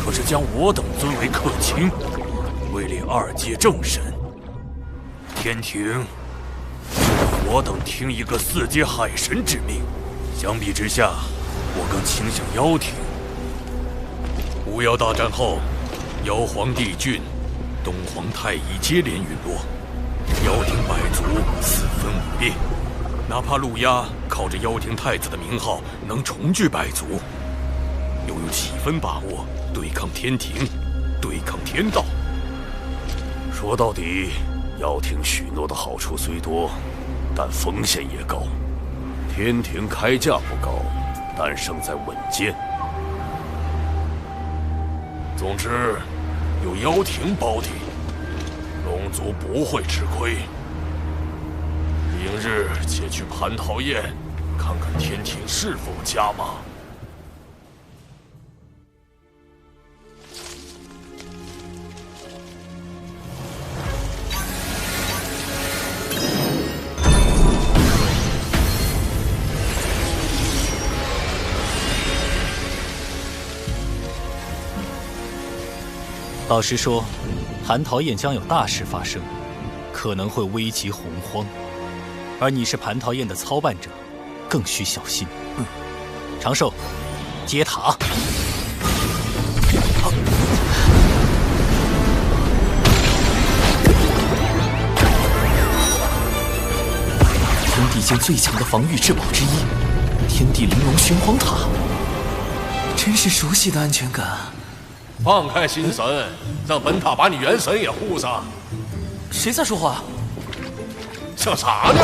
可是将我等尊为客卿，位列2阶正神。天庭就让我等听一个4阶海神之命。相比之下，我更倾向妖庭。巫妖大战后，妖皇帝俊、东皇太乙接连陨落。妖庭百族四分五裂，哪怕陆压靠着妖庭太子的名号能重聚百族，又有几分把握对抗天庭，对抗天道？说到底，妖庭许诺的好处虽多，但风险也高。天庭开价不高，但胜在稳健。总之，有妖庭保底，龙族不会吃亏。明日且去蟠桃宴，看看天庭是否加码。老实说，蟠桃宴将有大事发生，可能会危及洪荒。而你是蟠桃宴的操办者，更需小心。长寿，接塔。天地间最强的防御至宝之一，天地玲珑玄黄塔，真是熟悉的安全感。放开心神，让本塔把你元神也护上。谁在说话？想啥呢？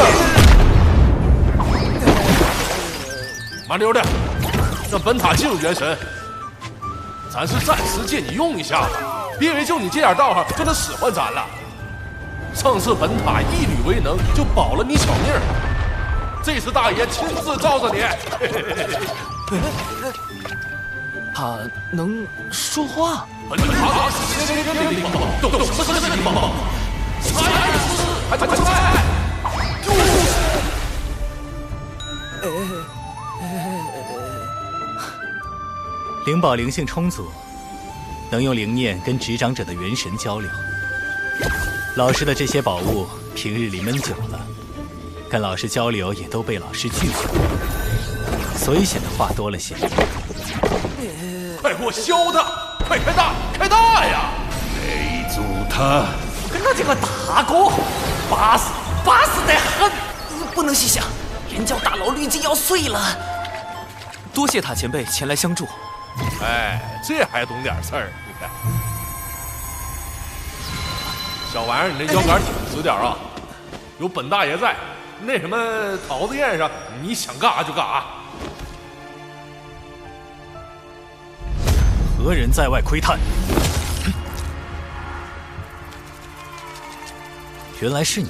麻溜的，让本塔进入元神。咱是暂时借你用一下子，别以为就你这点道行就能使唤咱了。上次本塔一缕为能，就保了你小命儿。这次大爷亲自罩着你。他能说话？本塔是先天的灵宝，懂什么是灵宝？差一点出事，还快快！灵宝灵性充足，能用灵念跟执掌者的元神交流。老师的这些宝物平日里闷久了，跟老师交流也都被老师拒绝，所以显得话多了些。快给我削他！快开大，开大呀！围住他！跟着这个大哥，巴适得很。不能细想，连教大佬滤镜要碎了。多谢塔前辈前来相助。哎，这还懂点事儿？你看，小玩意儿，你那腰杆挺直点啊！有本大爷在，那什么桃子宴上，你想干啥就干啥。何人在外窥探？原来是你，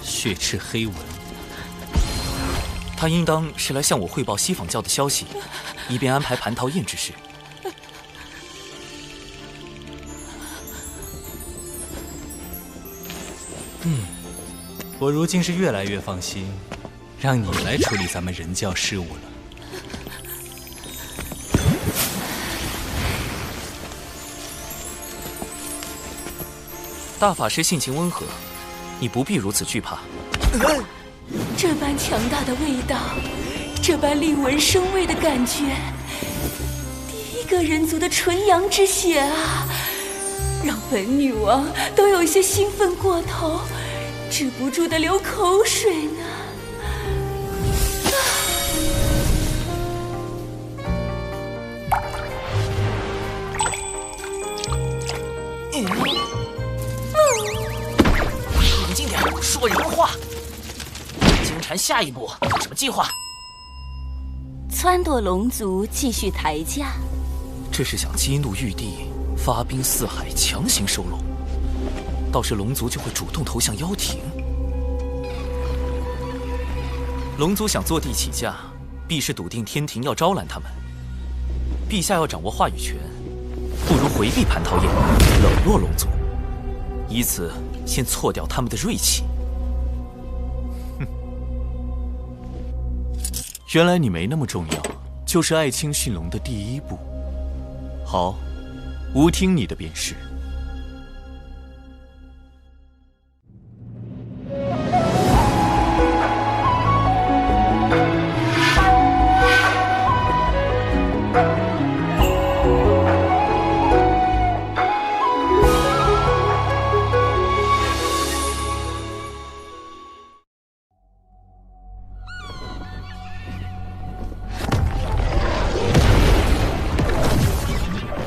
血赤黑纹。他应当是来向我汇报西坊教的消息，以便安排蟠桃宴之事。我如今是越来越放心，让你来处理咱们人教事务了。大法师性情温和，你不必如此惧怕。这般强大的味道，这般令闻生畏的感觉，第一个人族的纯阳之血啊，让本女王都有些兴奋过头，止不住的流口水呢。冷静点，说人话。金蝉下一步有什么计划？撺掇龙族继续抬价。这是想激怒玉帝，发兵四海，强行收拢。到时龙族就会主动投向妖庭。龙族想坐地起价，必是笃定天庭要招揽他们。陛下要掌握话语权，不如回避蟠桃宴，冷落龙族，以此先挫掉他们的锐气。哼，原来你没那么重要，就是爱卿驯龙的第一步。好，吾听你的便是。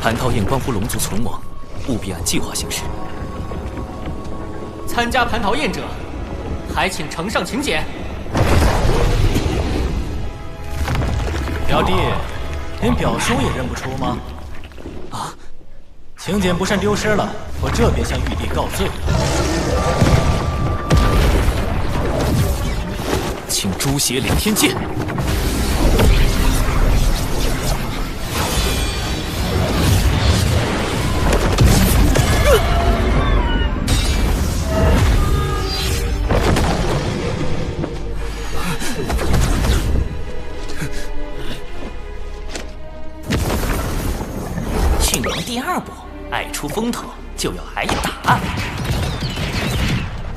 蟠桃宴关乎龙族存亡，务必按计划行事。参加蟠桃宴者，还请呈上请柬。表弟，连表兄也认不出吗？啊，请柬不慎丢失了，我这便向玉帝告罪。请诛邪连天剑。驯龙第二步，爱出风头就要挨打。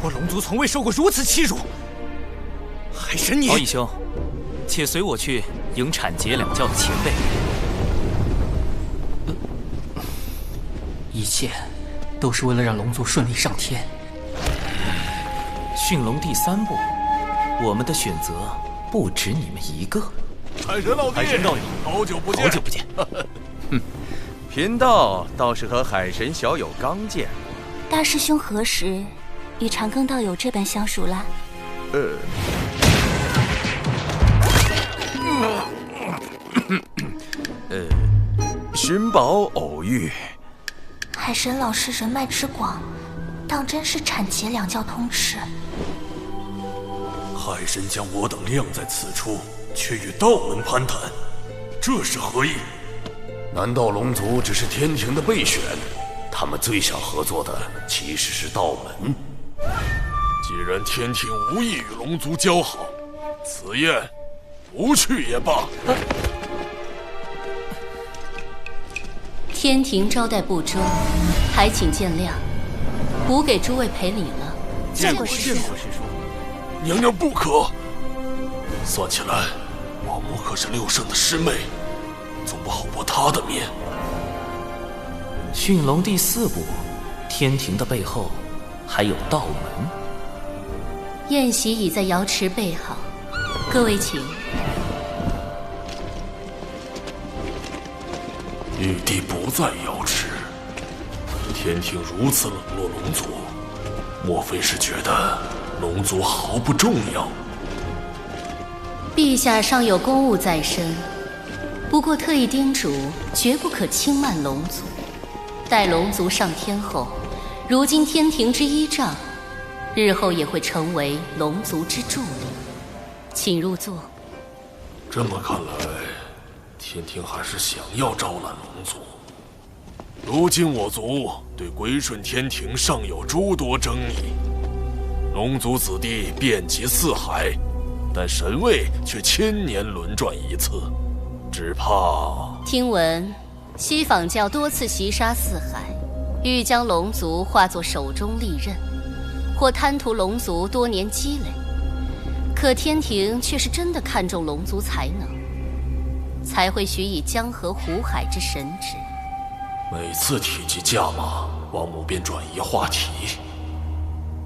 我龙族从未受过如此欺辱。海神你，敖义兄，且随我去迎产劫两教的前辈。一切都是为了让龙族顺利上天。驯龙第三步，我们的选择不止你们一个。海神老弟，海神道友，好久不见，好久不见。贫道倒是和海神小友刚见。大师兄何时与长庚道友这般相熟了？寻宝偶遇。海神老师人脉之广，当真是产劫两教通吃。海神将我等晾在此处，却与道门攀谈，这是何意？难道龙族只是天庭的备选？他们最想合作的其实是道门。既然天庭无意与龙族交好，此宴不去也罢。天庭招待不周，还请见谅。吾给诸位赔礼了。见过师叔。娘娘不可。算起来，王母可是六圣的师妹，总不好驳她的面。驯龙第四步，天庭的背后还有道门。宴席已在瑶池备好，各位请。玉帝不在瑶池，天庭如此冷落龙族，莫非是觉得龙族毫不重要？陛下尚有公务在身，不过特意叮嘱，绝不可轻慢龙族。待龙族上天后，如今天庭之依仗，日后也会成为龙族之助力。请入座。这么看来，天庭还是想要招揽龙族。如今我族对归顺天庭尚有诸多争议，龙族子弟遍及四海，但神位却千年轮转一次，只怕……听闻西坊教多次袭杀四海，欲将龙族化作手中利刃，或贪图龙族多年积累。可天庭却是真的看重龙族才能，才会许以江河湖海之神职。每次提及价码，王母便转移话题。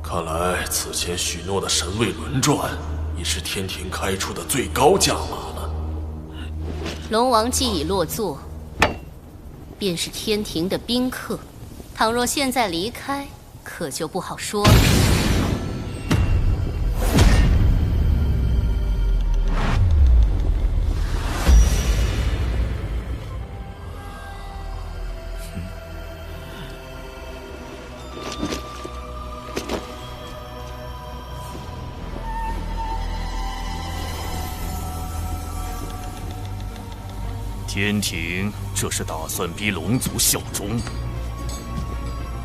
看来此前许诺的神位轮转，已是天庭开出的最高价码了。龙王既已落座，便是天庭的宾客。倘若现在离开，可就不好说了。天庭这是打算逼龙族效忠。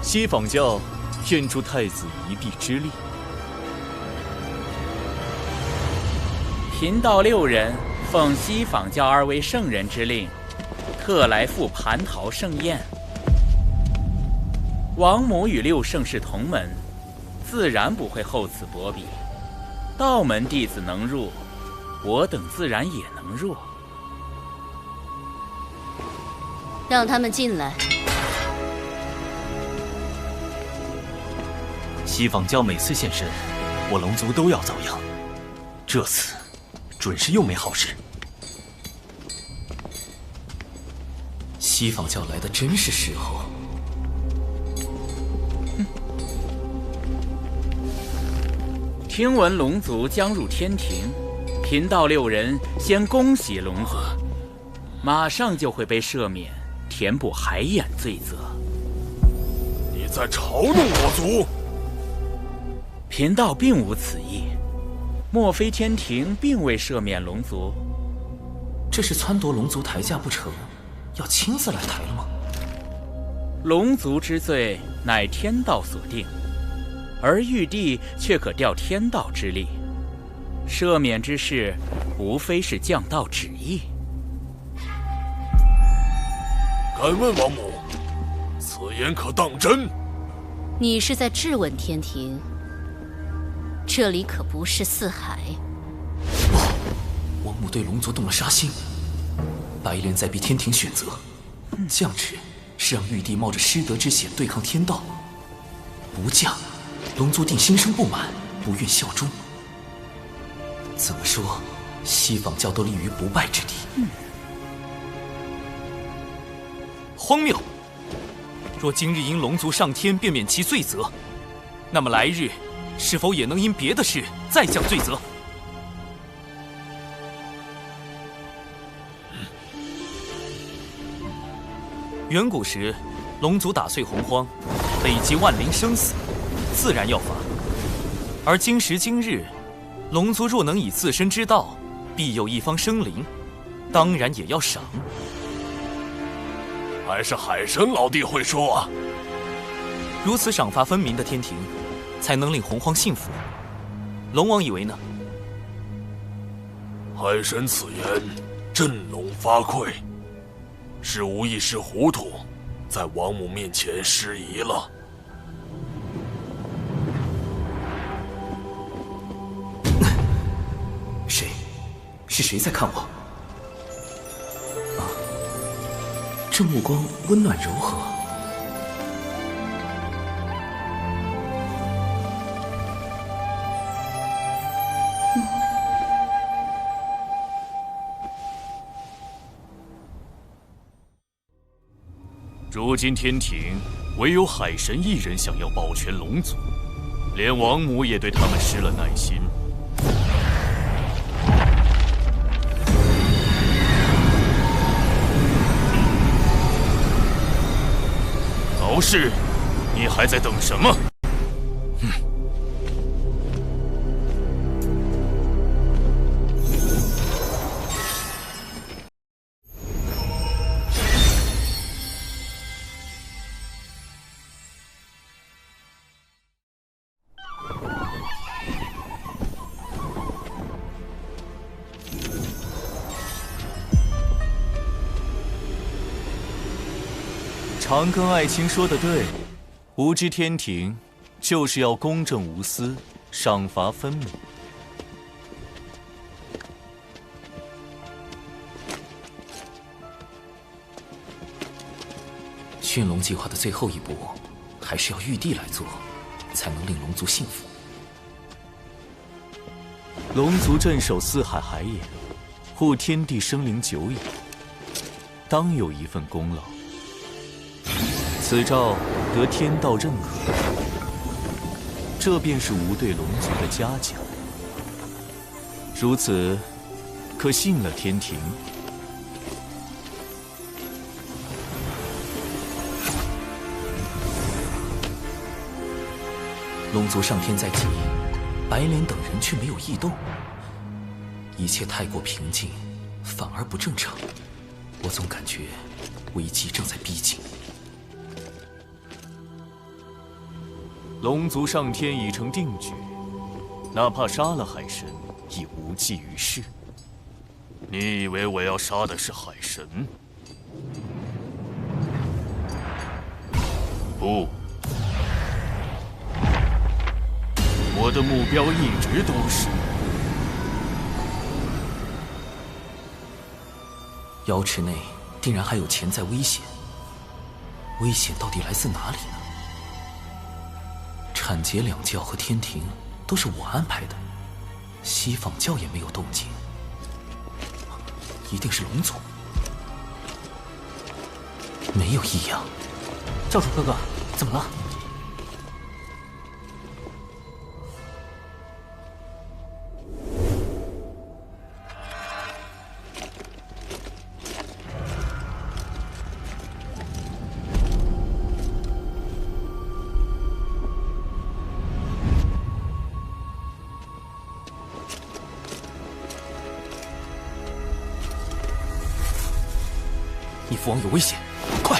西坊教愿助太子一臂之力。贫道6人奉西坊教2位圣人之令，特来赴蟠桃盛宴。王母与6圣是同门，自然不会厚此薄彼。道门弟子能入，我等自然也能入。让他们进来。西坊教每次现身，我龙族都要遭殃。这次准是又没好事。西坊教来的真是时候。听闻龙族将入天庭，贫道6人先恭喜龙族，马上就会被赦免，填补海眼罪责。你在嘲弄我族？贫道并无此意，莫非天庭并未赦免龙族？这是撺掇龙族抬价不成，要亲自来抬了吗？龙族之罪乃天道所定，而玉帝却可调天道之力，赦免之事无非是降道旨意。敢问王母，此言可当真？你是在质问天庭？这里可不是四海。王母对龙族动了杀心，白莲在逼天庭选择，降旨是让玉帝冒着失德之险对抗天道，不降，龙族定心生不满，不愿效忠。怎么说，西坊教都立于不败之地。荒谬！若今日因龙族上天便免其罪责，那么来日是否也能因别的事再降罪责？远古时，龙族打碎洪荒，累积万灵生死，自然要罚。而今时今日，龙族若能以自身之道庇佑一方生灵，当然也要赏。还是海神老弟会说啊！如此赏罚分明的天庭，才能令洪荒幸福。龙王以为呢？海神此言，振龙发愧，是无一时糊涂，在王母面前失仪了。谁？是谁在看我？啊，这目光温暖柔和。如今天庭唯有海神一人想要保全龙族，连王母也对他们失了耐心。早逝，你还在等什么？长庚爱卿说的对，无知天庭就是要公正无私，赏罚分明。驯龙计划的最后一步，还是要玉帝来做，才能令龙族幸福。龙族镇守四海海眼，护天地生灵久矣，当有一份功劳。此诏得天道认可，这便是吾对龙族的嘉奖。如此，可信了天庭。龙族上天在即，白莲等人却没有异动，一切太过平静，反而不正常。我总感觉危机正在逼近。龙族上天已成定局，哪怕杀了海神，亦无济于事。你以为我要杀的是海神？不，我的目标一直都是瑶池内定然还有潜在危险，危险到底来自哪里呢？产劫两教和天庭都是我安排的，西坊教也没有动静，一定是龙族。没有异样。教主哥哥，怎么了？你父王有危险，快！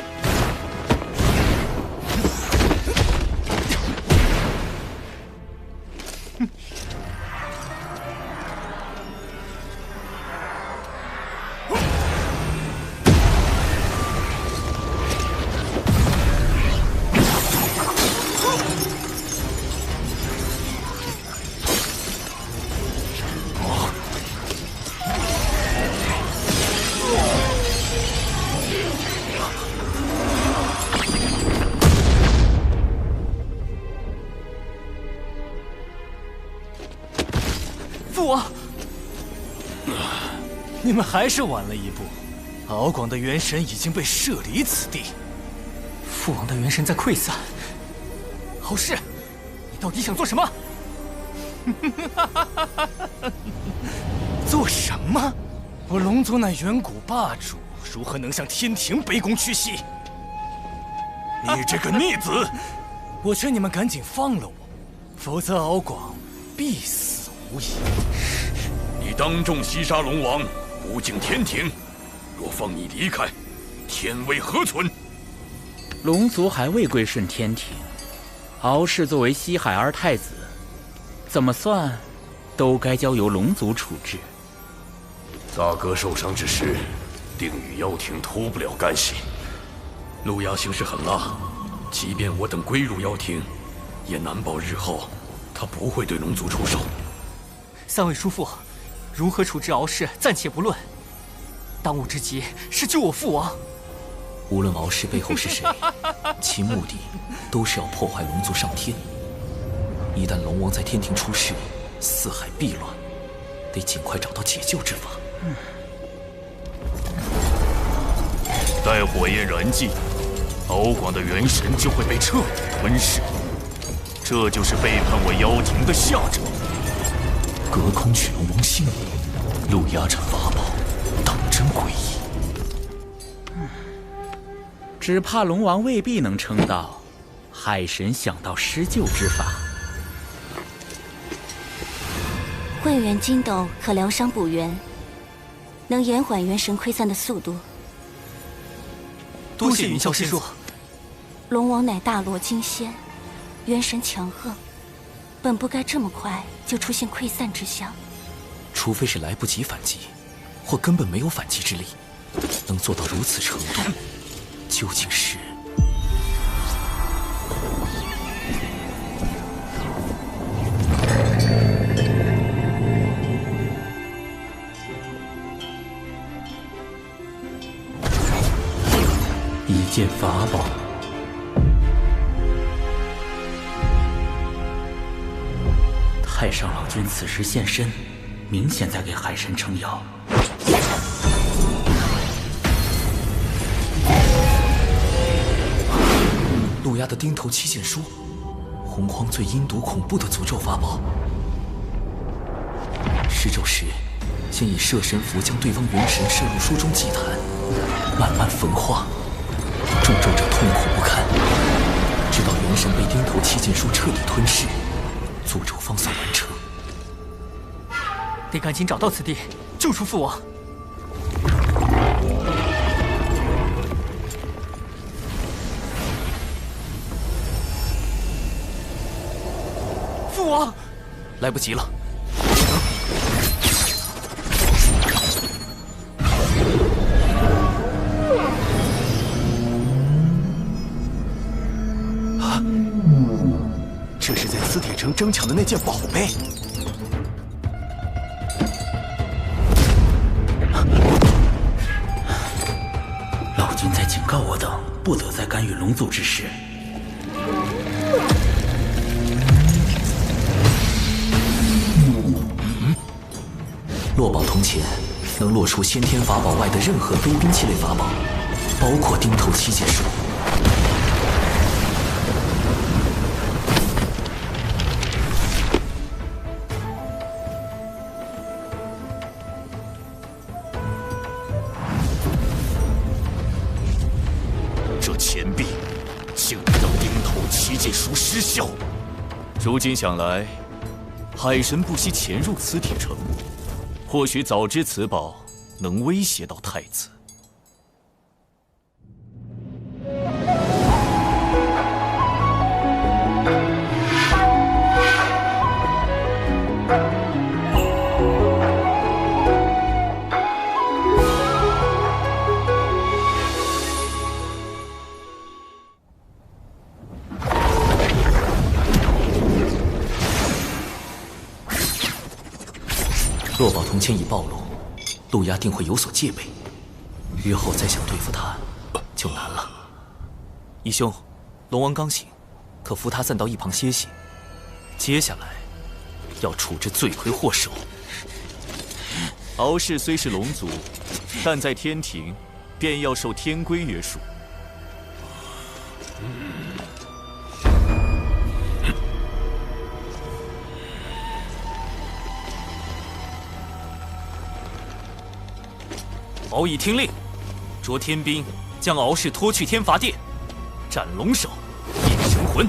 父王，你们还是晚了一步。敖广的元神已经被射离此地，父王的元神在溃散。郝氏，你到底想做什么？做什么？我龙族乃远古霸主，如何能向天庭卑躬屈膝？你这个逆子！我劝你们赶紧放了我，否则敖广必死无疑。你当众袭杀龙王，不敬天庭，若放你离开，天威何存？龙族还未归顺天庭，敖氏作为西海二太子，怎么算都该交由龙族处置。大哥受伤之时，定与妖庭脱不了干系。陆牙行事狠辣，即便我等归入妖庭，也难保日后他不会对龙族出手。三位叔父，如何处置敖氏暂且不论，当务之急是救我父王。无论敖氏背后是谁，其目的都是要破坏龙族上天。一旦龙王在天庭出事，四海必乱，得尽快找到解救之法。待火焰燃尽，敖广的元神就会被彻底吞噬，这就是背叛我妖庭的下场。隔空取龙王性命，陆压斩法宝，当真诡异。只怕龙王未必能撑到海神想到施救之法。混元金斗可疗伤补元，能延缓元神溃散的速度。多谢云霄仙叔。龙王乃大罗金仙，元神强横，本不该这么快就出现溃散之象。除非是来不及反击，或根本没有反击之力，能做到如此程度，究竟是……一件法宝。太上老君此时现身，明显在给海神撑腰。陆压的钉头七剑书，洪荒最阴毒恐怖的诅咒法宝。施咒时，先以摄神符将对方元神摄入书中祭坛，慢慢焚化，中咒者痛苦不堪，直到元神被钉头七剑书彻底吞噬，诅咒方算完成。得赶紧找到此地，救出父王。我！来不及了。啊！这是在磁铁城争抢的那件宝贝。老君在警告我等，不得再干预龙族之事。落宝铜钱能落出先天法宝外的任何非兵器类法宝，包括钉头七剑术。这钱币竟然让钉头七剑术失效。如今想来，海神不惜潜入磁铁城，或许早知此宝能威胁到太子。落宝铜钱已暴露，陆压定会有所戒备，日后再想对付他就难了。义兄，龙王刚醒，可扶他暂到一旁歇息。接下来要处置罪魁祸首。敖氏虽是龙族，但在天庭便要受天规约束。敖乙听令，着天兵将敖氏拖去天罚殿，斩龙首，变神魂。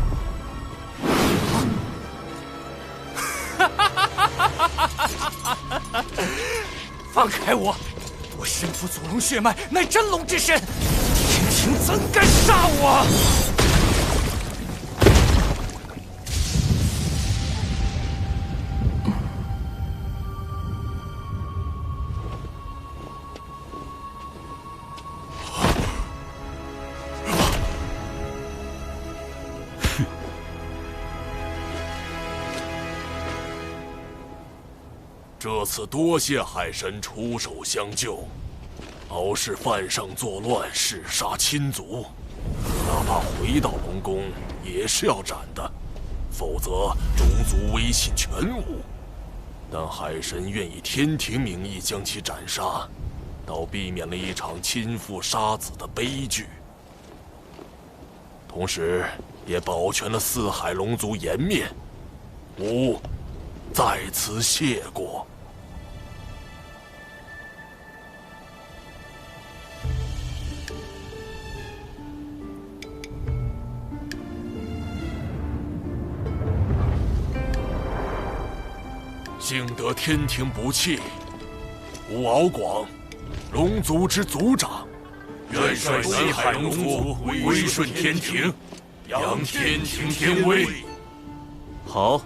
放开我！我身负祖龙血脉，乃真龙之身，天庭怎敢杀我？这次多谢海神出手相救，敖氏犯上作乱，弑杀亲族，哪怕回到龙宫也是要斩的，否则种族威信全无。但海神愿以天庭名义将其斩杀，倒避免了一场亲父杀子的悲剧，同时也保全了四海龙族颜面。吾在此谢过。幸得天庭不弃，吾敖广，龙族之族长，愿率四海龙族归顺天庭，扬天庭天威。好，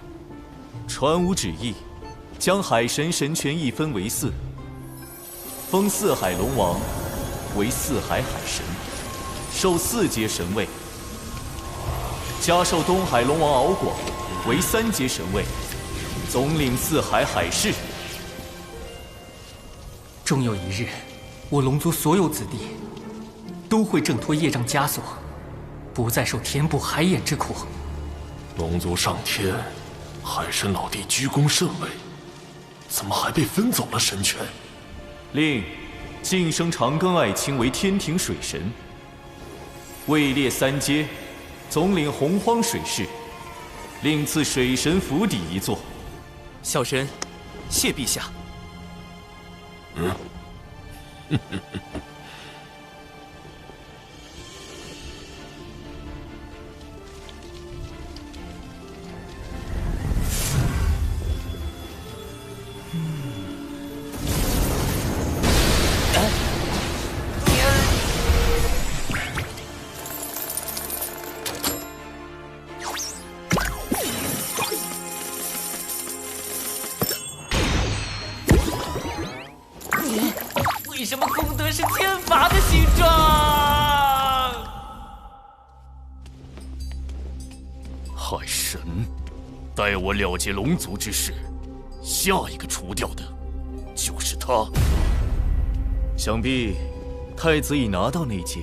传吾旨意，将海神神权一分为4，封四海龙王为四海海神，授4阶神位，加授东海龙王敖广为3阶神位，总领四海海市。终有一日，我龙族所有子弟都会挣脱业障枷锁，不再受天不海眼之苦。龙族上天，海神老弟居功甚伟，怎么还被分走了神权？令晋升长庚爱卿为天庭水神，位列3阶，总领洪荒水势，另赐水神府邸1座。小神谢陛下。林，为什么功德是剑法的形状？海神，待我了结龙族之事，下一个除掉的就是他。想必太子已拿到那件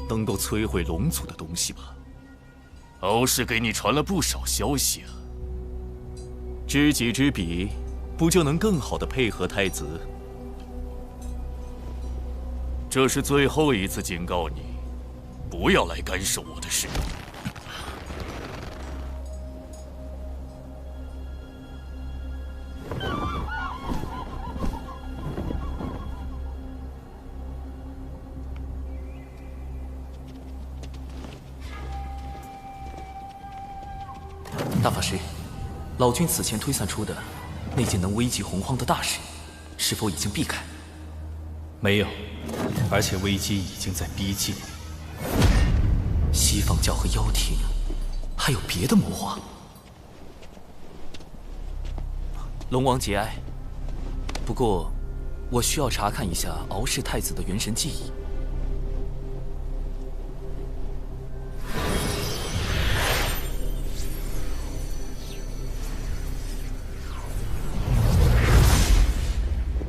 能够摧毁龙族的东西吧？敖氏给你传了不少消息啊。知己知彼，不就能更好地配合太子？这是最后一次警告你，不要来干涉我的事。大法师，老君此前推算出的那件能危及洪荒的大事，是否已经避开？没有，而且危机已经在逼近。西方教和妖庭，还有别的谋划？龙王节哀。不过，我需要查看一下敖氏太子的元神记忆。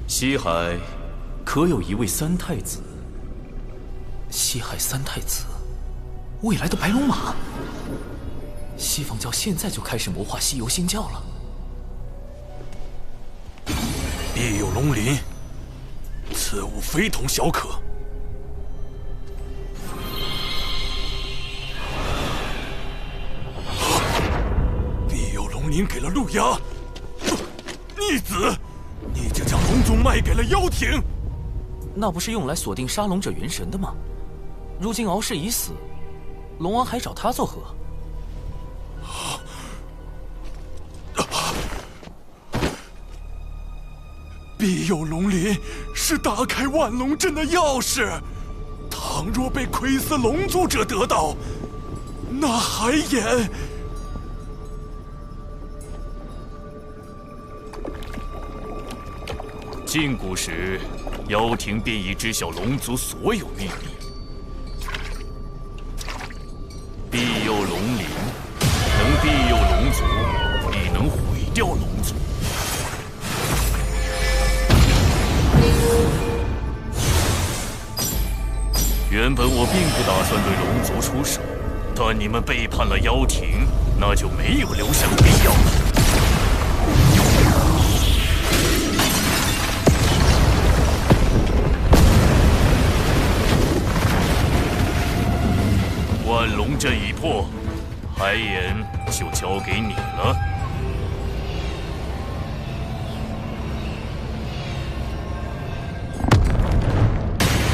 西海可有一位三太子？西海三太子，未来的白龙马。西方教现在就开始谋划西游仙教了。必有龙鳞，此物非同小可。必有龙鳞给了陆压，逆子！你竟将龙族卖给了妖庭！那不是用来锁定杀龙者元神的吗？如今敖氏已死，龙王还找他作何？必有龙鳞是打开万龙阵的钥匙，倘若被窥伺龙族者得到，那海眼……禁古时，妖庭便已知晓龙族所有秘密。庇佑龙鳞，能庇佑龙族，亦能毁掉龙族。原本我并不打算对龙族出手，但你们背叛了妖庭，那就没有留下的必要了。万龙阵已破，海眼就交给你了。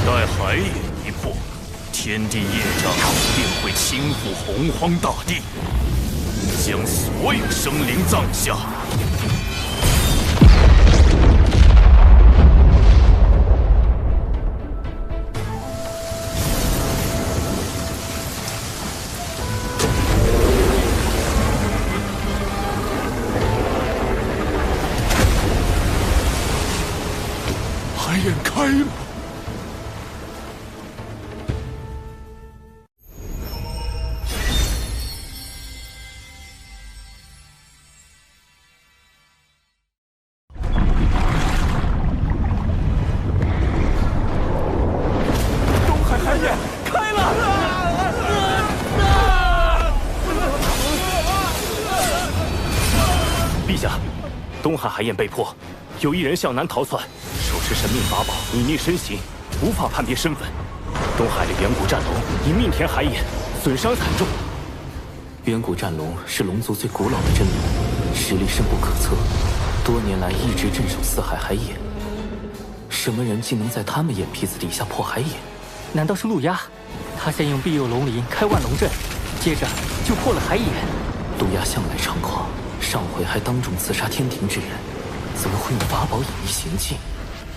待海眼一破，天地业障便会倾覆洪荒大地，将所有生灵葬下。海眼开了！东海海眼开了！陛下，东海海眼被破，有一人向南逃窜，手持神秘法宝，隐匿身形，无法判别身份。东海的远古战龙以命填海眼，损伤惨重。远古战龙是龙族最古老的真龙，实力深不可测，多年来一直镇守四海海眼。什么人竟能在他们眼皮子底下破海眼？难道是陆压？他先用庇佑龙鳞开万龙阵，接着就破了海眼。陆压向来猖狂，上回还当众刺杀天庭之人，怎么会用法宝隐匿行迹？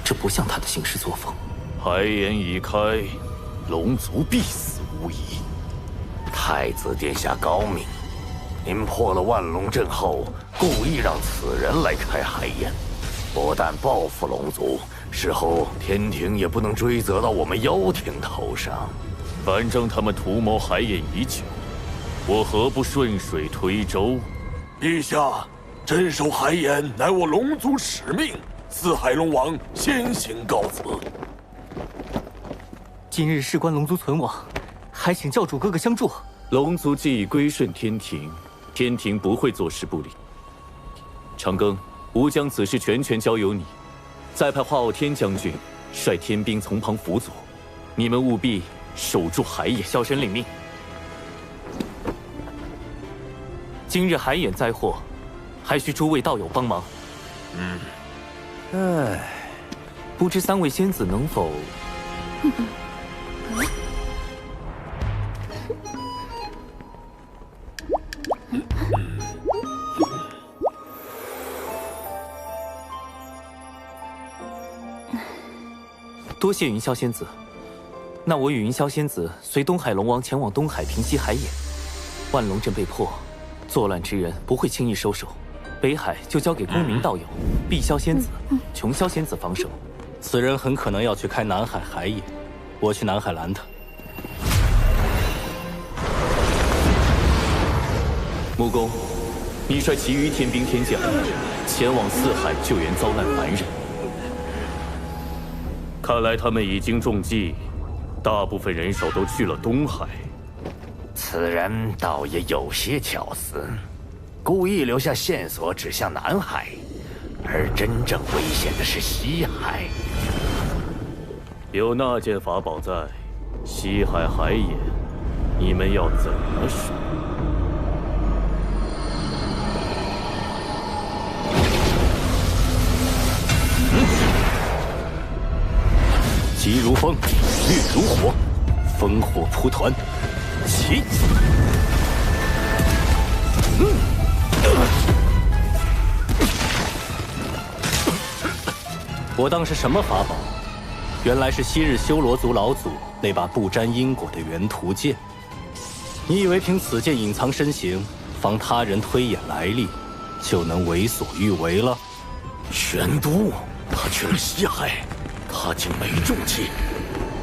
这不像他的行事作风。海眼已开，龙族必死无疑。太子殿下高明，您破了万龙阵后，故意让此人来开海眼，不但报复龙族，事后天庭也不能追责到我们妖庭头上。反正他们图谋海眼已久，我何不顺水推舟？陛下，镇守海眼乃我龙族使命，四海龙王先行告辞。今日事关龙族存亡，还请教主哥哥相助。龙族既已归顺天庭，天庭不会坐视不理。长庚，吾将此事全权交由你，再派华傲天将军率天兵从旁辅佐，你们务必守住海眼。小神领命。今日海眼灾祸，还需诸位道友帮忙。不知三位仙子能否？多谢云霄仙子，那我与云霄仙子随东海龙王前往东海平息海眼。万龙阵被破，作乱之人不会轻易收手。北海就交给公明道友、碧霄仙子、琼霄仙子防守。此人很可能要去开南海海眼，我去南海拦他。木工，你率其余天兵天将前往四海救援遭难凡人。看来他们已经中计，大部分人手都去了东海。此人倒也有些巧思，故意留下线索指向南海，而真正危险的是西海。有那件法宝在，西海海眼，你们要怎么守？急如风，烈如火，烽火蒲团，起！我当是什么法宝？原来是昔日修罗族老祖那把不沾因果的原图剑。你以为凭此剑隐藏身形，防他人推演来历，就能为所欲为了？玄都，他去了西海。他竟没中计，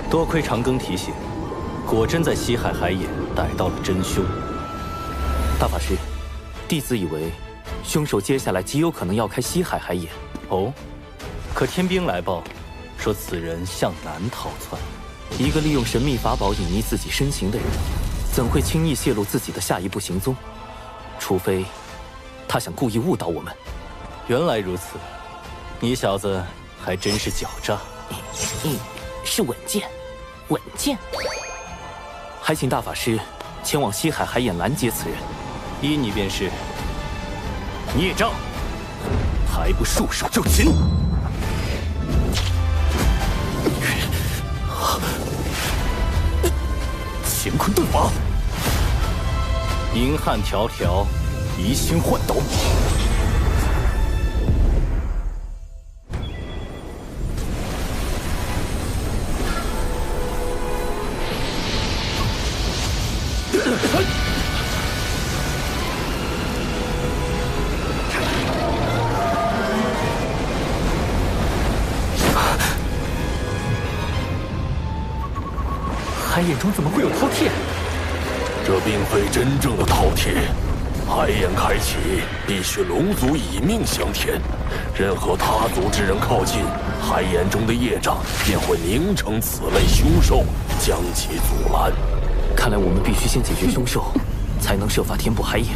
多亏长庚提醒，果真在西海海眼逮到了真凶。大法师，弟子以为凶手接下来极有可能要开西海海眼。哦，可天兵来报，说此人向南逃窜。一个利用神秘法宝隐匿自己身形的人，怎会轻易泄露自己的下一步行踪？除非他想故意误导我们。原来如此，你小子还真是狡诈。是稳健，稳健。还请大法师前往西海海眼拦截此人。依你便是。孽障，还不束手就擒！乾坤遁法，银汉迢迢，移星换斗。海眼中怎么会有饕餮？这并非真正的饕餮。海眼开启，必须龙族以命相填。任何他族之人靠近，海眼中的业障便会凝成此类凶兽，将其阻拦。看来我们必须先解决凶兽，才能设法填补海眼。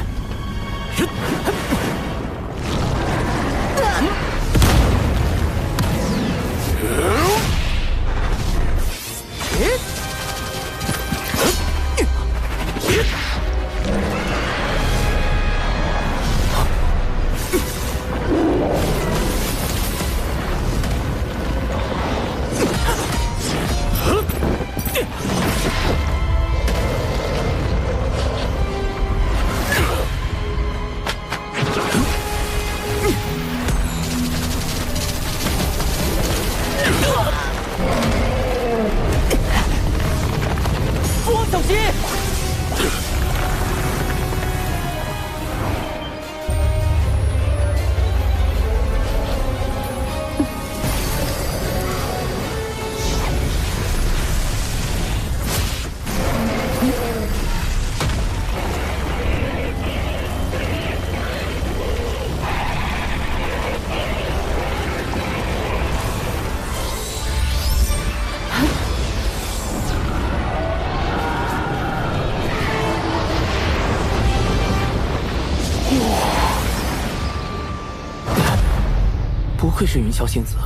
愧是云霄仙子，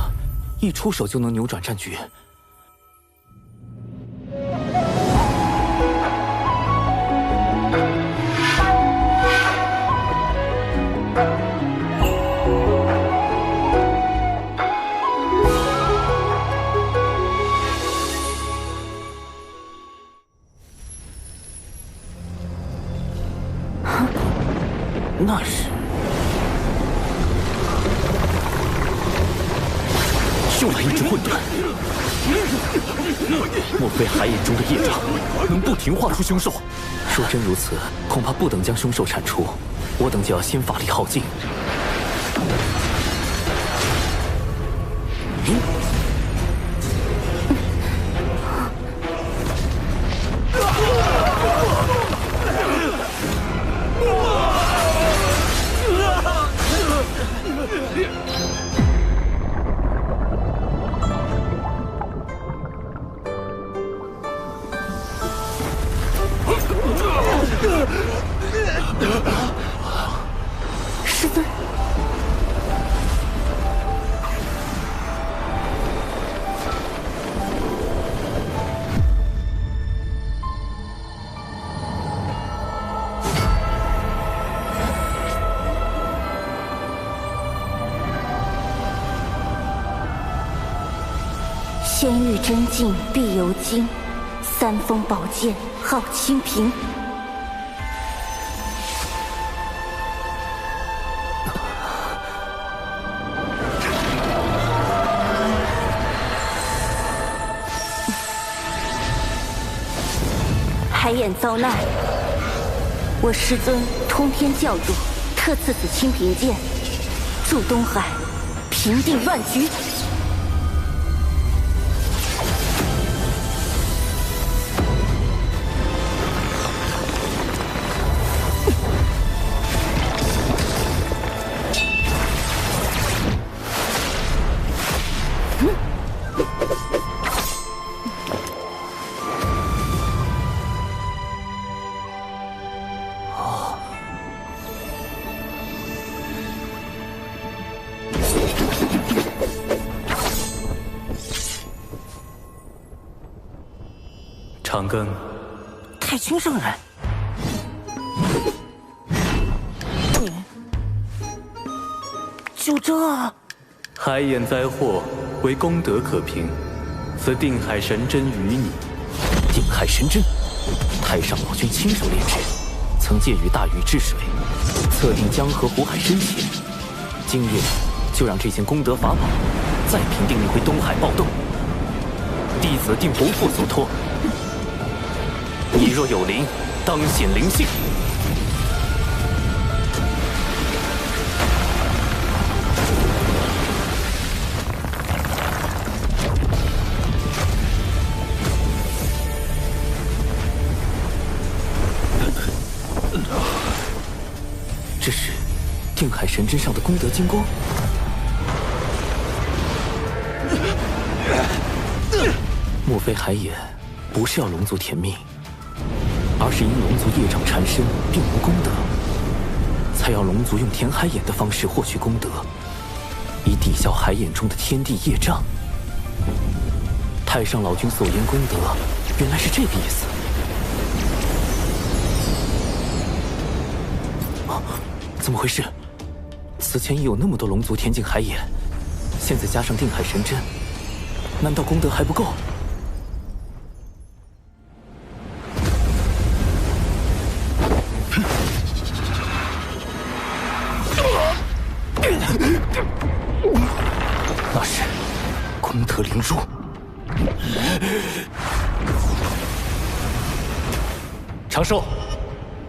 一出手就能扭转战局。那是又来一只混沌，莫非海眼中的业障能不停化出凶兽？若真如此，恐怕不等将凶兽铲除，我等就要先法力耗尽。师尊，仙域真境必由精，三峰宝剑号清平。海眼遭难，我师尊通天教主特赐此清平剑，助东海平定乱局。长庚，太清圣人，就这？海眼灾祸为功德可凭，此定海神针于你。定海神针，太上老君亲手炼制，曾借于大禹治水，测定江河湖海深浅。今夜就让这件功德法宝再平定一回东海暴动。弟子定不负所托。你若有灵，当显灵性。这是定海神针上的功德金光。莫非海眼不是要龙族填命？而是因龙族业障缠身，并无功德，才要龙族用填海眼的方式获取功德，以抵消海眼中的天地业障。太上老君所言功德，原来是这个意思。怎么回事？此前已有那么多龙族填进海眼，现在加上定海神针，难道功德还不够？那是功德灵珠。长寿，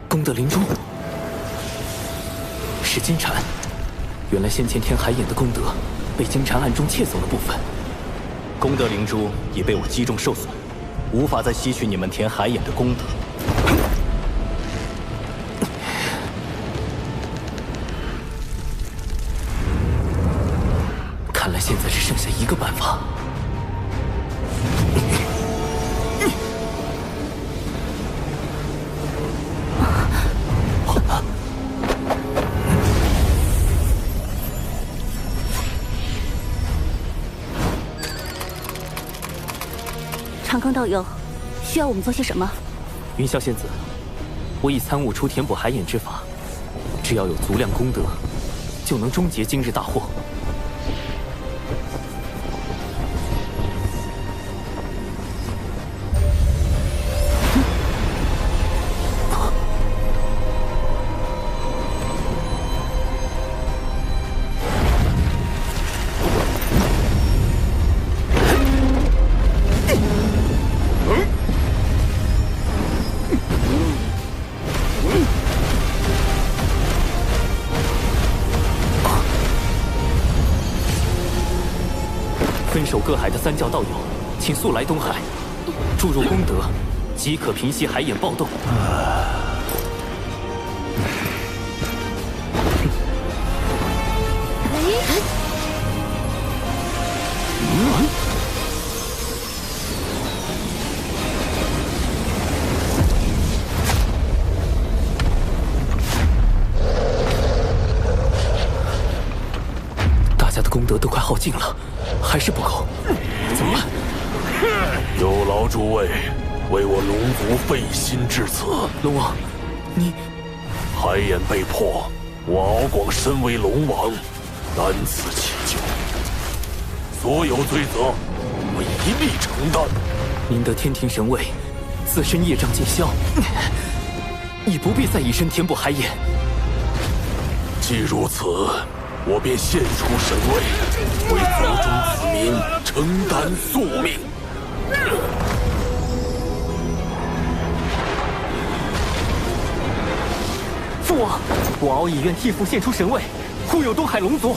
功德灵珠是金蝉。原来先前填海眼的功德被金蝉暗中窃走了部分，功德灵珠已被我击中受损，无法再吸取你们填海眼的功德。看来现在只剩下一个办法。长庚道友，需要我们做些什么？云霄仙子，我已参悟出填补海眼之法，只要有足量功德，就能终结今日大祸。分守各海的三教道友，请速来东海，注入功德，即可平息海眼暴动。大家的功德都快耗尽了。还是不够，怎么办？有劳诸位为我龙族费心至此。龙王，你海眼被破，我敖广身为龙王，难辞其咎，所有罪责我一力承担。您得天庭神位，自身业障尽消，已不必再以身填补海眼。既如此，我便献出神位，为族中子民承担宿命。父王，我敖以愿替父献出神位，护佑东海龙族。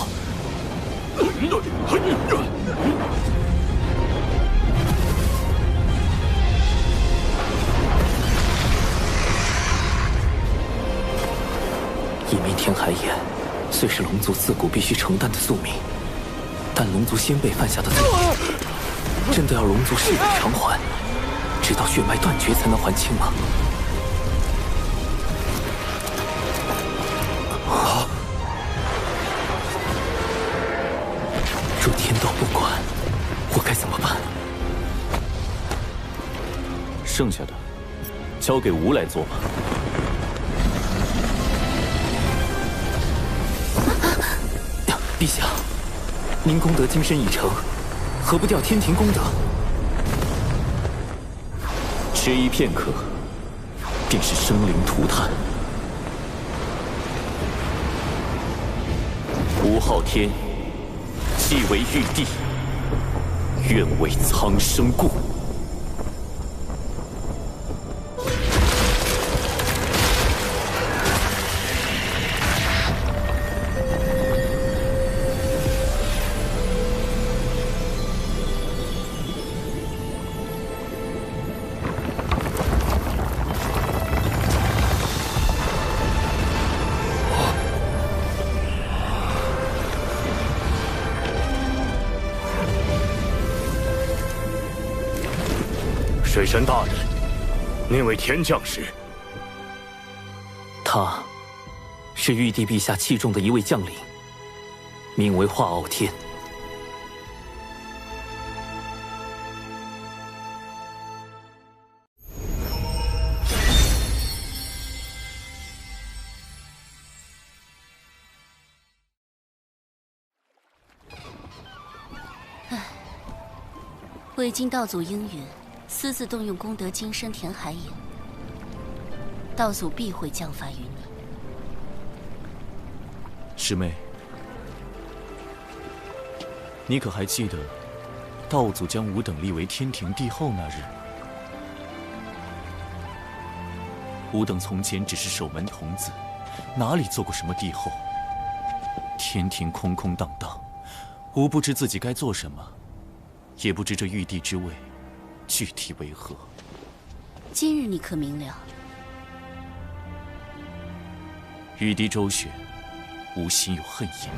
一命填海眼，虽是龙族自古必须承担的宿命，但龙族先辈犯下的罪，真的要龙族世代偿还，直到血脉断绝才能还清吗？若天道不管，我该怎么办？剩下的交给吾来做吧。陛下，您功德今生已成，何不调天庭功德？迟疑片刻，便是生灵涂炭。吴昊天既为玉帝，愿为苍生故。水神大人，那位天将是？他是玉帝陛下器重的一位将领，名为华傲天。未经道祖应允，私自动用功德金身填海眼，道祖必会降罚于你。师妹，你可还记得道祖将吾等立为天庭帝后那日？吾等从前只是守门童子，哪里做过什么帝后？天庭空空荡荡，吾不知自己该做什么，也不知这玉帝之位具体为何。今日你可明了？玉帝周旋，吾心有恨意。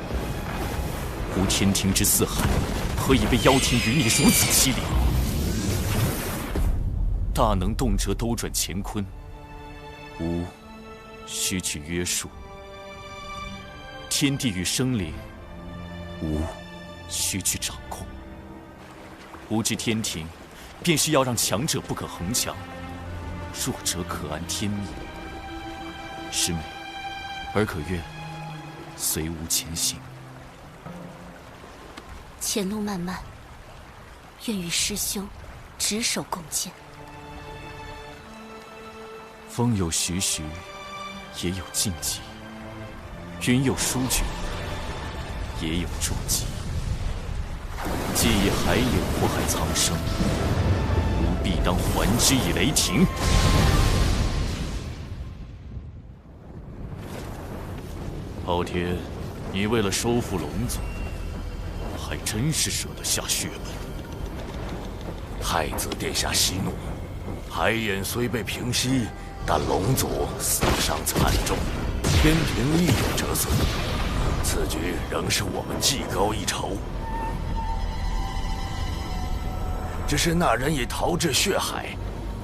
吾天庭之四海，何以被妖天余孽如此欺凌？大能动辄兜转乾坤，吾须去约束；天地与生灵，吾须去掌控。吾知天庭便是要让强者不可恒强，弱者可安天命。师妹，儿可愿随吾前行？前路漫漫，愿与师兄执手共剑。风有徐徐，也有静寂；云有舒卷，也有捉急。既以海眼祸害苍生，吾必当还之以雷霆。昊天，你为了收复龙族，还真是舍得下血本。太子殿下息怒，海眼虽被平息，但龙族死伤惨重，天庭亦有折损。此局仍是我们技高一筹。只是那人已逃至血海，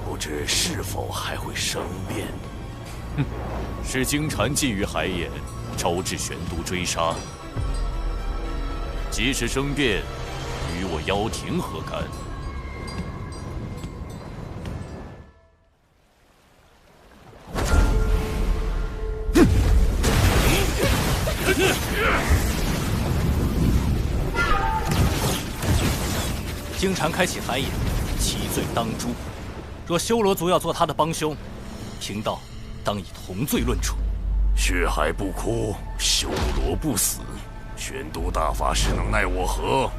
不知是否还会生变。哼，是金蝉觊觎海眼，招致玄都追杀。即使生变，与我妖庭何干？金蝉开启海眼，其罪当诛。若修罗族要做他的帮凶，贫道当以同罪论处。血海不枯，修罗不死，玄都大法师能奈我何？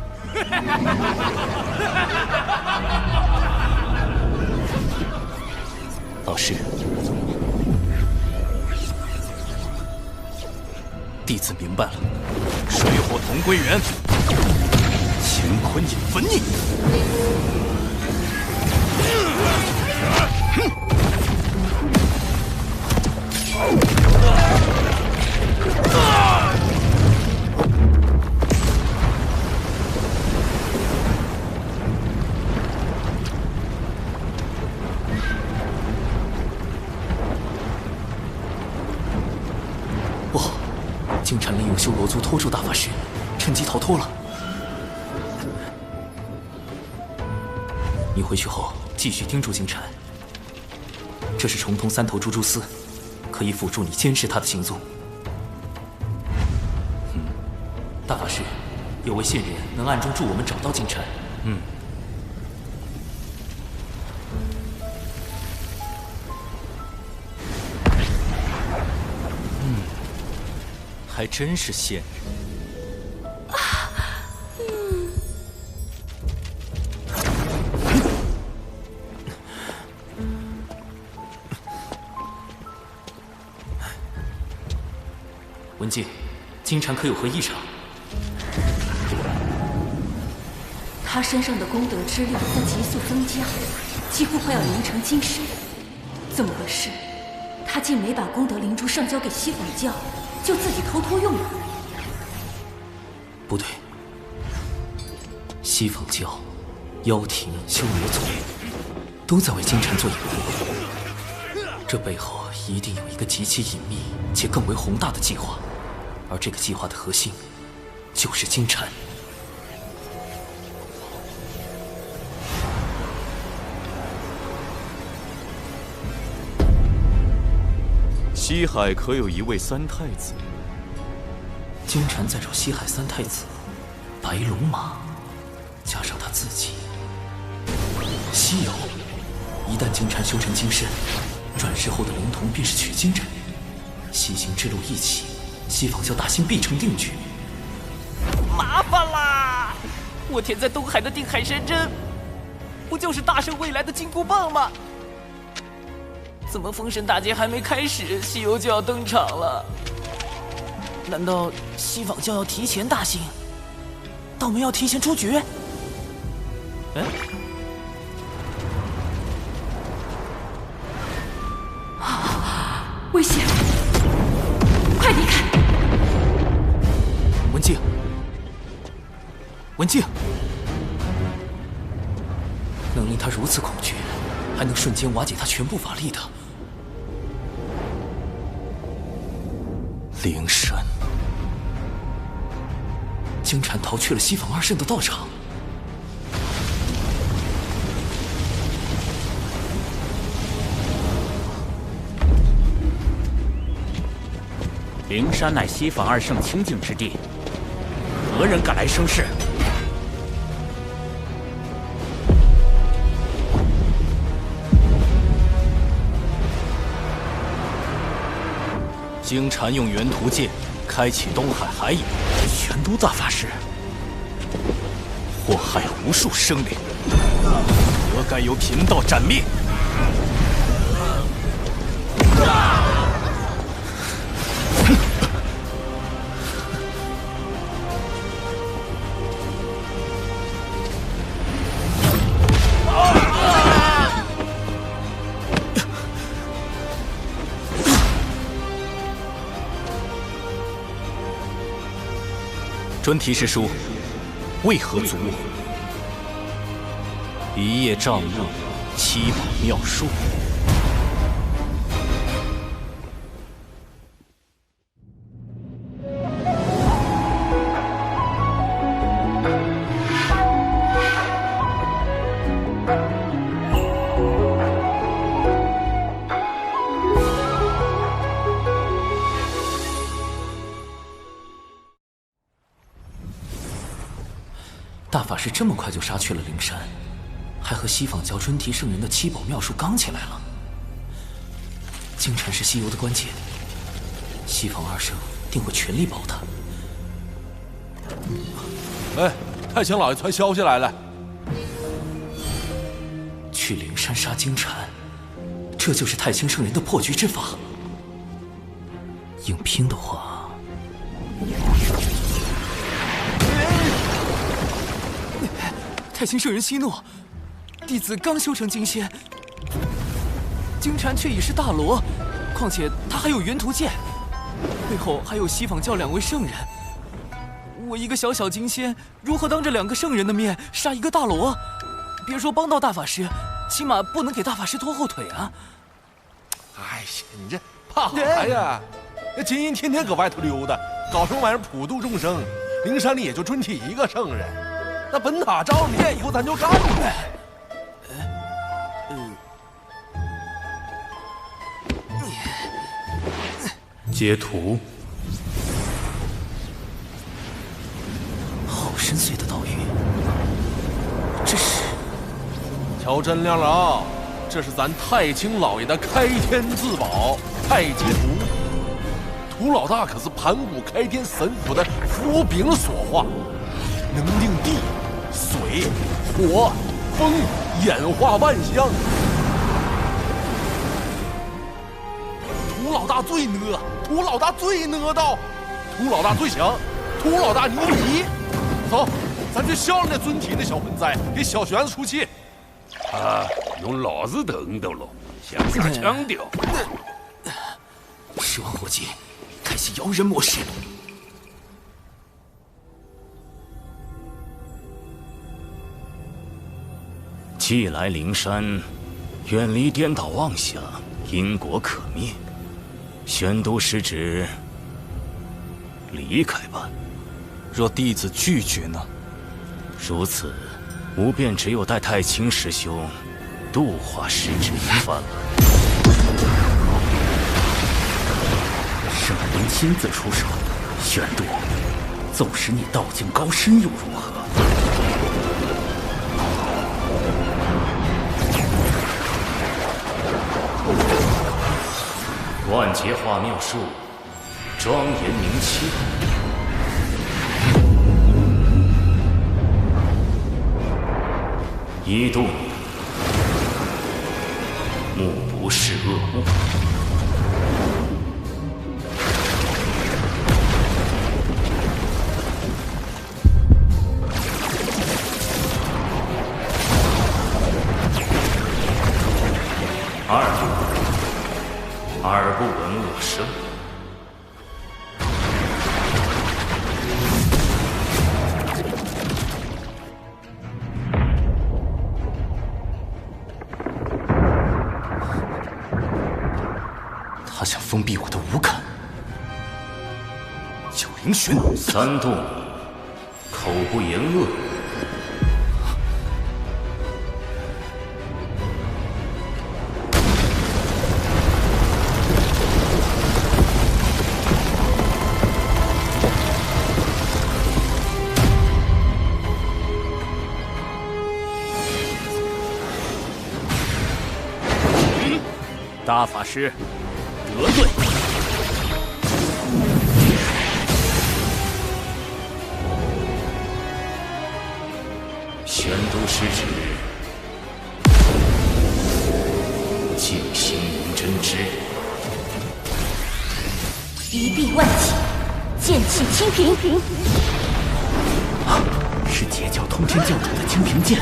老师，弟子明白了，水火同归元，乾坤引焚逆。不好，金蝉利用修罗族拖住大法师，趁机逃脱了。你回去后继续盯住金蝉，这是重通三头蛛蛛丝，可以辅助你监视他的行踪。大法师，有位线人能暗中助我们找到金蝉。还真是线人。文静，金蝉可有何异常？他身上的功德之力在急速增加，几乎快要凝成金身。怎么回事？他竟没把功德灵珠上交给西方教，就自己偷偷用了。不对，西方教、妖庭、修罗族都在为金蝉做掩护，这背后一定有一个极其隐秘且更为宏大的计划，而这个计划的核心就是金蝉。西海可有一位三太子？金蝉在找西海三太子，白龙马，加上他自己。西游，一旦金蝉修成金身，转世后的灵童便是取经人。西行之路一起，西方教大兴必成定局。麻烦啦！我填在东海的定海神针，不就是大圣未来的金箍棒吗？怎么封神大劫还没开始，西游就要登场了？难道西方教要提前大兴？道门要提前出局？哎，危险！快离开！文静，文静，能令他如此恐惧，还能瞬间瓦解他全部法力的灵神。金蝉逃去了西方二圣的道场。灵山乃西坊二圣清净之地，何人敢来生事？经禅用元图剑开启东海海野，玄都大法师祸害无数生灵，何该由贫道斩灭？专题师叔，为何阻我？一叶障目，七宝妙术。大法师这么快就杀去了灵山，还和西坊教专题圣人的七宝妙术刚起来了。金蝉是西游的关键，西坊二圣定会全力保他。哎，太清老爷传消息来了，去灵山杀金蝉，这就是太清圣人的破局之法。硬拼的话，太清圣人息怒，弟子刚修成金仙，金蝉却已是大罗，况且他还有元图剑，背后还有西坊教2位圣人。我一个小小金仙，如何当着2个圣人的面杀一个大罗？别说帮到大法师，起码不能给大法师拖后腿啊！哎呀，你这怕啥呀？那金银天天搁外头溜达，搞什么玩意儿普度众生？灵山里也就专提1个圣人，那本塔照你以后咱就干呗。截图。好深邃的道语，这是？瞧真亮了啊！这是咱太清老爷的开天自宝太极图。图老大可是盘古开天神符的符柄所化，能令地、水、火、风演化万象。图老大最呢，图老大最呢道，图老大最强，图老大牛逼！走，咱去削了那尊体那小混哉，给小玄子出气。啊，用老子等等喽，向下强调。十万火急，开启摇人模式。既来灵山，远离颠倒妄想，因果可灭。玄都师旨，离开吧。若弟子拒绝呢？如此，吾便只有带太清师兄度化师旨一番了。圣人亲自出手，玄都，纵使你道境高深又如何？万劫化妙术，庄严明清。一度目不视恶物。二度耳不闻恶声。他想封闭我的五感。九灵玄。三度口不言恶。大法师得罪。玄都失职，静心无真知。一臂万起，剑气清平。是截教通天教主的清平剑。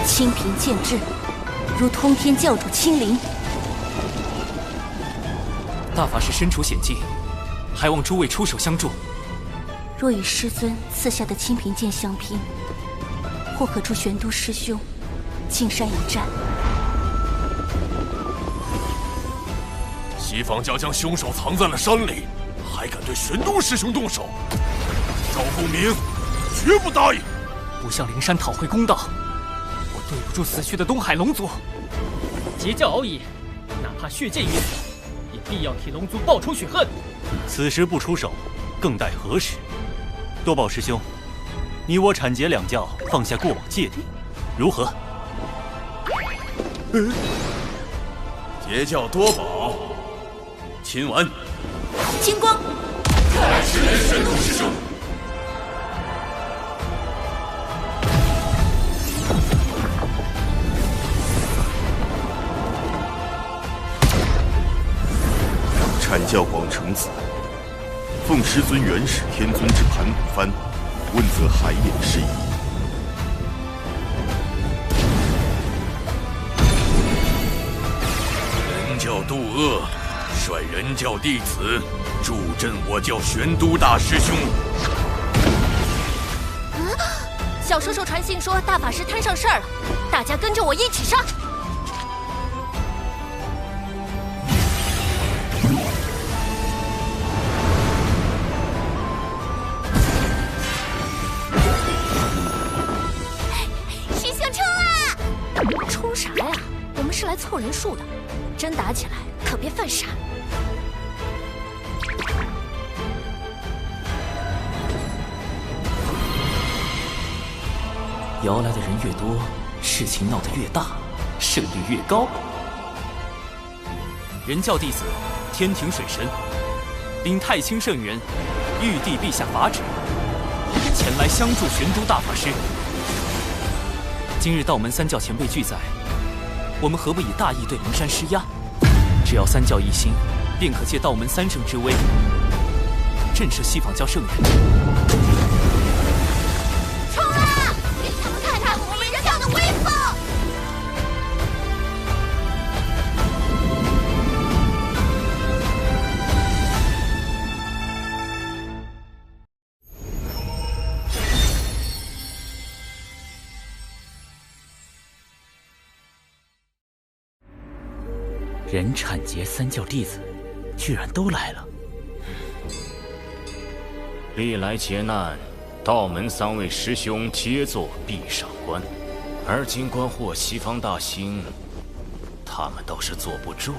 清平剑至，如通天教主亲临。大法师身处险境，还望诸位出手相助。若与师尊赐下的清平剑相拼，或可助玄都师兄进山一战。西方教将凶手藏在了山里，还敢对玄都师兄动手？赵凤鸣绝不答应！不向灵山讨回公道，我对不住死去的东海龙族。截教敖乙，哪怕血溅于此，也必要替龙族报仇雪恨。此时不出手，更待何时？多宝师兄，你我铲截两教，放下过往芥蒂，如何？截教多宝，亲完。金光，是玄都师兄。阐教广成子，奉师尊元始天尊之盘古幡，问责海眼事宜。人教渡恶，率人教弟子助阵我教玄都大师兄。小叔叔传信说大法师摊上事儿了，大家跟着我一起上。冲啥呀？我们是来凑人数的，真打起来可别犯傻。摇来的人越多，事情闹得越大，胜率越高。人教弟子天庭水神，领太清圣元，玉帝陛下法旨，前来相助玄都大法师。今日道门三教前辈俱在，我们何不以大义对灵山施压？只要三教一心，便可借道门三圣之威，震慑西方教圣人。冲啊！给他们看看我们人教的威风！人铲劫三教弟子，居然都来了。历来劫难，道门三位师兄皆做闭上关，而今观获西方大兴，他们倒是坐不住了。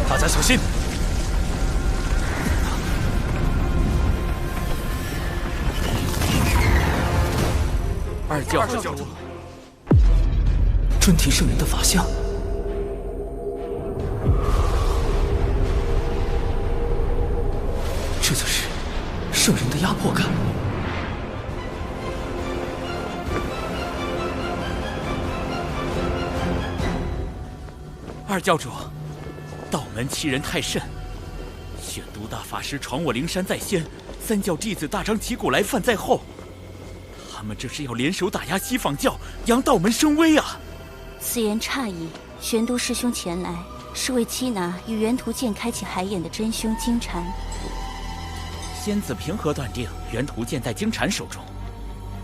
大家小心！二教主，尊提圣人的法相，这就是圣人的压迫感。二教主，道门欺人太甚，玄都大法师闯我灵山在先，三教弟子大张旗鼓来犯在后。他们这是要联手打压西方教，扬道门声威啊！此言差矣。玄都师兄前来，是为缉拿与元图剑开启海眼的真凶金蝉。仙子凭何断定元图剑在金蝉手中？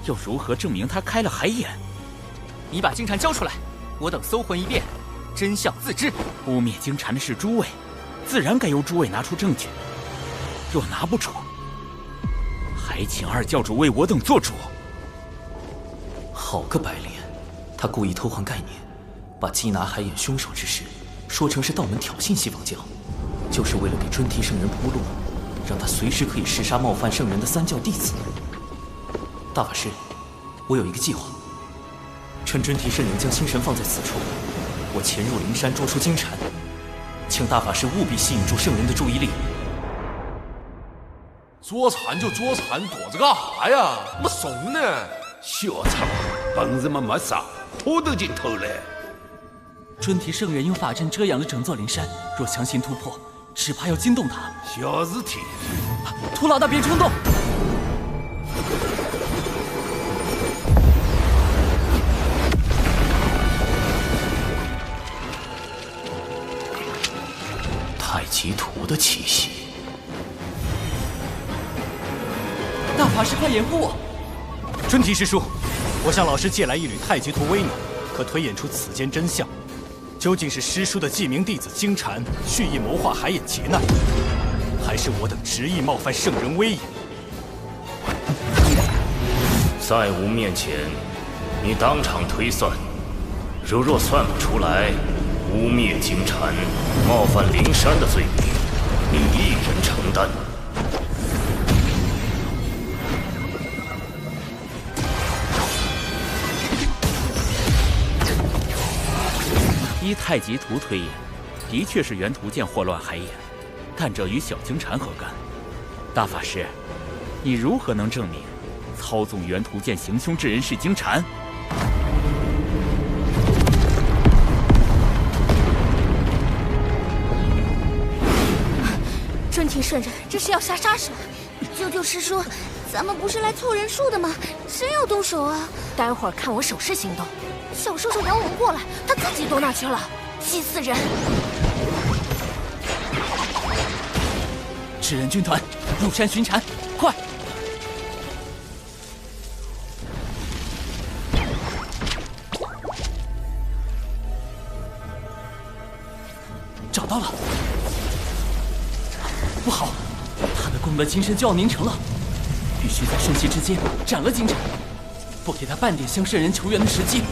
又如何证明他开了海眼？你把金蝉交出来，我等搜魂一遍，真相自知。污蔑金蝉的是诸位，自然该由诸位拿出证据。若拿不出，还请二教主为我等做主。好个白莲，他故意偷换概念，把缉拿海眼凶手之事说成是道门挑衅西方教，就是为了给尊提圣人铺路，让他随时可以弑杀冒犯圣人的三教弟子。大法师，我有一个计划，趁尊提圣人将心神放在此处，我潜入灵山捉出金蝉，请大法师务必吸引住圣人的注意力。捉蝉就捉蝉，躲着干啥呀？没怂呢！小苍，本事嘛没啥，拖得进头来。尊提圣人用法阵遮挡了整座灵山，若强行突破，只怕要惊动他。小事体，屠老大别冲动。太极图的气息。大法师，快掩护我！尊提师叔，我向老师借来一缕太极图微脑，可推演出此间真相。究竟是师叔的记名弟子金蝉蓄意谋划海眼劫难，还是我等执意冒犯圣人威严？在吾面前，你当场推算，若算不出来，污蔑金蝉、冒犯灵山的罪名，你一人承担。依太极图推演，的确是元图剑祸乱海眼，但这与小金蝉何干？大法师，你如何能证明操纵元图剑行凶之人是金蝉？尊提圣人，这是要下杀手！救救师叔，咱们不是来凑人数的吗？谁要动手啊？待会儿看我手势行动。小叔叔咬我过来，他自己躲哪去了？气死人！赤人军团入山巡禅，快！找到了！不好，他的功德金身就要凝成了，必须在瞬息之间斩了金蝉，不给他半点向圣人求援的时机。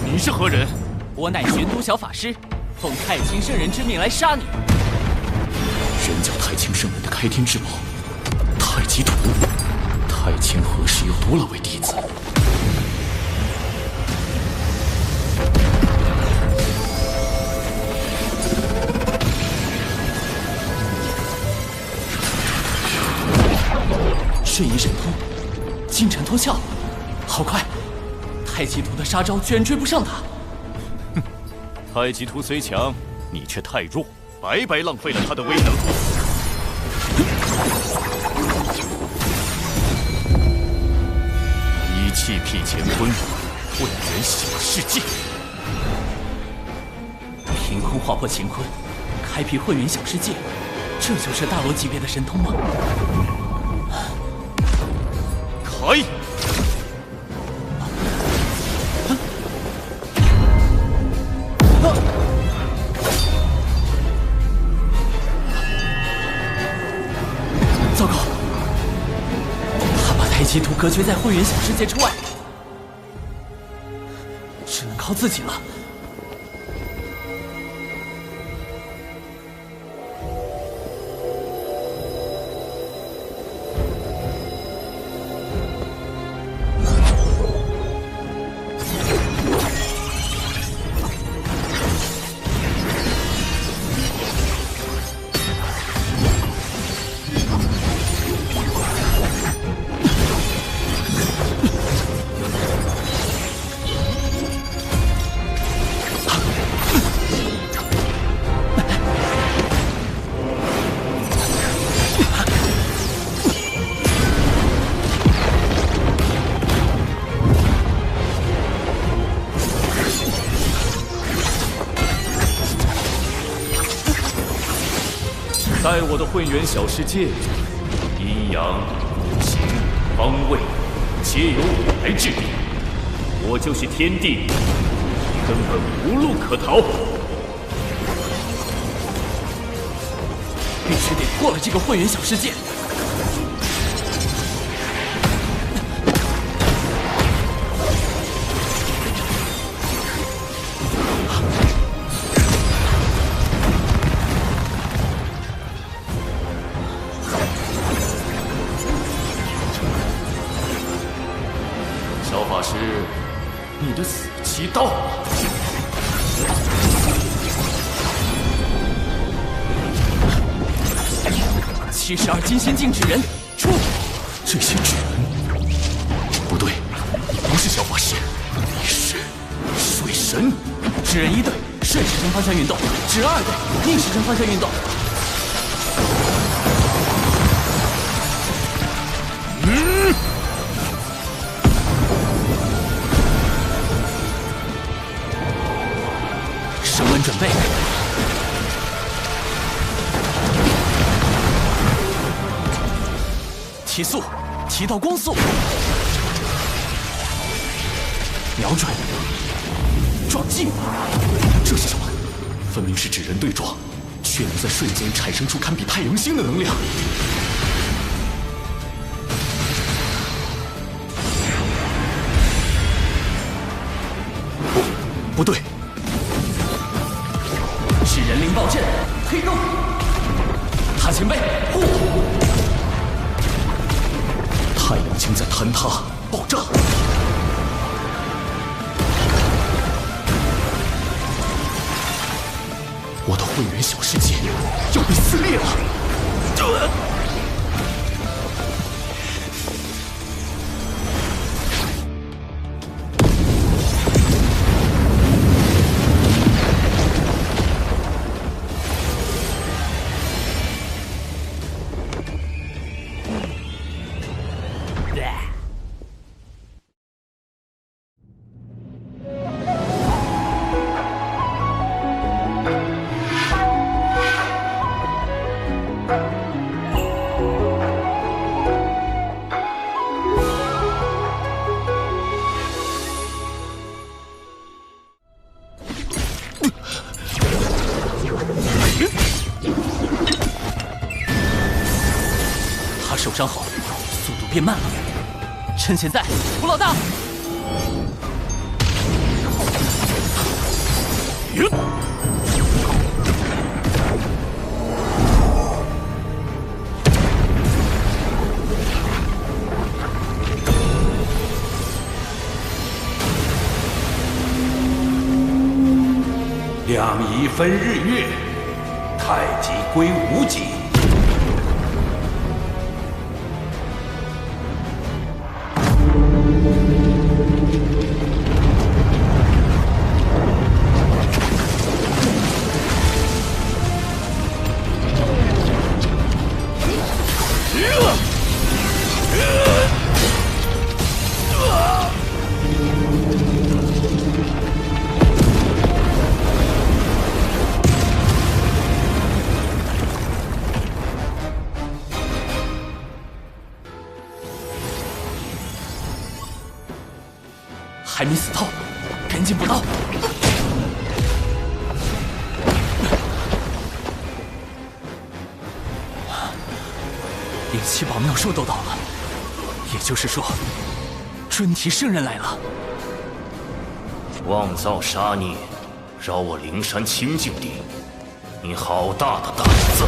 你是何人？我乃玄都小法师，奉太清圣人之命来杀你。人教太清圣人的开天之宝太极图，太清何时有多少位弟子？瞬移神通，金蝉脱壳，好快！太极图的杀招居然追不上他。哼，太极图虽强，你却太弱，白白浪费了他的威能。一气辟乾坤，混元小世界。凭空划破乾坤，开辟混元小世界，这就是大罗级别的神通吗？开！糟糕，他把太极图隔绝在混元小世界之外，只能靠自己了。在我的混元小世界中，阴阳、五行、方位，皆由我来制定。我就是天地，根本无路可逃。必须得破了这个混元小世界。小法师，你的死期到了。72金仙境纸人，出！这些纸人，不对，你不是小法师，你是水神。纸人1队顺时针方向运动，纸人2队逆时针方向运动。升温准备。提速，提到光速，瞄准，撞击。这是什么？分明是纸人对撞，却能在瞬间产生出堪比太阳星的能量。不对，纸人灵爆阵，黑洞，塔前辈，护！太阳星在坍塌、爆炸。我的混元小世界要被撕裂了！受伤后，速度变慢了。趁现在，胡老大！两仪分日月，太极归无极。还没死透，赶紧补刀！灵气宝妙术都到了，也就是说，准提圣人来了。妄造杀孽，扰我灵山清净地，你好大的胆子！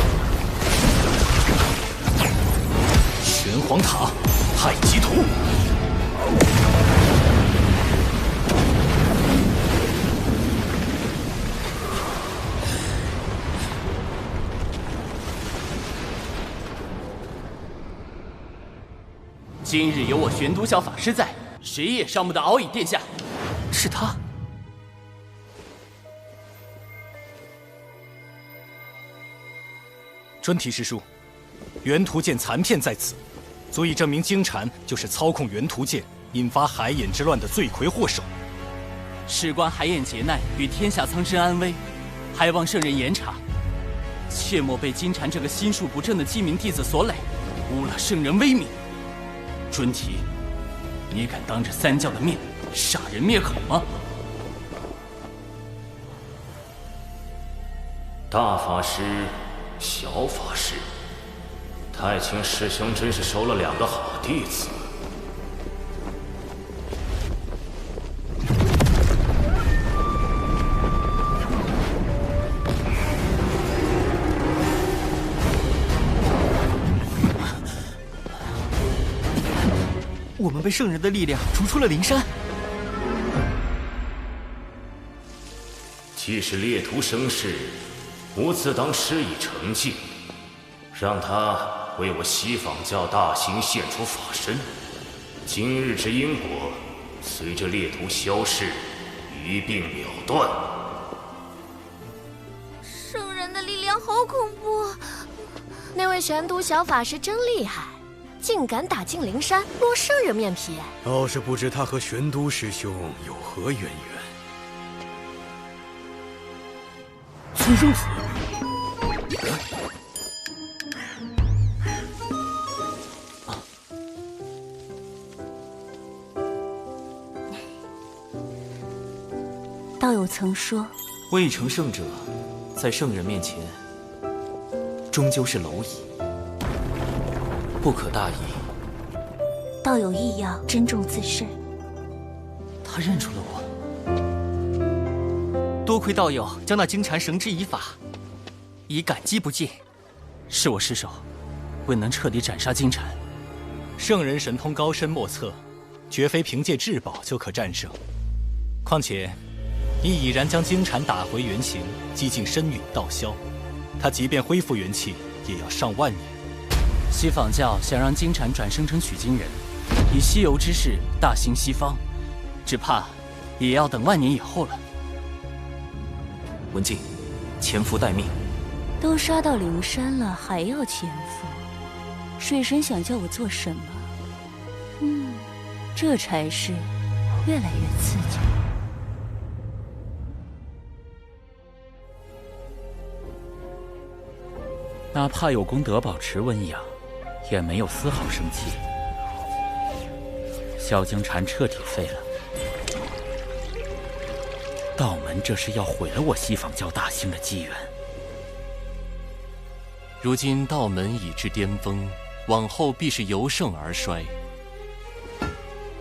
玄黄塔，太极图。今日有我玄都小法师在，谁也伤不得敖乙殿下。是他。专题师叔，元图剑残片在此，足以证明金蝉就是操控元图剑引发海眼之乱的罪魁祸首。事关海眼劫难与天下苍生安危，还望圣人严查。切莫被金蝉这个心术不正的鸡鸣弟子所累，污了圣人威名。准提，你敢当着三教的面杀人灭口吗？大法师，小法师，太清师兄真是收了2个好弟子。我们被圣人的力量逐出了灵山。既是猎徒生事，吾自当施以惩戒，让他为我西坊教大兴献出法身。今日之因果，随着猎徒消逝，一并了断。圣人的力量好恐怖！那位玄都小法师真厉害，竟敢打进灵山，落圣人面皮。倒是不知他和玄都师兄有何渊源。孙生死。道友曾说，未成圣者，在圣人面前，终究是蝼蚁，不可大意。道友亦要珍重自身。他认出了我。多亏道友将那金蝉绳之以法，已感激不尽。是我失手，未能彻底斩杀金蝉。圣人神通高深莫测，绝非凭借至宝就可战胜。况且，你已然将金蝉打回原形，几近深陨道消，他即便恢复元气，也要上万年。西坊教想让金蝉转生成取经人，以西游之势大兴西方，只怕也要等万年以后了。文静，潜伏待命。都杀到灵山了，还要潜伏？水神想叫我做什么？这差事越来越刺激。哪怕有功德宝池温养，也没有丝毫生气。萧江禅彻底废了。道门这是要毁了我西坊教大兴的机缘。如今道门已至巅峰，往后必是由盛而衰。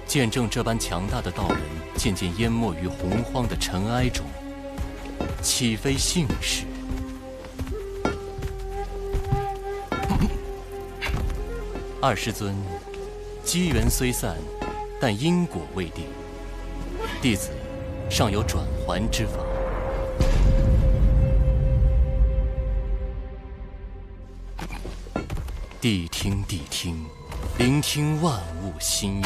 见证这般强大的道门渐渐淹没于洪荒的尘埃中，岂非幸事？二师尊，机缘虽散，但因果未定。弟子尚有转圜之法。谛听，谛听，聆听万物心意。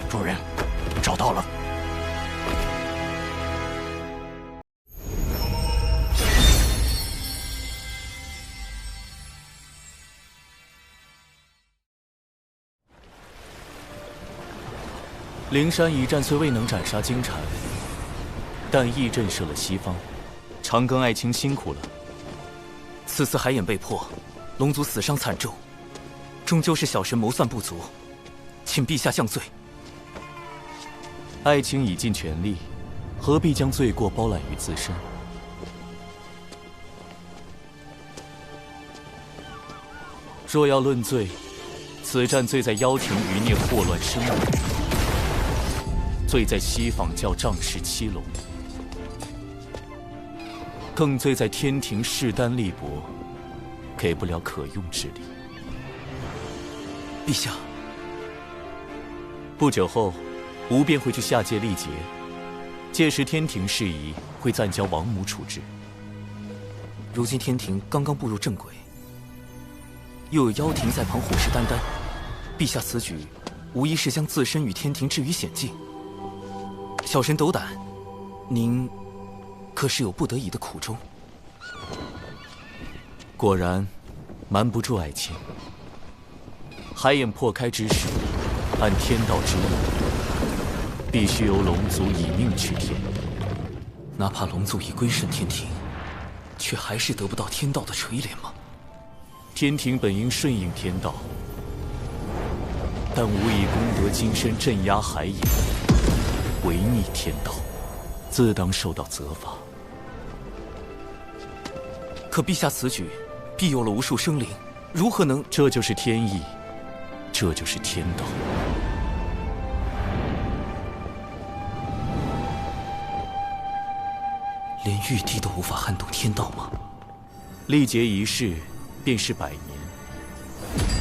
主人，找到了。灵山一战虽未能斩杀金蝉，但亦震慑了西方。长庚爱卿辛苦了。此次海眼被破，龙族死伤惨重，终究是小神谋算不足，请陛下降罪。爱卿已尽全力，何必将罪过包揽于自身？若要论罪，此战罪在妖庭余孽祸乱生民，罪在西坊教仗势欺龙，更罪在天庭势单力薄，给不了可用之力。陛下，不久后，吾便会去下界历劫，届时天庭事宜会暂交王母处置。如今天庭刚刚步入正轨，又有妖庭在旁虎视眈眈，陛下此举无疑是将自身与天庭置于险境。小神斗胆，您可是有不得已的苦衷。果然，瞒不住爱情。海眼破开之时，按天道之意，必须由龙族以命去天。哪怕龙族已归顺天庭，却还是得不到天道的垂怜吗？天庭本应顺应天道，但无以功德金身镇压海眼，违逆天道，自当受到责罚。可陛下此举，庇佑了无数生灵，如何能……这就是天意，这就是天道。连玉帝都无法撼动天道吗？历劫一世，便是100年。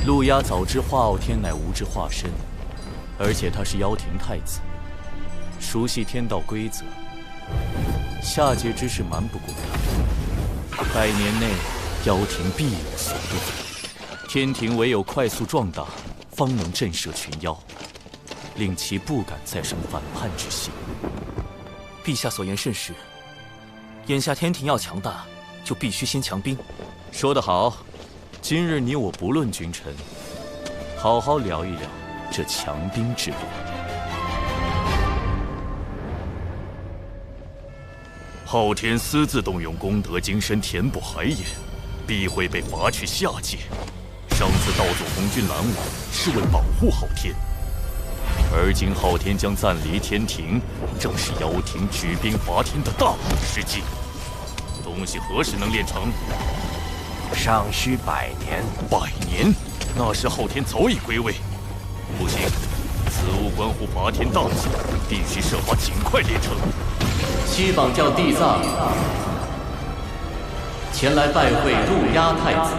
陆压早知化傲天乃无之化身，而且他是妖庭太子，熟悉天道规则，下界之事瞒不过他。100年内，妖庭必有所动。天庭唯有快速壮大，方能震慑群妖，令其不敢再生反叛之心。陛下所言甚是。眼下天庭要强大，就必须先强兵。说得好，今日你我不论君臣，好好聊一聊这强兵之路。昊天私自动用功德金身填补海眼，必会被罚去下界。上次盗走红军拦我，是为保护昊天，而今昊天将暂离天庭，正是妖庭举兵伐天的大好时机。东西何时能练成？尚需100年。100年？那时昊天早已归位。不行，此物关乎伐天大计，必须设法尽快练成。西榜教地藏前来拜会陆压太子。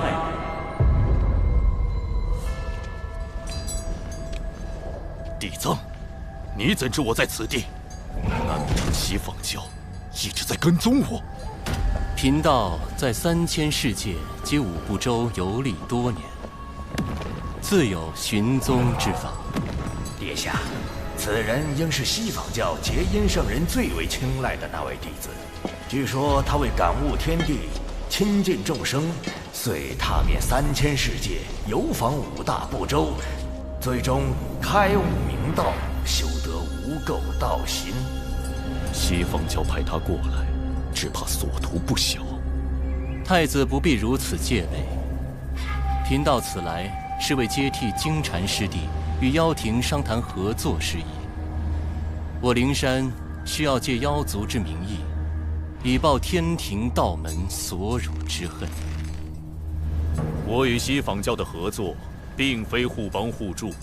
地藏，你怎知我在此地？难不成西方教一直在跟踪我？贫道在3000世界及5部洲游历多年，自有寻踪之法。殿下，此人应是西方教结阴圣人最为青睐的那位弟子。据说他为感悟天地、亲近众生，遂踏遍3000世界，游访5大部洲，最终开悟明道，修得无垢道心。西方教派他过来，只怕所图不小。太子不必如此戒备。贫道此来是为接替金蝉师弟与妖庭商谈合作事宜。我灵山需要借妖族之名义，以报天庭道门所辱之恨。我与西方教的合作，并非互帮互助，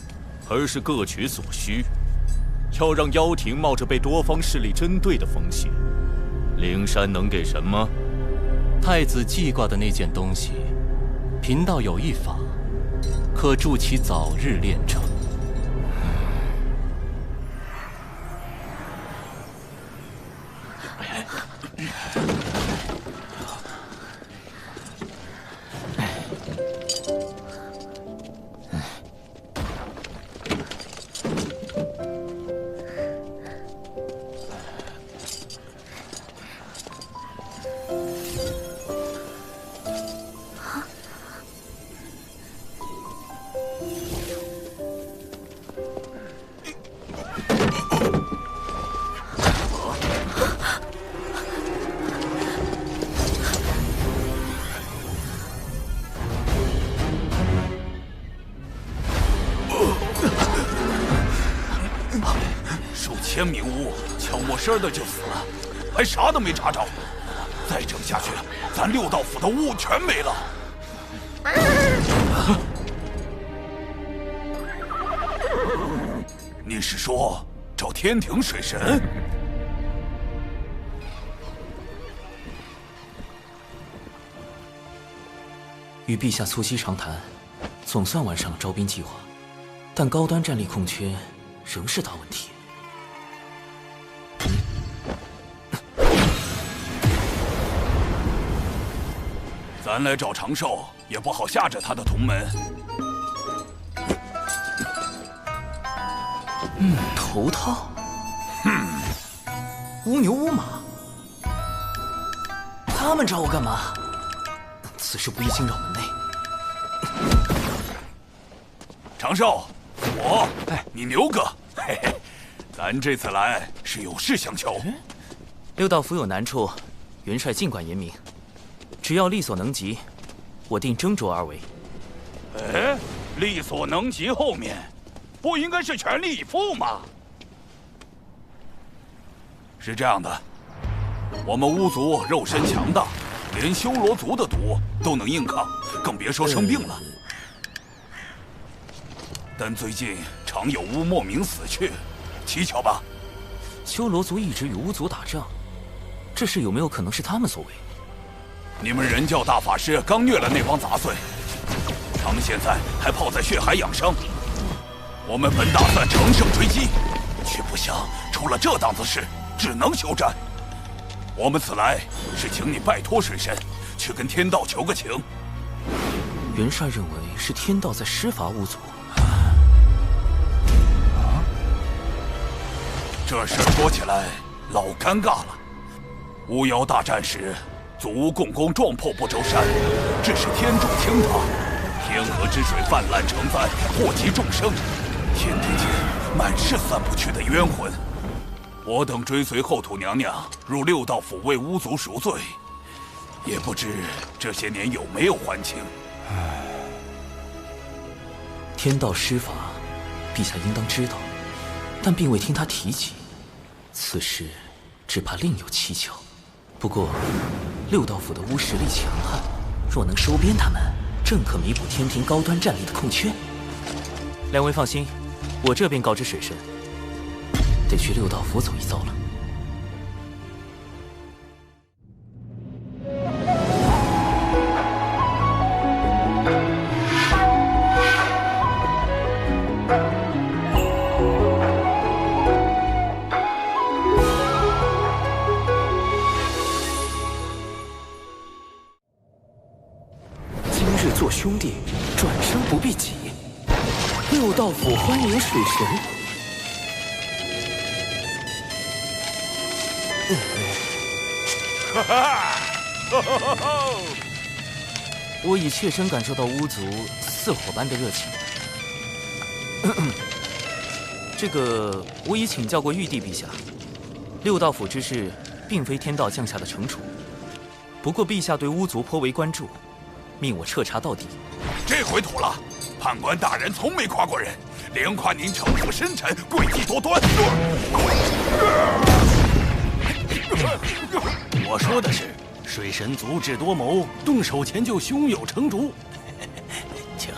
而是各取所需。要让妖庭冒着被多方势力针对的风险，灵山能给什么？太子记挂的那件东西，贫道有一法，可助其早日练成。千米屋悄没声的就死了，还啥都没查着。再整下去，咱6道府的屋全没了。你是说找天庭水神？与陛下促膝长谈，总算完善了招兵计划，但高端战力空缺仍是大问题。咱来找长寿，也不好吓着他的同门。头套。乌牛乌马。他们找我干嘛？此事不宜惊扰门内。长寿，你牛哥，嘿嘿，咱这次来是有事相求。六道府有难处，元帅尽管言明，只要力所能及，我定斟酌而为。哎，力所能及后面，不应该是全力以赴吗？是这样的，我们巫族肉身强大，连修罗族的毒都能硬抗，更别说生病了。但最近常有巫莫名死去，蹊跷吧？修罗族一直与巫族打仗，这事有没有可能是他们所为？你们人教大法师刚虐了那帮杂碎，他们现在还泡在血海养伤。我们本打算乘胜追击，却不想出了这档子事，只能休战。我们此来是请你拜托水神，去跟天道求个情。元帅认为是天道在施罚巫族。这事说起来老尴尬了。巫妖大战时，祖屋共工撞破不周山，致使天柱倾塌，天河之水泛滥成灾，祸及众生。天地间满是散不去的冤魂。我等追随后土娘娘入六道府为巫族赎罪，也不知这些年有没有还清。天道施法，陛下应当知道，但并未听他提及。此事只怕另有蹊跷。不过，六道府的巫实力强悍，若能收编他们，正可弥补天庭高端战力的空缺。两位放心，我这便告知水神，得去六道府走一遭了。做兄弟，转生不避己。六道府欢迎水神。我已切身感受到巫族似火般的热情。这个，我已请教过玉帝陛下，六道府之事并非天道降下的惩处。不过陛下对巫族颇为关注。命我彻查到底。这回妥了，判官大人从没夸过人，连夸您城府深沉、诡计多端。我说的是，水神足智多谋，动手前就胸有成竹。请。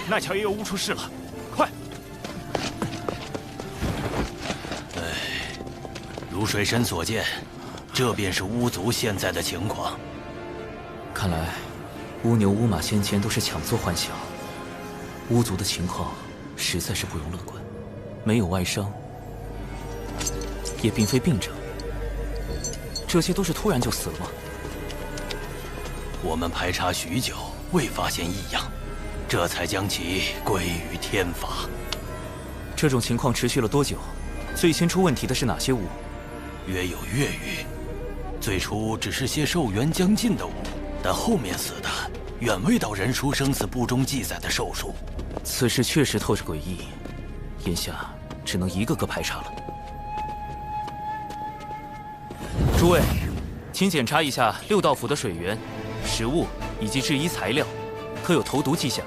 那桥也有巫出事了，快！如水神所见，这便是巫族现在的情况。看来，巫牛、巫马先前都是强作幻想。巫族的情况实在是不容乐观，没有外伤，也并非病症，这些都是突然就死了吗？我们排查许久，未发现异样。这才将其归于天罚。这种情况持续了多久？最先出问题的是哪些巫？约有月余。最初只是些寿元将尽的巫，但后面死的远未到人书生死簿中记载的寿数。此事确实透着诡异，眼下只能一个个排查了。诸位，请检查一下六道府的水源、食物以及制衣材料。可有投毒迹象？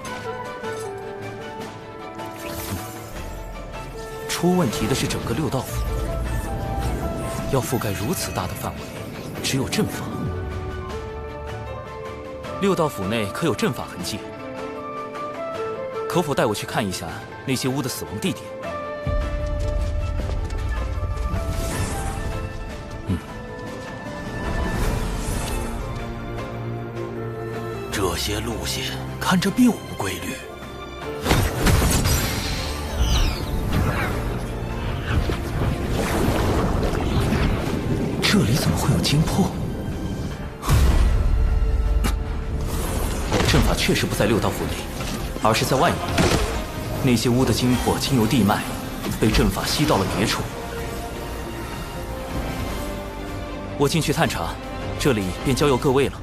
出问题的是整个六道府，要覆盖如此大的范围，只有阵法。六道府内可有阵法痕迹？可否带我去看一下那些巫的死亡地点？这些路线看着并无规律。这里怎么会有精魄？法确实不在六道府内，而是在外面。那些巫的精魄经由地脉，被阵法吸到了别处。我进去探查，这里便交由各位了。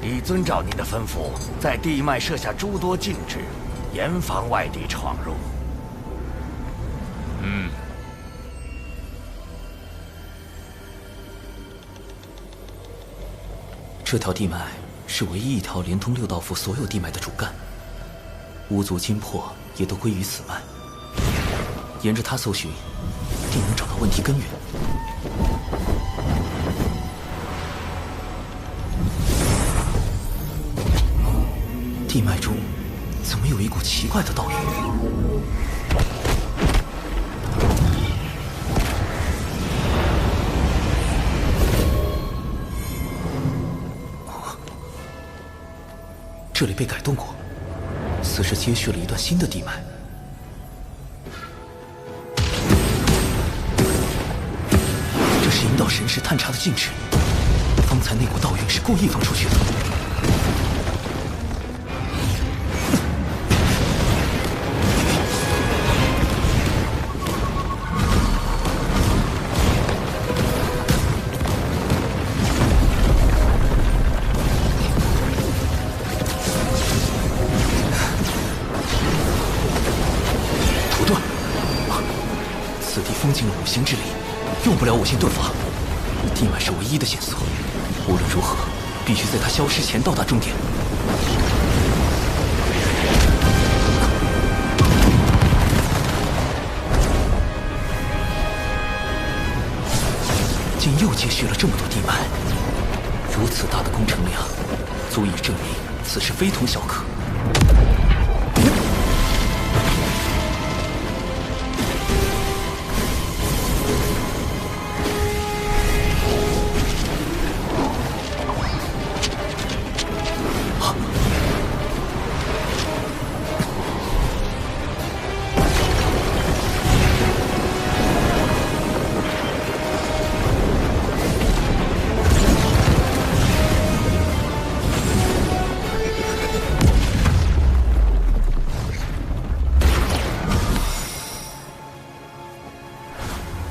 已遵照您的吩咐，在地脉设下诸多禁制，严防外敌闯入。这条地脉是唯一一条连通六道府所有地脉的主干，巫族精魄也都归于此脉。沿着它搜寻，定能找到问题根源。地脉中怎么有一股奇怪的道韵？这里被改动过，似是接续了一段新的地脉。这是引导神识探查的禁制，方才那股道韵是故意放出去的。五行之力，用不了五行遁法。地脉是唯一的线索，无论如何，必须在它消失前到达终点。竟又接续了这么多地脉，如此大的工程量，足以证明此事非同小可。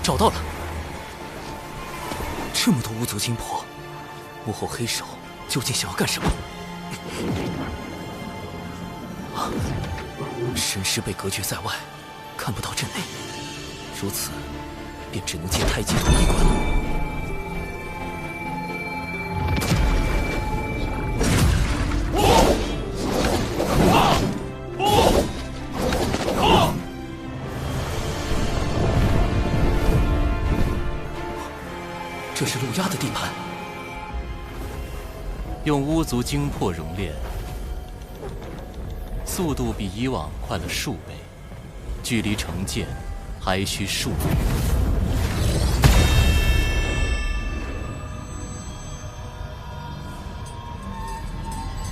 找到了，这么多巫族精魄，幕后黑手究竟想要干什么？神识被隔绝在外，看不到阵内，如此，便只能借太极图一关了。这是陆压的地盘，用巫族精魄熔炼，速度比以往快了数倍，距离成剑还需数日。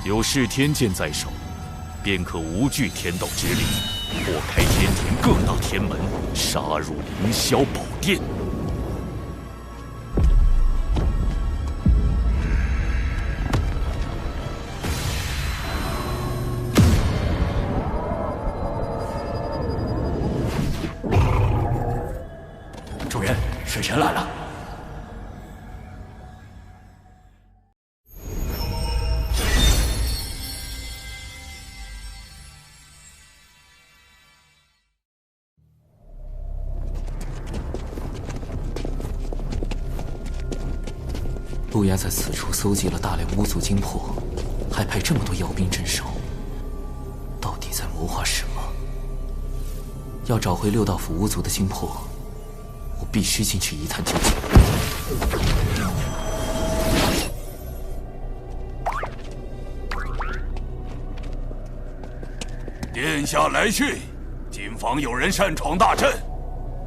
有噬天剑在手，便可无惧天道之力，破开天庭各大天门，杀入凌霄宝殿。主人，水神来了。陆压在此处搜集了大量巫族精魄，还派这么多妖兵镇守，到底在谋划什么？要找回六道府巫族的精魄，我必须进去一探究竟。殿下来讯，谨防有人擅闯大阵，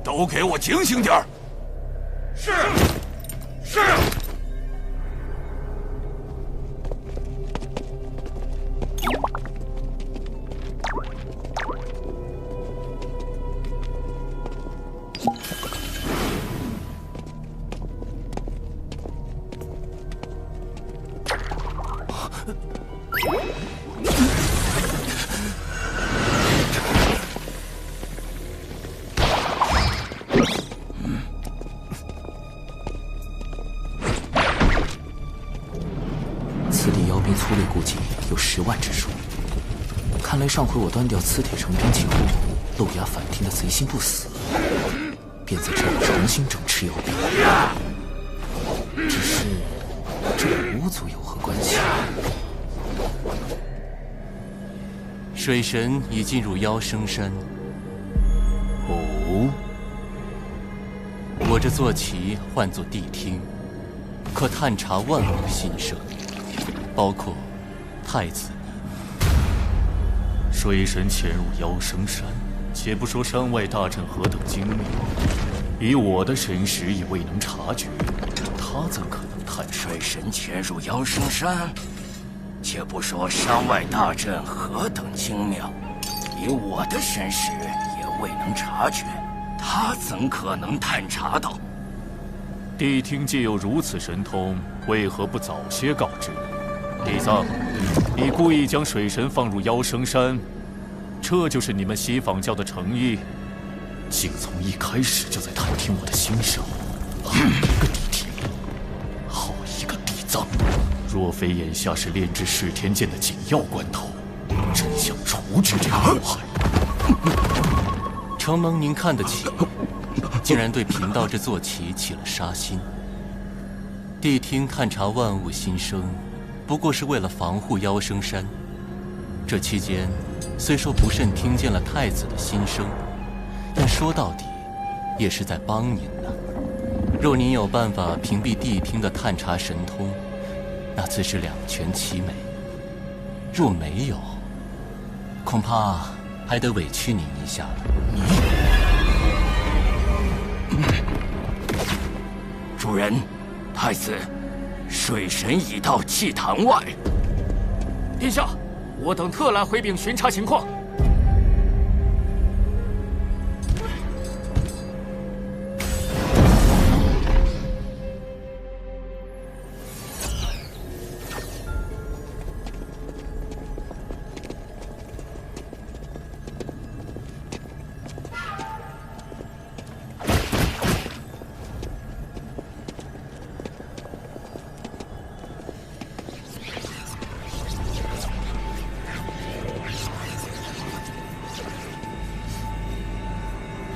都给我警醒点儿。是。是。粗略估计有10万之数。看来上回我端掉磁铁成兵进屋，路亚反听得贼心不死，便在这里重新整蚩尤兵。只是这与巫族有何关系？水神已进入妖生山。哦，我这坐骑唤作谛听，可探查万物心声，包括太子你。水神潜入妖生山，且不说山外大阵何等精密，以我的神识也未能察觉，他怎可能探查？水神潜入妖生山，且不说山外大阵何等精妙，以我的神识也未能察觉，他怎可能探查到？谛听既有如此神通，为何不早些告知？地藏，你故意将水神放入妖生山，这就是你们西坊教的诚意？竟从一开始就在探听我的心声，好一个谛听，好一个地藏！若非眼下是炼制噬天剑的紧要关头，真想除之这个祸害。承蒙您看得起，竟然对贫道这坐骑起了杀心。谛听探查万物心声，不过是为了防护妖生山。这期间，虽说不慎听见了太子的心声，但说到底，也是在帮您呢。若您有办法屏蔽谛听的探查神通，那自是两全其美；若没有，恐怕还得委屈您一下了。主人，太子，水神已到祭坛外。殿下，我等特来回禀巡查情况。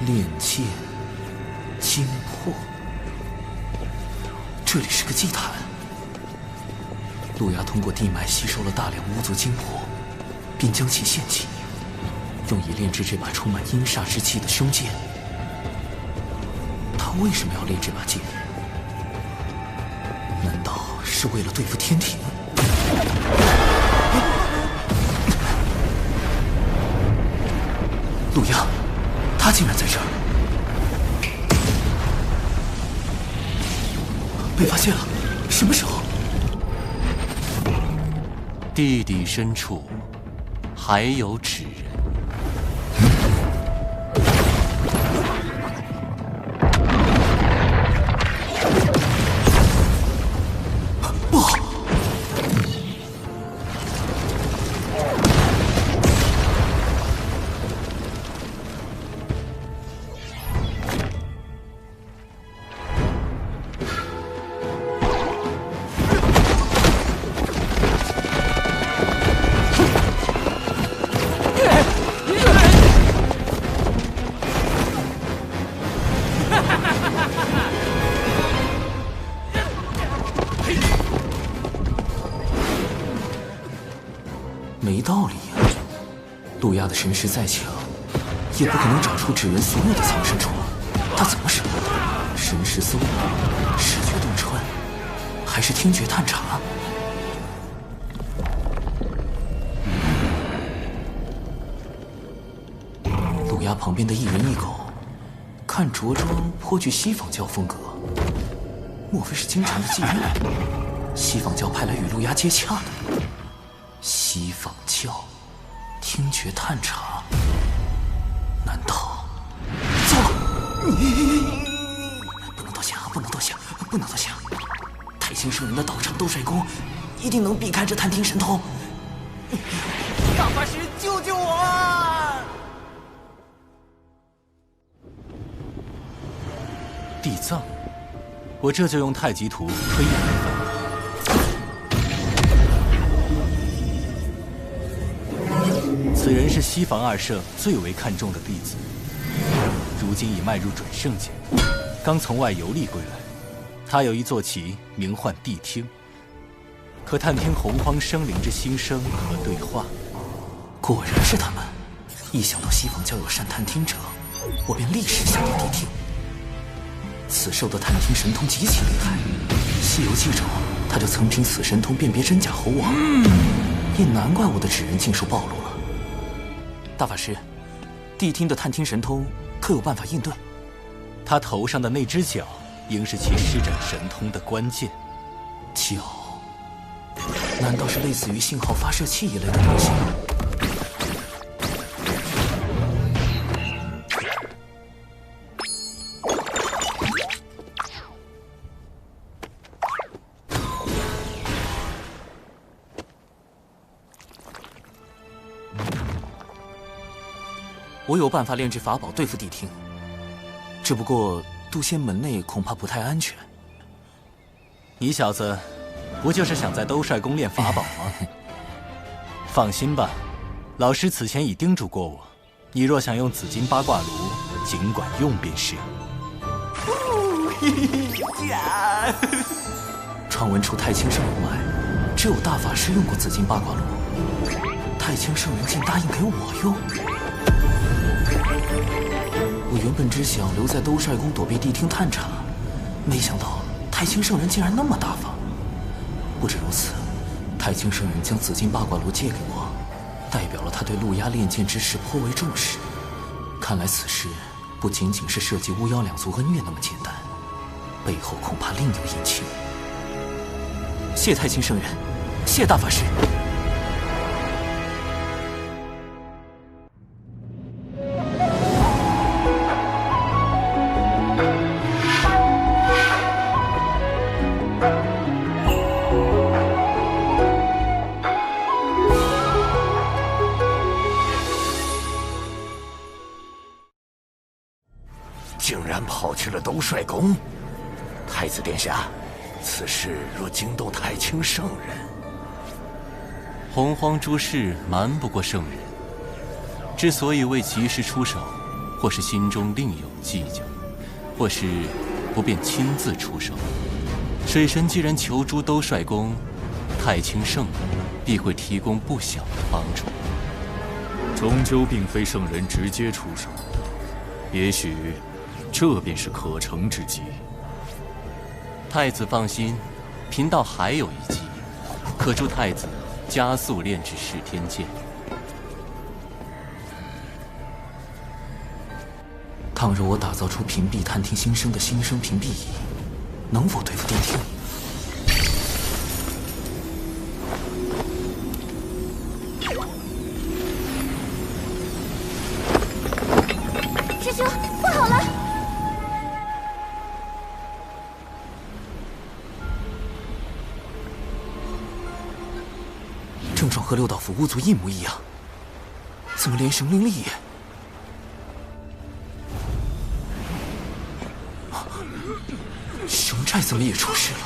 炼剑精魄，这里是个祭坛。路亚通过地脉吸收了大量巫族精魄，并将其献祭，用以炼制这把充满阴煞之气的凶剑。他为什么要炼这把剑？难道是为了对付天庭？路亚，他竟然在这儿！被发现了！什么时候？地底深处还有纸人。不好！没道理呀！路亚的神识再强，也不可能找出纸人所有的藏身处。他怎么舍得？神识搜捕、视觉洞穿，还是听觉探查？路亚旁边的一人一狗，看着装颇具西方教风格。莫非是京城的妓院？西坊教派来与陆衙接洽的？西坊教听觉探查，难道？糟了！不能多想，不能多想，不能多想！太清圣人的道场斗帅宫一定能避开这探听神通。大法师，救救我啊！地藏，我这就用太极图推演一番。此人是西坊二圣最为看重的弟子，如今已迈入准圣境，刚从外游历归来。他有一坐骑，名唤谛听，可探听洪荒生灵之心声和对话。果然是他们！一想到西坊教有善探听者，我便立时下令谛听。此兽的探听神通极其厉害，《西游记》中他就曾凭此神通辨别真假猴王，也难怪我的纸人尽数暴露了。大法师，谛听的探听神通可有办法应对？他头上的那只角，应是其施展神通的关键。角？难道是类似于信号发射器一类的东西？我有办法炼制法宝对付谛听，只不过渡仙门内恐怕不太安全。你小子不就是想在兜帅宫练法宝吗？放心吧，老师此前已叮嘱过我，你若想用紫金八卦炉，尽管用便是。传闻除太清圣人外，只有大法师用过紫金八卦炉，太清圣人竟答应给我用。我原本只想留在兜帅宫躲避谛听探查，没想到太清圣人竟然那么大方。不止如此，太清圣人将紫金八卦炉借给我，代表了他对陆衙炼剑之事颇为重视。看来此事不仅仅是涉及巫妖两族恩怨那么简单，背后恐怕另有隐情。谢太清圣人，谢大法师。竟然跑去了兜帅宫！太子殿下，此事若惊动太清圣人，洪荒诸事瞒不过圣人。之所以未及时出手，或是心中另有计较，或是不便亲自出手。水神既然求诸兜帅宫，太清圣人必会提供不小的帮助。终究并非圣人直接出手，也许这便是可乘之机。太子放心，贫道还有一计，可助太子加速炼制噬天剑。倘若我打造出屏蔽探听心声的心声屏蔽仪，能否对付谛听？师兄，不好了！症状和六道府巫族一模一样，怎么连神灵力也……熊寨怎么也出事了？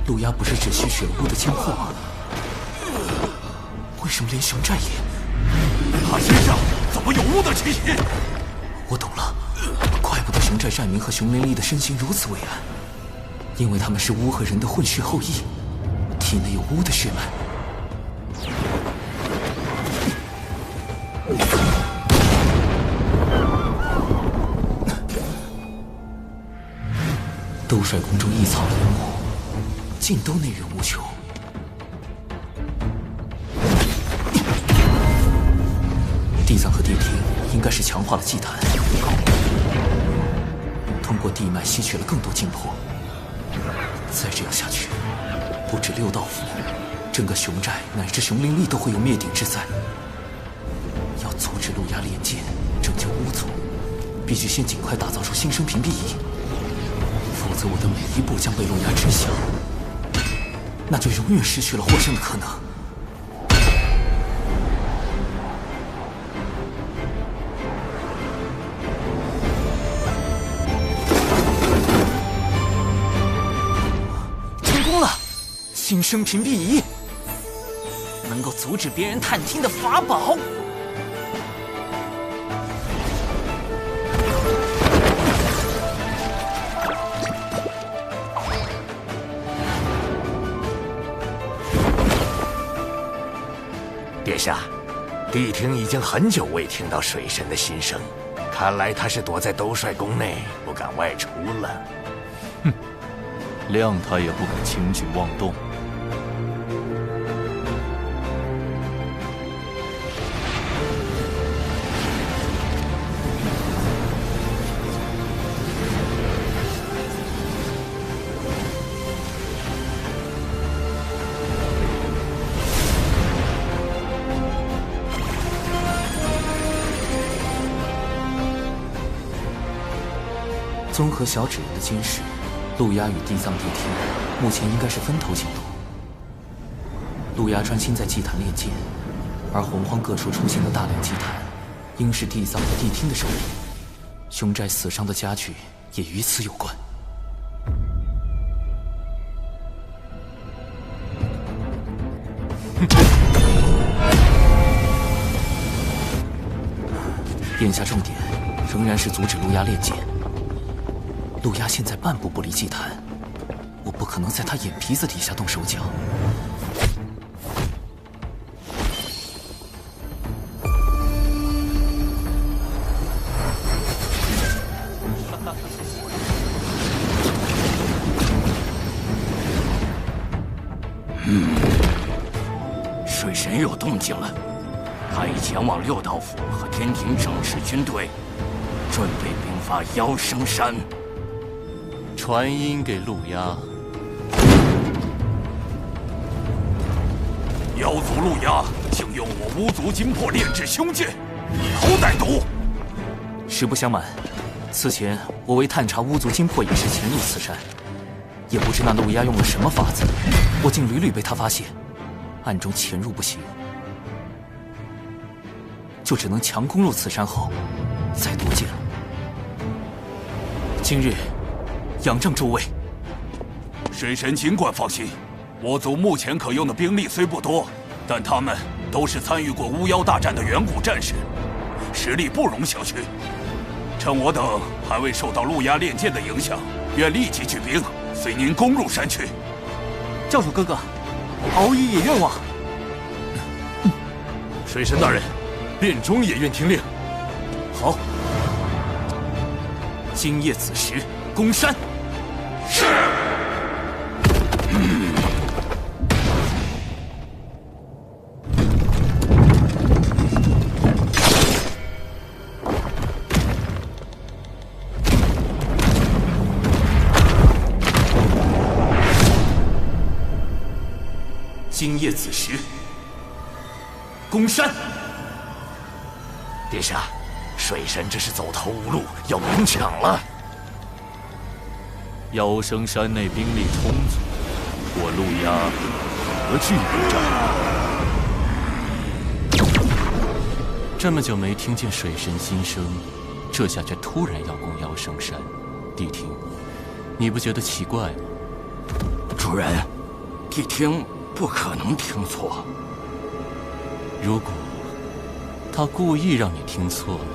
陆衙不是只吸血了巫的精魄吗？为什么连熊寨也……他身上怎么有巫的气息？我懂了，怪不得熊寨寨民和熊灵力的身形如此伟岸，因为他们是巫和人的混血后裔，体内有巫的血脉。兜帅宫中异草林木，尽都内源无穷。地藏和谛听应该是强化了祭坛，通过地脉吸取了更多精魄。再这样下去，不止六道府，整个熊寨乃至熊灵力都会有灭顶之灾。要阻止陆压炼剑，拯救巫族，必须先尽快打造出新生屏蔽仪，否则我的每一步将被陆压知晓，那就永远失去了获胜的可能。成功了！新生屏蔽仪，能够阻止别人探听的法宝。殿下，谛听已经很久未听到水神的心声，看来他是躲在兜率宫内，不敢外出了。哼，谅他也不敢轻举妄动。综合小指人的监视，陆压与地藏地天目前应该是分头行动。陆压专心在祭坛炼剑，而洪荒各处出现的大量祭坛，应是地藏和地听的手笔。凶寨死伤的家具也与此有关。眼下重点仍然是阻止陆压炼剑。陆压现在半步不离祭坛，我不可能在他眼皮子底下动手脚。水神有动静了，他已前往六道府和天庭整治军队，准备兵发妖生山。传音给陆压，妖族陆压竟用我巫族金魄炼制凶剑，以头歹毒。实不相瞒，此前我为探查巫族金魄一事潜入此山，也不知那陆压用了什么法子，我竟屡屡被他发现，暗中潜入不行，就只能强攻入此山后再夺剑了。今日仰仗诸位。水神尽管放心，我族目前可用的兵力虽不多，但他们都是参与过巫妖大战的远古战士，实力不容小觑。趁我等还未受到陆压炼剑的影响，愿立即举兵，随您攻入山区。教主哥哥，敖乙也愿往。水神大人，殿中也愿听令。好，今夜子时攻山。是。今夜子时攻山。殿下，水神这是走投无路，要明抢了。妖生山内兵力充足，我陆压何惧一战？这么久没听见水神心声，这下却突然要攻妖生山，谛听，你不觉得奇怪吗？主人，谛听不可能听错。如果他故意让你听错了，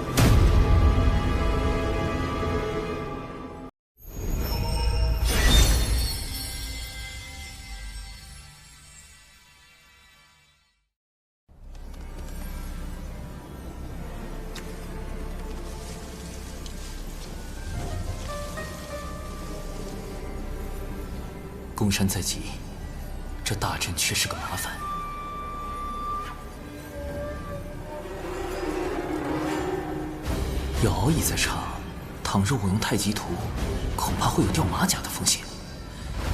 攻山在即，这大阵却是个麻烦。谣已在唱，倘若我用太极图，恐怕会有掉马甲的风险。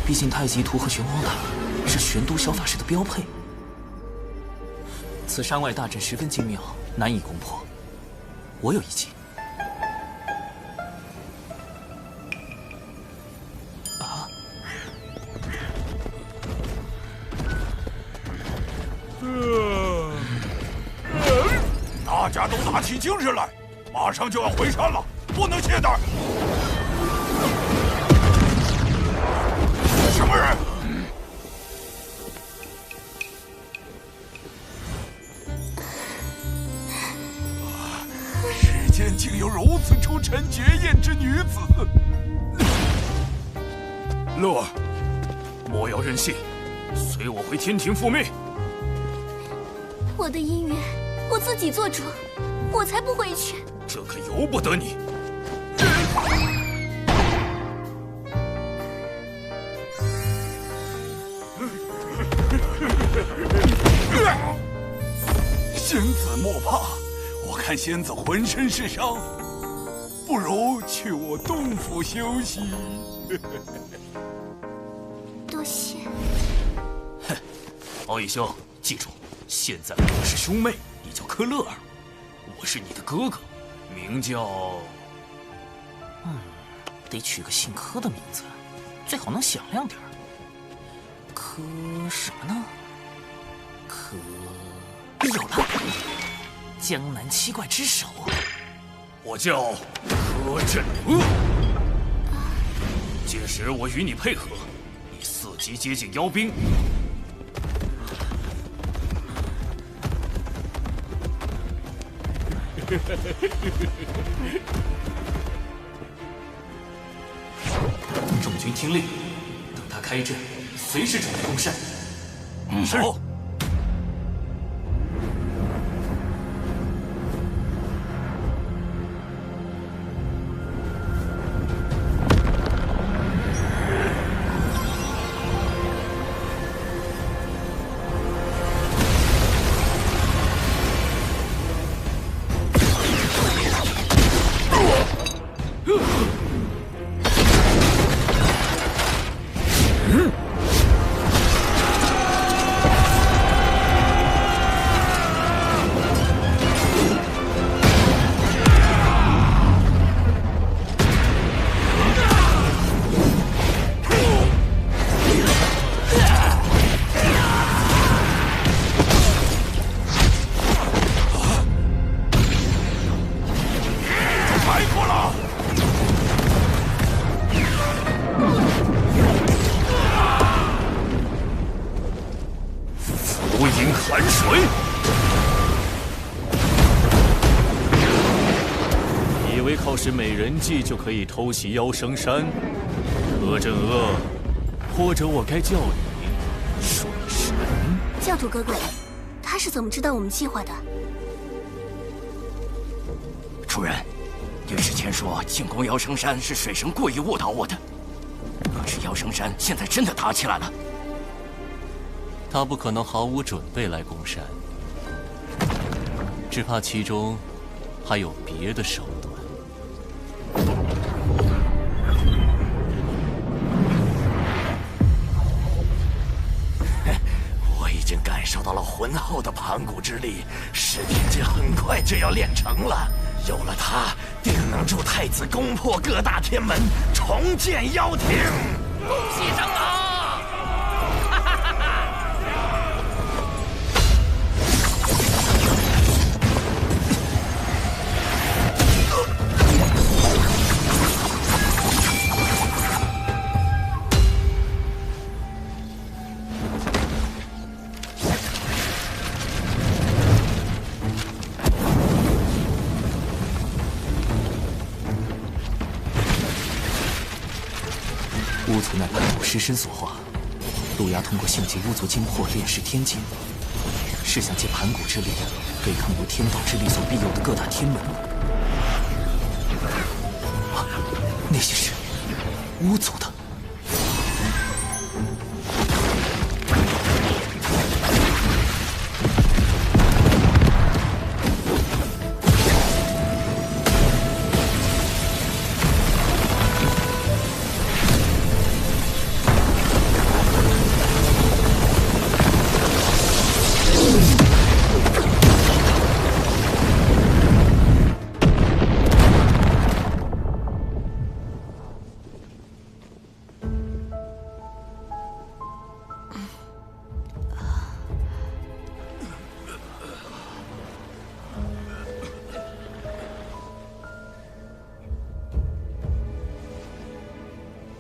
毕竟太极图和玄黄塔是玄都小法师的标配。此山外大阵十分精妙，难以攻破。我有一计。啊！大家都打起精神来，马上就要回山了，不能懈怠。什么人？世间竟有如此出尘绝艳之女子！乐儿，莫要任性，随我回天庭复命。我的姻缘，我自己做主，我才不回去。这可由不得你。仙子莫怕，我看仙子浑身是伤，不如去我洞府休息。多谢。哼，敖义兄，记住，现在我们是兄妹，你叫柯乐儿，我是你的哥哥，名叫……得取个姓柯的名字，最好能响亮点儿。柯什么呢？柯有了，江南七怪之首。我叫柯震恶。届时我与你配合，以4级接近妖兵。众军听令，等他开阵，随时准备攻山。是。是美人计就可以偷袭妖生山，柯震恶，或者我该叫你水神。教主哥哥，他是怎么知道我们计划的？主人，御史前说进攻妖生山是水神故意误导我的，可是妖生山现在真的打起来了。他不可能毫无准备来攻山，只怕其中还有别的手段。已经感受到了浑厚的盘古之力，噬天诀很快就要练成了。有了它，定能助太子攻破各大天门，重建妖庭。恭喜长老！巫族乃盘古尸身所化，路牙通过性劫巫族精魄炼噬天界，是想借盘古之力对抗由天道之力所庇佑的各大天门。那些是巫族的。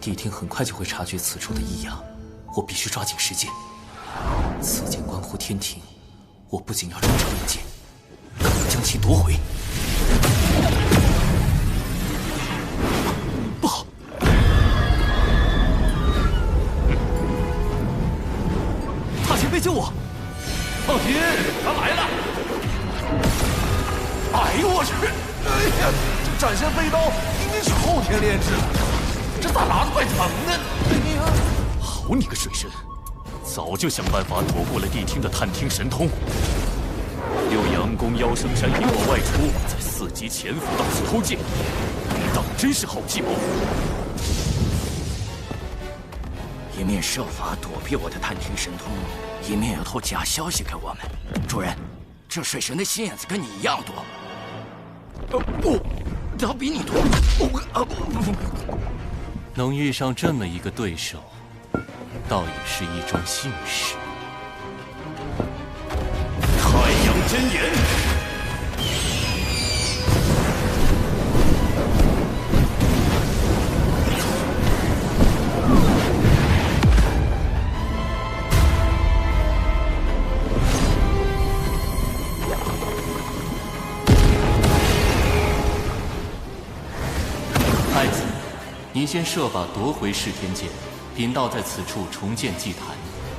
谛听很快就会察觉此处的异样，我必须抓紧时间。此剑关乎天庭，我不仅要人手一剑，更要将其夺回。不好！大前辈救我！放心，他来了！哎呦我去！哎呀，这斩仙飞刀明明是后天炼制，这咋拿得怪疼呢？哎呀！好你个水神！早就想办法躲过了谛听的探听神通。六阳宫妖生山一往外出，在4级潜伏到此偷剑，你当真是好计谋。一面设法躲避我的探听神通，一面又透假消息给我们。主人，这水神的心眼子跟你一样多。不，他比你多。能遇上这么一个对手，倒也是一桩幸事。太阳真言，太子，您先设法夺回噬天剑。贫道在此处重建祭坛，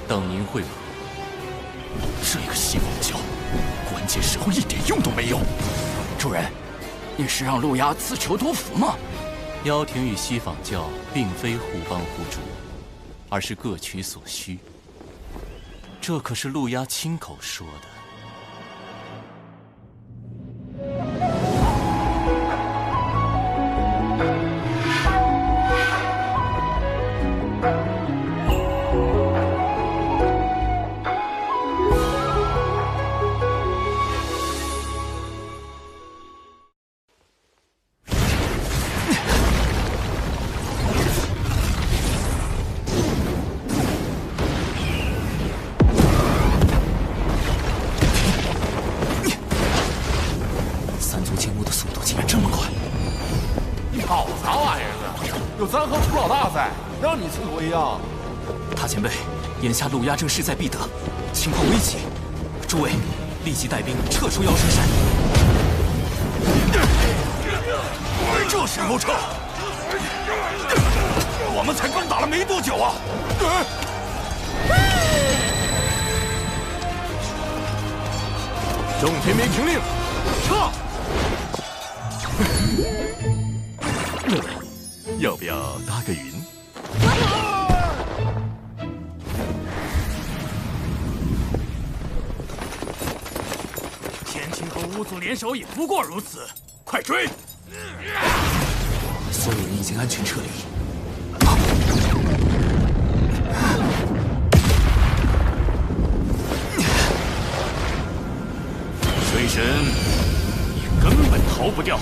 等您会合。这个西方教，关键时候一点用都没有。主人，你是让陆压自求多福吗？妖庭与西方教并非互帮互助，而是各取所需。这可是陆压亲口说的。眼下陆压正势在必得，情况危急，诸位立即带兵撤出妖生山。这时候撤，我们才刚打了没多久啊！众天兵听令，撤！乐乐，要不要搭个云？巫族联手也不过如此，快追！所有人已经安全撤离。水神，你根本逃不掉。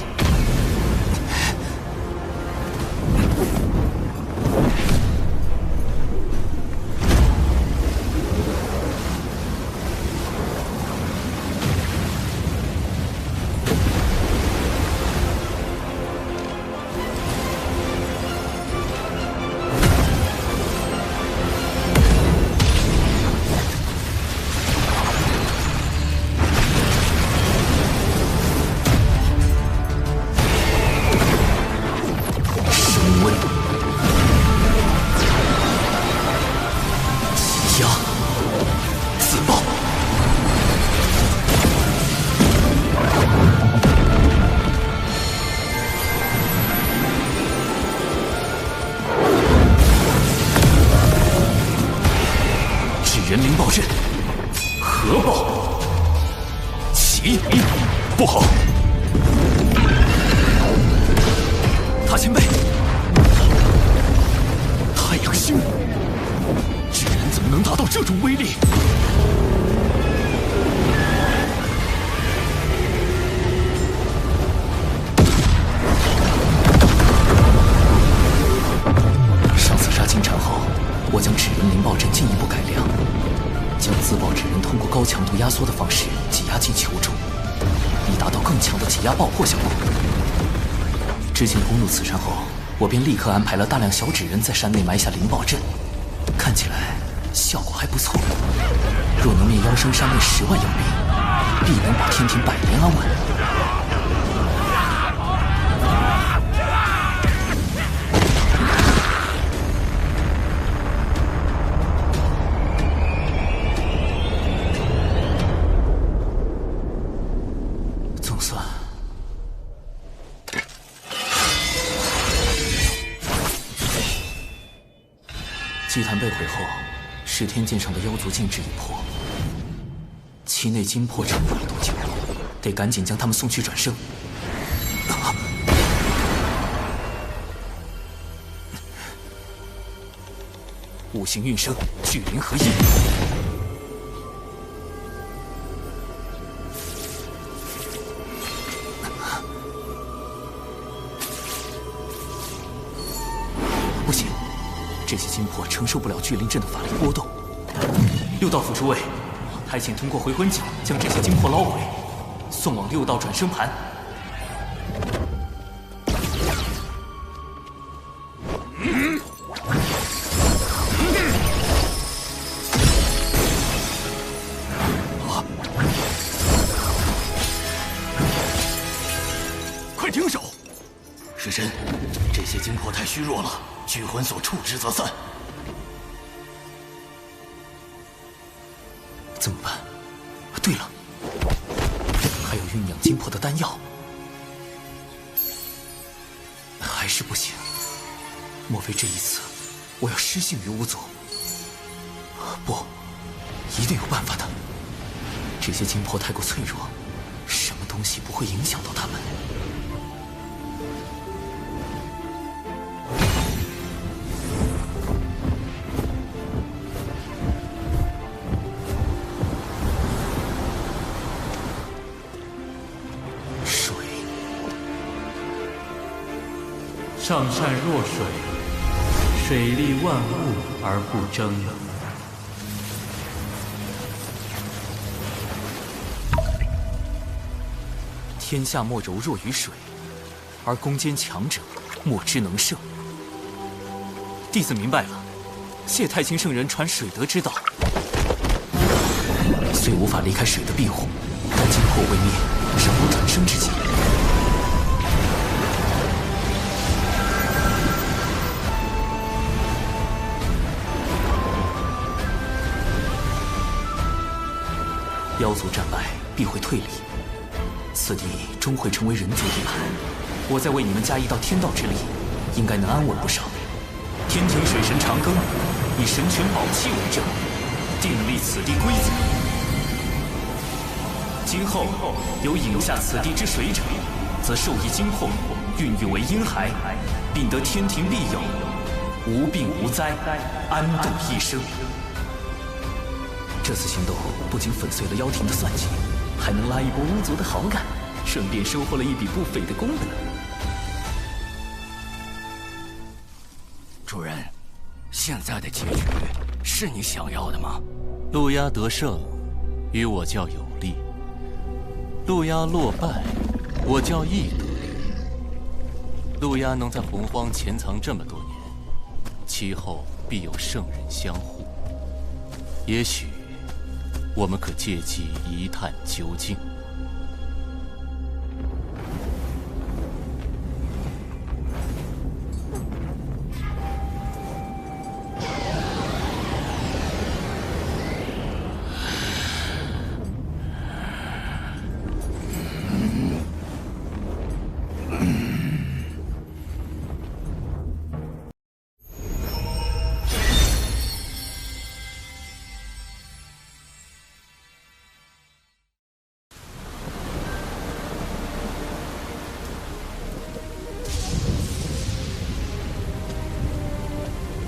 人灵暴阵，核爆，起！不好！大前辈，太阳星，纸人怎么能达到这种威力？上次杀金蝉后，我将纸人灵爆阵进一步改良。将自爆纸人通过高强度压缩的方式挤压进球中，以达到更强的挤压爆破效果。之前攻入此山后，我便立刻安排了大量小纸人在山内埋下灵爆阵，看起来效果还不错。若能灭妖生山内10万妖兵，必能保天庭百年安稳。总算，祭坛被毁后，噬天剑上的妖族禁制已破，其内金魄撑不了多久，得赶紧将他们送去转生。五行运生，聚灵合一。不行，这些金魄承受不了聚灵阵的法力波动。六道府诸位，还请通过回魂桨将这些金魄捞回，送往六道转生盘。快停手！尸神，这些金魄太虚弱了，聚魂所触之则散。怎么办？对了，还有酝酿金魄的丹药，还是不行。莫非这一次我要失信于巫族？不，一定有办法的。这些金魄太过脆弱，什么东西不会影响到他们？上善若水，水利万物而不争。天下莫柔弱于水，而攻坚强者莫之能胜。弟子明白了，谢太清圣人传水德之道，虽无法离开水的庇护，但金魄未灭，尚有转生之机。妖族战败必会退离，此地终会成为人族地盘。我再为你们加一道天道之力，应该能安稳不少。天庭水神长庚以神权宝器为证，订立此地规则。今后有饮下此地之水者，则受益金魄，孕育为婴孩，并得天庭庇佑，无病无灾，安度一生。这次行动不仅粉碎了妖庭的算计，还能拉一波巫族的好感，顺便收获了一笔不菲的功德。主人，现在的结局是你想要的吗？陆压得胜，与我较有利；陆压落败，我较亦得利。陆压能在洪荒潜藏这么多年，其后必有圣人相护。也许我们可借机一探究竟。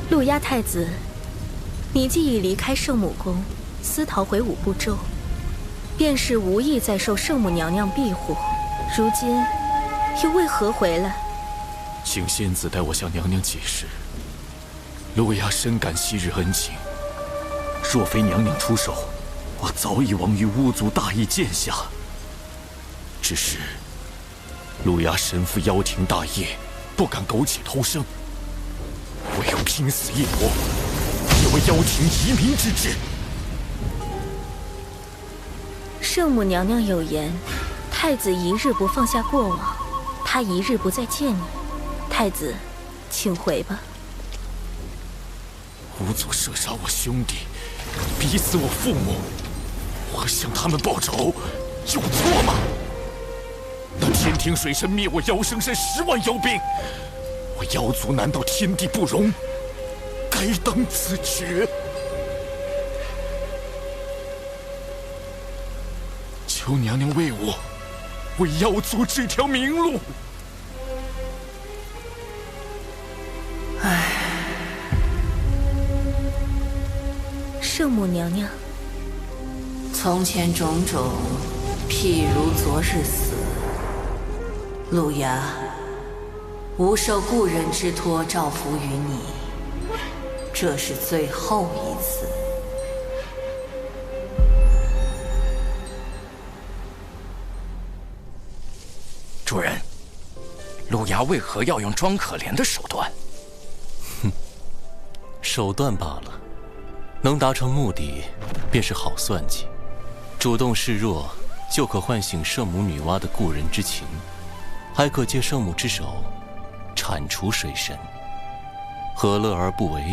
陆压太子，你既已离开圣母宫，私逃回五部洲，便是无意再受圣母娘娘庇护，如今又为何回来？请仙子代我向娘娘解释。陆压深感昔日恩情，若非娘娘出手，我早已亡于巫族大义剑下。只是陆压身负妖庭大业，不敢苟且偷生。我要拼死一搏，也为妖庭移民之志。圣母娘娘有言，太子一日不放下过往，他一日不再见你。太子，请回吧。吾祖射杀我兄弟，逼死我父母，我向他们报仇，有错吗？那天庭水神灭我妖生山10万妖兵，我妖族难道天地不容？该当此决。求娘娘为我，为妖族指条明路。唉，圣母娘娘，从前种种，譬如昨日死。路牙，吾受故人之托，照拂于你，这是最后一次。主人，路牙为何要用装可怜的手段？哼，手段罢了，能达成目的便是好算计。主动示弱，就可唤醒圣母女娲的故人之情，还可借圣母之手铲除水神，何乐而不为？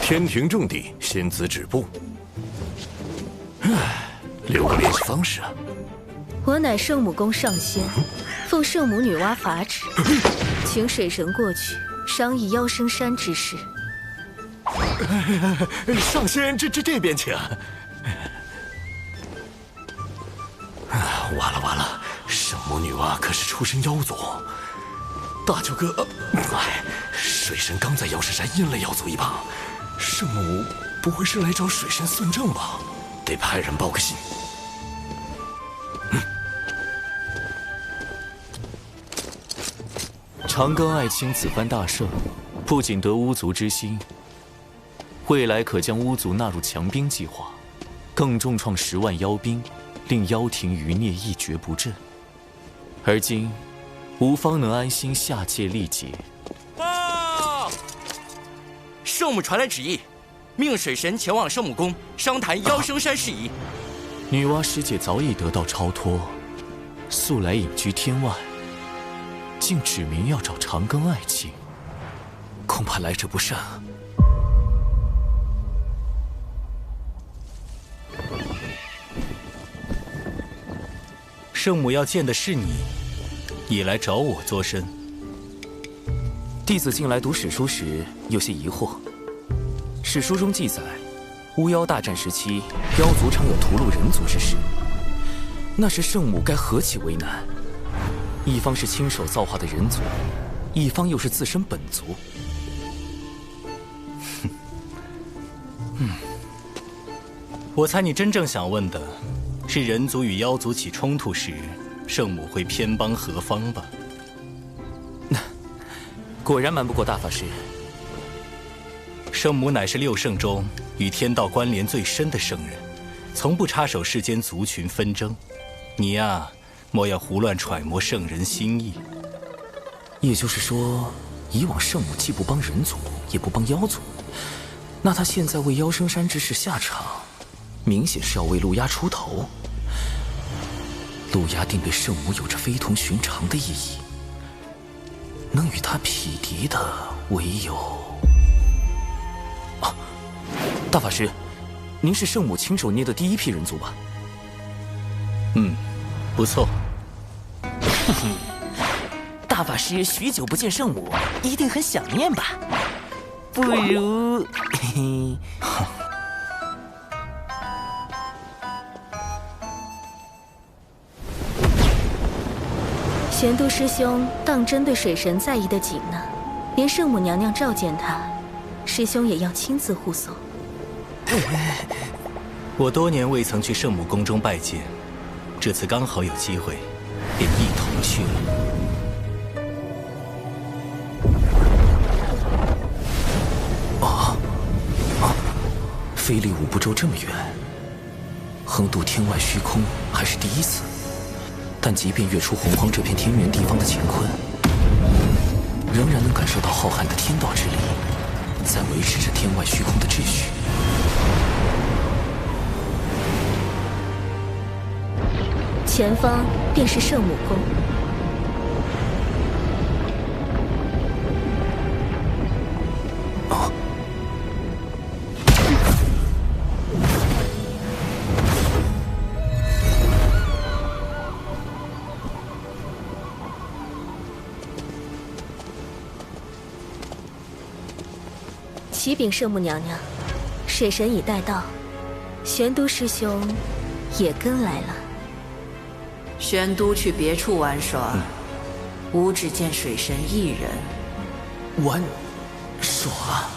天庭重地，仙子止步。留个联系方式啊。我乃圣母宫上仙，奉圣母女娲法旨，请水神过去商议妖生山之事。上仙，这边请。完了，圣母女娲可是出身妖族。大舅哥，水神刚在妖神山阴了妖族一棒，圣母不会是来找水神算账吧？得派人报个信。长庚爱卿此番大胜，不仅得巫族之心，未来可将巫族纳入强兵计划，更重创10万妖兵，令妖庭余孽一蹶不振。而今，吾方能安心下界历劫。报！圣母传来旨意，命水神前往圣母宫商谈妖生山事宜。女娲师姐早已得到超脱，素来隐居天外，竟指明要找长庚爱卿，恐怕来者不善啊。圣母要见的是你，也来找我作甚？弟子近来读史书时有些疑惑。史书中记载，巫妖大战时期，妖族常有屠戮人族之事。那时圣母该何其为难？一方是亲手造化的人族，一方又是自身本族。我猜你真正想问的是人族与妖族起冲突时，圣母会偏帮何方吧？果然瞒不过大法师。圣母乃是6圣中与天道关联最深的圣人，从不插手世间族群纷争。你呀，莫要胡乱揣摩圣人心意。也就是说，以往圣母既不帮人族，也不帮妖族，那她现在为妖生山之事下场，明显是要为路牙出头。路牙定对圣母有着非同寻常的意义，能与他匹敌的唯有……大法师，您是圣母亲手捏的第一批人族吧？不错。大法师许久不见圣母，一定很想念吧？不如……玄都师兄当真对水神在意的紧呢，连圣母娘娘召见他，师兄也要亲自护送。我多年未曾去圣母宫中拜见，这次刚好有机会，便一同去了。飞离五步洲这么远，横渡天外虚空还是第一次。但即便跃出洪荒这片天元地方的乾坤，仍然能感受到浩瀚的天道之力，在维持着天外虚空的秩序。前方便是圣母宫。启禀圣母娘娘，水神已带到，玄都师兄也跟来了。玄都去别处玩耍，吾只见水神一人。玩耍？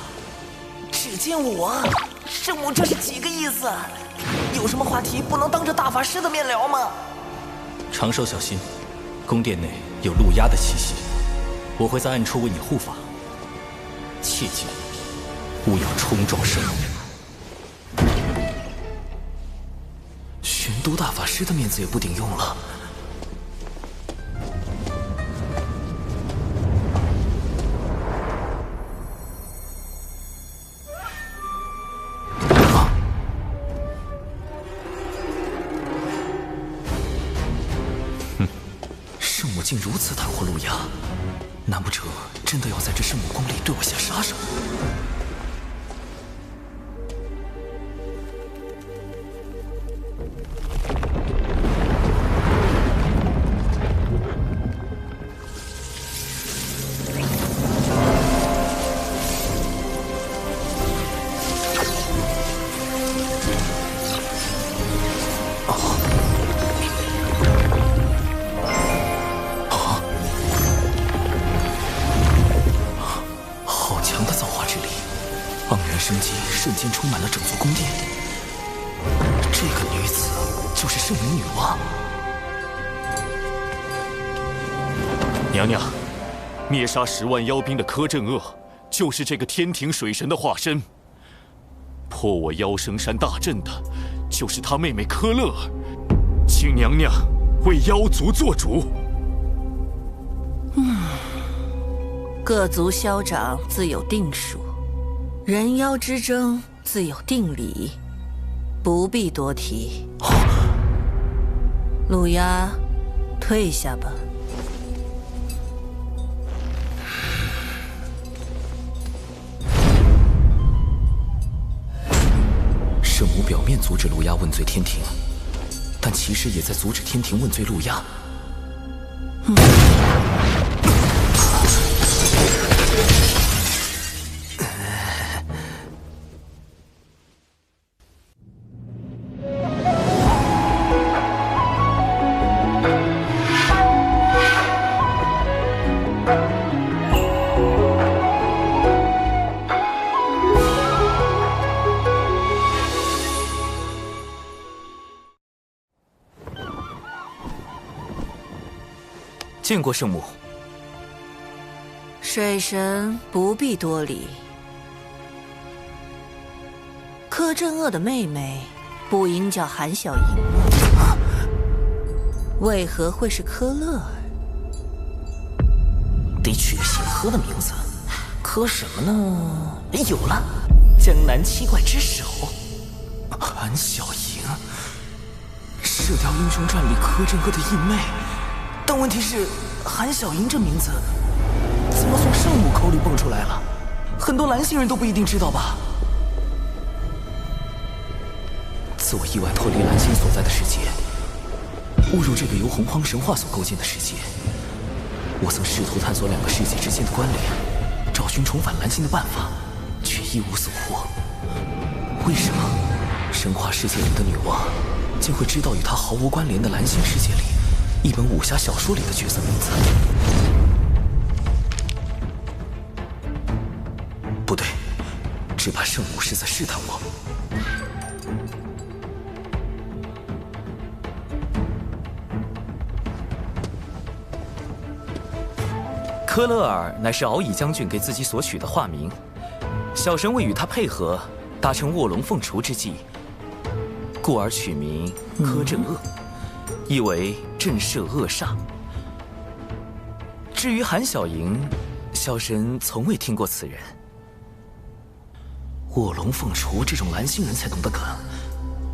只见我？圣母这是几个意思？有什么话题不能当着大法师的面聊吗？长寿小心，宫殿内有陆压的气息，我会在暗处为你护法。切记，勿要冲撞圣母。玄都大法师的面子也不顶用了。圣母竟如此袒护陆压，难不成真的要在这圣母宫里对我下杀手？生机瞬间充满了整座宫殿。这个女子就是圣母女王。娘娘，灭杀10万妖兵的柯镇恶，就是这个天庭水神的化身。破我妖生山大阵的，就是他妹妹柯乐儿。请娘娘为妖族做主。各族消长自有定数。人妖之争自有定理，不必多提。陆压，退下吧。圣母表面阻止陆压问罪天庭，但其实也在阻止天庭问罪陆压。见过圣母。水神不必多礼。柯镇恶的妹妹不应叫韩小莹，为何会是柯乐儿？得取个姓柯的名字，柯什么呢？有了，江南七怪之首，韩小莹，《射雕英雄传》里柯镇恶的义妹。但问题是，韩小莹这名字怎么从圣母口里蹦出来了？很多蓝星人都不一定知道吧？自我意外脱离蓝星所在的世界，误入这个由洪荒神话所构建的世界，我曾试图探索2个世界之间的关联，找寻重返蓝星的办法，却一无所获。为什么神话世界里的女王竟会知道与她毫无关联的蓝星世界里一本武侠小说里的角色名字？不对，只怕圣母是在试探我。柯乐尔乃是敖乙将军给自己所取的化名，小神为与他配合，搭乘卧龙凤雏之计，故而取名柯镇恶，意为震慑恶煞。至于韩小莹，小神从未听过此人。卧龙凤雏这种蓝星人才懂的梗，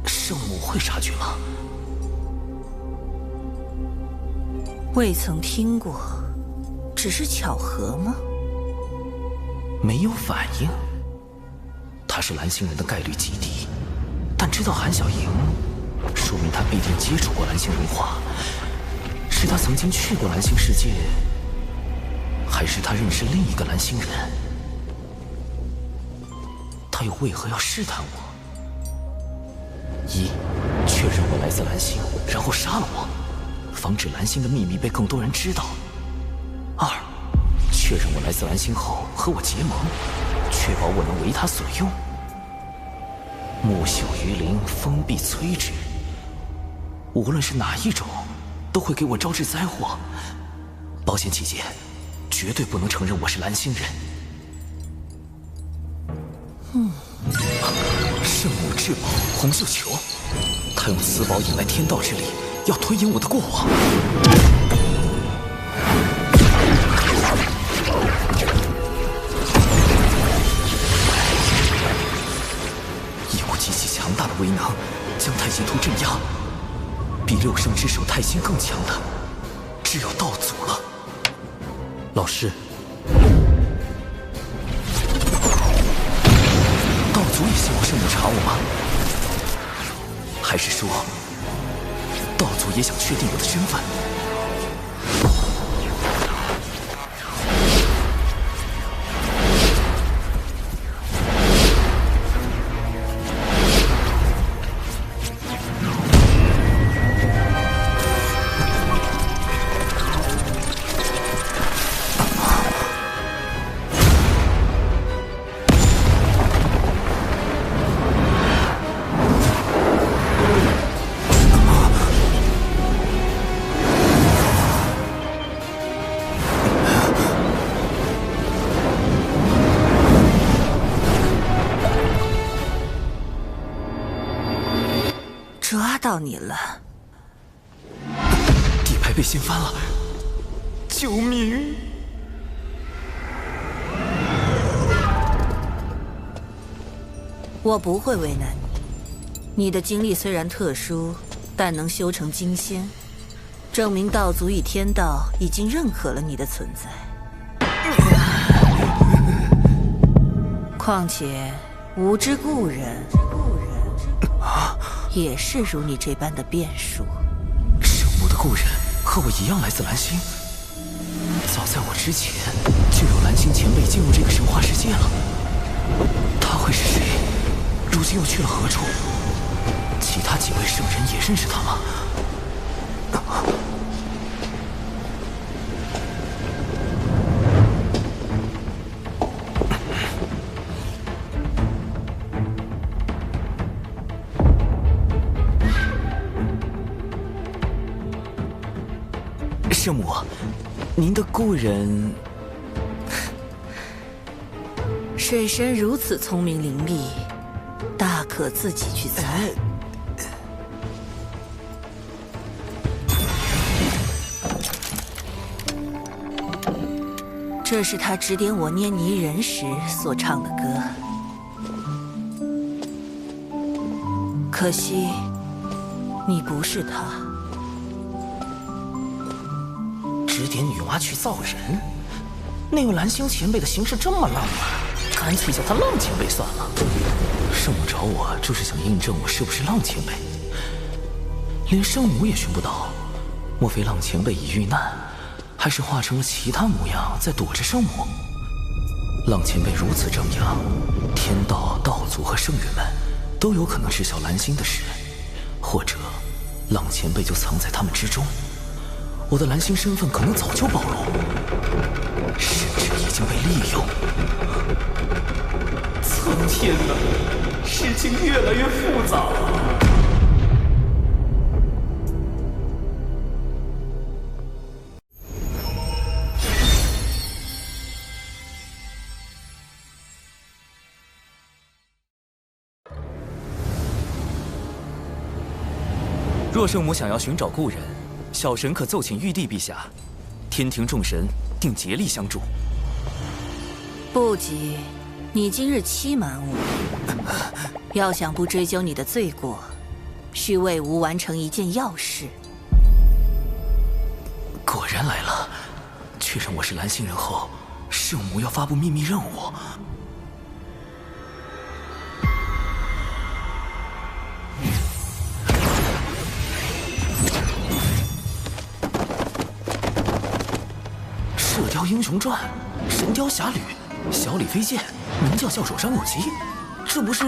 圣母会察觉吗？未曾听过，只是巧合吗？没有反应。他是蓝星人的概率极低，但知道韩小莹，说明他必定接触过蓝星文化。是他曾经去过蓝星世界，还是他认识另一个蓝星人？他又为何要试探我？一，确认我来自蓝星，然后杀了我，防止蓝星的秘密被更多人知道。二，确认我来自蓝星后和我结盟，确保我能为他所用。木秀于林，风必摧之。无论是哪一种，都会给我招致灾祸。保险起见，绝对不能承认我是蓝星人。圣母至宝红绣球，他用此宝引来天道之力，要推演我的过往。以我极其强大的威能，将太极图镇压。比六圣之首太星更强的，只有道祖了。老师，道祖也希望圣母查我吗？还是说，道祖也想确定我的身份？抓到你了！底牌被掀翻了，救命！我不会为难你。你的经历虽然特殊，但能修成金仙，证明道祖与天道已经认可了你的存在。况且，无知故人也是如你这般的变数。圣母的故人和我一样来自蓝星，早在我之前就有蓝星前辈进入这个神话世界了。他会是谁？如今又去了何处？其他几位圣人也认识他吗？圣母，您的故人……水神如此聪明伶俐，大可自己去猜。这是他指点我捏泥人时所唱的歌。可惜，你不是他。指点女娲去造人，那位蓝星前辈的行事这么浪漫，干脆叫他浪前辈算了。圣母找我就是想印证我是不是浪前辈，连圣母也寻不到，莫非浪前辈已遇难，还是化成了其他模样在躲着圣母？浪前辈如此张扬，天道、道祖和圣人们都有可能知晓蓝星的事，或者浪前辈就藏在他们之中。我的蓝星身份可能早就暴露，甚至已经被利用。苍天呐，事情越来越复杂了。若圣母想要寻找故人，小神可奏请玉帝陛下，天庭众神定竭力相助。不急，你今日欺瞒我，要想不追究你的罪过，需为吾完成一件要事。果然来了，确认我是蓝星人后，圣母要发布秘密任务。射雕英雄传、神雕侠侣、小李飞剑、明教教手张有基，这不是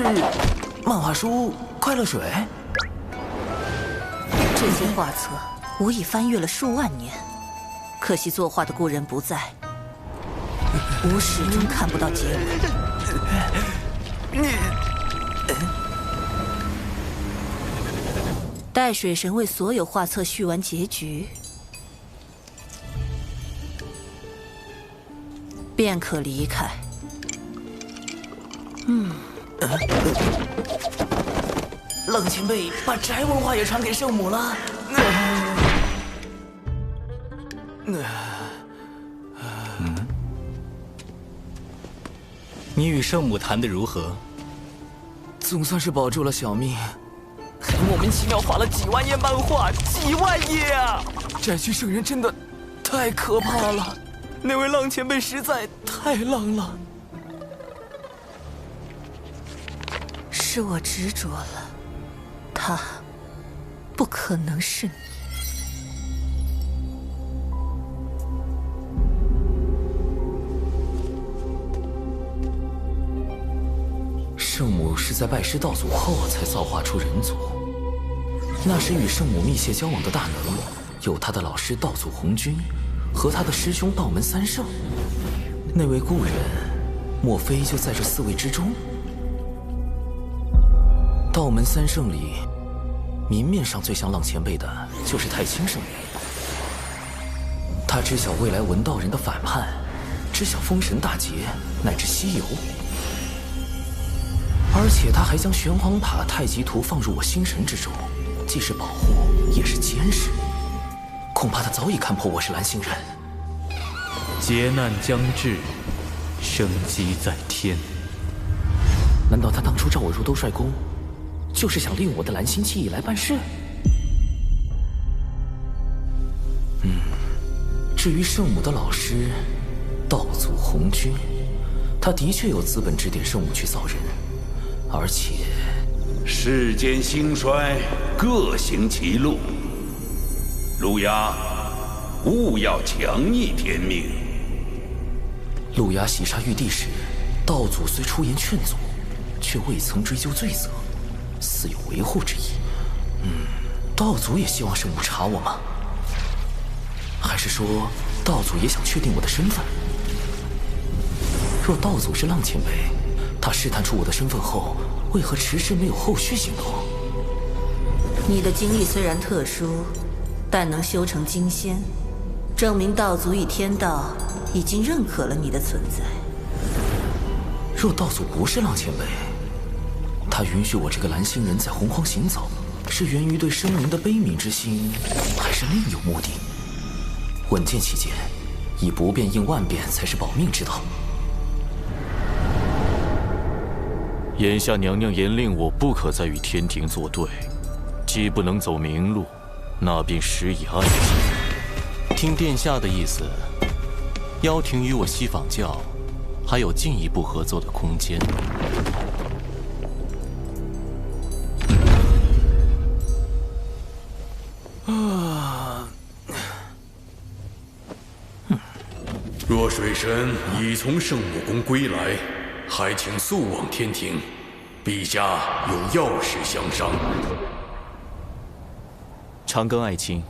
漫画书《快乐水》？这些画册我已翻阅了数万年，可惜作画的故人不在，我始终看不到结尾。待水神为所有画册续完结局，便可离开。冷前辈把宅文化也传给圣母了。你与圣母谈得如何？总算是保住了小命。还莫名其妙画了几万页漫画，几万页啊！宅区圣人真的太可怕了，那位浪前辈实在太浪了。是我执着了，他不可能是你。圣母是在拜师道祖后才造化出人族。那时与圣母密切交往的大能，有他的老师道祖红军，和他的师兄道门三圣。那位故人，莫非就在这4位之中？道门三圣里，明面上最像浪前辈的，就是太清圣人。他知晓未来文道人的反叛，知晓封神大劫，乃至西游。而且他还将玄黄塔太极图放入我心神之中，既是保护，也是监视。恐怕他早已看破我是蓝星人。劫难将至，生机在天。难道他当初召我入兜率宫，就是想利用我的蓝星记忆来办事？至于圣母的老师道祖红军，他的确有资本指点圣母去造人，而且世间兴衰，各行其路。路亚，勿要强逆天命。路亚袭杀玉帝时，道祖虽出言劝阻，却未曾追究罪责，似有维护之意。道祖也希望圣母查我吗？还是说道祖也想确定我的身份？若道祖是浪前辈，他试探出我的身份后，为何迟迟没有后续行动？你的经历虽然特殊，但能修成金仙，证明道祖与天道已经认可了你的存在。若道祖不是浪前辈，他允许我这个蓝星人在洪荒行走，是源于对生灵的悲悯之心，还是另有目的？稳健起见，以不变应万变才是保命之道。眼下娘娘严令我不可再与天庭作对，既不能走明路，那便施以暗计。听殿下的意思，妖庭与我西坊教还有进一步合作的空间。若水神已从圣母宫归来，还请速往天庭，陛下有要事相商。长庚爱卿，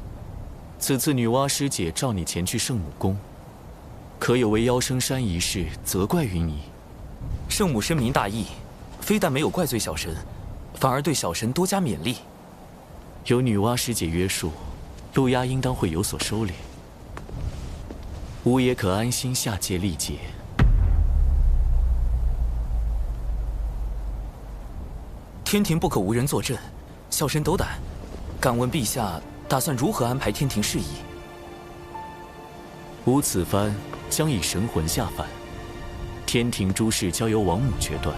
此次女娲师姐召你前去圣母宫，可有为妖生山一事责怪于你？圣母深明大义，非但没有怪罪小神，反而对小神多加勉励。有女娲师姐约束，路亚应当会有所收敛。吾也可安心下界历劫。天庭不可无人坐镇，小神斗胆，敢问陛下打算如何安排天庭事宜？吾此番将以神魂下凡，天庭诸事交由王母决断。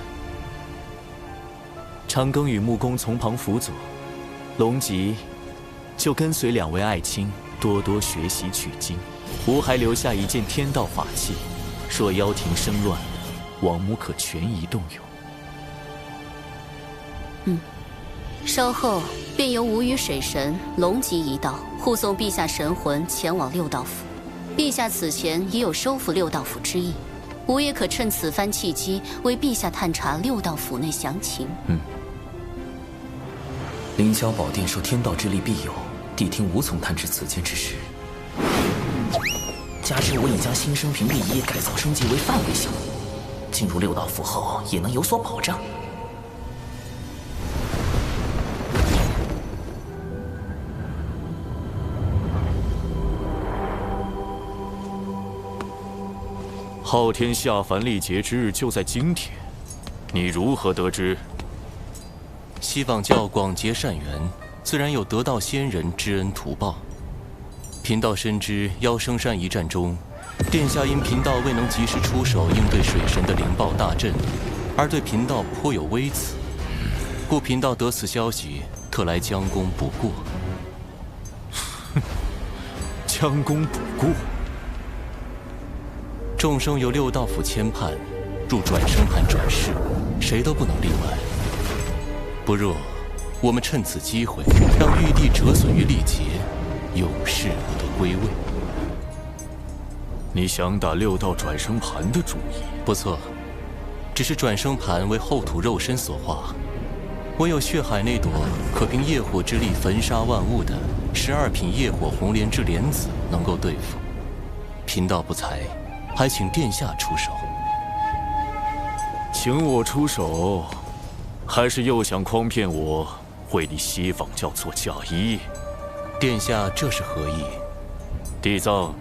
长庚与木工从旁辅佐，龙吉就跟随两位爱卿多多学习取经。吾还留下一件天道法器，若妖庭生乱，王母可权宜动用。稍后便由吾与水神、龙吉一道护送陛下神魂前往六道府。陛下此前已有收复六道府之意，吾也可趁此番契机为陛下探查六道府内详情。凌霄宝殿受天道之力庇佑，谛听无从探知此间之事。加之我已将新生屏蔽仪改造升级为范围项目，进入六道府后也能有所保障。昊天下凡历劫之日就在今天，你如何得知？西方教广结善缘，自然有得道仙人知恩图报。贫道深知妖生山一战中，殿下因贫道未能及时出手应对水神的灵爆大阵，而对贫道颇有微词，故贫道得此消息，特来将功补过。将功补过。众生由六道府牵绊，入转生盘转世，谁都不能例外。不若我们趁此机会，让玉帝折损于历劫，永世不得归位。你想打六道转生盘的主意？不错，只是转生盘为后土肉身所化，唯有血海那朵可凭业火之力焚杀万物的12品业火红莲之莲子能够对付。贫道不才，还请殿下出手。请我出手，还是又想诓骗我为你西方教做嫁衣？殿下这是何意？地藏，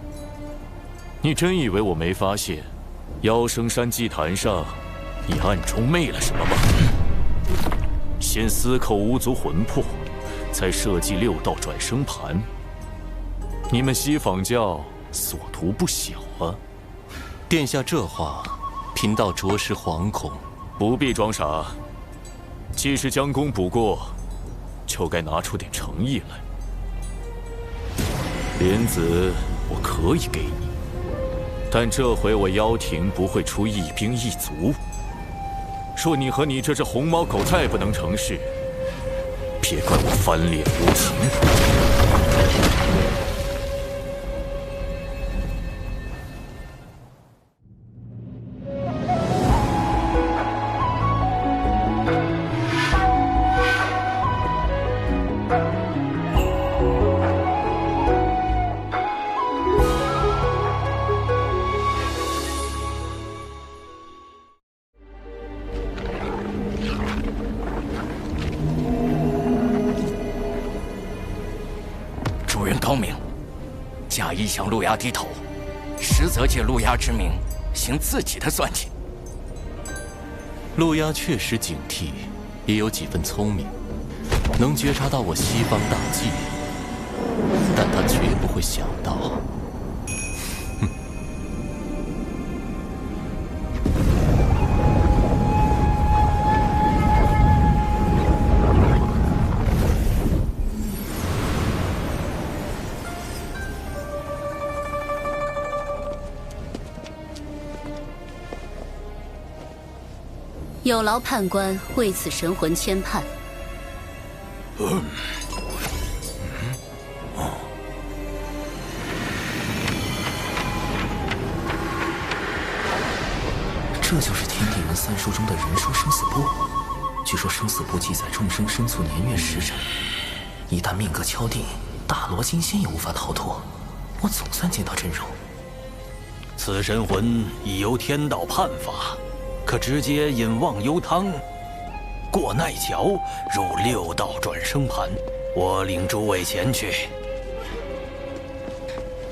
你真以为我没发现妖生山祭坛上你暗中昧了什么吗？先私扣巫族魂魄，再设计六道转生盘。你们西方教所图不小啊！殿下这话，贫道着实惶恐。不必装傻，既是将功补过，就该拿出点诚意来。莲子我可以给你，但这回我妖庭不会出一兵一卒。若你和你这只红毛狗再不能成事，别怪我翻脸无情。高明，假意向陆牙低头，实则借陆牙之名行自己的算计。陆牙确实警惕，也有几分聪明，能觉察到我西方大计，但他绝不会想到，有劳判官为此神魂牵绊。这就是天地人三书中的人书生死簿。据说生死簿记载众生生卒年月时辰，一旦命格敲定，大罗金仙也无法逃脱。我总算见到真容。此神魂已由天道判法，可直接引忘忧汤，过奈桥，入六道转生盘。我领诸位前去。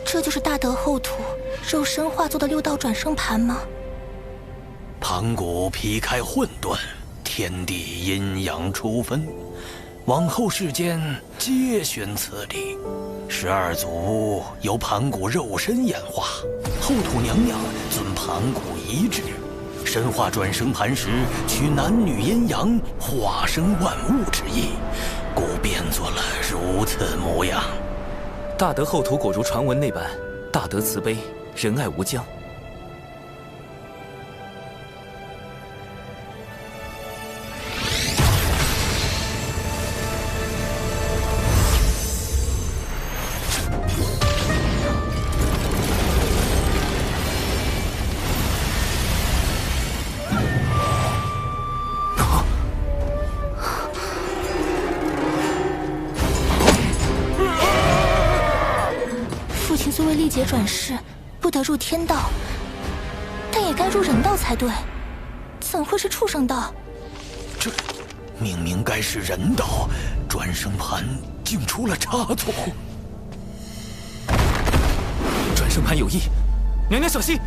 这就是大德后土肉身化作的六道转生盘吗？盘古劈开混沌，天地阴阳初分，往后世间皆寻此理。12祖由盘古肉身演化，后土娘娘遵盘古遗志，神化转生盘时取男女阴阳，化生万物之意，故变作了如此模样。大德后土果如传闻那般，大德慈悲，仁爱无疆。虽为历劫转世，不得入天道，但也该入人道才对，怎会是畜生道？这明明该是人道，转生盘竟出了差错。转生盘有异，娘娘小心！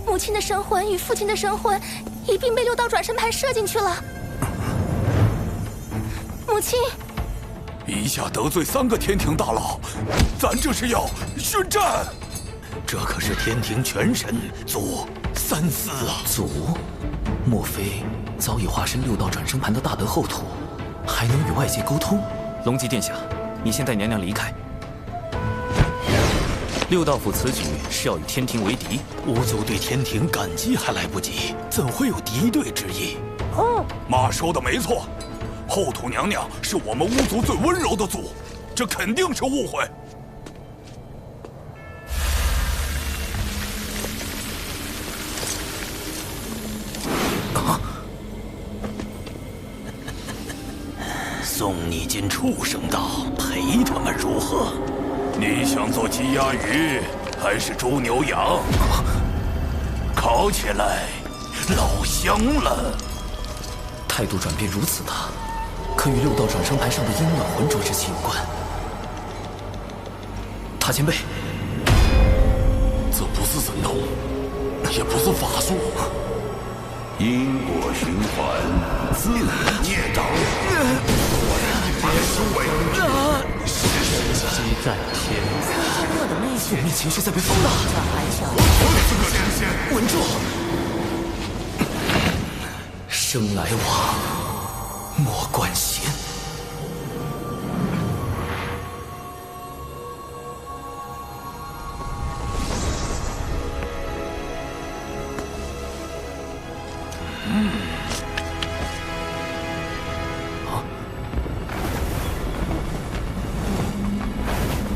母亲的神魂与父亲的神魂一并被6道转生盘射进去了。母亲，一下得罪3个天庭大佬，咱这是要宣战！这可是天庭全神祖三思啊！祖，莫非早已化身6道转生盘的大德后土，还能与外界沟通？龙吉殿下，你先带娘娘离开。6道府此举是要与天庭为敌，巫族对天庭感激还来不及，怎会有敌对之意？妈说的没错，后土娘娘是我们巫族最温柔的族，这肯定是误会。送你进畜生道，陪他们如何？你想做鸡鸭鱼，还是猪牛羊？烤起来，老香了。态度转变如此大，可与6道转生盘上的阴阳浑浊之气有关。塔前辈，这不是神通，也不是法术，因果循环，自孽障。激战天，负面情绪在被放大。稳住！生来往，莫关心。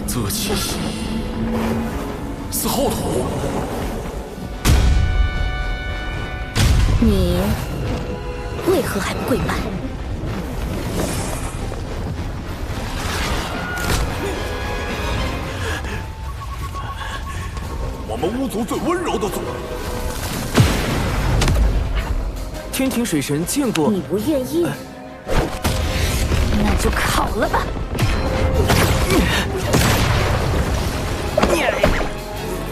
这气息是后土。你为何还不跪拜？我们巫族最温柔的族。天庭水神见过。你不愿意，那就烤了吧。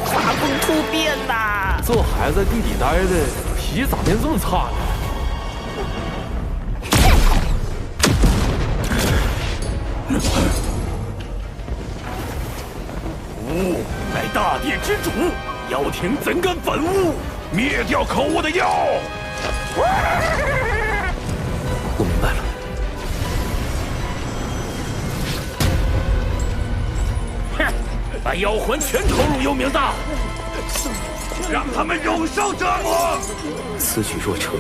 画风突变呐！这孩子地里待的脾气咋变这么差呢？吾乃大地之主，妖庭怎敢反吾？灭掉可恶的妖！我明白了。把妖魂全投入幽冥道，让他们永受折磨。此举若成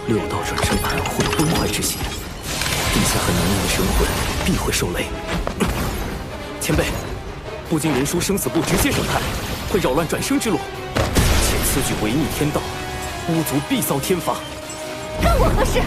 ，6道转生盘会有崩坏之嫌，陛下和娘娘的神魂必会受累。前辈，不经人书生死簿直接审判，会扰乱转生之路，且此举违逆天道，巫族必遭天罚。干我何事？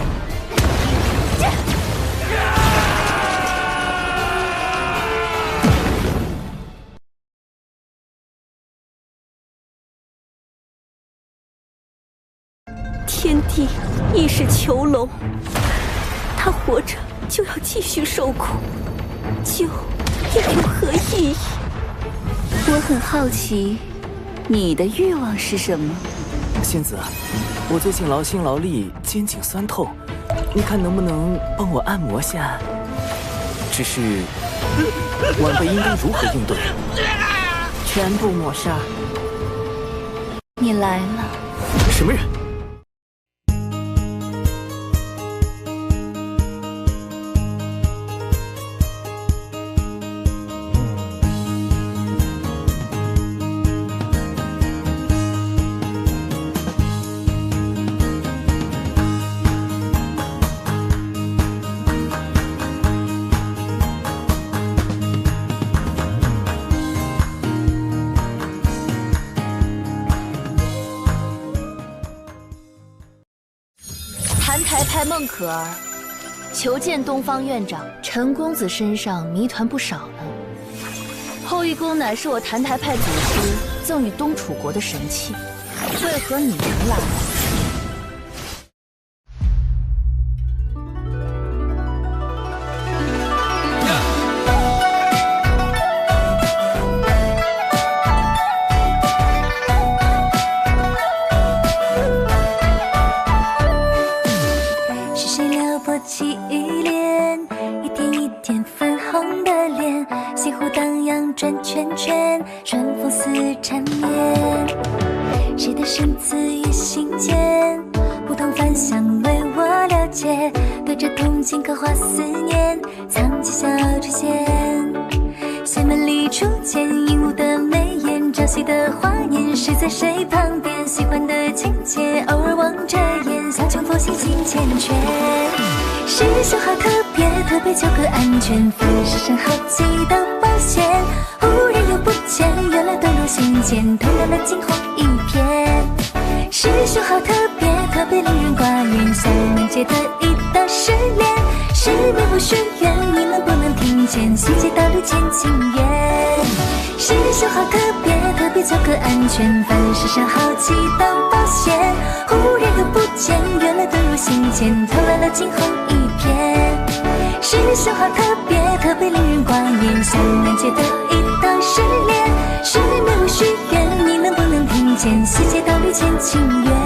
龙，他活着就要继续受苦，救又有何意义？我很好奇，你的欲望是什么？仙子，我最近劳心劳力，肩颈酸痛，你看能不能帮我按摩下？只是晚辈应该如何应对？全部抹杀。你来了。什么人？澹台派孟可儿求见东方院长。陈公子身上谜团不少呢。后羿宫乃是我澹台派祖师赠予东楚国的神器，为何你能来？转圈圈，春风似缠绵。谁的生字于心间？不同凡响为我了解，对着铜镜刻画思念，藏起小垂涎。仙门里初见鹦鹉的眉眼，朝夕的华年，谁在谁旁边？喜欢的情节，偶尔望着眼，小穷佛心心缱绻。师兄好特别，特别求个安全，凡事上好奇的冒险。忽然又不见，原来遁入心间，透亮了惊鸿一瞥。师兄好特别，特别令人挂念，像难解的一道失恋。是命不许愿，你能不能听见？细节道路见情缘。师兄好特别，特别求个安全，凡事上好奇当冒险。忽然又不见，原来遁入心间，透亮了惊鸿一瞥。师兄好特别，特别令人挂念，像难解的一道失恋。是命不许愿，你能不能听见？细节道路见情缘。